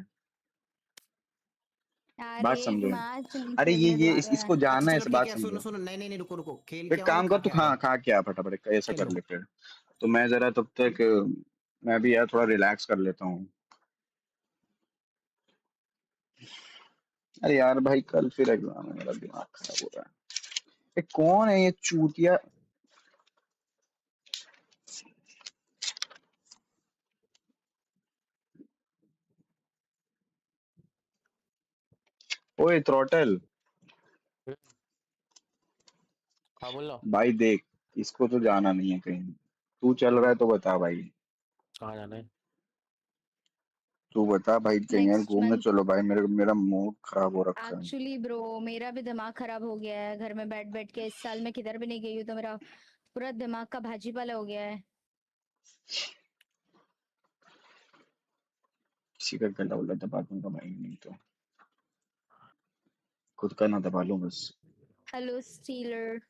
अरे बात समझो। मैच नहीं अरे खेलने ये दे रहा है। इसको जाना अच्छा है, चलो इस ठीक बात है, सुनो समझो। सुनो, नहीं नहीं नहीं, रुको रुको, खेल एक के आओ ना, काम कर खा तू, के आ खा जाओ। खा क्या फटाफट ऐसा कर खेलो। ले फिर। तो मैं जरा तब तक मैं भी यार थोड़ा रिलैक्स कर लेता हूँ। अरे यार भाई कल फिर एग्जाम है, मेरा दिमाग खराब हो रहा है। ये कौन है ये चूतिया? ओए थ्रॉटल। हाँ बोल लो। भाई देख, इसको तो जाना नहीं है कहीं, तू चल रहा है तो बता भाई। कहाँ जाना है? तू बता भाई, कहीं यार नेक्स्ट घूमने मंथ। चलो भाई, मेरा मूड खराब हो रखा है। एक्चुअली ब्रो मेरा भी दिमाग खराब हो गया है, घर में बैठ बैठ के इस साल मैं किधर भी नहीं गई हूँ, तो मेरा पूरा दिमाग का भाजी पाला हो गया है। किसी का गला उला दबा दूंगा भाई, नहीं तो खुद का ना दबा लूं बस। Hello stealer.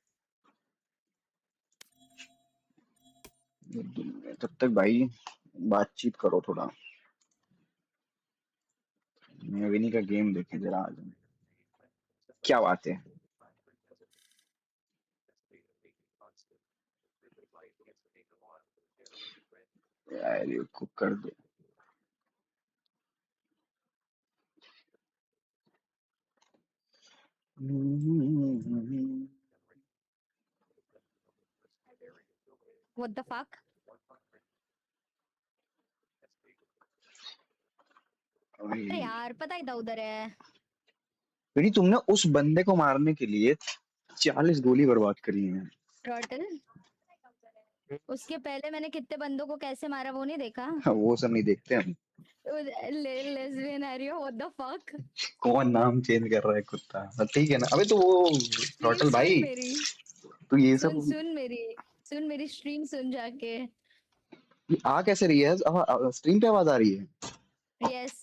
तब तक भाई बातचीत करो थोड़ा, मैं विनी का गेम देखे जरा आज। क्या बात है? यार ये कुक कर दो। What the fuck. अरे यार पता ही था उधर है। विनी तुमने उस बंदे को मारने के लिए 40 गोली बर्बाद करी है। टर्टल। उसके पहले मैंने कितने बंदों को कैसे मारा वो नहीं देखा। वो सब नहीं देखते हम। लेस्बियन एरियो व्हाट द फक। कौन नाम चेंज कर रहा है कुत्ता? ठीक है ना, अबे तो वो स्ट्रीम टोटल सुन भाई, मेरी, तू ये सुन सब सुन मेरी, सुन मेरी स्ट्रीम सुन जाके। ये आ कैसे रही है? अब स्ट्रीम पे आवाज आ रही है? यस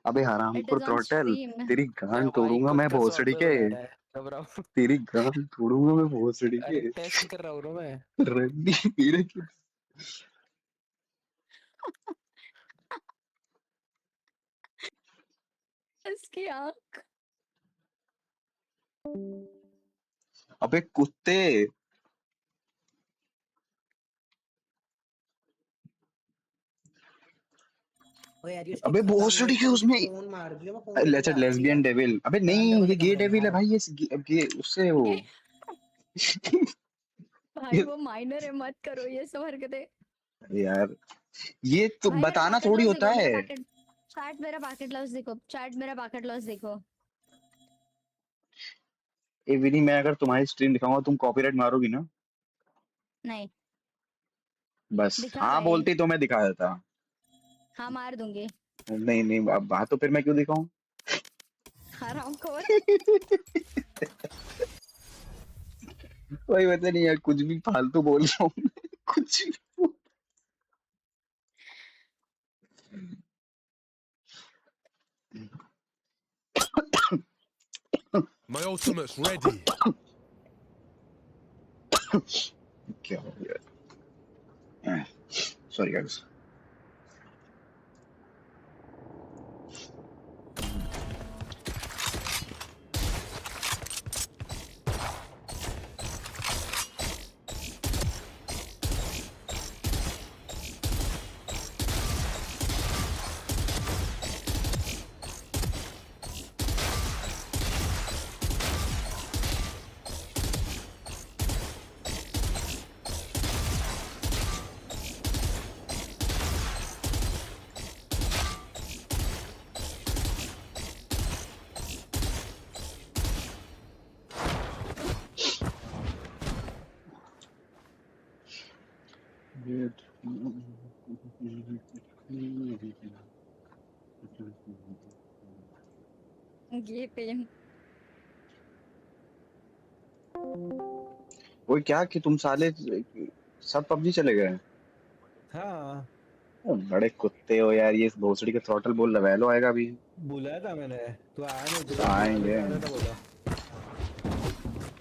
अबे इट हरामखोर इज ऑन टोटल, स्ट्रीम। तेरी अरे गांड भाई तोड़ूंगा खुद मैं का भोसड़ी सॉफ्टवेयर के, बना रहा है, घबराओ। तेरी गांड तोड़ूंगा मैं भोसड़ी अरे के। टेस्ट कर रहा हूँ ना मैं। रड्डी पीड़े की। इसकी आंख। अबे कुत्ते। ओए यार इसकी अबे भोसड़ी खतरनाक के करके उसमें फोन मार दिया, मैं फोन लेके अच्छा जा रहा हूँ, ठीक लेस्बियन है? डेविल, अबे मैं नहीं अंदर ये वाले गे कमरे में आ डेविल है रहा हूँ। भाई, ये उससे वो ये भाई वो माइनर है, मत करो ये सब हरकतें। यार ये तो भाई मेरा बताना पैकेट थोड़ी ड्रॉप नहीं होता हुआ, मेरा है। पैकेट। चैट मेरा पैकेट लॉस देखो, चैट मेरा पैकेट लॉस देखो। ए विनी, मैं अगर तुम्हारी स्ट्रीम दिखाऊंगा तुम कॉपीराइट मारोगी ना? नहीं बस दिखा हाँ भाई। बोलती तो मैं दिखा देता। हाँ मार दूंगी। नहीं नहीं, अब हाँ तो फिर मैं क्यों दिखाऊं? हरामखोर। कोई वजह नहीं यार, कुछ भी फालतू बोल रहा हूँ। कुछ भी। My ultimate's ready. क्या हो गया? Sorry guys. ये पेन। वो क्या कि तुम साले सब पबजी चले गए? हाँ ओ, बड़े कुत्ते हो यार। ये भोसड़ी का थ्रॉटल बोल रहा, वैलो आएगा अभी। बुलाया था मैंने, तू आया नहीं, तेरे को बुलाने आएंगे, का आ रहा था, बोला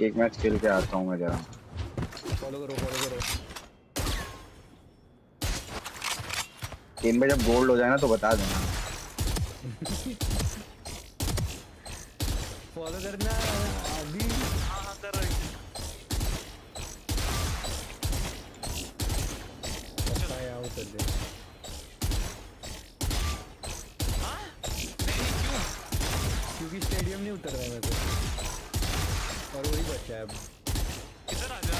एक मैच खेल के आता हूँ मैं जरा। फॉलो करो फॉलो करो। गेम में जब गोल्ड हो जाए ना तो बता देना। फॉलो करना अभी। हाँ कर रही हूँ। यार उतर दे। क्योंकि स्टेडियम नहीं उतर रहा है मेरे को, और वही बचा है अब। इधर आ जा।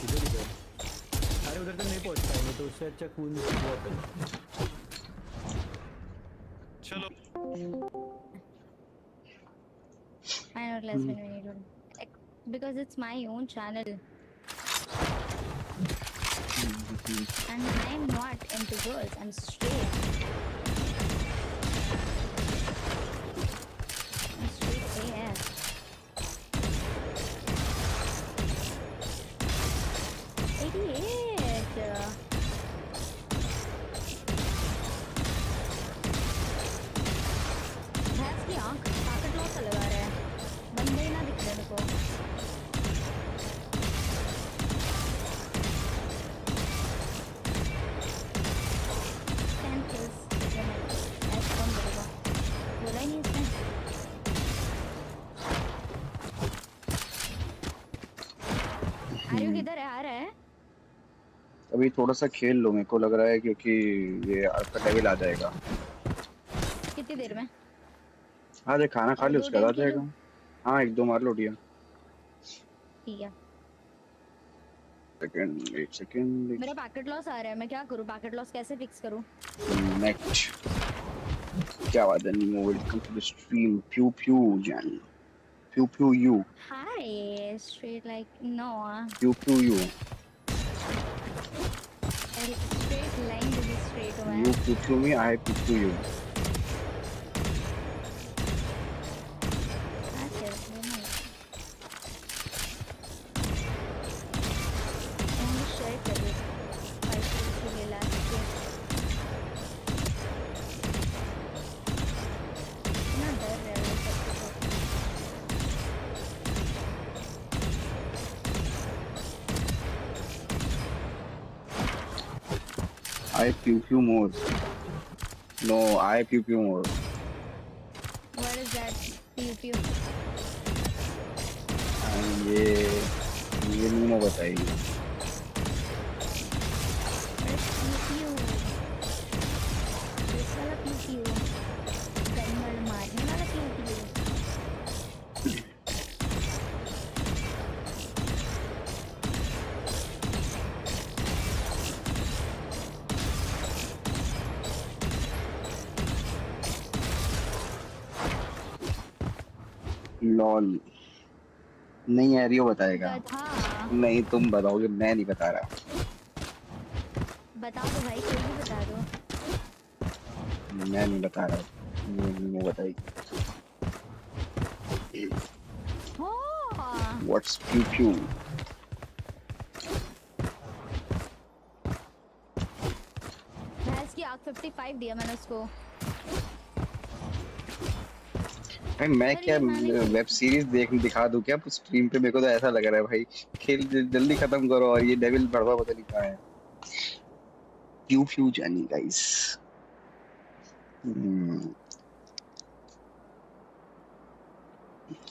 इधर इधर, अरे उधर तक नहीं पहुंच पाएंगे तो उससे अच्छा कूल चलो। I know less when we need one. Because it's my own channel. And I'm not into girls, I'm straight. I'm straight AF. भैंस की आंख पैकेट लॉस लगा रहा है, बंदे ही ना दिख रहे मेरे को। बोला ही नहीं इसने। आर्यू किधर है? आ रहा है? अभी थोड़ा सा खेल लो, मेरे को लग रहा है, क्योंकि ये आपका लेवल आ जाएगा। कितनी देर में? हाँ जब खाना खा और लो दो उसके बाद आ टाइम खेलो। जाएगा। हाँ एक दो मार लो डिया। ठीक है। सेकंड, एक सेकंड। मेरा पैकेट लॉस आ रहा है, मैं क्या करूं? पैकेट लॉस कैसे फिक्स करूं? नेक्स्ट क्या बात है? New welcome to the stream. Pew pew Jain, pew pew you, Hi, straight like no. Pew pew you, Straight line to be straight away. You pew pew me, I pew pew you. I pew pew more. No, I pew pew more. What is that? Pew pew. ये नहीं बताइए। Pew pew. This वाला pew pew. गन्नल मारने वाला pew pew. Lol नहीं एरियो बताएगा। गधा। नहीं तुम बताओगे, मैं नहीं बता रहा। बता दो भाई, कोई भी बता दो। मैं नहीं बता रहा, वो बताएगी। What's pew pew? भैंस की आग 55 दिया मैंने उसको। भाई मैं क्या वेब सीरीज दिखा दूं क्या स्ट्रीम पे? मेरे को तो ऐसा लग रहा है भाई, खेल जल्दी खत्म करो। और ये डेविल भड़वा पता नहीं कहाँ है। प्यू प्यू जानी गाइस।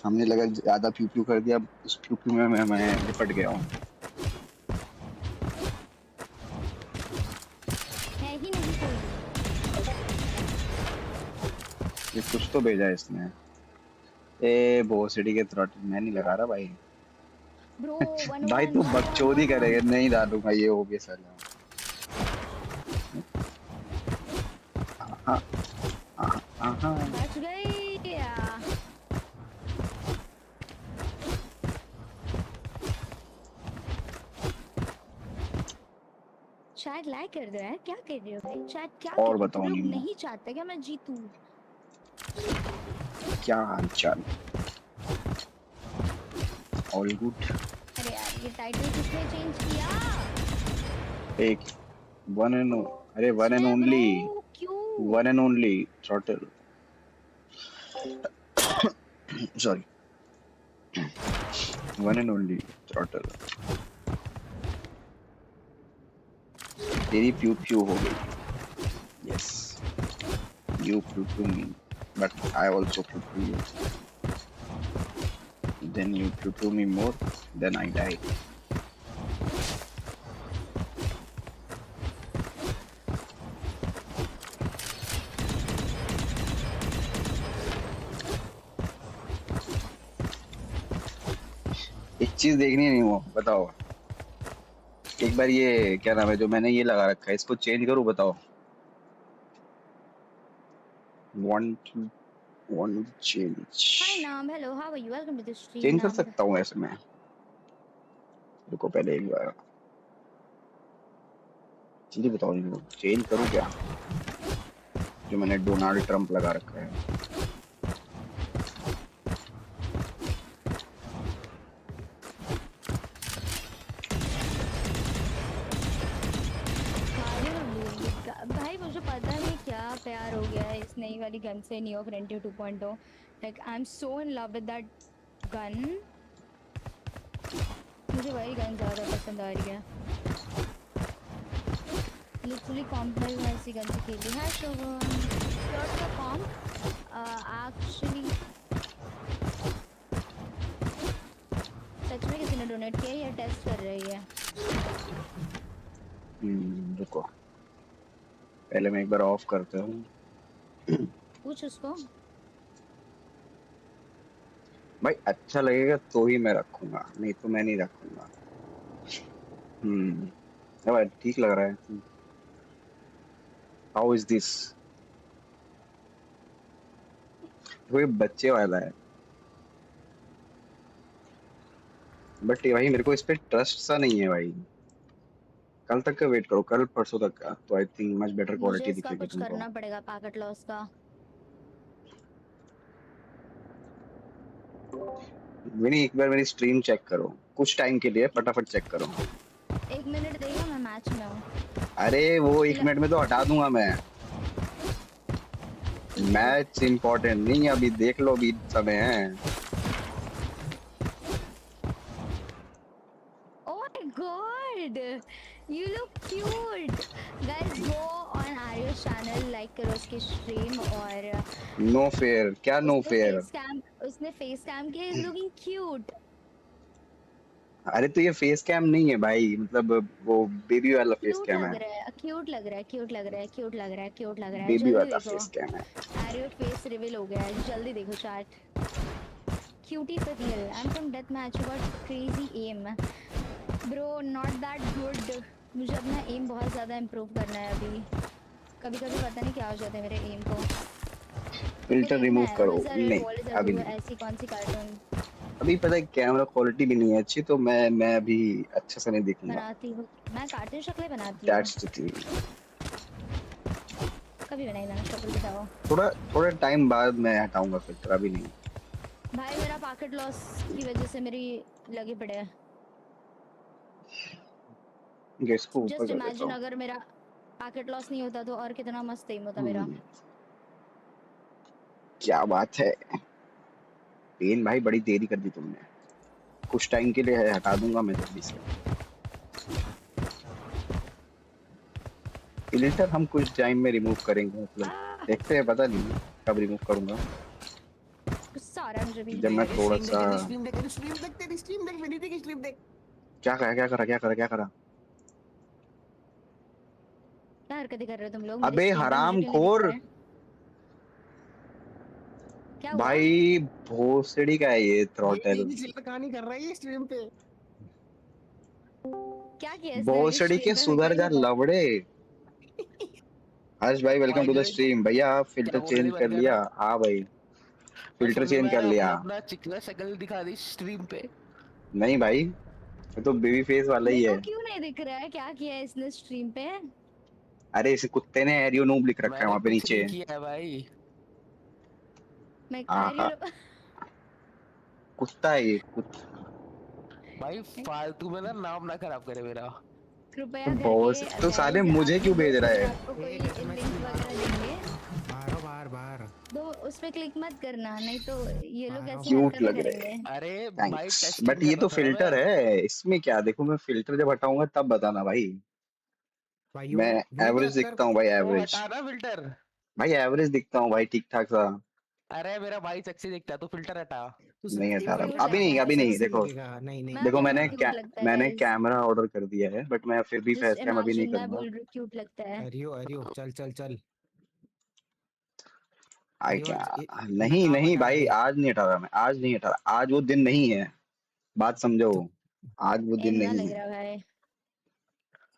हमने लगा ज्यादा प्यू प्यू कर दिया, उस प्यू प्यू में मैं लिपट गया हूँ। है ही नहीं कोई। ये कुछ तो भेजा है इसने। ए बोसिटी के थ्रॉट मैं नहीं लगा रहा भाई। भाई तू बकचोदी करेगा, नहीं डालूंगा ये हो गया साला। बच गई क्या? शायद लाइक कर दो यार, क्या कर रहे हो भाई? शायद क्या और बताओ नहीं चाहते क्या मैं जीतूं? क्या हाल चाल? All good. अरे यार ये टाइटल किसने चेंज किया? एक one and only throttle. Sorry, one and only throttle. तेरी प्यू प्यू हो गई। Yes, you pew pew me, but I also poo poo you. Then you poo poo me more, then I die. एक चीज देखनी नहीं वो बताओ। एक बार ये क्या नाम है जो मैंने ये लगा रखा है, इसको चेंज करूं? बताओ। Want change? Hi Nam, hello, how are you? Welcome to the stream. Change कर सकता हूँ ऐसे में? रुको पहले एक बार चीजें बताओ। चेंज करूँ क्या? जो मैंने डोनाल्ड ट्रम्प लगा रखा है। भाई मुझे पता नहीं क्या प्यार हो गया है इस नई वाली गन से, नियो फ्रेंटिव 2.0। Like I am so in love with that gun. मुझे वही गन ज़्यादा पसंद आ रही है। लिटरली कॉम्प्लेक्स में ऐसी गन से खेली है। शॉर्ट का कॉम्प एक्चुअली सच में किसी ने डोनेट किया या टेस्ट कर रही है? रुको पहले मैं एक बार ऑफ करता हूँ। पूछ उसको। भाई अच्छा लगेगा तो ही मैं रखूंगा, नहीं तो मैं नहीं रखूंगा। भाई ठीक लग रहा है। How is this? कोई बच्चे वाला है, बट भाई मेरे को इस पे ट्रस्ट सा नहीं है भाई। कल तक का वेट करो, कल परसों तक का, तो I think much better quality दिखेगी तुमको। कुछ करना पड़ेगा पैकेट लॉस का। विनी एक बार मेरी स्ट्रीम चेक करो, कुछ टाइम के लिए फटाफट चेक करो। 1 मिनट देगा, मैं मैच में हूँ। अरे वो 1 मिनट में तो हटा दूंगा मैं। मैच इम्पोर्टेंट नहीं, अभी देख लो, अभी समय है। Oh my God, you look cute. Guys, go on Arios channel, like करो उसकी stream और नो फेयर क्या? नो फेयर उसने फेस कैम किया, is looking cute. अरे तो ये फेस कैम नहीं है भाई, मतलब वो बेबी वाला फेस कैम है। क्यूट लग रहा है, क्यूट लग रहा है, क्यूट लग रहा है, क्यूट लग रहा है। बेबी वाला फेस कैम है। Arios फेस रिवील हो गया है, जल्दी देखो chat. Cutie Sahil, I'm from deathmatch, you got crazy aim. Bro, not that good. मुझे अपना एम बहुत ज़्यादा इम्प्रूव करना है अभी। कभी कभी पता नहीं क्या हो जाता है मेरे एम को। वो फिल्टर देखना रिमूव है करो। वैसा नहीं, रिवॉल्व अभी वो नहीं। ऐसी कौन सी कार्टून अभी पता है कैमरा क्वालिटी भी नहीं है अच्छी, तो मैं अभी अच्छे से नहीं दिखूंगा। बनाती हूँ? मैं कार्टून शक्लें बनाती हूँ। That's the thing. कभी बनाई मैंने शक्ल बताओ। थोड़ा थोड़ा टाइम बाद मैं हटाऊंगा फिल्टर, अभी नहीं। भाई मेरा पैकेट लॉस की वजह से मेरी लगे पड़े हैं। इसको ऊपर जस्ट कर देता इमेजिन हूँ। अगर मेरा पैकेट लॉस नहीं होता तो और कितना मस्त एम होता मेरा। क्या बात है पेन भाई, बड़ी देरी कर दी तुमने। कुछ टाइम के लिए हटा दूंगा मैं जल्दी से फिल्टर। हम कुछ टाइम में रिमूव करेंगे, मतलब देखते हैं, पता नहीं कब रिमूव करूंगा। गुस्सा आ रहा है मुझे भी। जब मैं थोड़ा सा स्ट्रीम देख तेरी स्ट्रीम देख विनीति की स्ट्रीम देख। क्या करा क्या करा क्या करा क्या करा। क्या हरकतें कर रहे हो तुम लोग मेरी अबे स्क्रीन पे? मुझे हराम क्यों नहीं दिख खोर रहा है? क्या हुआ? भाई, भोसड़ी का है ये ये थ्रॉटल। तेरी छेड़खानी कर रहा है ये स्ट्रीम पे। क्या किया इसने मेरी भोसड़ी स्क्रीन के पे? मेरे को सुधर नहीं जा पता। लवड़े। हर्ष भाई वेलकम भाई टू द देख स्ट्रीम। भैया क्या फिल्टर बोल चेंज रही कर बंद कर। लिया? हाँ भाई, मैं फिल्टर सुन लो, चेंज कर मैंने लिया। अपना अपना चिकना शक्ल दिखा दी स्ट्रीम पे। नहीं भाई, ये तो बेबी फेस वाला ही मेरे को है। क्यों नहीं दिख रहा है? क्या किया है इसने स्ट्रीम पे? अरे इस कुत्ते ने एरियो नूब लिख रखा है मैंने वहां पे कुछ नीचे। नहीं किया है भाई। मैं आहा, आर्य कुत्ता है ये भाई फालतू में ना नाम ना खराब करे मेरा। कृपया करके बॉस तो साले गाइस मुझे अपने क्यों भेज दोस्त रहा अगर है? आपको कोई एक मैं लिंक वगैरह देंगे बाहर बाहर बाहर तो उस पे क्लिक मत करना, नहीं तो ये लोग बाहर ऐसी क्यूट हरकतें लग रहे करेंगे। हैं। अरे भाई थैंक्स, बट टेस्टिंग ये कर तो रहा था ना फिल्टर मैं। है, इसमें क्या देखो, मैं फिल्टर जब हटाऊंगा तब बताना भाई। भाइयों मैं विनीति एवरेज अक्कर दिखता हूँ भाई, तो एवरेज। हटाना फिल्टर। भाई एवरेज दिखता हूँ भाई, ठीक ठाक सा। अरे मेरा भाई सेक्सी दिखता है तो फिल्टर हटा। तू नहीं सच्ची हटा बोल क्यूट रहा, अभी लगता नहीं है अभी नहीं, सेक्सी देखो। लगेगा नहीं नहीं मैं देखो बोल रही मैंने हूँ क्यूट लगता है मैंने गाइस। कैमरा ऑर्डर कर दिया है, बट मैं फिर भी जस्ट फेस कैम अभी नहीं इमेजिन, मैं करूंगा। बोल रही हूँ क्यूट लगता है। अरियो अरियो चल चल चल आई अरियो क्या, नहीं नकाब नहीं हटा भाई, दे। आज नहीं हटा रहा मैं, आज नहीं हटा रहा, आज वो दिन नहीं है। बात समझो, तो आज वो दिन एमना नहीं लग है। रहा भाई।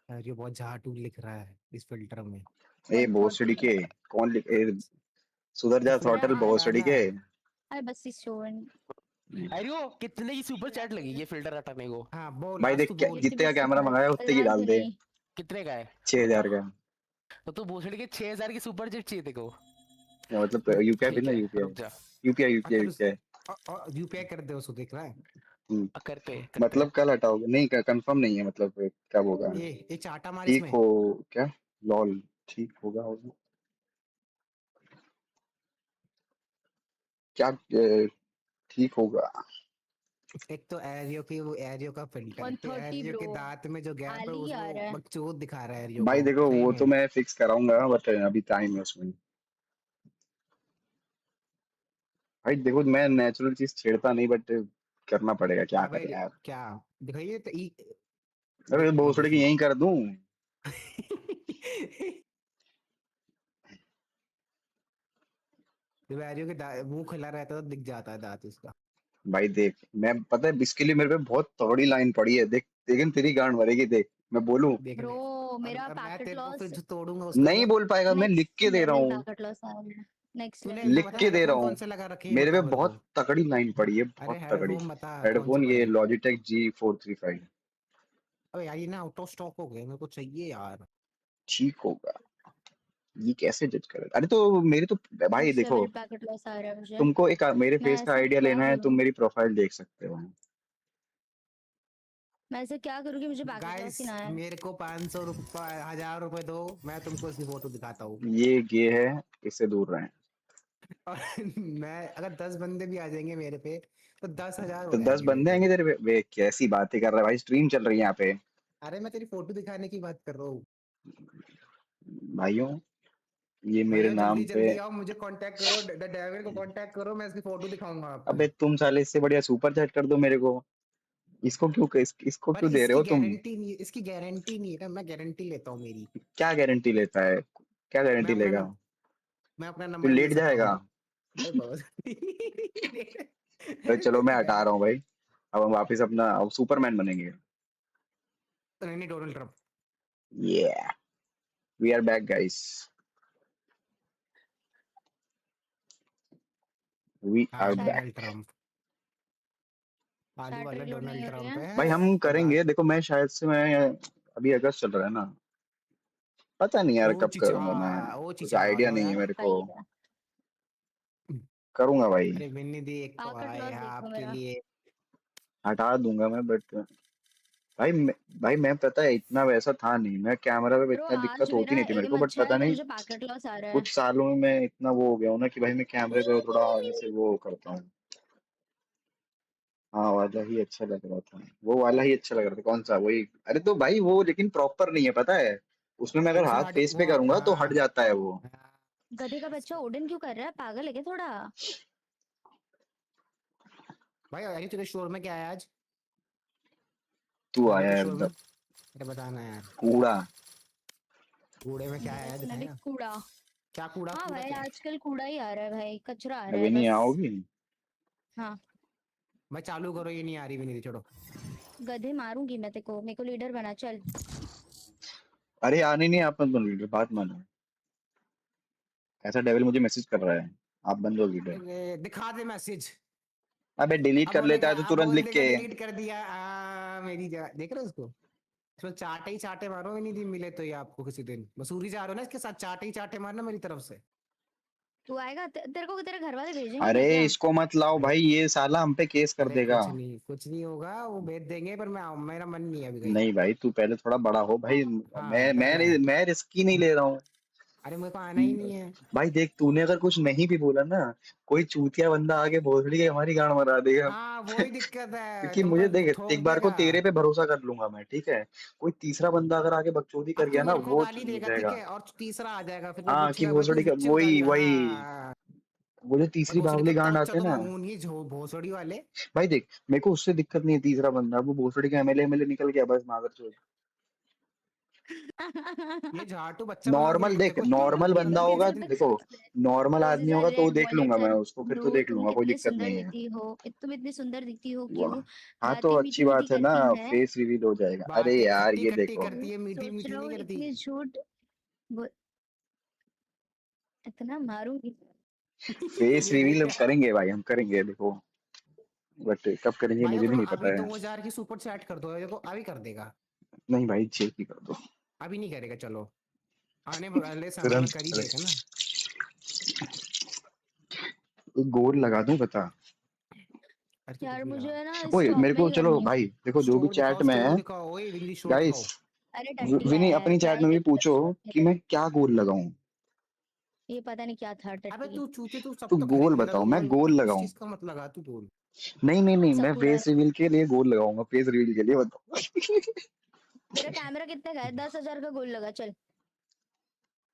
अरियो बहुत झाटू लिख रहा है इस फिल्टर में। ए बहुत भोसड़ी के, सुधर जा इस फिल्टर थ्रॉटल आएगा भोसड़ी ना। के। आई बस इस शो अरे वो कितने की सुपर चैट लगी ये फिल्टर हटाने को। हाँ बोल भाई आज देख तू बोल। जितने का कैमरा मंगाया उतने की हजार डाल तो दे। नहीं। कितने का है? 6,000 का। तो तू भोसड़ी के 6000 की सुपर चैट चाहिए तेको। या मतलब यूपीआई पे ठीक ना, है यूपीआई रुक जा। UPI UPI occur UPI. UPI कर दे उसको देख रहा है। करते मतलब कल हटाओगे? नहीं कंफर्म नहीं है, मतलब कब होगा? ये चाटा मार ठीक इसमें। हो क्या? लॉल, ठीक होगा क्या? ठीक होगा। एक तो एरियो की वो एरियो का फिल्टर फिर 130 एरियो ब्रो। के दांत में जो गैप है आली आ उसको रहा है। बकचोद दिखा रहा है एरियो भाई को देखो सही वो तो में। मैं फिक्स कराऊंगा, बट अभी टाइम है उसमें। भाई देखो मैं नेचुरल चीज छेड़ता नहीं, बट करना पड़ेगा, क्या अबे करें यार। क्या दिखाइए तो अरे देख ये भोसड़ी की देखिए। यहीं कर दूं। जब एरियो के मुंह खुला रहता है तो दिख जाता है दांत उसका। भाई देख, मैं पता है इसके लिए मेरे पे बहुत तगड़ी लाइन पड़ी है, देख लेकिन तेरी गांड भरेगी, देख मैं बोलूं। देखने ब्रो मेरा और मैं पैकेट तेरे को फिर लॉस जो तोड़ूंगा उसका नहीं जब। बोल पाएगा, मैं लिख नेक्स्ट के दे रहा लेवल हूँ। पैकेट लॉस आ रहा है। नेक्स्ट तूने लेवल हाँ लिख बता के पैकेट दे रहा हेडफोन हूँ। कौन से लगा रखे हैं ये मेरे पे बता मेरे बहुत को। तगड़ी लाइन पड़ी है, अरे बहुत तगड़ी। हेडफोन बता कौन से हेडफोन ये पड़े। Logitech G435। अबे यार ये ना आउट ऑफ स्टॉक हो गए मेरे को चाहिए यार। ठीक होगा। ये कैसे जज करे? अरे तो मेरी तो, भाई नेक्स्ट देखो, लेवल पैकेट लॉस आ रहा है मुझे। तुमको एक मेरे मैं फेस का ऐसा आइडिया क्या लेना है, तुम करूं? मेरी प्रोफाइल देख सकते हो। मैं ऐसा क्या करूं कि मुझे पैकेट लॉस गाइस ही ना आए? मेरे को 500 रुपये 1000 रुपए दो मैं तुमको इसकी फोटो दिखाता हूँ। ये गे है, इससे दूर रहें। और मैं अगर 10 बंदे भी आ जाएंगे मेरे पे तो 10,000 हो तो 10 जाएंगे बंदे मेरे। आएंगे तेरे पे? वे कैसी बातें कर रहा है भाई, स्ट्रीम चल रही है यहाँ पे। अरे मैं तेरी फोटो दिखाने की बात कर रहा हूँ। भाइयों, ये मेरे भैया जल्दी नाम पे। जल्दी आओ मुझे कांटेक्ट करो डेविड को कांटेक्ट करो मैं इसकी फोटो दिखाऊंगा आपको। अबे तुम साले इससे बढ़िया सुपर चैट कर दो मेरे को। इसको पर क्यों दे रहे हो तुम? इसकी गारंटी नहीं है ना मैं गारंटी लेता हूँ मेरी। क्या गारंटी लेता है? क्या मैं गारंटी अपना लेगा? नम, मैं अपना तू नंबर दे लेट सकता जाएगा? हूँ। अरे बहुत तो चलो मैं हटा गारंटी रहा हूँ भाई। अब हम वापिस अपना सुपरमैन बनेंगे। नहीं नहीं डोनाल्ड ट्रम्प। ये we are back guys. We हाँ are back. डोनाल्ड ट्रम्प आलू वाला डोनाल्ड ट्रम्प भाई है हम करेंगे, देखो मैं शायद से मैं अभी अगस्त चल रहा है ना, पता नहीं यार ओ कब चिचा करूंगा मैं, ओ कुछ चिचा आ आइडिया जाओ नहीं है यार मेरे को, करूंगा भाई। अरे मैंने दी एक तो आए हैं आपके लिए हटा दूंगा मैं, बट भाई भाई मैं पता है इतना वैसा था नहीं, मैं कैमरा पे ब्रो इतना आज दिक्कत होती मेरा नहीं थी मेरे को, एम बट अच्छा पता है, नहीं मुझे पैकेट लॉस आ रहा है। कुछ सालों में मैं इतना वो हो गया हूँ ना कि भाई मैं कैमरे पे थोड़ा ऐसे वो करता हूँ। हाँ वाला ही अच्छा लग रहा था, वो वाला ही अच्छा लग रहा था, कौन सा वही, अरे तो भाई वो लेकिन प्रॉपर नहीं है पता है, उसमें मैं अगर उसमें हाथ हट फेस पे वो करूंगा तो हट हाँ जाता है वो। गधे का बच्चा ओडिन क्यों कर रहा है, पागल है क्या थोड़ा? भाई अरे तेरे स्टोर में क्या है आज तू बंदे आया के है स्टोर में एकदम अरे बताना यार कूड़ा। कूड़े में क्या है यार डेफिनेटली दिखाया कूड़ा। क्या कूड़ा हाँ कूड़ा भाई क्या है आजकल कूड़ा ही आ रहा है भाई, कचरा आ रहा अभी है नहीं बस। आओगी? हाँ मैं चालू करो ये नहीं आ रही भी नहीं छोड़ो गधे मारूंगी मैं तेको, मेरे को लीडर बना चल। अरे आने नहीं, आप मत बन लीडर, बात मानो, ऐसा डेविल मुझे मैसेज कर रहा है, आप बंद हो लीडर। दिखा दे मैसेज अबे डिलीट कर लेता है तो अब तुरंत बोल लिख देगा के। डिलीट कर दिया मेरी देख रहे हो उसको इसमें चाटे ही चाटे मारो नहीं दी मिले तो ये आपको किसी दिन मसूरी जा रहे हो ना इसके साथ चाटे ही चाटे मारना मेरी तरफ से तू आएगा, तेरे को तेरे घर वाले भेजेंगे अरे क्या क्या? इसको मत लाओ भाई, ये साला हम पे केस कर अरे देगा। कुछ नहीं होगा वो भेज देंगे पर मैं मेरा मन नहीं है अभी कहीं नहीं भाई तू पहले थोड़ा बड़ा हो भाई, हाँ डर नहीं, है मैं रिस्क ही नहीं ले रहा हूँ। अरे मेरे को आना ही नहीं है भाई देख तूने अगर कुछ नहीं भी बोला ना, कोई चूतिया बंदा आके भोसड़ी के हमारी गांड मरा देगा। हाँ वही दिक्कत है क्योंकि तुम मुझे पर देख ठोक एक बार को देगा तेरे पे भरोसा कर लूंगा मैं, ठीक है, कोई तीसरा बंदा अगर आके बकचोदी कर अब तू गया ना मेरे को वो गाली हो देगा ठीक जाएगा। है और तीसरा आ जाएगा फिर वो हाँ कि पूछेगा भाई तू भोसड़ी का नीचे उतारी वही वही, हाँ वो जो और तीसरी भोसड़ी बावली का गांड बच्चा आते हैं तो मैं ना। हूं नहीं भोसड़ी वाले भाई देख मेरे को उससे दिक्कत नहीं है, तीसरा बंदा वो भोसड़ी का एमएलए निकल गया बस मादर। ये झाटू बच्चा बना के नॉर्मल भेजते देख, कुछ नहीं नॉर्मल बोलते बंदा अंदर होगा किसी जब दिन तक देखो, नॉर्मल रोजेज आदमी आर होगा तो रेड देख लूंगा मैं मॉनिटर। उसको, फिर तो ब्रो देख तुम लूंगा, कोई कितने दिक्कत सुंदर नहीं है। दिखती हो, तुम इतनी सुंदर दिखती हो वाह, क्यों? हाँ तो बातें मीठी अच्छी मीठी बात है ना, करती है। फेस रिवील हो जाएगा। अरे बातें यार खट्टी ये खट्टी देखो, करती है मीठी सोच मीठी रहा नहीं हूँ करती इतनी झूठ इतना मारूंगी। फेस ये रिवील देखा करेंगे भाई, हम करेंगे देखो, बट कब करेंगे भाई मुझे भी अगर नहीं अभी पता है। 2000 की सुपर चैट कर दो देखो अभी कर देगा नहीं भाई चेक ही कर दो अभी नहीं करेगा चलो आने वाले समय में तुरंत। कर ही अरे देगा ना एक गोल लगा दूं बता। अरे तू कुछ यार भी लगा मुझे ना इस ओए शॉप मेरे में को ही चलो करनी है। भाई देखो जो भी चैट में है, स्टोर दिखाओ ओए विंदी स्टोर गाइस दिखाओ अरे टट्टी विनी आया है, अपनी क्या चैट में ही भी है पूछो शॉप कि में। मैं क्या गोल लगाऊं। ये पता नहीं क्या था अबे टट्टी। तू चूते तू सब तू तो खरीद गोल लेता बताओ, तो मैं गोल गोल इस लगाऊं। चीज का मत लगा तू गोल नहीं मैं सकुड़ा फेस रिवील के लिए गोल लगाऊंगा, फेस रिवील के लिए बताओ। तेरा कैमरा कितने का है? 10,000 का गोल लगा चल।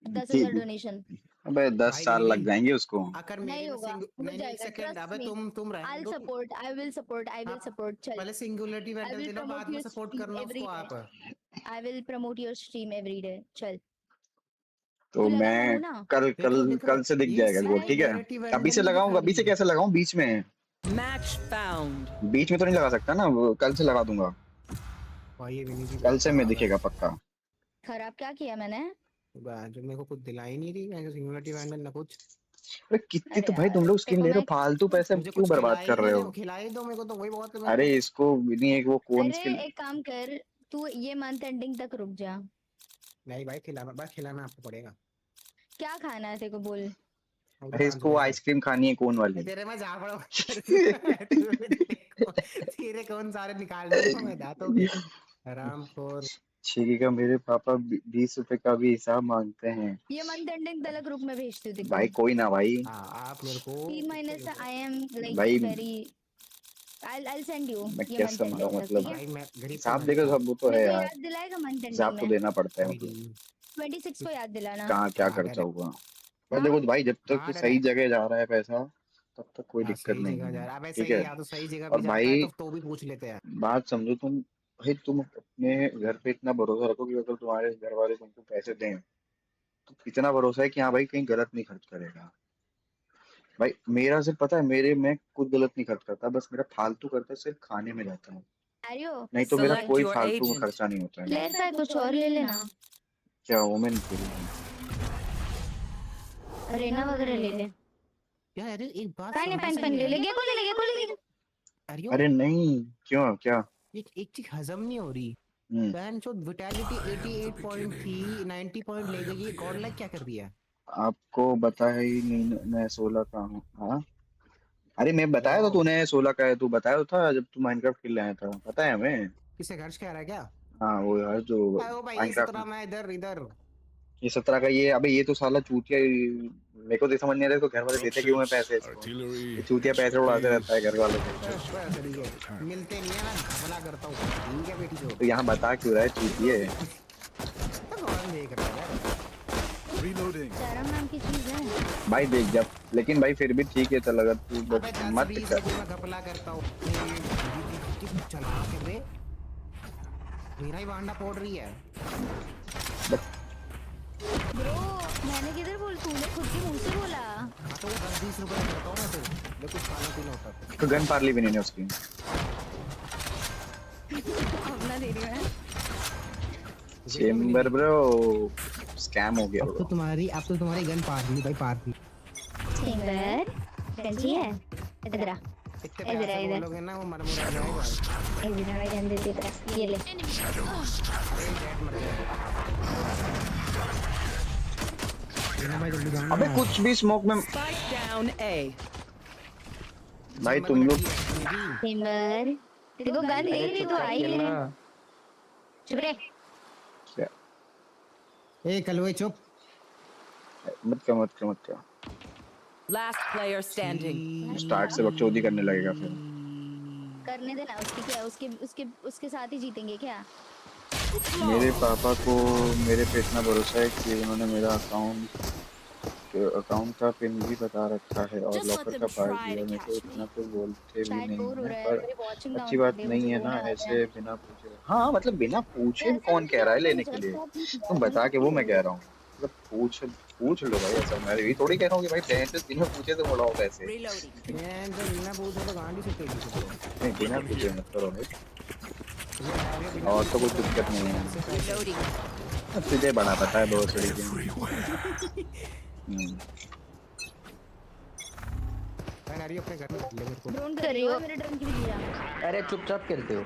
10,000 ठीक, डोनेशन। अबे 10 भाई साल विनी लग जाएंगे उसको। अगर मेरे नहीं में होगा, हो नहीं एक जाएगा, सेकंड ट्रस्ट अबे मी। तुम रहने आई दो support, I will support, I will आप सपोर्ट चल। पहले singularity I vendor will they low promote बाद में योर सपोर्ट स्ट्रीम करना एवरी उसको डे। आप I will promote your stream every day चल। तो तू लगा मैं गोलू ना। कल देखो कल देखो कल से दिख ये जाएगा गोल, ठीक है। सिंगुलरिटी अभी वेंडर से नहीं लगाऊंगा, दिखा अभी से रही कैसे लगाऊं बीच में? Match found. बीच में तो नहीं लगा सकता ना, वो कल से लगा दूंगा, भाई ये विनी भी कल बहुत से मैं खराब है दिखेगा पक्का। खराब क्या किया मैंने? जो मेरे को कुछ दिला ही नहीं रही मैं सिंगुलरिटी वेंडर ना कुछ अरे कितनी अरे तो भाई तुम यार लोग स्किन देखो ले रहे हो, मैं फालतू पैसे मुझे क्यों कुछ बर्बाद कर रहे हो? खिला ही दो मेरे को तो वही बहुत है मेरे अरे को इसको विनी एक वो कौन अरे स्किन। एक काम कर, तू ये मंथ एंडिंग तक रुक जा। नहीं भाई खिलाना आपको पड़ेगा क्या खाना है तेरे को बोल। और अरे दुकान पे इसको जाके आइसक्रीम खानी है कौन वाली। तेरे में जा पड़ा तेरे कौन सारे निकाल दूंगा मैं दांतों के आराम खोर छीगी का मेरे पापा 20 रुपए का भी हिसाब मांगते हैं। ये मंथ एंडिंग तक ग्रुप में भेजती हूँ तेरे को। भाई कोई ना भाई, आप मेरे को 3 महीने से आई एम लाइक भाई वेरी I'll send you मैं ये मंथ कैसे मांगा एंडिंग तक, ठीक मतलब, है? भाई मैं गरीब हिसाब फैमिली देखो का हूँ सब वो तो मेरे है को यार, याद दिलाएगा मंथ हिसाब एंडिंग तो में? देना पड़ता है कोई मतलब। नहीं 26 को याद दिलाना। कहाँ क्या हाँ खर्चा डरे हुआ, पर हाँ देखो भाई जब तक तो हाँ डरे सही जगह जा रहा है पैसा तब तक कोई हाँ दिक्कत सही नहीं जगह है, जा रहा है अब ऐसे ठीक ही है। या तो सही जगह और भी जाता है भाई तो भी पूछ लेते हैं बात समझो तुम, भाई तुम अपने घर पे इतना भरोसा रखो कि अगर तुम्हारे घर वाले तुमको पैसे दें तो इतना भरोसा है कि हाँ भाई कहीं गलत नहीं खर्च करेगा। भाई मेरा सिर्फ पता है, मेरे मैं कुछ गलत नहीं खर्च करता, बस मेरा फालतू करता सिर्फ खाने में जाता है, आर्यो नहीं तो मेरा ले कोई फालतू में खर्चा नहीं होता है। लेता है कुछ और ले लेना। क्या वोमेन के लिए? रेना वगैरह ले ले। यार अरे एक बात पेन ले ले अरे नहीं, क्यों क्या? एक चीज हजम नहीं हो रही। बहन चोद विटैलिटी 88 पॉइंट थी, 90 पॉइंट ले गई, गॉड लाइक क्या कर दिया? आपको बताया ही नहीं, मैं 16 का हूँ। हाँ अरे मैं बताया था तूने 16 का है, तू बताया था जब तू माइनक्राफ्ट खेल रहा था, पता है हमें। किसे खर्च कह रहा है क्या? हाँ वो यार जो ओ भाई ये माइनक्राफ्ट 17 मैं इधर इधर ये 17 का ये, अबे ये तो साला चूतिया मेरे को तो समझ नहीं आ रहा, तो घर वाले देते क्यों है पैसे इसको? ये चूतिया पैसे उड़ाते रहता है घर वालों के। मिलते नहीं है ना, भला करता हूँ ठीक है बेटी जो। तो यहाँ बता क्यों रहा है चूतिए? कौन देख रहा है? शर्म नाम की चीज है भाई देख जब, लेकिन भाई फिर भी ठीक है, चल अगर तू मत कर। मैं घपला करता हूँ चला के बे, मेरा ही वांडा पोड़ रही है। ब्रो मैंने किधर बोल, तूने खुद के मुंह से बोला। तो 10-20 रुपए करता हूँ मैं, तो कुछ खाना पीना होता तो गन पार्ली भी नहीं है उसकी। अपना दे रही है चेंबर ब्रो, स्कैम हो गया। अब तो तुम्हारी गन पार्ली भाई, पार्ली चेंबर कैसी है? इधर आ, इधर लोगे ना वो मर जाएगा। इधर भाई गन देते हैं, ये ले। अबे कुछ भी स्मोक में भाई तुम लोग। चेंबर देखो गन ले रही तो आई है, चुप रहे। ए कलवे चुप, मत कर। Last player standing. स्टार्ट से बकचोदी करने लगेगा फिर। करने देना, उसकी क्या, उसके साथ ही जीतेंगे क्या? मेरे पापा को मेरे पे इतना भरोसा है कि उन्होंने मेरा अकाउंट का पिन भी बता रखा है और लॉकर का पासवर्ड दिया। मेरे को इतना तो बोलते भी नहीं है, पर अच्छी बात नहीं है ना ऐसे बिना पूछे। हाँ मतलब बिना पूछे कौन कह रहा है लेने के लिए, तुम बता के वो मैं कह रहा हूँ, मतलब पूछ लो भाई। ऐसा मैं भी थोड़ी कह रहा हूँ कि भाई पैसे बिना पूछे तो उड़ाओ पैसे। बिना पूछे तो गांडी से तेजी से नहीं, बिना पूछे मत करो भाई, और तो कुछ दिक्कत नहीं है। तुझे बड़ा पता है बहुत बड़ी गेम। अपने घर में ले मेरे को ड्रोन कर रही हो, मेरे ड्रोन की भी दिया। अरे चुपचाप खेलते हो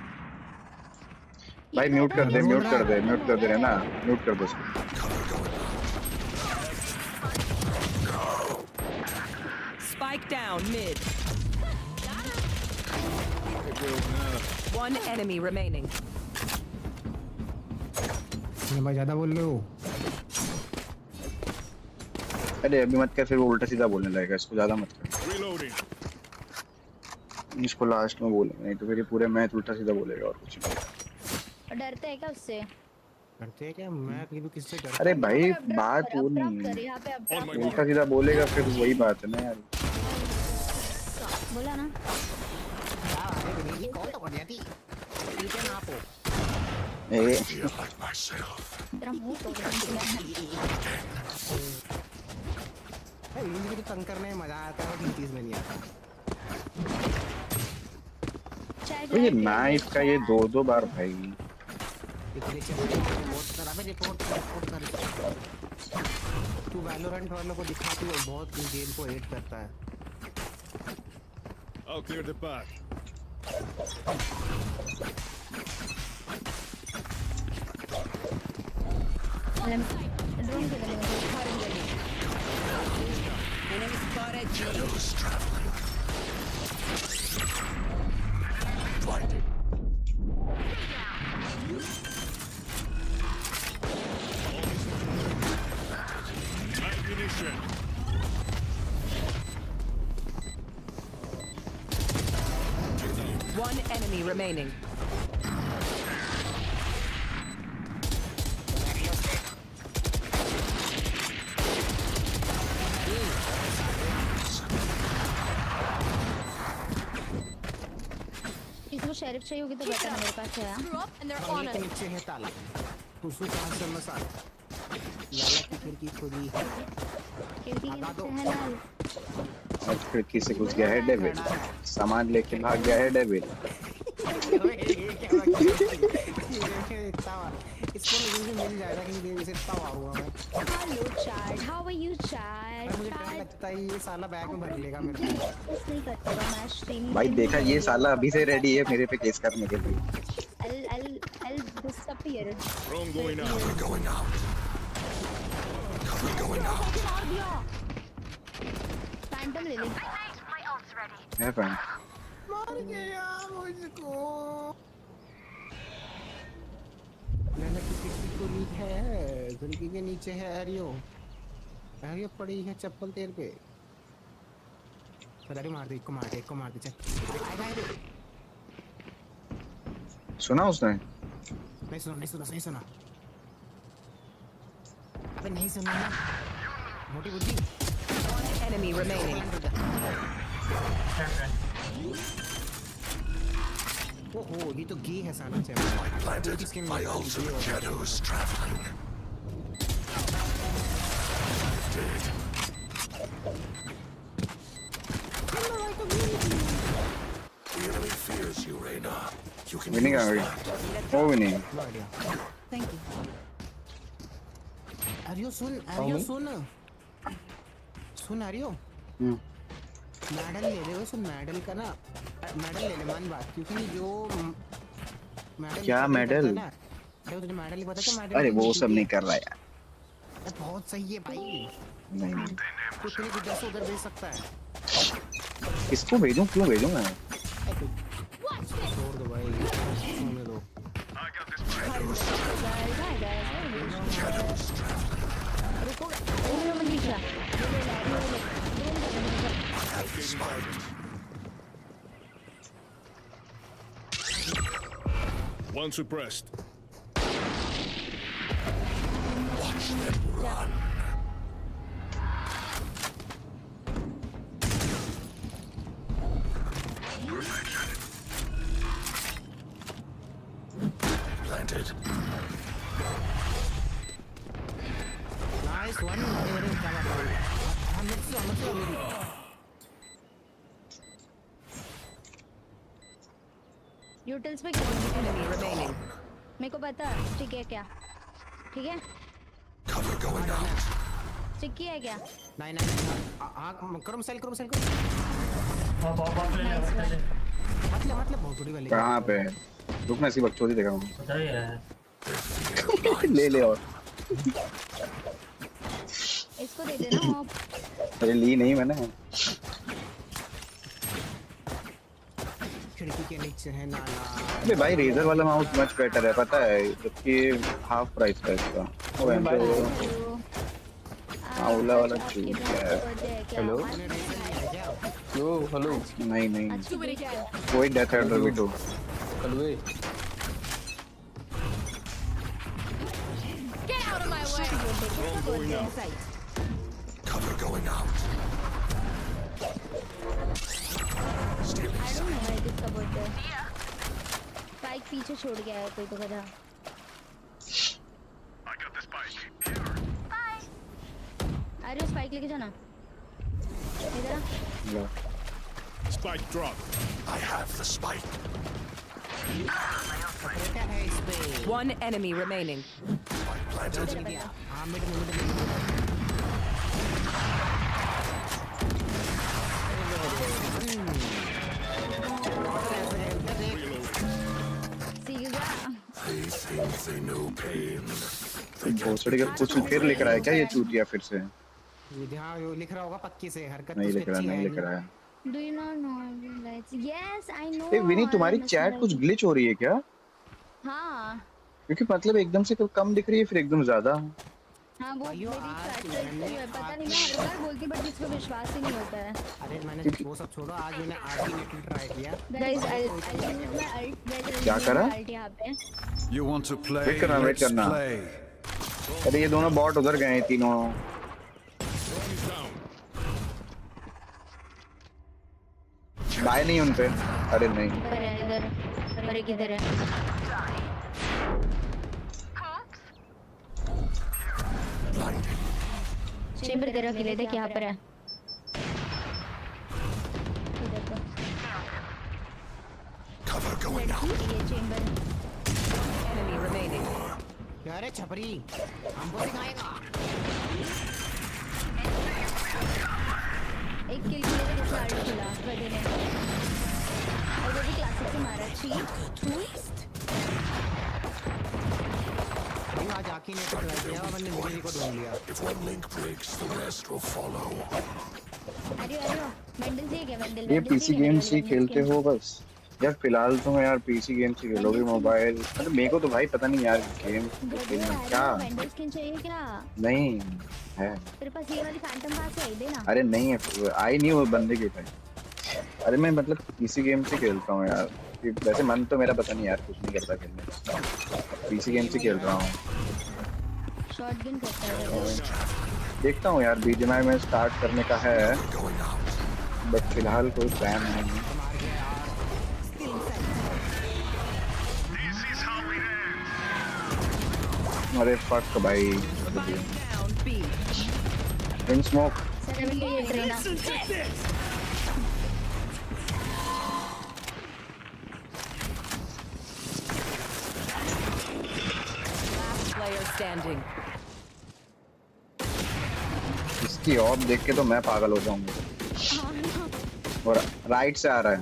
भाई, म्यूट कर दे ना, म्यूट कर दे उसको। Spike down mid. One enemy remaining. भाई ज्यादा बोल रहे हो। अरे अभी मत कर, फिर वो उल्टा सीधा बोलने लगेगा, इसको ज्यादा मत कर। इसको लास्ट में बोलेंगे, नहीं तो फिर ये पूरे मैच उल्टा सीधा बोलेगा और कुछ नहीं। डरते है क्या उससे? डरते है क्या? मैं कभी किससे डरता? अरे भाई बात वो नहीं है, उल्टा सीधा बोलेगा फिर वही बात है ना यार। बोला ना ये कौन तो बढ़िया थी, ठीक है ना आपको। तेरा मुंह तो मुझे तो तंग करने में मजा आता है, और चीज में नहीं आता। तो ये नाइफ का ये दो बार भाई, रिपोर्ट कर। तू वैलोरेंट वालों को दिखा, तू बहुत गेम को हेट करता है। I'll clear the path. Drone के लिए Enemy spotted. Ammunition. One enemy remaining. इसको शेरिफ चाहिए होगी तो बता, मेरे पास है। नीचे है ताला, उसको कहां से मसा लाला की खिड़की खोली, खिड़की के नीचे है लाल। अब खिड़की से घुस गया है डेविड, सामान लेके भाग गया है डेविड। इसको मुझे मिल जाएगा कि नहीं, इसे इतना मारूंगा मैं। Hello chat, how are you chat? मुझे डर लगता है ये साला बैग में भर लेगा मेरे को। कुछ नहीं करता मैं स्ट्रीम। भाई देखा, ये साला अभी से रेडी है मेरे पे केस करने के लिए। I'll disappear. Drone going out. Cover going out. Cover going out. मार दिया। फैंटम ले ले। है फैन। मार गया मुझको। मैंने किसी को ली है, खिड़की के नीचे है एरियो। एरियो पड़ी है चप्पल तेरे पे। चल मार दे, इसको मार दे चल। आएगा एरियो। सुना उसने? नहीं सुना। अबे नहीं सुना ना। मोटी बुद्धि। One enemy remaining. ओहो, ये तो गे है साला chat. My ultimate shadows traveling. The enemy fears you, Reyna. You can Winning use are that. वो winning. Thank you. Are you soon are you. Medal ले ले, सुन मेडल का ना, मेडल ले ले मान बात, क्योंकि जो मेडल क्या मेडल? अरे तुझे मेडल ही पता क्या मेडल? अरे वो सब नहीं कर रहा यार। बहुत सही है भाई। नहीं कुछ नहीं, कुछ 10 उधर भेज सकता है। किसको भेजूं, क्यों भेजूं मैं? छोड़ दो भाई, होने दो। One suppressed. Watch them run. Planted. Nice one. Utils पे Enemy remaining. मेरे को पता ठीक है क्या? ठीक है? Cover going out. चिक्की है क्या? नहीं करो मिसाइल करो। मतलब बहुत बड़ी वाली। कहाँ पे? रुकना, सी बकचोदी देखा हूँ। ले और। इसको दे देना आप। अरे ली नहीं मैंने। खिड़की के नीचे है ना। अबे भाई रेजर वाला माउस मच बेटर है, पता है, जबकि हाफ प्राइस का इसका। ओला वाला ठीक है। हेलो नहीं वही डेथ हेडर भी तो। Get out of my way. Cover going out. I don't know why this about there. Spike पीछे छोड़ गया है कोई तो गधा। I got the spike. Here. Bye. अरे स्पाइक लेके जाना। इधर आ। Spike drop. I have the spike. One enemy remaining. Spike planted. हाँ mid They think they know pain. भोसड़ी का कुछ फिर लिख रहा है क्या ये चूतिया फिर से? यहाँ लिख रहा होगा पक्की से हरकत। नहीं लिख रहा है। Do you not know lights? Yes, I know. ए विनी, तुम्हारी चैट कुछ ग्लिच हो रही है क्या? हाँ। क्योंकि मतलब एकदम से कम दिख रही है, फिर एकदम ज्यादा। हाँ वो मेरी चैट पता नहीं, मैं हर बार बोलती बट इसको विश्वास ही नहीं होता है। अरे मैंने वो सब छोड़ो, आज मैंने आर्टिनेटल ट्राई किया। Guys I'll use my alt। क्या करा? यहाँ पे। You want to play? Wait करना। अरे ये दोनों बॉट उधर गए हैं तीनों। बाय नहीं उन पे। अरे नहीं। इधर अरे किधर है? चेंबर तेरा किले देख यहाँ पर है। Cover going out. ये चेंबर। Enemy remaining. अरे छपरी हमको सिखाएगा। एक किल के लिए जैसे आर्ट खुला बदे ने और वो भी क्लासिक से मारा चीट ट्विस्ट। आज आकी ने ट्राई किया और मैंने वीडियो को ढूंढ लिया। If one link breaks, the rest will follow. अरे मेंडल से क्या मेंडल ये पीसी गेम्स ही खेलते हो बस यार? फिलहाल तो मैं यार पीसी गेम्स ही खेलोगे, मोबाइल मतलब मेरे को तो भाई पता नहीं यार गेम क्या मेंडल स्किन चाहिए क्या? नहीं है तेरे पास ये वाली फैंटम पास है, दे ना। अरे नहीं है, आई नहीं वो बंदे के पास। अरे मैं मतलब पीसी गेम्स ही खेलता हूँ यार, वैसे मन तो मेरा पता नहीं यार, कुछ नहीं करता खेलने का, पीसी गेम्स ही खेल रहा हूँ। शॉटगन करता है देखता हूँ यार, बीजीएमआई में स्टार्ट करने का है बट फिलहाल कोई प्लान नहीं है। अरे फक भाई, इन स्मोक इसकी ऑफ देख के तो मैं पागल हो जाऊंगा। और राइट से आ रहा है,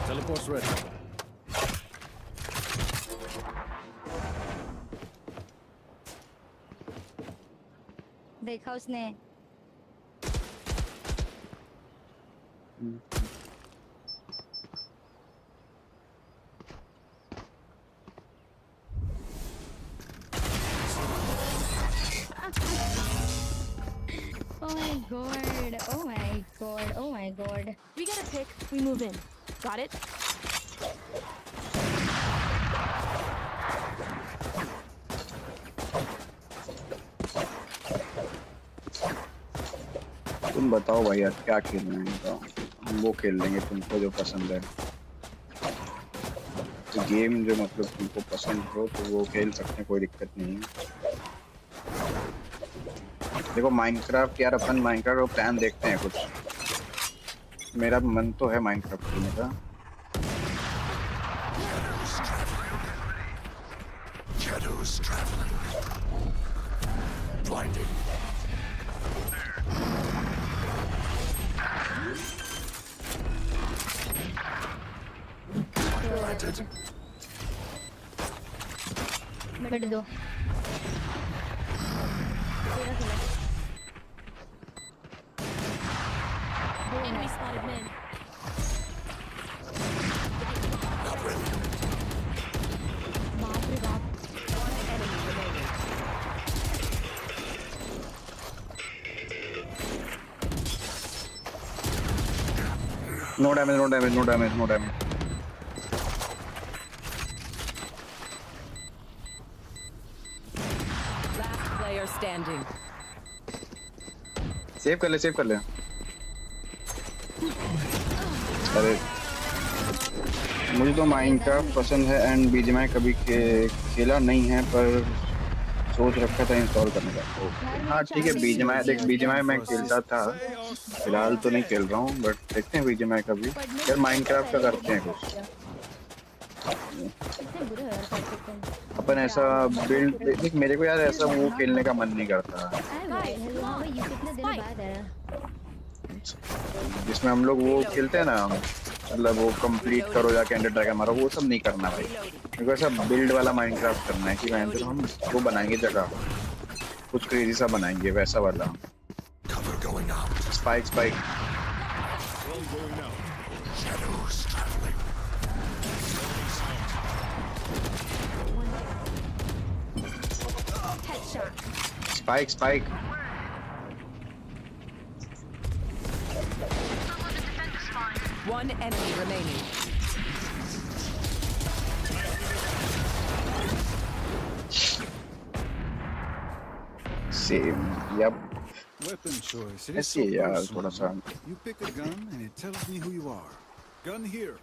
Teleport's ready. देखा उसने। Oh my god, oh my god, oh my god. We get a pick, we move in. Got it? तुम बताओ भाई यार क्या खेलना है, तो हम वो खेल लेंगे तुमको जो पसंद है। तो गेम जो मतलब तुमको पसंद हो तो वो खेल सकते हैं, कोई दिक्कत नहीं है। देखो माइनक्राफ्ट यार, अपन माइनक्राफ्ट का प्लान देखते हैं कुछ, मेरा मन तो है माइनक्राफ्ट खेलने का। Shadows traveling. Blinding. Planted. बैठ दो। Enemy spotted mid. Not ready. बाप रे बाप। No damage, no damage, no damage, no damage. Last player standing. Save कर ले, सेव कर ले। अरे मुझे तो माइनक्राफ्ट पसंद है एंड बीजीएमआई कभी खेला नहीं है, पर सोच रखा था इंस्टॉल करने का। हाँ ठीक है, बीजीएमआई देख, बीजीएमआई मैं खेलता था, फिलहाल तो नहीं खेल रहा हूँ, बट देखते हैं बीजीएमआई का भी। यार माइनक्राफ्ट का करते हैं कुछ अपन ऐसा बिल्ड। देख मेरे को यार ऐसा वो खेलने का मन नहीं करता जिसमें हम लोग वो खेलते हैं ना, मतलब वो कंप्लीट करो जाके एंडर ड्रैगन मारो, वो सब नहीं करना भाई। मेरे को ऐसा बिल्ड वाला माइनक्राफ्ट करना है कि मैं हम वो बनाएंगे जगह, कुछ क्रेजी सा बनाएंगे वैसा वाला। Spike spike spike spike. One enemy remaining. Same. Yep. Weapon choice. It is ऐसे so यार personal. थोड़ा सा। You pick a gun and it tells me who you are. Gun here.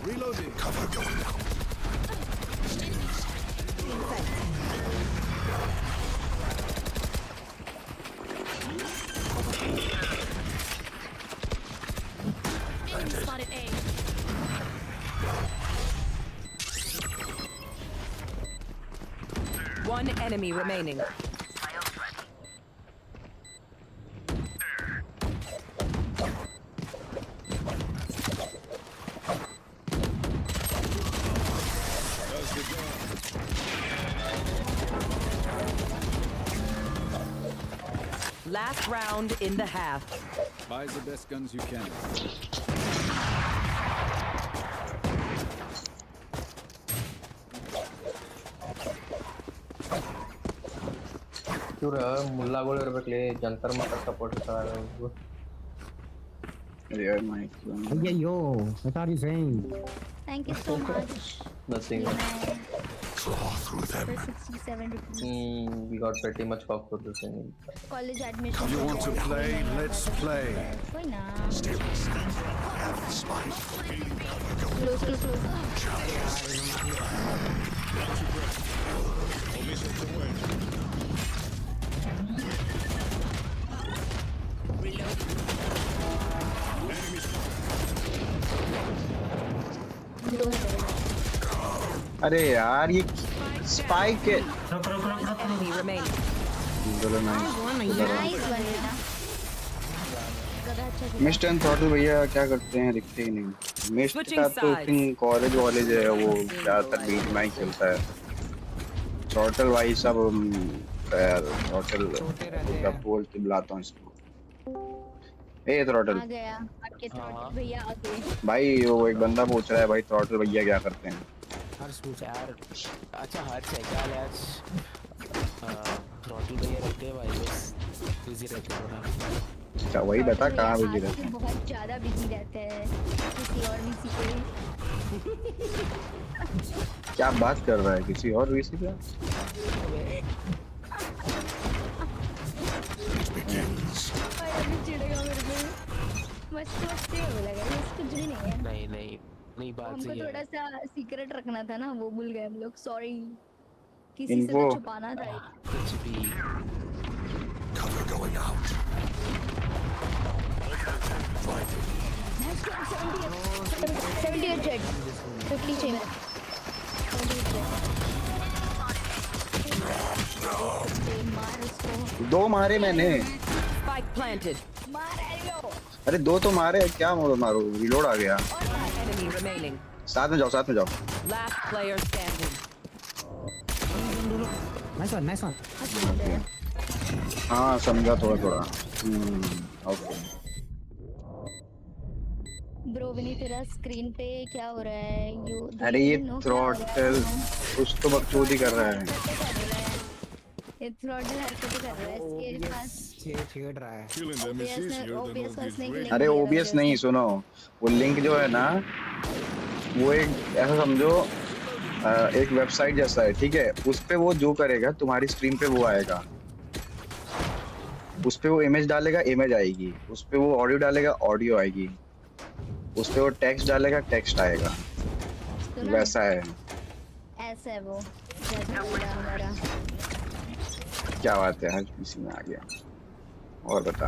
Reloading. Cover going out. Spotted A. One enemy remaining. Last round in the half. Buy the best guns you can. क्यों रहा मुल्ला गोले रुपए के लिए Jantar Mantar support करा रहा हूँ यार mic Yeah, yo, what are you saying? Thank you so much. nothing Claw through them. For 67 rupees. we got pretty much cock for this thing College admission. You want to play? Let's play. Why not? Stay still. Have the spike. Close, close, close. अरे यार ये spike है। Enemy remaining. Mist and throttle भैया क्या करते हैं दिखते ही नहीं। मिस्ट Switching का तो sides. कॉलेज है वो ज्यादातर बीट में ही खेलता है। थ्रॉटल भाई सब यार थ्रॉटल का बोल के बुलाता हूँ इसको। ए थ्रॉटल आ गया आपके थ्रॉटल भैया आ गए। भाई वो एक बंदा पूछ रहा है भाई थ्रॉटल भैया क्या करते हैं। यार अच्छा हाथ से क्या आज थ्रॉटल भैया रहते हैं भाई बस बिजी रहते हैं थोड़ा। अच्छा वही बता कहाँ बिजी रहते हैं। बहुत ज्यादा बिजी रहते हैं किसी और वीसी पे। क्या बात कर रहा है किसी और वीसी पे। चिढ़ेगा मेरे पे। मस्त मस्ती होने लगा ये कुछ भी नहीं है। नहीं बात हमको सही है। थोड़ा सा सीक्रेट रखना था ना वो भूल गए हम लोग सॉरी किसी से इनको तो छुपाना था। कुछ भी Cover going out. 78 jet 50 चाहिए 78 मार उसको। दो मारे मैंने। Spike planted. मार एरियो। अरे दो तो मारे क्या मारो रिलोड आ गया। Enemy remaining. साथ में जाओ। Last player standing. Nice one. हाँ समझा थोड़ा। ओके। ब्रो विनी तेरा स्क्रीन पे क्या हो रहा है अरे ये थ्रॉटल कुछ तो बकचोदी कर रहा है। ये थ्रॉटल हरकतें कर रहा है इसके पास छेड़ रहा है। अरे ओबीएस नहीं सुनो वो लिंक जो है ना वो एक ऐसा समझो एक वेबसाइट जैसा है ठीक है। उस पे वो जो करेगा तुम्हारी स्क्रीन पे वो आएगा। उस पे वो इमेज डालेगा इमेज आएगी। उस पे वो ऑडियो डालेगा ऑडियो आएगी। उस पे वो टेक्स्ट डालेगा टेक्स्ट आएगा। वैसा है। ऐसा है वो हमारा। क्या बात है आज पीसी में आ गया। और बता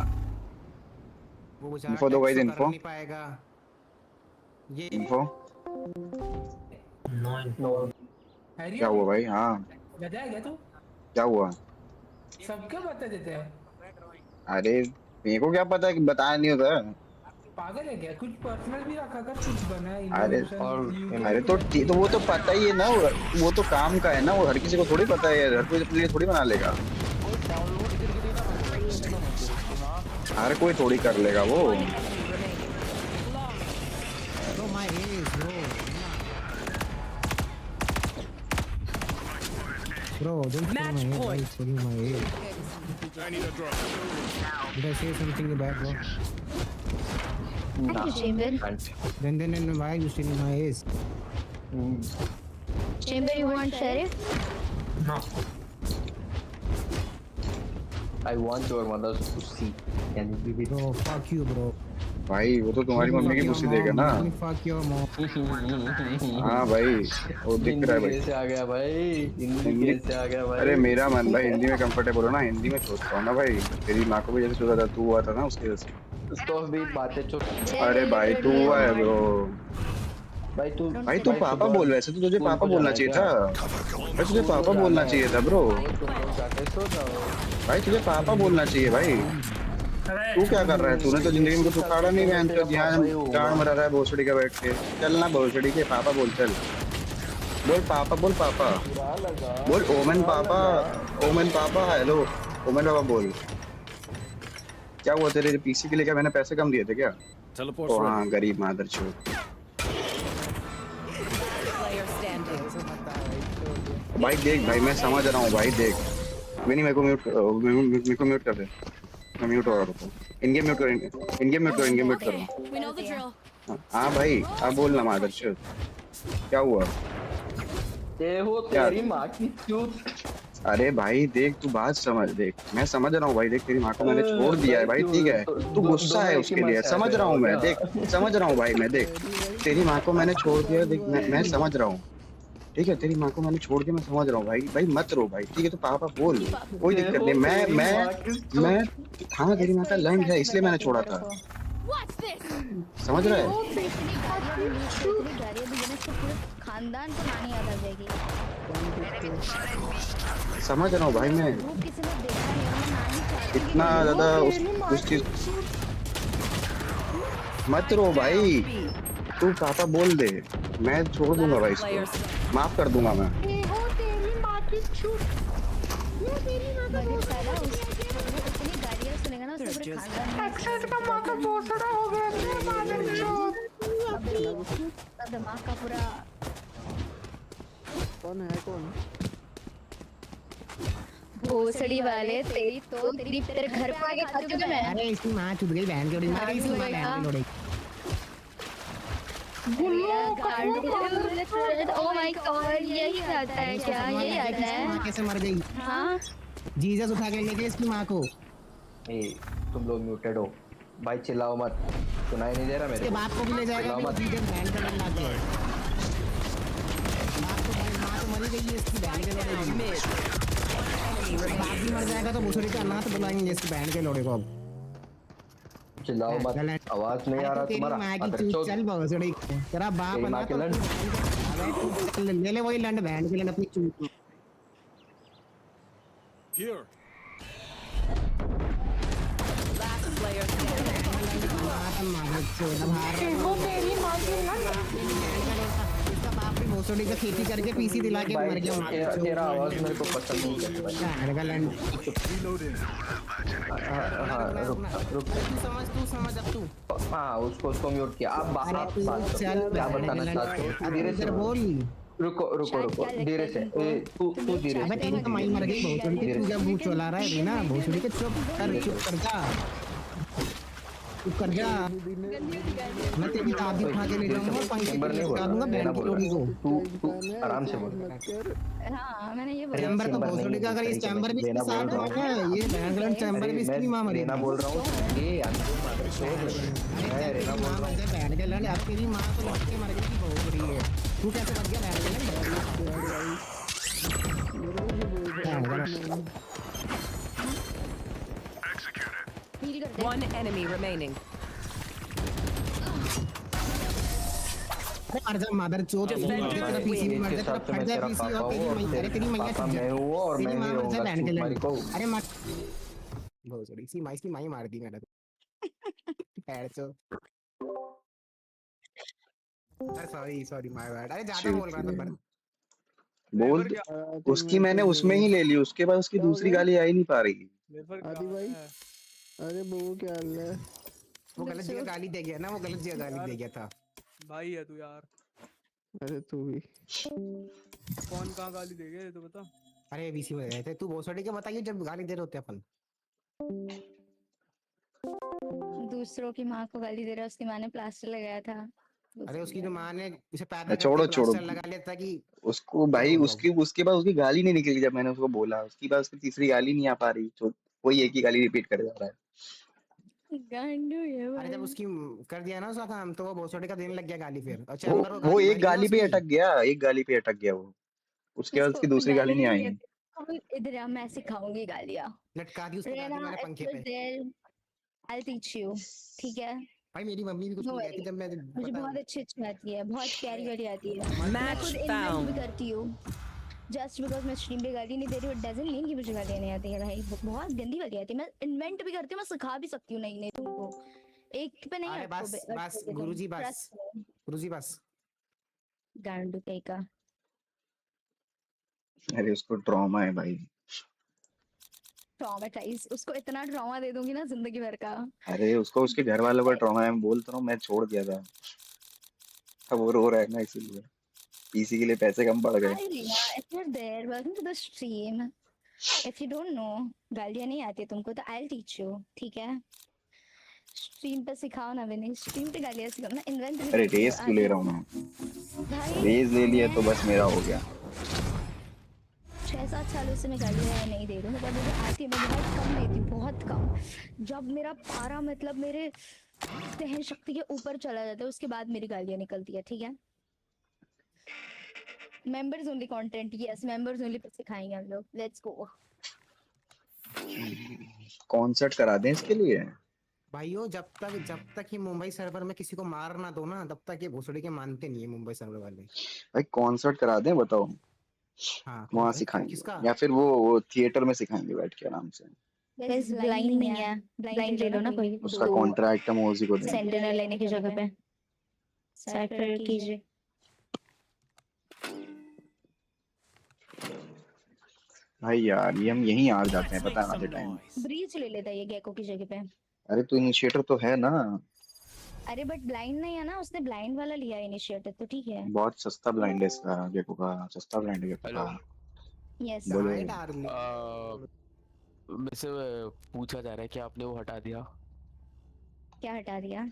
इन्फो दो गाइस इन्फो नहीं पाएगा ये इन्फो। नो क्या हुआ भाई। हाँ गधा है क्या तू? क्या हुआ। सबके बता देते हैं। अरे मेरे को क्या पता है कि बताया नहीं होता। पागल है क्या? कुछ पर्सनल भी रखा कर कुछ बना अरे तो वो तो पता ही है ना। वो तो काम का है ना। वो हर किसी को थोड़ी पता है। हर कोई अपने लिए थोड़ी बना लेगा। हर कोई थोड़ी कर लेगा वो। Bro, don't Match steal my point. head. Stealing my head. I need a drop. Did I say something bad, bro? Thank you, Chamber. Then why are you stealing my ace? Chamber, you want sheriff? No. I want your mother to see. Can you give it? Bro, fuck you, bro. भाई वो तो तुम्हारी mummy की पुस्सी देगा ना। Fuck your mom. हाँ भाई वो दिख रहा हिंदी है भाई। कैसे आ गया भाई? हिंदी हिंदी। कैसे आ गया अरे भाई? मेरा मन भाई हिंदी में कंफर्टेबल हो ना, हिंदी में सोचता हूँ ना भाई। तेरी माँ को भी जैसे सोचा था तू हुआ था ना उसके जैसे। उसको भी बातें चुप। अरे भाई तू हुआ है ब्रो। भाई तू पापा बोल, वैसे तो तुझे स्कूल पापा को बोलना जाना है चाहिए क्या? था भाई, तुझे स्कूल को पापा जाना बोलना है। चाहिए था ब्रो। तुम लोग जाके सो जाओ। भाई तुझे पापा बोलना चाहिए भाई। तू क्या कर रहा है? तूने तो जिंदगी में कुछ उखाड़ा नहीं बहन चोद, यहाँ गांड मरा रहा है भोसड़ी का बैठ के। चल ना भोसड़ी के पापा बोल, चल बोल पापा, बोल पापा, बोल ओमन पापा, ओमन पापा, हेलो ओमन पापा बोल। क्या हुआ तेरे पीसी के लिए? क्या मैंने पैसे कम दिए थे क्या? ओ हाँ गरीब मादर चोद। Player standing. भाई देख भाई मैं समझ रहा हूँ भाई, देख नहीं मेरे को म्यूट, मेरे को म्यूट कर दे। मैं म्यूट हो रहा हूँ। इन गेम म्यूट करो, इन गेम म्यूट करो, इन गेम म्यूट करो। We know the drill. हाँ भाई अब बोलना मादर चोद। क्या हुआ? ये हो क्या? तेरी माँ की चूत। अरे भाई देख तू बात समझ, देख मैं समझ रहा हूँ भाई। देख तेरी माँ को मैंने छोड़ दिया है भाई, ठीक है तू गुस्सा है उसके लिए, समझ रहा हूँ मैं। देख समझ रहा हूँ भाई मैं, देख तेरी माँ को मैंने छोड़ दिया, देख मैं समझ रहा हूँ, ठीक है तेरी माँ को मैंने छोड़ दिया, मैं समझ रहा हूँ भाई। भाई मत रो भाई, ठीक है तो पापा बोल, कोई दिक्कत नहीं। मैं हाँ तेरी माँ का लंड है इसलिए मैंने छोड़ा था, समझ रहा है? खानदान को नानी याद आ जाएगी। समझ रहा हूँ भाई मैं। किसी ने देखा नहीं होगा, नानी चाहती है इतना ज्यादा उस चीज मत रो भाई। तू पापा बोल दे, मैं छोड़ दूंगा भाई इसको, माफ कर दूंगा मैं। दिमाग का पूरा कौन है कौन? भोसड़ी वाले तेरी तो तेरे घर पे आके खा चुके मैं। अरे इसकी माँ चुद गई बहन के लोड़ी, मार इसकी माँ बहन के लोड़ी। ओह माय गॉड यही आता है क्या? यही आता है? कैसे मर गई? हाँ जीसस उठा के लेके इसकी माँ को। तुम लोग म्यूटेड हो भाई, चिल्लाओ मत, सुनाई नहीं दे रहा मेरे इसके बाप को भी ले जाएगा चिल्लाओ मत। जीसस बहन का नाम लाके। बाप को माँ तो मरी गई है इसकी बहन के लोड़ी। बाप भी मर जाएगा तो भोसड़ी का अनाथ बुलाएंगे इसकी बहन के लोड़े को। चिल्लाओ मत, आवाज नहीं आ रहा तुम्हारा। चल भोसड़ी तेरा बाप अनाथ ले ले वही लंड बहन के लंड अपनी चूत। Here. Last player standing. इसका बाप भी भोसड़ी का खेती करके पीसी दिला के मर गया। तेरा आवाज मेरे को पसंद नहीं है भाई। रुक तू समझ अब तू। हाँ उसको म्यूट किया। अब बात क्या बताना चाहते हो? धीरे से बोल। रुको धीरे से। तू धीरे से। अबे तेरी माई मर गई भोसड़ी की, तू जब मुंह चला रहा है ना भोसड़ी के, चुप कर जा चुप कर जा। मैं तेरी दादी उठा के ले जाऊंगा, पानी से निकाल दूंगा बहन की लोड़ी को। तू आराम से बोल। हाँ मैंने ये बोला। चैम्बर तो भोसड़ी का, अगर ये चैम्बर भी इसके साथ हो गया, ये बैंगलोर चैम्बर भी इसकी मां मरी। रेना बोल रहा हूँ, ये अंतिम मादर चोद है। रेना बोल रहा हूँ। बहन के लंड, अब तेरी मां तो लौट के मर गई, बहुत बड़ी है। तू कैसे बच गया बहन के लंड? One enemy remaining. मर जा मादर चोद। तेरा पीसी भी मर जा, तेरा फट जा पीसी। और तेरी मैया चुप मैं हूँ और मैं ही रहूंगा। बहन के लंड। को अरे मार भोसड़ी सी माई, इसकी माई मार दी मैंने तो। पैर चो। Sorry my bad. अरे ज्यादा बोल रहा था पर बोल उसकी मैंने उसमें ही ले ली, उसके बाद उसकी दूसरी गाली आ ही नहीं पा रही। आदि भाई अरे वो क्या हाल है? वो गलत जगह गाली दे गया ना, वो गलत जगह गाली दे गया था। भाई है तू यार। अरे तू भी कौन कहाँ गाली दे गया ये तो बता। अरे बीसी में गए थे, तू भोसड़ी के बताइए जब गाली दे रहे होते अपन। दूसरों की माँ को गाली दे रहा है, उसकी माँ ने प्लास्टर लगाया था। अरे उसकी जो माँ ने उसे पैदा छोड़ो लगा लिया था कि उसको भाई, उसके बाद उसकी गाली नहीं निकली जब मैंने उसको बोला। उसके बाद उसकी तीसरी गाली नहीं आ पा रही, तो वही एक ही गाली रिपीट कर जा रहा है। गांडू है अरे भाई। जब उसकी कर दिया ना उसका काम तो वो भोसड़ी का देने लग गया गाली फिर। और वो चैम्बर को वो गाली एक भरी ना गाली पे उसकी। अटक गया, एक गाली पे अटक गया वो। उसके बाद उसको उसकी दूसरी गाली गाली नहीं नहीं आई। कहते, अब इधर आ, मैं सिखाऊंगी गालियाँ। लटका दी उसकी दादी रेना, मैंने if पंखे you're पे। there, I'll teach you, ठीक है? भाई मेरी मम्मी भी कुछ No नहीं कहती worry, जब मैं मुझे पता बहुत अच्छी आती है, बहुत प्यारी वाली आती है। मैं Match खुद इन्वेंट भी found. करती हूँ। जस्ट बिकॉज मैं स्ट्रीम पे गाली नहीं दे रही हूँ, डजंट मीन कि मुझे गालियाँ नहीं आती है भाई। बहुत गंदी वाली आती है, मैं इन्वेंट भी करती हूँ, मैं सिखा भी सकती हूँ नई नई तुमको। एक पे नहीं अरे बस बस अटकोगे तुम, गुरुजी बस trust me। गुरुजी बस। गांडू कहीं का। अरे उसको ट्रॉमा है भाई। ट्रॉमेटाइज, उसको इतना ट्रॉमा दे दूंगी ना जिंदगी भर का। अरे उसको उसके घर वालों का ट्रॉमा है, मैं बोलता हूँ मैं छोड़ दिया था। अब वो रो रहा है ना इसीलिए। पीसी के लिए पैसे कम पड़ गए। Hi Rina, if you're there, welcome to the stream. If you don't know, गालियाँ नहीं आती तुमको तो I'll teach you, ठीक है? स्ट्रीम पे सिखाओ ना विनी, स्ट्रीम पे गालियाँ सिखाओ ना, इन्वेंट भी अरे करती रेस हो क्यों ले आगे। रहा हूँ मैं? भाई रेस ले लिया तो बस मेरा हो गया। 6-7 सालों से मैं गालियाँ नहीं दे रही हूँ, मतलब मुझे आती है, मैं बहुत कम देती हूँ, बहुत कम। जब मेरा पारा मतलब मेरे सहन शक्ति के ऊपर चला जाता है उसके बाद मेरी गालियाँ निकलती है, ठीक है? Members only content, yes members only pay सिखाएंगे हम लोग, लेट्स गो। कॉन्सर्ट करा दें इसके लिए। भाइयों जब तक ये मुंबई सर्वर में किसी को मार ना दो ना तब तक ये भोसड़ी के मानते नहीं है मुंबई सर्वर वाले। भाई कॉन्सर्ट करा दें बताओ। हाँ वहाँ कौन सिखाएंगे किसका? या फिर वो थिएटर में सिखाएंगे बैठ के आराम से। बस ब्लाइंड नहीं है, ब्लाइंड ले लो ना कोई उसका दो कॉन्ट्रैक्ट हम उसी को देंगे। सेंटिनल लेने की जगह पे साइफर कीजिए। भाई यार ये हम यहीं आ जाते हैं पता है आधे टाइम। ब्रीच ले लेता है ये गेको की जगह पे। अरे तो इनिशिएटर तो है ना। अरे बट ब्लाइंड नहीं है ना, उसने ब्लाइंड वाला लिया इनिशिएटर तो ठीक है। बहुत सस्ता ब्लाइंड है इसका गेको का, सस्ता ब्लाइंड है गेको का। यस बोलो। मुझसे पूछा जा रहा है कि आपने वो हटा दिया। क्या हटा दिया?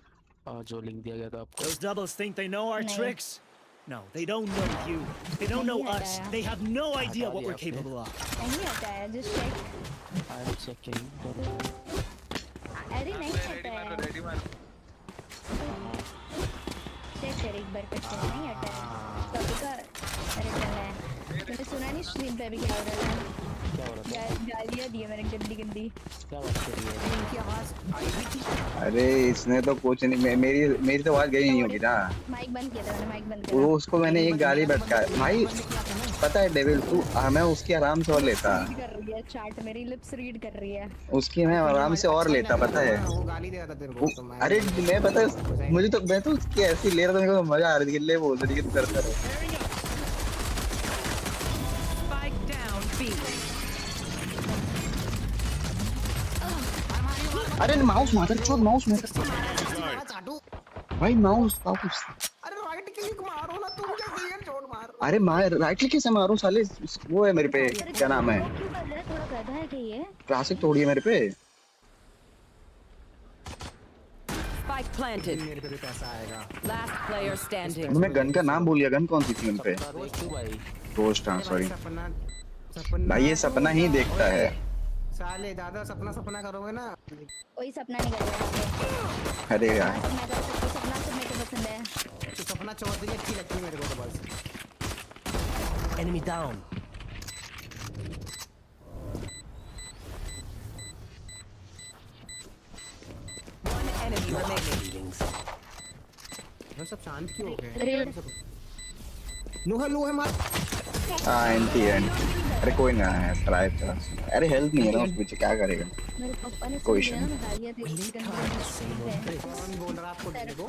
जो लिंक दिया गया था आपको। Those doubles think they know our tricks? No, they don't know you. They don't know us. They have no idea what we're capable of. नहीं हटाया, just check. I'm checking. अरे नहीं हटाया। चेक कर एक बार कर, नहीं हटाया। कब का? अरे चल है। मैंने सुना नहीं स्ट्रीम पे अभी क्या हो रहा है? क्या हो रहा था? गालियाँ दी है मैंने गंदी गंदी। क्या बात कर रही है? इनकी आवाज आई हुई थी। अरे इसने तो कुछ नहीं, मेरी तो आवाज गई नहीं होगी ना। माइक बंद किया था मैंने, माइक बंद किया। वो उसको मैंने एक गाली बटका भाई पता है डेविल तू। मैं उसकी आराम से और लेता। कर रही है चैट, मेरी लिप्स रीड कर रही है। उसकी मैं आराम से और लेता पता है। वो गाली दे रहा था तेरे को तो मैं। अरे मैं पता है मुझे तो मैं तो उसकी ऐसी ले रहा था, मेरे को मजा आ रही थी। ले बोल रही कि तू करता रहे। Spike down B. अरे माउस मार चोट, माउस मार भाई, माउस। अरे राइट क्लिक मारो ना तुम, कैसे ये चोट मार रहे हो? अरे मार राइट क्लिक कैसे मारूं साले। वो है मेरे पे, क्या नाम है, क्यों कर रहा है? थोड़ा गधा है क्या ये? क्लासिक तोड़ी है मेरे पे। Spike planted. मेरे पे भी पैसा आएगा। Last player standing. मैं गन का नाम भूल गया। गन कौन सी थी उन पे? रोस्ट। हाँ सॉरी भाई, ये सपना ही देखता है। साले दादा सपना करोगे ना। कोई सपना नहीं करेगा। अरे यार सपना सब मेरे को पसंद है। तो सपना चौधरी अच्छी लगती है मेरे को तो बस। Enemy down. One enemy remaining. ये सब शांत क्यों हो गए? लो है मार। Anti and. अरे कोई ना है, ट्राई कर। अरे हेल्थ नहीं है ना उस पीछे, क्या करेगा। मेरे पापा ने कोई सुन लिया ना, मैं गालियाँ दे दी कौन बोल रहा आपको तेरे को?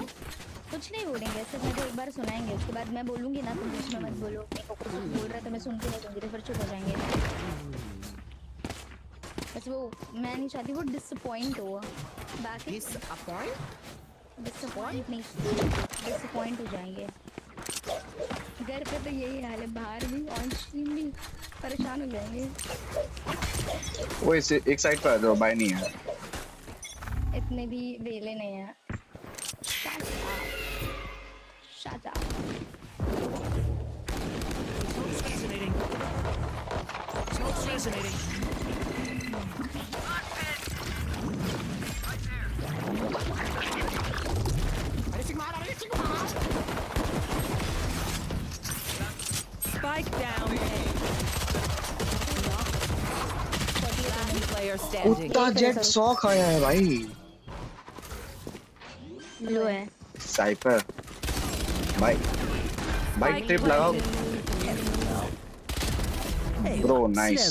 कुछ नहीं बोलेंगे, सिर्फ मेरे को एक बार सुनाएंगे, उसके बाद मैं बोलूंगी ना, तुम बीच में मत बोलो। मेरे को कुछ बोल रहा है तो मैं सुनती नहीं दूंगी, तो फिर चुप हो जाएंगे। बस वो मैं नहीं चाहती वो डिसअपॉइंट हो। बाकी डिसअपॉइंट नहीं, डिसअपॉइंट हो जाएंगे। घर पे तो यही हाल है, बाहर भी ऑन स्ट्रीम भी परेशान हो जाएंगे। वो इसे एक साइड पर आ जाओ, बाय नहीं है। इतने भी वेले नहीं है। Shut up. Smoke's resonating. Smoke's resonating. Spike down. Last player standing. कुत्ता जेट 100 खाया है भाई। लो है। साइपर भाई भाई ट्रिप लगाओ ब्रो नाइस।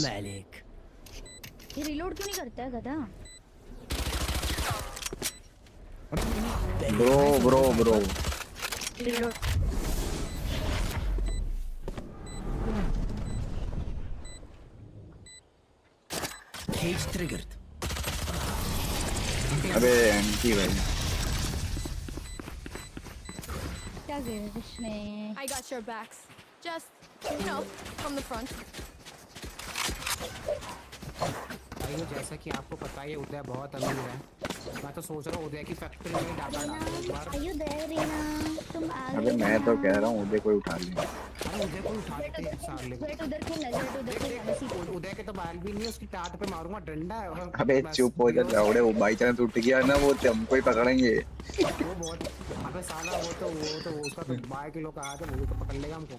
ये रिलोड क्यों नहीं करता है गधा? Bro reload Cage triggered. अबे एंटी भाई क्या गिरा इसने? I got your backs. Just, you know, from the front. भाई जैसा कि आपको पता है उदय बहुत अमीर है। मैं तो सोच रहा हूँ उदय की फैक्ट्री में डाटा डालूं एक बार। आयु दे रीना तुम आ गए। अबे मैं तो कह रहा हूँ उदय कोई उठा ले। अरे उदय को उठा लेते हैं साले। वेट उधर खेलना उधर खेलना। उदय के तो बाल भी नहीं है, उसकी टाट पे मारूंगा डंडा है। अबे चुप हो जा लौड़े, वो बाई चांस उठ गया ना वो हमको ही पकड़ेंगे। वो बहुत अबे साला वो तो उसका तो 12 किलो का आया था, वो तो पकड़ लेगा हमको।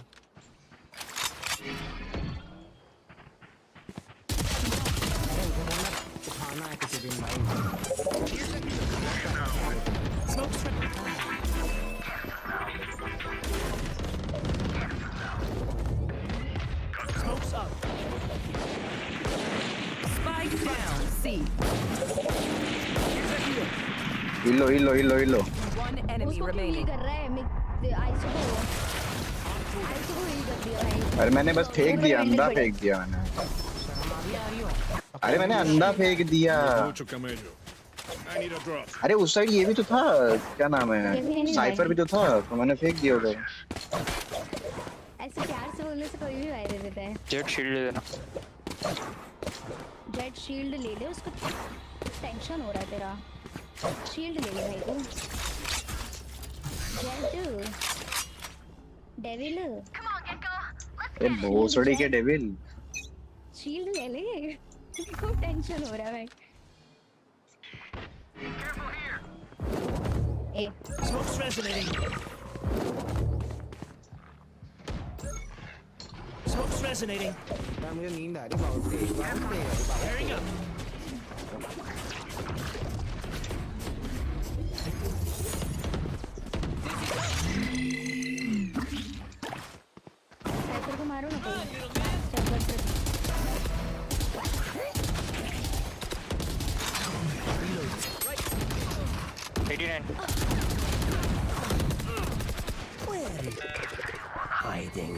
उठाना है किसी दिन भाई। Smoke's up. Spike down. C. हिलो One enemy उसको remaining. कर रहा है आइसो को हील कर दिया भाई। अरे मैंने बस फेंक दिया, अंधा फेंक दिया मैंने। अरे मैंने अंधा फेंक दिया। अरे उस साइड ये भी तो था, क्या नाम है, साइफर भी तो था, तो मैंने फेंक दिया उधर। ऐसे प्यार से बोलने से कोई भी वायरल देता है। जेट शील्ड ले लेना। जेट शील्ड ले ले, उसको टेंशन हो रहा है तेरा। शील्ड ले ले भाई तू। जेट डेविल ए भोसड़ी के डेविल। शील्ड ले ले, खूब टेंशन हो रहा है भाई। ए Smoke's resonating. Smoke's resonating. यार मुझे नींद आ रही बहुत तेज। Pairing up. साइफर को मारो ना कोई। 89. Hiding.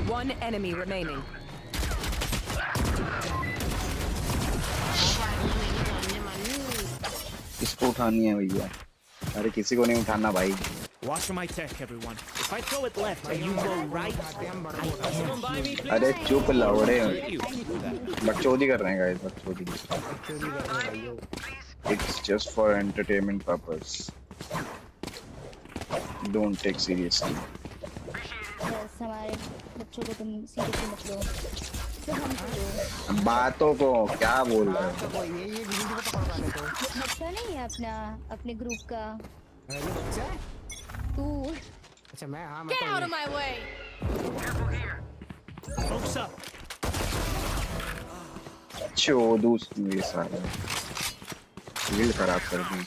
One enemy remaining. इसको उठानी है भैया। अरे किसी को नहीं उठाना भाई। Watch for my tech, everyone. If I throw it left and you go right, come by me, please. अरे चुप लौड़े, बकचोदी कर रहे हैं गाइस, बकचोदी। It's just for entertainment purpose. Don't take seriously. बस हमारे बच्चों को तुम सीरियसली मत लो। तो हम बातों को क्या बोल रहे हो? ये वीडियो को पकड़वा ले तो। बच्चा नहीं है अपने ग्रुप का। ये बच्चा है? तू अच्छा मैं हाँ Get out of my way. Smoke's up. चोदूस मेरे सारे रील खराब कर दी।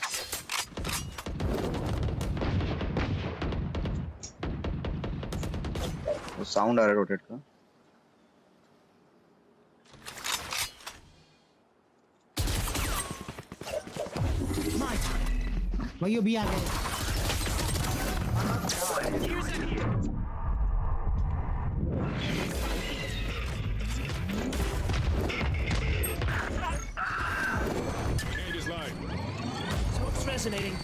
वो साउंड आ रहा है रोटेट का। भाई ये भी आ गए। Smoke's resonating.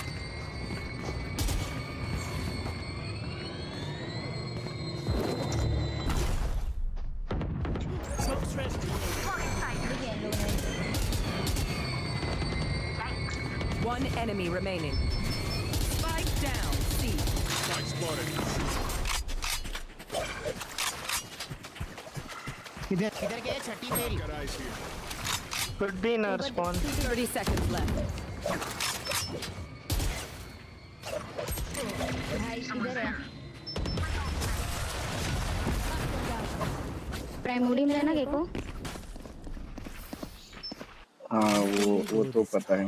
Smoke's resonating. One enemy remaining. Spike down. C. Spike spotted. इधर गया छठी मेरी। Could be in our spawn. 30 seconds left. भाई किधर है? प्राइमोडियम लेना केको। हाँ वो तो पता है।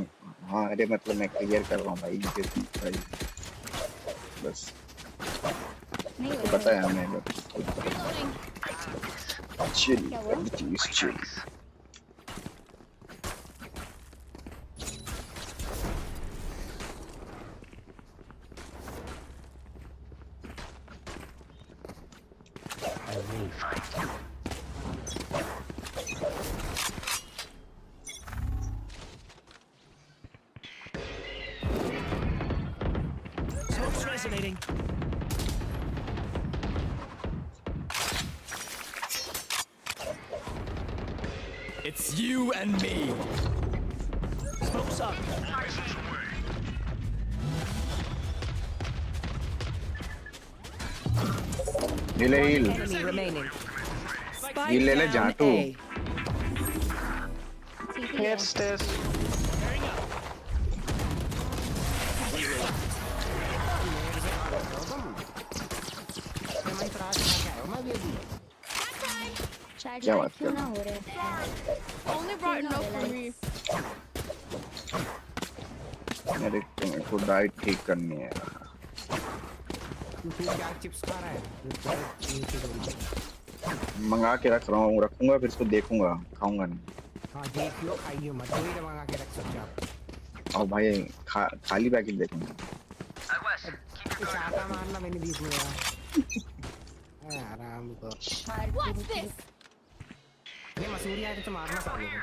हाँ अरे मतलब मैं क्लियर कर रहा हूँ भाई भाई बस तो पता है हमें बस chill chill. Smoke's resonating. It's you and me. Smoke's up. Heal. Enemy remaining. Heal ले ले जाटू। Yes, stairs. क्या बात कर ना हो रहा है। Only bright enough for me. मेरे को डाइट ठीक करनी है। तू क्या चिप्स खा रहा है? मंगा के रखूंगा फिर इसको देखूंगा खाऊंगा नहीं। हाँ देखियो खाइयो मत वही मंगा के रख सकते आप। और भाई खाली पैकेट देखूंगा। चाटा मारना मैंने बीच में आराम को। ये मसूरी आए तो मारना साले को।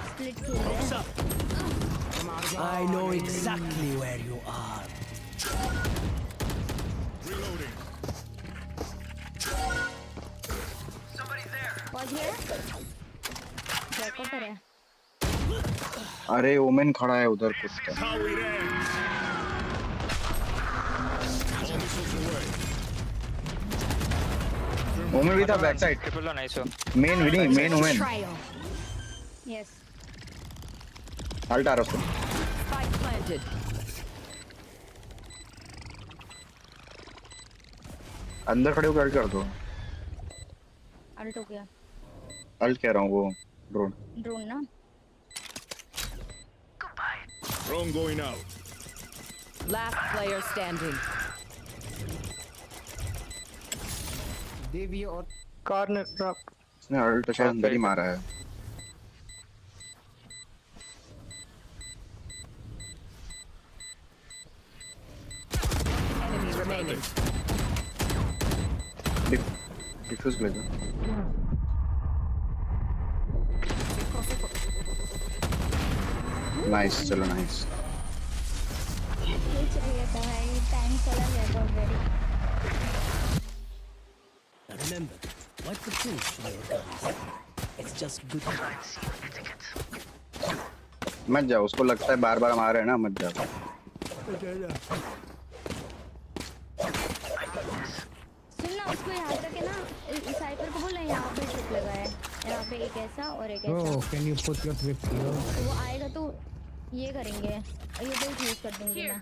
स्प्लिट खेल रहे हैं। I know exactly where you are. Reloading. पहुंच गया? पर है। अरे ओमेन खड़ा है उधर कुछ तो। ओमेन भी था back side. Main Omen. Yes. Ult आ रहा है। Spike planted. अंदर खड़े होकर कर दो। अल्ट हो गया। अल्ट कह रहा हूँ वो ड्रोन ना। Drone going out. Last player standing. देवी और Corner drop. इसने अल्ट शायद अंदर ही मारा है। Enemy remaining. डिफ्यूज ले दो। नाइस चलो नाइस। ये चाहिए था भाई टाइम चला गया था already. Remember, wipe the tools from your guns. It's just good. मत जाओ उसको लगता है बार-बार मार रहे हैं ना मत जाओ। सुनना उसको याद रखे ना साइपर को बोलना यहाँ पे ट्रिप लगा है यहाँ पे एक ऐसा और एक ऐसा। Oh, can you put your trip here? तो वो आएगा तो ये करेंगे और ये बिल्ड यूज कर दूंगी मैं।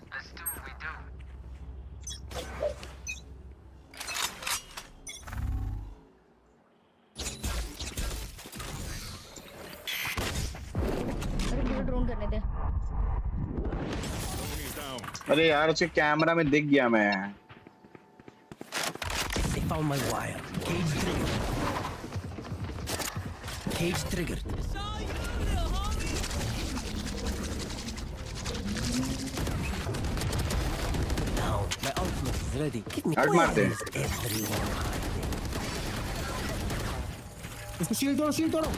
ड्रोन करने दे। अरे यार उसके कैमरा में दिख गया मैं। They found my wire. Cage triggered. Now my ultimate is ready. हट मारते हैं। इसको शील्ड तोड़ो।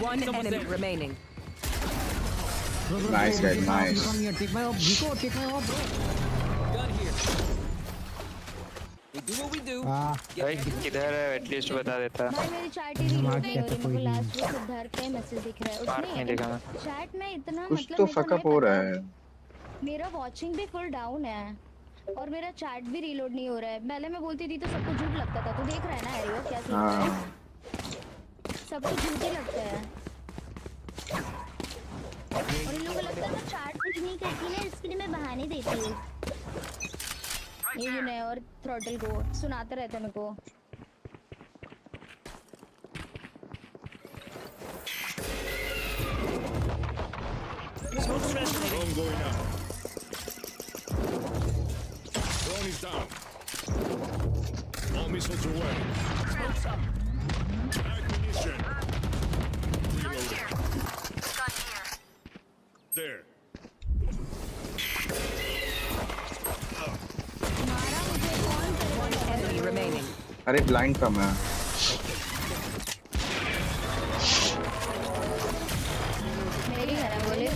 One enemy remaining. Nice guys, nice. Take my off, Nico, take my off, bro. Gun here. We do what we do. भाई किधर है at least बता देता। भाई मेरी चैट ही रीलोड नहीं हो रही। मेरे को लास्ट वीक सिद्धार्थ का मैसेज दिख रहा है नहीं देखा मैं। चैट में इतना कुछ मतलब तो फकअप हो रहा है। मेरा वॉचिंग भी फुल डाउन है और मेरा चैट भी रीलोड नहीं हो रहा है। पहले मैं बोलती थी तो सबको झूठ लगता था। तू देख रहा है ना एरियो क्या सीन है? सबको झूठ ही लगता है। और इन लोगों को लगता है चार्ट कुछ नहीं करती ना, इसके लिए मैं बहाने देती हूँ। ये यूने और थ्रॉटल को सुनाते रहते हैं मेरे को। Drone going out. Drone is down. All missiles away. Smoke's up. Ammunition. Reloading. There. One enemy remaining. अरे ब्लाइंड कम है। मेरी है ना बोले।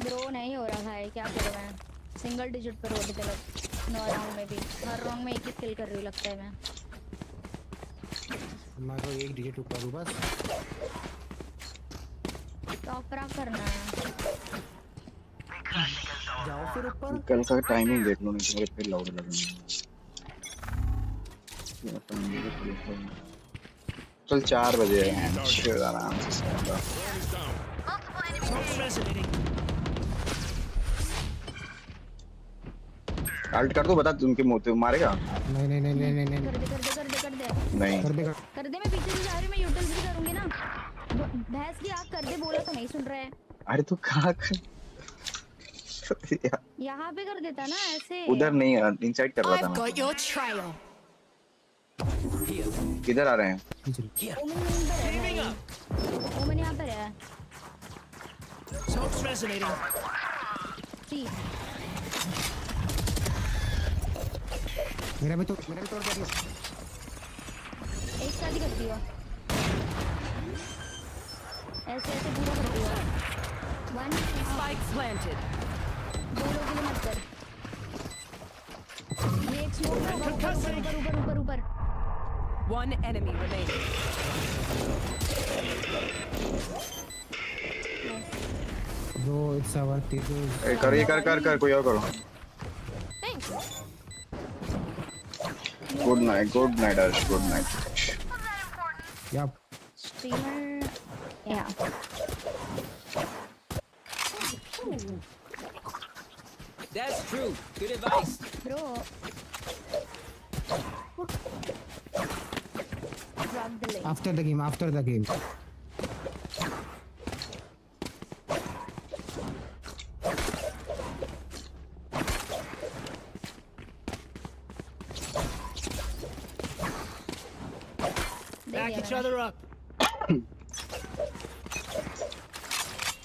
ब्रो नहीं हो रहा है, क्या करूँ मैं? सिंगल डिजिट पर होते चलो 9 राउंड में भी, हर राउंड में एक ही किल कर रही हूँ लगता है मैं। मैं तो एक डिजिट ऊपर हूँ बस। टॉपरा करना है। जाओ फिर ऊपर। कल का टाइमिंग देख लो, नहीं तो मेरे फिर लाउड लगेंगे। चल 4 बजे हैं, शिट आराम से सोऊंगा। अल्ट कर दो, बता तुमके मोते मारेगा? नहीं नहीं नहीं नहीं नहीं नहीं कर दे कर दे कर दे कर दे नहीं कर देगा। कर दे। मैं पीछे से जा रही हूँ, मैं यूटिल भी करूँगी ना। भैंस की आँख कर दे, बोला तो नहीं सुन रहा है। अरे तू कहाँ कर यहाँ पे कर देता ना ऐसे। उधर नहीं, इनसाइड कर रहा था मैं। किधर आ रहे हैं? ओमन यहाँ पर है। Smoke's resonating. मेरा भी तोड़ दिया। एक साथ ही कर दिया, ऐसे ऐसे पूरा कर दिया। One Spike planted. दो लोग के लिए मत कर। ये एक स्मोक है, ऊपर। One enemy remaining. Bro, it's our teachers. कर कोई और करो। गुड नाइट अर्श, good night. Yep. Streamer, yeah. That's true. Good advice. Bro. Drop the link. After the game. Back each other up.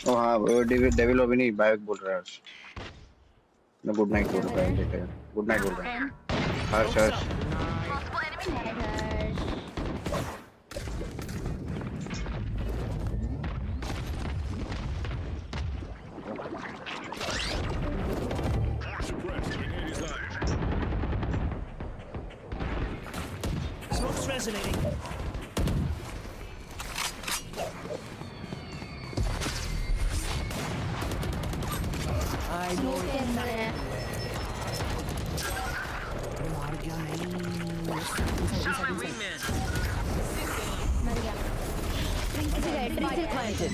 ओ हाँ, डेविल अभी नहीं, बायक बोल रहा है। मैं गुड नाइट बोल रहा हूँ, गुड नाइट बोल रहा हूँ। हर्ष Smoke's resonating. I know it. मार गया नहीं। मर गया। Triple planted.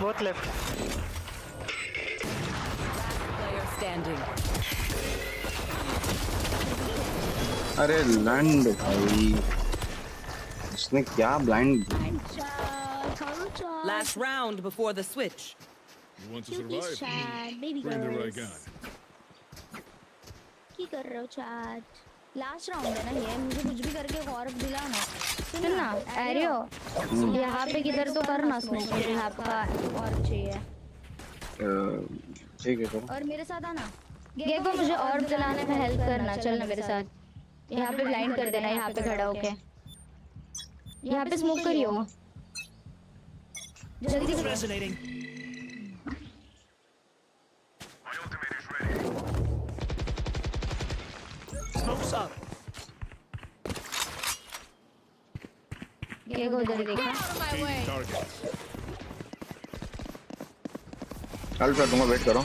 Both left. Player standing. अरे लैंड भाई, उसने क्या blind. Last round before the switch. You want to survive? baby Bring the right girls. gun. की कर रहे हो चैट? लास्ट राउंड है ना ये, मुझे कुछ भी करके गौरव दिला ना। सुन ना एरियो, यहाँ पे किधर तो करना स्मोक, मुझे यहाँ का और चाहिए। ठीक है सर। और मेरे साथ आना। गेको मुझे और दिलाने में हेल्प करना, चलना मेरे साथ। यहाँ पे ब्लाइंड कर देना, यहाँ पे खड़ा होके। यहाँ पे स्मोक करियो। जल्दी से। Resonating. Smoke's up. गेको उधर देखा। कल कर दूंगा, वेट करो।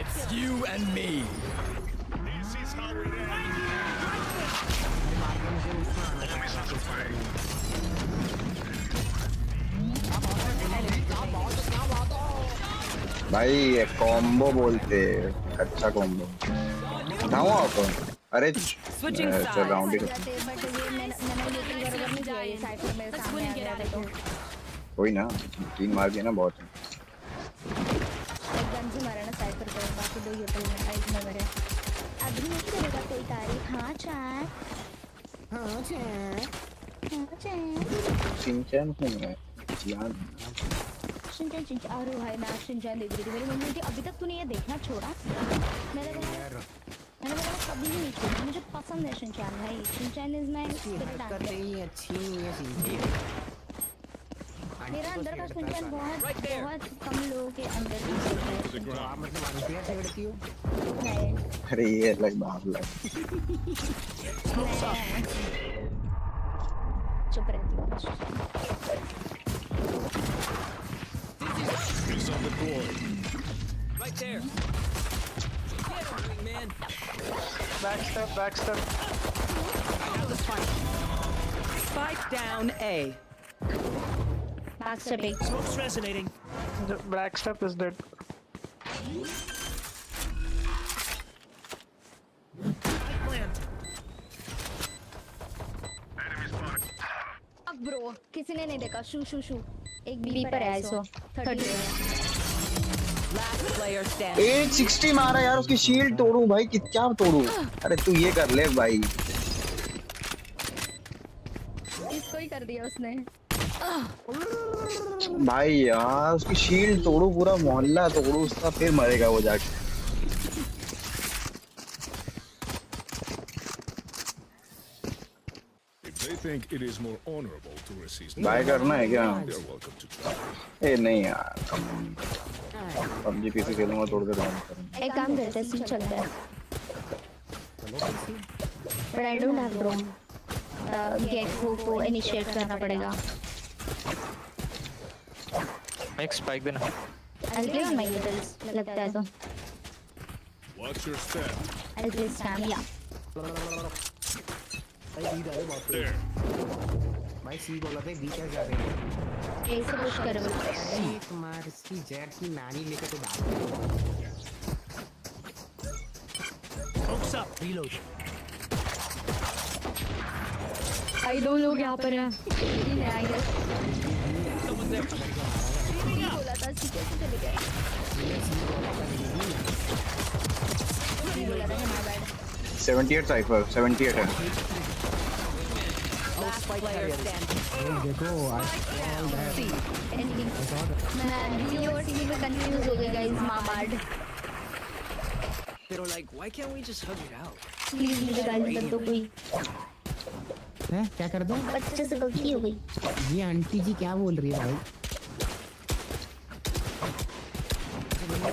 It's you and me. This is how we भाई ये कॉम्बो बोलते, अच्छा कॉम्बो। उठाओ आप। अरे चल राउंड ही कोई ना, 3 मार दिया ना बहुत है। बाकी 2 यूटिल में आइज में मेरे अभी नहीं करेगा कोई तारीफ। हाँ चैट, हाँ चैट, हाँ चैट। शिनचैन हूँ मैं जियान। शिनचैन शिनचैन अरे भाई मैं शिनचैन देख रही थी, मेरी मम्मी बोलती अभी तक तूने ये देखना छोड़ा। मैंने बोला कभी नहीं छोड़ा, मुझे पसंद है शिनचैन भाई। Shinchan is my favourite. अच्छी नहीं है शिनचैन। मेरा अंदर का शिनचैन बहुत कम लोगों के अंदर ही चलता है। आप मतलब अंतिया छेड़ती हो? नहीं। अरे ये अलग मामला है। चुप रहती हूँ। He's on the board. Right there. Get him, man. Backstep, backstep. Spike down A. Backstepping. Smoke's resonating. The backstep is dead. अब ब्रो किसी ने नहीं देखा। शू शू शू एक बी पर है। सो 30 Last player standing. 860 मारा यार, उसकी शील्ड तोड़ूं भाई कि क्या तोड़ूं? अरे तू ये कर ले भाई। इसको ही कर दिया उसने। भाई यार उसकी शील्ड तोड़ू, पूरा मोहल्ला तोड़ू उसका, फिर मरेगा वो जाके। If they think it is more honorable to resist, buy करना है क्या? they're welcome to try. ए नहीं यार, पबजी पीसी खेलूंगा थोड़ी देर बाद। एक काम करते हैं, सी चलते हैं। But I don't have drone. Gate को इनिशिएट करना पड़ेगा। एक स्पाइक देना। I'll play on my utils, लगता है तो। Watch your step. I'll play Sam, yeah. There. भाई सी बोला था बी कैसे जा रहे हैं? ऐसे पुश करो। तुम्हारी इसकी जेट की नानी लेकर तो डाल। Focus up. Reload. आई दो लोग यहाँ पर हैं। ये आई गेस। बोला था सी कैसे चले गए? बोला था हमारा बैड। 78 साइफर, 78 है। Last player standing. देखो मैं वीडियो और टीवी में कंफ्यूज हो गई गाइस। माँ bad. They're like, why can't we just hug it out? Please मुझे गाली मत दो कोई। है क्या कर दो? बच्चे से गलती हो गई। ये आंटी जी क्या बोल रही है भाई?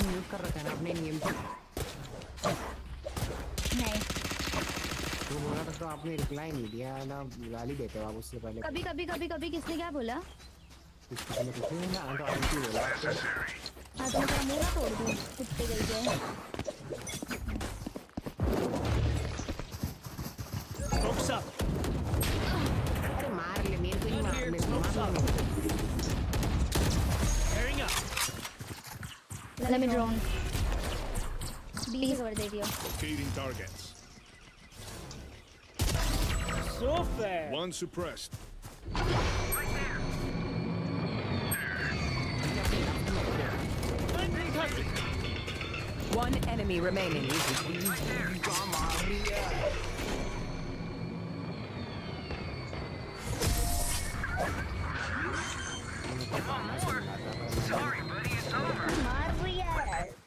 म्यूट कर रखा है ना अपने नियम से। नहीं। तो बोला था तो आपने रिप्लाई नहीं दिया ना, गाली देते हो आप उससे पहले। कभी किसने क्या बोला? किसी ने पूछा ना, तो आंटी बोला। हाँ तो मैं मुंह तोड़ दूँ कुत्ते गई है। Focus up. अरे मार ले, मेरे को ही मार ले। Pairing up. Let me drone. Please over दे दियो। Locating targets. So fair. One suppressed. One enemy remaining.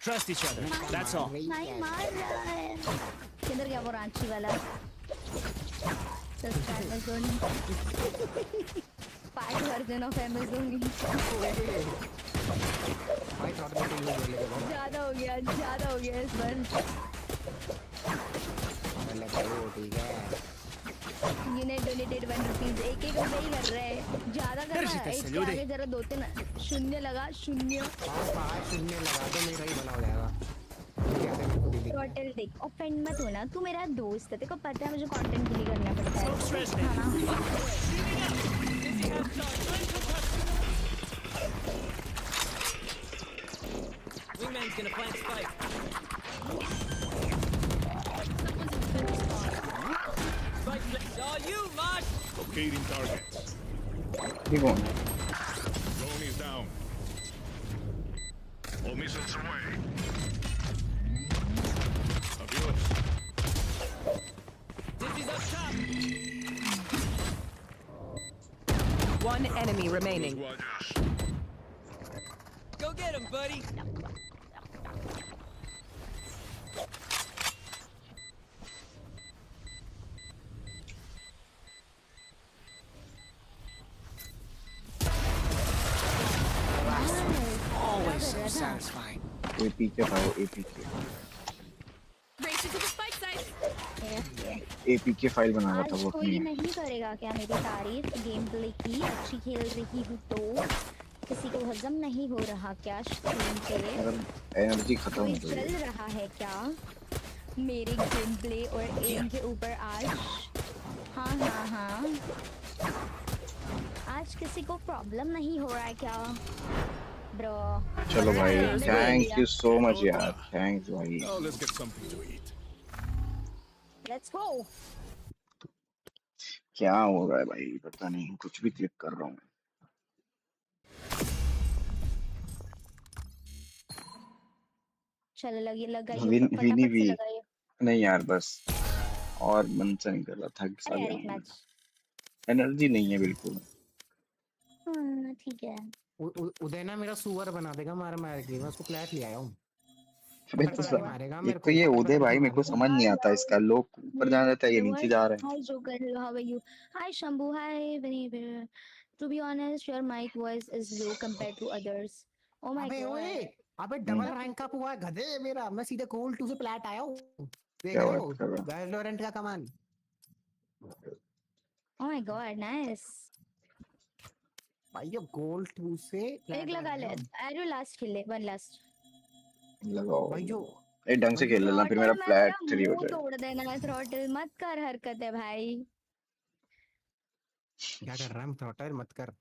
Trust each other. That's all. नहीं मार रहा है। किधर गया वो रांची वाला? Subscribe Amazon. Part version of Amazon. ज़्यादा हो गया इस बार। ठीक है। यूनिट डोनेटेड 1 रुपीज, एक रुपए ही कर रहे हैं, ज्यादा करना, एक के आगे जरा 2-3 शून्य लगा, शून्य शून्य लगा दो, मेरा ही भला हो जाएगा। टोटल देख, ऑफेंड मत होना, तू मेरा दोस्त है, तेरे को पता है मुझे कंटेंट के लिए करना पड़ता है, Wingman's gonna plant spike. Spike flips all you, Marsh. Locating targets. Keep on. Drone is down. All missiles away. Adios. Dizzy's up top. One enemy remaining. Go get him, buddy. Always so satisfying. APK भाई APK. Racing to the spike site. APK file बना रहा था आज वो कोई अपनी। नहीं करेगा क्या मेरी तारीफ गेम प्ले की, अच्छी खेल रही हूँ तो किसी को हजम नहीं हो रहा क्या स्ट्रीम पे, एनर्जी खत्म हो कोई गई। चल रहा है क्या मेरे गेम प्ले और एम के ऊपर आज? हाँ, आज किसी को प्रॉब्लम नहीं हो रहा है क्या ब्रो? चलो भाई, थैंक यू सो मच यार, थैंक्स भाई। Now let's get something to eat. Let's go. क्या हो रहा है भाई, पता नहीं, कुछ भी क्लिक कर रहा हूँ। चलो लगाइए, विनी फटाफट भी से लगाइए। नहीं यार, बस और मन से नहीं कर रहा, थक सा अरे यार गया एक हूँ। मैच। एनर्जी नहीं है बिल्कुल। ठीक है। उदय ना मेरा सुअर बना देगा मार के, मैं उसको प्लेट ले आया हूँ। अबे तो मारेगा एक मेरे तो को, ये पकड़ उदय पकड़ के भाई मेरे को मारेगा। समझ नहीं आता इसका, लोग ऊपर जाना रहता है, ये नीचे जा रहे हैं। Hi Joker, how are you? Hi Shambhu, hi Vinny. To be honest, your mic voice is low compared to others. Oh my अबे ओए, god. अबे डबल रैंक अप हुआ है गधे मेरा, मैं सीधे गोल्ड 2 से प्लेट आया हूँ। देख क्या रहे बात हो कर रहा है? वैलोरेंट का कमान। Oh my god, nice. भाई ये गोल्ड 2 से एक प्लेट लगा ले। Are you last खेल ले? One last. लगाओ भाई जो एक ढंग से खेल लेना, फिर मेरा मैं फ्लैट तेरा 3 हो मुंह जाएगा। तोड़ देना, थ्रॉटल मत कर हरकत है भाई। क्या कर रहा है, थ्रॉटल मत कर।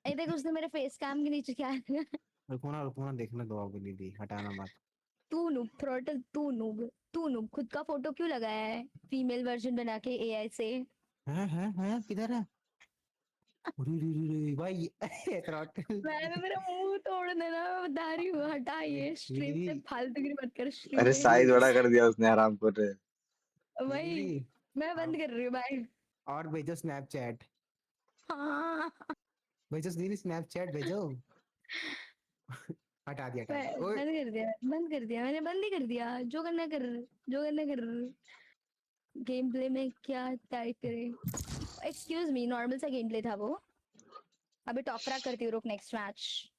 ए देख उसने मेरे फेस कैम के नीचे क्या है? रुको ना देखने दो अभी दीदी, हटाना मत। तू नूब थ्रॉटल, तू नूब खुद का फोटो क्यों लगाया है फीमेल वर्जन बना के एआई से? हैं किधर है? भाई थ्रॉटल मैंने मेरा मुंह तोड़ देना, मैं बता रही हूँ, हटा ये स्ट्रीम से फालतूगिरी मत कर स्ट्रीम अरे पे। साइज बड़ा कर दिया उसने, आराम कर रहे। वही मैं बंद कर रही हूँ भाई। और भेजो स्नैपचैट, हाँ भेजो दीदी स्नैपचैट भेजो। हटा दिया बंद कर दिया मैंने, बंद ही कर दिया। जो करना कर। गेम प्ले में क्या टाइप करें? एक्सक्यूज मी, नॉर्मल सा गेम प्ले था वो। अभी टॉपरा करती हूँ, रुक नेक्स्ट मैच।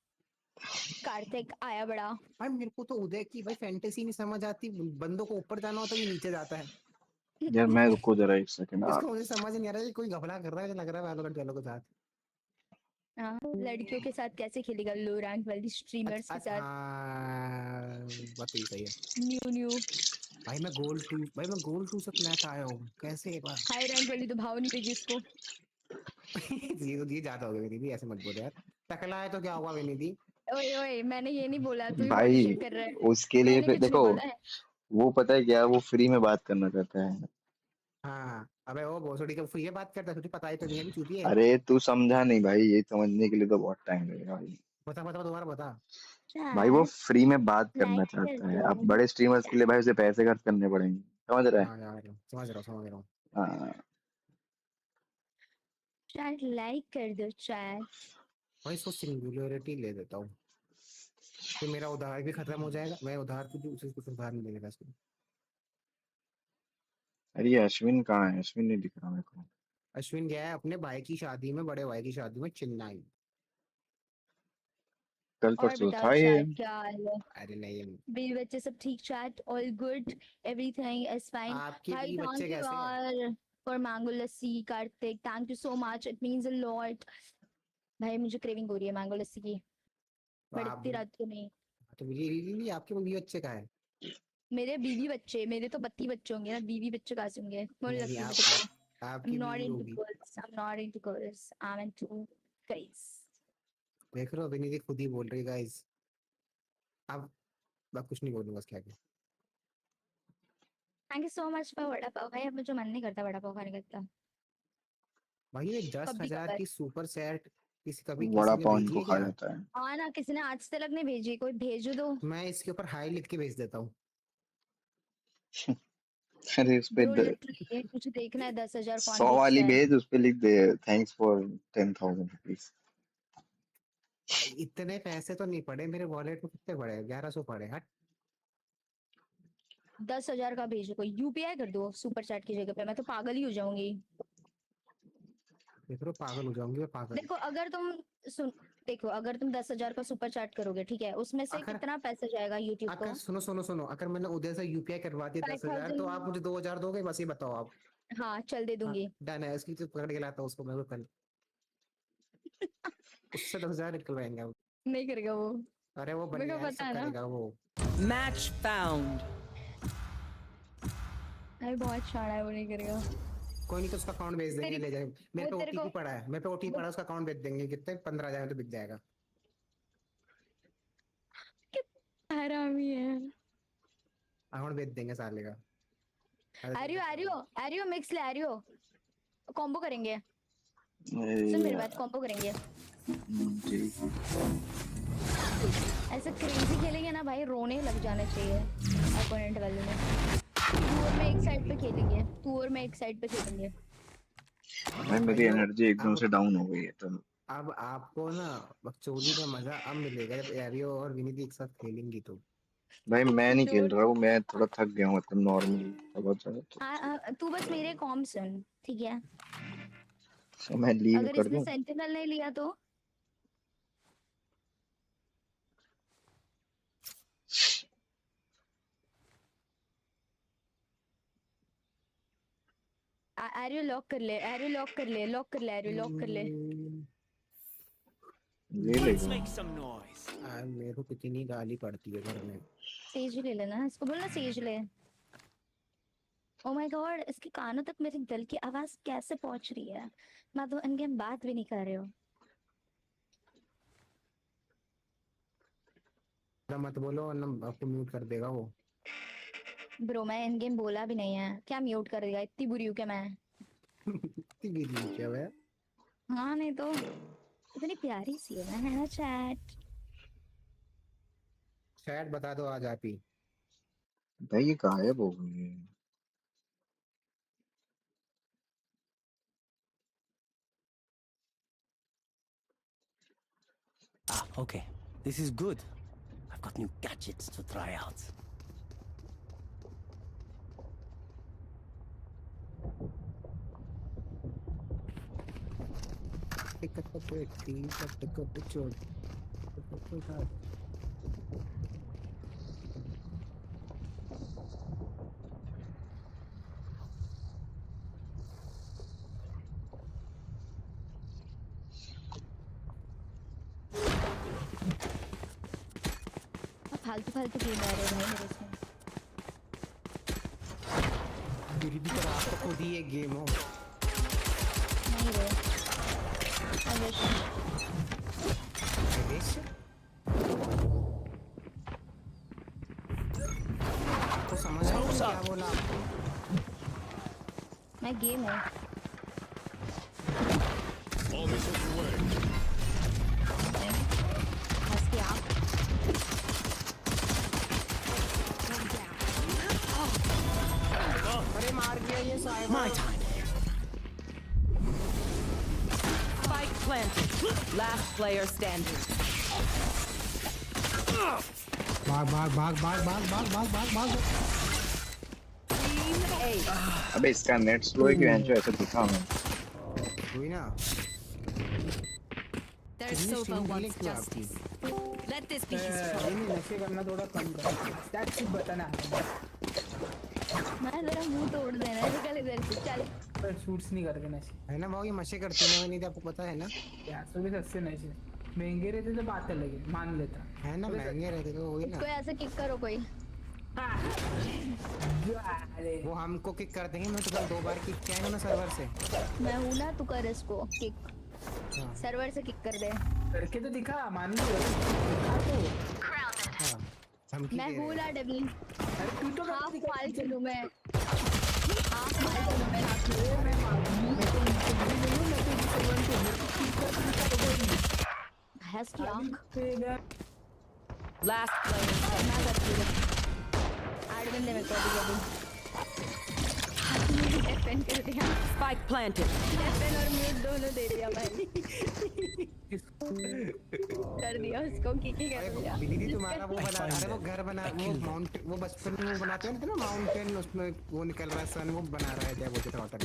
कार्तिक आया बड़ा भाई मेरे को तो उदय की भाई फैंटेसी नहीं समझ आती, बंदों को ऊपर जाना होता है, ये नीचे जाता है। यार मैं रुको जरा एक सेकंड। इसको मुझे समझ नहीं आ रहा है, कोई घपला कर रहा है, लग रहा है वैलोरेंट वालों के साथ। हाँ, लड़कियों के साथ कैसे खेलेगा लो रैंक वाली स्ट्रीमर्स के साथ? बात ही सही है। न्यू भाई मैं गोल्ड 2 से प्लेट आया हूँ, कैसे एक बार। हाई रैंक वाली तो भाव नहीं देगी इसको। ये ज्यादा हो गया दीदी, ऐसे मत बोलो यार। टकला है तो क्या हुआ विनीति? ओए मैंने ये नहीं बोला, तू ही बॉडी भाई शेम कर रहा है। उसके लिए मैंने फिर कुछ नहीं देखो, बोला है। वो पता है क्या, वो फ्री में बात करना चाहता है। हाँ अबे वो भोसड़ी का फ्री बात करता है, तुझे पता ही तो नहीं है, चूतिया है। अरे तू समझा नहीं भाई, ये समझने के लिए तो बहुत टाइम लगेगा भाई। बता दोबारा बता। भाई वो फ्री में बात करना लाइक चाहता कर है, अब दो। बड़े स्ट्रीमर्स के लिए भाई उसे पैसे खर्च करने पड़ेंगे, समझ रहा है? हाँ यार समझ रहा हूँ। हाँ चैट लाइक कर दो चैट। भाई इसको सिंगुलरिटी ले देता हूँ, फिर मेरा उधार भी खत्म हो जाएगा। मैं उधार तुझे उसे कुछ उधार नहीं देगा इसको। अरे ये अश्विन कहाँ है? अश्विन नहीं दिख रहा मेरे को। अश्विन गया है अपने भाई की शादी में, बड़े भाई की शादी में चेन्नई। कल और परसों बताओ था ये। चैट क्या हाल है? अरे नहीं, बीवी बच्चे सब ठीक? Chat all good, everything is fine. आपके भाई बीवी बच्चे थैंक यू कैसे हैं? यार, for mango lassi, Karthik. Thank you so much. It means a lot. भाई मुझे क्रेविंग हो रही है मैंगो लस्सी की, बट इतनी रात को नहीं। तो really आपके बीवी बच्चे कहाँ है? मेरे बीवी बच्चे, मेरे तो 32 बच्चे होंगे ना, बीवी बच्चे कहाँ से होंगे? मुझे नहीं लगता है आपकी I'm not बीवी into होगी। girls. I'm not into girls. I'm into guys. देख रहे हो विनीति खुद ही बोल रही है गाइस। अब मैं कुछ नहीं बोलूंगा इसके आगे। Thank you so much for vada pav. भाई अब मुझे मन नहीं करता वड़ा पाव खाने का इतना। भाई ये 10,000 की सुपर सेट कभी वड़ा किसी ने पाव भेजी इनको है खा क्या? जाता है। हाँ ना, किसी ने आज तक नहीं भेजी, कोई भेजो दो। मैं इसके ऊपर हाई लिख के भेज देता हूँ। अरे उस पे ब्रो लिटरली मुझे देखना है 10,000 कौन 100 भेजता वाली है। भेज, उस पे लिख दे थैंक्स फॉर 10,000 रुपीज। इतने पैसे तो नहीं पड़े मेरे वॉलेट में, कितने पड़े? 1100 पड़े। हट 10,000 का भेजो, कोई यूपीआई कर दो सुपर चैट की जगह पे, मैं तो पागल ही हो जाऊंगी। देख लो पागल हो जाऊंगी मैं, पागल। देखो अगर तुम देखो अगर तुम 10,000 का सुपर चैट करोगे, ठीक है, उसमें से कितना पैसा जाएगा यूट्यूब को? अगर सुनो, अगर मैंने उधर से यूपीआई करवा दिया 10,000 तो आप मुझे 2,000 दोगे? बस ये बताओ आप। हाँ चल दे दूंगी। डन है, इसकी तो पकड़ के लाता हूँ उसको मैं कल। उससे 10,000 निकलवाएंगे हम। नहीं करेगा वो। अरे वो मेरे बनिया को है, पता सब है ना। करेगा वो। Match found. अरे बहुत शाना है, वो नहीं करेगा। कोई नहीं तो उसका अकाउंट भेज देंगे, ले जाएंगे। मेरे पे तेरे को ओटीपी पड़ा है, मेरे पे ओटीपी पड़ा है, उसका अकाउंट भेज देंगे। कितने? 15,000 में तो बिक जाएगा। हरामी है। अकाउंट भेज देंगे साले का। एरियो मिक्स ले, एरियो कॉम्बो करेंगे। अरे सुन मेरी यार, बात, कॉम्बो करेंगे। ठीक है। ऐसे क्रेजी खेलेंगे ना भाई, रोने लग जाना चाहिए अपोनेंट वाले में। तू और मैं एक साइड पे खेलेंगे, तू और मैं एक साइड पे खेलेंगे। भाई मेरी एनर्जी एकदम से डाउन हो गई है तो अब आपको ना बकचोदी का मजा अब मिलेगा जब एरियो और विनीति एक साथ खेलेंगी तो। भाई मैं नहीं खेल रहा हूँ, मैं थोड़ा थक गया हूँ, मतलब नॉर्मली बहुत ज्यादा। तू बस मेरे कॉम सुन, ठीक है? तो मैं लीव अगर कर इसने दूं? सेंटिनल नहीं लिया तो एरियो लॉक कर ले, एरियो लॉक कर ले, लॉक कर ले, एरियो लॉक कर ले। ले Let's लेगा। make some noise. मेरे को कितनी गाली पड़ती है घर में। सेज ले लेना, इसको बोलना सेज ले। ओ माय गॉड, इसके कानों तक मेरे दिल की आवाज कैसे पहुंच रही है? मैं तो इनके बात भी नहीं कर रही हूँ। मत बोलो वरना आपको म्यूट कर देगा वो। ब्रो मैं इन गेम बोला भी नहीं है, क्या म्यूट कर देगा? इतनी बुरी हूँ क्या मैं? इतनी बुरी क्या है? हाँ नहीं तो इतनी प्यारी सी है ना चैट। चैट बता दो आज आप ही। भाई ये गायब हो गई है। Ah, okay. This is good. I've got new gadgets to try out. फालतू फालतू गेम आ रहे हैं भाई मेरे इसमें। दीदी पर आपको खुद ही एक गेम हो। नहीं रे, I wish। तो समझ रहे हो क्या बोला? मैं गेम हूँ। हंस के आप अरे मार दिया ये cyber. My time. Spike planted. Last player standing. भाग। Team A. अबे इसका नेट स्लो है क्यों एंजॉय ऐसा दिखा मैं? हुई ना। Their sofa wants justice. Let this be his नशे करना थोड़ा कम कर। That's it बताना है। मैं तेरा मुंह तोड़ देना है, निकल इधर से चल। पर शूट्स नहीं करते नशे है ना भाव, ये नशे करते हैं नहीं, आपको पता है ना। 400 भी सस्ते नशे, महंगे रहते तो बात अलग है, मान लेता है ना, महंगे रहते तो वही ना। इसको ऐसे किक करो कोई। वो हमको किक कर देंगे, मैं तो कल 2 बार किक किया है ना सर्वर से। मैं हूं ना, तू कर इसको किक, सर्वर से किक कर दे। करके तो दिखा, मान लो। मैं हूं ना डबली। अरे तू तो हाफ फाइल चलूं मैं, हाफ फाइल चलूं मैं, हैस की आंख। Last player. मैं करती हूं ऐड बंदे में कर दिया एफएन कर दिया। Spike planted. एफएन और म्यूट दोनों दे दिया भाई। कर दिया उसको, किक ही कर दिया। बिल्ली तुम्हारा वो बना, अरे वो घर बना, वो माउंट, वो बचपन में वो बनाते हैं ना माउंटेन, उसमें वो निकल रहा है सन, वो बना रहा है क्या बोलते थे होटल।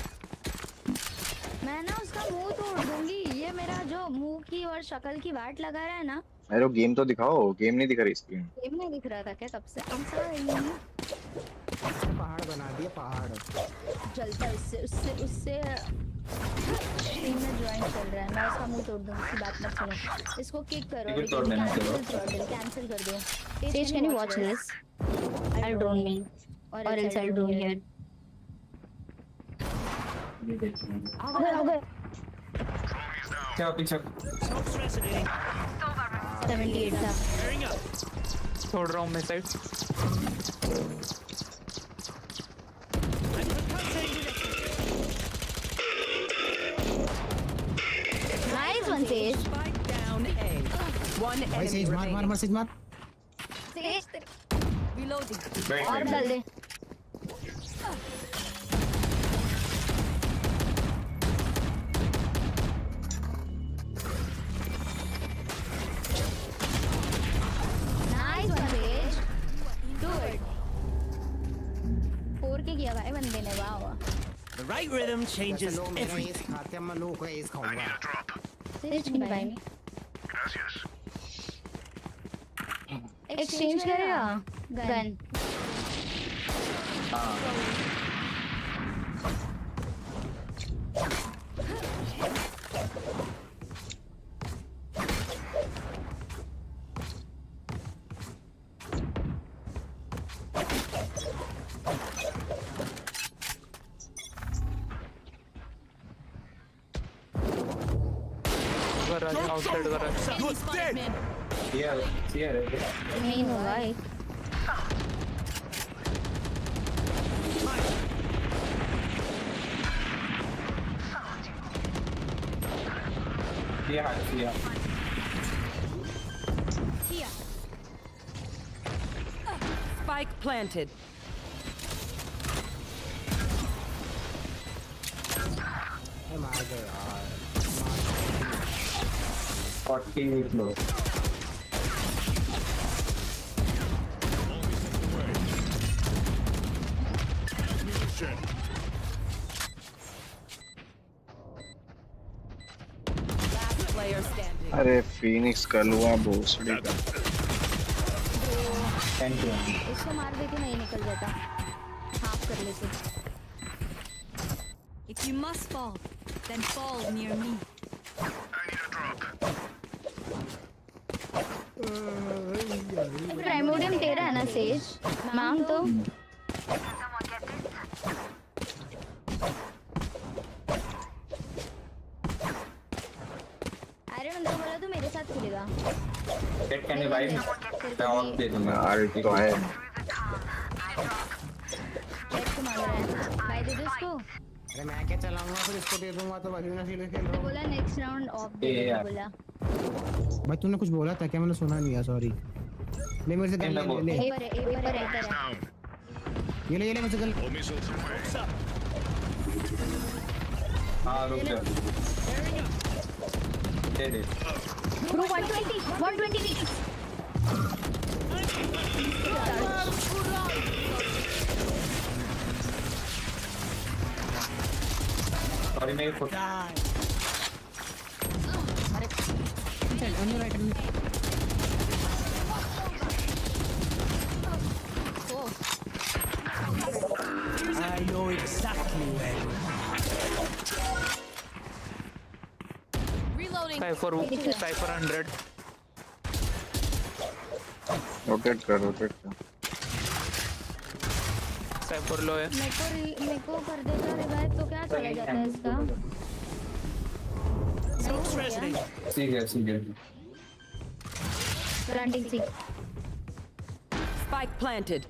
मैं ना उसका मुंह तोड़ दूंगी, ये मेरा जो मुंह की और शक्ल की वाट लगा रहा है ना। अरे गेम तो दिखाओ, गेम नहीं दिखा रही स्क्रीन। गेम नहीं दिख रहा था क्या कब से? पहाड़ बना दिया, पहाड़ चलता उससे उससे उससे टीम में ज्वाइन चल रहा है। मैं उसका मुंह तोड़ दूंगी, इसकी बात मत सुनो। इसको किक करो, कैंसिल कर दो। Sage, can you watch this? I'll drone me or else I'll drone here. क्या पीछे 78 था। छोड़ रहा हूँ मैं side. Nice one, Sage. Spike down A. One enemy Sage, remaining. मार Sage, मार। Sage Reloading. और डाल दे। Nice one, Sage. Do it. 4 के किया भाई बंदे ने, वाह वाह। The right rhythm changes everything. खाते हम लोगों को एस खाऊंगा। Sage नहीं भाई। एक्सचेंज करेगा गन। आउटसाइड कर रहा है। नहीं होगा एक। Spike planted. मार गए यार। 48 low. Last player standing. अरे फिनिक्स कलवा भोसड़ी का। इसको मार देके नहीं निकल जाता, हाफ कर लेते। If you must fall, then fall near me. Primordium तेरा है ना सेज? मांग तो। अरे उनको बोला तू मेरे साथ खेलेगा। Get can you buy me? मैं ऑफ दे दूँगा। आरटी तो है। चेक को मांग रहा है, भाई दे दो इसको। अरे मैं क्या चलाऊंगा, फिर इसको दे दूंगा तो वही ना सीधे खेल रहा हूँ। बोला नेक्स्ट राउंड ऑफ दे दो बोला। भाई तूने कुछ बोला था क्या? मैंने सुना नहीं है, सॉरी। ले मेरे से गन ले। ये ले मुझसे गन। हाँ रुक जा। दे दे। Bro 120 सॉरी मेरी फुट। अरे चल ऑन राइट में। ओ I know exactly where. Reloading. Cypher 100. Rotate कर Cypher लो है. मेरे को कर देता रिवाइव तो क्या चला जाता है इसका? ठीक है. Planting C. Spike planted.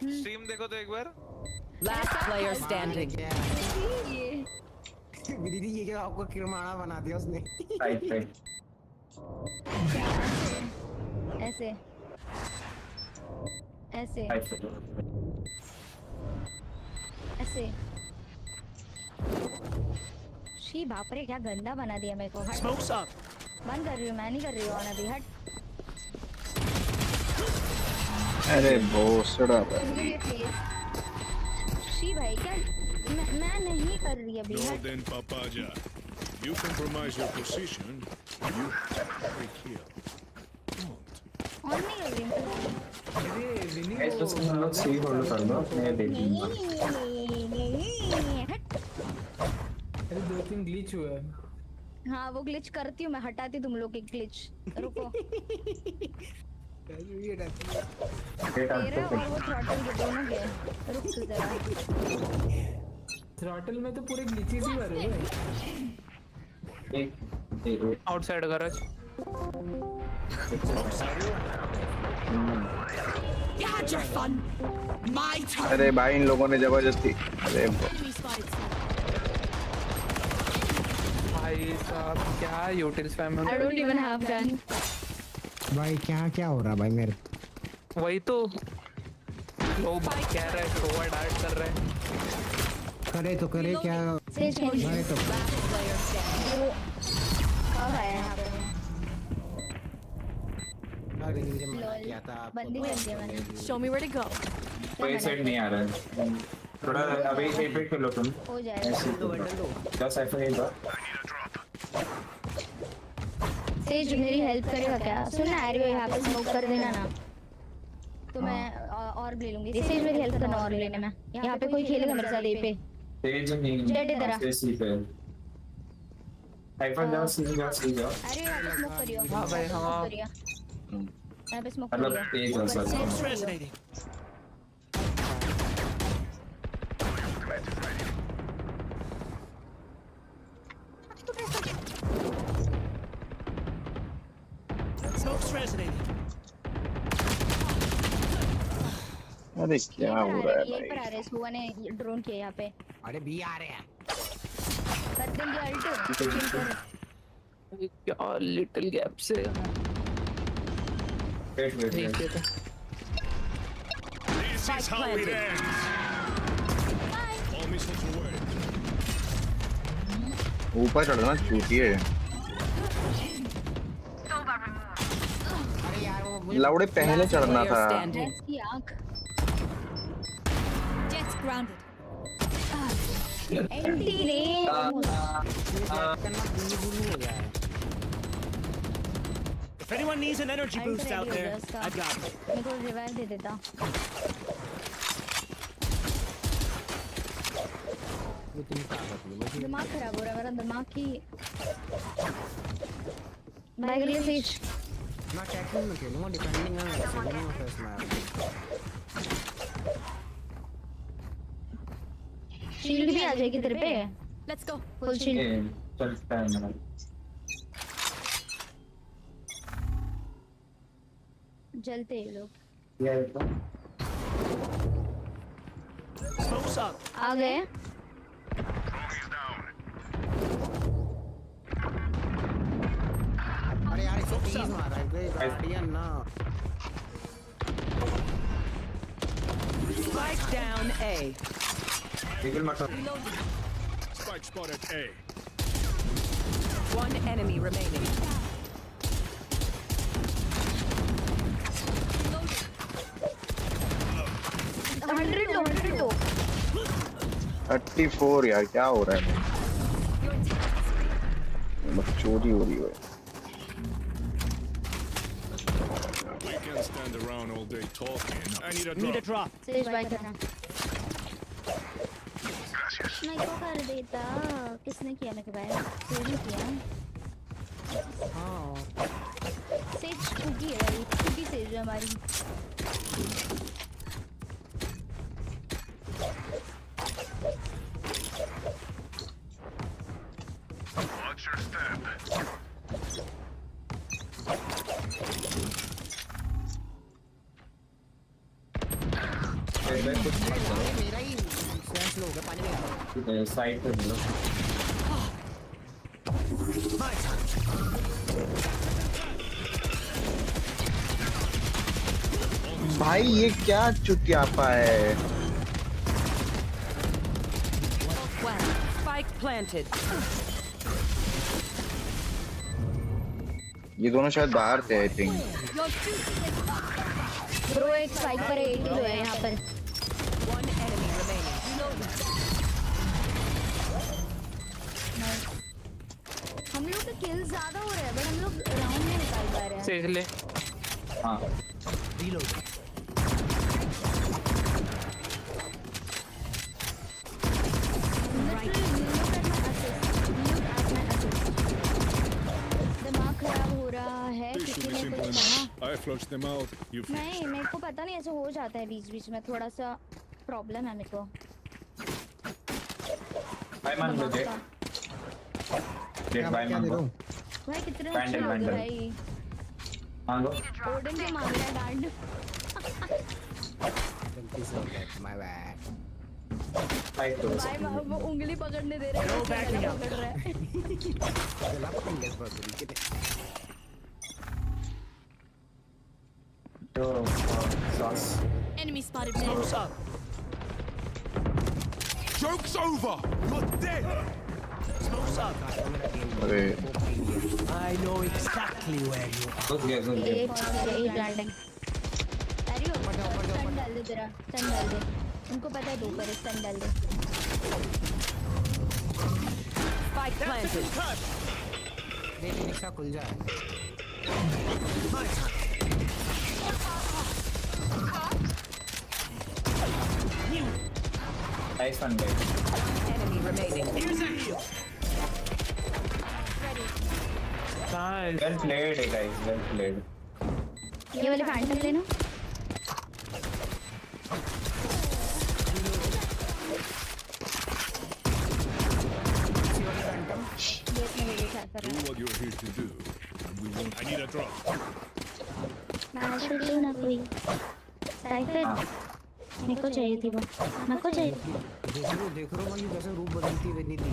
Stream देखो तो एक बार. Last player standing. दीदी ये क्या आपको किरमाना बना दिया उसने. ऐसे शी बाप रे क्या गंदा बना दिया मेरे को. बंद कर रही हूँ मैं नहीं कर रही हूँ अभी. हट. अरे भोसड़ा शी भाई क्या मैं नहीं कर रही अभी. No, then Papaja. You compromise your position. You break here. On नहीं कर रही हूँ. गाइस बस हम लोग सही होल्ड कर लो. मैं देख लूंगा. अरे 2-3 ग्लिच हुए. हाँ वो ग्लिच करती हूँ मैं. हटाती तुम लोग के ग्लिच. रुको. तेरे और वो थ्रॉटल के दोनों के. रुक तू जरा. थ्रॉटल में तो पूरे ग्लिचेस ही भरे हुए. Outside garage. अरे भाई इन लोगों ने जबरदस्ती. अरे भाई साहब क्या utils family. I don't even have gun. भाई क्या हो रहा भाई मेरे. वही तो लोग कह रहे हैं ओवर डाइट कर रहे हैं. करे तो करे क्या. भाई तो कब आया यहाँ पे. अरे मुझे मार किया था. बंदी कर दिया मैंने. Show me where to go. कोई सेट नहीं आ रहा है. थोड़ा अभी एपिक कर लो तुम. हो जाएगा. क्या साइफर है इधर. सेज मेरी हेल्प करेगा क्या. सुन ना आरियो यहाँ पे स्मोक कर देना ना तो मैं और ले लूंगी. सेज मेरी हेल्प करना और लेने में. यहाँ पे कोई खेलेगा मेरे साथ. ए पे तेज नहीं. जेट इधर आ. सी पे साइफर जाओ. सी जाओ. आरियो यहाँ पे स्मोक करियो. हाँ भाई हाँ. यहाँ पे स्मोक मतलब करियो. तेज हो सकता है. अरे क्या हो रहा है यहीं पर आ रहे हैं. सुआ ने ड्रोन किया यहाँ पे. अरे बी आ रहे हैं. कर देंगे अल्ट. क्या लिटिल गैप से. Wait. This is how it ends. All missiles away. ऊपर चढ़ना छूटिए. लौड़े पहले चढ़ना था. इसकी आँख. Jets grounded. एंटी रे. If anyone needs an energy boost out there, I've got it. मेरे को रिवाइव दे देता. दिमाग खराब हो रहा है मेरा. दिमाग की बाइक ले सेज. मैं टैकलिंग में खेलूंगा. डिफेंडिंग में ऐसे नहीं होता इसमें. शील्ड भी आ जाएगी तेरे पे. Let's go. Full shield. चलता है मेरा. जलते हैं लोग. आ गए. अरे यार इसको प्लीज मार रहा है गार्डियन ना. Spike down A. Spike spotted A. One enemy remaining. 34 यार क्या हो रहा है. चोरी हो रही है. can't stand around all day talking. I need a drop. Need a drop. Sage buy करना मैं को कर देता किसने किया मेरे को बाय सेज ने किया हां सेज छुगी है छुगी सेज है हमारी Watch your step. मेरा ही सेंस लो गया पानी में साइड पे लो भाई ये क्या चुतियापा है Spike planted. ये दोनों शायद बाहर थे आई थिंक ब्रो एक स्पाइक पर 80 जो है यहाँ पर One enemy remaining. हम लोग के किल ज्यादा हो रहे हैं बट हम लोग राउंड नहीं निकाल पा रहे हैं सेज ले हां रीलोड दिमाग खराब हो रहा है This should किसी be ने simple कुछ enough. कहा I flushed them out. You नहीं finished. मेरे को पता नहीं ऐसा हो जाता है बीच बीच में थोड़ा सा प्रॉब्लम है मेरे को भाई मान लो जेट भाई मान लो भाई कितने अच्छे पैंडल लोग हैं पैंडल भाई मान लो ओडन के मांग रहा है डांड गलती से हो गया माय बैड फाइट करो भाई वो उंगली पकड़ने दे रहे हैं पकड़ रहा है गला पकड़ ले बस तरीके से तो sauce Enemy spotted mid. Smoke's up. Joke's over. You're dead. Smoke's up. अरे I know exactly where you are. Good गया एक ब्रांडिंग अरे स्टन डाल दे तेरा स्टन डाल दे उनको पता है दो पर स्टन डाल दे Spike planted. देखिए निशा खुल जाए nice one guys Enemy remaining. Here's a heal. Well played है गाइस वेल प्लेड ये वाले फैंटम लेना Do what you're here to do. And we won't. I need a drop. मैं शुरू ना कोई साइफर मेरे को चाहिए थी वो मेरे को चाहिए देख रहा हूँ ये कैसे रूप बदलती हुई नहीं थी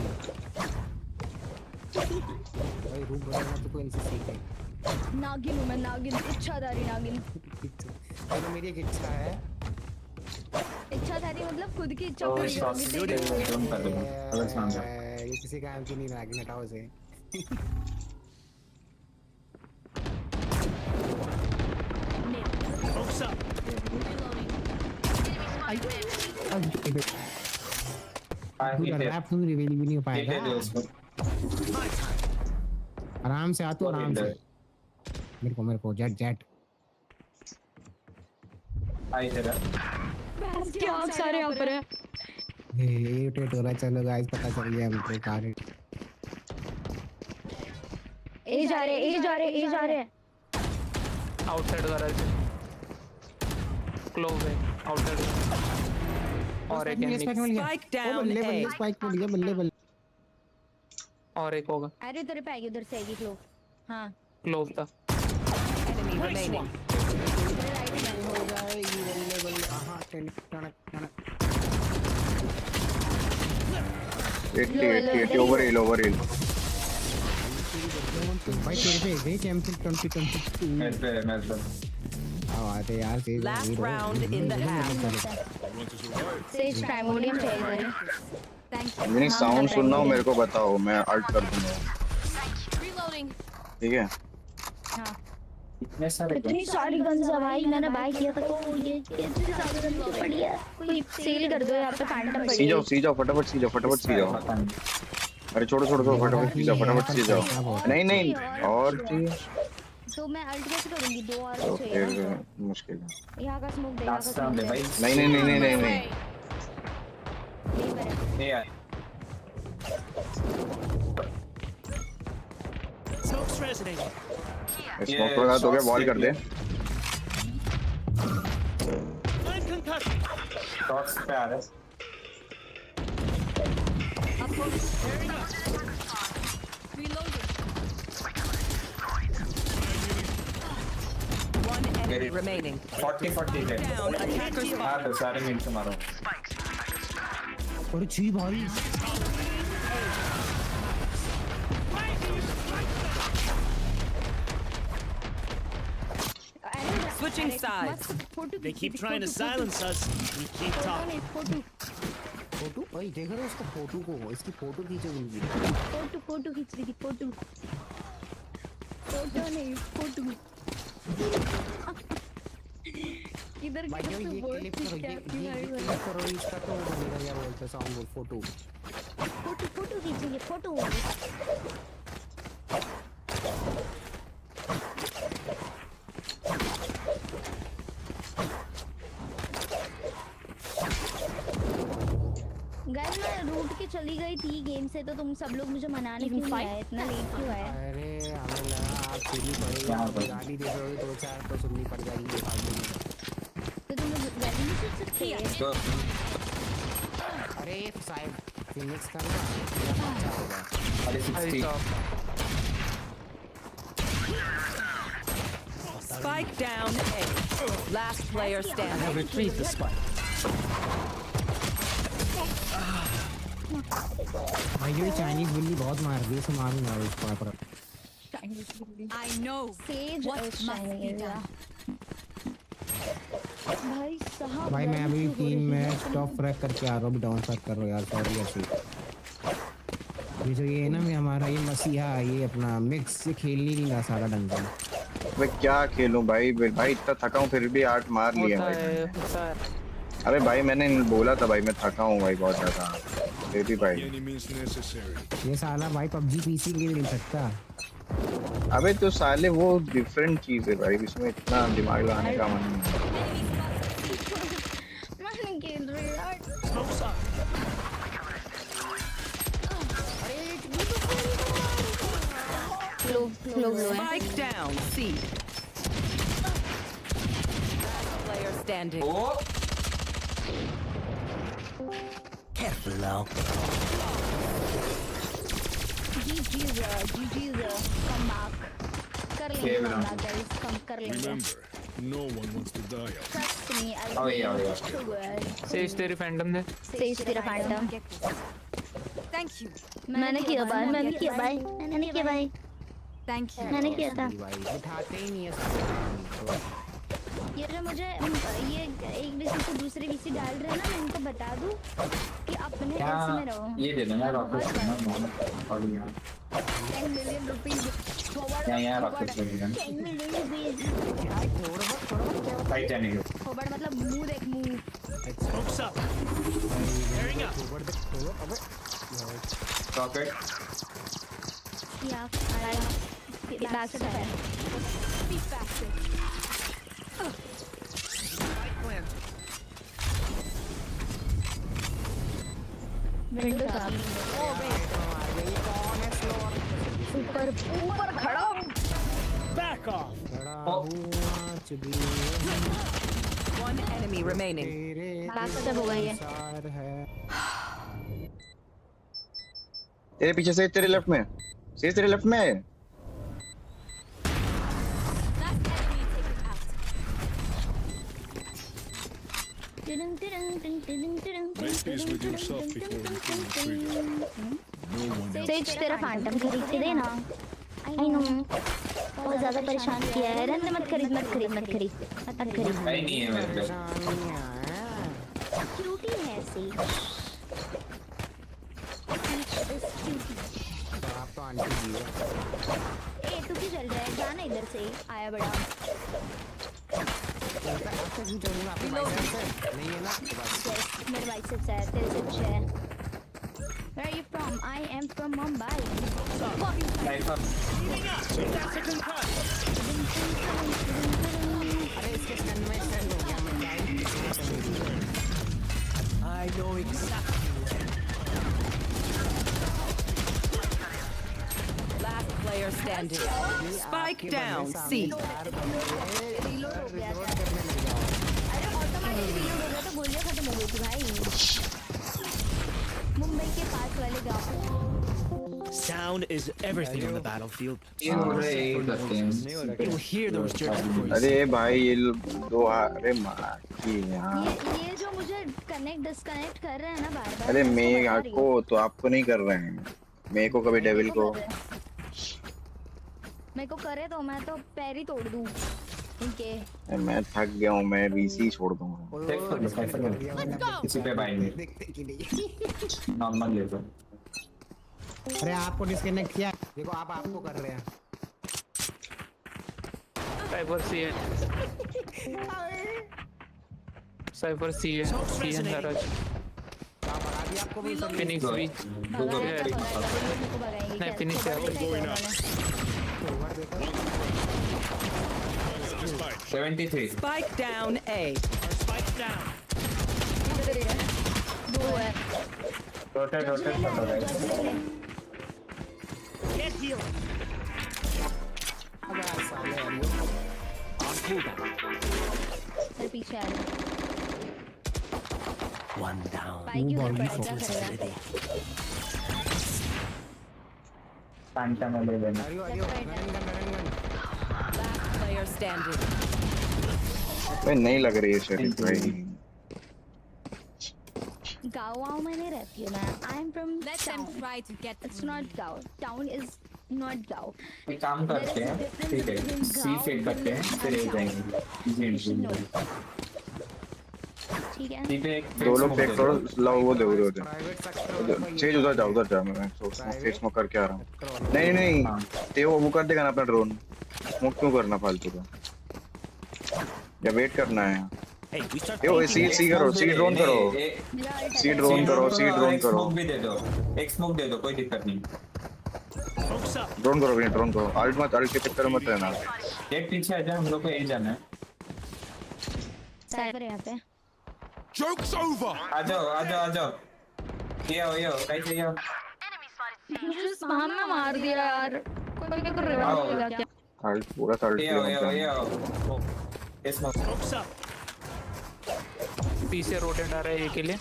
भाई रूप बदलना तो कोई इनसे सीख है नागिन हूँ मैं नागिन इच्छाधारी नागिन चलो मेरी एक इच्छा है इच्छाधारी मतलब खुद की इच्छा तो पूरी शॉट्स होगी वीडियो जोन कर दो अगर समझा ये किसी काम की नहीं नागिन हटाओ इसे Smoke's up. रैप तुम रिवील भी नहीं हो पाएगा आराम से आ तू आराम से मेरे को जेट जेट आई तेरा क्या सारे यहाँ पर है ये टेट हो रहा है चलो गाइस पता चल गया हमको कार ए जा रहे आउटसाइड गैराज क्लोज है आउटसाइड और एक Spike down बल्ले A. स्पाइक मिल गया बल्ले और एक होगा अरे तेरे पे आएगी उधर से आएगी क्लोव हाँ क्लोज था Enemy remaining. हो जाएगी बल्ले हां टनक 80 ओवर हिल भाई तेरे पे गई चैंपियन 2022 मैच पे आते यार से Last round in the half. Says primordium चाहिए थैंक्स नहीं साउंड सुनना हो मेरे को बताओ मैं अल्ट कर दूंगा Reloading. ठीक है हाँ इतने सारे इतनी सारी गन्स है भाई मैंने बाय किया था तो ये इतनी सारी गन्स तो पड़ी है कोई सेल कर दो यहाँ पे फैंटम पड़ी है सी जाओ फटाफट सी जाओ अरे छोड़ो फटाफट सी जाओ नहीं और चाहिए तो मैं अल्ट कैसे करूंगी? 2 और चाहिए फिर मुश्किल है। यहाँ का स्मोक दे, यहाँ का स्मोक दे। नहीं ये यार Smoke's resonating. स्मोक लगा तो क्या बॉल कर दे। I'm concussed. शॉट्स पे आ रहा है। One enemy remaining. 40 है। Down, attackers हाँ तो सारे मिल के मारो। और छी भाई Switching sides. They keep trying to silence us. We keep talking. Photo भाई देख रहे हो उसका फोटो को, इसकी फोटो खींचो उनकी। फोटो खींच रही थी। फोटो नहीं, फोटो। इधर भाई ये क्लिप करो, ये क्लिप करो इसका तो मेरा यार बोलता है साउंड बोल फोटो खींचेंगे। फोटो गाइस मैं रूट के चली गई थी गेम से, तो तुम सब लोग मुझे मनाने क्यों नहीं आए? इतना लेट क्यों आए? अरे हमें लगा आप सुननी पड़ेगी, आप गाली दे दोगे 2-4 तो सुननी पड़ जाएगी फालतू में। तो तुम लोग गाली नहीं सुन सकते? अरे साहब फिनिक्स का अच्छा होगा। अरे 60 Spike down A. Last player standing. Retrieve the spike. भाई ये चाइनीज बिल्ली बहुत मार रही है, इसे मारूंगा इसको पर। I know what must be done. भाई साहब भाई मैं अभी 3 मैच टॉप फ्रैग करके आ रहा हूँ, डाउन फ्रैग कर रहा हूँ यार, सॉरी ऐसे। ये जो ये ना मैं हमारा ये मसीहा ये अपना मिक्स से खेल नहीं रहा सारा ढंग से। मैं क्या खेलूं भाई इतना थका हूँ फिर भी 8 मार लिया भाई। अबे भाई मैंने बोला था भाई मैं थका हूँ भाई बहुत ज्यादा, फिर भी भाई ये साला भाई पबजी पीसी के लिए नहीं सकता। अबे तो साले वो डिफरेंट चीज है भाई, इसमें इतना दिमाग लगाने का मन नहीं। मैं खेल रही यार। Spike down C. Player standing. Careful now. GG's come back. कर लेंगे guys, come कर लेंगे। Remember, no one wants to die. Trust me, I'll Oh, be yeah. too good. Says तेरी फैंटम दे। सेज तेरा फैंटम। Thank you. मैंने किया भाई। Thank you. मैंने किया था। भाई उठाते ही नहीं है। ये जो मुझे ये एक डीसी से दूसरे डीसी डाल रहे हैं ना, मैं इनको बता दूं कि अपने ऐसे में रहो। ये दे देना रॉकेट ना और यहाँ 10 million rupees यहाँ रॉकेट दे देना 10 million rupees फाइट जाने के फॉरवर्ड मतलब मुंह देख मुंह। Smokes up. Tearing up. Rocket या बैक से है। Be faster. विंडो का ऊपर खड़ा हूँ। Back off. One enemy remaining. Back से हो गई है। तेरे पीछे से तेरे लेफ्ट में तेरे लेफ्ट में Make peace with yourself before you pull the trigger. No one else. Says तेरा फैंटम खरीद के देना। आई नो बहुत ज्यादा परेशान किया है। रहने मत खरीद नहीं है मेरे पे क्यूटी है सेज। आप तो आंटी जी हो। ए तू क्यों चल रहा है? जाना इधर से आया बड़ा। आपसे भी चलूंगा आपके बाइसेप्स है नहीं है ना आपके पास? मेरे बाइसेप्स है, तेरे से अच्छे है। Where are you from? I am from Mumbai. Nice one. That's a concuss. अरे इसके स्टन में स्टन हो गया मैं I know exactly where. Last player standing. Spike down. C. Reload हो गया था। अरे ऑटोमेटिक रीलोड हो गया तो गोलियां खत्म हो गई थी भाई। मुंबई के पास वाले गांव। Sound is everything on the battlefield. You will hear those German voices. अरे भाई ये दो अरे मार ये जो मुझे कनेक्ट डिस्कनेक्ट कर रहे हैं ना बार बार। अरे मैं आपको तो आपको नहीं कर रहे हैं, मेरे को कभी डेविल को मेरे को करे तो मैं तो पैर ही तोड़ दूं इनके। मैं थक गया हूँ, मैं बीसी छोड़ दूंगा। किसी पे बाइंड नॉर्मल ले लो। अरे आपको डिस्कनेक्ट किया, देखो आप आपको कर रहे हैं। साइबर सी है, साइबर सी है, सी है हराज। फिनिक्स भी नहीं, फिनिक्स है। 73 Spike down A. Spike down. दो है। रोटेट करो गाइस। Get healed. सर पीछे आ रहे। One down. बाइक के ऊपर पड़ेगा खड़ा। पैंटा में ले लेना। Last player standing. भाई नहीं लग रही है शरीफ भाई। गाँव में नहीं रहती हूँ मैं। I am from Let them town. try to get It's not गाँव. Town is not गाँव. एक काम करते हैं, ठीक है, सी फेक करते हैं, फिर ए जाएंगे। ठीक है। दो लोग फेक करो, लाओ वो दे चेंज उधर जा मैं सोच रहा हूँ फेस स्मोक करके आ रहा हूँ। नहीं ते वो कर देगा ना अपना ड्रोन, स्मोक क्यों करना फालतू का, या वेट करना है। यो सी करो, सी ड्रोन करो। स्मोक भी दे दो, एक स्मोक दे दो, कोई दिक्कत नहीं। ड्रोन करो अल्ट के चक्कर मत रहना। एक पीछे आ जाए, हम लोग को यही जाना है। साइबर यहाँ पे। Joke's over. आ जाओ। यो कैसे यो? मुझे स्पैम में मार दिया यार। कोई को रिवाइव किया क्या? अल्ट पूरा अल्ट यो स्मोक पीछे रोटेट आ रहा है ये के लिए।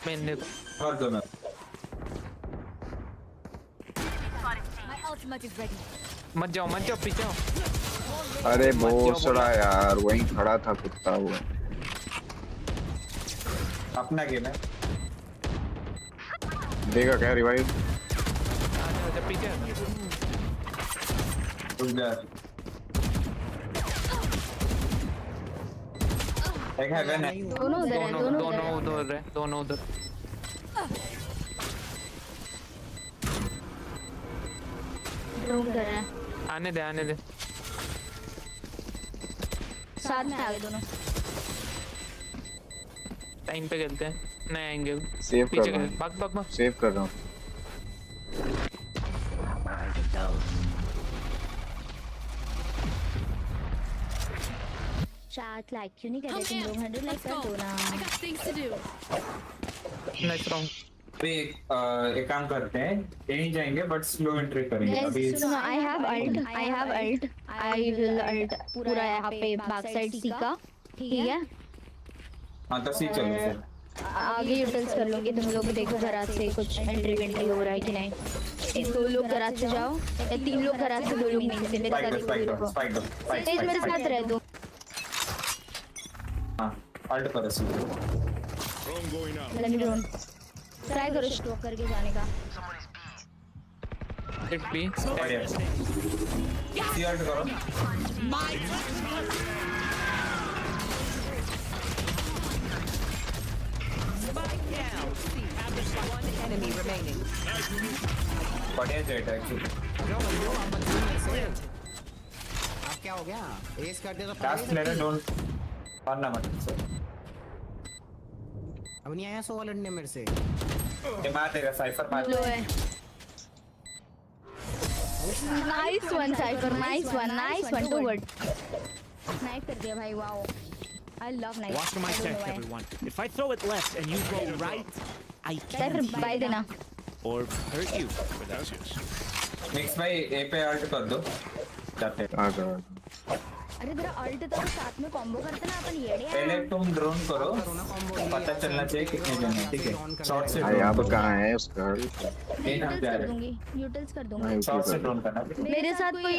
मैंने और दो ना। My ultimate is ready. मत जाओ पीछे आओ। अरे भोसड़ा यार, वहीं खड़ा था कुत्ता वो। अपना गेम है, देगा क्या रिवाइव? आजा पीछे रुक जा। एक है ना, दोनों उधर है। दोनों उधर। ड्रोन कर रहे हैं। आने दे। साथ में आ गए दोनों। टाइम पे खेलते हैं, नहीं आएंगे। सेव कर पीछे रहा हूँ, भाग। सेव कर रहा हूँ। चार्ट लाइक क्यों नहीं कर रहे तुम लोग? 100 लाइक कर दो ना। I got things to do. Next round अभी एक काम करते हैं, यहीं जाएंगे बट स्लो एंट्री करेंगे। अभी सुनो, I have ult. I will ult पूरा यहाँ पे बैक साइड सी का, ठीक है? हाँ तो सी चलो फिर। आगे यूटिल्स कर लोगे तुम लोग। देखो गराज से कुछ एंट्री वेंट्री हो रहा है कि नहीं। एक दो लोग गराज से जाओ या तीन लोग गराज से, दो लोग नीचे से। मेरे साथ तेज मेरे साथ रह दो। हाँ अल्ट करो सी। ड्रोन ट्राई करो स्टॉक करके जाने का। हिट बी बढ़िया। सी अल्ट करो। One enemy remaining. बढ़िया जेट है एक्चुअली। अब क्या हो गया? एस कर दे तो लास्ट प्लेयर डोंट मारना मत। अब नहीं आया 100 लड़ने मेरे से। ये मार देगा, साइफर मार लो है। वो Nice one, Cypher. Nice one. Too good. Nice कर दिया भाई. Wow. I love nice. Watch my tech, everyone. If I throw it left and you go right, I Cypher can't buy देना. or hurt you. मिक्स भाई ए पे alt कर दो जाते अरे तेरा अल्ट तो साथ में कॉम्बो करते ना अपन येड़े हैं. पहले तुम ड्रोन करो पता चलना चाहिए कितने जन हैं ठीक है शॉर्ट से भाई अब कहाँ है उसका यूटिल्स कर दूंगी शॉर्ट से ड्रोन करना मेरे साथ कोई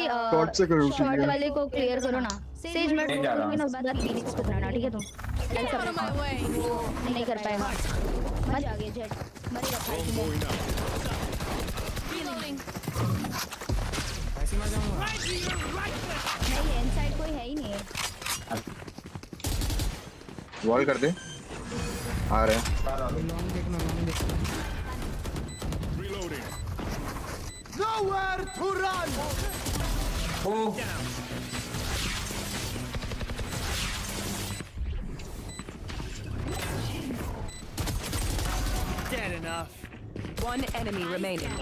शॉर्ट वाले को क्लियर करो ना. सेज में ड्रोन करूंगी ना उसके बाद फीनिक्स को बनाना ठीक है तुम. नहीं कर पाएगा मत आगे जेट मरेगा. ऐसे मैं जाऊंगा. नहीं इनसाइड कोई है ही नहीं है. वॉल कर दे आ रहे हैं. लॉन्ग देखना. Nowhere to run. Dead enough. One enemy remaining.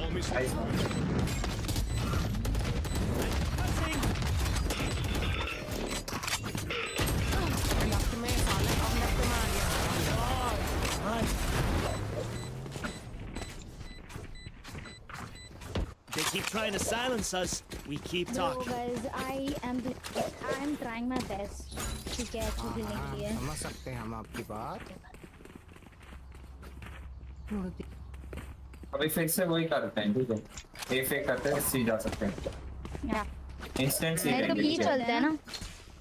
They keep trying to silence us. We keep No talking. guys, I am trying my best. ठीक है अच्छी खेलने के लिए. समझ सकते हैं हम आपकी बात. अभी फिर से वही करते हैं ठीक है ए फेक करते हैं सी जा सकते हैं इंस्टेंट सी तो बी चलते हैं ना.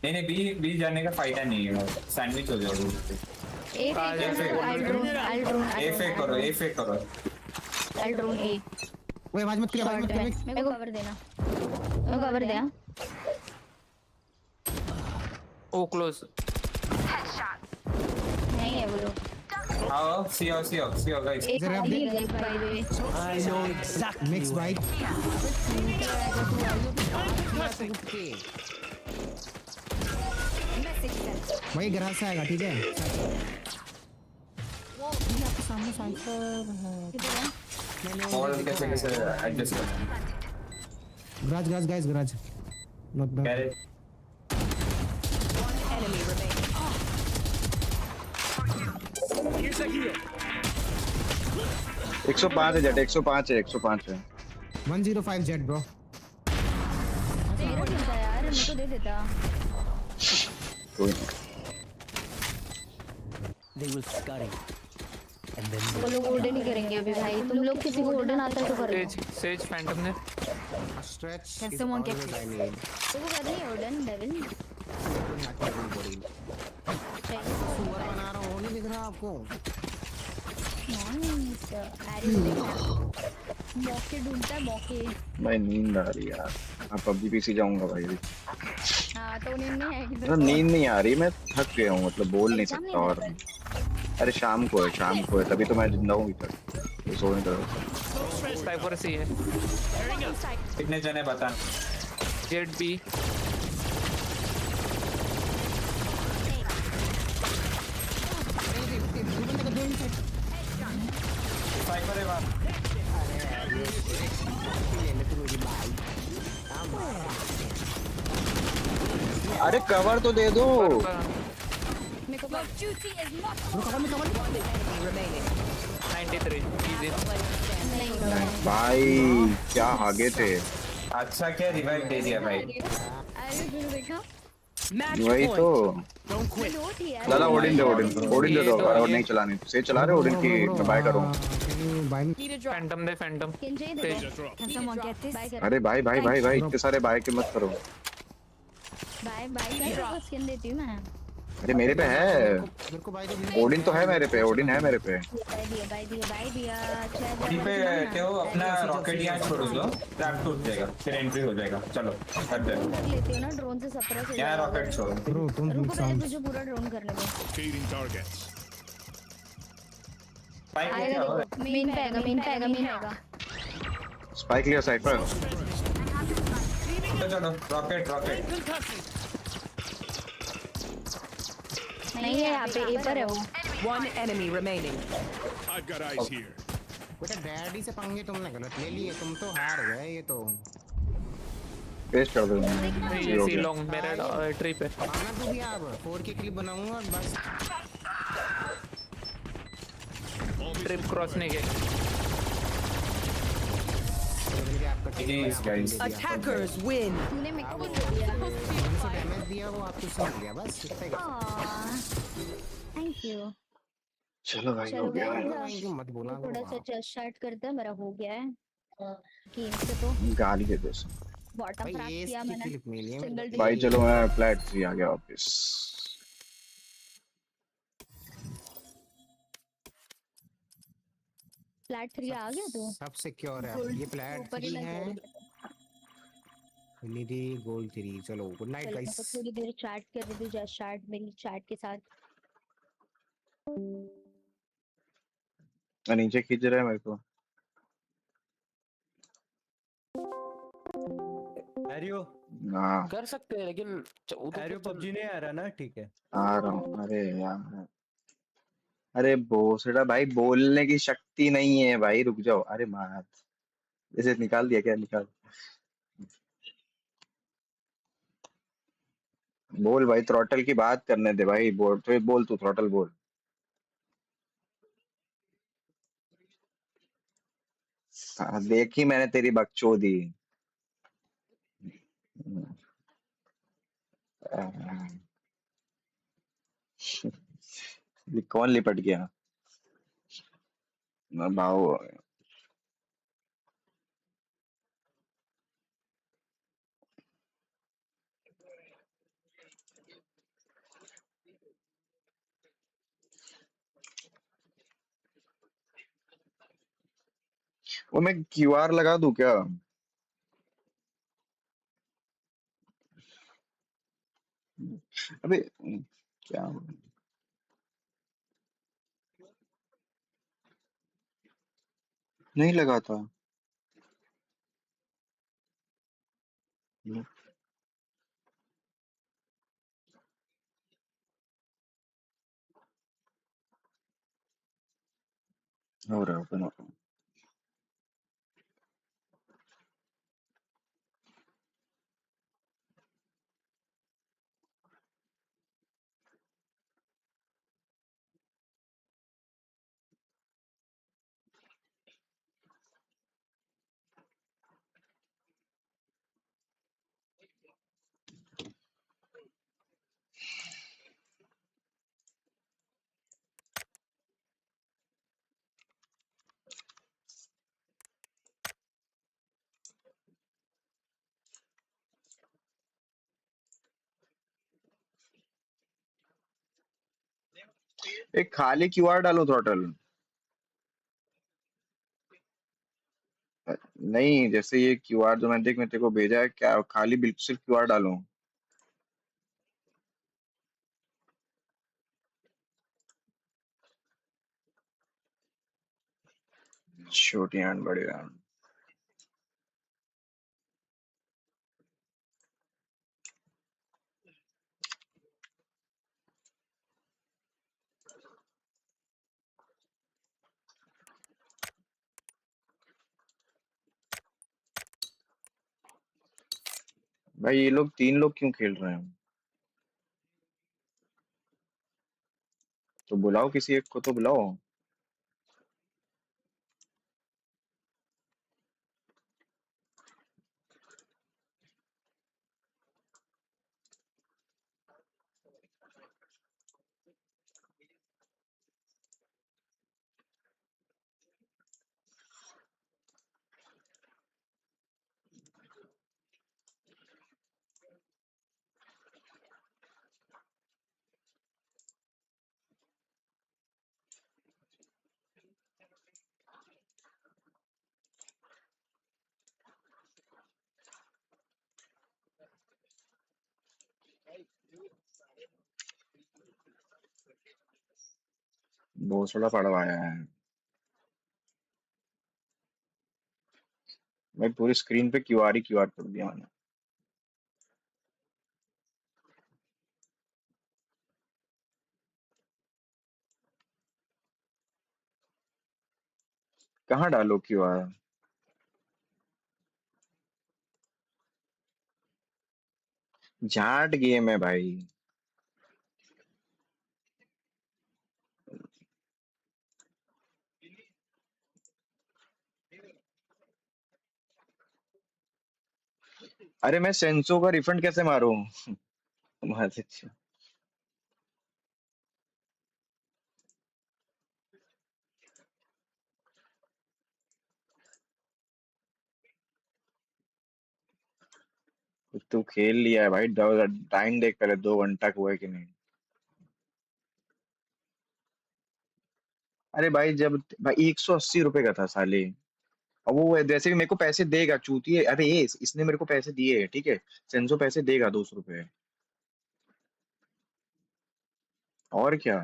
नहीं बी जाने का फायदा नहीं है सैंडविच हो जाओगे ए फेक करो I'll drone A. वो आवाज मत करिए. मेरे को कवर देना. मेरे को कवर दे. ओ क्लोज नहीं है वो लोग. आओ सी आओ गाइस जरा I know exactly. मिक्स बाइट. वही ग्रास से आएगा ठीक है. सामने साइफर है. और कैसे adjust grass guys grass. Not bad. Enemy remaining. Here's a heal. 105 है जेट 105 है 105 जेट ब्रो. तेरा चिंता यार मेरे को दे देता. कोई नहीं. They will scurry. And then वो लोग ओल्डन ही करेंगे अभी भाई. तुम लोग किसी को ओल्डन आता है तो कर लो. सेज फैंटम ने स्ट्रेच. Can someone get तो वो करनी है ओल्डन डेविल. सुअर बना रहा हूँ. नहीं दिख रहा आपको. नाइस एरिस्टिक मौके ढूंढता है मौके. भाई नींद आ रही है यार. अब पबजी पीसी जाऊंगा भाई. हाँ तो नींद नहीं आएगी. मतलब नींद नहीं आ रही. मैं थक गया हूँ मतलब बोल नहीं सकता. और अरे शाम को है तभी तो मैं जिंदा हूँ अभी तक. तो सो नहीं रहा. साइफर सी है. कितने जने बता. जेट बी साइफर है बात. अरे कवर तो दे दो. Duty is not. Remaining. 93 easy. भाई क्या आगे थे. अच्छा क्या रिवाइव दे दिया भाई. अरे देखा वही तो. दादा ओडिन दे दो. और नहीं चलाने से चला रहे ओडिन की. मैं बाय करूँ. Phantom they Phantom. Can someone get this? अरे भाई इतने सारे बाय के मत करो. बाय को स्किन देती हूँ मैं. अरे मेरे पे है. ओडिन तो है मेरे पे. बाय दिया. टी पे क्या हो अपना रॉकेट यहाँ छोड़ दो. ट्रैप टूट जाएगा फिर एंट्री हो जाएगा. चलो कर दे. लेती हूँ ना ड्रोन से सप्रेस हो जाएगा. यहाँ रॉकेट छोड़ो. रुको पहले मुझे पूरा ड्रोन करने दो. मेन पे आएगा. स्पाइक लिया साइफर. चलो रॉकेट नहीं है यहाँ पे. ए पर है वो. One enemy remaining. I've got eyes here. बेटा डैडी से पंगे तुमने गलत ले लिए. तुम तो हार गए. ये तो पेस्ट कर दो, नहीं ये हो सी गया। लॉन्ग मेरा ट्री पे। आना तू भी अब 4K क्लिप बनाऊंगा और बस। ट्रिप क्रॉस नहीं किया। Attackers win. तूने मेरे को दिया। डैमेज दिया वो आपको मिल गया बस इतना ही। Thank you. चलो भाई हो गया। मत बोला थोड़ा सा जस्ट स्टार्ट करते हैं, मेरा हो गया है गेम से तो। गाली दे दो बॉटम क्रैक किया मैंने सिंगल भाई। चलो मैं फ्लैट 3 आ गया वापस। फ्लैट 3 आ गया तू? सब सिक्योर है ये फ्लैट 3 है। निधि गोल्ड 3। चलो गुड नाइट गाइस। मैं थोड़ी देर चैट कर रही थी, जस्ट चैट मेरी चैट के साथ। नीचे खींच रहा है मेरे को। हैरियो हाँ कर सकते हैं लेकिन हैरियो पबजी नहीं आ रहा ना, ठीक है। आ रहा हूँ। अरे यार, अरे भोसड़ा भाई, बोलने की शक्ति नहीं है भाई, रुक जाओ। अरे मार, इसे निकाल दिया क्या? निकाल। बोल भाई, थ्रॉटल की बात करने दे भाई। बोल तो, बोल तू थ्रॉटल बोल। हाँ, देखी मैंने तेरी बकचोदी। कौन लिपट गया? भाव। वो मैं क्यूआर लगा दूं क्या? अबे क्या नहीं लगा था। हो रहा है open हो रहा है। एक खाली क्यूआर डालो थ्रॉटल। नहीं, जैसे ये क्यूआर जो मैं तेरे को भेजा है, क्या खाली बिल्कुल सिर्फ क्यूआर डालूं? छोटी आंट बड़ी आंट। भाई ये लोग 3 लोग क्यों खेल रहे हैं? तो बुलाओ, किसी एक को तो बुलाओ। भोसड़ा पड़वाया है भाई। पूरी स्क्रीन पे क्यूआर ही क्यूआर कर दिया मैंने। कहाँ डालो क्यूआर? झाट गेम है भाई। अरे मैं सेंसो का रिफंड कैसे मारूं? बहुत अच्छा। तू खेल लिया है भाई, टाइम देख पहले 2 घंटा हुआ है कि नहीं। अरे भाई जब भाई 180 रुपए का था साले। अब वो जैसे कि मेरे को पैसे देगा चूतिए, अरे ये इसने मेरे को पैसे दिए हैं, ठीक है। सेंसो पैसे देगा 200 रुपए। और क्या।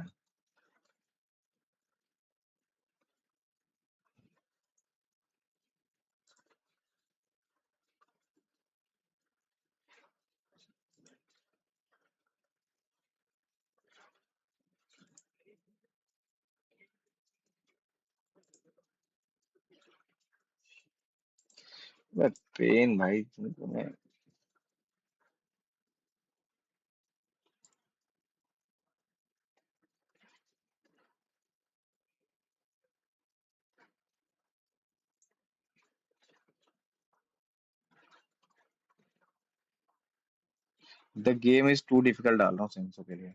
पेन भाई तुम्हें। The game is too difficult डाल रहा हूँ सेंसो के लिए।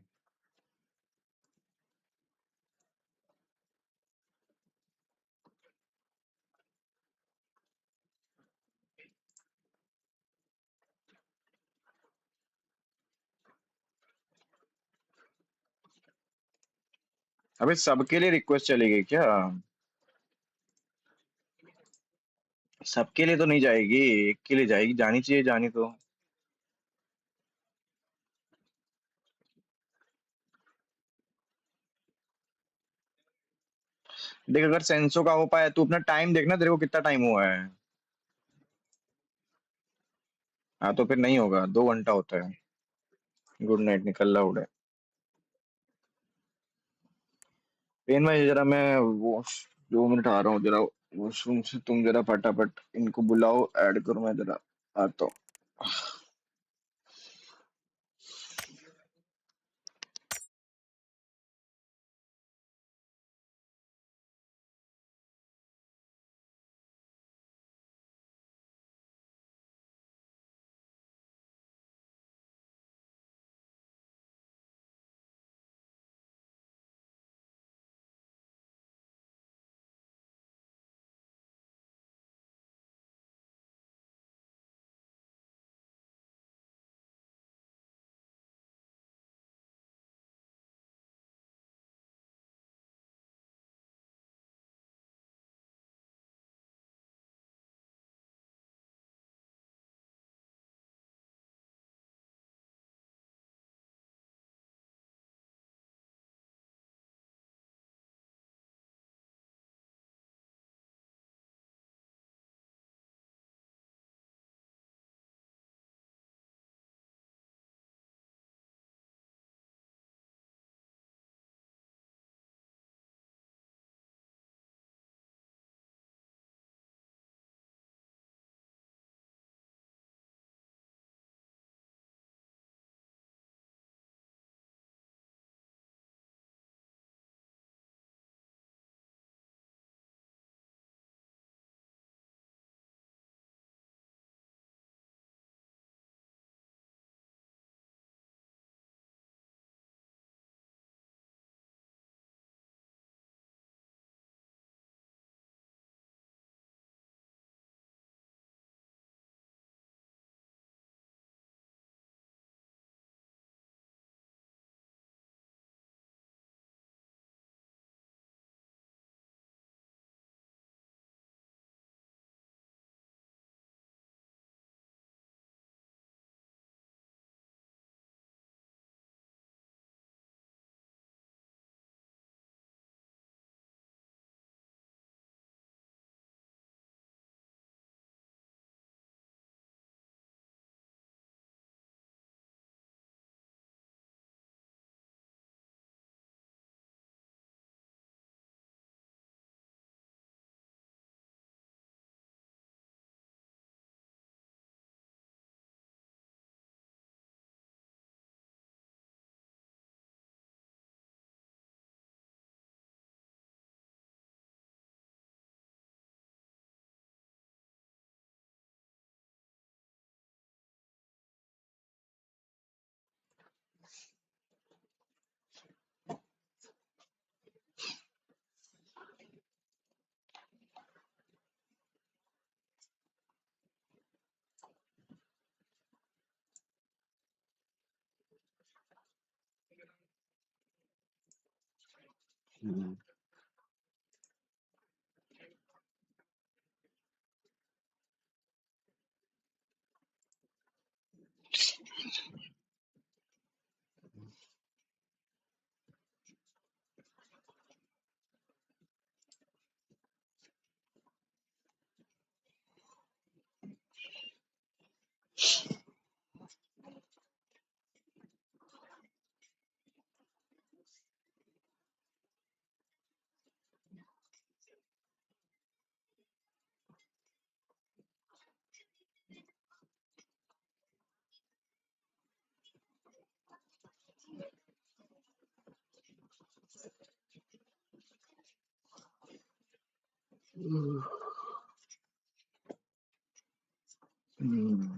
अबे सबके लिए रिक्वेस्ट चलेगी क्या? सबके लिए तो नहीं जाएगी, एक के लिए जाएगी, जानी चाहिए जानी तो। देख अगर सेंसो का हो पाया तू अपना टाइम देखना, तेरे को कितना टाइम हुआ है। हाँ तो फिर नहीं होगा, 2 घंटा होता है। गुड नाइट, निकल रहा उड़े। पेन भाई जरा मैं वो 2 मिनट आ रहा हूँ जरा वॉशरूम से, तुम जरा फटाफट इनको बुलाओ, ऐड करो, मैं जरा आता हूँ। हम्म, हम्म,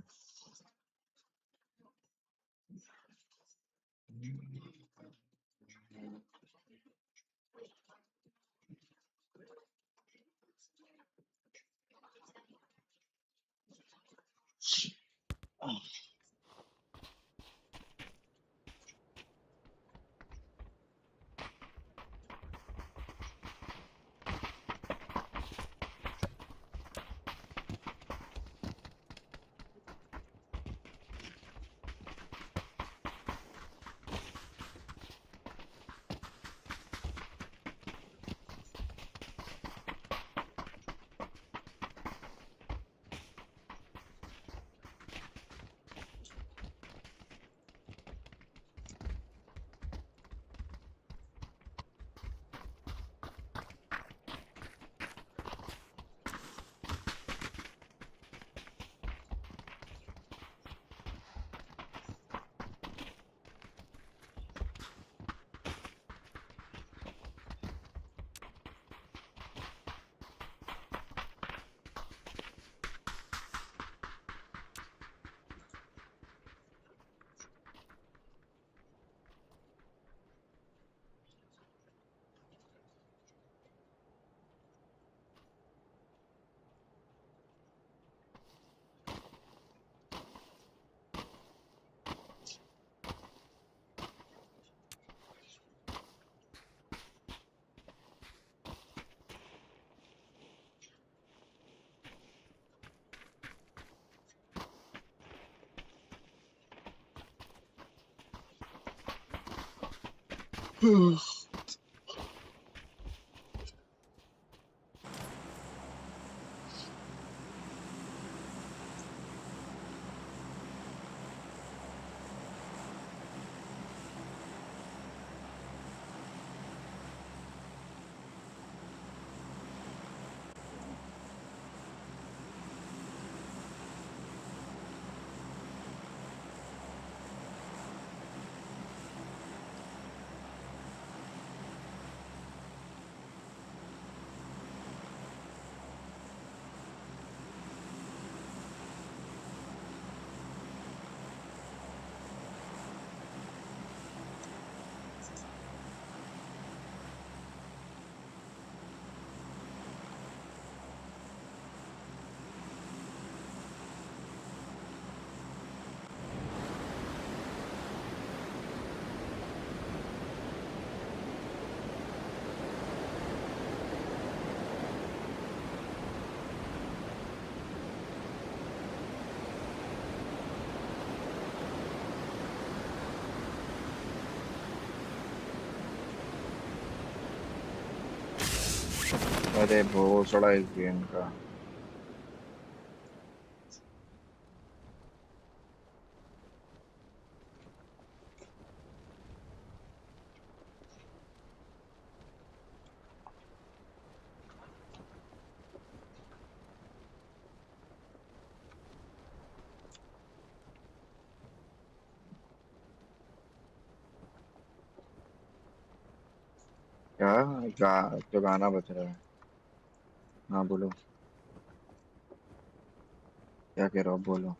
अरे भोसड़ा इस गेम का। क्या जो गाना बज रहा है? हाँ बोलो, क्या कह रहे हो, बोलो।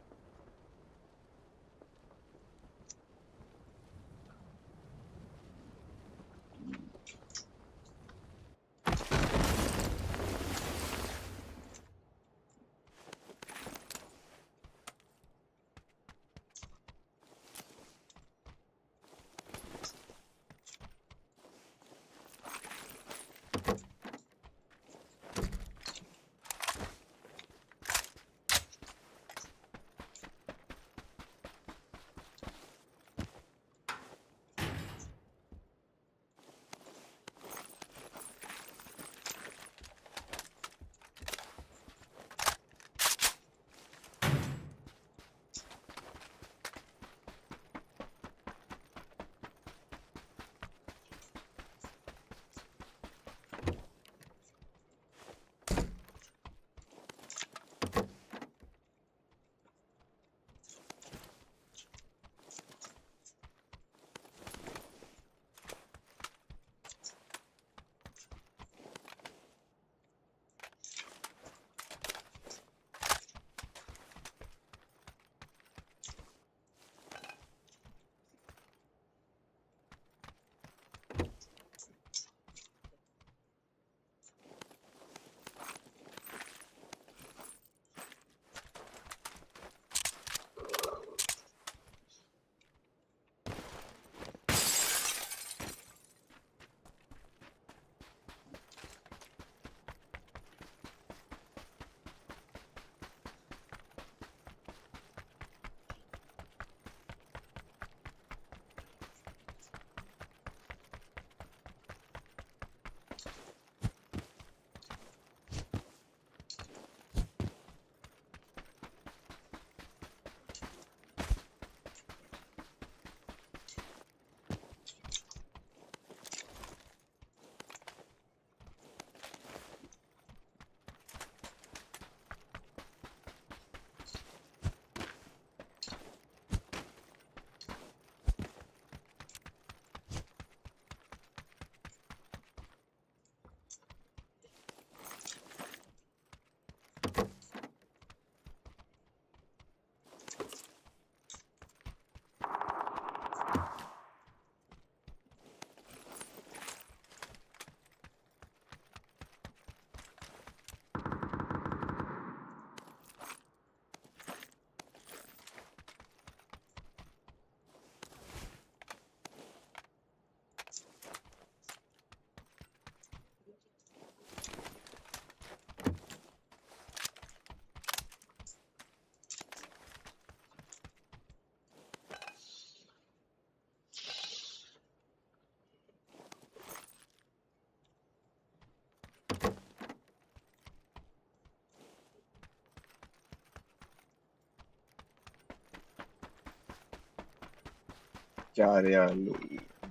क्या रे आलू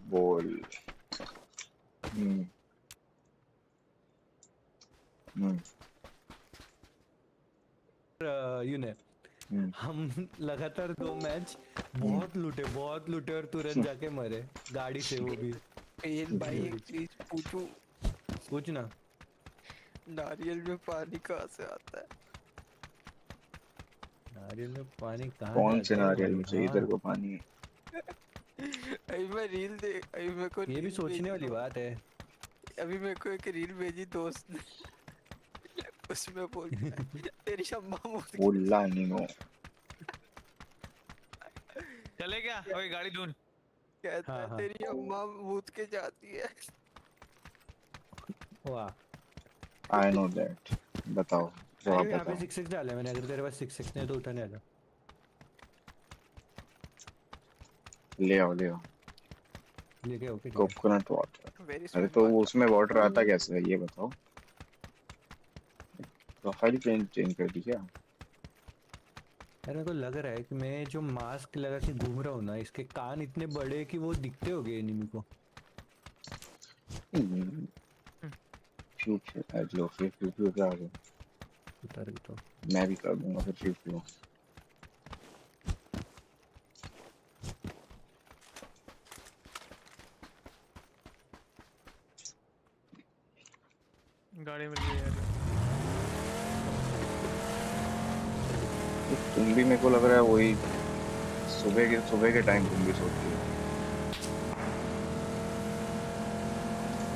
बोल। हम्म हम्म यूने हम्म। हम लगातार 2 मैच बहुत लूटे और तुरंत जाके मरे गाड़ी से, वो भी पेन भाई एक चीज पूछूं? पूछ ना। नारियल में पानी कहाँ से आता है? नारियल में पानी कहाँ से कौन से आता है नारियल भाई? में चाहिए हाँ, तेरे को पानी? अभी मैं रील देख, अभी मेरे को ये भी रील सोचने भेजी वाली बात है। अभी मेरे को एक रील भेजी दोस्त ने। उसमें बोलता है तेरी अम्मा मुझ बोला नहीं हो। चले क्या? ओए गाड़ी ढूंढ। कहता हाँ है हाँ तेरी अम्मा मूत के जाती है। वाह। I know that. बताओ अरे जवाब यहाँ पे बताओ। 6-6 डाले मैंने, अगर तेरे पास 6-6 नहीं है तो उठाने आ जा। ले आओ ले आओ। लेके ओके ठीक है। Coconut water. वेरी अरे स्मार्ट तो बात। उसमें वाटर आता कैसे है ये बताओ। प्रोफाइल चेंज कर दी क्या? यार मेरे को लग रहा है कि मैं जो मास्क लगा के घूम रहा हूँ ना, इसके कान इतने बड़े हैं कि वो दिखते होंगे एनिमी को। ठीक है लो फिर फ्यू क्या आ गया। उतार भी तो मैं भी कर दूंगा फिर फ्यू। गाड़ी मिल गई यार। तुम भी, मेरे को लग रहा है वही सुबह के टाइम तुम भी सोती हो।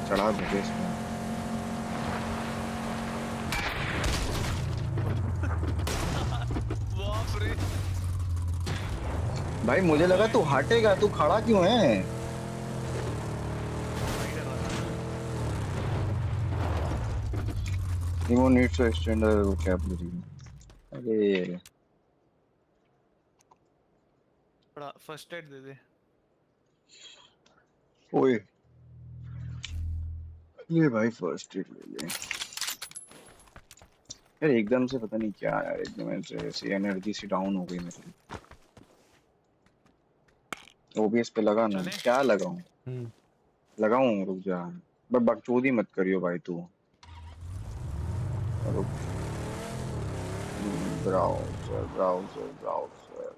चढ़ा दो इसमें। बाप रे। भाई मुझे लगा तू हटेगा, तू खड़ा क्यों है? Nemo needs to extend our vocabulary. अरे थोड़ा फर्स्ट एड दे दे। ओए ये भाई फर्स्ट एड ले ले यार। एकदम से पता नहीं क्या यार, एकदम से एनर्जी सी डाउन हो गई मेरी। ओबीएस पे लगा ना, क्या लगाऊं? लगाऊं रुक जा। बट बकचोदी मत करियो भाई तू। रुक। Browser browser browser.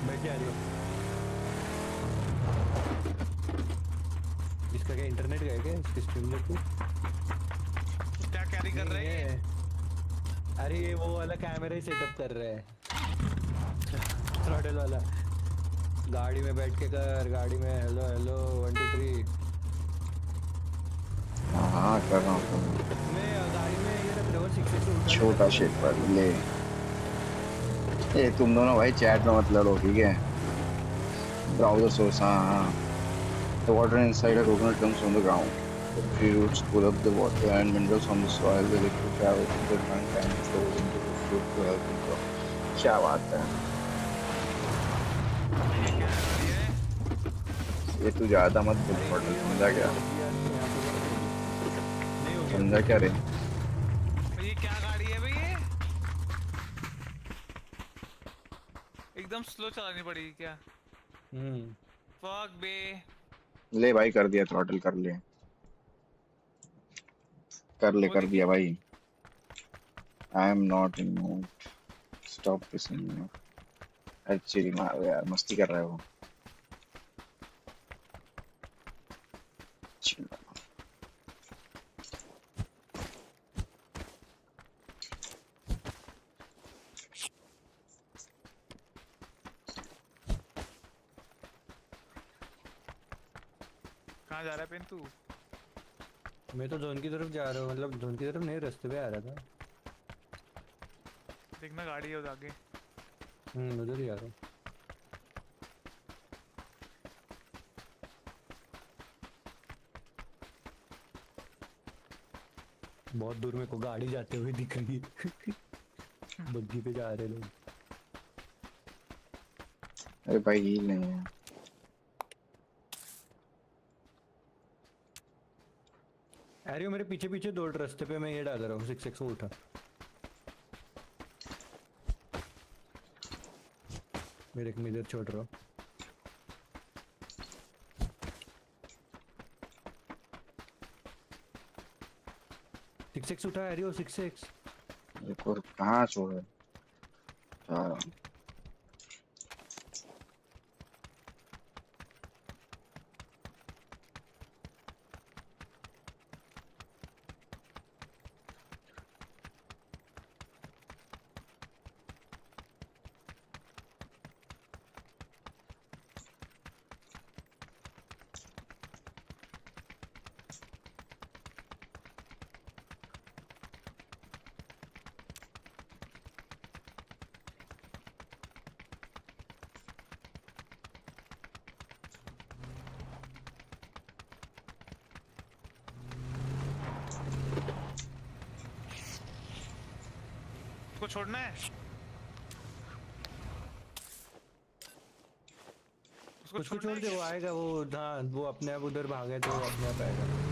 बैठ जा रही हो। इसका क्या इंटरनेट का है क्या? इसकी स्ट्रीम देखो। क्या कैरी कर रहे हैं? अरे ये वो वाला कैमरा ही सेटअप कर रहा है। थ्रॉटल वाला। गाड़ी में बैठ के कर, गाड़ी में हेलो हेलो 1 2 3। हाँ कर रहा हूँ। मैं गाड़ी में ये रख रहा हूँ 6 से उठाने छोटा लगा शेप पर ले। ए तुम दोनों भाई चैट में मत लड़ो ठीक है? ब्राउज़र सोर्स हाँ हाँ। The water inside a coconut comes from the ground. The tree roots pull up the water and minerals from the soil. The liquid travels through the trunk and flows into the fruit to help it grow. क्या बात है? ये तू ज़्यादा मत बोल पड़ता, समझा क्या? समझा क्या रे? ये क्या गाड़ी है भाई ये? एकदम स्लो चलानी पड़ेगी क्या? फक बे। ले भाई कर दिया, थ्रॉटल कर ले। कर दिया भाई। I am not in mood. Stop pissing me off. Actually मार यार, मस्ती कर रहा है वो। कहाँ जा रहा है पेन तू? मैं तो जोन की तरफ जा रहा हूँ, मतलब जोन की तरफ नहीं, रास्ते पे आ रहा था। देखना गाड़ी है उधर आगे। उधर ही आ रहा हूँ। बहुत दूर में को गाड़ी जाते हुए दिख रही है। बग्गी पे जा रहे लोग। अरे भाई हील नहीं है। अरे मेरे पीछे पीछे दौड़ रास्ते पे, मैं ये डाल रहा हूँ 6 उठा। मेरे को इधर छोड़ रहा हूँ। 6x उठा है रियो 6x। एक और कहाँ छोड़ा? हाँ को छोड़ना है। उसको छोड़ दे, वो आएगा। वो हाँ वो अपने आप उधर भागे तो वो अपने आप आएगा।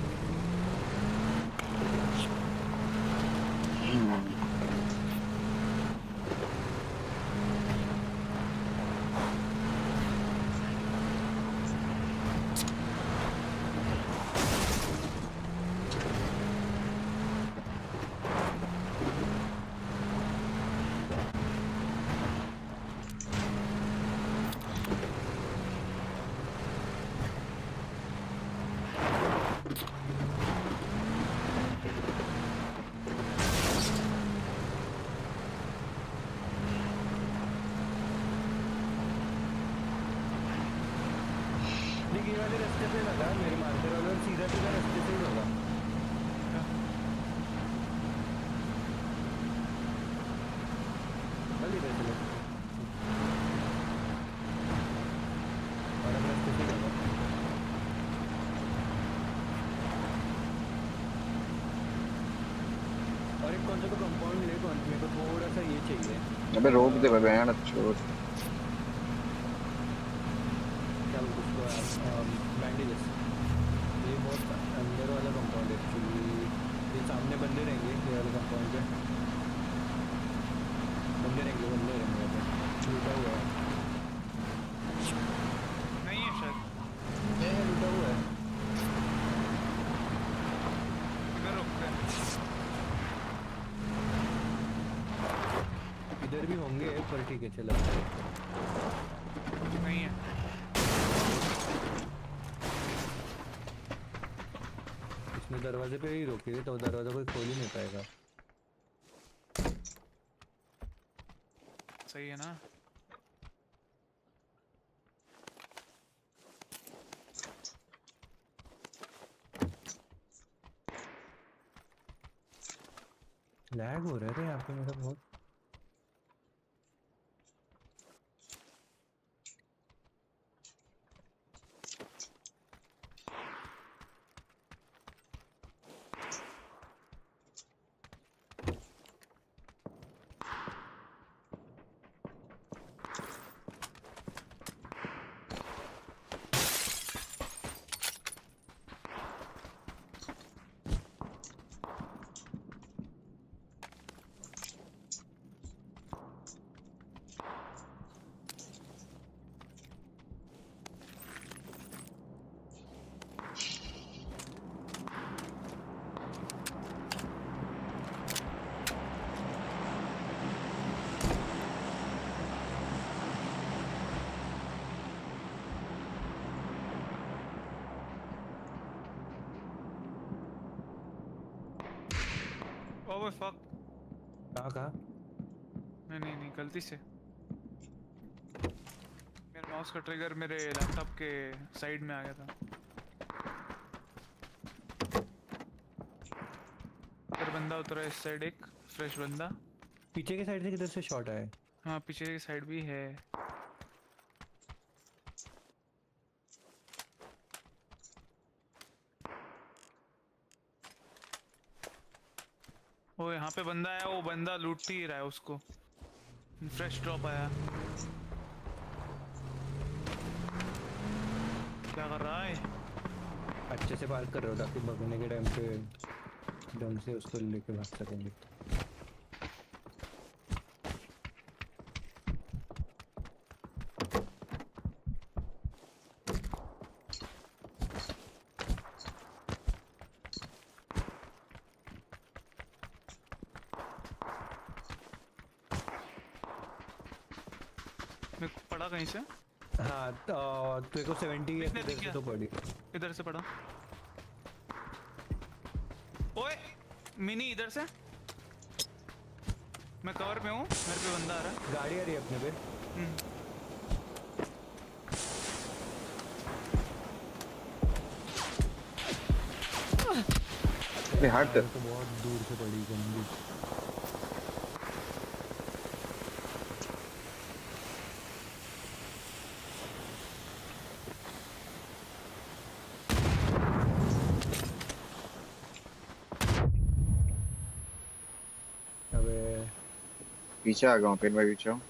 अबे रोक दे बहन छोड़। क्या उसको बैंडेजेस ये बहुत अंदर वाला कंपाउंड है एक्चुअली। ये सामने बंदे रहेंगे ये वाले कंपाउंड पे बंदे रहेंगे यहाँ पे लूटा हुआ है। नहीं है शायद लूटा हुआ है। इधर रुकते हैं। इधर भी होंगे पर ठीक है चलो। नहीं है इसने दरवाजे पे ही रोके तो दरवाजा कोई खोल ही नहीं पाएगा। सही है ना। लैग हो रहा है यहाँ पे मेरा बहुत। Oh fuck. कहाँ नहीं गलती से मेरे माउस का ट्रिगर मेरे लैपटॉप के साइड में आ गया था। फिर बंदा उतरा इस साइड, एक फ्रेश बंदा। पीछे के साइड से किधर से शॉट आया? हाँ पीछे की साइड भी है। वो यहाँ पे बंदा है, वो बंदा लूट ही रहा है उसको। फ्रेश ड्रॉप आया। क्या कर रहा है? अच्छे से पार्क कर रहे हो ताकि भगने के टाइम पे ढंग से उसको लेके भाग सकेंगे। मेरे को पड़ा कहीं से। हाँ तेरे को 70 दिखने इधर से तो पड़ी। इधर से पड़ा। ओए मिनी इधर से। मैं कवर पे हूँ, मेरे पे बंदा आ रहा है। गाड़ी आ रही है अपने पे। अरे हट। तो बहुत दूर से पड़ी गंदी। पीछे आ गया हूँ, फिर मैं पीछे हूँ।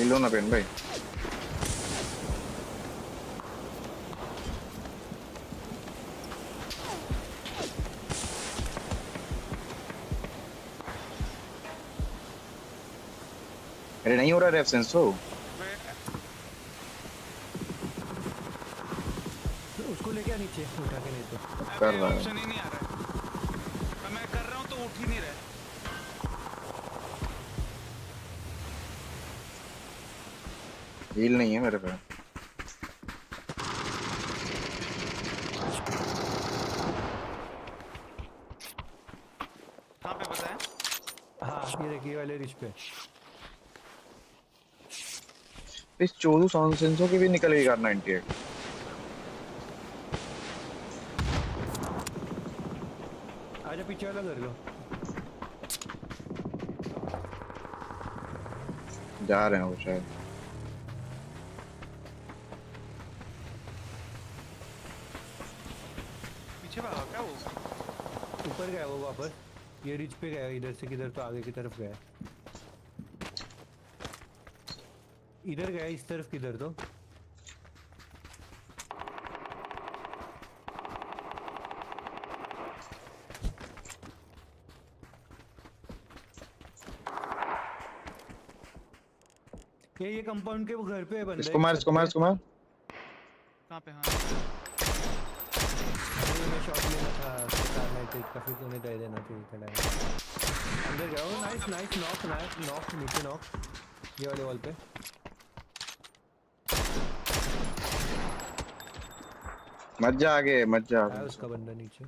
लो ना पेन भाई। अरे नहीं हो रहा रेफ सेंसो। उसको लेके आ नीचे, उठा के नहीं तो कर रहा है। ऑप्शन ही नहीं आ रहा है। मैं कर रहा हूँ तो उठ ही नहीं रहा है। हील नहीं है मेरे पे। कहाँ पे पता है? हाँ ये देखिए वाले रिच पे। इस 14 साउंड सेंसर की भी निकल गई कार 98। आजा पीछे वाला कर लो। जा रहे हैं वो शायद। पीछे भागा क्या वो? ऊपर गया वो वापस। ये रिच पे गया, इधर से किधर तो आगे की तरफ गया। इधर गया, इस तरफ किधर तो। ये कंपाउंड के वो घर पे है बंदा। इसको मार, इसको मार, इसको मार। कहाँ पे? हाँ मैं शॉट लेना था, काफी तूने दे देना चाहिए था। अंदर जाओ। Nice nice knock, nice knock, नीचे नॉक। ये वाले वॉल पे। मत जा आगे, मत जा। उसका बंदा नीचे।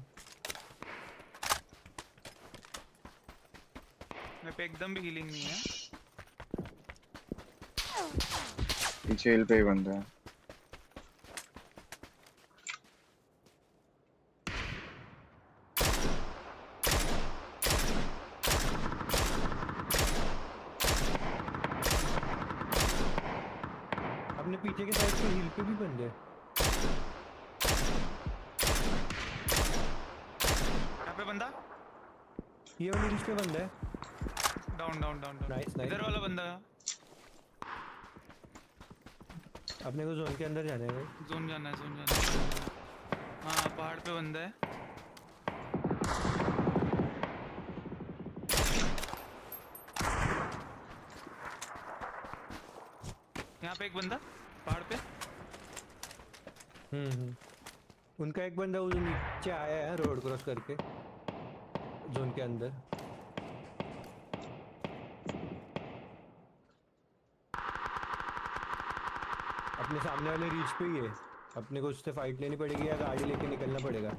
मेरे पे एकदम भी हीलिंग नहीं है। पीछे हिल पे ही बंदा है। अपने पीछे के साइड पे हिल पे भी बंदे हैं। यहाँ पे बंदा। ये वाली रिच पे बंदा है। Down down down down. Nice nice. इधर वाला बंदा। अपने को जोन के अंदर जाना है भाई। जोन जाना है, जोन जाना है। हाँ पहाड़ पे बंदा है। यहाँ पे एक बंदा पहाड़ पे। उनका एक बंदा उस नीचे आया है रोड क्रॉस करके जोन के अंदर। अपने सामने वाले रीच पे ही है। अपने को उससे फाइट लेनी पड़ेगी या गाड़ी लेके निकलना पड़ेगा।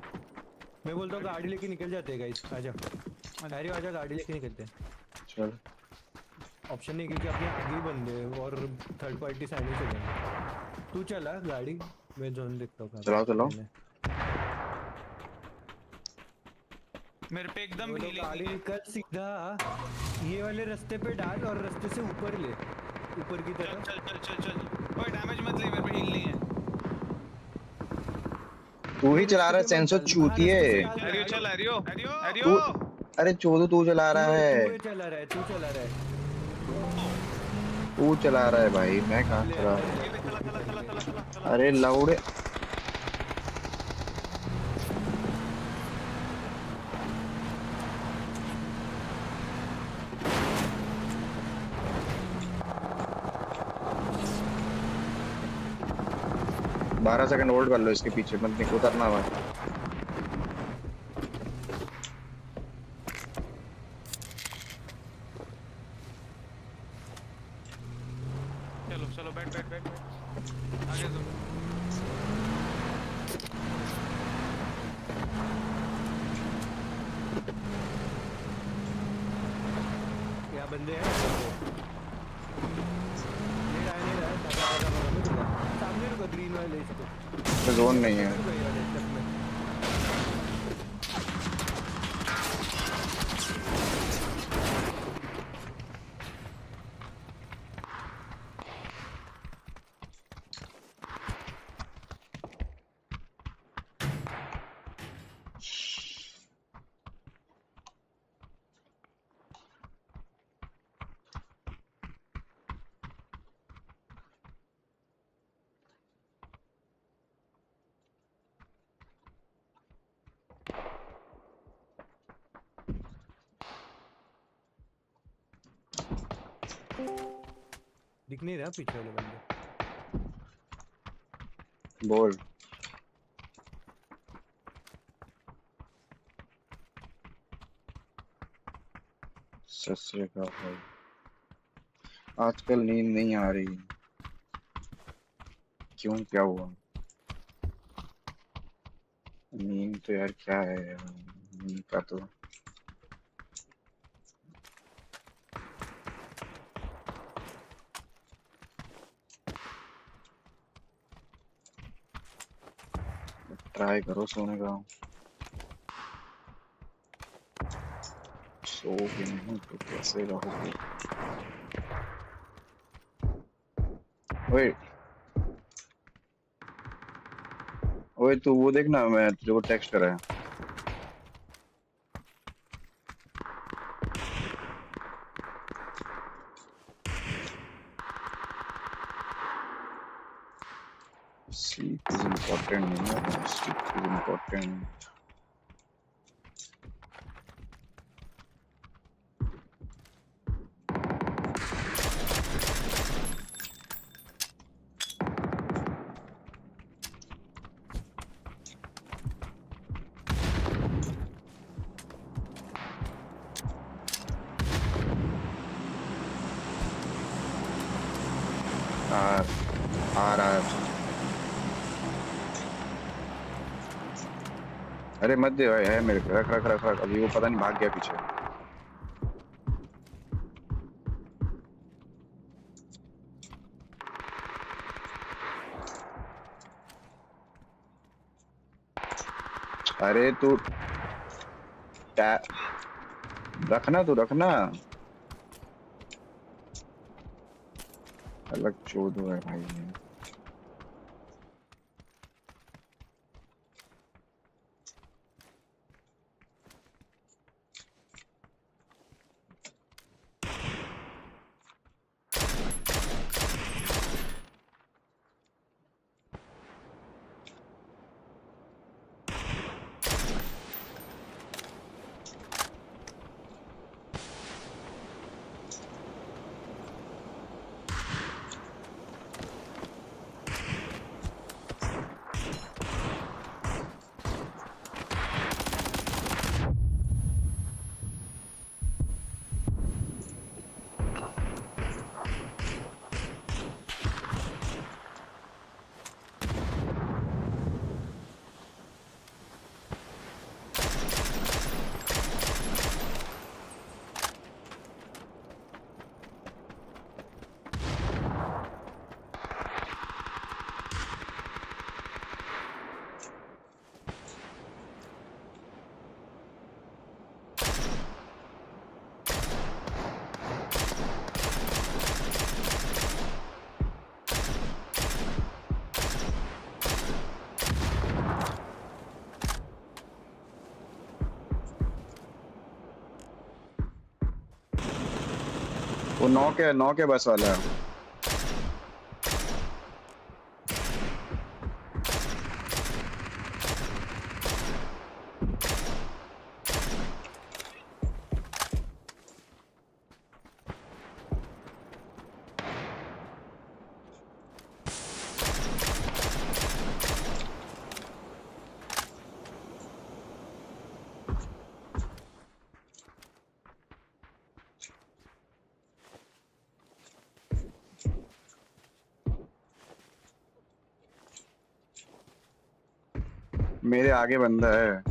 मैं बोलता हूँ गाड़ी लेके निकल जाते हैं गाइस। आजा अरे आजा, गाड़ी लेके निकलते हैं। चल ऑप्शन नहीं, क्योंकि अपने आगे ही बंदे हैं और थर्ड पार्टी साइड में चलेंगे। तू चला गाड़ी, मैं जोन देखता हूँ। चलाओ चलाओ। मेरे पे एकदम भी गाड़ी निकल सीधा ये वाले रास्ते पे डाल और रास्ते से ऊपर ले, ऊपर की तरफ। चल चल चल चल। कोई डैमेज मत ले, मेरे पे हील नहीं है। तू ही चला रहा है सेंसर चूतिए। अरियो चल, अरियो अरियो। अरे चोदू तू चला रहा है। तू चला रहा है, तू चला रहा है। तू चला रहा है भाई, मैं कहाँ चला रहा। अरे लौड़े। बारह सेकंड होल्ड कर लो इसके पीछे, मत उतरना भाई। बैठ आगे दो क्या बंदे हैं नहीं रहा सामने रुको ग्रीन वाले इसको जोन नहीं है दिख नहीं रहा पीछे वाले बंदे बोल ससुर का भाई आजकल नींद नहीं आ रही क्यों क्या हुआ नींद तो यार क्या है यार नींद का तो ट्राई करो सोने का सो भी नहीं तो कैसे रहोगे ओए ओए तू वो देखना मैं तुझे वो टेक्स्ट करा है sleep is important sleep is important आ रहा है अरे मत दे भाई है मेरे को रख रख रख रख अभी वो पता नहीं भाग गया पीछे अरे तू रखना तू रखना अलग चोदो है भाई ये वो नौ के बस वाला है मेरे आगे बंदा है।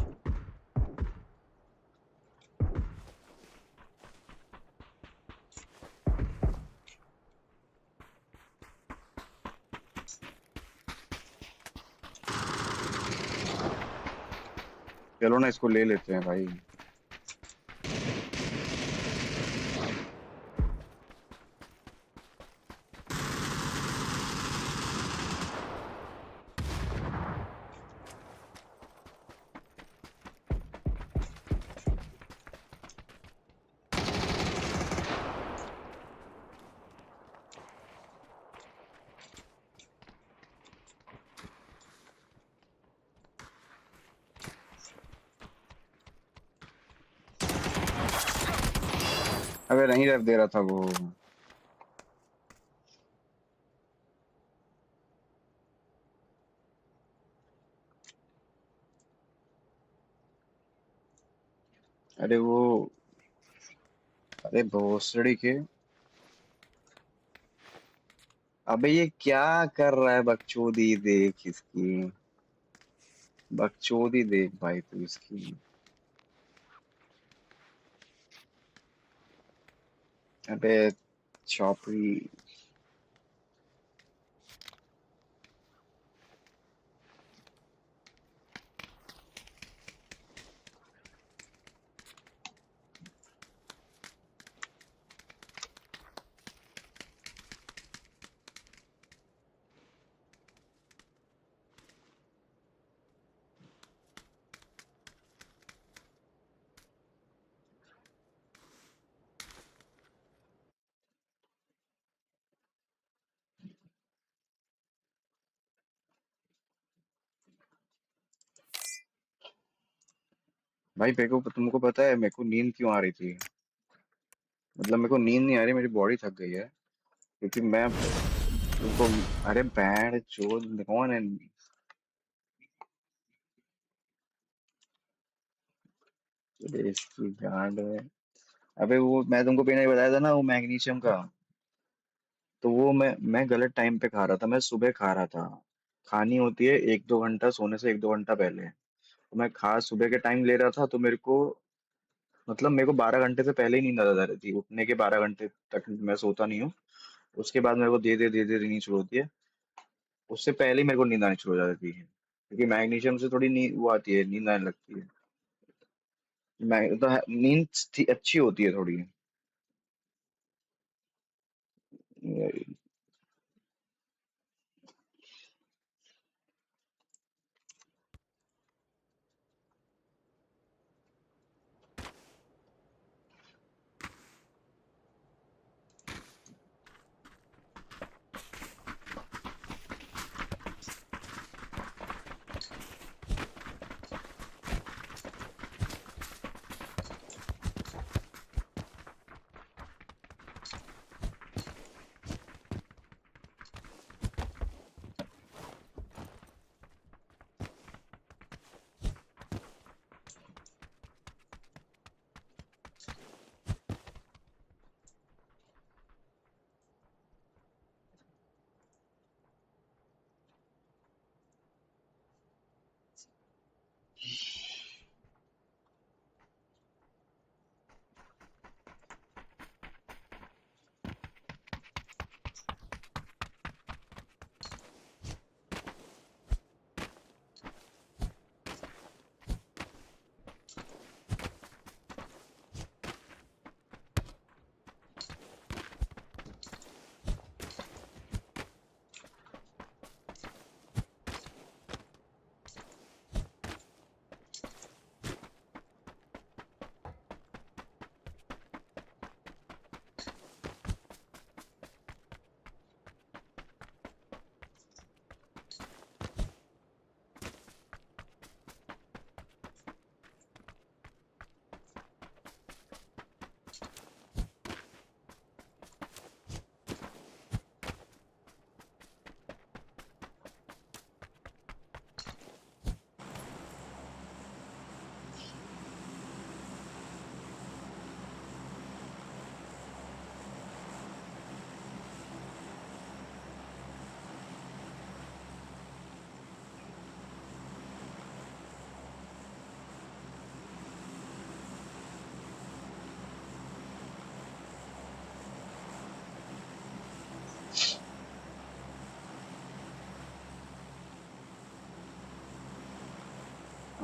चलो ना इसको ले लेते हैं भाई। अबे नहीं रेफ दे रहा था वो। अरे वो, अरे भोसड़ी के। अबे ये क्या कर रहा है बकचोदी, देख इसकी बकचोदी, देख भाई तू इसकी। अबे चौपड़ी। भाई मेरे को, तुमको पता है मेरे को नींद क्यों आ रही थी? मतलब मेरे को नींद नहीं आ रही, मेरी बॉडी थक गई है क्योंकि मैं तुमको। अरे बैंड चोद कौन है? अरे इसकी गांड है। अबे वो मैं तुमको पहले बताया था ना, वो मैग्नीशियम का। तो वो मैं गलत टाइम पे खा रहा था, मैं सुबह खा रहा था। खानी होती है 1-2 घंटा सोने से 1-2 घंटा पहले। तो मैं खा सुबह के टाइम ले रहा था, तो मेरे को मतलब मेरे को 12 घंटे से पहले ही नींद आ रही थी। उठने के 12 घंटे तक मैं सोता नहीं हूँ। उसके बाद मेरे को धीरे धीरे नींद शुरू होती है। उससे पहले ही मेरे को नींद आनी शुरू हो जाती है, क्योंकि मैग्नीशियम से थोड़ी नींद वो आती है, नींद आने लगती है। तो नींद अच्छी होती है थोड़ी।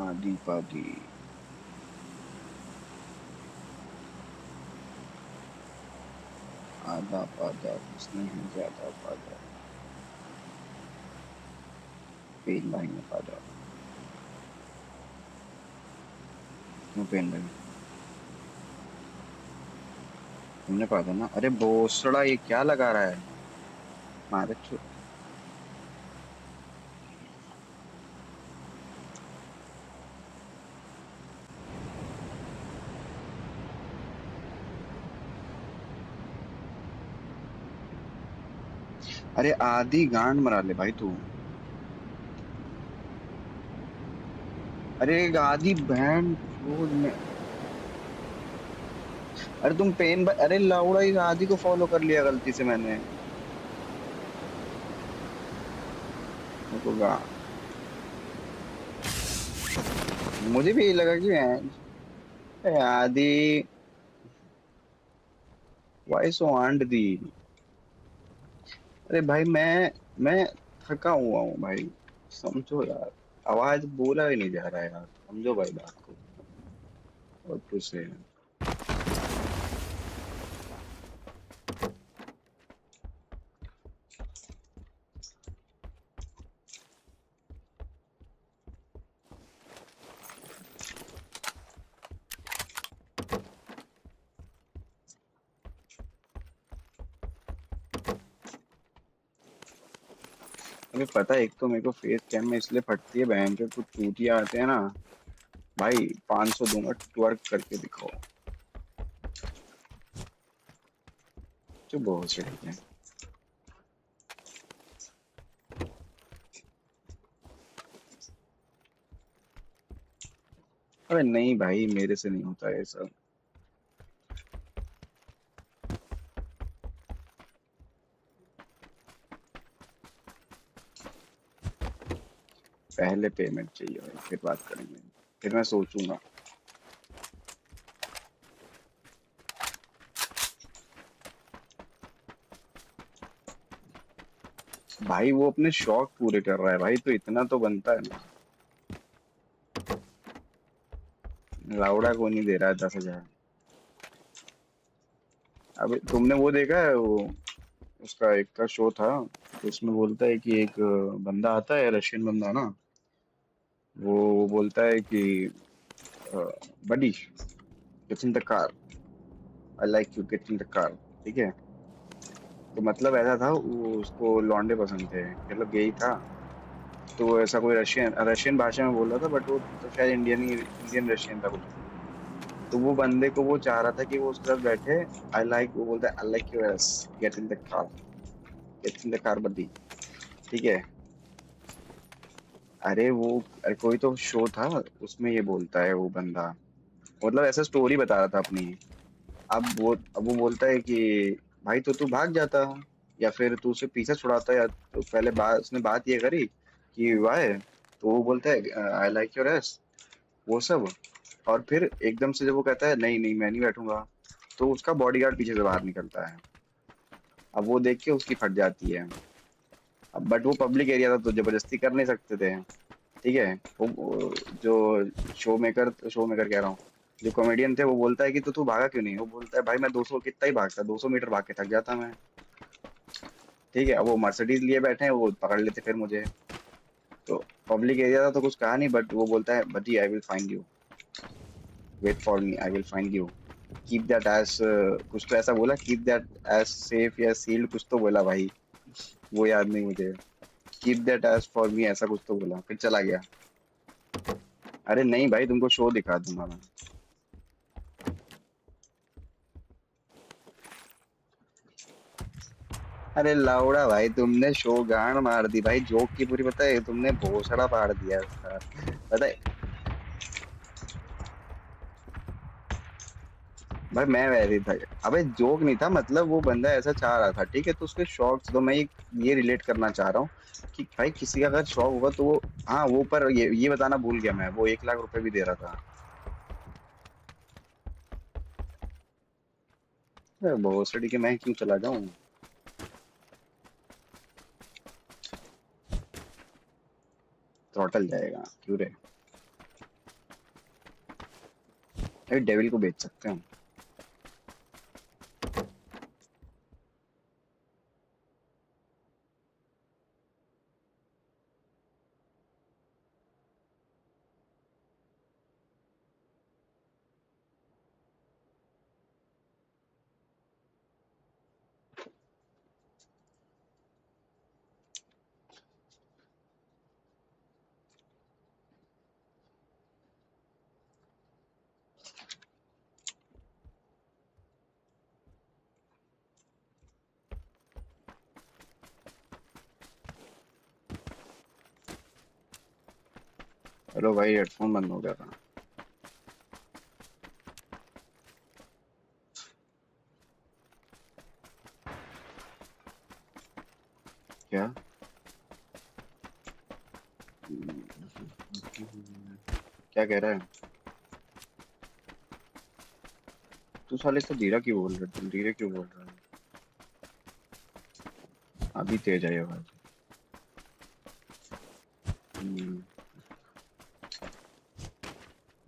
आदि पादी आधा पादा कुछ नहीं ज्यादा पादा पेन भाई ने पादा क्यों पेन भाई तुमने पादा ना। अरे भोसड़ा ये क्या लगा रहा है मारे अरे आधी गांड मरा ले भाई तू। अरे आधी बहन चोद में। अरे तुम पेन अरे लाउड़ा इस आधी को फॉलो कर लिया गलती से मैंने। मेरे को मुझे भी यही लगा कि आधी वाई सो आंड दी। अरे भाई मैं थका हुआ हूँ भाई समझो यार। आवाज बोला ही नहीं जा रहा है यार समझो भाई बात को। और कुछ है अभी पता है। एक तो मेरे को फेस कैम में इसलिए फटती है बहन के कुछ चूतिया आते हैं ना भाई 500 दूंगा ट्वर्क करके दिखाओ। जो बहुत से ठीक है। अबे नहीं भाई मेरे से नहीं होता है सब। पहले पेमेंट चाहिए भाई फिर बात करेंगे फिर मैं सोचूंगा। भाई वो अपने शौक पूरे कर रहा है भाई तो इतना तो बनता है ना। लाउडा को नहीं दे रहा है 10,000। अब तुमने वो देखा है वो उसका एक का शो था तो उसमें बोलता है कि एक बंदा आता है रशियन बंदा ना वो बोलता है कि buddy get in the car I like you get in the car. ठीक है तो मतलब ऐसा था वो उसको लौंडे पसंद थे मतलब यही था। तो ऐसा कोई रशियन रशियन भाषा में बोल रहा था बट वो तो शायद इंडियन रशियन था कुछ। तो वो बंदे को वो चाह रहा था कि वो उसके साथ बैठे। आई लाइक वो बोलता है I like your ass get in the car get in the car buddy. ठीक है अरे वो कोई तो शो था उसमें ये बोलता है वो बंदा मतलब ऐसा स्टोरी बता रहा था अपनी। अब वो बोलता है कि भाई तो तू भाग जाता या फिर तू उसे पीछे छुड़ाता या तो पहले बात उसने बात ये करी कि वाई। तो वो बोलता है आई लाइक योर एस वो सब। और फिर एकदम से जब वो कहता है नहीं नहीं मैं नहीं बैठूंगा तो उसका बॉडीगार्ड पीछे से बाहर निकलता है। अब वो देख के उसकी फट जाती है। अब बट वो पब्लिक एरिया था तो जबरदस्ती कर नहीं सकते थे। ठीक है वो जो शो मेकर कह रहा हूँ जो कॉमेडियन थे वो बोलता है कि तो तू भागा क्यों नहीं। वो बोलता है भाई मैं 200 कितना ही भागता 200 मीटर भाग के थक जाता मैं। ठीक है अब वो मर्सिडीज लिए बैठे हैं वो पकड़ लेते फिर मुझे। तो पब्लिक एरिया था तो कुछ कहा नहीं बट वो बोलता है but I will find you wait for me I will find you keep that edge कुछ तो ऐसा बोला कीप दैट एज सेफ या सील्ड कुछ तो बोला भाई वो याद नहीं मुझे। Keep that edge for me ऐसा कुछ तो बोला फिर चला गया। अरे नहीं भाई तुमको शो दिखा दूंगा मैं। अरे लाउड़ा भाई तुमने शो गांड मार दी भाई जोक की पूरी पता है तुमने भोसड़ा फाड़ दिया उसका पता है। भाई मैं वैसे था। अबे जोक नहीं था मतलब वो बंदा ऐसा चाह रहा था ठीक है तो उसके शौक तो मैं ये रिलेट करना चाह रहा हूँ कि भाई किसी का अगर शौक होगा तो वो हाँ वो पर ये बताना भूल गया मैं वो 1 लाख रुपए भी दे रहा था। भोसड़ी के मैं क्यों चला जाऊं। थ्रॉटल जाएगा क्यों रे। अरे डेविल को बेच सकते हैं। हेलो भाई, हेडफोन बंद हो गया था। क्या क्या कह रहा है तू? साले से धीरा क्यों बोल रहा है? तुम धीरे क्यों बोल रहा है? अभी तेज आई आवाज।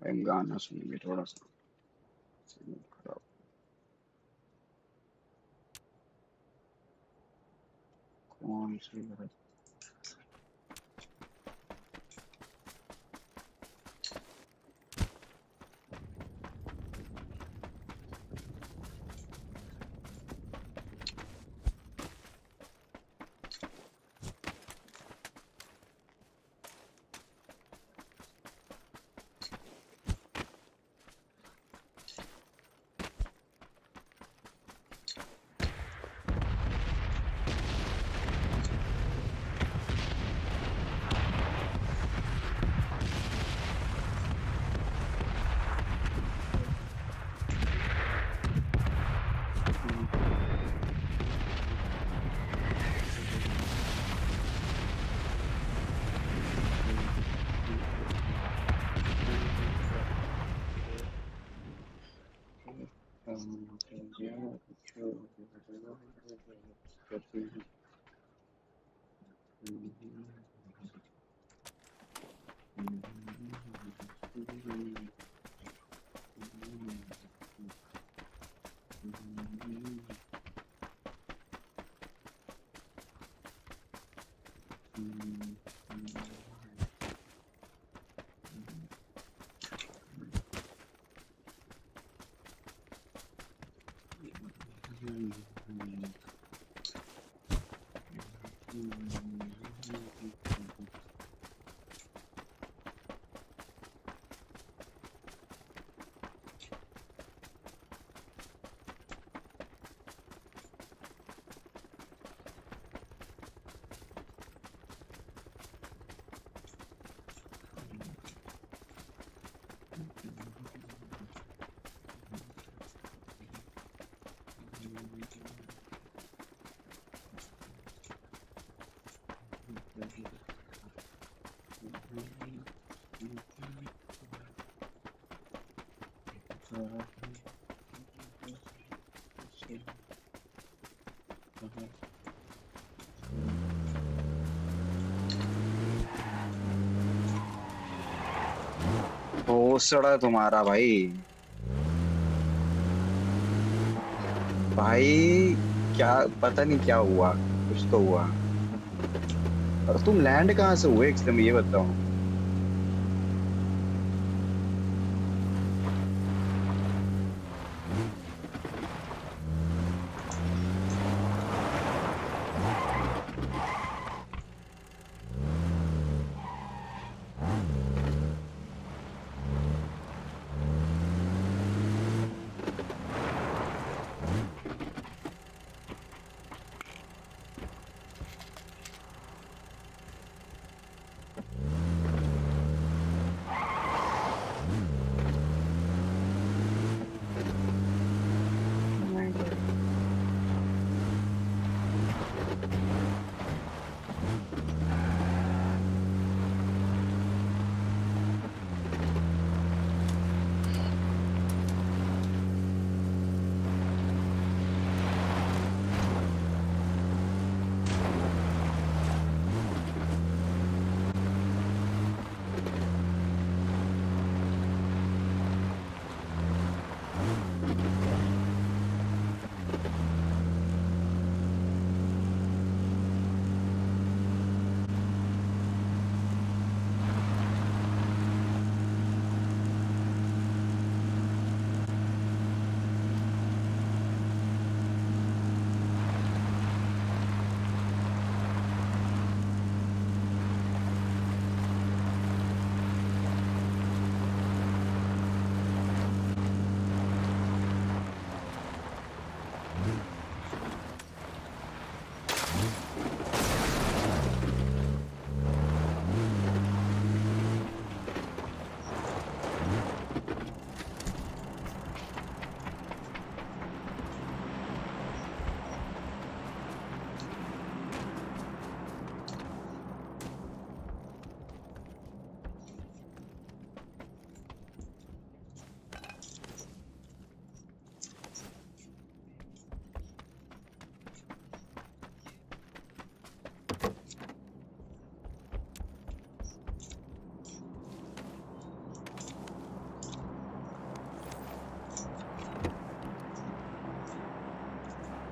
भाई गाना सुनेंगे थोड़ा सा। खराब। कौन सी बात? भोसड़ा तुम्हारा भाई। भाई क्या पता नहीं क्या हुआ, कुछ तो हुआ। और तुम लैंड कहाँ से हुए एकदम, ये बताओ।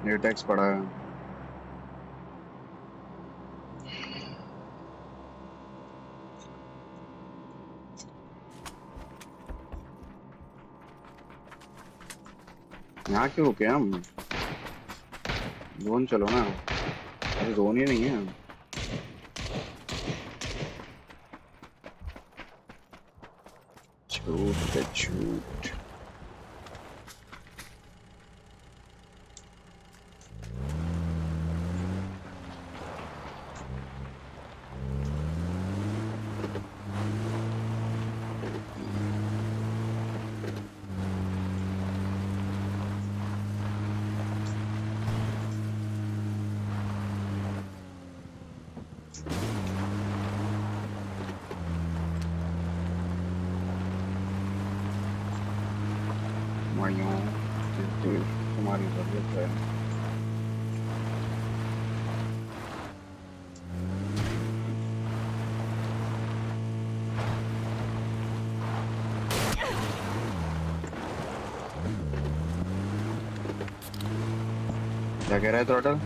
ये टैक्स पड़ा है। यहाँ क्यों रुके हम? जोन चलो ना। अरे जोन ही नहीं है। छूट के छूट। तुम्हारी जरूरत है। क्या कह रहा है थ्रॉटल?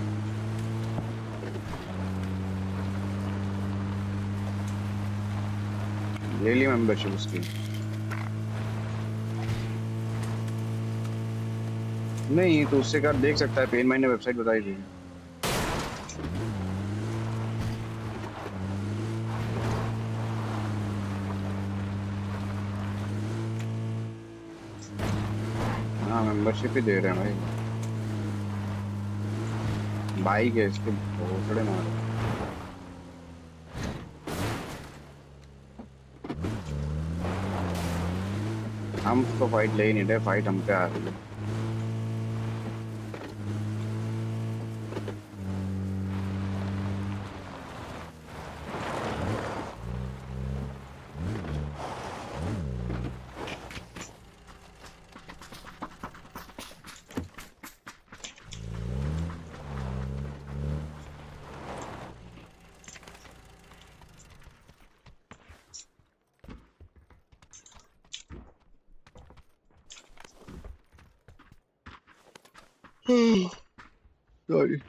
ले ली मेंबरशिप उसकी। नहीं तो उससे कर देख सकता है। पेन मैंने वेबसाइट बताई थी। हाँ मेंबरशिप ही दे रहे हैं भाई। बाइक है इसके भोसड़े मारो। हम तो फाइट ले ही नहीं रहे। फाइट हम पे आ रही है। Sorry.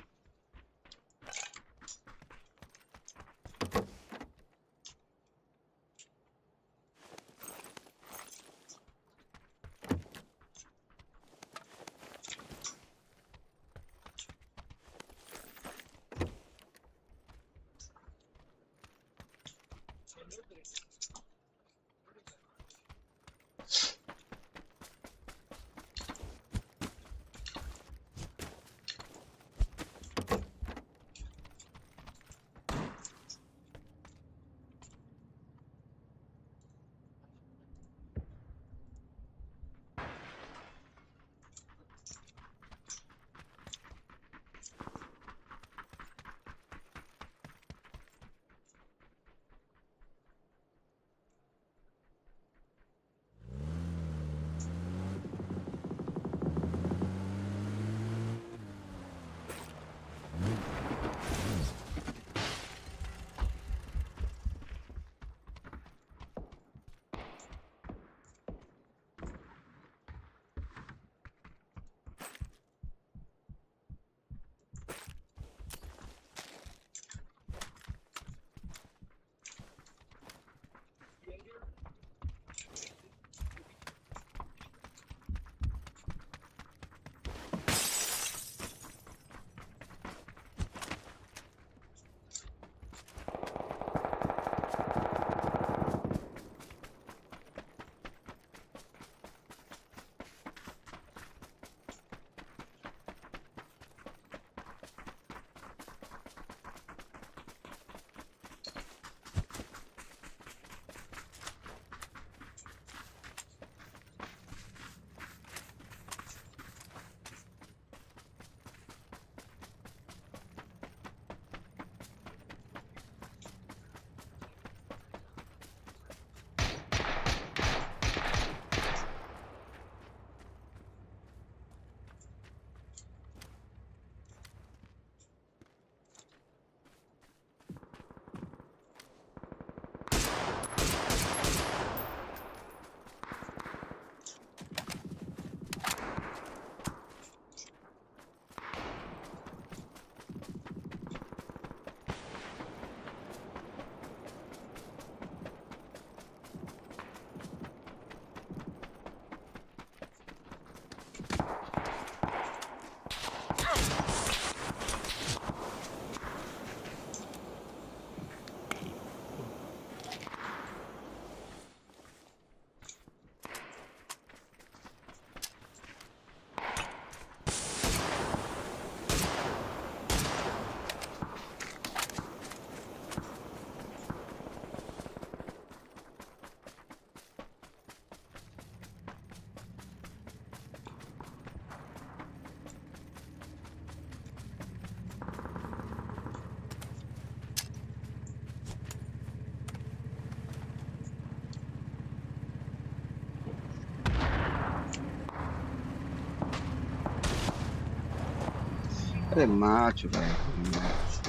अरे मैच भाई मैच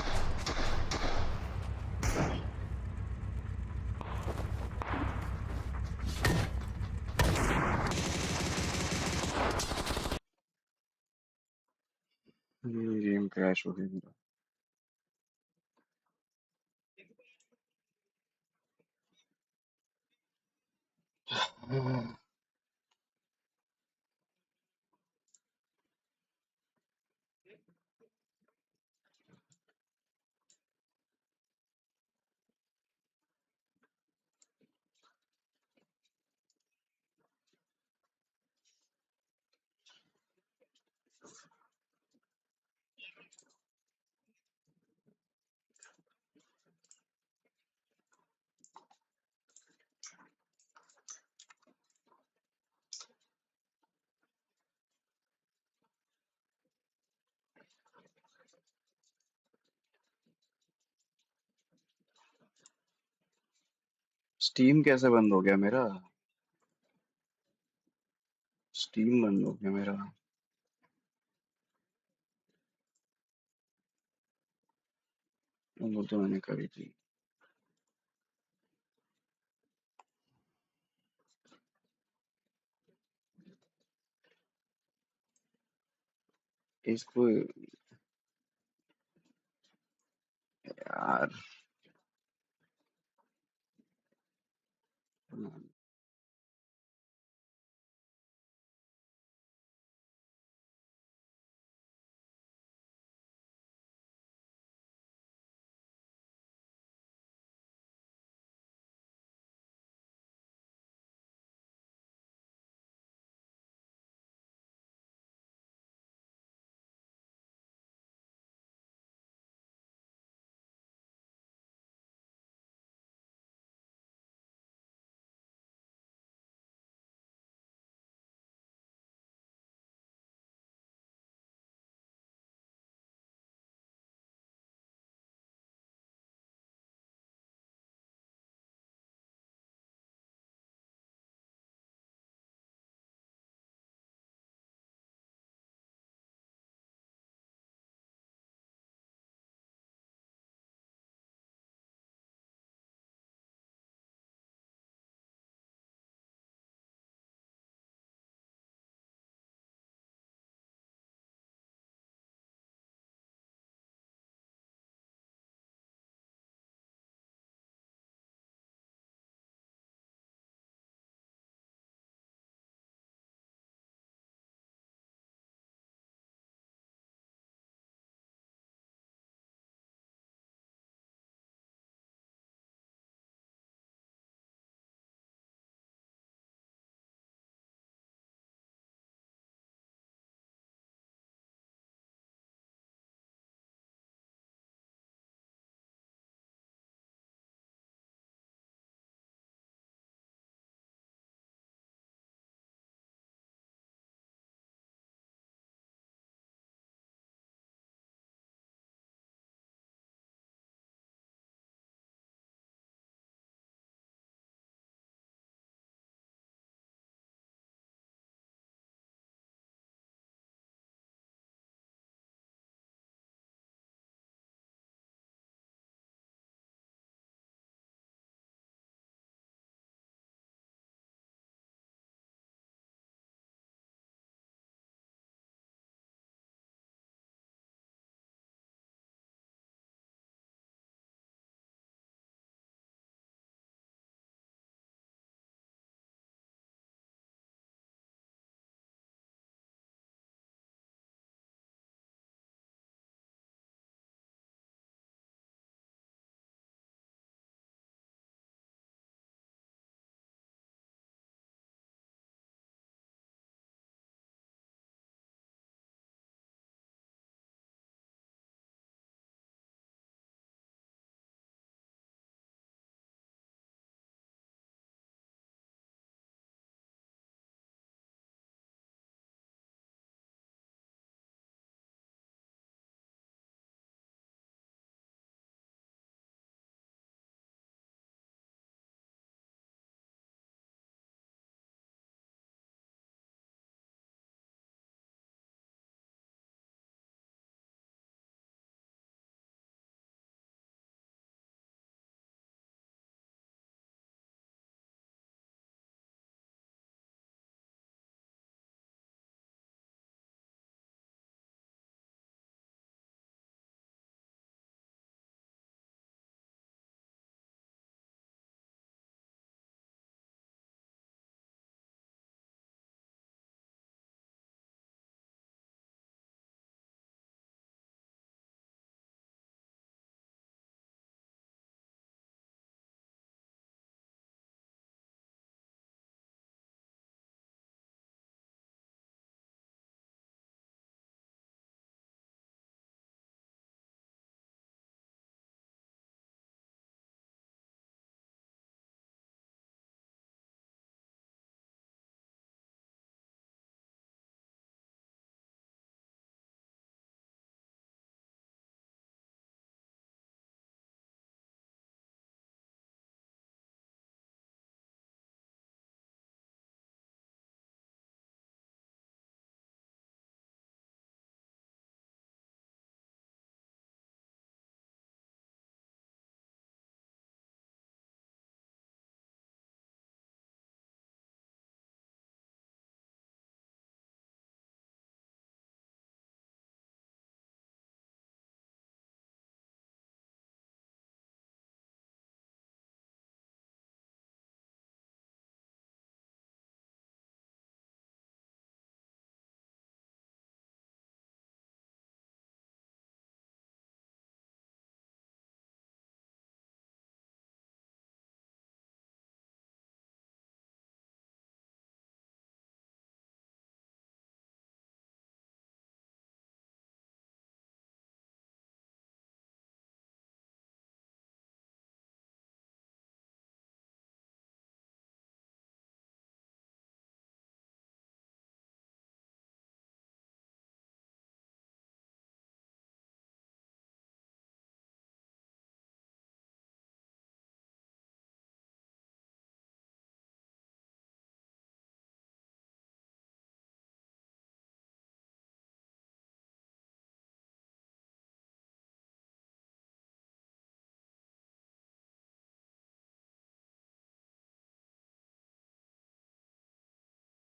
गेम क्रैश हो गया मेरा स्टीम कैसे बंद हो गया मेरा स्टीम बंद हो गया मेरा वो तो मैंने करी थी इसको यार